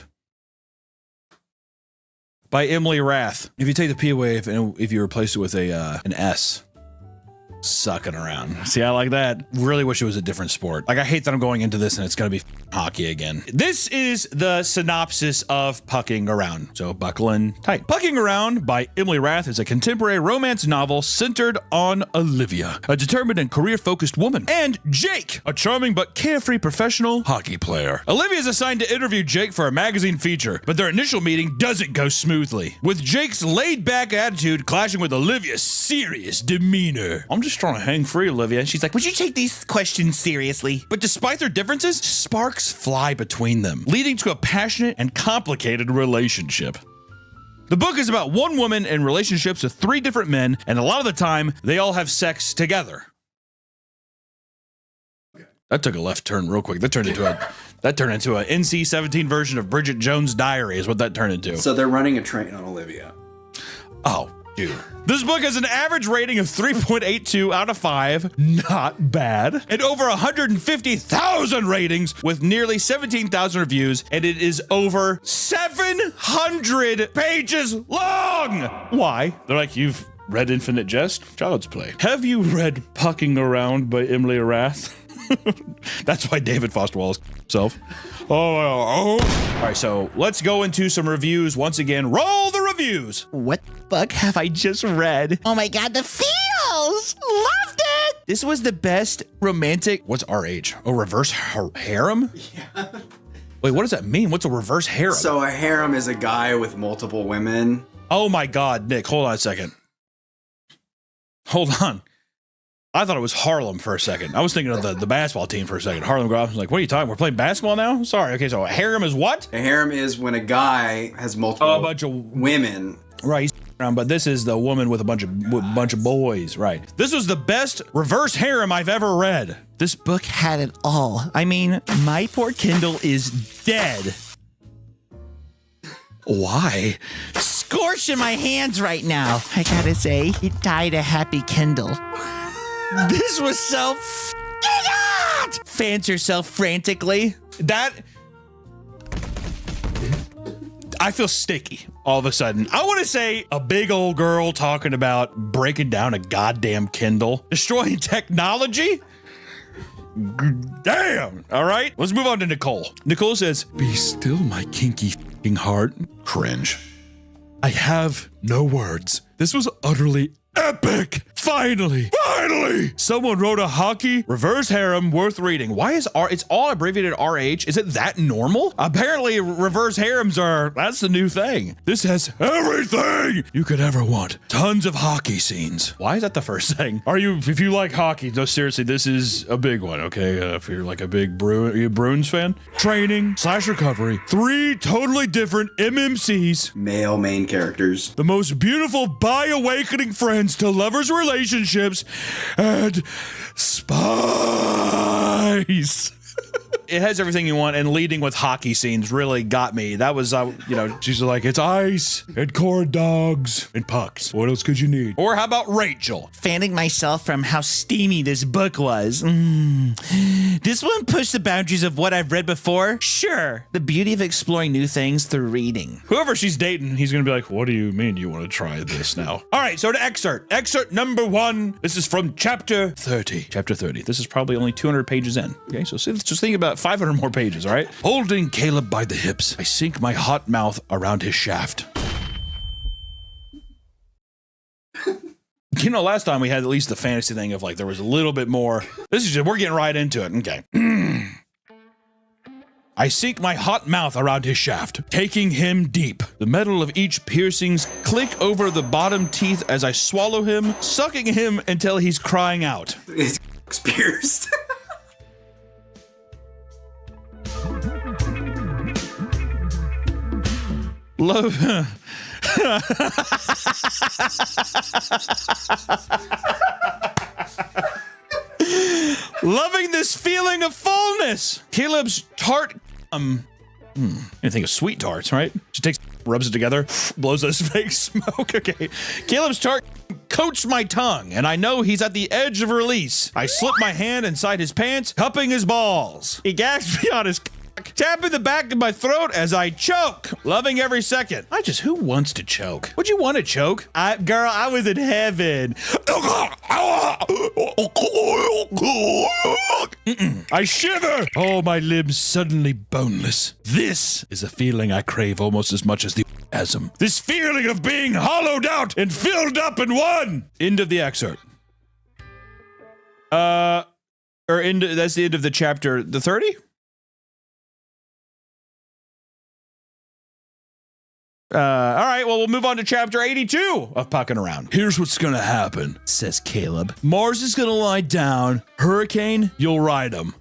by Emily Rath. If you take the P away, if you replace it with an S, sucking around. See, I like that. Really wish it was a different sport. Like, I hate that I'm going into this and it's gonna be hockey again. This is the synopsis of Pucking Around, so buckle in tight. Pucking Around by Emily Rath is a contemporary romance novel centered on Olivia, a determined and career-focused woman, and Jake, a charming but carefree professional hockey player. Olivia is assigned to interview Jake for a magazine feature, but their initial meeting doesn't go smoothly, with Jake's laid-back attitude clashing with Olivia's serious demeanor. I'm just trying to hang free, Olivia. She's like, would you take these questions seriously? But despite their differences, sparks fly between them, leading to a passionate and complicated relationship. The book is about one woman in relationships with 3 different men, and a lot of the time, they all have sex together. That took a left turn real quick. That turned into a NC-17 version of Bridget Jones' Diary is what that turned into. So they're running a train on Olivia. Oh, dude. This book has an average rating of 3.82 out of 5. Not bad. And over 150,000 ratings with nearly 17,000 reviews. And it is over 700 pages long. Why? They're like, you've read Infinite Jest? Child's Play. Have you read Pucking Around by Emily Rath? That's why David Foster Wallace himself. Oh. All right, so let's go into some reviews once again. Roll the reviews. What the fuck have I just read? Oh my god, the feels! Loved it! This was the best romantic. What's RH? Oh, reverse harem? Yeah. Wait, what does that mean? What's a reverse harem? So a harem is a guy with multiple women. Oh my God, Nick, hold on a second. Hold on. I thought it was Harlem for a second. I was thinking of the basketball team for a second. Harlem Globetrotters. I was like, what are you talking? We're playing basketball now? Sorry. Okay, so a harem is what? A harem is when a guy has multiple a bunch of women. Right, he's around, but this is the woman with a bunch of boys, right? This was the best reverse harem I've ever read. This book had it all. I mean, my poor Kindle is dead. Why? Scorching my hands right now. I gotta say, it died a happy Kindle. This was so hot! Fans herself frantically. That... I feel sticky all of a sudden. I want to say a big old girl talking about breaking down a goddamn Kindle, destroying technology. Damn. All right, let's move on to Nicole. Nicole says, "Be still, my kinky f***ing heart." Cringe. I have no words. This was utterly epic. Finally, someone wrote a hockey reverse harem worth reading. Why is it's all abbreviated RH? Is it that normal? Apparently reverse harems that's the new thing. This has everything you could ever want. Tons of hockey scenes. Why is that the first thing? If you like hockey, no, seriously, this is a big one, okay? If you're like a big Bruins fan. Training / recovery. 3 totally different MMCs. Male main characters. The most beautiful bi-awakening friends to lovers' relationships and spice. It has everything you want, and leading with hockey scenes really got me. That was, she's like, it's ice and corn dogs and pucks. What else could you need? Or how about Rachel? Fanning myself from how steamy this book was. This one pushed the boundaries of what I've read before. Sure, the beauty of exploring new things through reading. Whoever she's dating, he's gonna be like, what do you mean you want to try this now? All right, so to excerpt. Excerpt number 1. This is from chapter 30. Chapter 30. This is probably only 200 pages in. Okay, so just think about 500 more pages, all right? Holding Caleb by the hips, I sink my hot mouth around his shaft. Last time we had at least the fantasy thing of like there was a little bit more. This is just, we're getting right into it. Okay. I sink my hot mouth around his shaft, taking him deep. The metal of each piercings click over the bottom teeth as I swallow him, sucking him until he's crying out. His pierced. Love. Loving this feeling of fullness. Caleb's tart. I think of sweet tarts, right? She takes, rubs it together, blows this fake smoke. Okay. Caleb's tart coats my tongue, and I know he's at the edge of release. I slip my hand inside his pants, cupping his balls. He gasps me on his tapping the back of my throat as I choke, loving every second. Who wants to choke? Would you want to choke? Girl, I was in heaven. I shiver. Oh, my limbs suddenly boneless. This is a feeling I crave almost as much as the orgasm. This feeling of being hollowed out and filled up in one. End of the excerpt. That's the end of the chapter. The 30? All right, well, we'll move on to chapter 82 of Pucking Around. Here's what's gonna happen, says Caleb. Mars is gonna lie down. Hurricane, you'll ride him.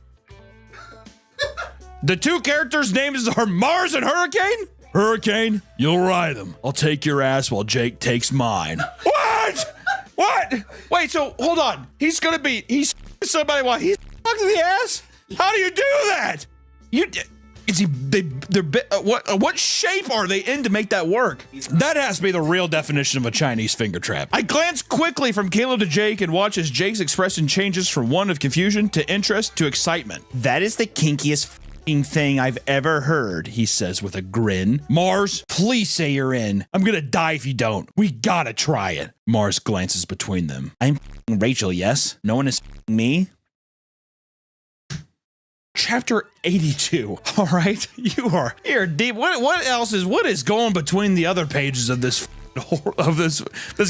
The two characters' names are Mars and Hurricane? Hurricane, you'll ride him. I'll take your ass while Jake takes mine. What? What? Wait, so, hold on. He's somebody while he's fucking the ass? How do you do that? What shape are they in to make that work? That has to be the real definition of a Chinese finger trap. I glance quickly from Caleb to Jake and watch as Jake's expression changes from one of confusion to interest to excitement. That is the kinkiest f***ing thing I've ever heard, he says with a grin. Mars, please say you're in. I'm gonna die if you don't. We gotta try it. Mars glances between them. I'm f***ing Rachel, yes? No one is f***ing me? Chapter 82. All right, you're deep. What is going between the other pages of this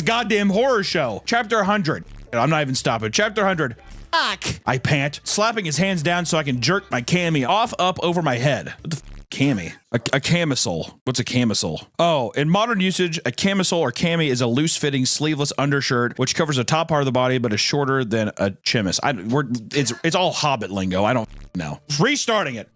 goddamn horror show? Chapter 100. I'm not even stopping. Chapter 100. Fuck! I pant, slapping his hands down so I can jerk my cami up over my head. What the f cami? A camisole. What's a camisole? Oh, in modern usage, a camisole or cami is a loose-fitting, sleeveless undershirt which covers the top part of the body but is shorter than a chemise. It's all Hobbit lingo. I don't know. Restarting it.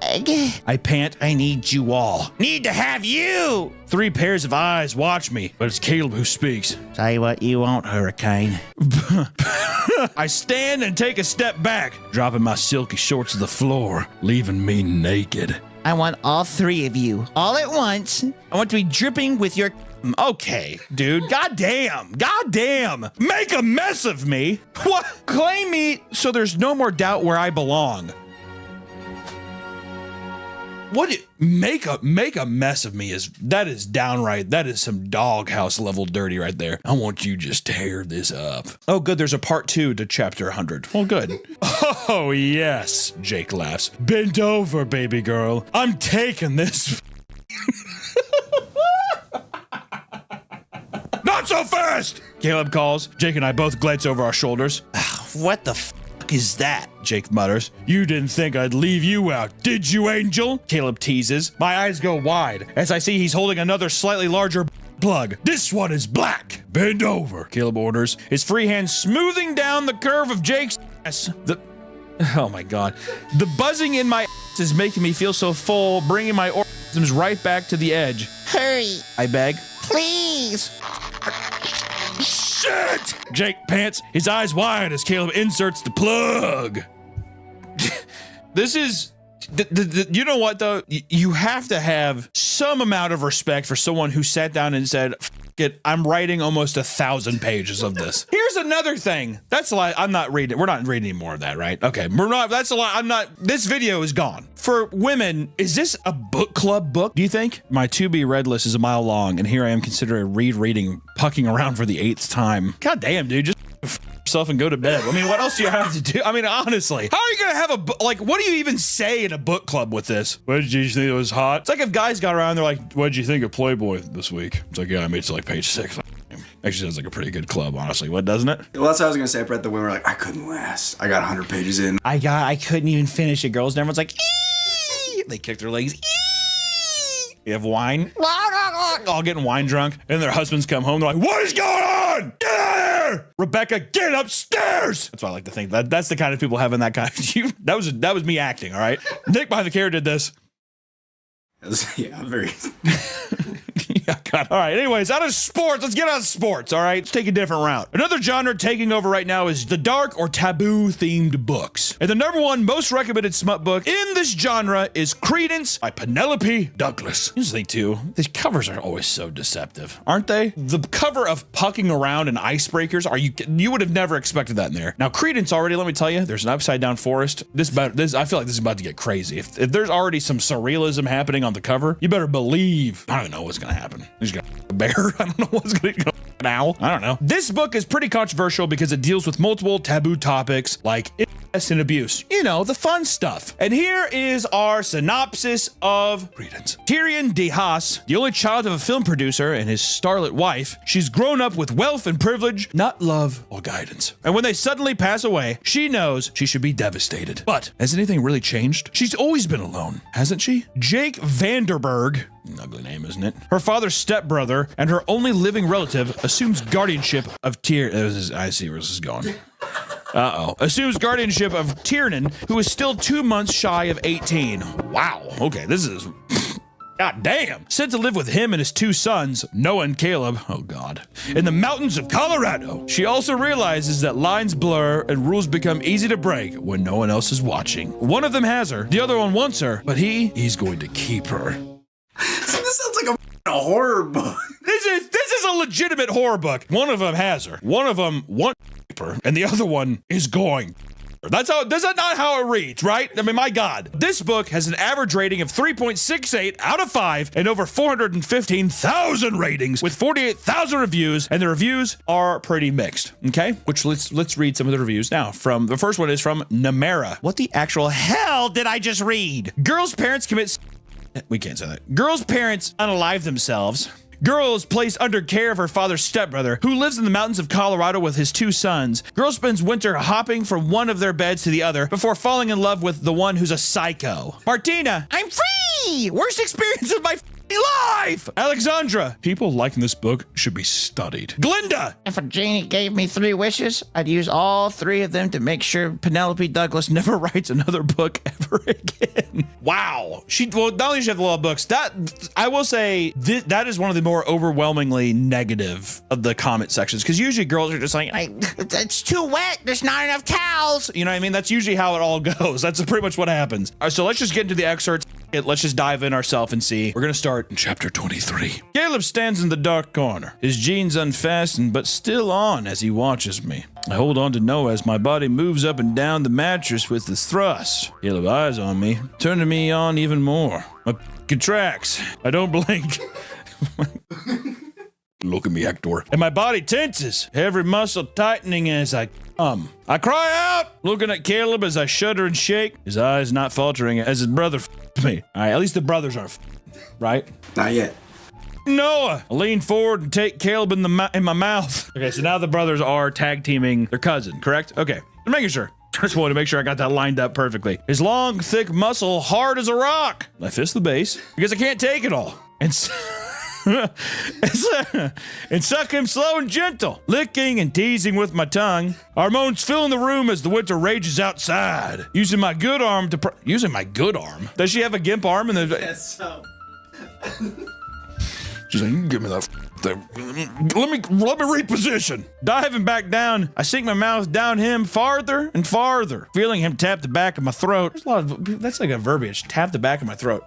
I pant. I need you all. Need to have you. 3 pairs of eyes watch me, but it's Caleb who speaks. Say what you want, Hurricane. I stand and take a step back, dropping my silky shorts to the floor, leaving me naked. I want all 3 of you, all at once. I want to be dripping with your... Okay, dude. Goddamn. Make a mess of me. What? Claim me so there's no more doubt where I belong. What? Make a mess of me that is downright, that is some doghouse level dirty right there. I want you just tear this up. Oh, good. There's a part 2 to chapter 100. Well, good. Oh, yes. Jake laughs. Bend over, baby girl. I'm taking this. Not so fast! Caleb calls. Jake and I both glance over our shoulders. What the f is that? Jake mutters. You didn't think I'd leave you out, did you, Angel? Caleb teases. My eyes go wide as I see he's holding another slightly larger plug. This one is black. Bend over, Caleb orders, his free hand smoothing down the curve of Jake's ass. Oh my god. The buzzing in my ass is making me feel so full, bringing my orgasms right back to the edge. Hurry, I beg. Please. Shit! Jake pants, his eyes wide as Caleb inserts the plug. This is... you know what, though? You have to have some amount of respect for someone who sat down and said, F it, I'm writing almost 1,000 pages of this. Here's another thing. That's a lie. I'm not reading. We're not reading any more of that, right? Okay, we're not. That's a lie. I'm not. This video is gone. For women, is this a book club book, do you think? My to-be read list is a mile long, and here I am considering rereading Pucking Around for the 8th time. God damn, dude. Just yourself and go to bed. I mean, what else do you have to do? I mean, honestly, how are you gonna have a book? Like, what do you even say in a book club with this? What did you think it was hot? It's like if guys got around, they're like, what did you think of Playboy this week? It's like, yeah, I made it to like page 6. Actually sounds like a pretty good club, honestly. What, doesn't it? Well, that's what I was gonna say, Brett. The women were like, I couldn't last. I got 100 pages in. I couldn't even finish it, girls. And everyone's like, They kick their legs. You have wine. All getting wine drunk. And their husbands come home. They're like, what is going on? Get out of here! Rebecca, get upstairs! That's what I like to think. That's the kind of people having that kind of... that was me acting, all right? Nick behind the camera did this. Yeah, very... Yeah, God. All right, anyways, out of sports, let's get out of sports, all right? Let's take a different route. Another genre taking over right now is the dark or taboo-themed books. And the #1 most recommended smut book in this genre is Credence by Penelope Douglas. Here's the thing, too. These covers are always so deceptive, aren't they? The cover of Pucking Around and Icebreakers, you would have never expected that in there. Now, Credence already, let me tell you, there's an upside-down forest. I feel like this is about to get crazy. If there's already some surrealism happening on the cover, you better believe. I don't know what's gonna happen. He's got a bear. I don't know what's gonna go now. I don't know. This book is pretty controversial because it deals with multiple taboo topics like incest and abuse. You know, the fun stuff. And here is our synopsis of Credence. Tyrion de Haas, the only child of a film producer and his starlet wife, she's grown up with wealth and privilege, not love or guidance. And when they suddenly pass away, she knows she should be devastated. But has anything really changed? She's always been alone, hasn't she? Jake Vanderberg, an ugly name, isn't it? Her father's stepbrother and her only living relative assumes guardianship of Tyrion. I see where this is going. Assumes guardianship of Tiernan, who is still 2 months shy of 18. Wow. Okay, this is... God damn. Sent to live with him and his 2 sons, Noah and Caleb, oh God, in the mountains of Colorado. She also realizes that lines blur and rules become easy to break when no one else is watching. One of them has her, the other one wants her, but he's going to keep her. This sounds like a horror book. This is a legitimate horror book. One of them has her. One of them wants her, and the other one is going. That's not how it reads, right? I mean, my God. This book has an average rating of 3.68 out of 5 and over 415,000 ratings with 48,000 reviews, and the reviews are pretty mixed, okay? Which let's read some of the reviews now. The first one is from Namera. What the actual hell did I just read? Girls' parents commit... We can't say that. Girls' parents unalive themselves. Girl is placed under care of her father's stepbrother, who lives in the mountains of Colorado with his 2 sons. Girl spends winter hopping from one of their beds to the other before falling in love with the one who's a psycho. Martina, I'm free! Worst experience of my life! Alexandra, people liking this book should be studied. Glinda! If a genie gave me 3 wishes, I'd use all 3 of them to make sure Penelope Douglas never writes another book ever again. Wow. Well, not only does she have a lot of books, I will say that is one of the more overwhelmingly negative of the comment sections, because usually girls are just like, it's too wet, there's not enough towels. You know what I mean? That's usually how it all goes. That's pretty much what happens. All right, so let's just get into the excerpts. Let's just dive in ourselves and see. We're gonna start in chapter 23. Caleb stands in the dark corner, his jeans unfastened but still on as he watches me. I hold on to Noah as my body moves up and down the mattress with the thrust. Caleb eyes on me, turning me on even more. My contracts. I don't blink. Look at me, Hector. And my body tenses, every muscle tightening as I come. I cry out, looking at Caleb as I shudder and shake, his eyes not faltering as his brother me. All right, at least the brothers are right? Not yet. Noah, I lean forward and take Caleb in my mouth. Okay, so now the brothers are tag teaming their cousin, correct? Okay, I'm making sure. Just wanted to make sure I got that lined up perfectly. His long, thick muscle, hard as a rock. I fist the base because I can't take it all. And suck him slow and gentle, licking and teasing with my tongue. Our moans fill in the room as the winter rages outside. Using my good arm? Does she have a gimp arm? Yes, so. She's like, give me that thing. Let me reposition. Diving back down, I sink my mouth down him farther and farther, feeling him tap the back of my throat. There's a lot of, that's like a verbiage. Tap the back of my throat.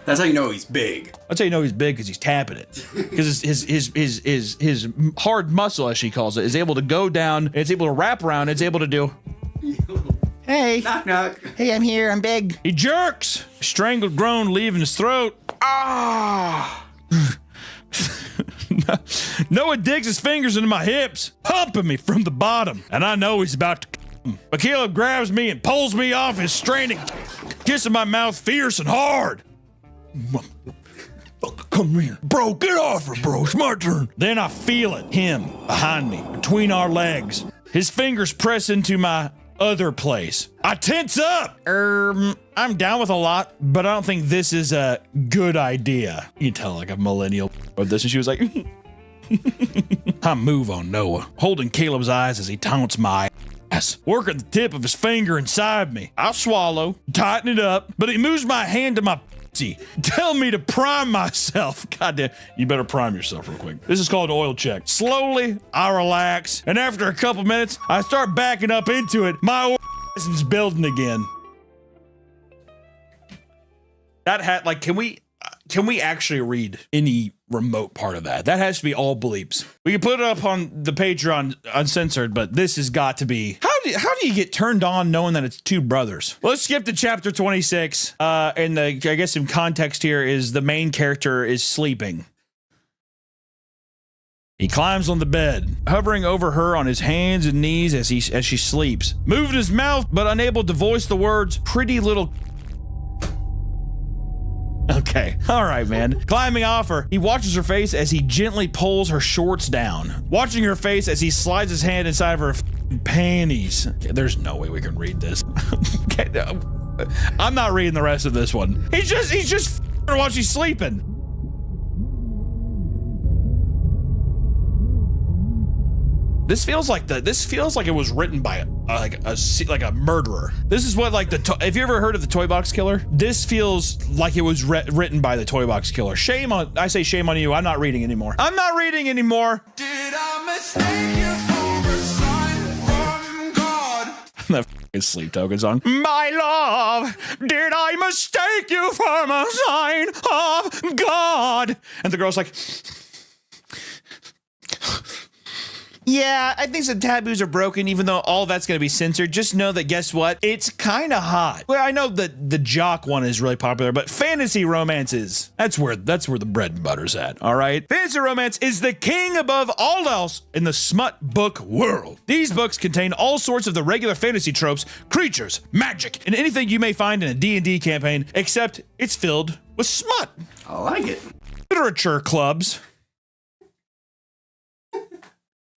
That's how you know he's big. That's how you know he's big, because he's tapping it. Because his hard muscle, as she calls it, is able to go down, and it's able to wrap around, it's able to do. Hey. Knock, knock. Hey, I'm here, I'm big. He jerks. A strangled groan leaving his throat. Ah! Noah digs his fingers into my hips, pumping me from the bottom, and I know he's about to come. But Caleb grabs me and pulls me off his straining, kissing my mouth fierce and hard. Come here. Bro, get off her, bro. It's my turn. Then I feel it. Him behind me, between our legs. His fingers press into my other place. I tense up. I'm down with a lot, but I don't think this is a good idea. You can tell like a millennial with this, and she was like, I move on Noah, holding Caleb's eyes as he taunts my ass, working the tip of his finger inside me. I'll swallow, tighten it up, but he moves my hand to my pussy, tell me to prime myself. Goddamn, you better prime yourself real quick. This is called an oil check. Slowly, I relax, and after a couple minutes, I start backing up into it. My is building again. That hat, like, can we actually read any remote part of that? That has to be all bleeps. We can put it up on the Patreon uncensored, but this has got to be. How do you get turned on knowing that it's two brothers? Let's skip to chapter 26. And I guess some context here is the main character is sleeping. He climbs on the bed, hovering over her on his hands and knees as she sleeps, moving his mouth but unable to voice the words "pretty little." Okay, all right, man. Climbing off her, he watches her face as he gently pulls her shorts down, watching her face as he slides his hand inside of her panties. Okay, there's no way we can read this. Okay, I'm not reading the rest of this one. He's just her while she's sleeping. This feels like it was written by a murderer. This is what have you ever heard of the Toy Box Killer? This feels like it was written by the Toy Box Killer. Shame on you. I'm not reading anymore. Did I mistake you for a sign from God? That f***ing Sleep Token song. My love, did I mistake you for a sign of God? And the girl's like, yeah, I think some taboos are broken, even though all that's going to be censored. Just know that, guess what? It's kind of hot. Well, I know that the jock one is really popular, but fantasy romances, that's where the bread and butter's at, all right? Fantasy romance is the king above all else in the smut book world. These books contain all sorts of the regular fantasy tropes, creatures, magic, and anything you may find in a D&D campaign, except it's filled with smut. I like it. Literature clubs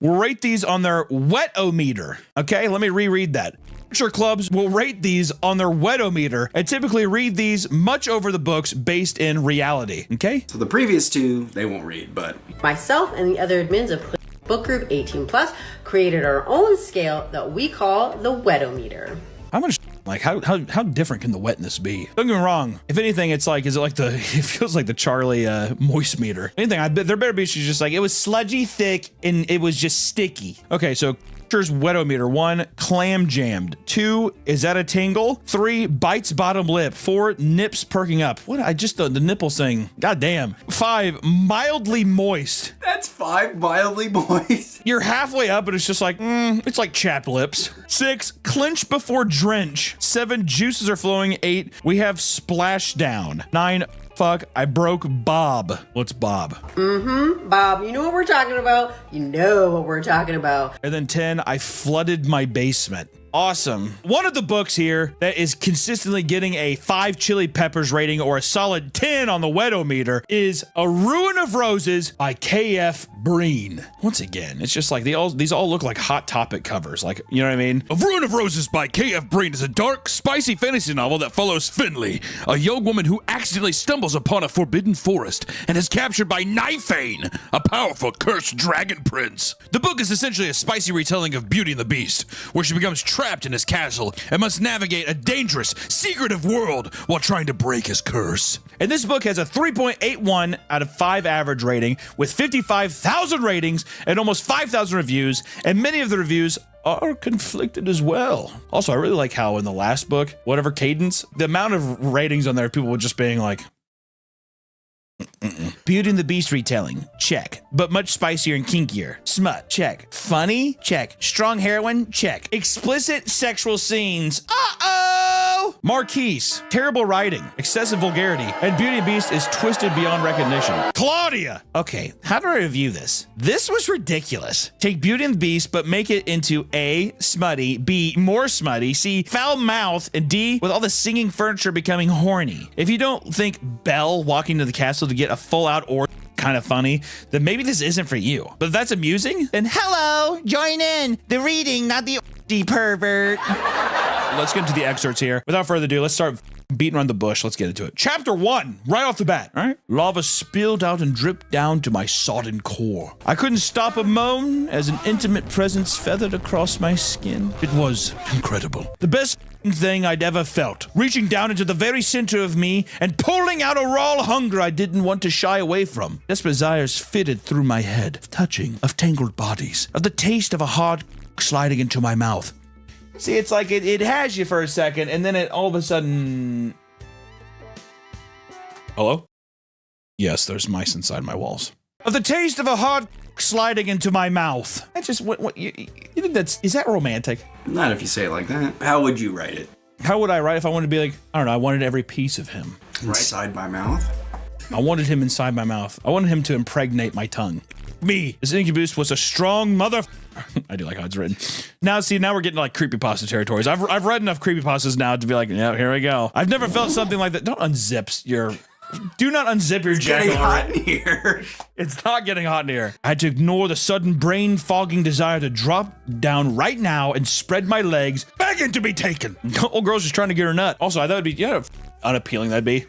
will rate these on their wet-o-meter. Okay, let me reread that. Literature clubs will rate these on their wet-o-meter and typically read these much over the books based in reality. Okay? So the previous two, they won't read, but myself and the other admins of Book Group 18 Plus created our own scale that we call the wet-o-meter. How much, like, how different can the wetness be? Don't get me wrong. If anything, it feels like the Charlie moist meter. Anything, I bet there better be, she's just like, it was sludgy, thick, and it was just sticky. Okay, so wet-o-meter. 1, clam jammed. 2, is that a tingle? 3, bites bottom lip. 4, nips perking up. What? The nipples thing. God damn. 5, mildly moist. That's 5 mildly moist. You're halfway up, but it's just like, it's like chapped lips. 6, clench before drench. 7, juices are flowing. 8, we have splashdown. 9, fuck, I broke Bob. What's Bob? Bob, you know what we're talking about. You know what we're talking about. And then 10, I flooded my basement. Awesome. One of the books here that is consistently getting a 5 chili peppers rating or a solid 10 on the wet-o-meter is A Ruin of Roses by K.F. Breen. Once again, it's just like these all look like Hot Topic covers. Like, you know what I mean? A Ruin of Roses by K.F. Breen is a dark, spicy fantasy novel that follows Finley, a young woman who accidentally stumbles upon a forbidden forest and is captured by Nifane, a powerful cursed dragon prince. The book is essentially a spicy retelling of Beauty and the Beast, where she becomes trapped in his castle and must navigate a dangerous, secretive world while trying to break his curse. And this book has a 3.81 out of 5 average rating with 55,000 ratings and almost 5,000 reviews, and many of the reviews are conflicted as well. Also, I really like how in the last book, whatever cadence, the amount of ratings on there, people were just being like, Beauty and the Beast retelling, check, but much spicier and kinkier. Smut, check. Funny, check. Strong heroine, check. Explicit sexual scenes, uh-oh! Marquise, terrible writing, excessive vulgarity, and Beauty and the Beast is twisted beyond recognition. Claudia! Okay, how do I review this? This was ridiculous. Take Beauty and the Beast, but make it into A, smutty, B, more smutty, C, foul mouth, and D, with all the singing furniture becoming horny. If you don't think Belle walking to the castle to get a full-out or kind of funny, then maybe this isn't for you. But if that's amusing, then hello, join in. The reading, not the pervert. Let's get into the excerpts here. Without further ado, let's start beating around the bush. Let's get into it. Chapter 1, right off the bat. All right. Lava spilled out and dripped down to my sodden core. I couldn't stop a moan as an intimate presence feathered across my skin. It was incredible. The best thing I'd ever felt. Reaching down into the very center of me and pulling out a raw hunger I didn't want to shy away from. Desperate desires fitted through my head. Of touching, of tangled bodies, of the taste of a hard sliding into my mouth. See, it's like it has you for a second, and then it all of a sudden... Hello? Yes, there's mice inside my walls. Of the taste of a hard sliding into my mouth. I just, what you think that's, is that romantic? Not if you say it like that. How would you write it? How would I write if I wanted to be like, I don't know, I wanted every piece of him. Inside my mouth? I wanted him inside my mouth. I wanted him to impregnate my tongue. Me, this incubus was a strong mother... I do like how it's written. Now, see, now we're getting like creepypasta territories. I've read enough creepypastas now to be like, yeah, here we go. I've never felt something like that. Don't unzip your... Do not unzip your jacket. It's getting hot in here. It's not getting hot in here. I had to ignore the sudden brain-fogging desire to drop down right now and spread my legs, begging to be taken. Old girl's just trying to get her nut. Also, I thought it'd be, you know, unappealing that'd be.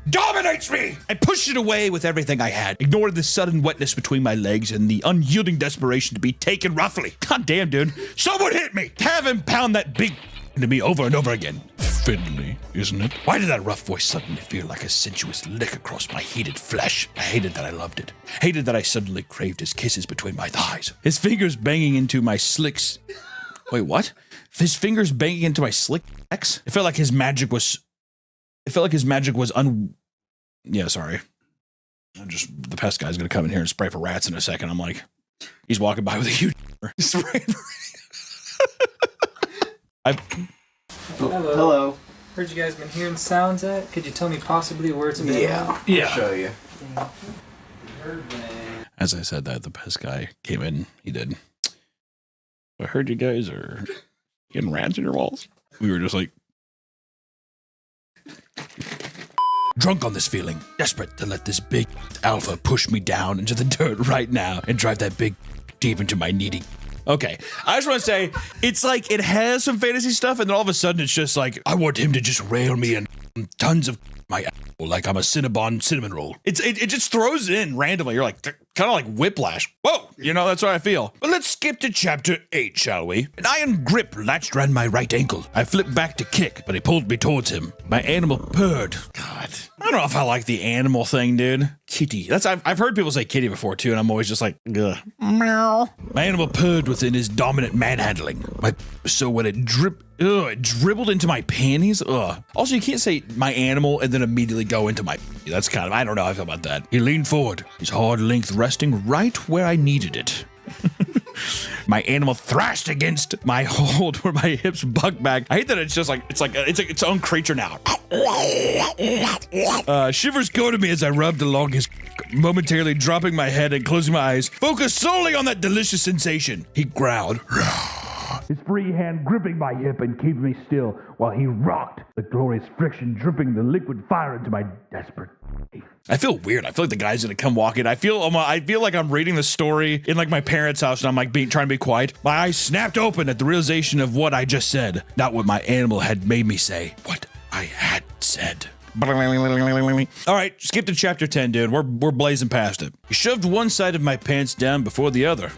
Dominates me! I pushed it away with everything I had, ignored the sudden wetness between my legs and the unyielding desperation to be taken roughly. God damn, dude. Someone hit me! Have him pound that big into me over and over again. Fiddly, isn't it? Why did that rough voice suddenly feel like a sensuous lick across my heated flesh? I hated that I loved it. Hated that I suddenly craved his kisses between my thighs. His fingers banging into my slicks... Wait, what? His fingers banging into my slick X? It felt like his magic was... Yeah, sorry. The pest guy's gonna come in here and spray for rats in a second. I'm like, he's walking by with a huge spraying Hello. Heard you guys been hearing sounds at? Could you tell me possibly where it's been? Yeah. Yeah. I'll show you. As I said that, the pest guy came in. He did. I heard you guys are getting rats in your walls. We were just like... Drunk on this feeling, desperate to let this big alpha push me down into the dirt right now and drive that big deep into my needy... Okay, I just want to say, it's like, it has some fantasy stuff, and then all of a sudden it's just like, I want him to just rail me in tons of my apple like I'm a Cinnabon cinnamon roll. It just throws it in randomly. You're like, kind of like whiplash. Whoa, you know, that's what I feel. But let's skip to chapter 8, shall we? An iron grip latched around my right ankle. I flipped back to kick, but he pulled me towards him. My animal purred. God, I don't know if I like the animal thing, dude. Kitty. I've heard people say kitty before too, and I'm always just like, ugh. Meow. My animal purred within his dominant manhandling. So when it dribbled into my panties. Ugh. Also, you can't say my animal and then immediately go into my... That's kind of... I don't know how I feel about that. He leaned forward, his hard length resting right where I needed it. My animal thrashed against my hold where my hips bucked back. I hate that it's just like it's its own creature now. Shivers go to me as I rubbed along his, momentarily dropping my head and closing my eyes, focused solely on that delicious sensation. He growled, his free hand gripping my hip and keeping me still while he rocked, the glorious friction dripping the liquid fire into my desperate... I feel weird. I feel like the guy's gonna come walking. I feel like I'm reading the story in like my parents' house and I'm like trying to be quiet. My eyes snapped open at the realization of what I just said. Not what my animal had made me say. What I had said. All right, skip to chapter 10, dude. We're blazing past it. He shoved one side of my pants down before the other.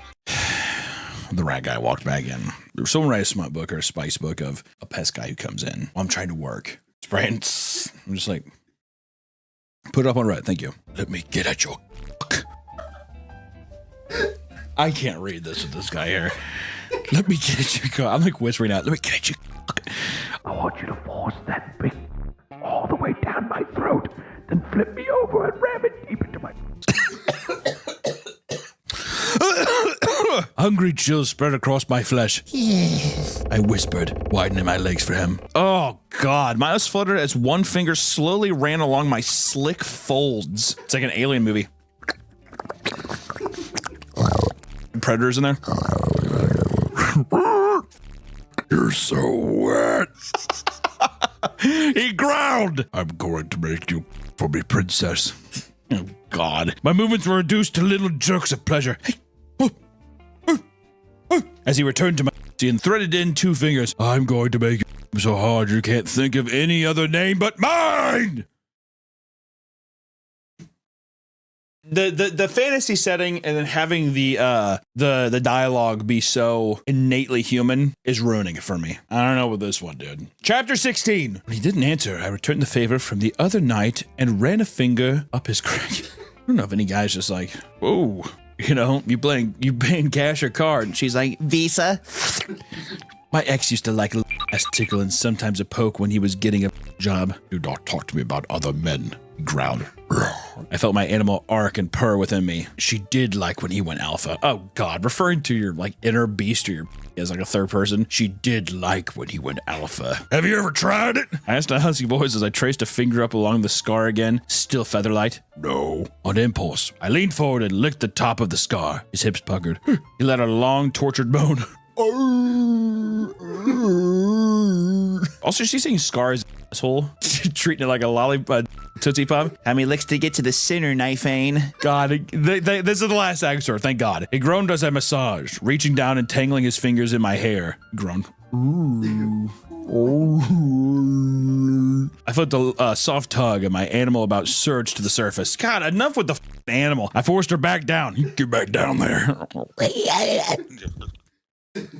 The rat guy walked back in. Someone write a smut book or a spice book of a pest guy who comes in while I'm trying to work. Spraying. I'm just like, put it up on red. Thank you. Let me get at your... I can't read this with this guy here. Let me get at your... I'm like whispering out. Let me get at your... I want you to force that big all the way down my throat, then flip me over and ram it deep into my... Hungry chills spread across my flesh. Yes. I whispered, widening my legs for him. Oh, God. My eyes fluttered as one finger slowly ran along my slick folds. It's like an alien movie. Predators in there. You're so wet. He growled. I'm going to make you for me, princess. Oh, God. My movements were reduced to little jerks of pleasure. Hey. as he returned to my and threaded in 2 fingers. I'm going to make you so hard you can't think of any other name but mine. The fantasy setting and then having the dialogue be so innately human is ruining it for me. I don't know with this one, dude. Chapter 16. When he didn't answer, I returned the favor from the other night and ran a finger up his crack. I don't know if any guy's just like, whoa, you know, you paying cash or card? And she's like, Visa. My ex used to like a ass tickle and sometimes a poke when he was getting a job. Do not talk to me about other men. He growled. I felt my animal arc and purr within me. She did like when he went alpha. Oh God, referring to your like inner beast or your as like a third person. She did like when he went alpha. Have you ever tried it? I asked a husky voice as I traced a finger up along the scar again. Still featherlight? No. On impulse, I leaned forward and licked the top of the scar. His hips puckered. He let out a long, tortured moan. Also, she's saying Scar's asshole, treating it like a lollipop, Tootsie Pop. How many licks to get to the center, Knifeane? God, this is the last Agasaur, thank God. He groaned as I massaged, reaching down and tangling his fingers in my hair. He groaned. Ooh. Oh. I felt a soft tug and my animal about surged to the surface. God, enough with the animal. I forced her back down. You get back down there.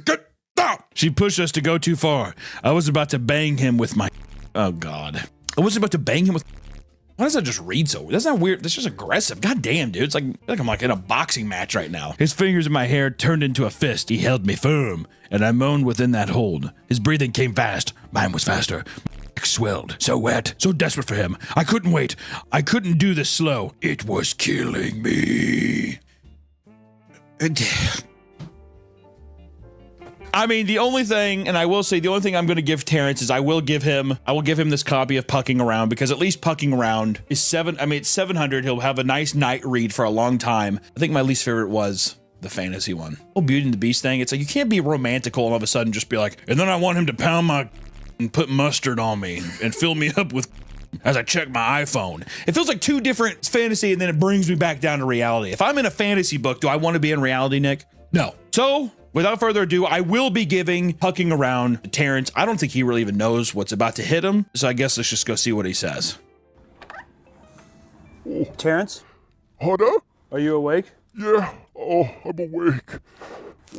Good. She pushed us to go too far. I was about to bang him with my... Oh, God. I was about to bang him with... Why does that just read so? That's not weird. That's just aggressive. God damn, dude. It's like I'm like in a boxing match right now. His fingers in my hair turned into a fist. He held me firm, and I moaned within that hold. His breathing came fast. Mine was faster. My neck swelled. So wet. So desperate for him. I couldn't wait. I couldn't do this slow. It was killing me. I mean, the only thing, and I will say the only thing I'm going to give Terrence is I will give him this copy of Pucking Around, because at least Pucking Around is it's 700. He'll have a nice night read for a long time. I think my least favorite was the fantasy one. The whole Beauty and the Beast thing. It's like, you can't be romantical and all of a sudden just be like, and then I want him to pound my and put mustard on me and fill me up with as I check my iPhone. It feels like 2 different fantasy and then it brings me back down to reality. If I'm in a fantasy book, do I want to be in reality, Nick? No. So, without further ado, I will be giving Pucking Around to Terrence. I don't think he really even knows what's about to hit him, so I guess let's just go see what he says. Terrence? Hunter? Are you awake? Yeah. Oh, I'm awake.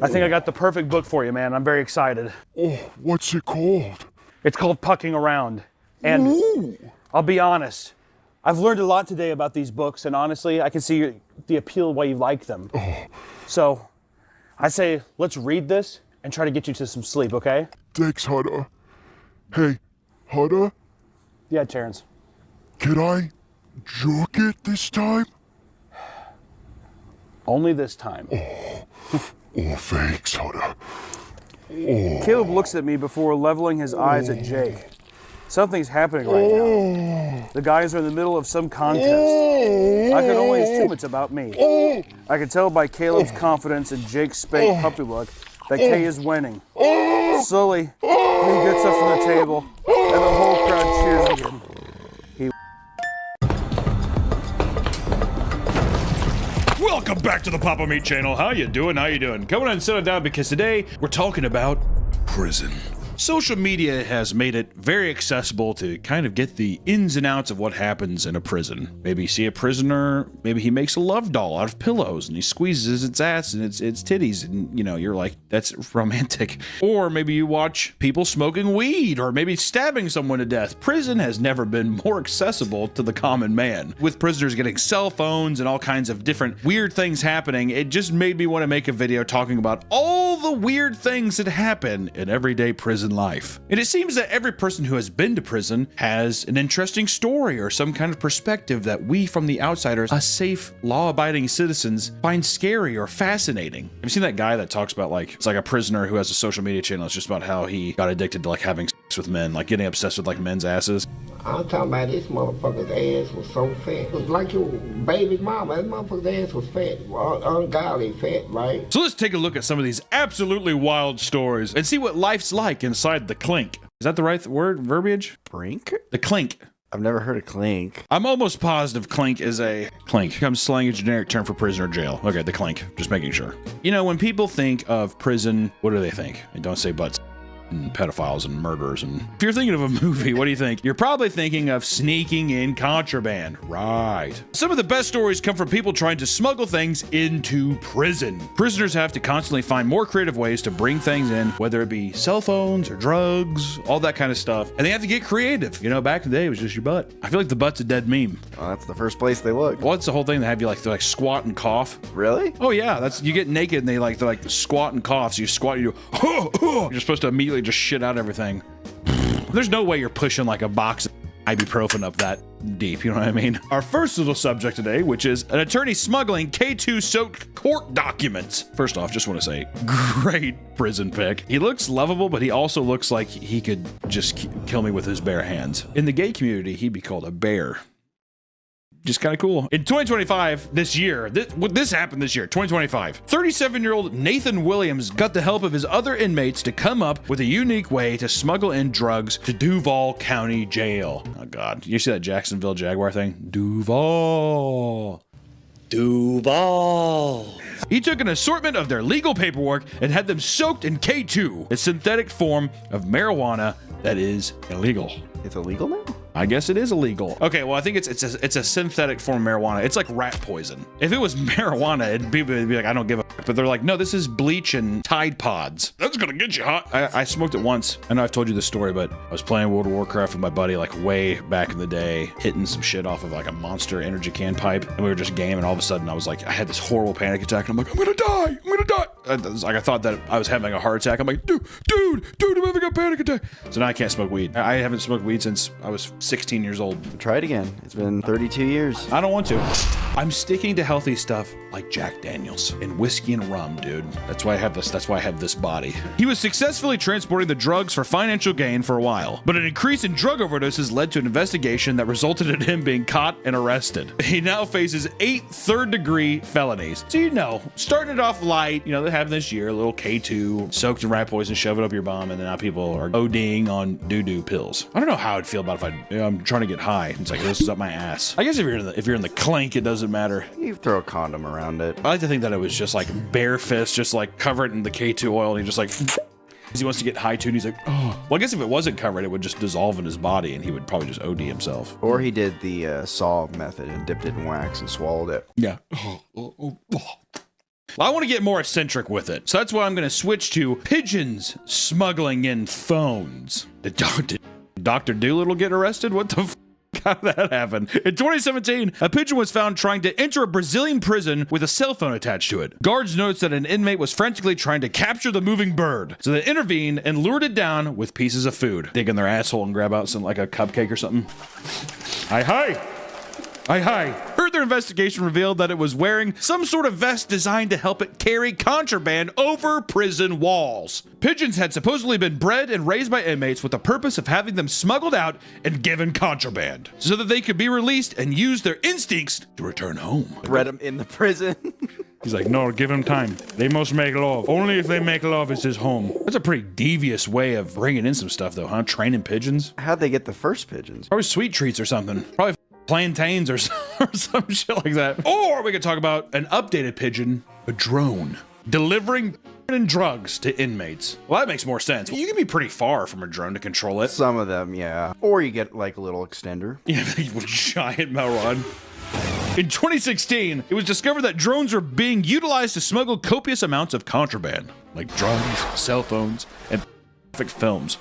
I think I got the perfect book for you, man. I'm very excited. Oh, what's it called? It's called Pucking Around. And Ooh. I'll be honest, I've learned a lot today about these books, and honestly, I can see the appeal of why you like them. Oh. So, I say, let's read this and try to get you to some sleep, okay? Thanks, Hunter. Hey, Hunter? Yeah, Terrence. Can I jerk it this time? Only this time. Oh, thanks, Hunter. Oh. Caleb looks at me before leveling his eyes at Jake. Something's happening right now. The guys are in the middle of some contest. I can only assume it's about me. I can tell by Caleb's confidence and Jake's spank puppy look that Kay is winning. Slowly, he gets up from the table and the whole crowd cheers again. Welcome back to the Papa Meat channel. How you doing? Come on and settle down, because today we're talking about prison. Social media has made it very accessible to kind of get the ins and outs of what happens in a prison. Maybe you see a prisoner, maybe he makes a love doll out of pillows and he squeezes its ass and its titties, and you know, you're like, that's romantic. Or maybe you watch people smoking weed, or maybe stabbing someone to death. Prison has never been more accessible to the common man. With prisoners getting cell phones and all kinds of different weird things happening, it just made me want to make a video talking about all the weird things that happen in everyday prison life. And it seems that every person who has been to prison has an interesting story or some kind of perspective that we from the outsiders, us safe, law-abiding citizens, find scary or fascinating. Have you seen that guy that talks about, like, it's like a prisoner who has a social media channel. It's just about how he got addicted to like having sex with men, like getting obsessed with like men's asses. I'm talking about this motherfucker's ass was so fat. It was like your baby's mama. That motherfucker's ass was fat. Ungodly fat, right? So let's take a look at some of these absolutely wild stories and see what life's like inside the clink. Is that the right word? Verbiage? Brink? The clink. I've never heard of clink. I'm almost positive clink is a clink. Becomes slang a generic term for prison or jail. Okay, the clink. Just making sure. You know, when people think of prison, what do they think? And don't say butts. And pedophiles and murderers. And if you're thinking of a movie, what do you think? You're probably thinking of sneaking in contraband. Right. Some of the best stories come from people trying to smuggle things into prison. Prisoners have to constantly find more creative ways to bring things in, whether it be cell phones or drugs, all that kind of stuff. And they have to get creative. You know, back in the day, it was just your butt. I feel like the butt's a dead meme. Well, that's the first place they look. Well, it's the whole thing. They have you like squat and cough. Really? Oh yeah, that's you get naked and they're like squat and cough. So you squat, you do. You're supposed to immediately just shit out everything. There's no way you're pushing like a box of ibuprofen up that deep, you know what I mean? Our first little subject today, which is an attorney smuggling K2 soaked court documents. First off, just want to say, great prison pick. He looks lovable, but he also looks like he could just kill me with his bare hands. In the gay community, he'd be called a bear. Just kind of cool. In 2025, this year, this happened this year, 2025, 37-year-old Nathan Williams got the help of his other inmates to come up with a unique way to smuggle in drugs to Duval County Jail. Oh God, you see that Jacksonville Jaguar thing? Duval. He took an assortment of their legal paperwork and had them soaked in K2, a synthetic form of marijuana that is illegal. It's illegal now? I guess it is illegal. Okay, well, I think it's a synthetic form of marijuana. It's like rat poison. If it was marijuana, people would be like, I don't give a fuck. But they're like, no, this is bleach and Tide Pods. That's gonna get you hot. I smoked it once. I know I've told you this story, but I was playing World of Warcraft with my buddy like way back in the day, hitting some shit off of like a Monster energy can pipe, and we were just gaming, and all of a sudden I was like, I had this horrible panic attack, and I'm like, I'm gonna die. I thought that I was having a heart attack. I'm like, dude, I'm having a panic attack. So now I can't smoke weed. I haven't smoked weed since I was 16 years old. Try it again. It's been 32 years. I don't want to. I'm sticking to healthy stuff like Jack Daniels and whiskey and rum, dude. That's why I have this. That's why I have this body. He was successfully transporting the drugs for financial gain for a while, but an increase in drug overdoses led to an investigation that resulted in him being caught and arrested. He now faces 8 third-degree felonies. So you know, starting it off light, you know, they have this year a little K2 soaked in rat poison, shove it up your bum, and then now people are ODing on doo-doo pills. I don't know how I'd feel about if I'm trying to get high. It's like, this is up my ass. I guess if you're in the clink, it doesn't matter. You throw a condom around it. I like to think that it was just like bare fist, just like cover it in the K2 oil, and he just like, he wants to get high too, and he's like, oh. Well, I guess if it wasn't covered, it would just dissolve in his body, and he would probably just OD himself. Or he did the saw method and dipped it in wax and swallowed it. Yeah. Well, I want to get more eccentric with it, so that's why I'm going to switch to pigeons smuggling in phones. Did Dr. Doolittle get arrested? What the f***? How did that happen? In 2017, a pigeon was found trying to enter a Brazilian prison with a cell phone attached to it. Guards noticed that an inmate was frantically trying to capture the moving bird, so they intervened and lured it down with pieces of food. Dig in their asshole and grab out some like a cupcake or something. Hi. Further investigation revealed that it was wearing some sort of vest designed to help it carry contraband over prison walls. Pigeons had supposedly been bred and raised by inmates with the purpose of having them smuggled out and given contraband, so that they could be released and use their instincts to return home. Bred them in the prison. He's like, no, give him time. They must make love. Only if they make love is his home. That's a pretty devious way of bringing in some stuff, though, huh? Training pigeons. How'd they get the first pigeons? Probably sweet treats or something. Probably plantains or some shit like that. Or we could talk about an updated pigeon, a drone, delivering and drugs to inmates. Well, that makes more sense. You can be pretty far from a drone to control it. Some of them, yeah. Or you get like a little extender. Yeah, a giant Melrod. In 2016, it was discovered that drones are being utilized to smuggle copious amounts of contraband, like drugs, cell phones, and films.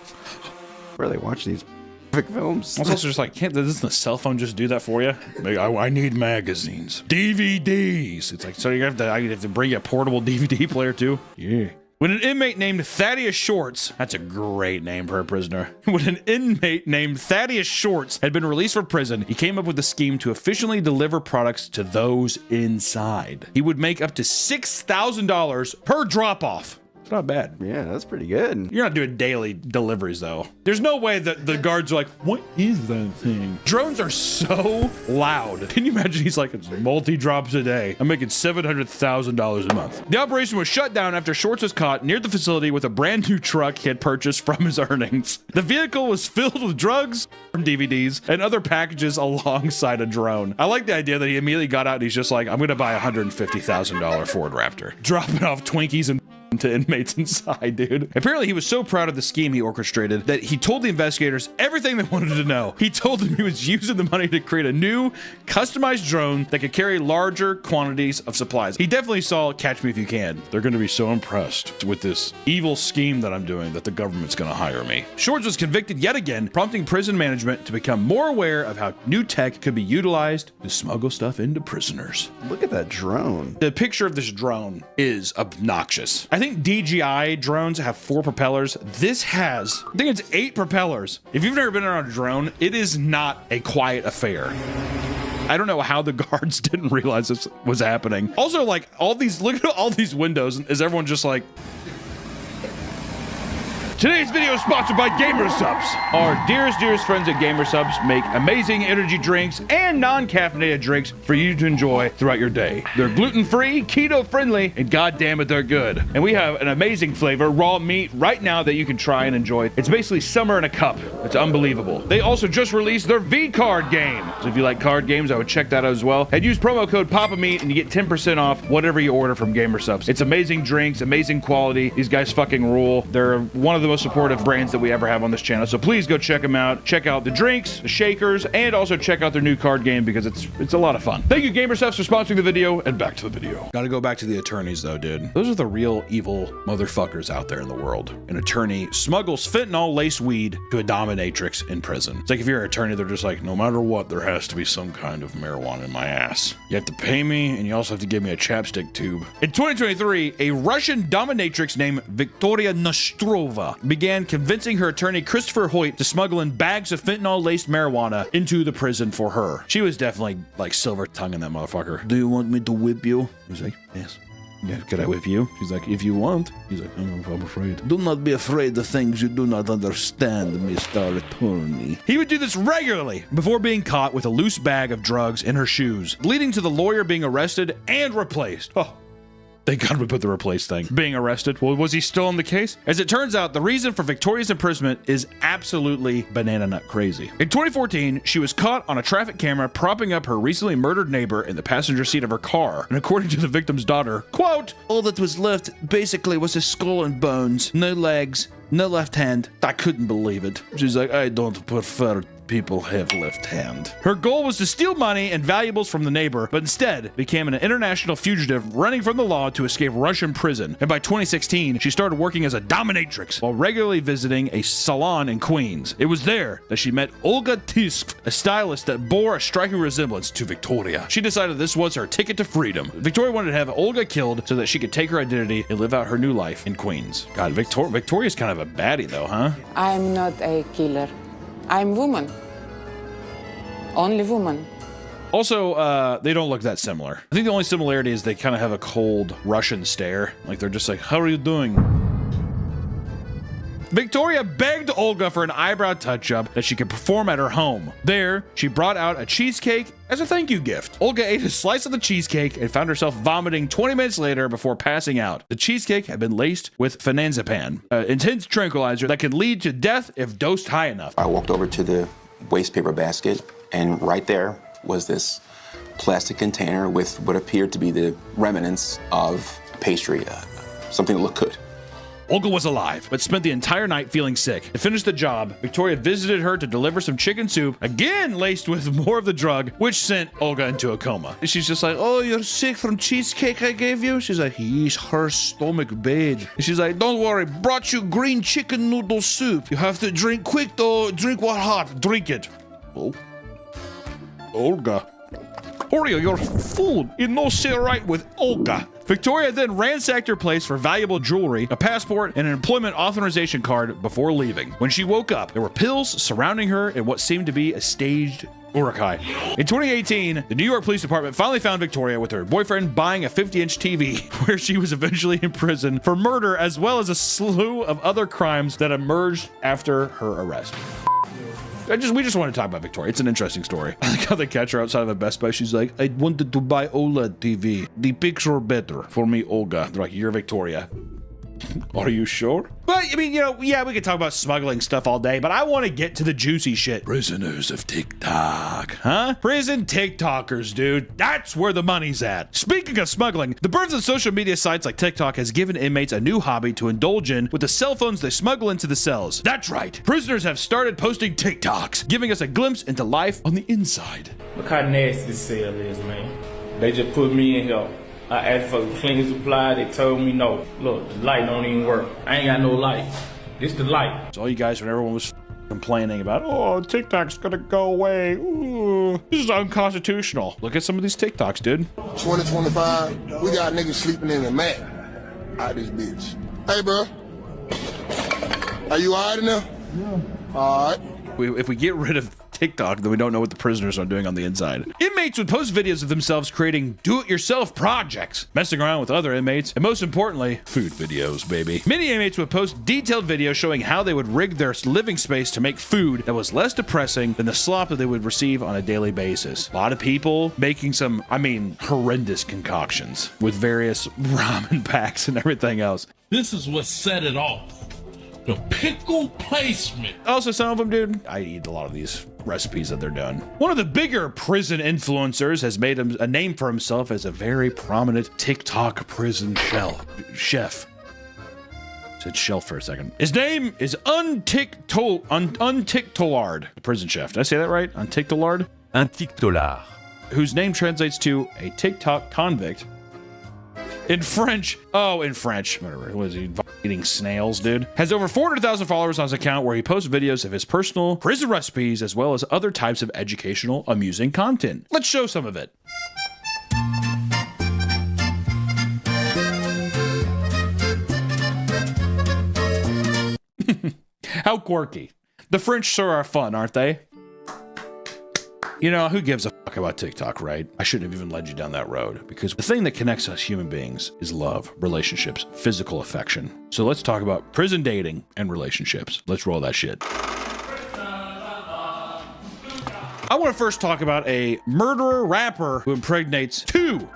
Where they watch these films. It's also just like, doesn't the cell phone just do that for you? I need magazines, DVDs. It's like, so you have to bring a portable DVD player too? Yeah. When an inmate named Thaddeus Shorts, that's a great name for a prisoner. When an inmate named Thaddeus Shorts had been released from prison, he came up with a scheme to efficiently deliver products to those inside. He would make up to $6,000 per drop-off. It's not bad. Yeah, that's pretty good. You're not doing daily deliveries though. There's no way that the guards are like, what is that thing? Drones are so loud. Can you imagine? He's like, it's multi-drops a day. I'm making $700,000 a month. The operation was shut down after Shorts was caught near the facility with a brand new truck he had purchased from his earnings. The vehicle was filled with drugs, DVDs, and other packages alongside a drone. I like the idea that he immediately got out and he's just like, I'm gonna buy a $150,000 Ford Raptor. Dropping off Twinkies and to inmates inside, dude. Apparently he was so proud of the scheme he orchestrated that he told the investigators everything they wanted to know. He told them he was using the money to create a new customized drone that could carry larger quantities of supplies. He definitely saw Catch Me If You Can. They're going to be so impressed with this evil scheme that I'm doing that the government's going to hire me. Shorts was convicted yet again, prompting prison management to become more aware of how new tech could be utilized to smuggle stuff into prisoners. Look at that drone. The picture of this drone is obnoxious. I think DJI drones have 4 propellers. This has, I think it's 8 propellers. If you've never been around a drone, it is not a quiet affair. I don't know how the guards didn't realize this was happening. Also, like, all these, look at all these windows. Is everyone just like... Today's video is sponsored by GamerSupps. Our dearest friends at GamerSupps make amazing energy drinks and non-caffeinated drinks for you to enjoy throughout your day. They're gluten-free, keto-friendly, and goddamn it, they're good. And we have an amazing flavor, raw meat, right now that you can try and enjoy. It's basically summer in a cup. It's unbelievable. They also just released their V-Card game. So if you like card games, I would check that out as well. And use promo code PAPAMeat and you get 10% off whatever you order from GamerSupps. It's amazing drinks, amazing quality. These guys fucking rule. They're one of the most supportive brands that we ever have on this channel, so please go check them out. Check out the drinks, the shakers, and also check out their new card game because it's a lot of fun. Thank you, GamerSupps, for sponsoring the video, and back to the video. Gotta go back to the attorneys though, dude. Those are the real evil motherfuckers out there in the world. An attorney smuggles fentanyl-laced weed to a dominatrix in prison. It's like if you're an attorney, they're just like, no matter what, there has to be some kind of marijuana in my ass. You have to pay me, and you also have to give me a chapstick tube. In 2023, a Russian dominatrix named Victoria Nostrova began convincing her attorney Christopher Hoyt to smuggle in bags of fentanyl-laced marijuana into the prison for her. She was definitely like silver tonguing that motherfucker. Do you want me to whip you? He's like, yes. Yeah, could I whip you? She's like, if you want. He's like, I'm afraid. Do not be afraid of things you do not understand, Mr. Attorney. He would do this regularly before being caught with a loose bag of drugs in her shoes, leading to the lawyer being arrested and replaced. Oh. Thank God we put the replace thing. Being arrested. Well, was he still on the case? As it turns out, the reason for Victoria's imprisonment is absolutely banana nut crazy. In 2014, she was caught on a traffic camera propping up her recently murdered neighbor in the passenger seat of her car. And according to the victim's daughter, quote, all that was left basically was his skull and bones, no legs, no left hand. I couldn't believe it. She's like, I don't prefer people have left hand. Her goal was to steal money and valuables from the neighbor, but instead became an international fugitive running from the law to escape Russian prison. And by 2016, she started working as a dominatrix while regularly visiting a salon in Queens. It was there that she met Olga Tisk, a stylist that bore a striking resemblance to Victoria. She decided this was her ticket to freedom. Victoria wanted to have Olga killed so that she could take her identity and live out her new life in Queens. God, Victoria's kind of a baddie though, huh? I'm not a killer. I'm woman. Only woman. Also, they don't look that similar. I think the only similarity is they kind of have a cold Russian stare. Like they're just like, how are you doing? Victoria begged Olga for an eyebrow touch-up that she could perform at her home. There, she brought out a cheesecake as a thank you gift. Olga ate a slice of the cheesecake and found herself vomiting 20 minutes later before passing out. The cheesecake had been laced with phenazepam, an intense tranquilizer that could lead to death if dosed high enough. I walked over to the waste paper basket, and right there was this plastic container with what appeared to be the remnants of pastry, something that looked good. Olga was alive, but spent the entire night feeling sick. To finish the job, Victoria visited her to deliver some chicken soup, again laced with more of the drug, which sent Olga into a coma. She's just like, oh, you're sick from cheesecake I gave you? She's like, yes, her stomach bad. She's like, don't worry, brought you green chicken noodle soup. You have to drink quick though, drink what hot, drink it. Oh, Olga. Oreo, your food is no sit right with Olga. Victoria then ransacked her place for valuable jewelry, a passport, and an employment authorization card before leaving. When she woke up, there were pills surrounding her in what seemed to be a staged Urukai. In 2018, the New York Police Department finally found Victoria with her boyfriend buying a 50-inch TV, where she was eventually imprisoned for murder as well as a slew of other crimes that emerged after her arrest. We just want to talk about Victoria. It's an interesting story. I like how they catch her outside of a Best Buy. She's like, I wanted to buy OLED TV. The picture better for me, Olga. They're like, you're Victoria. Are you sure? But, I mean, you know, yeah, we could talk about smuggling stuff all day, but I want to get to the juicy shit. Prisoners of TikTok. Huh? Prison TikTokers, dude. That's where the money's at. Speaking of smuggling, the birth of social media sites like TikTok has given inmates a new hobby to indulge in with the cell phones they smuggle into the cells. That's right. Prisoners have started posting TikToks, giving us a glimpse into life on the inside. Look how nasty this cell is, man. They just put me in here. I asked for the cleaning supply, they told me no. Look, the light don't even work. I ain't got no light. This the light. So all you guys, when everyone was complaining about, oh, TikTok's gonna go away. Ooh, this is unconstitutional. Look at some of these TikToks, dude. 2025, we got niggas sleeping in the mat out this bitch. Hey, bro. Are you all right in there? Yeah. All right. If we get rid of TikTok, then we don't know what the prisoners are doing on the inside. Inmates would post videos of themselves creating do-it-yourself projects, messing around with other inmates, and most importantly, food videos, baby. Many inmates would post detailed videos showing how they would rig their living space to make food that was less depressing than the slop that they would receive on a daily basis. A lot of people making some, horrendous concoctions with various ramen packs and everything else. This is what set it off. The pickle placement. Also, some of them, dude, I eat a lot of these recipes that they're doing. One of the bigger prison influencers has made a name for himself as a very prominent TikTok prison chef. Said shelf for a second. His name is Untiktolard, the prison chef. Did I say that right? Untiktolard? Untiktolard. Whose name translates to a TikTok convict. In French, whatever, was he eating snails, dude? Has over 400,000 followers on his account where he posts videos of his personal prison recipes as well as other types of educational, amusing content. Let's show some of it. How quirky. The French sure are fun, aren't they? You know, who gives a fuck about TikTok, right? I shouldn't have even led you down that road, because the thing that connects us human beings is love, relationships, physical affection. So let's talk about prison dating and relationships. Let's roll that shit. I want to first talk about a murderer rapper who impregnates two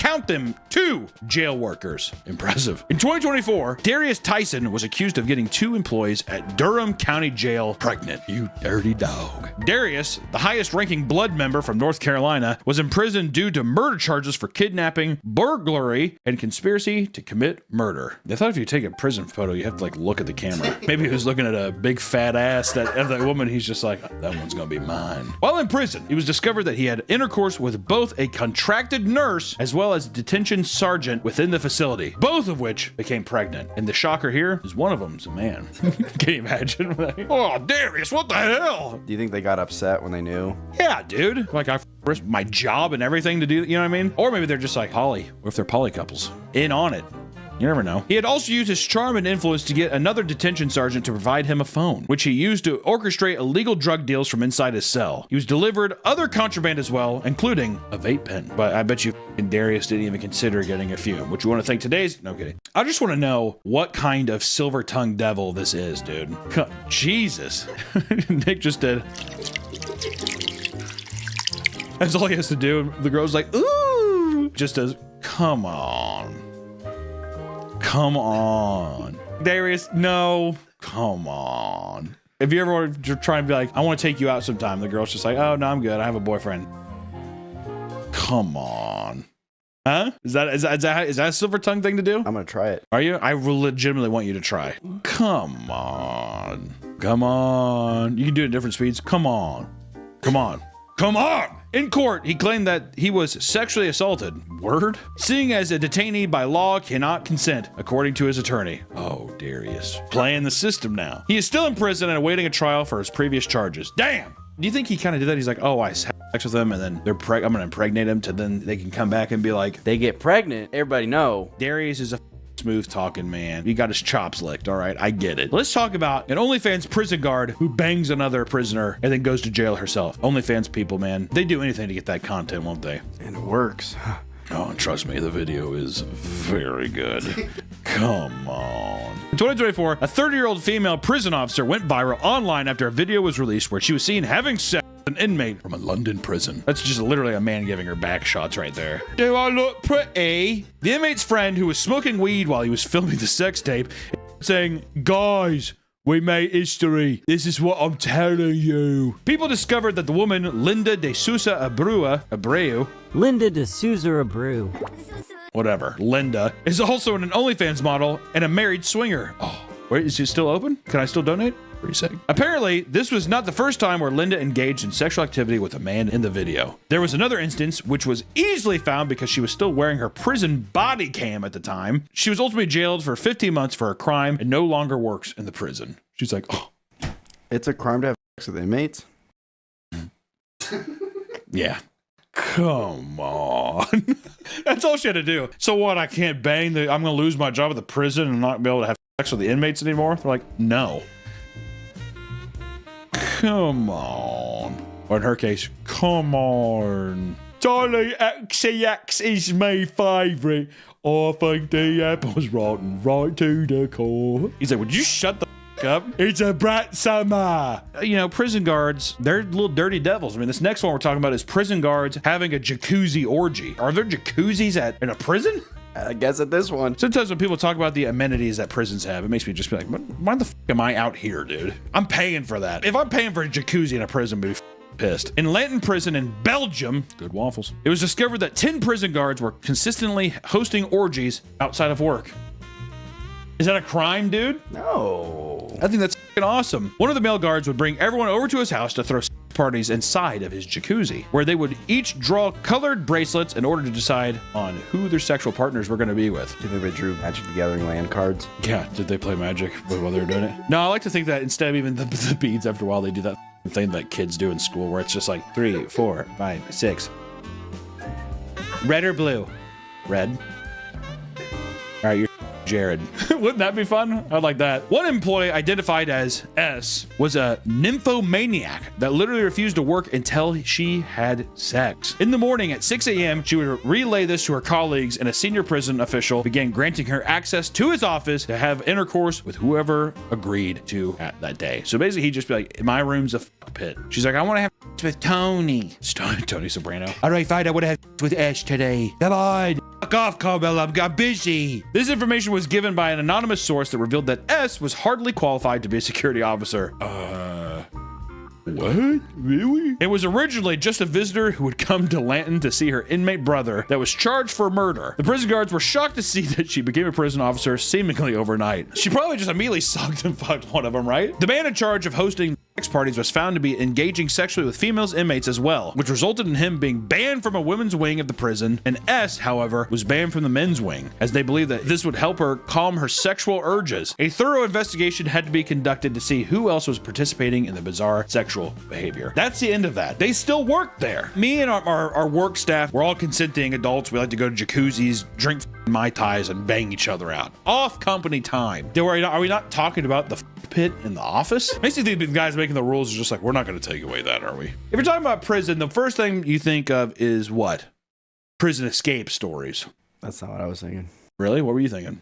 jail workers. Impressive. In 2024, Darius Tyson was accused of getting two employees at Durham County Jail pregnant. You dirty dog. Darius, the highest ranking blood member from North Carolina, was imprisoned due to murder charges for kidnapping, burglary, and conspiracy to commit murder. I thought if you take a prison photo, you have to look at the camera. Maybe he was looking at a big fat ass of that woman. He's just like, that one's gonna be mine. While in prison, it was discovered that he had intercourse with both a contracted nurse as well as a detention sergeant within the facility, both of which became pregnant. And the shocker here is one of them's a man. Can you imagine? Oh, Darius, what the hell? Do you think they got upset when they knew? Yeah, dude. Like, I risked my job and everything to do, you know what I mean? Or maybe they're just like poly. What if they're poly couples? In on it. You never know. He had also used his charm and influence to get another detention sergeant to provide him a phone, which he used to orchestrate illegal drug deals from inside his cell. He was delivered other contraband as well, including a vape pen. But I bet you Darius didn't even consider getting a fume. What you want to think today's? No kidding. I just want to know what kind of silver-tongued devil this is, dude. Jesus. Nick just did. That's all he has to do. The girl's like, ooh. Just as, come on. Come on. Darius, no. Come on. If you ever want to try and be like, I want to take you out sometime, the girl's just like, oh, no, I'm good. I have a boyfriend. Come on. Huh? Is that a silver tongue thing to do? I'm going to try it. Are you? I legitimately want you to try. Come on. Come on. You can do it at different speeds. Come on. Come on. Come on! In court, he claimed that he was sexually assaulted. Word? Seeing as a detainee by law cannot consent, according to his attorney. Oh, Darius. Playing the system now. He is still in prison and awaiting a trial for his previous charges. Damn! Do you think he kind of did that? He's like, oh, I sex with them, and then I'm gonna impregnate them to then they can come back and be like, they get pregnant. Everybody know. Darius is a smooth talking man. He got his chops licked. All right, I get it. Let's talk about an OnlyFans prison guard who bangs another prisoner and then goes to jail herself. OnlyFans people, man, they do anything to get that content, won't they? And it works. Oh, trust me, the video is very good. Come on. In 2024, a 30-year-old female prison officer went viral online after a video was released where she was seen having sex with an inmate from a London prison. That's just literally a man giving her back shots right there. Do I look pretty? The inmate's friend, who was smoking weed while he was filming the sex tape, saying, "Guys, we made history. This is what I'm telling you." People discovered that the woman, Linda de Souza Abreu, whatever, Linda, is also an OnlyFans model and a married swinger. Oh, wait, is it still open? Can I still donate? What are you saying? Apparently, this was not the first time where Linda engaged in sexual activity with a man in the video. There was another instance which was easily found because she was still wearing her prison body cam at the time. She was ultimately jailed for 15 months for a crime and no longer works in the prison. She's like, oh. It's a crime to have sex with inmates? Yeah. Come on. That's all she had to do. So what, I can't bang I'm going to lose my job at the prison and not be able to have sex with the inmates anymore? They're like, no. Come on. Or in her case, come on. Charlie XCX is my favorite. I think the apple's rotten right to the core. He's like, would you shut the up? It's a bright summer. You know, prison guards, they're little dirty devils. I mean, this next one we're talking about is prison guards having a jacuzzi orgy. Are there jacuzzis in a prison? I guess at this one. Sometimes when people talk about the amenities that prisons have, it makes me just be like, why the f am I out here, dude? I'm paying for that. If I'm paying for a jacuzzi in a prison, I'd be pissed. In Lanton Prison in Belgium, good waffles, it was discovered that 10 prison guards were consistently hosting orgies outside of work. Is that a crime, dude? No. I think that's f***ing awesome. One of the male guards would bring everyone over to his house to throw parties inside of his jacuzzi, where they would each draw colored bracelets in order to decide on who their sexual partners were going to be with. Do you think they drew Magic the Gathering land cards? Yeah, did they play Magic while they were doing it? No, I like to think that instead of even the beads, after a while they do that thing that kids do in school where it's just like 3, 4, 5, 6. Red or blue? Red. All right, you're Jared. Wouldn't that be fun? I'd like that. One employee identified as S was a nymphomaniac that literally refused to work until she had sex. In the morning at 6 a.m., she would relay this to her colleagues, and a senior prison official began granting her access to his office to have intercourse with whoever agreed to at that day. So basically, he'd just be like, my room's a pit. She's like, I want to have with Tony. Tony Soprano. All right, fine, I would have with Ash today. Come on. Fuck off, Carmel. I'm busy. This information was given by an anonymous source that revealed that S was hardly qualified to be a security officer. What? Really? It was originally just a visitor who would come to Lanton to see her inmate brother that was charged for murder. The prison guards were shocked to see that she became a prison officer seemingly overnight. She probably just immediately sucked and fucked one of them, right? The man in charge of hosting sex parties was found to be engaging sexually with female inmates as well, which resulted in him being banned from a women's wing of the prison, and S, however, was banned from the men's wing, as they believed that this would help her calm her sexual urges. A thorough investigation had to be conducted to see who else was participating in the bizarre sexual behavior. That's the end of that. They still work there. Me and our work staff, we're all consenting adults. We like to go to jacuzzis, drink Mai Tais, and bang each other out. Off company time. Are we not talking about the pit in the office? Makes you think the guys making the rules are just like, we're not going to take away that, are we? If you're talking about prison, the first thing you think of is what? Prison escape stories. That's not what I was thinking. Really? What were you thinking?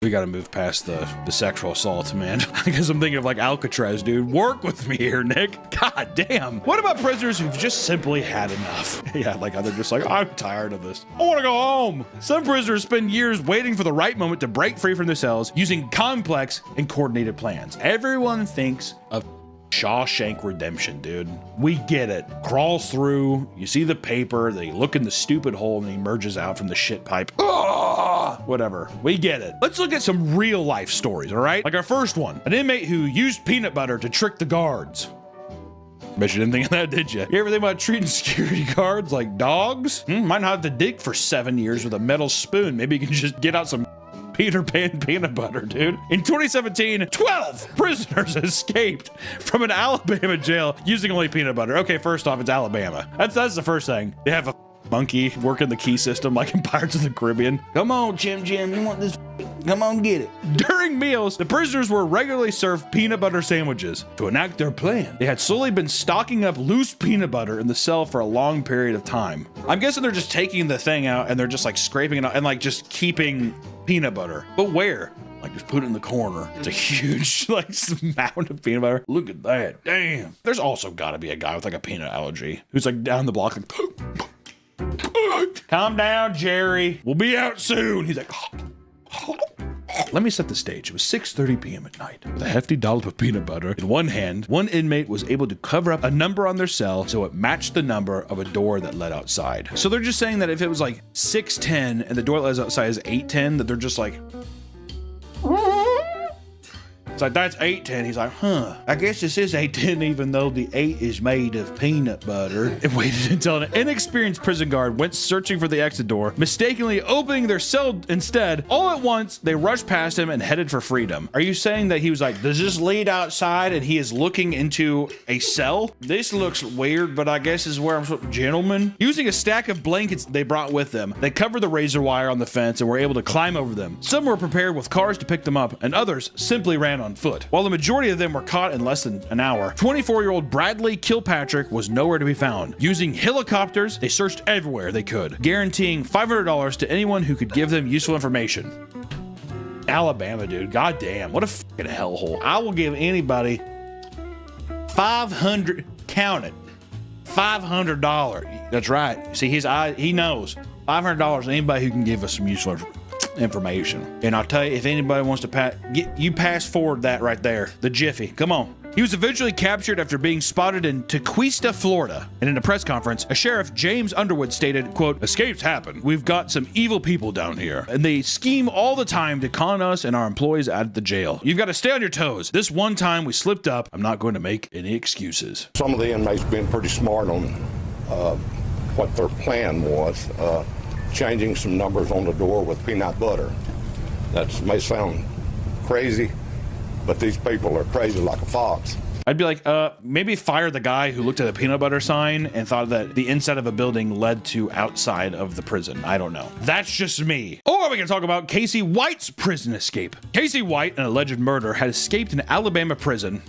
We got to move past the sexual assault, man. Because I'm thinking of like Alcatraz, dude. Work with me here, Nick. God damn. What about prisoners who've just simply had enough? Yeah, like they're just like, I'm tired of this. I want to go home. Some prisoners spend years waiting for the right moment to break free from their cells using complex and coordinated plans. Everyone thinks of Shawshank Redemption, dude. We get it. Crawls through, you see the paper, they look in the stupid hole, and he emerges out from the shit pipe. Whatever. We get it. Let's look at some real life stories, all right? Like our first one, an inmate who used peanut butter to trick the guards. Bet you didn't think of that, did you? You ever think about treating security guards like dogs? Might not have to dig for 7 years with a metal spoon. Maybe you can just get out some Peter Pan peanut butter, dude. In 2017, 12 prisoners escaped from an Alabama jail using only peanut butter. Okay, first off, it's Alabama. That's the first thing. They have a monkey working the key system like in Pirates of the Caribbean. Come on, Jim, you want this? Come on, get it. During meals, the prisoners were regularly served peanut butter sandwiches. To enact their plan, they had slowly been stocking up loose peanut butter in the cell for a long period of time. I'm guessing they're just taking the thing out and they're just like scraping it out and like just keeping peanut butter. But where? Like, just put it in the corner. It's a huge, like, mound of peanut butter. Look at that. Damn. There's also got to be a guy with, like, a peanut allergy who's, like, down the block, like, calm down, Jerry. We'll be out soon. He's like, let me set the stage. It was 6:30 p.m. at night. With a hefty dollop of peanut butter in one hand, one inmate was able to cover up a number on their cell so it matched the number of a door that led outside. So they're just saying that if it was like 610 and the door that led outside is 810, that they're just like, it's like, that's 810. He's like, I guess this is 810 even though the 8 is made of peanut butter. And waited until an inexperienced prison guard went searching for the exit door, mistakenly opening their cell instead. All at once, they rushed past him and headed for freedom. Are you saying that he was like, does this lead outside and he is looking into a cell? This looks weird, but I guess is where I'm supposed to, gentlemen. Using a stack of blankets they brought with them, they covered the razor wire on the fence and were able to climb over them. Some were prepared with cars to pick them up, and others simply ran on foot. While the majority of them were caught in less than an hour, 24-year-old Bradley Kilpatrick was nowhere to be found. Using helicopters, they searched everywhere they could, guaranteeing $500 to anyone who could give them useful information. Alabama, dude. Goddamn, what a fucking hellhole. I will give anybody 500, count it, $500. That's right. See, his eye, he knows. $500 to anybody who can give us some useful information. And I'll tell you, if anybody wants to pass forward that right there, the Jiffy. Come on. He was eventually captured after being spotted in Tequesta, Florida. And in a press conference, a sheriff, James Underwood, stated, quote, escapes happen. We've got some evil people down here, and they scheme all the time to con us and our employees out of the jail. You've got to stay on your toes. This one time we slipped up. I'm not going to make any excuses. Some of the inmates been pretty smart on what their plan was. Changing some numbers on the door with peanut butter. That may sound crazy, but these people are crazy like a fox. I'd be like, maybe fire the guy who looked at the peanut butter sign and thought that the inside of a building led to outside of the prison. I don't know. That's just me. Or we can talk about Casey White's prison escape. Casey White, an alleged murderer, had escaped an Alabama prison.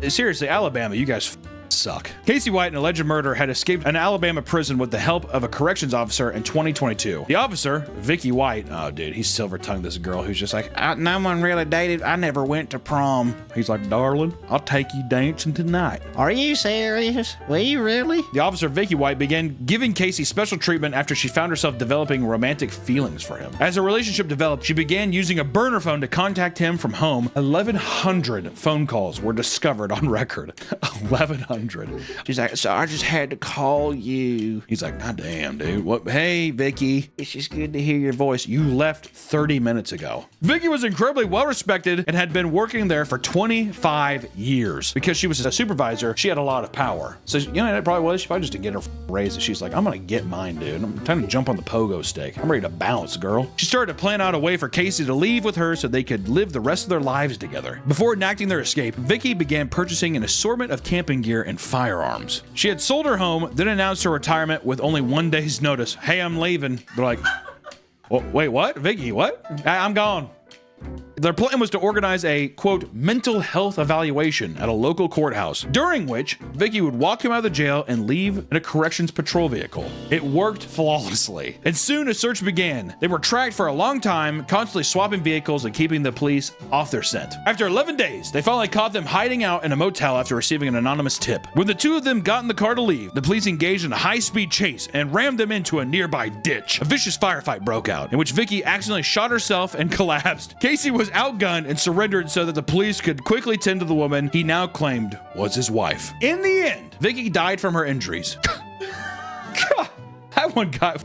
Seriously, Alabama, you guys suck. Casey White, an alleged murderer, had escaped an Alabama prison with the help of a corrections officer in 2022. The officer, Vicky White, oh dude, he's silver-tongued this girl who's just like, no one really dated. I never went to prom. He's like, darling, I'll take you dancing tonight. Are you serious? Will you really? The officer, Vicky White, began giving Casey special treatment after she found herself developing romantic feelings for him. As her relationship developed, she began using a burner phone to contact him from home. 1,100 phone calls were discovered on record. 1,100. She's like, so I just had to call you. He's like, God damn, dude. What? Hey, Vicky. It's just good to hear your voice. You left 30 minutes ago. Vicky was incredibly well respected and had been working there for 25 years. Because she was a supervisor, she had a lot of power. So, you know, that probably was. She probably just didn't get her raise. And she's like, I'm going to get mine, dude. I'm time to jump on the pogo stick. I'm ready to bounce, girl. She started to plan out a way for Casey to leave with her so they could live the rest of their lives together. Before enacting their escape, Vicky began purchasing an assortment of camping gear and firearms. She had sold her home, then announced her retirement with only 1 day's notice. Hey, I'm leaving. They're like, oh, wait, what? Vicky, what? I'm gone. Their plan was to organize a, quote, mental health evaluation at a local courthouse, during which Vicky would walk him out of the jail and leave in a corrections patrol vehicle. It worked flawlessly. And soon a search began. They were tracked for a long time, constantly swapping vehicles and keeping the police off their scent. After 11 days, they finally caught them hiding out in a motel after receiving an anonymous tip. When the two of them got in the car to leave, the police engaged in a high-speed chase and rammed them into a nearby ditch. A vicious firefight broke out, in which Vicky accidentally shot herself and collapsed. Casey was outgunned and surrendered so that the police could quickly tend to the woman he now claimed was his wife. In the end, Vicky died from her injuries. God, that one got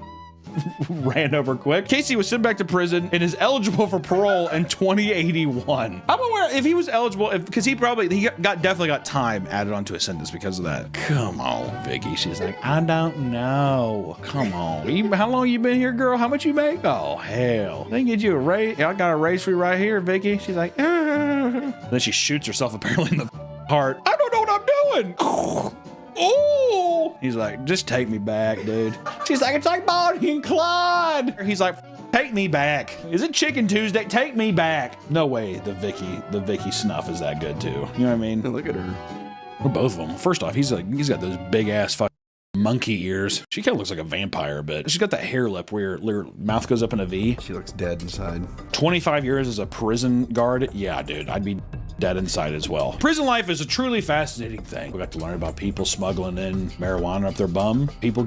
ran over quick. Casey was sent back to prison and is eligible for parole in 2081. I'm aware if he was eligible, because he definitely got time added onto his sentence because of that. Come on, Vicky. She's like, I don't know. Come on. How long you been here, girl? How much you make? Oh, hell. They can get you a raise. I got a raise for you right here, Vicky. She's like, Then she shoots herself apparently in the heart. I don't know what I'm doing. Oh. He's like, just take me back, dude. She's like, it's like Bonnie and Clyde. He's like, take me back. Is it Chicken Tuesday? Take me back. No way the Vicky snuff is that good too. You know what I mean? Look at her. Well, both of them. First off, he's got those big ass fucking monkey ears. She kind of looks like a vampire a bit. She's got that hair lip where her mouth goes up in a V. She looks dead inside. 25 years as a prison guard. Yeah, dude, I'd be dead inside as well. Prison life is a truly fascinating thing. We got to learn about people smuggling in marijuana up their bum, people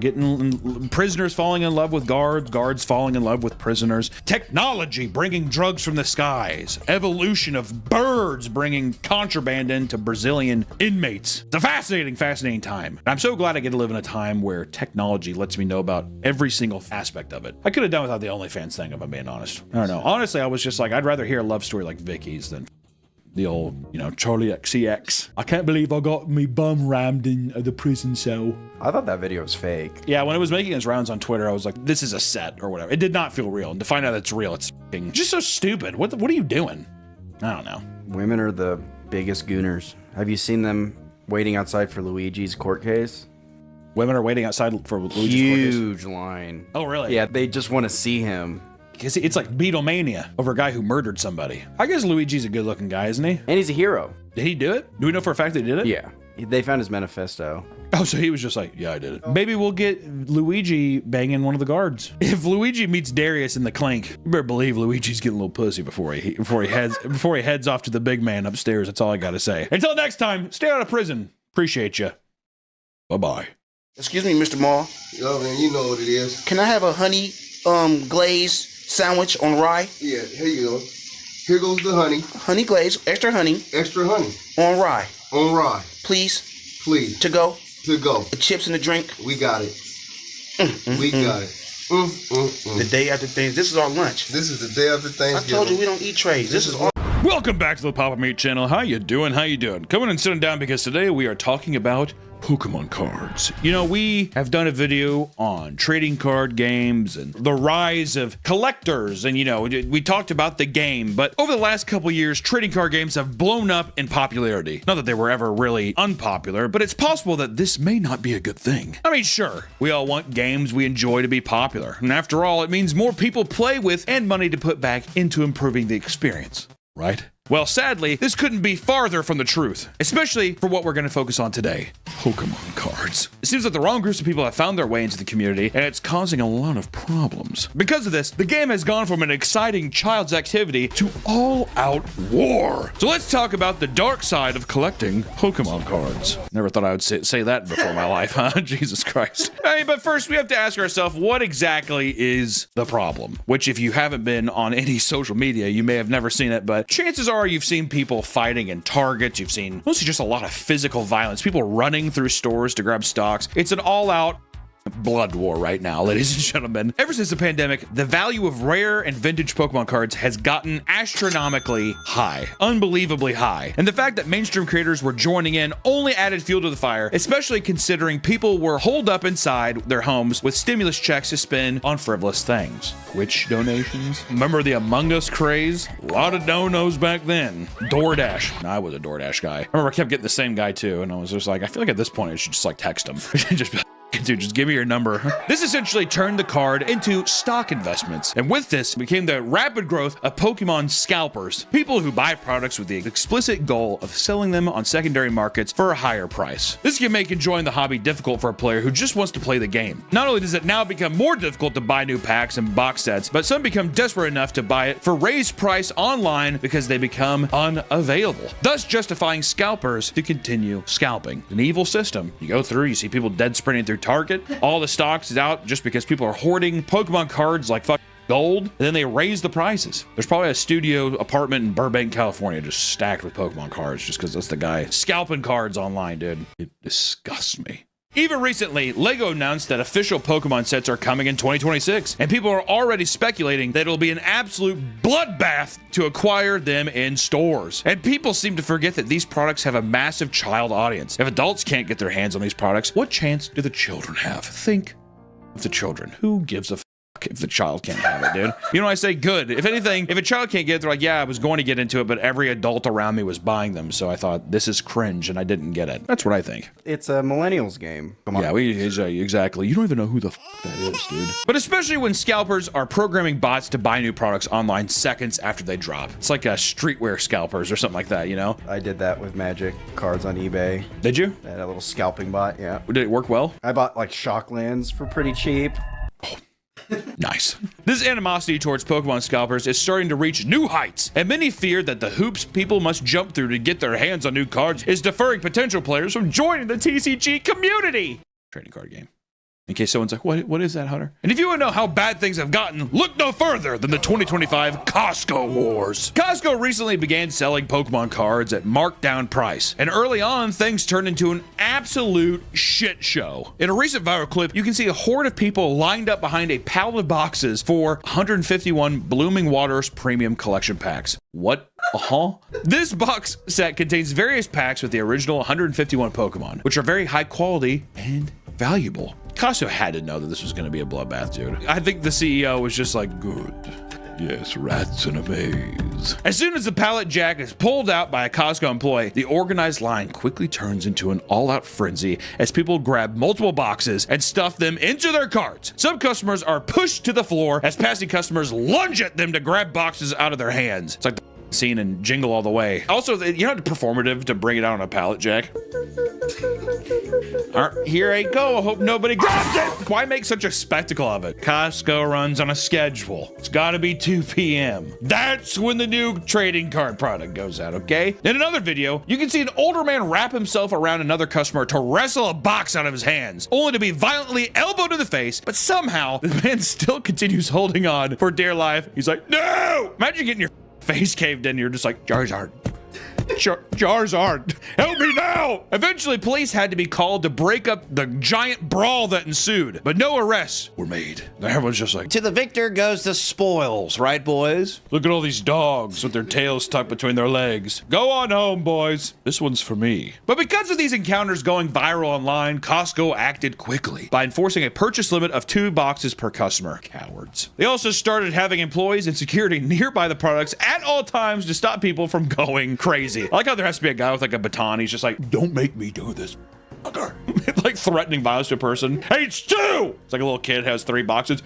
prisoners falling in love with guards falling in love with prisoners, technology bringing drugs from the skies, evolution of birds bringing contraband into Brazilian inmates. It's a fascinating time. And I'm so glad I get to live in a time where technology lets me know about every single aspect of it. I could have done without the OnlyFans thing, if I'm being honest. I don't know. Honestly, I was just like, I'd rather hear a love story like Vicky's than the old, Charlie XCX. I can't believe I got me bum rammed in the prison cell. I thought that video was fake. Yeah, when it was making its rounds on Twitter, I was like, this is a set or whatever. It did not feel real. And to find out it's real, it's just so stupid. What are you doing? I don't know. Women are the biggest gooners. Have you seen them waiting outside for Luigi's court case? Women are waiting outside for Luigi's Huge court case? line. Oh, really? Yeah, they just want to see him. Because it's like Beatlemania over a guy who murdered somebody. I guess Luigi's a good looking guy, isn't he? And he's a hero. Did he do it? Do we know for a fact that he did it? Yeah. They found his manifesto. Oh, so he was just like, yeah, I did it. Maybe we'll get Luigi banging one of the guards. If Luigi meets Darius in the clink, you better believe Luigi's getting a little pussy before he heads off to the big man upstairs. That's all I gotta say. Until next time, stay out of prison. Appreciate you. Bye-bye. Excuse me, Mr. Maul. Yo, man, you know what it is. Can I have a honey glazed sandwich on rye? Yeah, here you go. Here goes the honey. Honey glaze, extra honey. Extra honey. On rye. On rye. Please. Please. To go. To go. The chips and the drink. We got it. We got it. The day after things. This is our lunch. This is the day after Thanksgiving. I told you we don't eat trays. This is our... Welcome back to the Papa Meat channel. How you doing? Coming and sitting down because today we are talking about Pokemon cards. We have done a video on trading card games and the rise of collectors, and we talked about the game, but over the last couple years, trading card games have blown up in popularity. Not that they were ever really unpopular, but it's possible that this may not be a good thing. I mean, sure, we all want games we enjoy to be popular, and after all, it means more people play with and money to put back into improving the experience, right? Well, sadly, this couldn't be farther from the truth, especially for what we're going to focus on today, Pokemon cards. It seems like the wrong groups of people have found their way into the community, and it's causing a lot of problems. Because of this, the game has gone from an exciting child's activity to all-out war. So let's talk about the dark side of collecting Pokemon cards. Never thought I would say that before in my life, huh? Jesus Christ. Hey, but first we have to ask ourselves, what exactly is the problem? Which, if you haven't been on any social media, you may have never seen it, but chances are you've seen people fighting in Targets. You've seen mostly just a lot of physical violence, people running through stores to grab stocks. It's an all-out blood war right now, ladies and gentlemen. Ever since the pandemic, the value of rare and vintage Pokemon cards has gotten astronomically high, unbelievably high. And the fact that mainstream creators were joining in only added fuel to the fire, especially considering people were holed up inside their homes with stimulus checks to spend on frivolous things. Twitch donations? Remember the Among Us craze? A lot of no-nos back then. DoorDash. I was a DoorDash guy. I remember I kept getting the same guy too, and I was just like, I feel like at this point I should just text him. Just be like, dude, just give me your number. This essentially turned the card into stock investments. And with this became the rapid growth of Pokemon scalpers, people who buy products with the explicit goal of selling them on secondary markets for a higher price. This can make enjoying the hobby difficult for a player who just wants to play the game. Not only does it now become more difficult to buy new packs and box sets, but some become desperate enough to buy it for raised price online because they become unavailable, thus justifying scalpers to continue scalping. An evil system. You go through, you see people dead sprinting through Target, all the stocks is out just because people are hoarding Pokemon cards like fucking gold, and then they raise the prices. There's probably a studio apartment in Burbank, California just stacked with Pokemon cards just because that's the guy scalping cards online, dude. It disgusts me. Even recently, LEGO announced that official Pokemon sets are coming in 2026, and people are already speculating that it'll be an absolute bloodbath to acquire them in stores. And people seem to forget that these products have a massive child audience. If adults can't get their hands on these products, what chance do the children have? Think of the children. Who gives a if the child can't have it, dude? You know, I say good. If anything, if a child can't get it, they're like, yeah, I was going to get into it, but every adult around me was buying them, so I thought, this is cringe, and I didn't get it. That's what I think. It's a millennials game. Come on. Yeah, exactly. You don't even know who the that is, dude. But especially when scalpers are programming bots to buy new products online seconds after they drop. It's like a streetwear scalpers or something like that, you know? I did that with Magic cards on eBay. Did you? I had a little scalping bot, yeah. Did it work well? I bought like Shocklands for pretty cheap. Nice. This animosity towards Pokemon scalpers is starting to reach new heights, and many fear that the hoops people must jump through to get their hands on new cards is deferring potential players from joining the TCG community. Trading card game. In case someone's like, what is that, Hunter? And if you want to know how bad things have gotten, look no further than the 2025 Costco Wars. Costco recently began selling Pokemon cards at marked down price, and early on, things turned into an absolute shit show. In a recent viral clip, you can see a horde of people lined up behind a pallet of boxes for 151 Blooming Waters Premium Collection packs. What? This box set contains various packs with the original 151 Pokemon, which are very high quality and valuable. Costco had to know that this was going to be a bloodbath, dude. I think the CEO was just like, good. Yes, rats in a maze. As soon as the pallet jack is pulled out by a Costco employee, the organized line quickly turns into an all-out frenzy as people grab multiple boxes and stuff them into their carts. Some customers are pushed to the floor as passing customers lunge at them to grab boxes out of their hands. It's like the scene in Jingle All the Way. Also, you know, it's performative to bring it out on a pallet jack. Here I go. I hope nobody grabs it. Why make such a spectacle of it? Costco runs on a schedule. It's got to be 2 p.m. That's when the new trading card product goes out, okay? In another video, you can see an older man wrap himself around another customer to wrestle a box out of his hands, only to be violently elbowed in the face, but somehow the man still continues holding on for dear life. He's like, no! Imagine getting your face caved in, you're just like, Charizard. Charizard, help me now! Eventually, police had to be called to break up the giant brawl that ensued, but no arrests were made. Everyone's just like, to the victor goes the spoils, right, boys? Look at all these dogs with their tails tucked between their legs. Go on home, boys. This one's for me. But because of these encounters going viral online, Costco acted quickly by enforcing a purchase limit of 2 boxes per customer. Cowards. They also started having employees and security nearby the products at all times to stop people from going crazy. I like how there has to be a guy with like a baton. He's just like, don't make me do this. Like threatening violence to a person. Hey, it's 2! It's like a little kid has 3 boxes.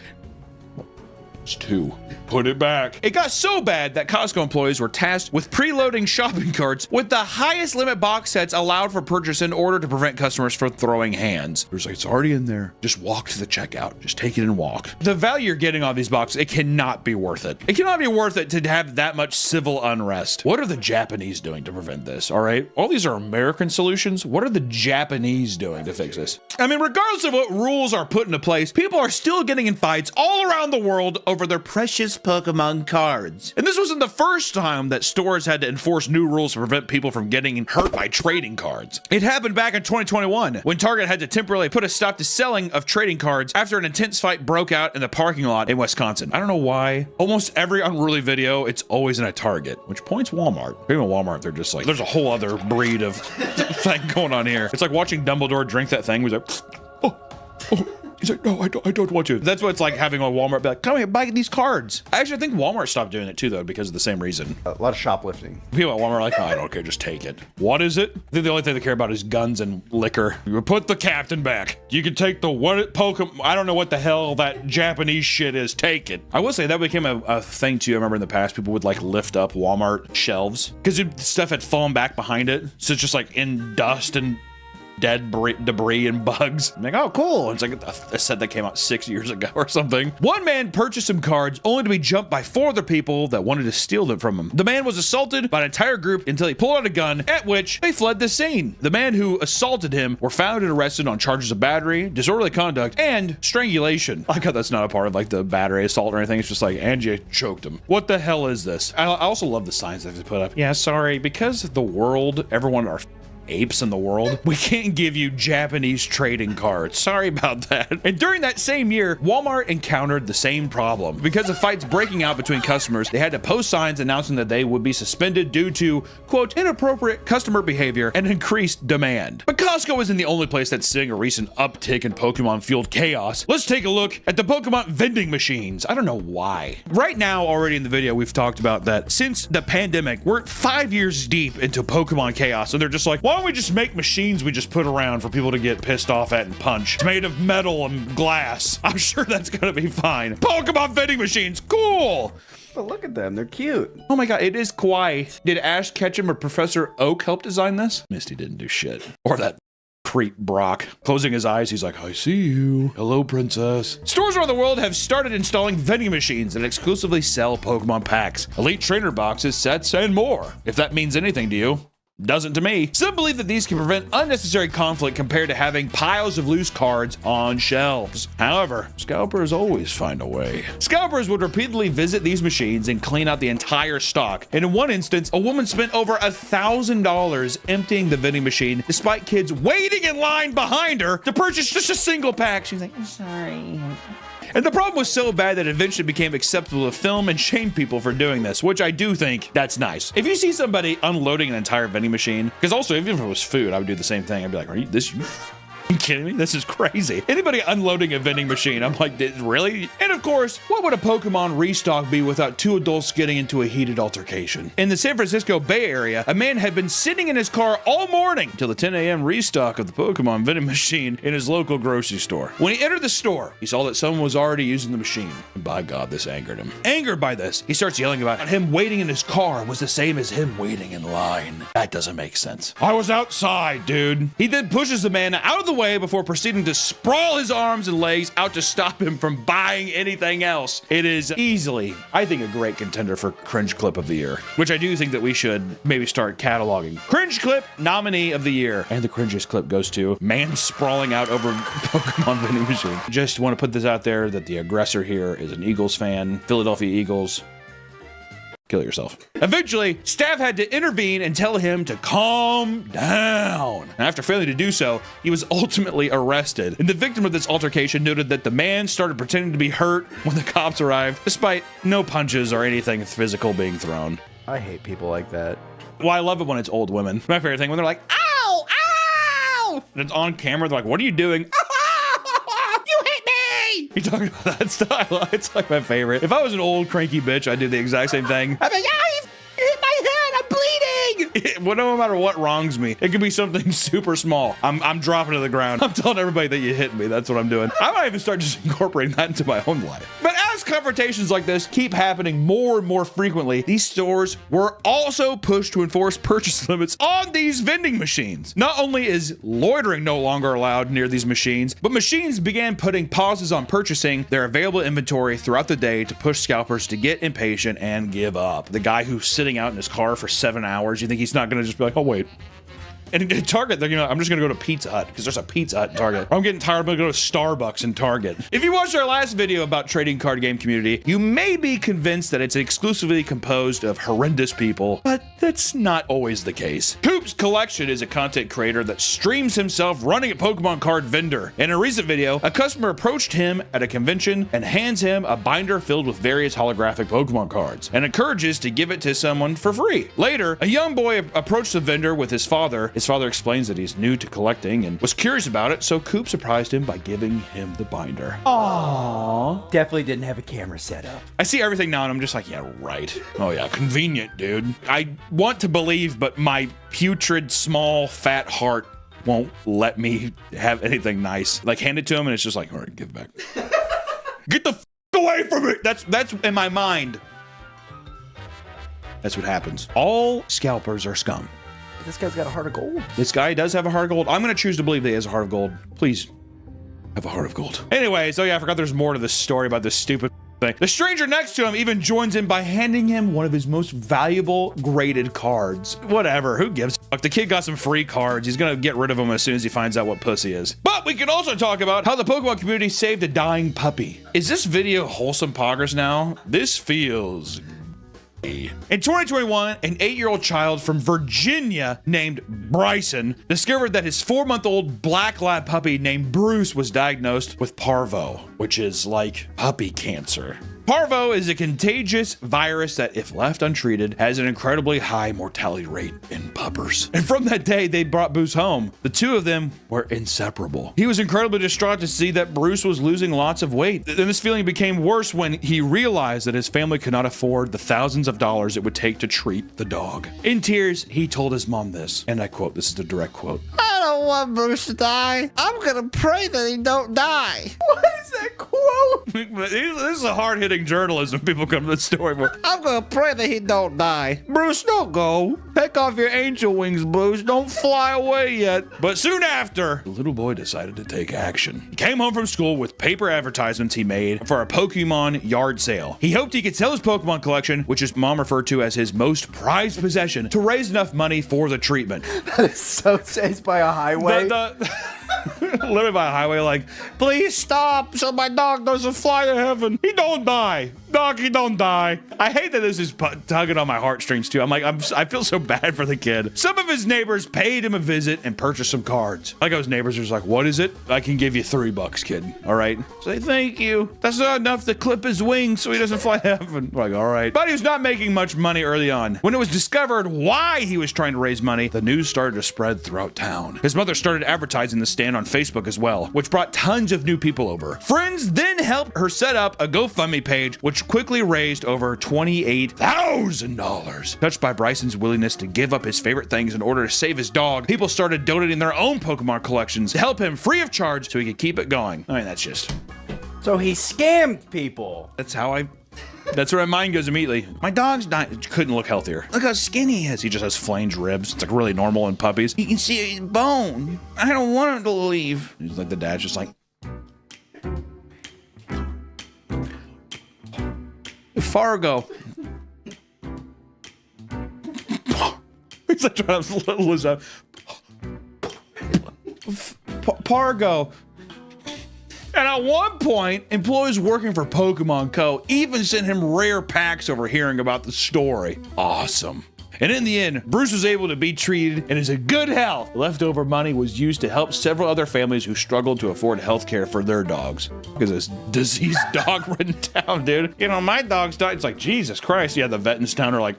It's 2. Put it back. It got so bad that Costco employees were tasked with preloading shopping carts with the highest limit box sets allowed for purchase in order to prevent customers from throwing hands. There's like, it's already in there. Just walk to the checkout. Just take it and walk. The value you're getting on these boxes, it cannot be worth it. It cannot be worth it to have that much civil unrest. What are the Japanese doing to prevent this? All right. All these are American solutions. What are the Japanese doing to fix this? I mean, regardless of what rules are put into place, people are still getting in fights all around the world over their precious Pokemon cards. And this wasn't the first time that stores had to enforce new rules to prevent people from getting hurt by trading cards. It happened back in 2021 when Target had to temporarily put a stop to selling of trading cards after an intense fight broke out in the parking lot in Wisconsin. I don't know why. Almost every unruly video, it's always in a Target, which points Walmart. Even Walmart, they're just like, there's a whole other breed of thing going on here. It's like watching Dumbledore drink that thing. He's like, oh. He's like, no, I don't want you. That's what it's like having a Walmart be like, come here, buy these cards. Actually, I think Walmart stopped doing it too, though, because of the same reason. A lot of shoplifting. People at Walmart are like, oh, I don't care, just take it. What is it? I think the only thing they care about is guns and liquor. You put the captain back. You can take the Pokemon, I don't know what the hell that Japanese shit is, take it. I will say that became a thing too. I remember in the past, people would like lift up Walmart shelves because stuff had fallen back behind it. So it's just like in dust and dead debris and bugs. I'm like, oh, cool. It's like a set that came out 6 years ago or something. One man purchased some cards only to be jumped by 4 other people that wanted to steal them from him. The man was assaulted by an entire group until he pulled out a gun, at which they fled the scene. The man who assaulted him were found and arrested on charges of battery, disorderly conduct, and strangulation. I like how that's not a part of like the battery assault or anything. It's just like, and you choked him. What the hell is this? I also love the signs that they put up. Yeah, sorry, because the world, everyone are apes in the world. We can't give you Japanese trading cards. Sorry about that. And during that same year, Walmart encountered the same problem. Because of fights breaking out between customers, they had to post signs announcing that they would be suspended due to, quote, inappropriate customer behavior and increased demand. But Costco isn't the only place that's seeing a recent uptick in Pokemon-fueled chaos. Let's take a look at the Pokemon vending machines. I don't know why. Right now, already in the video, we've talked about that since the pandemic, we're 5 years deep into Pokemon chaos, and they're just like, why don't we just make machines we just put around for people to get pissed off at and punch? It's made of metal and glass. I'm sure that's gonna be fine. Pokemon vending machines, cool! But look at them, they're cute. Oh my god, it is kawaii. Did Ash Ketchum or Professor Oak help design this? Misty didn't do shit. Or that creep Brock. Closing his eyes, he's like, I see you. Hello, princess. Stores around the world have started installing vending machines that exclusively sell Pokemon packs, elite trainer boxes, sets, and more. If that means anything to you. Doesn't to me. Some believe that these can prevent unnecessary conflict compared to having piles of loose cards on shelves. However, scalpers always find a way. Scalpers would repeatedly visit these machines and clean out the entire stock. And in one instance, a woman spent over $1,000 emptying the vending machine despite kids waiting in line behind her to purchase just a single pack. She's like, I'm sorry. And the problem was so bad that it eventually became acceptable to film and shame people for doing this, which I do think that's nice. If you see somebody unloading an entire vending machine, because also even if it was food, I would do the same thing. I'd be like, are you kidding me? This is crazy. Anybody unloading a vending machine, I'm like, really? And of course, what would a Pokemon restock be without two adults getting into a heated altercation? In the San Francisco Bay Area, a man had been sitting in his car all morning till the 10 a.m. restock of the Pokemon vending machine in his local grocery store. When he entered the store, he saw that someone was already using the machine. And by God, this angered him. Angered by this, he starts yelling about him waiting in his car was the same as him waiting in line. That doesn't make sense. I was outside, dude. He then pushes the man out of the way before proceeding to sprawl his arms and legs out to stop him from buying anything else. It is easily, I think, a great contender for Cringe Clip of the Year, which I do think that we should maybe start cataloging. Cringe Clip nominee of the year. And the cringiest clip goes to man sprawling out over Pokemon vending machine. Just want to put this out there that the aggressor here is an Eagles fan. Philadelphia Eagles. Kill yourself. Eventually, staff had to intervene and tell him to calm down. And after failing to do so, he was ultimately arrested. And the victim of this altercation noted that the man started pretending to be hurt when the cops arrived, despite no punches or anything physical being thrown. I hate people like that. Well, I love it when it's old women. My favorite thing when they're like, ow, ow! And it's on camera, they're like, what are you doing? You talking about that style? It's like my favorite. If I was an old cranky bitch, I'd do the exact same thing. I'd be like, you hit my head, I'm bleeding! Well, no matter what wrongs me, it could be something super small. I'm dropping to the ground. I'm telling everybody that you hit me. That's what I'm doing. I might even start just incorporating that into my own life. But as confrontations like this keep happening more and more frequently, these stores were also pushed to enforce purchase limits on these vending machines. Not only is loitering no longer allowed near these machines, but machines began putting pauses on purchasing their available inventory throughout the day to push scalpers to get impatient and give up. The guy who's sitting out in his car for 7 hours, you think he's not gonna just be like, oh wait. And at Target, they're I'm just gonna go to Pizza Hut because there's a Pizza Hut in Target. I'm getting tired, I'm gonna go to Starbucks in Target. If you watched our last video about trading card game community, you may be convinced that it's exclusively composed of horrendous people, but that's not always the case. Coops Collection is a content creator that streams himself running a Pokemon card vendor. In a recent video, a customer approached him at a convention and hands him a binder filled with various holographic Pokemon cards and encourages to give it to someone for free. Later, a young boy approached the vendor with his father. His father explains that he's new to collecting and was curious about it, so Coop surprised him by giving him the binder. Aww. Definitely didn't have a camera set up. I see everything now and I'm just like, yeah, right. Oh yeah, convenient, dude. I want to believe, but my putrid, small, fat heart won't let me have anything nice. Like, hand it to him and it's just like, all right, give it back. Get the f away from it! That's in my mind. That's what happens. All scalpers are scum. This guy's got a heart of gold. This guy does have a heart of gold. I'm going to choose to believe that he has a heart of gold. Please have a heart of gold. Anyway, so yeah, I forgot there's more to this story about this stupid thing. The stranger next to him even joins in by handing him one of his most valuable graded cards. Whatever, who gives a fuck? The kid got some free cards. He's going to get rid of them as soon as he finds out what pussy is. But we can also talk about how the Pokemon community saved a dying puppy. Is this video wholesome progress now? This feels In 2021, an 8-year-old child from Virginia named Bryson discovered that his 4-month-old black lab puppy named Bruce was diagnosed with parvo, which is like puppy cancer. Parvo is a contagious virus that, if left untreated, has an incredibly high mortality rate in puppers. And from that day, they brought Bruce home. The two of them were inseparable. He was incredibly distraught to see that Bruce was losing lots of weight. Then this feeling became worse when he realized that his family could not afford the thousands of dollars it would take to treat the dog. In tears, he told his mom this, and I quote, this is the direct quote. I don't want Bruce to die. I'm gonna pray that he don't die. What is that quote? This is a hard-hitting journalism people come to the story for. I'm gonna pray that he don't die. Bruce, don't go. Take off your angel wings, Bruce. Don't fly away yet. But soon after, the little boy decided to take action. He came home from school with paper advertisements he made for a Pokemon yard sale. He hoped he could sell his Pokemon collection, which his mom referred to as his most prized possession, to raise enough money for the treatment. That is so chased by a highway. Literally by a highway, like, please stop so my dog doesn't fly to heaven. He don't die. Dog, he don't die. I hate that this is tugging on my heartstrings too. I feel so bad for the kid. Some of his neighbors paid him a visit and purchased some cards. Like his neighbors were just like, what is it? I can give you $3, kid. All right. Say thank you. That's not enough to clip his wings so he doesn't fly to heaven. Like, all right. But he was not making much money early on. When it was discovered why he was trying to raise money, the news started to spread throughout town. His mother started advertising the stand on Facebook as well, which brought tons of new people over. Friends then helped her set up a GoFundMe page, which quickly raised over $28,000. Touched by Bryson's willingness to give up his favorite things in order to save his dog, people started donating their own Pokemon collections to help him free of charge so he could keep it going. I mean, that's just... So he scammed people. That's where my mind goes immediately. My dog's couldn't look healthier. Look how skinny he is. He just has flanged ribs. It's like really normal in puppies. You can see his bone. I don't want him to leave. He's like, the dad's just like... Fargo. He's like trying to lose up. Pargo. And at one point, employees working for Pokemon Co. even sent him rare packs over hearing about the story. Awesome. And in the end, Bruce was able to be treated and is in good health. Leftover money was used to help several other families who struggled to afford health care for their dogs. Because this diseased dog ridden town, dude. You know, my dog's died. It's like, Jesus Christ. Yeah, the vet in this town are like,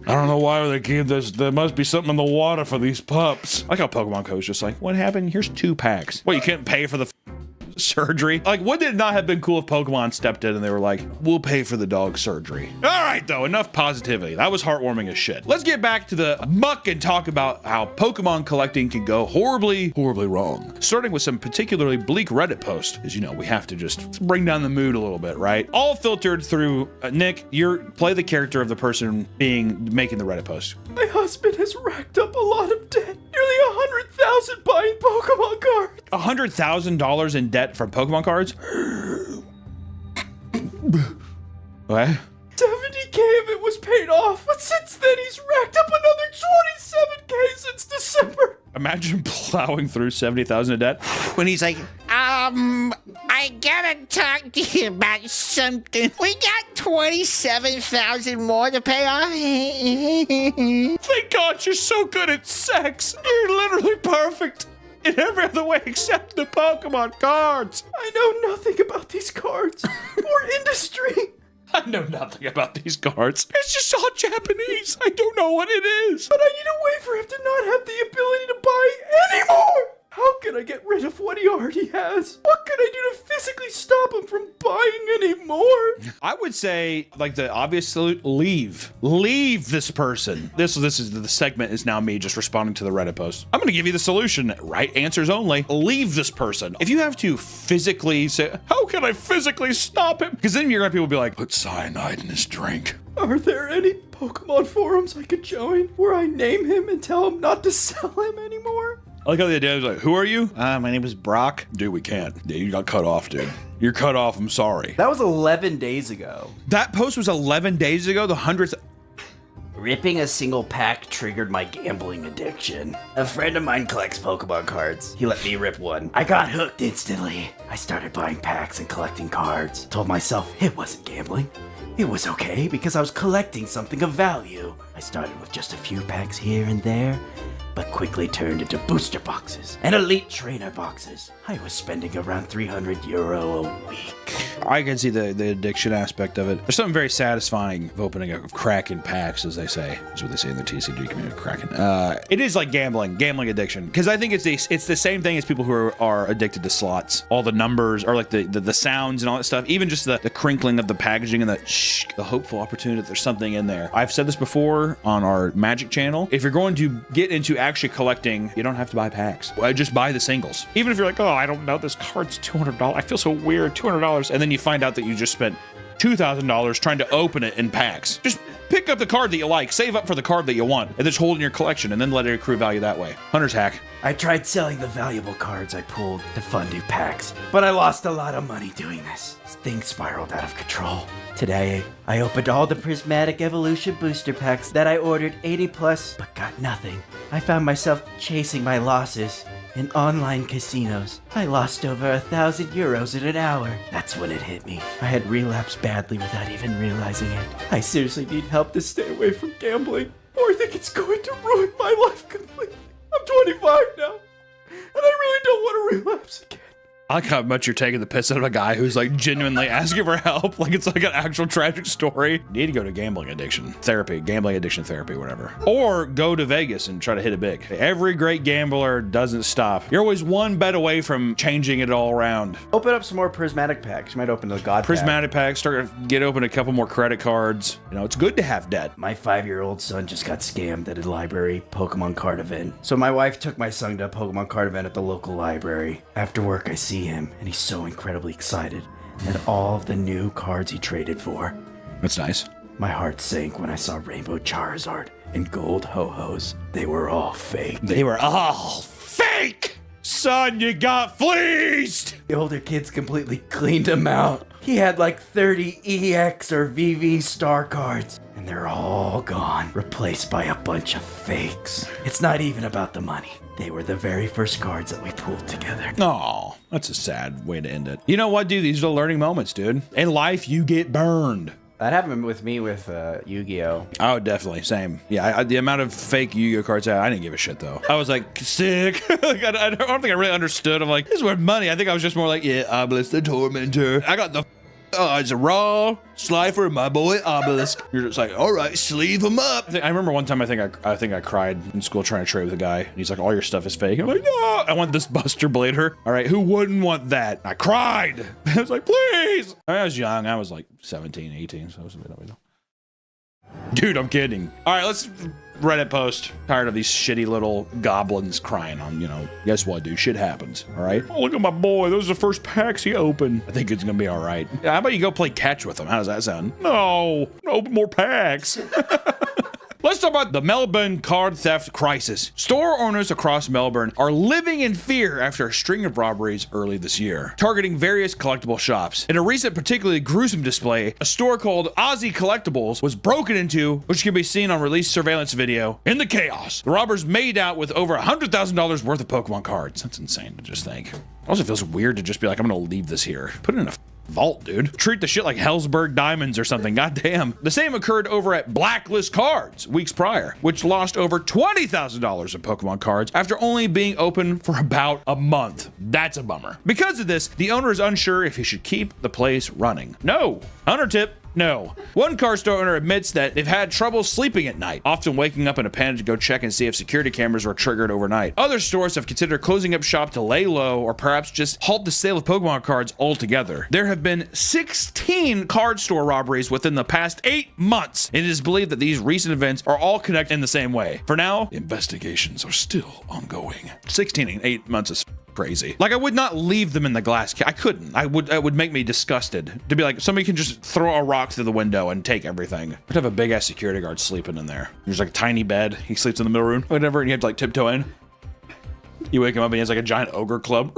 I don't know why they keep this. There must be something in the water for these pups. I like how Pokemon Co. is just like, what happened? Here's 2 packs. Well, you can't pay for the surgery. Like, wouldn't it not have been cool if Pokemon stepped in and they were like, we'll pay for the dog surgery? All right, though, enough positivity. That was heartwarming as shit. Let's get back to the muck and talk about how Pokemon collecting can go horribly, horribly wrong. Starting with some particularly bleak Reddit posts, because, you know, we have to just bring down the mood a little bit, right? All filtered through, Nick, play the character of the person making the Reddit post. My husband has racked up a lot of debt. Nearly $100,000 buying Pokemon cards. $100,000 in debt from Pokemon cards? What? 70K of it was paid off, but since then he's racked up another 27K since December. Imagine plowing through 70,000 in debt when he's like, I gotta talk to you about something. We got 27,000 more to pay off. Thank God you're so good at sex. You're literally perfect in every other way except the Pokemon cards. I know nothing about these cards or industry. I know nothing about these cards. It's just all Japanese. I don't know what it is. But I need a way for him to not have the ability to buy anymore. How can I get rid of what he already has? What can I do to physically stop him from buying any more? I would say, like, the obvious salute, leave. Leave this person. This is the segment is now me just responding to the Reddit post. I'm going to give you the solution. Right answers only. Leave this person. If you have to physically say, how can I physically stop him? Because then you're going to people be like, put cyanide in his drink. Are there any Pokemon forums I could join where I name him and tell him not to sell him anymore? I like how the idea is like, who are you? My name is Brock. Dude, we can't. Yeah, you got cut off, dude. You're cut off. I'm sorry. That was 11 days ago. That post was 11 days ago? The 100th... Ripping a single pack triggered my gambling addiction. A friend of mine collects Pokemon cards. He let me rip one. I got hooked instantly. I started buying packs and collecting cards. Told myself it wasn't gambling. It was okay because I was collecting something of value. I started with just a few packs here and there, but quickly turned into booster boxes and elite trainer boxes. I was spending around €300 a week. I can see the addiction aspect of it. There's something very satisfying of opening a Kraken packs, as they say. That's what they say in the TCG community, Kraken. It is like gambling addiction. Because I think it's the same thing as people who are addicted to slots. All the numbers, or like the sounds and all that stuff. Even just the crinkling of the packaging and the hopeful opportunity that there's something in there. I've said this before on our Magic channel. If you're going to get into actually collecting, you don't have to buy packs. Just buy the singles. Even if you're like, oh, I don't know, this card's $200. I feel so weird, $200. And then you find out that you just spent $2,000 trying to open it in packs. Just pick up the card that you like, save up for the card that you want, and just hold it in your collection, and then let it accrue value that way. Hunter's hack. I tried selling the valuable cards I pulled to fund new packs, but I lost a lot of money doing this. Things spiraled out of control. Today, I opened all the Prismatic Evolution booster packs that I ordered 80 plus, but got nothing. I found myself chasing my losses in online casinos. I lost over €1,000 in an hour. That's when it hit me. I had relapsed badly without even realizing it. I seriously need help to stay away from gambling, or I think it's going to ruin my life completely. I'm 25 now, and I really don't want to relapse again. I like how much you're taking the piss out of a guy who's like genuinely asking for help. Like it's like an actual tragic story. You need to go to gambling addiction therapy, whatever. Or go to Vegas and try to hit it big. Every great gambler doesn't stop. You're always one bet away from changing it all around. Open up some more prismatic packs. You might open the God Prismatic packs, start to get open a couple more credit cards. You know, it's good to have debt. My 5-year-old son just got scammed at a library Pokemon card event. So my wife took my son to a Pokemon card event at the local library. After work, I see him, and he's so incredibly excited at all of the new cards he traded for. That's nice. My heart sank when I saw Rainbow Charizard and Gold Ho-Hos. They were all fake. They were all fake! Son, you got fleeced! The older kids completely cleaned him out. He had like 30 EX or VV star cards, and they're all gone, replaced by a bunch of fakes. It's not even about the money. They were the very first cards that we pulled together. Aw, that's a sad way to end it. You know what, dude? These are the learning moments, dude. In life, you get burned. That happened with me with Yu-Gi-Oh! Oh, definitely. Same. Yeah, the amount of fake Yu-Gi-Oh! Cards I didn't give a shit, though. I was like, sick. Like, I don't think I really understood. I'm like, this is worth money. I think I was just more like, yeah, Obelisk the Tormentor. I got the it's a raw Slifer, my boy Obelisk. You're just like, all right, sleeve him up. I remember one time I think I cried in school trying to trade with a guy, and he's like, all your stuff is fake. I'm like, no, I want this Buster Blader. All right, who wouldn't want that? I cried. I was like, please. I was young. I was like 17, 18, so it was a bit of a... Dude, I'm kidding. All right, let's Reddit post. Tired of these shitty little goblins crying on, you know, guess what, dude? Shit happens, all right? Oh, look at my boy. Those are the first packs he opened. I think it's gonna be all right. Yeah, how about you go play catch with him? How does that sound? No, open more packs. Let's talk about the Melbourne card theft crisis. Store owners across Melbourne are living in fear after a string of robberies early this year, targeting various collectible shops. In a recent particularly gruesome display, a store called Aussie Collectibles was broken into, which can be seen on released surveillance video. In the chaos, the robbers made out with over $100,000 worth of Pokemon cards. That's insane to just think. It also feels weird to just be like, I'm gonna leave this here. Put it in a vault, dude. Treat the shit like Hellsberg diamonds or something. Goddamn. The same occurred over at Blacklist Cards weeks prior, which lost over $20,000 in Pokemon cards after only being open for about a month. That's a bummer. Because of this, the owner is unsure if he should keep the place running. No. Hunter tip. No. One card store owner admits that they've had trouble sleeping at night, often waking up in a panic to go check and see if security cameras were triggered overnight. Other stores have considered closing up shop to lay low or perhaps just halt the sale of Pokemon cards altogether. There have been 16 card store robberies within the past 8 months, and it is believed that these recent events are all connected in the same way. For now, the investigations are still ongoing. 16 in 8 months is crazy. Like, I would not leave them in the glass case. I couldn't. It would make me disgusted to be like, somebody can just throw a rock through the window and take everything. I'd have a big ass security guard sleeping in there. There's like a tiny bed. He sleeps in the middle room, whatever, and you have to like tiptoe in. You wake him up and he has like a giant ogre club.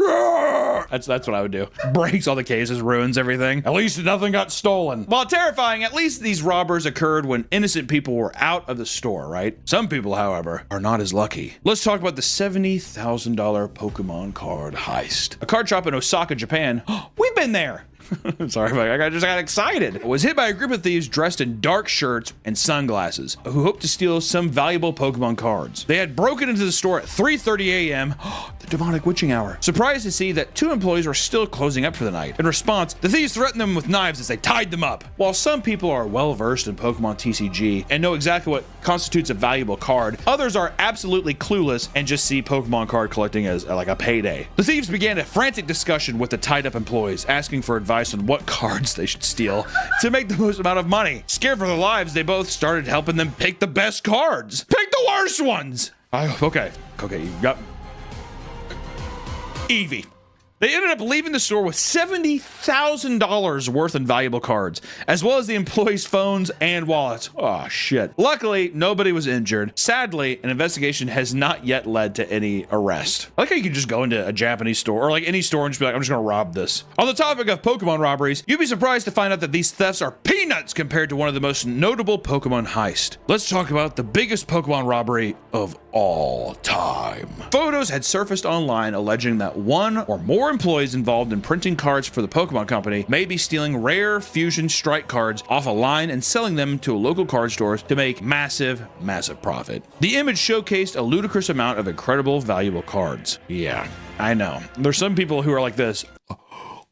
That's what I would do. Breaks all the cases, ruins everything. At least nothing got stolen. While terrifying, at least these robbers occurred when innocent people were out of the store, right? Some people, however, are not as lucky. Let's talk about the $70,000 Pokemon card heist. A card shop in Osaka, Japan. We've been there. Sorry, I just got excited. Was hit by a group of thieves dressed in dark shirts and sunglasses who hoped to steal some valuable Pokemon cards. They had broken into the store at 3:30 a.m. The demonic witching hour. Surprised to see that 2 employees were still closing up for the night. In response, the thieves threatened them with knives as they tied them up. While some people are well versed in Pokemon TCG and know exactly what constitutes a valuable card, others are absolutely clueless and just see Pokemon card collecting as like a payday. The thieves began a frantic discussion with the tied up employees, asking for advice on what cards they should steal to make the most amount of money. Scared for their lives, they both started helping them pick the best cards. Pick the worst ones! Okay, you got Eevee. They ended up leaving the store with $70,000 worth in valuable cards, as well as the employees' phones and wallets. Oh, shit. Luckily, nobody was injured. Sadly, an investigation has not yet led to any arrest. I like how you can just go into a Japanese store or like any store and just be like, I'm just gonna rob this. On the topic of Pokemon robberies, you'd be surprised to find out that these thefts are peanuts compared to one of the most notable Pokemon heists. Let's talk about the biggest Pokemon robbery of all time. Photos had surfaced online alleging that one or more employees involved in printing cards for the Pokemon Company may be stealing rare Fusion Strike cards off a line and selling them to local card stores to make massive profit. The image showcased a ludicrous amount of incredible valuable cards. Yeah, I know. There's some people who are like this.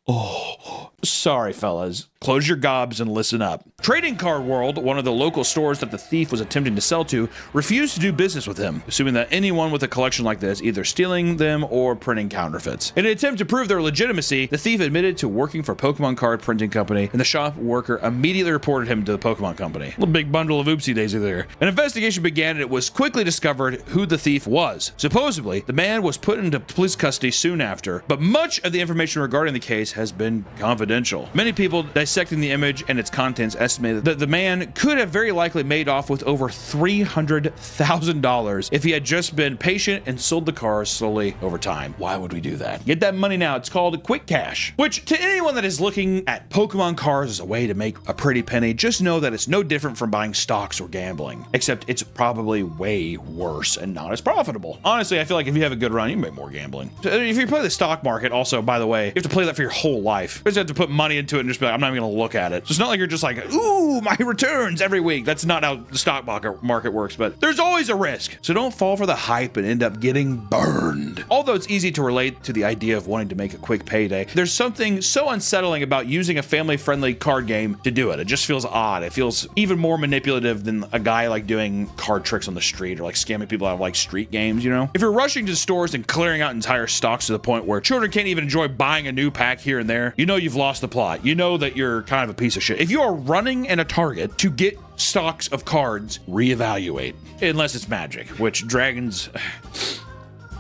Oh, sorry, fellas. Close your gobs and listen up. Trading Card World, one of the local stores that the thief was attempting to sell to, refused to do business with him, assuming that anyone with a collection like this either stealing them or printing counterfeits. In an attempt to prove their legitimacy, the thief admitted to working for Pokemon Card Printing Company, and the shop worker immediately reported him to the Pokemon Company. A big bundle of oopsie daisy there. An investigation began, and it was quickly discovered who the thief was. Supposedly, the man was put into police custody soon after, but much of the information regarding the case has been confidential. Many people dissecting the image and its contents estimated that the man could have very likely made off with over $300,000 if he had just been patient and sold the cars slowly over time. Why would we do that? Get that money now. It's called quick cash, which to anyone that is looking at Pokemon cards as a way to make a pretty penny, just know that it's no different from buying stocks or gambling, except it's probably way worse and not as profitable. Honestly, I feel like if you have a good run, you make more gambling. If you play the stock market, also, by the way, you have to play that for your whole life. You just have to put money into it and just be like, I'm not even gonna look at it. So it's not like you're just like, ooh, my returns every week. That's not how the stock market works, but there's always a risk. So don't fall for the hype and end up getting burned. Although it's easy to relate to the idea of wanting to make a quick payday, there's something so unsettling about using a family-friendly card game to do it. It just feels odd. It feels even more manipulative than a guy like doing card tricks on the street or like scamming people out of like street games, you know? If you're rushing to stores and clearing out entire stocks to the point where children can't even enjoy buying a new pack here and there, you know you've lost the plot. You know that you're kind of a piece of shit. If you are running in a Target to get stocks of cards, reevaluate. Unless it's Magic, which dragons...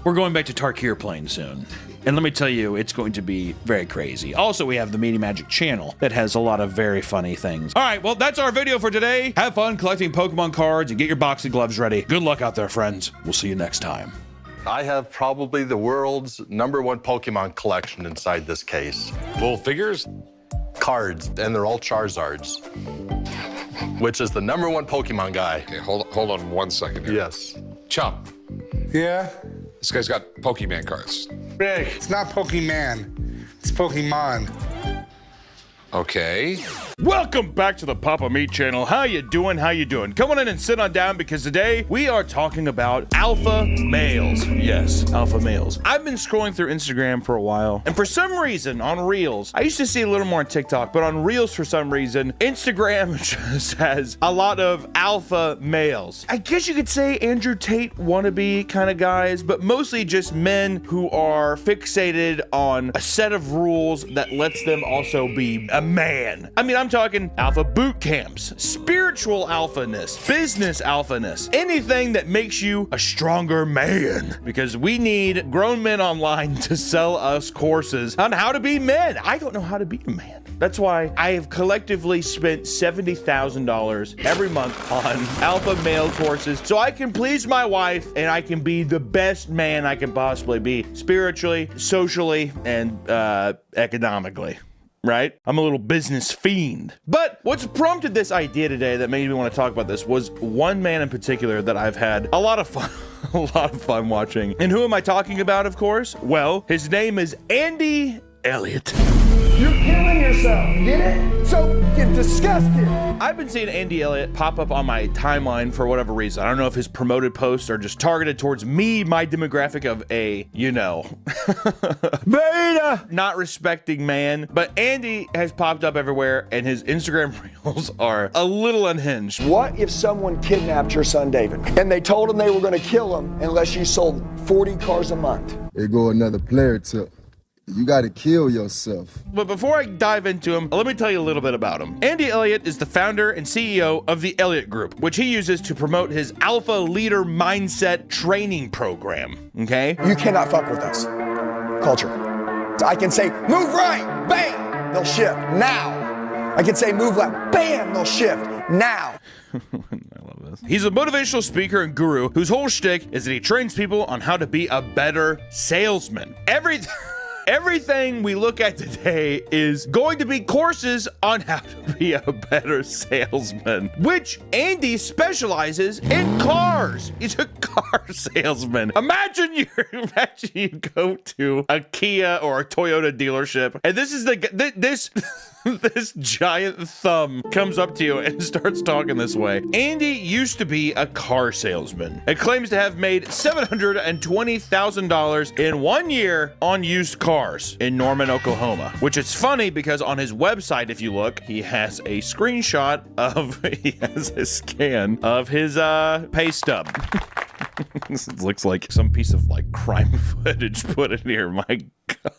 We're going back to Tarkir playing soon. And let me tell you, it's going to be very crazy. Also, we have the Meaty Magic channel that has a lot of very funny things. All right, well, that's our video for today. Have fun collecting Pokemon cards and get your boxing gloves ready. Good luck out there, friends. We'll see you next time. I have probably the world's #1 Pokemon collection inside this case. Little figures? Cards, and they're all Charizards. Which is the #1 Pokemon guy. Okay, hold on 1 second here. Yes. Chum. Yeah? This guy's got Pokemon cards. Rick, it's not Pokemon. It's Pokemon. Okay. Welcome back to the Papa Meat channel. How you doing? How you doing? Come on in and sit on down because today we are talking about alpha males. Yes, alpha males. I've been scrolling through Instagram for a while, and for some reason on Reels, I used to see a little more on TikTok, but on Reels for some reason, Instagram just has a lot of alpha males. I guess you could say Andrew Tate wannabe kind of guys, but mostly just men who are fixated on a set of rules that lets them also be a man. I mean, I'm talking alpha boot camps, spiritual alphaness, business alphaness, anything that makes you a stronger man. Because we need grown men online to sell us courses on how to be men. I don't know how to be a man. That's why I have collectively spent $70,000 every month on alpha male courses so I can please my wife and I can be the best man I can possibly be, spiritually, socially, and economically. Right? I'm a little business fiend. But what's prompted this idea today that made me want to talk about this was one man in particular that I've had a lot of fun watching. And who am I talking about, of course? Well, his name is Andy Elliott. You You're killing yourself. Get it? So get disgusted. I've been seeing Andy Elliott pop up on my timeline for whatever reason. I don't know if his promoted posts are just targeted towards me, my demographic of a, you know, beta, not respecting man. But Andy has popped up everywhere, and his Instagram reels are a little unhinged. What if someone kidnapped your son David and they told him they were going to kill him unless you sold 40 cars a month? There go another player tip. You gotta kill yourself. But before I dive into him, let me tell you a little bit about him. Andy Elliott is the founder and CEO of the Elliott Group, which he uses to promote his Alpha Leader Mindset training program, okay? You cannot fuck with us. Culture. I can say, move right, bam, they'll shift, now. I can say, move left, bam, they'll shift, now. I love this. He's a motivational speaker and guru whose whole shtick is that he trains people on how to be a better salesman. Everything we look at today is going to be courses on how to be a better salesman, which Andy specializes in cars. He's a car salesman. Imagine you go to a Kia or a Toyota dealership, and this is this giant thumb comes up to you and starts talking this way. Andy used to be a car salesman and claims to have made $720,000 in 1 year on used cars in Norman, Oklahoma, which is funny because on his website, if you look, he has a screenshot of, he has a scan of his pay stub. This looks like some piece of like crime footage put in here. My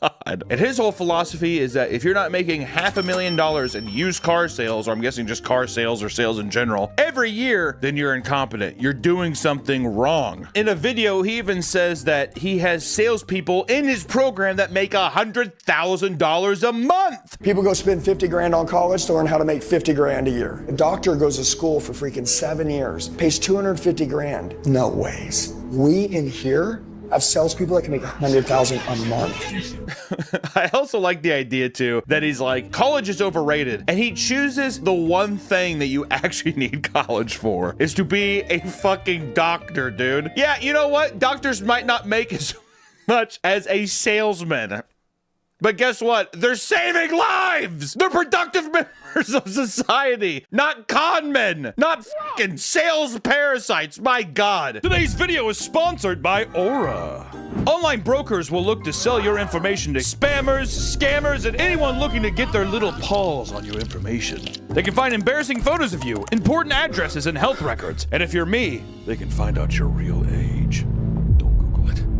God. And his whole philosophy is that if you're not making $500,000 in used car sales, or I'm guessing just car sales or sales in general, every year, then you're incompetent. You're doing something wrong. In a video, he even says that he has salespeople in his program that make $100,000 a month. People go spend 50 grand on college to learn how to make 50 grand a year. A doctor goes to school for freaking 7 years, pays 250 grand. No ways. We in here have salespeople that can make $100,000 a month. I also like the idea too that he's like, college is overrated, and he chooses the one thing that you actually need college for is to be a fucking doctor, dude. Yeah, you know what? Doctors might not make as much as a salesman. But guess what? They're saving lives! They're productive members of society, not con men, not fucking sales parasites, my God. Today's video is sponsored by Aura. Online brokers will look to sell your information to spammers, scammers, and anyone looking to get their little paws on your information. They can find embarrassing photos of you, important addresses, and health records. And if you're me, they can find out your real age.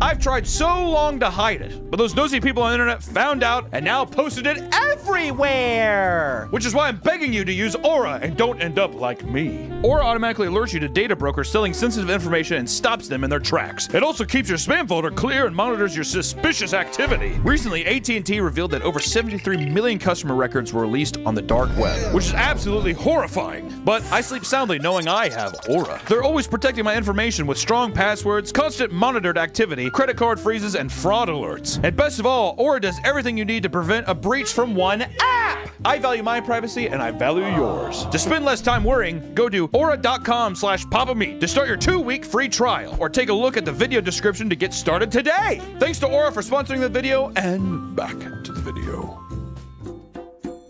I've tried so long to hide it, but those nosy people on the internet found out and now posted it everywhere! Which is why I'm begging you to use Aura and don't end up like me. Aura automatically alerts you to data brokers selling sensitive information and stops them in their tracks. It also keeps your spam folder clear and monitors your suspicious activity. Recently, AT&T revealed that over 73 million customer records were released on the dark web, which is absolutely horrifying. But I sleep soundly knowing I have Aura. They're always protecting my information with strong passwords, constant monitored activity, credit card freezes, and fraud alerts. And best of all, Aura does everything you need to prevent a breach from one app. I value my privacy and I value yours. To spend less time worrying, go to aura.com/papameat to start your 2-week free trial, or take a look at the video description to get started today. Thanks to Aura for sponsoring the video, and back to the video.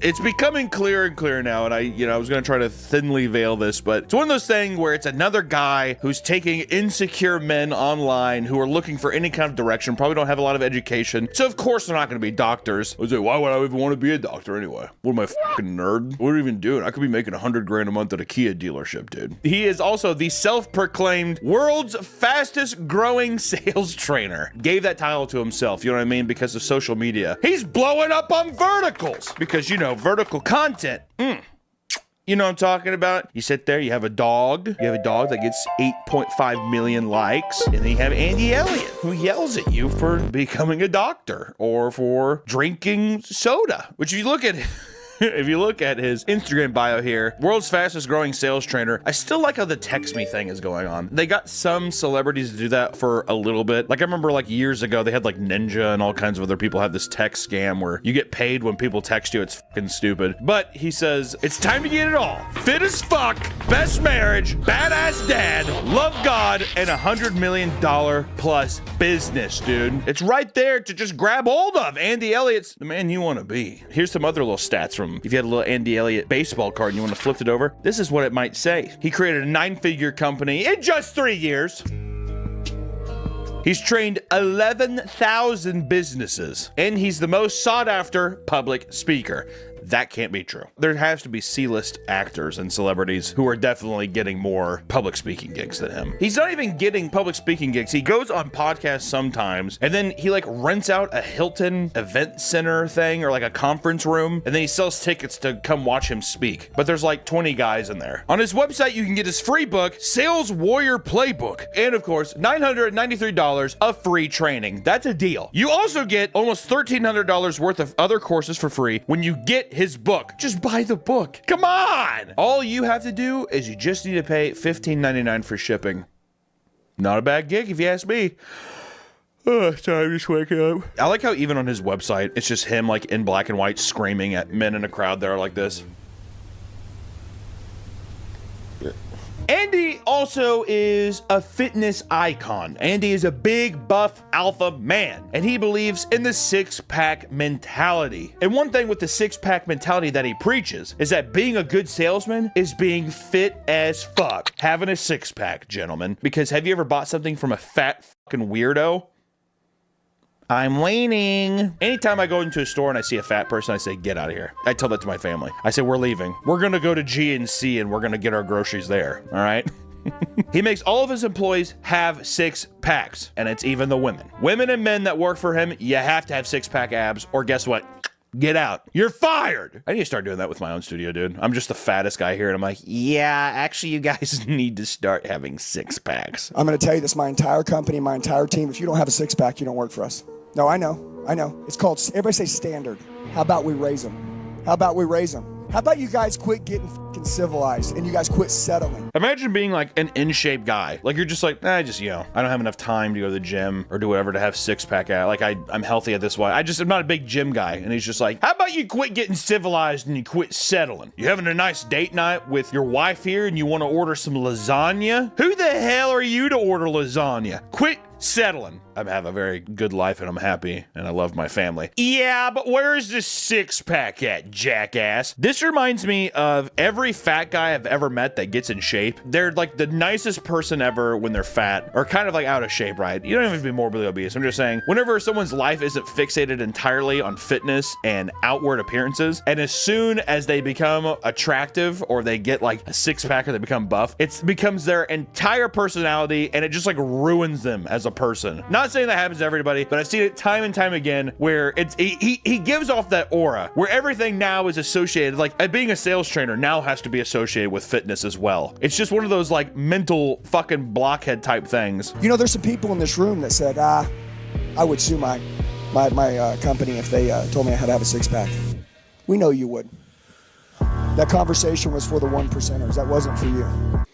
It's becoming clearer and clearer now, and I was going to try to thinly veil this, but it's one of those things where it's another guy who's taking insecure men online who are looking for any kind of direction, probably don't have a lot of education, so of course they're not going to be doctors. I was like, why would I even want to be a doctor anyway? What am I, fucking nerd? What are you even doing? I could be making 100 grand a month at a Kia dealership, dude. He is also the self-proclaimed world's fastest growing sales trainer. Gave that title to himself, you know what I mean, because of social media. He's blowing up on verticals because, you know, vertical content. You know what I'm talking about? You sit there, you have a dog. You have a dog that gets 8.5 million likes. And then you have Andy Elliott, who yells at you for becoming a doctor or for drinking soda. Which if you look at If you look at his Instagram bio here, world's fastest growing sales trainer. I still like how the text me thing is going on. They got some celebrities to do that for a little bit. Like I remember like years ago, they had like Ninja and all kinds of other people have this text scam where you get paid when people text you. It's fucking stupid. But he says, it's time to get it all. Fit as fuck, best marriage, badass dad, love God, and $100 million plus business, dude. It's right there to just grab hold of. Andy Elliott's the man you want to be. Here's some other little stats from, if you had a little Andy Elliott baseball card and you want to flip it over, this is what it might say. He created a 9-figure company in just 3 years. He's trained 11,000 businesses, and he's the most sought after public speaker. That can't be true. There has to be C-list actors and celebrities who are definitely getting more public speaking gigs than him. He's not even getting public speaking gigs. He goes on podcasts sometimes, and then he like rents out a Hilton event center thing or like a conference room, and then he sells tickets to come watch him speak. But there's like 20 guys in there. On his website, you can get his free book, Sales Warrior Playbook, and of course, $993 of free training. That's a deal. You also get almost $1,300 worth of other courses for free when you get his book. Just buy the book. Come on! All you have to do is you just need to pay $15.99 for shipping. Not a bad gig if you ask me. Oh, time just waking up. I like how even on his website, it's just him like in black and white screaming at men in a crowd that are like this. Andy also is a fitness icon. Andy is a big, buff, alpha man, and he believes in the six-pack mentality. And one thing with the six-pack mentality that he preaches is that being a good salesman is being fit as fuck. Having a six-pack, gentlemen. Because have you ever bought something from a fat fucking weirdo? I'm leaning. Anytime I go into a store and I see a fat person, I say, get out of here. I tell that to my family. I say, we're leaving. We're gonna go to GNC and we're gonna get our groceries there, all right? He makes all of his employees have six-packs, and it's even the women. Women and men that work for him, you have to have six-pack abs, or guess what? Get out. You're fired. I need to start doing that with my own studio, dude. I'm just the fattest guy here, and I'm like, yeah, actually, you guys need to start having six-packs. I'm going to tell you this, my entire company, my entire team, if you don't have a six-pack, you don't work for us. No, I know. It's called, everybody say standard. How about we raise them? How about we raise them? How about you guys quit getting fucking civilized and you guys quit settling? Imagine being like an in-shape guy. Like you're just like, I don't have enough time to go to the gym or do whatever to have six-pack out. Like I'm healthy at this way. I'm not a big gym guy. And he's just like, how about you quit getting civilized and you quit settling? You having a nice date night with your wife here and you want to order some lasagna? Who the hell are you to order lasagna? Quit settling. I have a very good life and I'm happy and I love my family. Yeah, but where's the six-pack at, jackass? This reminds me of every fat guy I've ever met that gets in shape. They're like the nicest person ever when they're fat or kind of like out of shape, right? You don't even have to be morbidly obese. I'm just saying, whenever someone's life isn't fixated entirely on fitness and outward appearances, and as soon as they become attractive or they get like a six-pack or they become buff, it becomes their entire personality and it just like ruins them as a person. Not saying that happens to everybody, but I've seen it time and time again where it's he gives off that aura where everything now is associated, like being a sales trainer now has to be associated with fitness as well. It's just one of those like mental fucking blockhead type things. You know, there's some people in this room that said, I would sue my company if they told me I had to have a six-pack. We know you would. That conversation was for the 1%ers. That wasn't for you.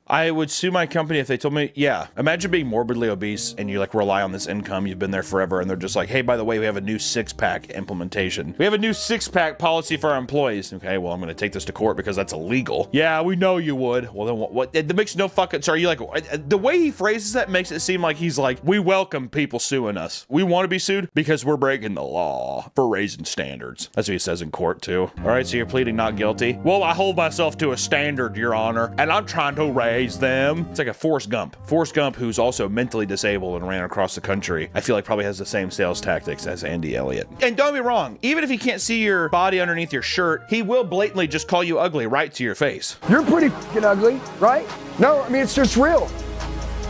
I would sue my company if they told me, yeah, imagine being morbidly obese and you like rely on this income, you've been there forever, and they're just like, hey, by the way, we have a new six-pack implementation. We have a new six-pack policy for our employees. Okay, well, I'm going to take this to court because that's illegal. Yeah, we know you would. Well, then what? It makes no fucking, sorry, you like, the way he phrases that makes it seem like he's like, we welcome people suing us. We want to be sued because we're breaking the law for raising standards. That's what he says in court too. All right, so you're pleading not guilty? Well, I hold myself to a standard, Your Honor, and I'm trying to raise them. It's like a Forrest Gump. Forrest Gump, who's also mentally disabled and ran across the country, I feel like probably has the same sales tactics as Andy Elliott. And don't be wrong, even if he can't see your body underneath your shirt, he will blatantly just call you ugly right to your face. You're pretty fucking ugly, right? No, I mean, it's just real.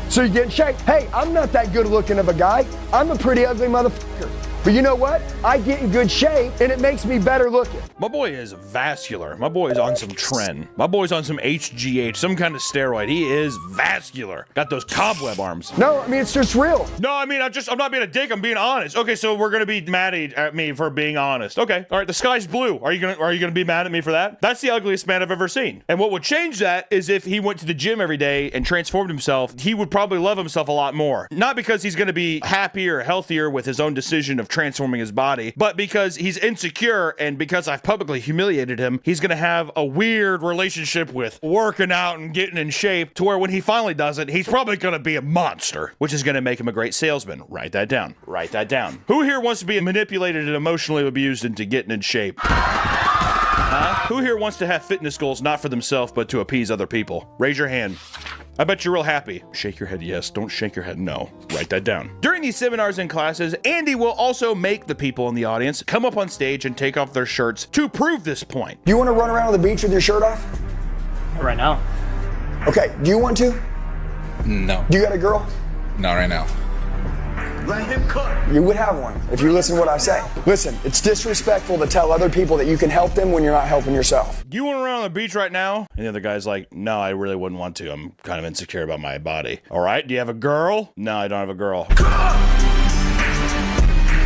So you get in shape. Hey, I'm not that good looking of a guy. I'm a pretty ugly motherfucker. But you know what? I get in good shape and it makes me better looking. My boy is vascular. My boy is on some tren. My boy's on some HGH, some kind of steroid. He is vascular. Got those cobweb arms. No, I mean, it's just real. No, I mean, I'm not being a dick. I'm being honest. Okay, so we're gonna be mad at me for being honest. Okay, all right. The sky's blue. Are you gonna be mad at me for that? That's the ugliest man I've ever seen. And what would change that is if he went to the gym every day and transformed himself, he would probably love himself a lot more. Not because he's gonna be happier or healthier with his own decision of transforming his body, but because he's insecure and because I've publicly humiliated him, he's gonna have a weird relationship with working out and getting in shape to where when he finally does it, he's probably gonna be a monster, which is gonna make him a great salesman. Write that down. Write that down. Who here wants to be manipulated and emotionally abused into getting in shape? Huh? Who here wants to have fitness goals not for themselves but to appease other people? Raise your hand. I bet you're real happy. Shake your head yes, don't shake your head no. Write that down. During these seminars and classes, Andy will also make the people in the audience come up on stage and take off their shirts to prove this point. Do you want to run around on the beach with your shirt off? Right now. Okay, do you want to? No. Do you got a girl? Not right now. Let him cook. You would have one if you listen to what I say. Listen, it's disrespectful to tell other people that you can help them when you're not helping yourself. Do you want to run on the beach right now? And the other guy's like, no, I really wouldn't want to. I'm kind of insecure about my body. All right, do you have a girl? No, I don't have a girl.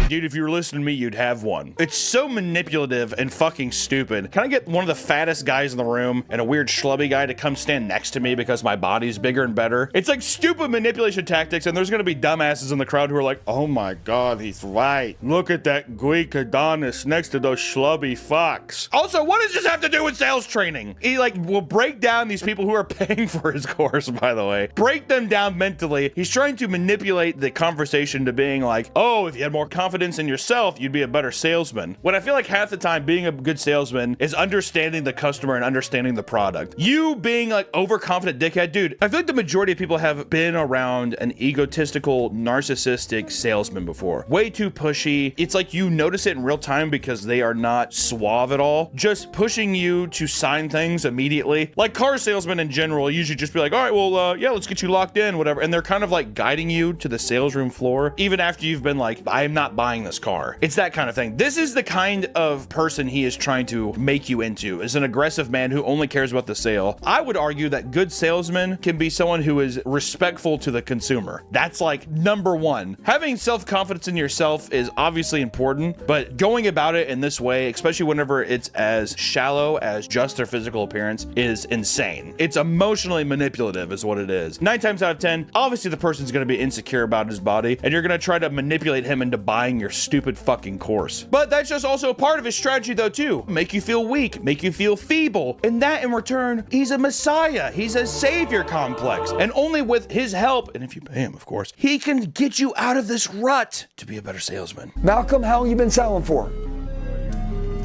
Dude, if you were listening to me, you'd have one. It's so manipulative and fucking stupid. Can I get one of the fattest guys in the room and a weird schlubby guy to come stand next to me because my body's bigger and better? It's like stupid manipulation tactics, and there's gonna be dumbasses in the crowd who are like, oh my god, he's right. Look at that Greek Adonis next to those schlubby fucks. Also, what does this have to do with sales training? He like will break down these people who are paying for his course, by the way. Break them down mentally. He's trying to manipulate the conversation to being like, oh, if you had more confidence in yourself, you'd be a better salesman. When I feel like half the time being a good salesman is understanding the customer and understanding the product. You being like overconfident dickhead, dude, I feel like the majority of people have been around an egotistical, narcissistic salesman before. Way too pushy. It's like you notice it in real time because they are not suave at all. Just pushing you to sign things immediately. Like car salesmen in general usually just be like, all right, well, yeah, let's get you locked in, whatever. And they're kind of like guiding you to the sales room floor, even after you've been like, I'm not buying this car. It's that kind of thing. This is the kind of person he is trying to make you into, is an aggressive man who only cares about the sale. I would argue that good salesman can be someone who is respectful to the consumer. That's like number one. Having self-confidence in yourself is obviously important, but going about it in this way, especially whenever it's as shallow as just their physical appearance, is insane. It's emotionally manipulative is what it is. 9 times out of 10, obviously the person's going to be insecure about his body, and you're going to try to manipulate him into buying your stupid fucking course. But that's just also a part of his strategy though too. Make you feel weak, make you feel feeble. And that in return, he's a messiah. He's a savior complex. And only with his help, and if you pay him of course, he can get you out of this rut to be a better salesman. Malcolm, how long you been selling for?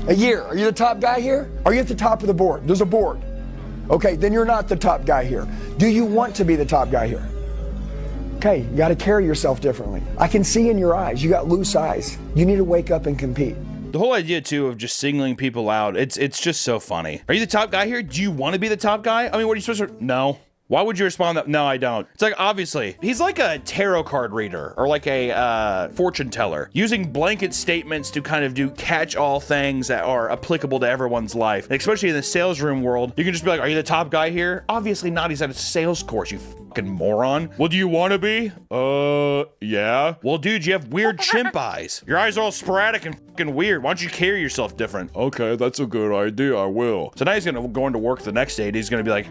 A year. Are you the top guy here? Are you at the top of the board? There's a board. Okay, then you're not the top guy here. Do you want to be the top guy here? Okay, you got to carry yourself differently. I can see in your eyes, you got loose eyes. You need to wake up and compete. The whole idea too of just singling people out, it's just so funny. Are you the top guy here? Do you want to be the top guy? I mean, what are you supposed to? No. Why would you respond that? No, I don't. It's like, obviously, he's like a tarot card reader or like a fortune teller, using blanket statements to kind of do catch-all things that are applicable to everyone's life. And especially in the sales room world, you can just be like, are you the top guy here? Obviously not. He's at a sales course, you fucking moron. Well, do you want to be? Yeah. Well, dude, you have weird chimp eyes. Your eyes are all sporadic and fucking weird. Why don't you carry yourself different? Okay, that's a good idea. I will. So now he's gonna go into work the next day and he's gonna be like,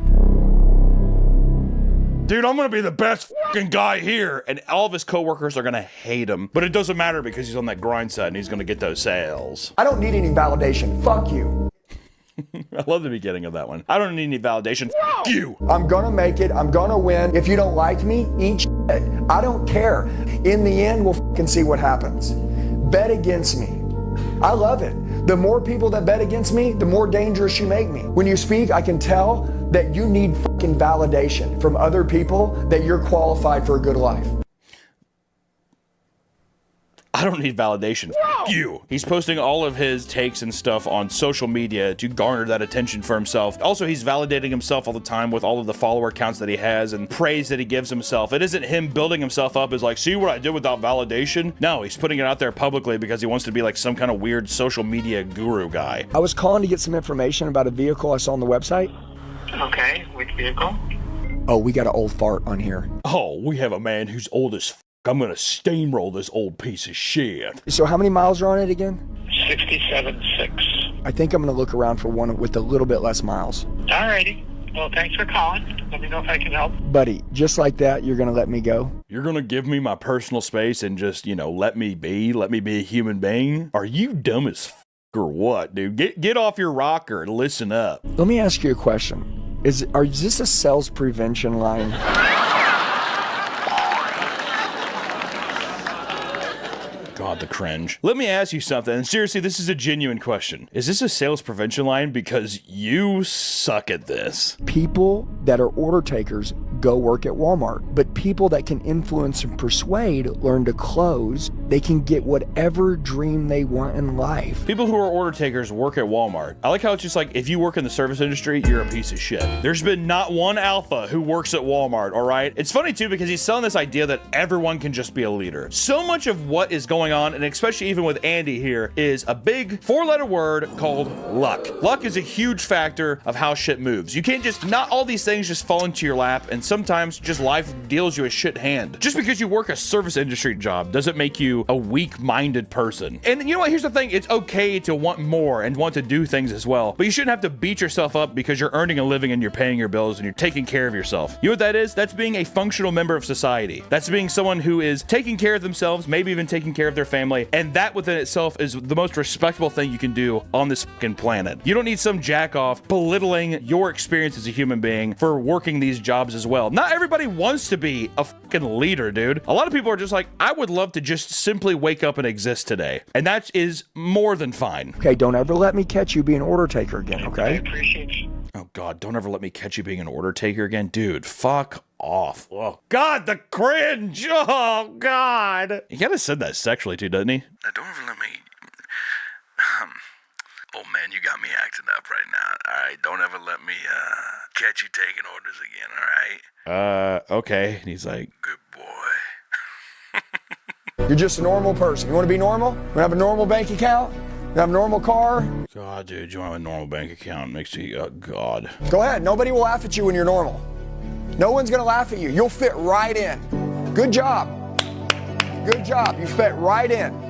dude, I'm gonna be the best fucking guy here. And all of his coworkers are gonna hate him. But it doesn't matter because he's on that grind set and he's gonna get those sales. I don't need any validation. Fuck you. I love the beginning of that one. I don't need any validation. Fuck you. I'm gonna make it. I'm gonna win. If you don't like me, eat shit. I don't care. In the end, we'll fucking see what happens. Bet against me. I love it. The more people that bet against me, the more dangerous you make me. When you speak, I can tell that you need fucking validation from other people that you're qualified for a good life. I don't need validation. F you. He's posting all of his takes and stuff on social media to garner that attention for himself. Also, he's validating himself all the time with all of the follower counts that he has and praise that he gives himself. It isn't him building himself up as like, see what I did without validation? No, he's putting it out there publicly because he wants to be like some kind of weird social media guru guy. I was calling to get some information about a vehicle I saw on the website. Okay, which vehicle? Oh, we got an old fart on here. Oh, we have a man who's old as f. I'm gonna steamroll this old piece of shit. So how many miles are on it again? 67.6. I think I'm gonna look around for one with a little bit less miles. Alrighty. Well, thanks for calling. Let me know if I can help. Buddy, just like that, you're gonna let me go? You're gonna give me my personal space and just, you know, let me be a human being? Are you dumb as f or what, dude? Get off your rocker and listen up. Let me ask you a question. Is this a sales prevention line? God, the cringe. Let me ask you something, and seriously, this is a genuine question. Is this a sales prevention line? Because you suck at this. People that are order takers go work at Walmart, but people that can influence and persuade learn to close. They can get whatever dream they want in life. People who are order takers work at Walmart. I like how it's just like, if you work in the service industry, you're a piece of shit. There's been not one alpha who works at Walmart, all right? It's funny too, because he's selling this idea that everyone can just be a leader. So much of what is going on, and especially even with Andy here, is a big 4-letter word called luck. Luck is a huge factor of how shit moves. You can't just, not all these things just fall into your lap, and sometimes just life deals you a shit hand. Just because you work a service industry job doesn't make you a weak-minded person. And you know what, here's the thing, it's okay to want more and want to do things as well, but you shouldn't have to beat yourself up because you're earning a living and you're paying your bills and you're taking care of yourself. You know what that is? That's being a functional member of society. That's being someone who is taking care of themselves, maybe even taking care of their family, and that within itself is the most respectable thing you can do on this fucking planet. You don't need some jack-off belittling your experience as a human being for working these jobs as well. Not everybody wants to be a fucking leader, dude. A lot of people are just like, I would love to just simply wake up and exist today. And that is more than fine. Okay, don't ever let me catch you being an order taker again, okay? I appreciate you. Oh God, don't ever let me catch you being an order taker again. Dude, fuck off. Oh God, the cringe. Oh God. He kind of said that sexually too, doesn't he? Now, don't ever let me... Oh man, you got me acting up right now. All right, don't ever let me catch you taking orders again, all right? Okay. And he's like, good boy. You're just a normal person. You want to be normal? You want to have a normal bank account? You have a normal car? God, dude, you want a normal bank account? Makes you, oh God. Go ahead. Nobody will laugh at you when you're normal. No one's going to laugh at you. You'll fit right in. Good job. Good job. You fit right in.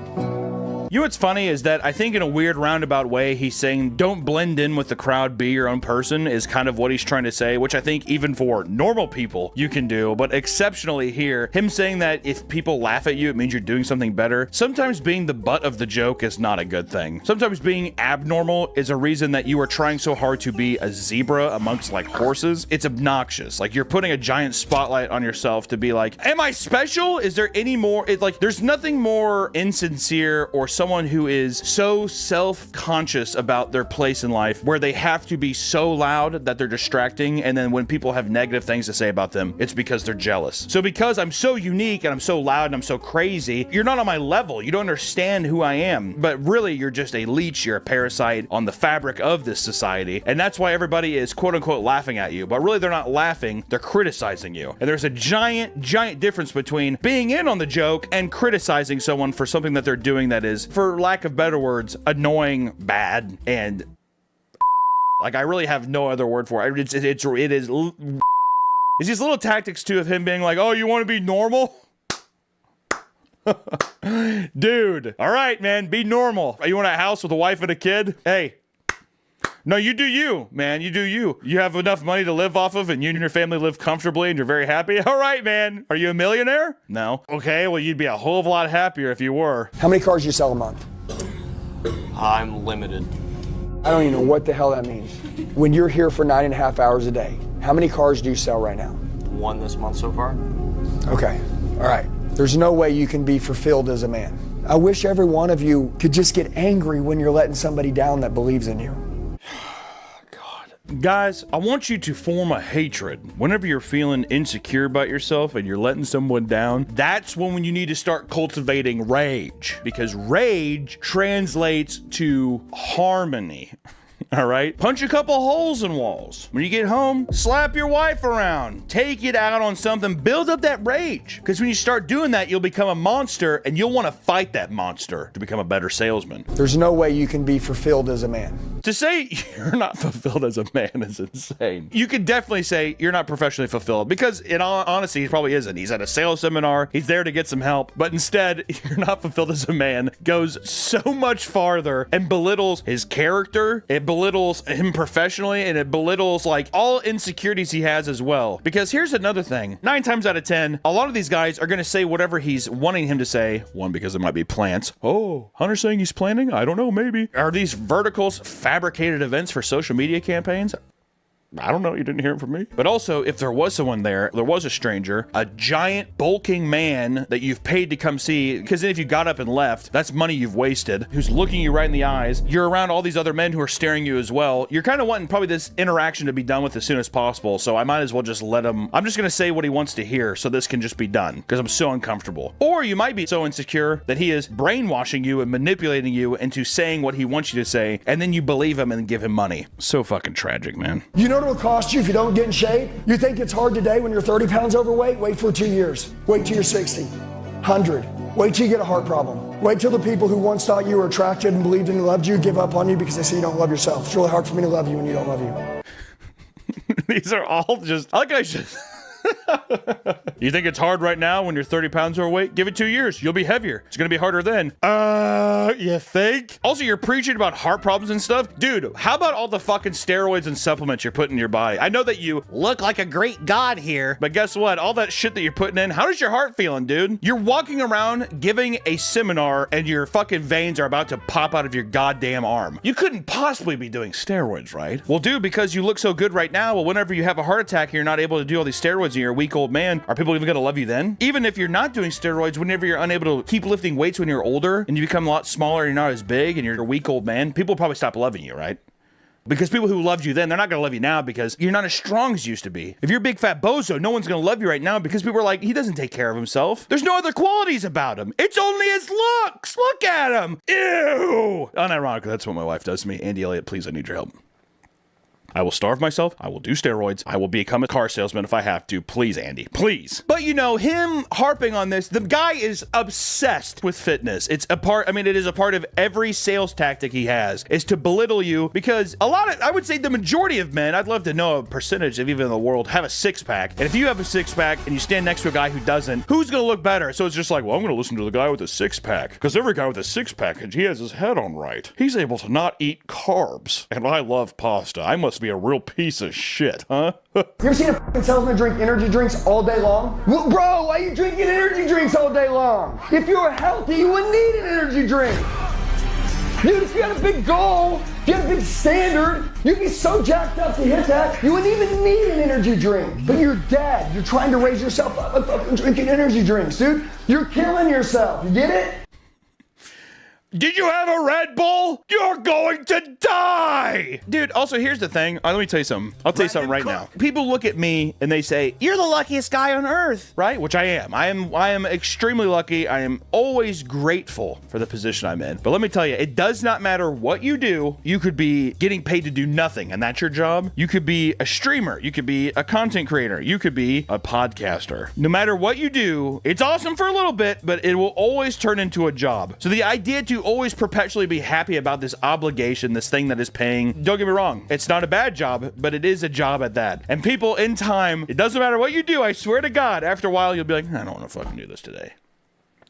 You know what's funny is that I think in a weird roundabout way, he's saying don't blend in with the crowd, be your own person is kind of what he's trying to say, which I think even for normal people you can do, but exceptionally here, him saying that if people laugh at you, it means you're doing something better. Sometimes being the butt of the joke is not a good thing. Sometimes being abnormal is a reason that you are trying so hard to be a zebra amongst like horses. It's obnoxious. Like you're putting a giant spotlight on yourself to be like, am I special? Is there any more? There's nothing more insincere or someone who is so self-conscious about their place in life where they have to be so loud that they're distracting, and then when people have negative things to say about them, it's because they're jealous. So because I'm so unique and I'm so loud and I'm so crazy, you're not on my level. You don't understand who I am. But really, you're just a leech. You're a parasite on the fabric of this society. And that's why everybody is quote-unquote laughing at you. But really, they're not laughing. They're criticizing you. And there's a giant, giant difference between being in on the joke and criticizing someone for something that they're doing that is, for lack of better words, annoying, bad, and like I really have no other word for it. It's these little tactics too of him being like, oh, you want to be normal? Dude, all right, man, be normal. You want a house with a wife and a kid? Hey, no, you do you, man. You do you. You have enough money to live off of and you and your family live comfortably and you're very happy? All right, man. Are you a millionaire? No. Okay, well, you'd be a whole lot happier if you were. How many cars do you sell a month? I'm limited. I don't even know what the hell that means. When you're here for 9.5 hours a day, how many cars do you sell right now? 1 this month so far. Okay, all right. There's no way you can be fulfilled as a man. I wish every one of you could just get angry when you're letting somebody down that believes in you. Guys, I want you to form a hatred. Whenever you're feeling insecure about yourself and you're letting someone down, that's when you need to start cultivating rage, because rage translates to harmony. All right? Punch a couple holes in walls. When you get home, slap your wife around. Take it out on something. Build up that rage. Because when you start doing that, you'll become a monster and you'll want to fight that monster to become a better salesman. There's no way you can be fulfilled as a man. To say you're not fulfilled as a man is insane. You could definitely say you're not professionally fulfilled, because in all honesty, he probably isn't. He's at a sales seminar. He's there to get some help. But instead, you're not fulfilled as a man goes so much farther and belittles his character. It belittles him professionally, and it belittles like all insecurities he has as well. Because here's another thing. 9 times out of 10, a lot of these guys are going to say whatever he's wanting him to say. One, because it might be plants. Oh, Hunter's saying he's planting? I don't know, maybe. Are these verticals fabricated events for social media campaigns? I don't know, you didn't hear it from me. But also, if there was someone there was a stranger, a giant bulking man that you've paid to come see, because if you got up and left, that's money you've wasted, who's looking you right in the eyes. You're around all these other men who are staring you as well. You're kind of wanting probably this interaction to be done with as soon as possible, so I might as well just let him. I'm just gonna say what he wants to hear so this can just be done, because I'm so uncomfortable. Or you might be so insecure that he is brainwashing you and manipulating you into saying what he wants you to say, and then you believe him and give him money. So fucking tragic, man. You know what it'll cost you if you don't get in shape? You think it's hard today when you're 30 pounds overweight? Wait for 2 years. Wait till you're 60, 100. Wait till you get a heart problem. Wait till the people who once thought you were attracted and believed in and loved you give up on you because they say you don't love yourself. It's really hard for me to love you when you don't love you. These are all just, like I should. You think it's hard right now when you're 30 pounds overweight? Give it 2 years. You'll be heavier. It's gonna be harder then. You think? Also, you're preaching about heart problems and stuff? Dude, how about all the fucking steroids and supplements you're putting in your body? I know that you look like a great god here, but guess what? All that shit that you're putting in, how does your heart feeling, dude? You're walking around giving a seminar and your fucking veins are about to pop out of your goddamn arm. You couldn't possibly be doing steroids, right? Well, dude, because you look so good right now, well, whenever you have a heart attack and you're not able to do all these steroids and you're a weak old man, are people even gonna love you then? Even if you're not doing steroids, whenever you're unable to keep lifting weights when you're older and you become a lot smaller and you're not as big and you're a weak old man, people probably stop loving you, right? Because people who loved you then, they're not gonna love you now because you're not as strong as you used to be. If you're a big fat bozo, no one's gonna love you right now because people are like, he doesn't take care of himself. There's no other qualities about him. It's only his looks. Look at him. Ew. Unironically, that's what my wife does to me. Andy Elliott, please, I need your help. I will starve myself. I will do steroids. I will become a car salesman if I have to. Please, Andy, please. But you know, him harping on this, the guy is obsessed with fitness. It's a part, I mean, it is a part of every sales tactic he has, is to belittle you, because a lot of, I would say the majority of men, I'd love to know a percentage of even in the world, have a six pack. And if you have a six pack and you stand next to a guy who doesn't, who's gonna look better? So it's just like, well, I'm gonna listen to the guy with a six pack, because every guy with a six pack, he has his head on right. He's able to not eat carbs. And I love pasta. I must be a real piece of shit, huh? You ever seen a fucking salesman drink energy drinks all day long? Well, bro, why are you drinking energy drinks all day long? If you were healthy, you wouldn't need an energy drink. Dude, if you had a big goal, if you had a big standard, you'd be so jacked up to hit that, you wouldn't even need an energy drink. But you're dead. You're trying to raise yourself up by fucking drinking energy drinks, dude. You're killing yourself. You get it? Did you have a Red Bull? You're going to die! Dude, also, here's the thing. Let me tell you something. I'll tell you something right now. People look at me and they say, you're the luckiest guy on earth, right? Which I am. I am extremely lucky. I am always grateful for the position I'm in. But let me tell you, it does not matter what you do. You could be getting paid to do nothing, and that's your job. You could be a streamer. You could be a content creator. You could be a podcaster. No matter what you do, it's awesome for a little bit, but it will always turn into a job. So the idea to always perpetually be happy about this obligation, this thing that is paying, don't get me wrong, it's not a bad job, but it is a job at that. And people, in time, it doesn't matter what you do, I swear to God, after a while you'll be like, I don't want to fucking do this today.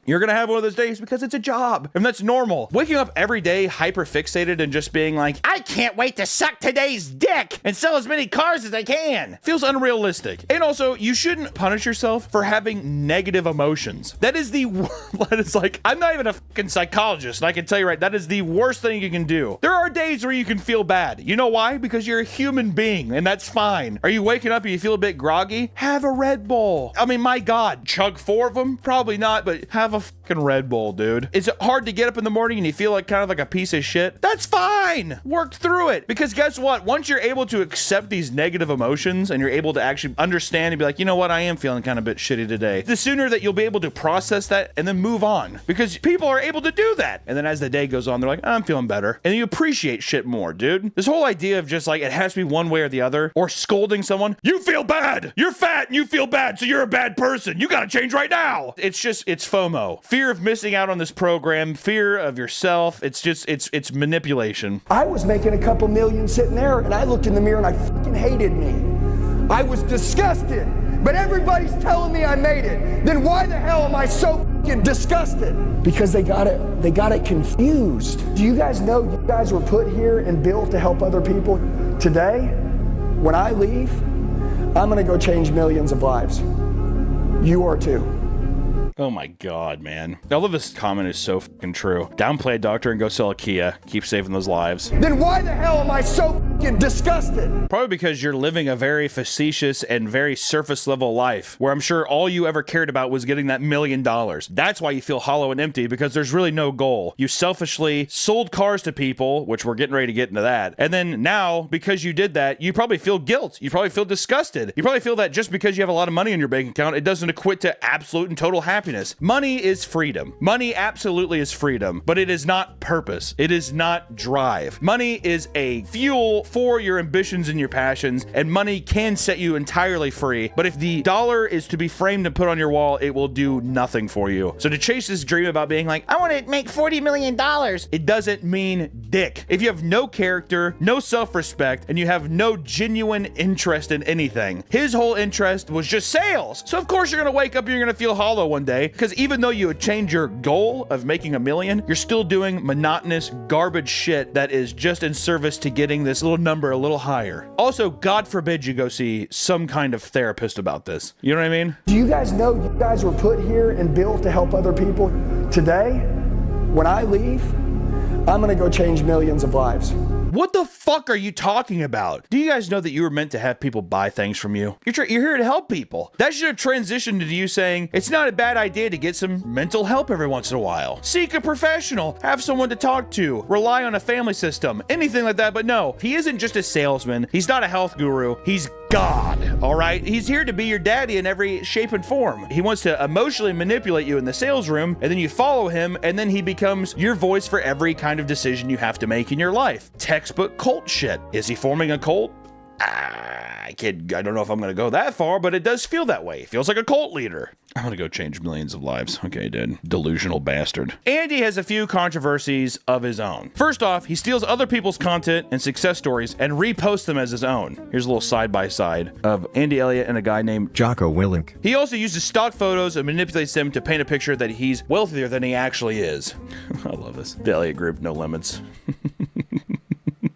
You're gonna have one of those days because it's a job, and that's normal. Waking up every day hyper fixated and just being like, I can't wait to suck today's dick and sell as many cars as I can, feels unrealistic. And also, you shouldn't punish yourself for having negative emotions. That is the that is like, I'm not even a fucking psychologist, and I can tell you right, that is the worst thing you can do. There are days where you can feel bad. You know why? Because you're a human being, and that's fine. Are you waking up and you feel a bit groggy? Have a Red Bull. I mean, my God, chug 4 of them? Probably not, but have have a fucking Red Bull, dude. Is it hard to get up in the morning and you feel like kind of like a piece of shit? That's fine. Work through it. Because guess what? Once you're able to accept these negative emotions and you're able to actually understand and be like, you know what? I am feeling kind of a bit shitty today. The sooner that you'll be able to process that and then move on, because people are able to do that. And then as the day goes on, they're like, I'm feeling better. And you appreciate shit more, dude. This whole idea of just like, it has to be one way or the other, or scolding someone, you feel bad. You're fat and you feel bad, so you're a bad person. You gotta change right now. It's FOMO. Fear of missing out on this program, fear of yourself. It's it's manipulation. I was making a couple million sitting there, and I looked in the mirror and I fucking hated me. I was disgusted. But everybody's telling me I made it. Then why the hell am I so fucking disgusted? Because they got it confused. Do you guys know you guys were put here and built to help other people? Today, when I leave, I'm gonna go change millions of lives. You are too. Oh my God, man. I love this comment is so fucking true. Downplay a doctor and go sell a Kia. Keep saving those lives. Then why the hell am I so fucking disgusted? Probably because you're living a very facetious and very surface level life where I'm sure all you ever cared about was getting that $1 million. That's why you feel hollow and empty, because there's really no goal. You selfishly sold cars to people, which we're getting ready to get into that. And then now, because you did that, you probably feel guilt. You probably feel disgusted. You probably feel that just because you have a lot of money in your bank account, it doesn't equate to absolute and total happiness. Money is freedom. Money absolutely is freedom, but it is not purpose. It is not drive. Money is a fuel for your ambitions and your passions, and money can set you entirely free. But if the dollar is to be framed and put on your wall, it will do nothing for you. So to chase this dream about being like, I want to make $40 million, it doesn't mean dick. If you have no character, no self-respect, and you have no genuine interest in anything, his whole interest was just sales. So of course you're gonna wake up and you're gonna feel hollow one day, because even though you would change your goal of making $1 million, you're still doing monotonous garbage shit that is just in service to getting this little number a little higher. Also, God forbid you go see some kind of therapist about this. You know what I mean? Do you guys know you guys were put here and built to help other people? Today, when I leave, I'm gonna go change millions of lives. What the fuck are you talking about? Do you guys know that you were meant to have people buy things from you? You're here to help people. That should have transitioned to you saying, it's not a bad idea to get some mental help every once in a while. Seek a professional, have someone to talk to, rely on a family system, anything like that. But no, he isn't just a salesman. He's not a health guru. He's God, all right? He's here to be your daddy in every shape and form. He wants to emotionally manipulate you in the sales room, and then you follow him, and then he becomes your voice for every kind of decision you have to make in your life. Textbook cult shit. Is he forming a cult? I don't know if I'm gonna go that far, but it does feel that way. It feels like a cult leader. I'm gonna go change millions of lives. Okay, dude. Delusional bastard. Andy has a few controversies of his own. First off, he steals other people's content and success stories and reposts them as his own. Here's a little side-by-side of Andy Elliott and a guy named Jocko Willink. He also uses stock photos and manipulates them to paint a picture that he's wealthier than he actually is. I love this. The Elliott Group, no limits.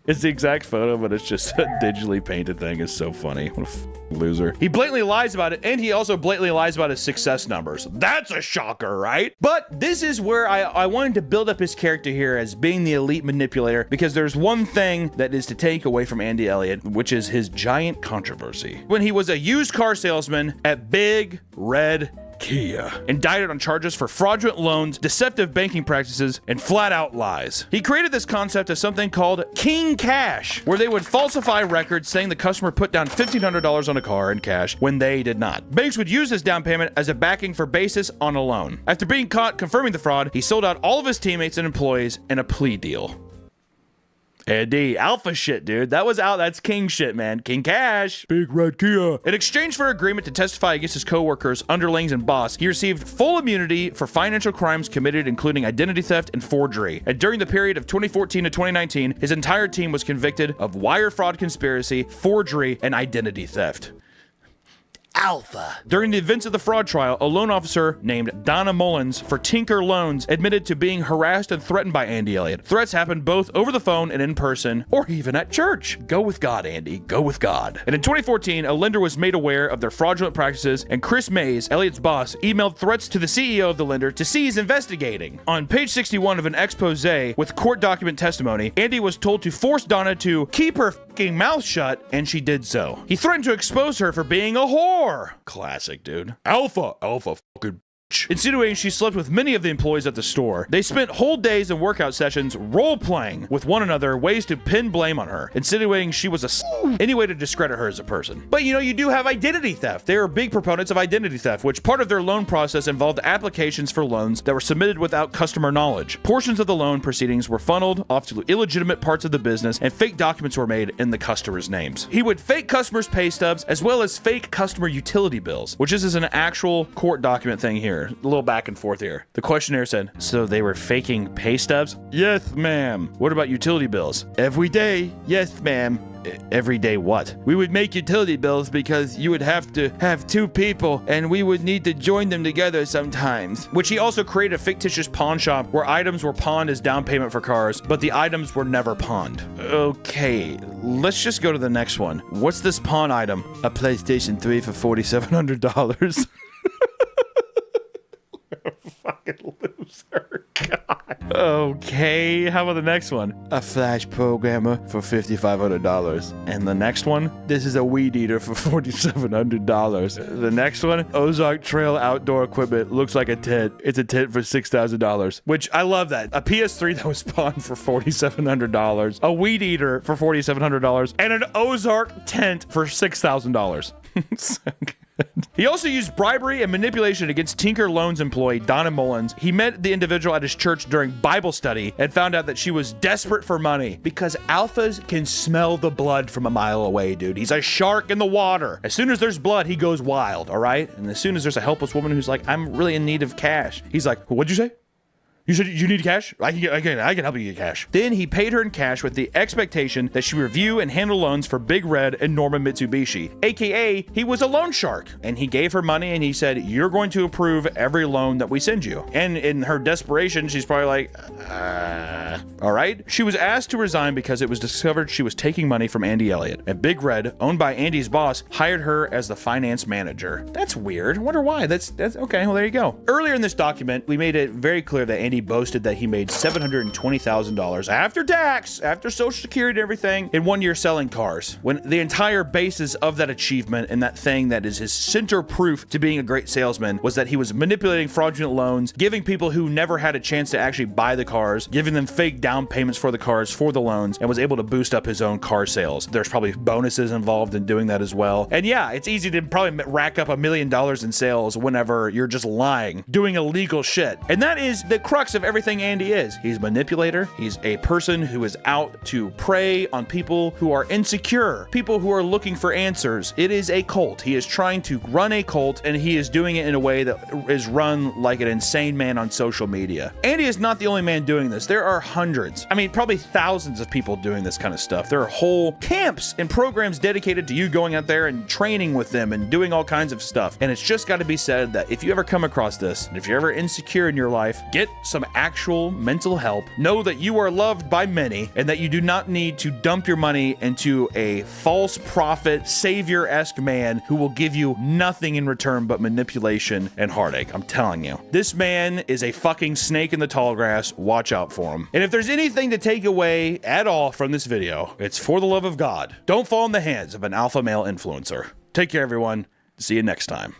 It's the exact photo, but it's just a digitally painted thing. It's so funny. What a loser. He blatantly lies about it, and he also blatantly lies about his success numbers. That's a shocker, right? But this is where I wanted to build up his character here as being the elite manipulator, because there's one thing that is to take away from Andy Elliott, which is his giant controversy. When he was a used car salesman at Big Red Kia, indicted on charges for fraudulent loans, deceptive banking practices, and flat-out lies. He created this concept of something called King Cash, where they would falsify records saying the customer put down $1,500 on a car in cash when they did not. Banks would use this down payment as a backing for basis on a loan. After being caught confirming the fraud, he sold out all of his teammates and employees in a plea deal. Eddie, alpha shit, dude. That's king shit, man. King Cash. Big Red Kia. In exchange for agreement to testify against his co-workers, underlings, and boss, he received full immunity for financial crimes committed, including identity theft and forgery. And during the period of 2014 to 2019, his entire team was convicted of wire fraud conspiracy, forgery, and identity theft. Alpha. During the events of the fraud trial, a loan officer named Donna Mullins for Tinker Loans admitted to being harassed and threatened by Andy Elliott. Threats happened both over the phone and in person, or even at church. Go with God, Andy. Go with God. And in 2014, a lender was made aware of their fraudulent practices, and Chris Mays, Elliott's boss, emailed threats to the CEO of the lender to cease investigating. On page 61 of an expose with court document testimony, Andy was told to force Donna to keep her fucking mouth shut, and she did so. He threatened to expose her for being a whore. Classic, dude. Alpha fucking insinuating she slept with many of the employees at the store. They spent whole days and workout sessions role-playing with one another ways to pin blame on her, insinuating she was any way to discredit her as a person. But you know, you do have identity theft. They are big proponents of identity theft, which part of their loan process involved applications for loans that were submitted without customer knowledge. Portions of the loan proceedings were funneled off to illegitimate parts of the business, and fake documents were made in the customers' names. He would fake customers' pay stubs as well as fake customer utility bills, which is an actual court document thing here. A little back and forth here. The questionnaire said, so they were faking pay stubs? Yes, ma'am. What about utility bills? Every day. Yes, ma'am. Every day what? We would make utility bills because you would have to have two people and we would need to join them together sometimes. Which he also created a fictitious pawn shop where items were pawned as down payment for cars, but the items were never pawned. Okay, let's just go to the next one. What's this pawn item? A PlayStation 3 for $4,700. Fucking loser. God. Okay, how about the next one? A Flash programmer for $5,500. And the next one? This is a weed eater for $4,700. The next one? Ozark Trail outdoor equipment. Looks like a tent. It's a tent for $6,000. Which, I love that. A PS3 that was pawned for $4,700. A weed eater for $4,700. And an Ozark tent for $6,000. So good. He also used bribery and manipulation against Tinker Loans employee Donna Mullins. He met the individual at his church during Bible study and found out that she was desperate for money because alphas can smell the blood from a mile away, dude. He's a shark in the water. As soon as there's blood, he goes wild, all right? And as soon as there's a helpless woman who's like, I'm really in need of cash, he's like, what'd you say? You said you need cash? I can help you get cash. Then he paid her in cash with the expectation that she would review and handle loans for Big Red and Norman Mitsubishi, aka he was a loan shark. And he gave her money and he said, you're going to approve every loan that we send you. And in her desperation, she's probably like, all right. She was asked to resign because it was discovered she was taking money from Andy Elliott. And Big Red, owned by Andy's boss, hired her as the finance manager. That's weird. I wonder why. That's okay. Well, there you go. Earlier in this document, we made it very clear that Andy boasted that he made $720,000 after tax, after Social Security and everything, in 1 year selling cars, when the entire basis of that achievement and that thing that is his center proof to being a great salesman was that he was manipulating fraudulent loans, giving people who never had a chance to actually buy the cars, giving them fake down payments for the cars for the loans, and was able to boost up his own car sales. There's probably bonuses involved in doing that as well. And yeah, it's easy to probably rack up $1 million in sales whenever you're just lying, doing illegal shit. And that is the crux of everything Andy is. He's a manipulator. He's a person who is out to prey on people who are insecure, people who are looking for answers. It is a cult. He is trying to run a cult, and he is doing it in a way that is run like an insane man on social media. Andy is not the only man doing this. There are hundreds, I mean, probably thousands of people doing this kind of stuff. There are whole camps and programs dedicated to you going out there and training with them and doing all kinds of stuff. And it's just got to be said that if you ever come across this, and if you're ever insecure in your life, get some actual mental help. Know that you are loved by many and that you do not need to dump your money into a false prophet, savior-esque man who will give you nothing in return but manipulation and heartache. I'm telling you. This man is a fucking snake in the tall grass. Watch out for him. And if there's anything to take away at all from this video, it's for the love of God, don't fall in the hands of an alpha male influencer. Take care, everyone. See you next time.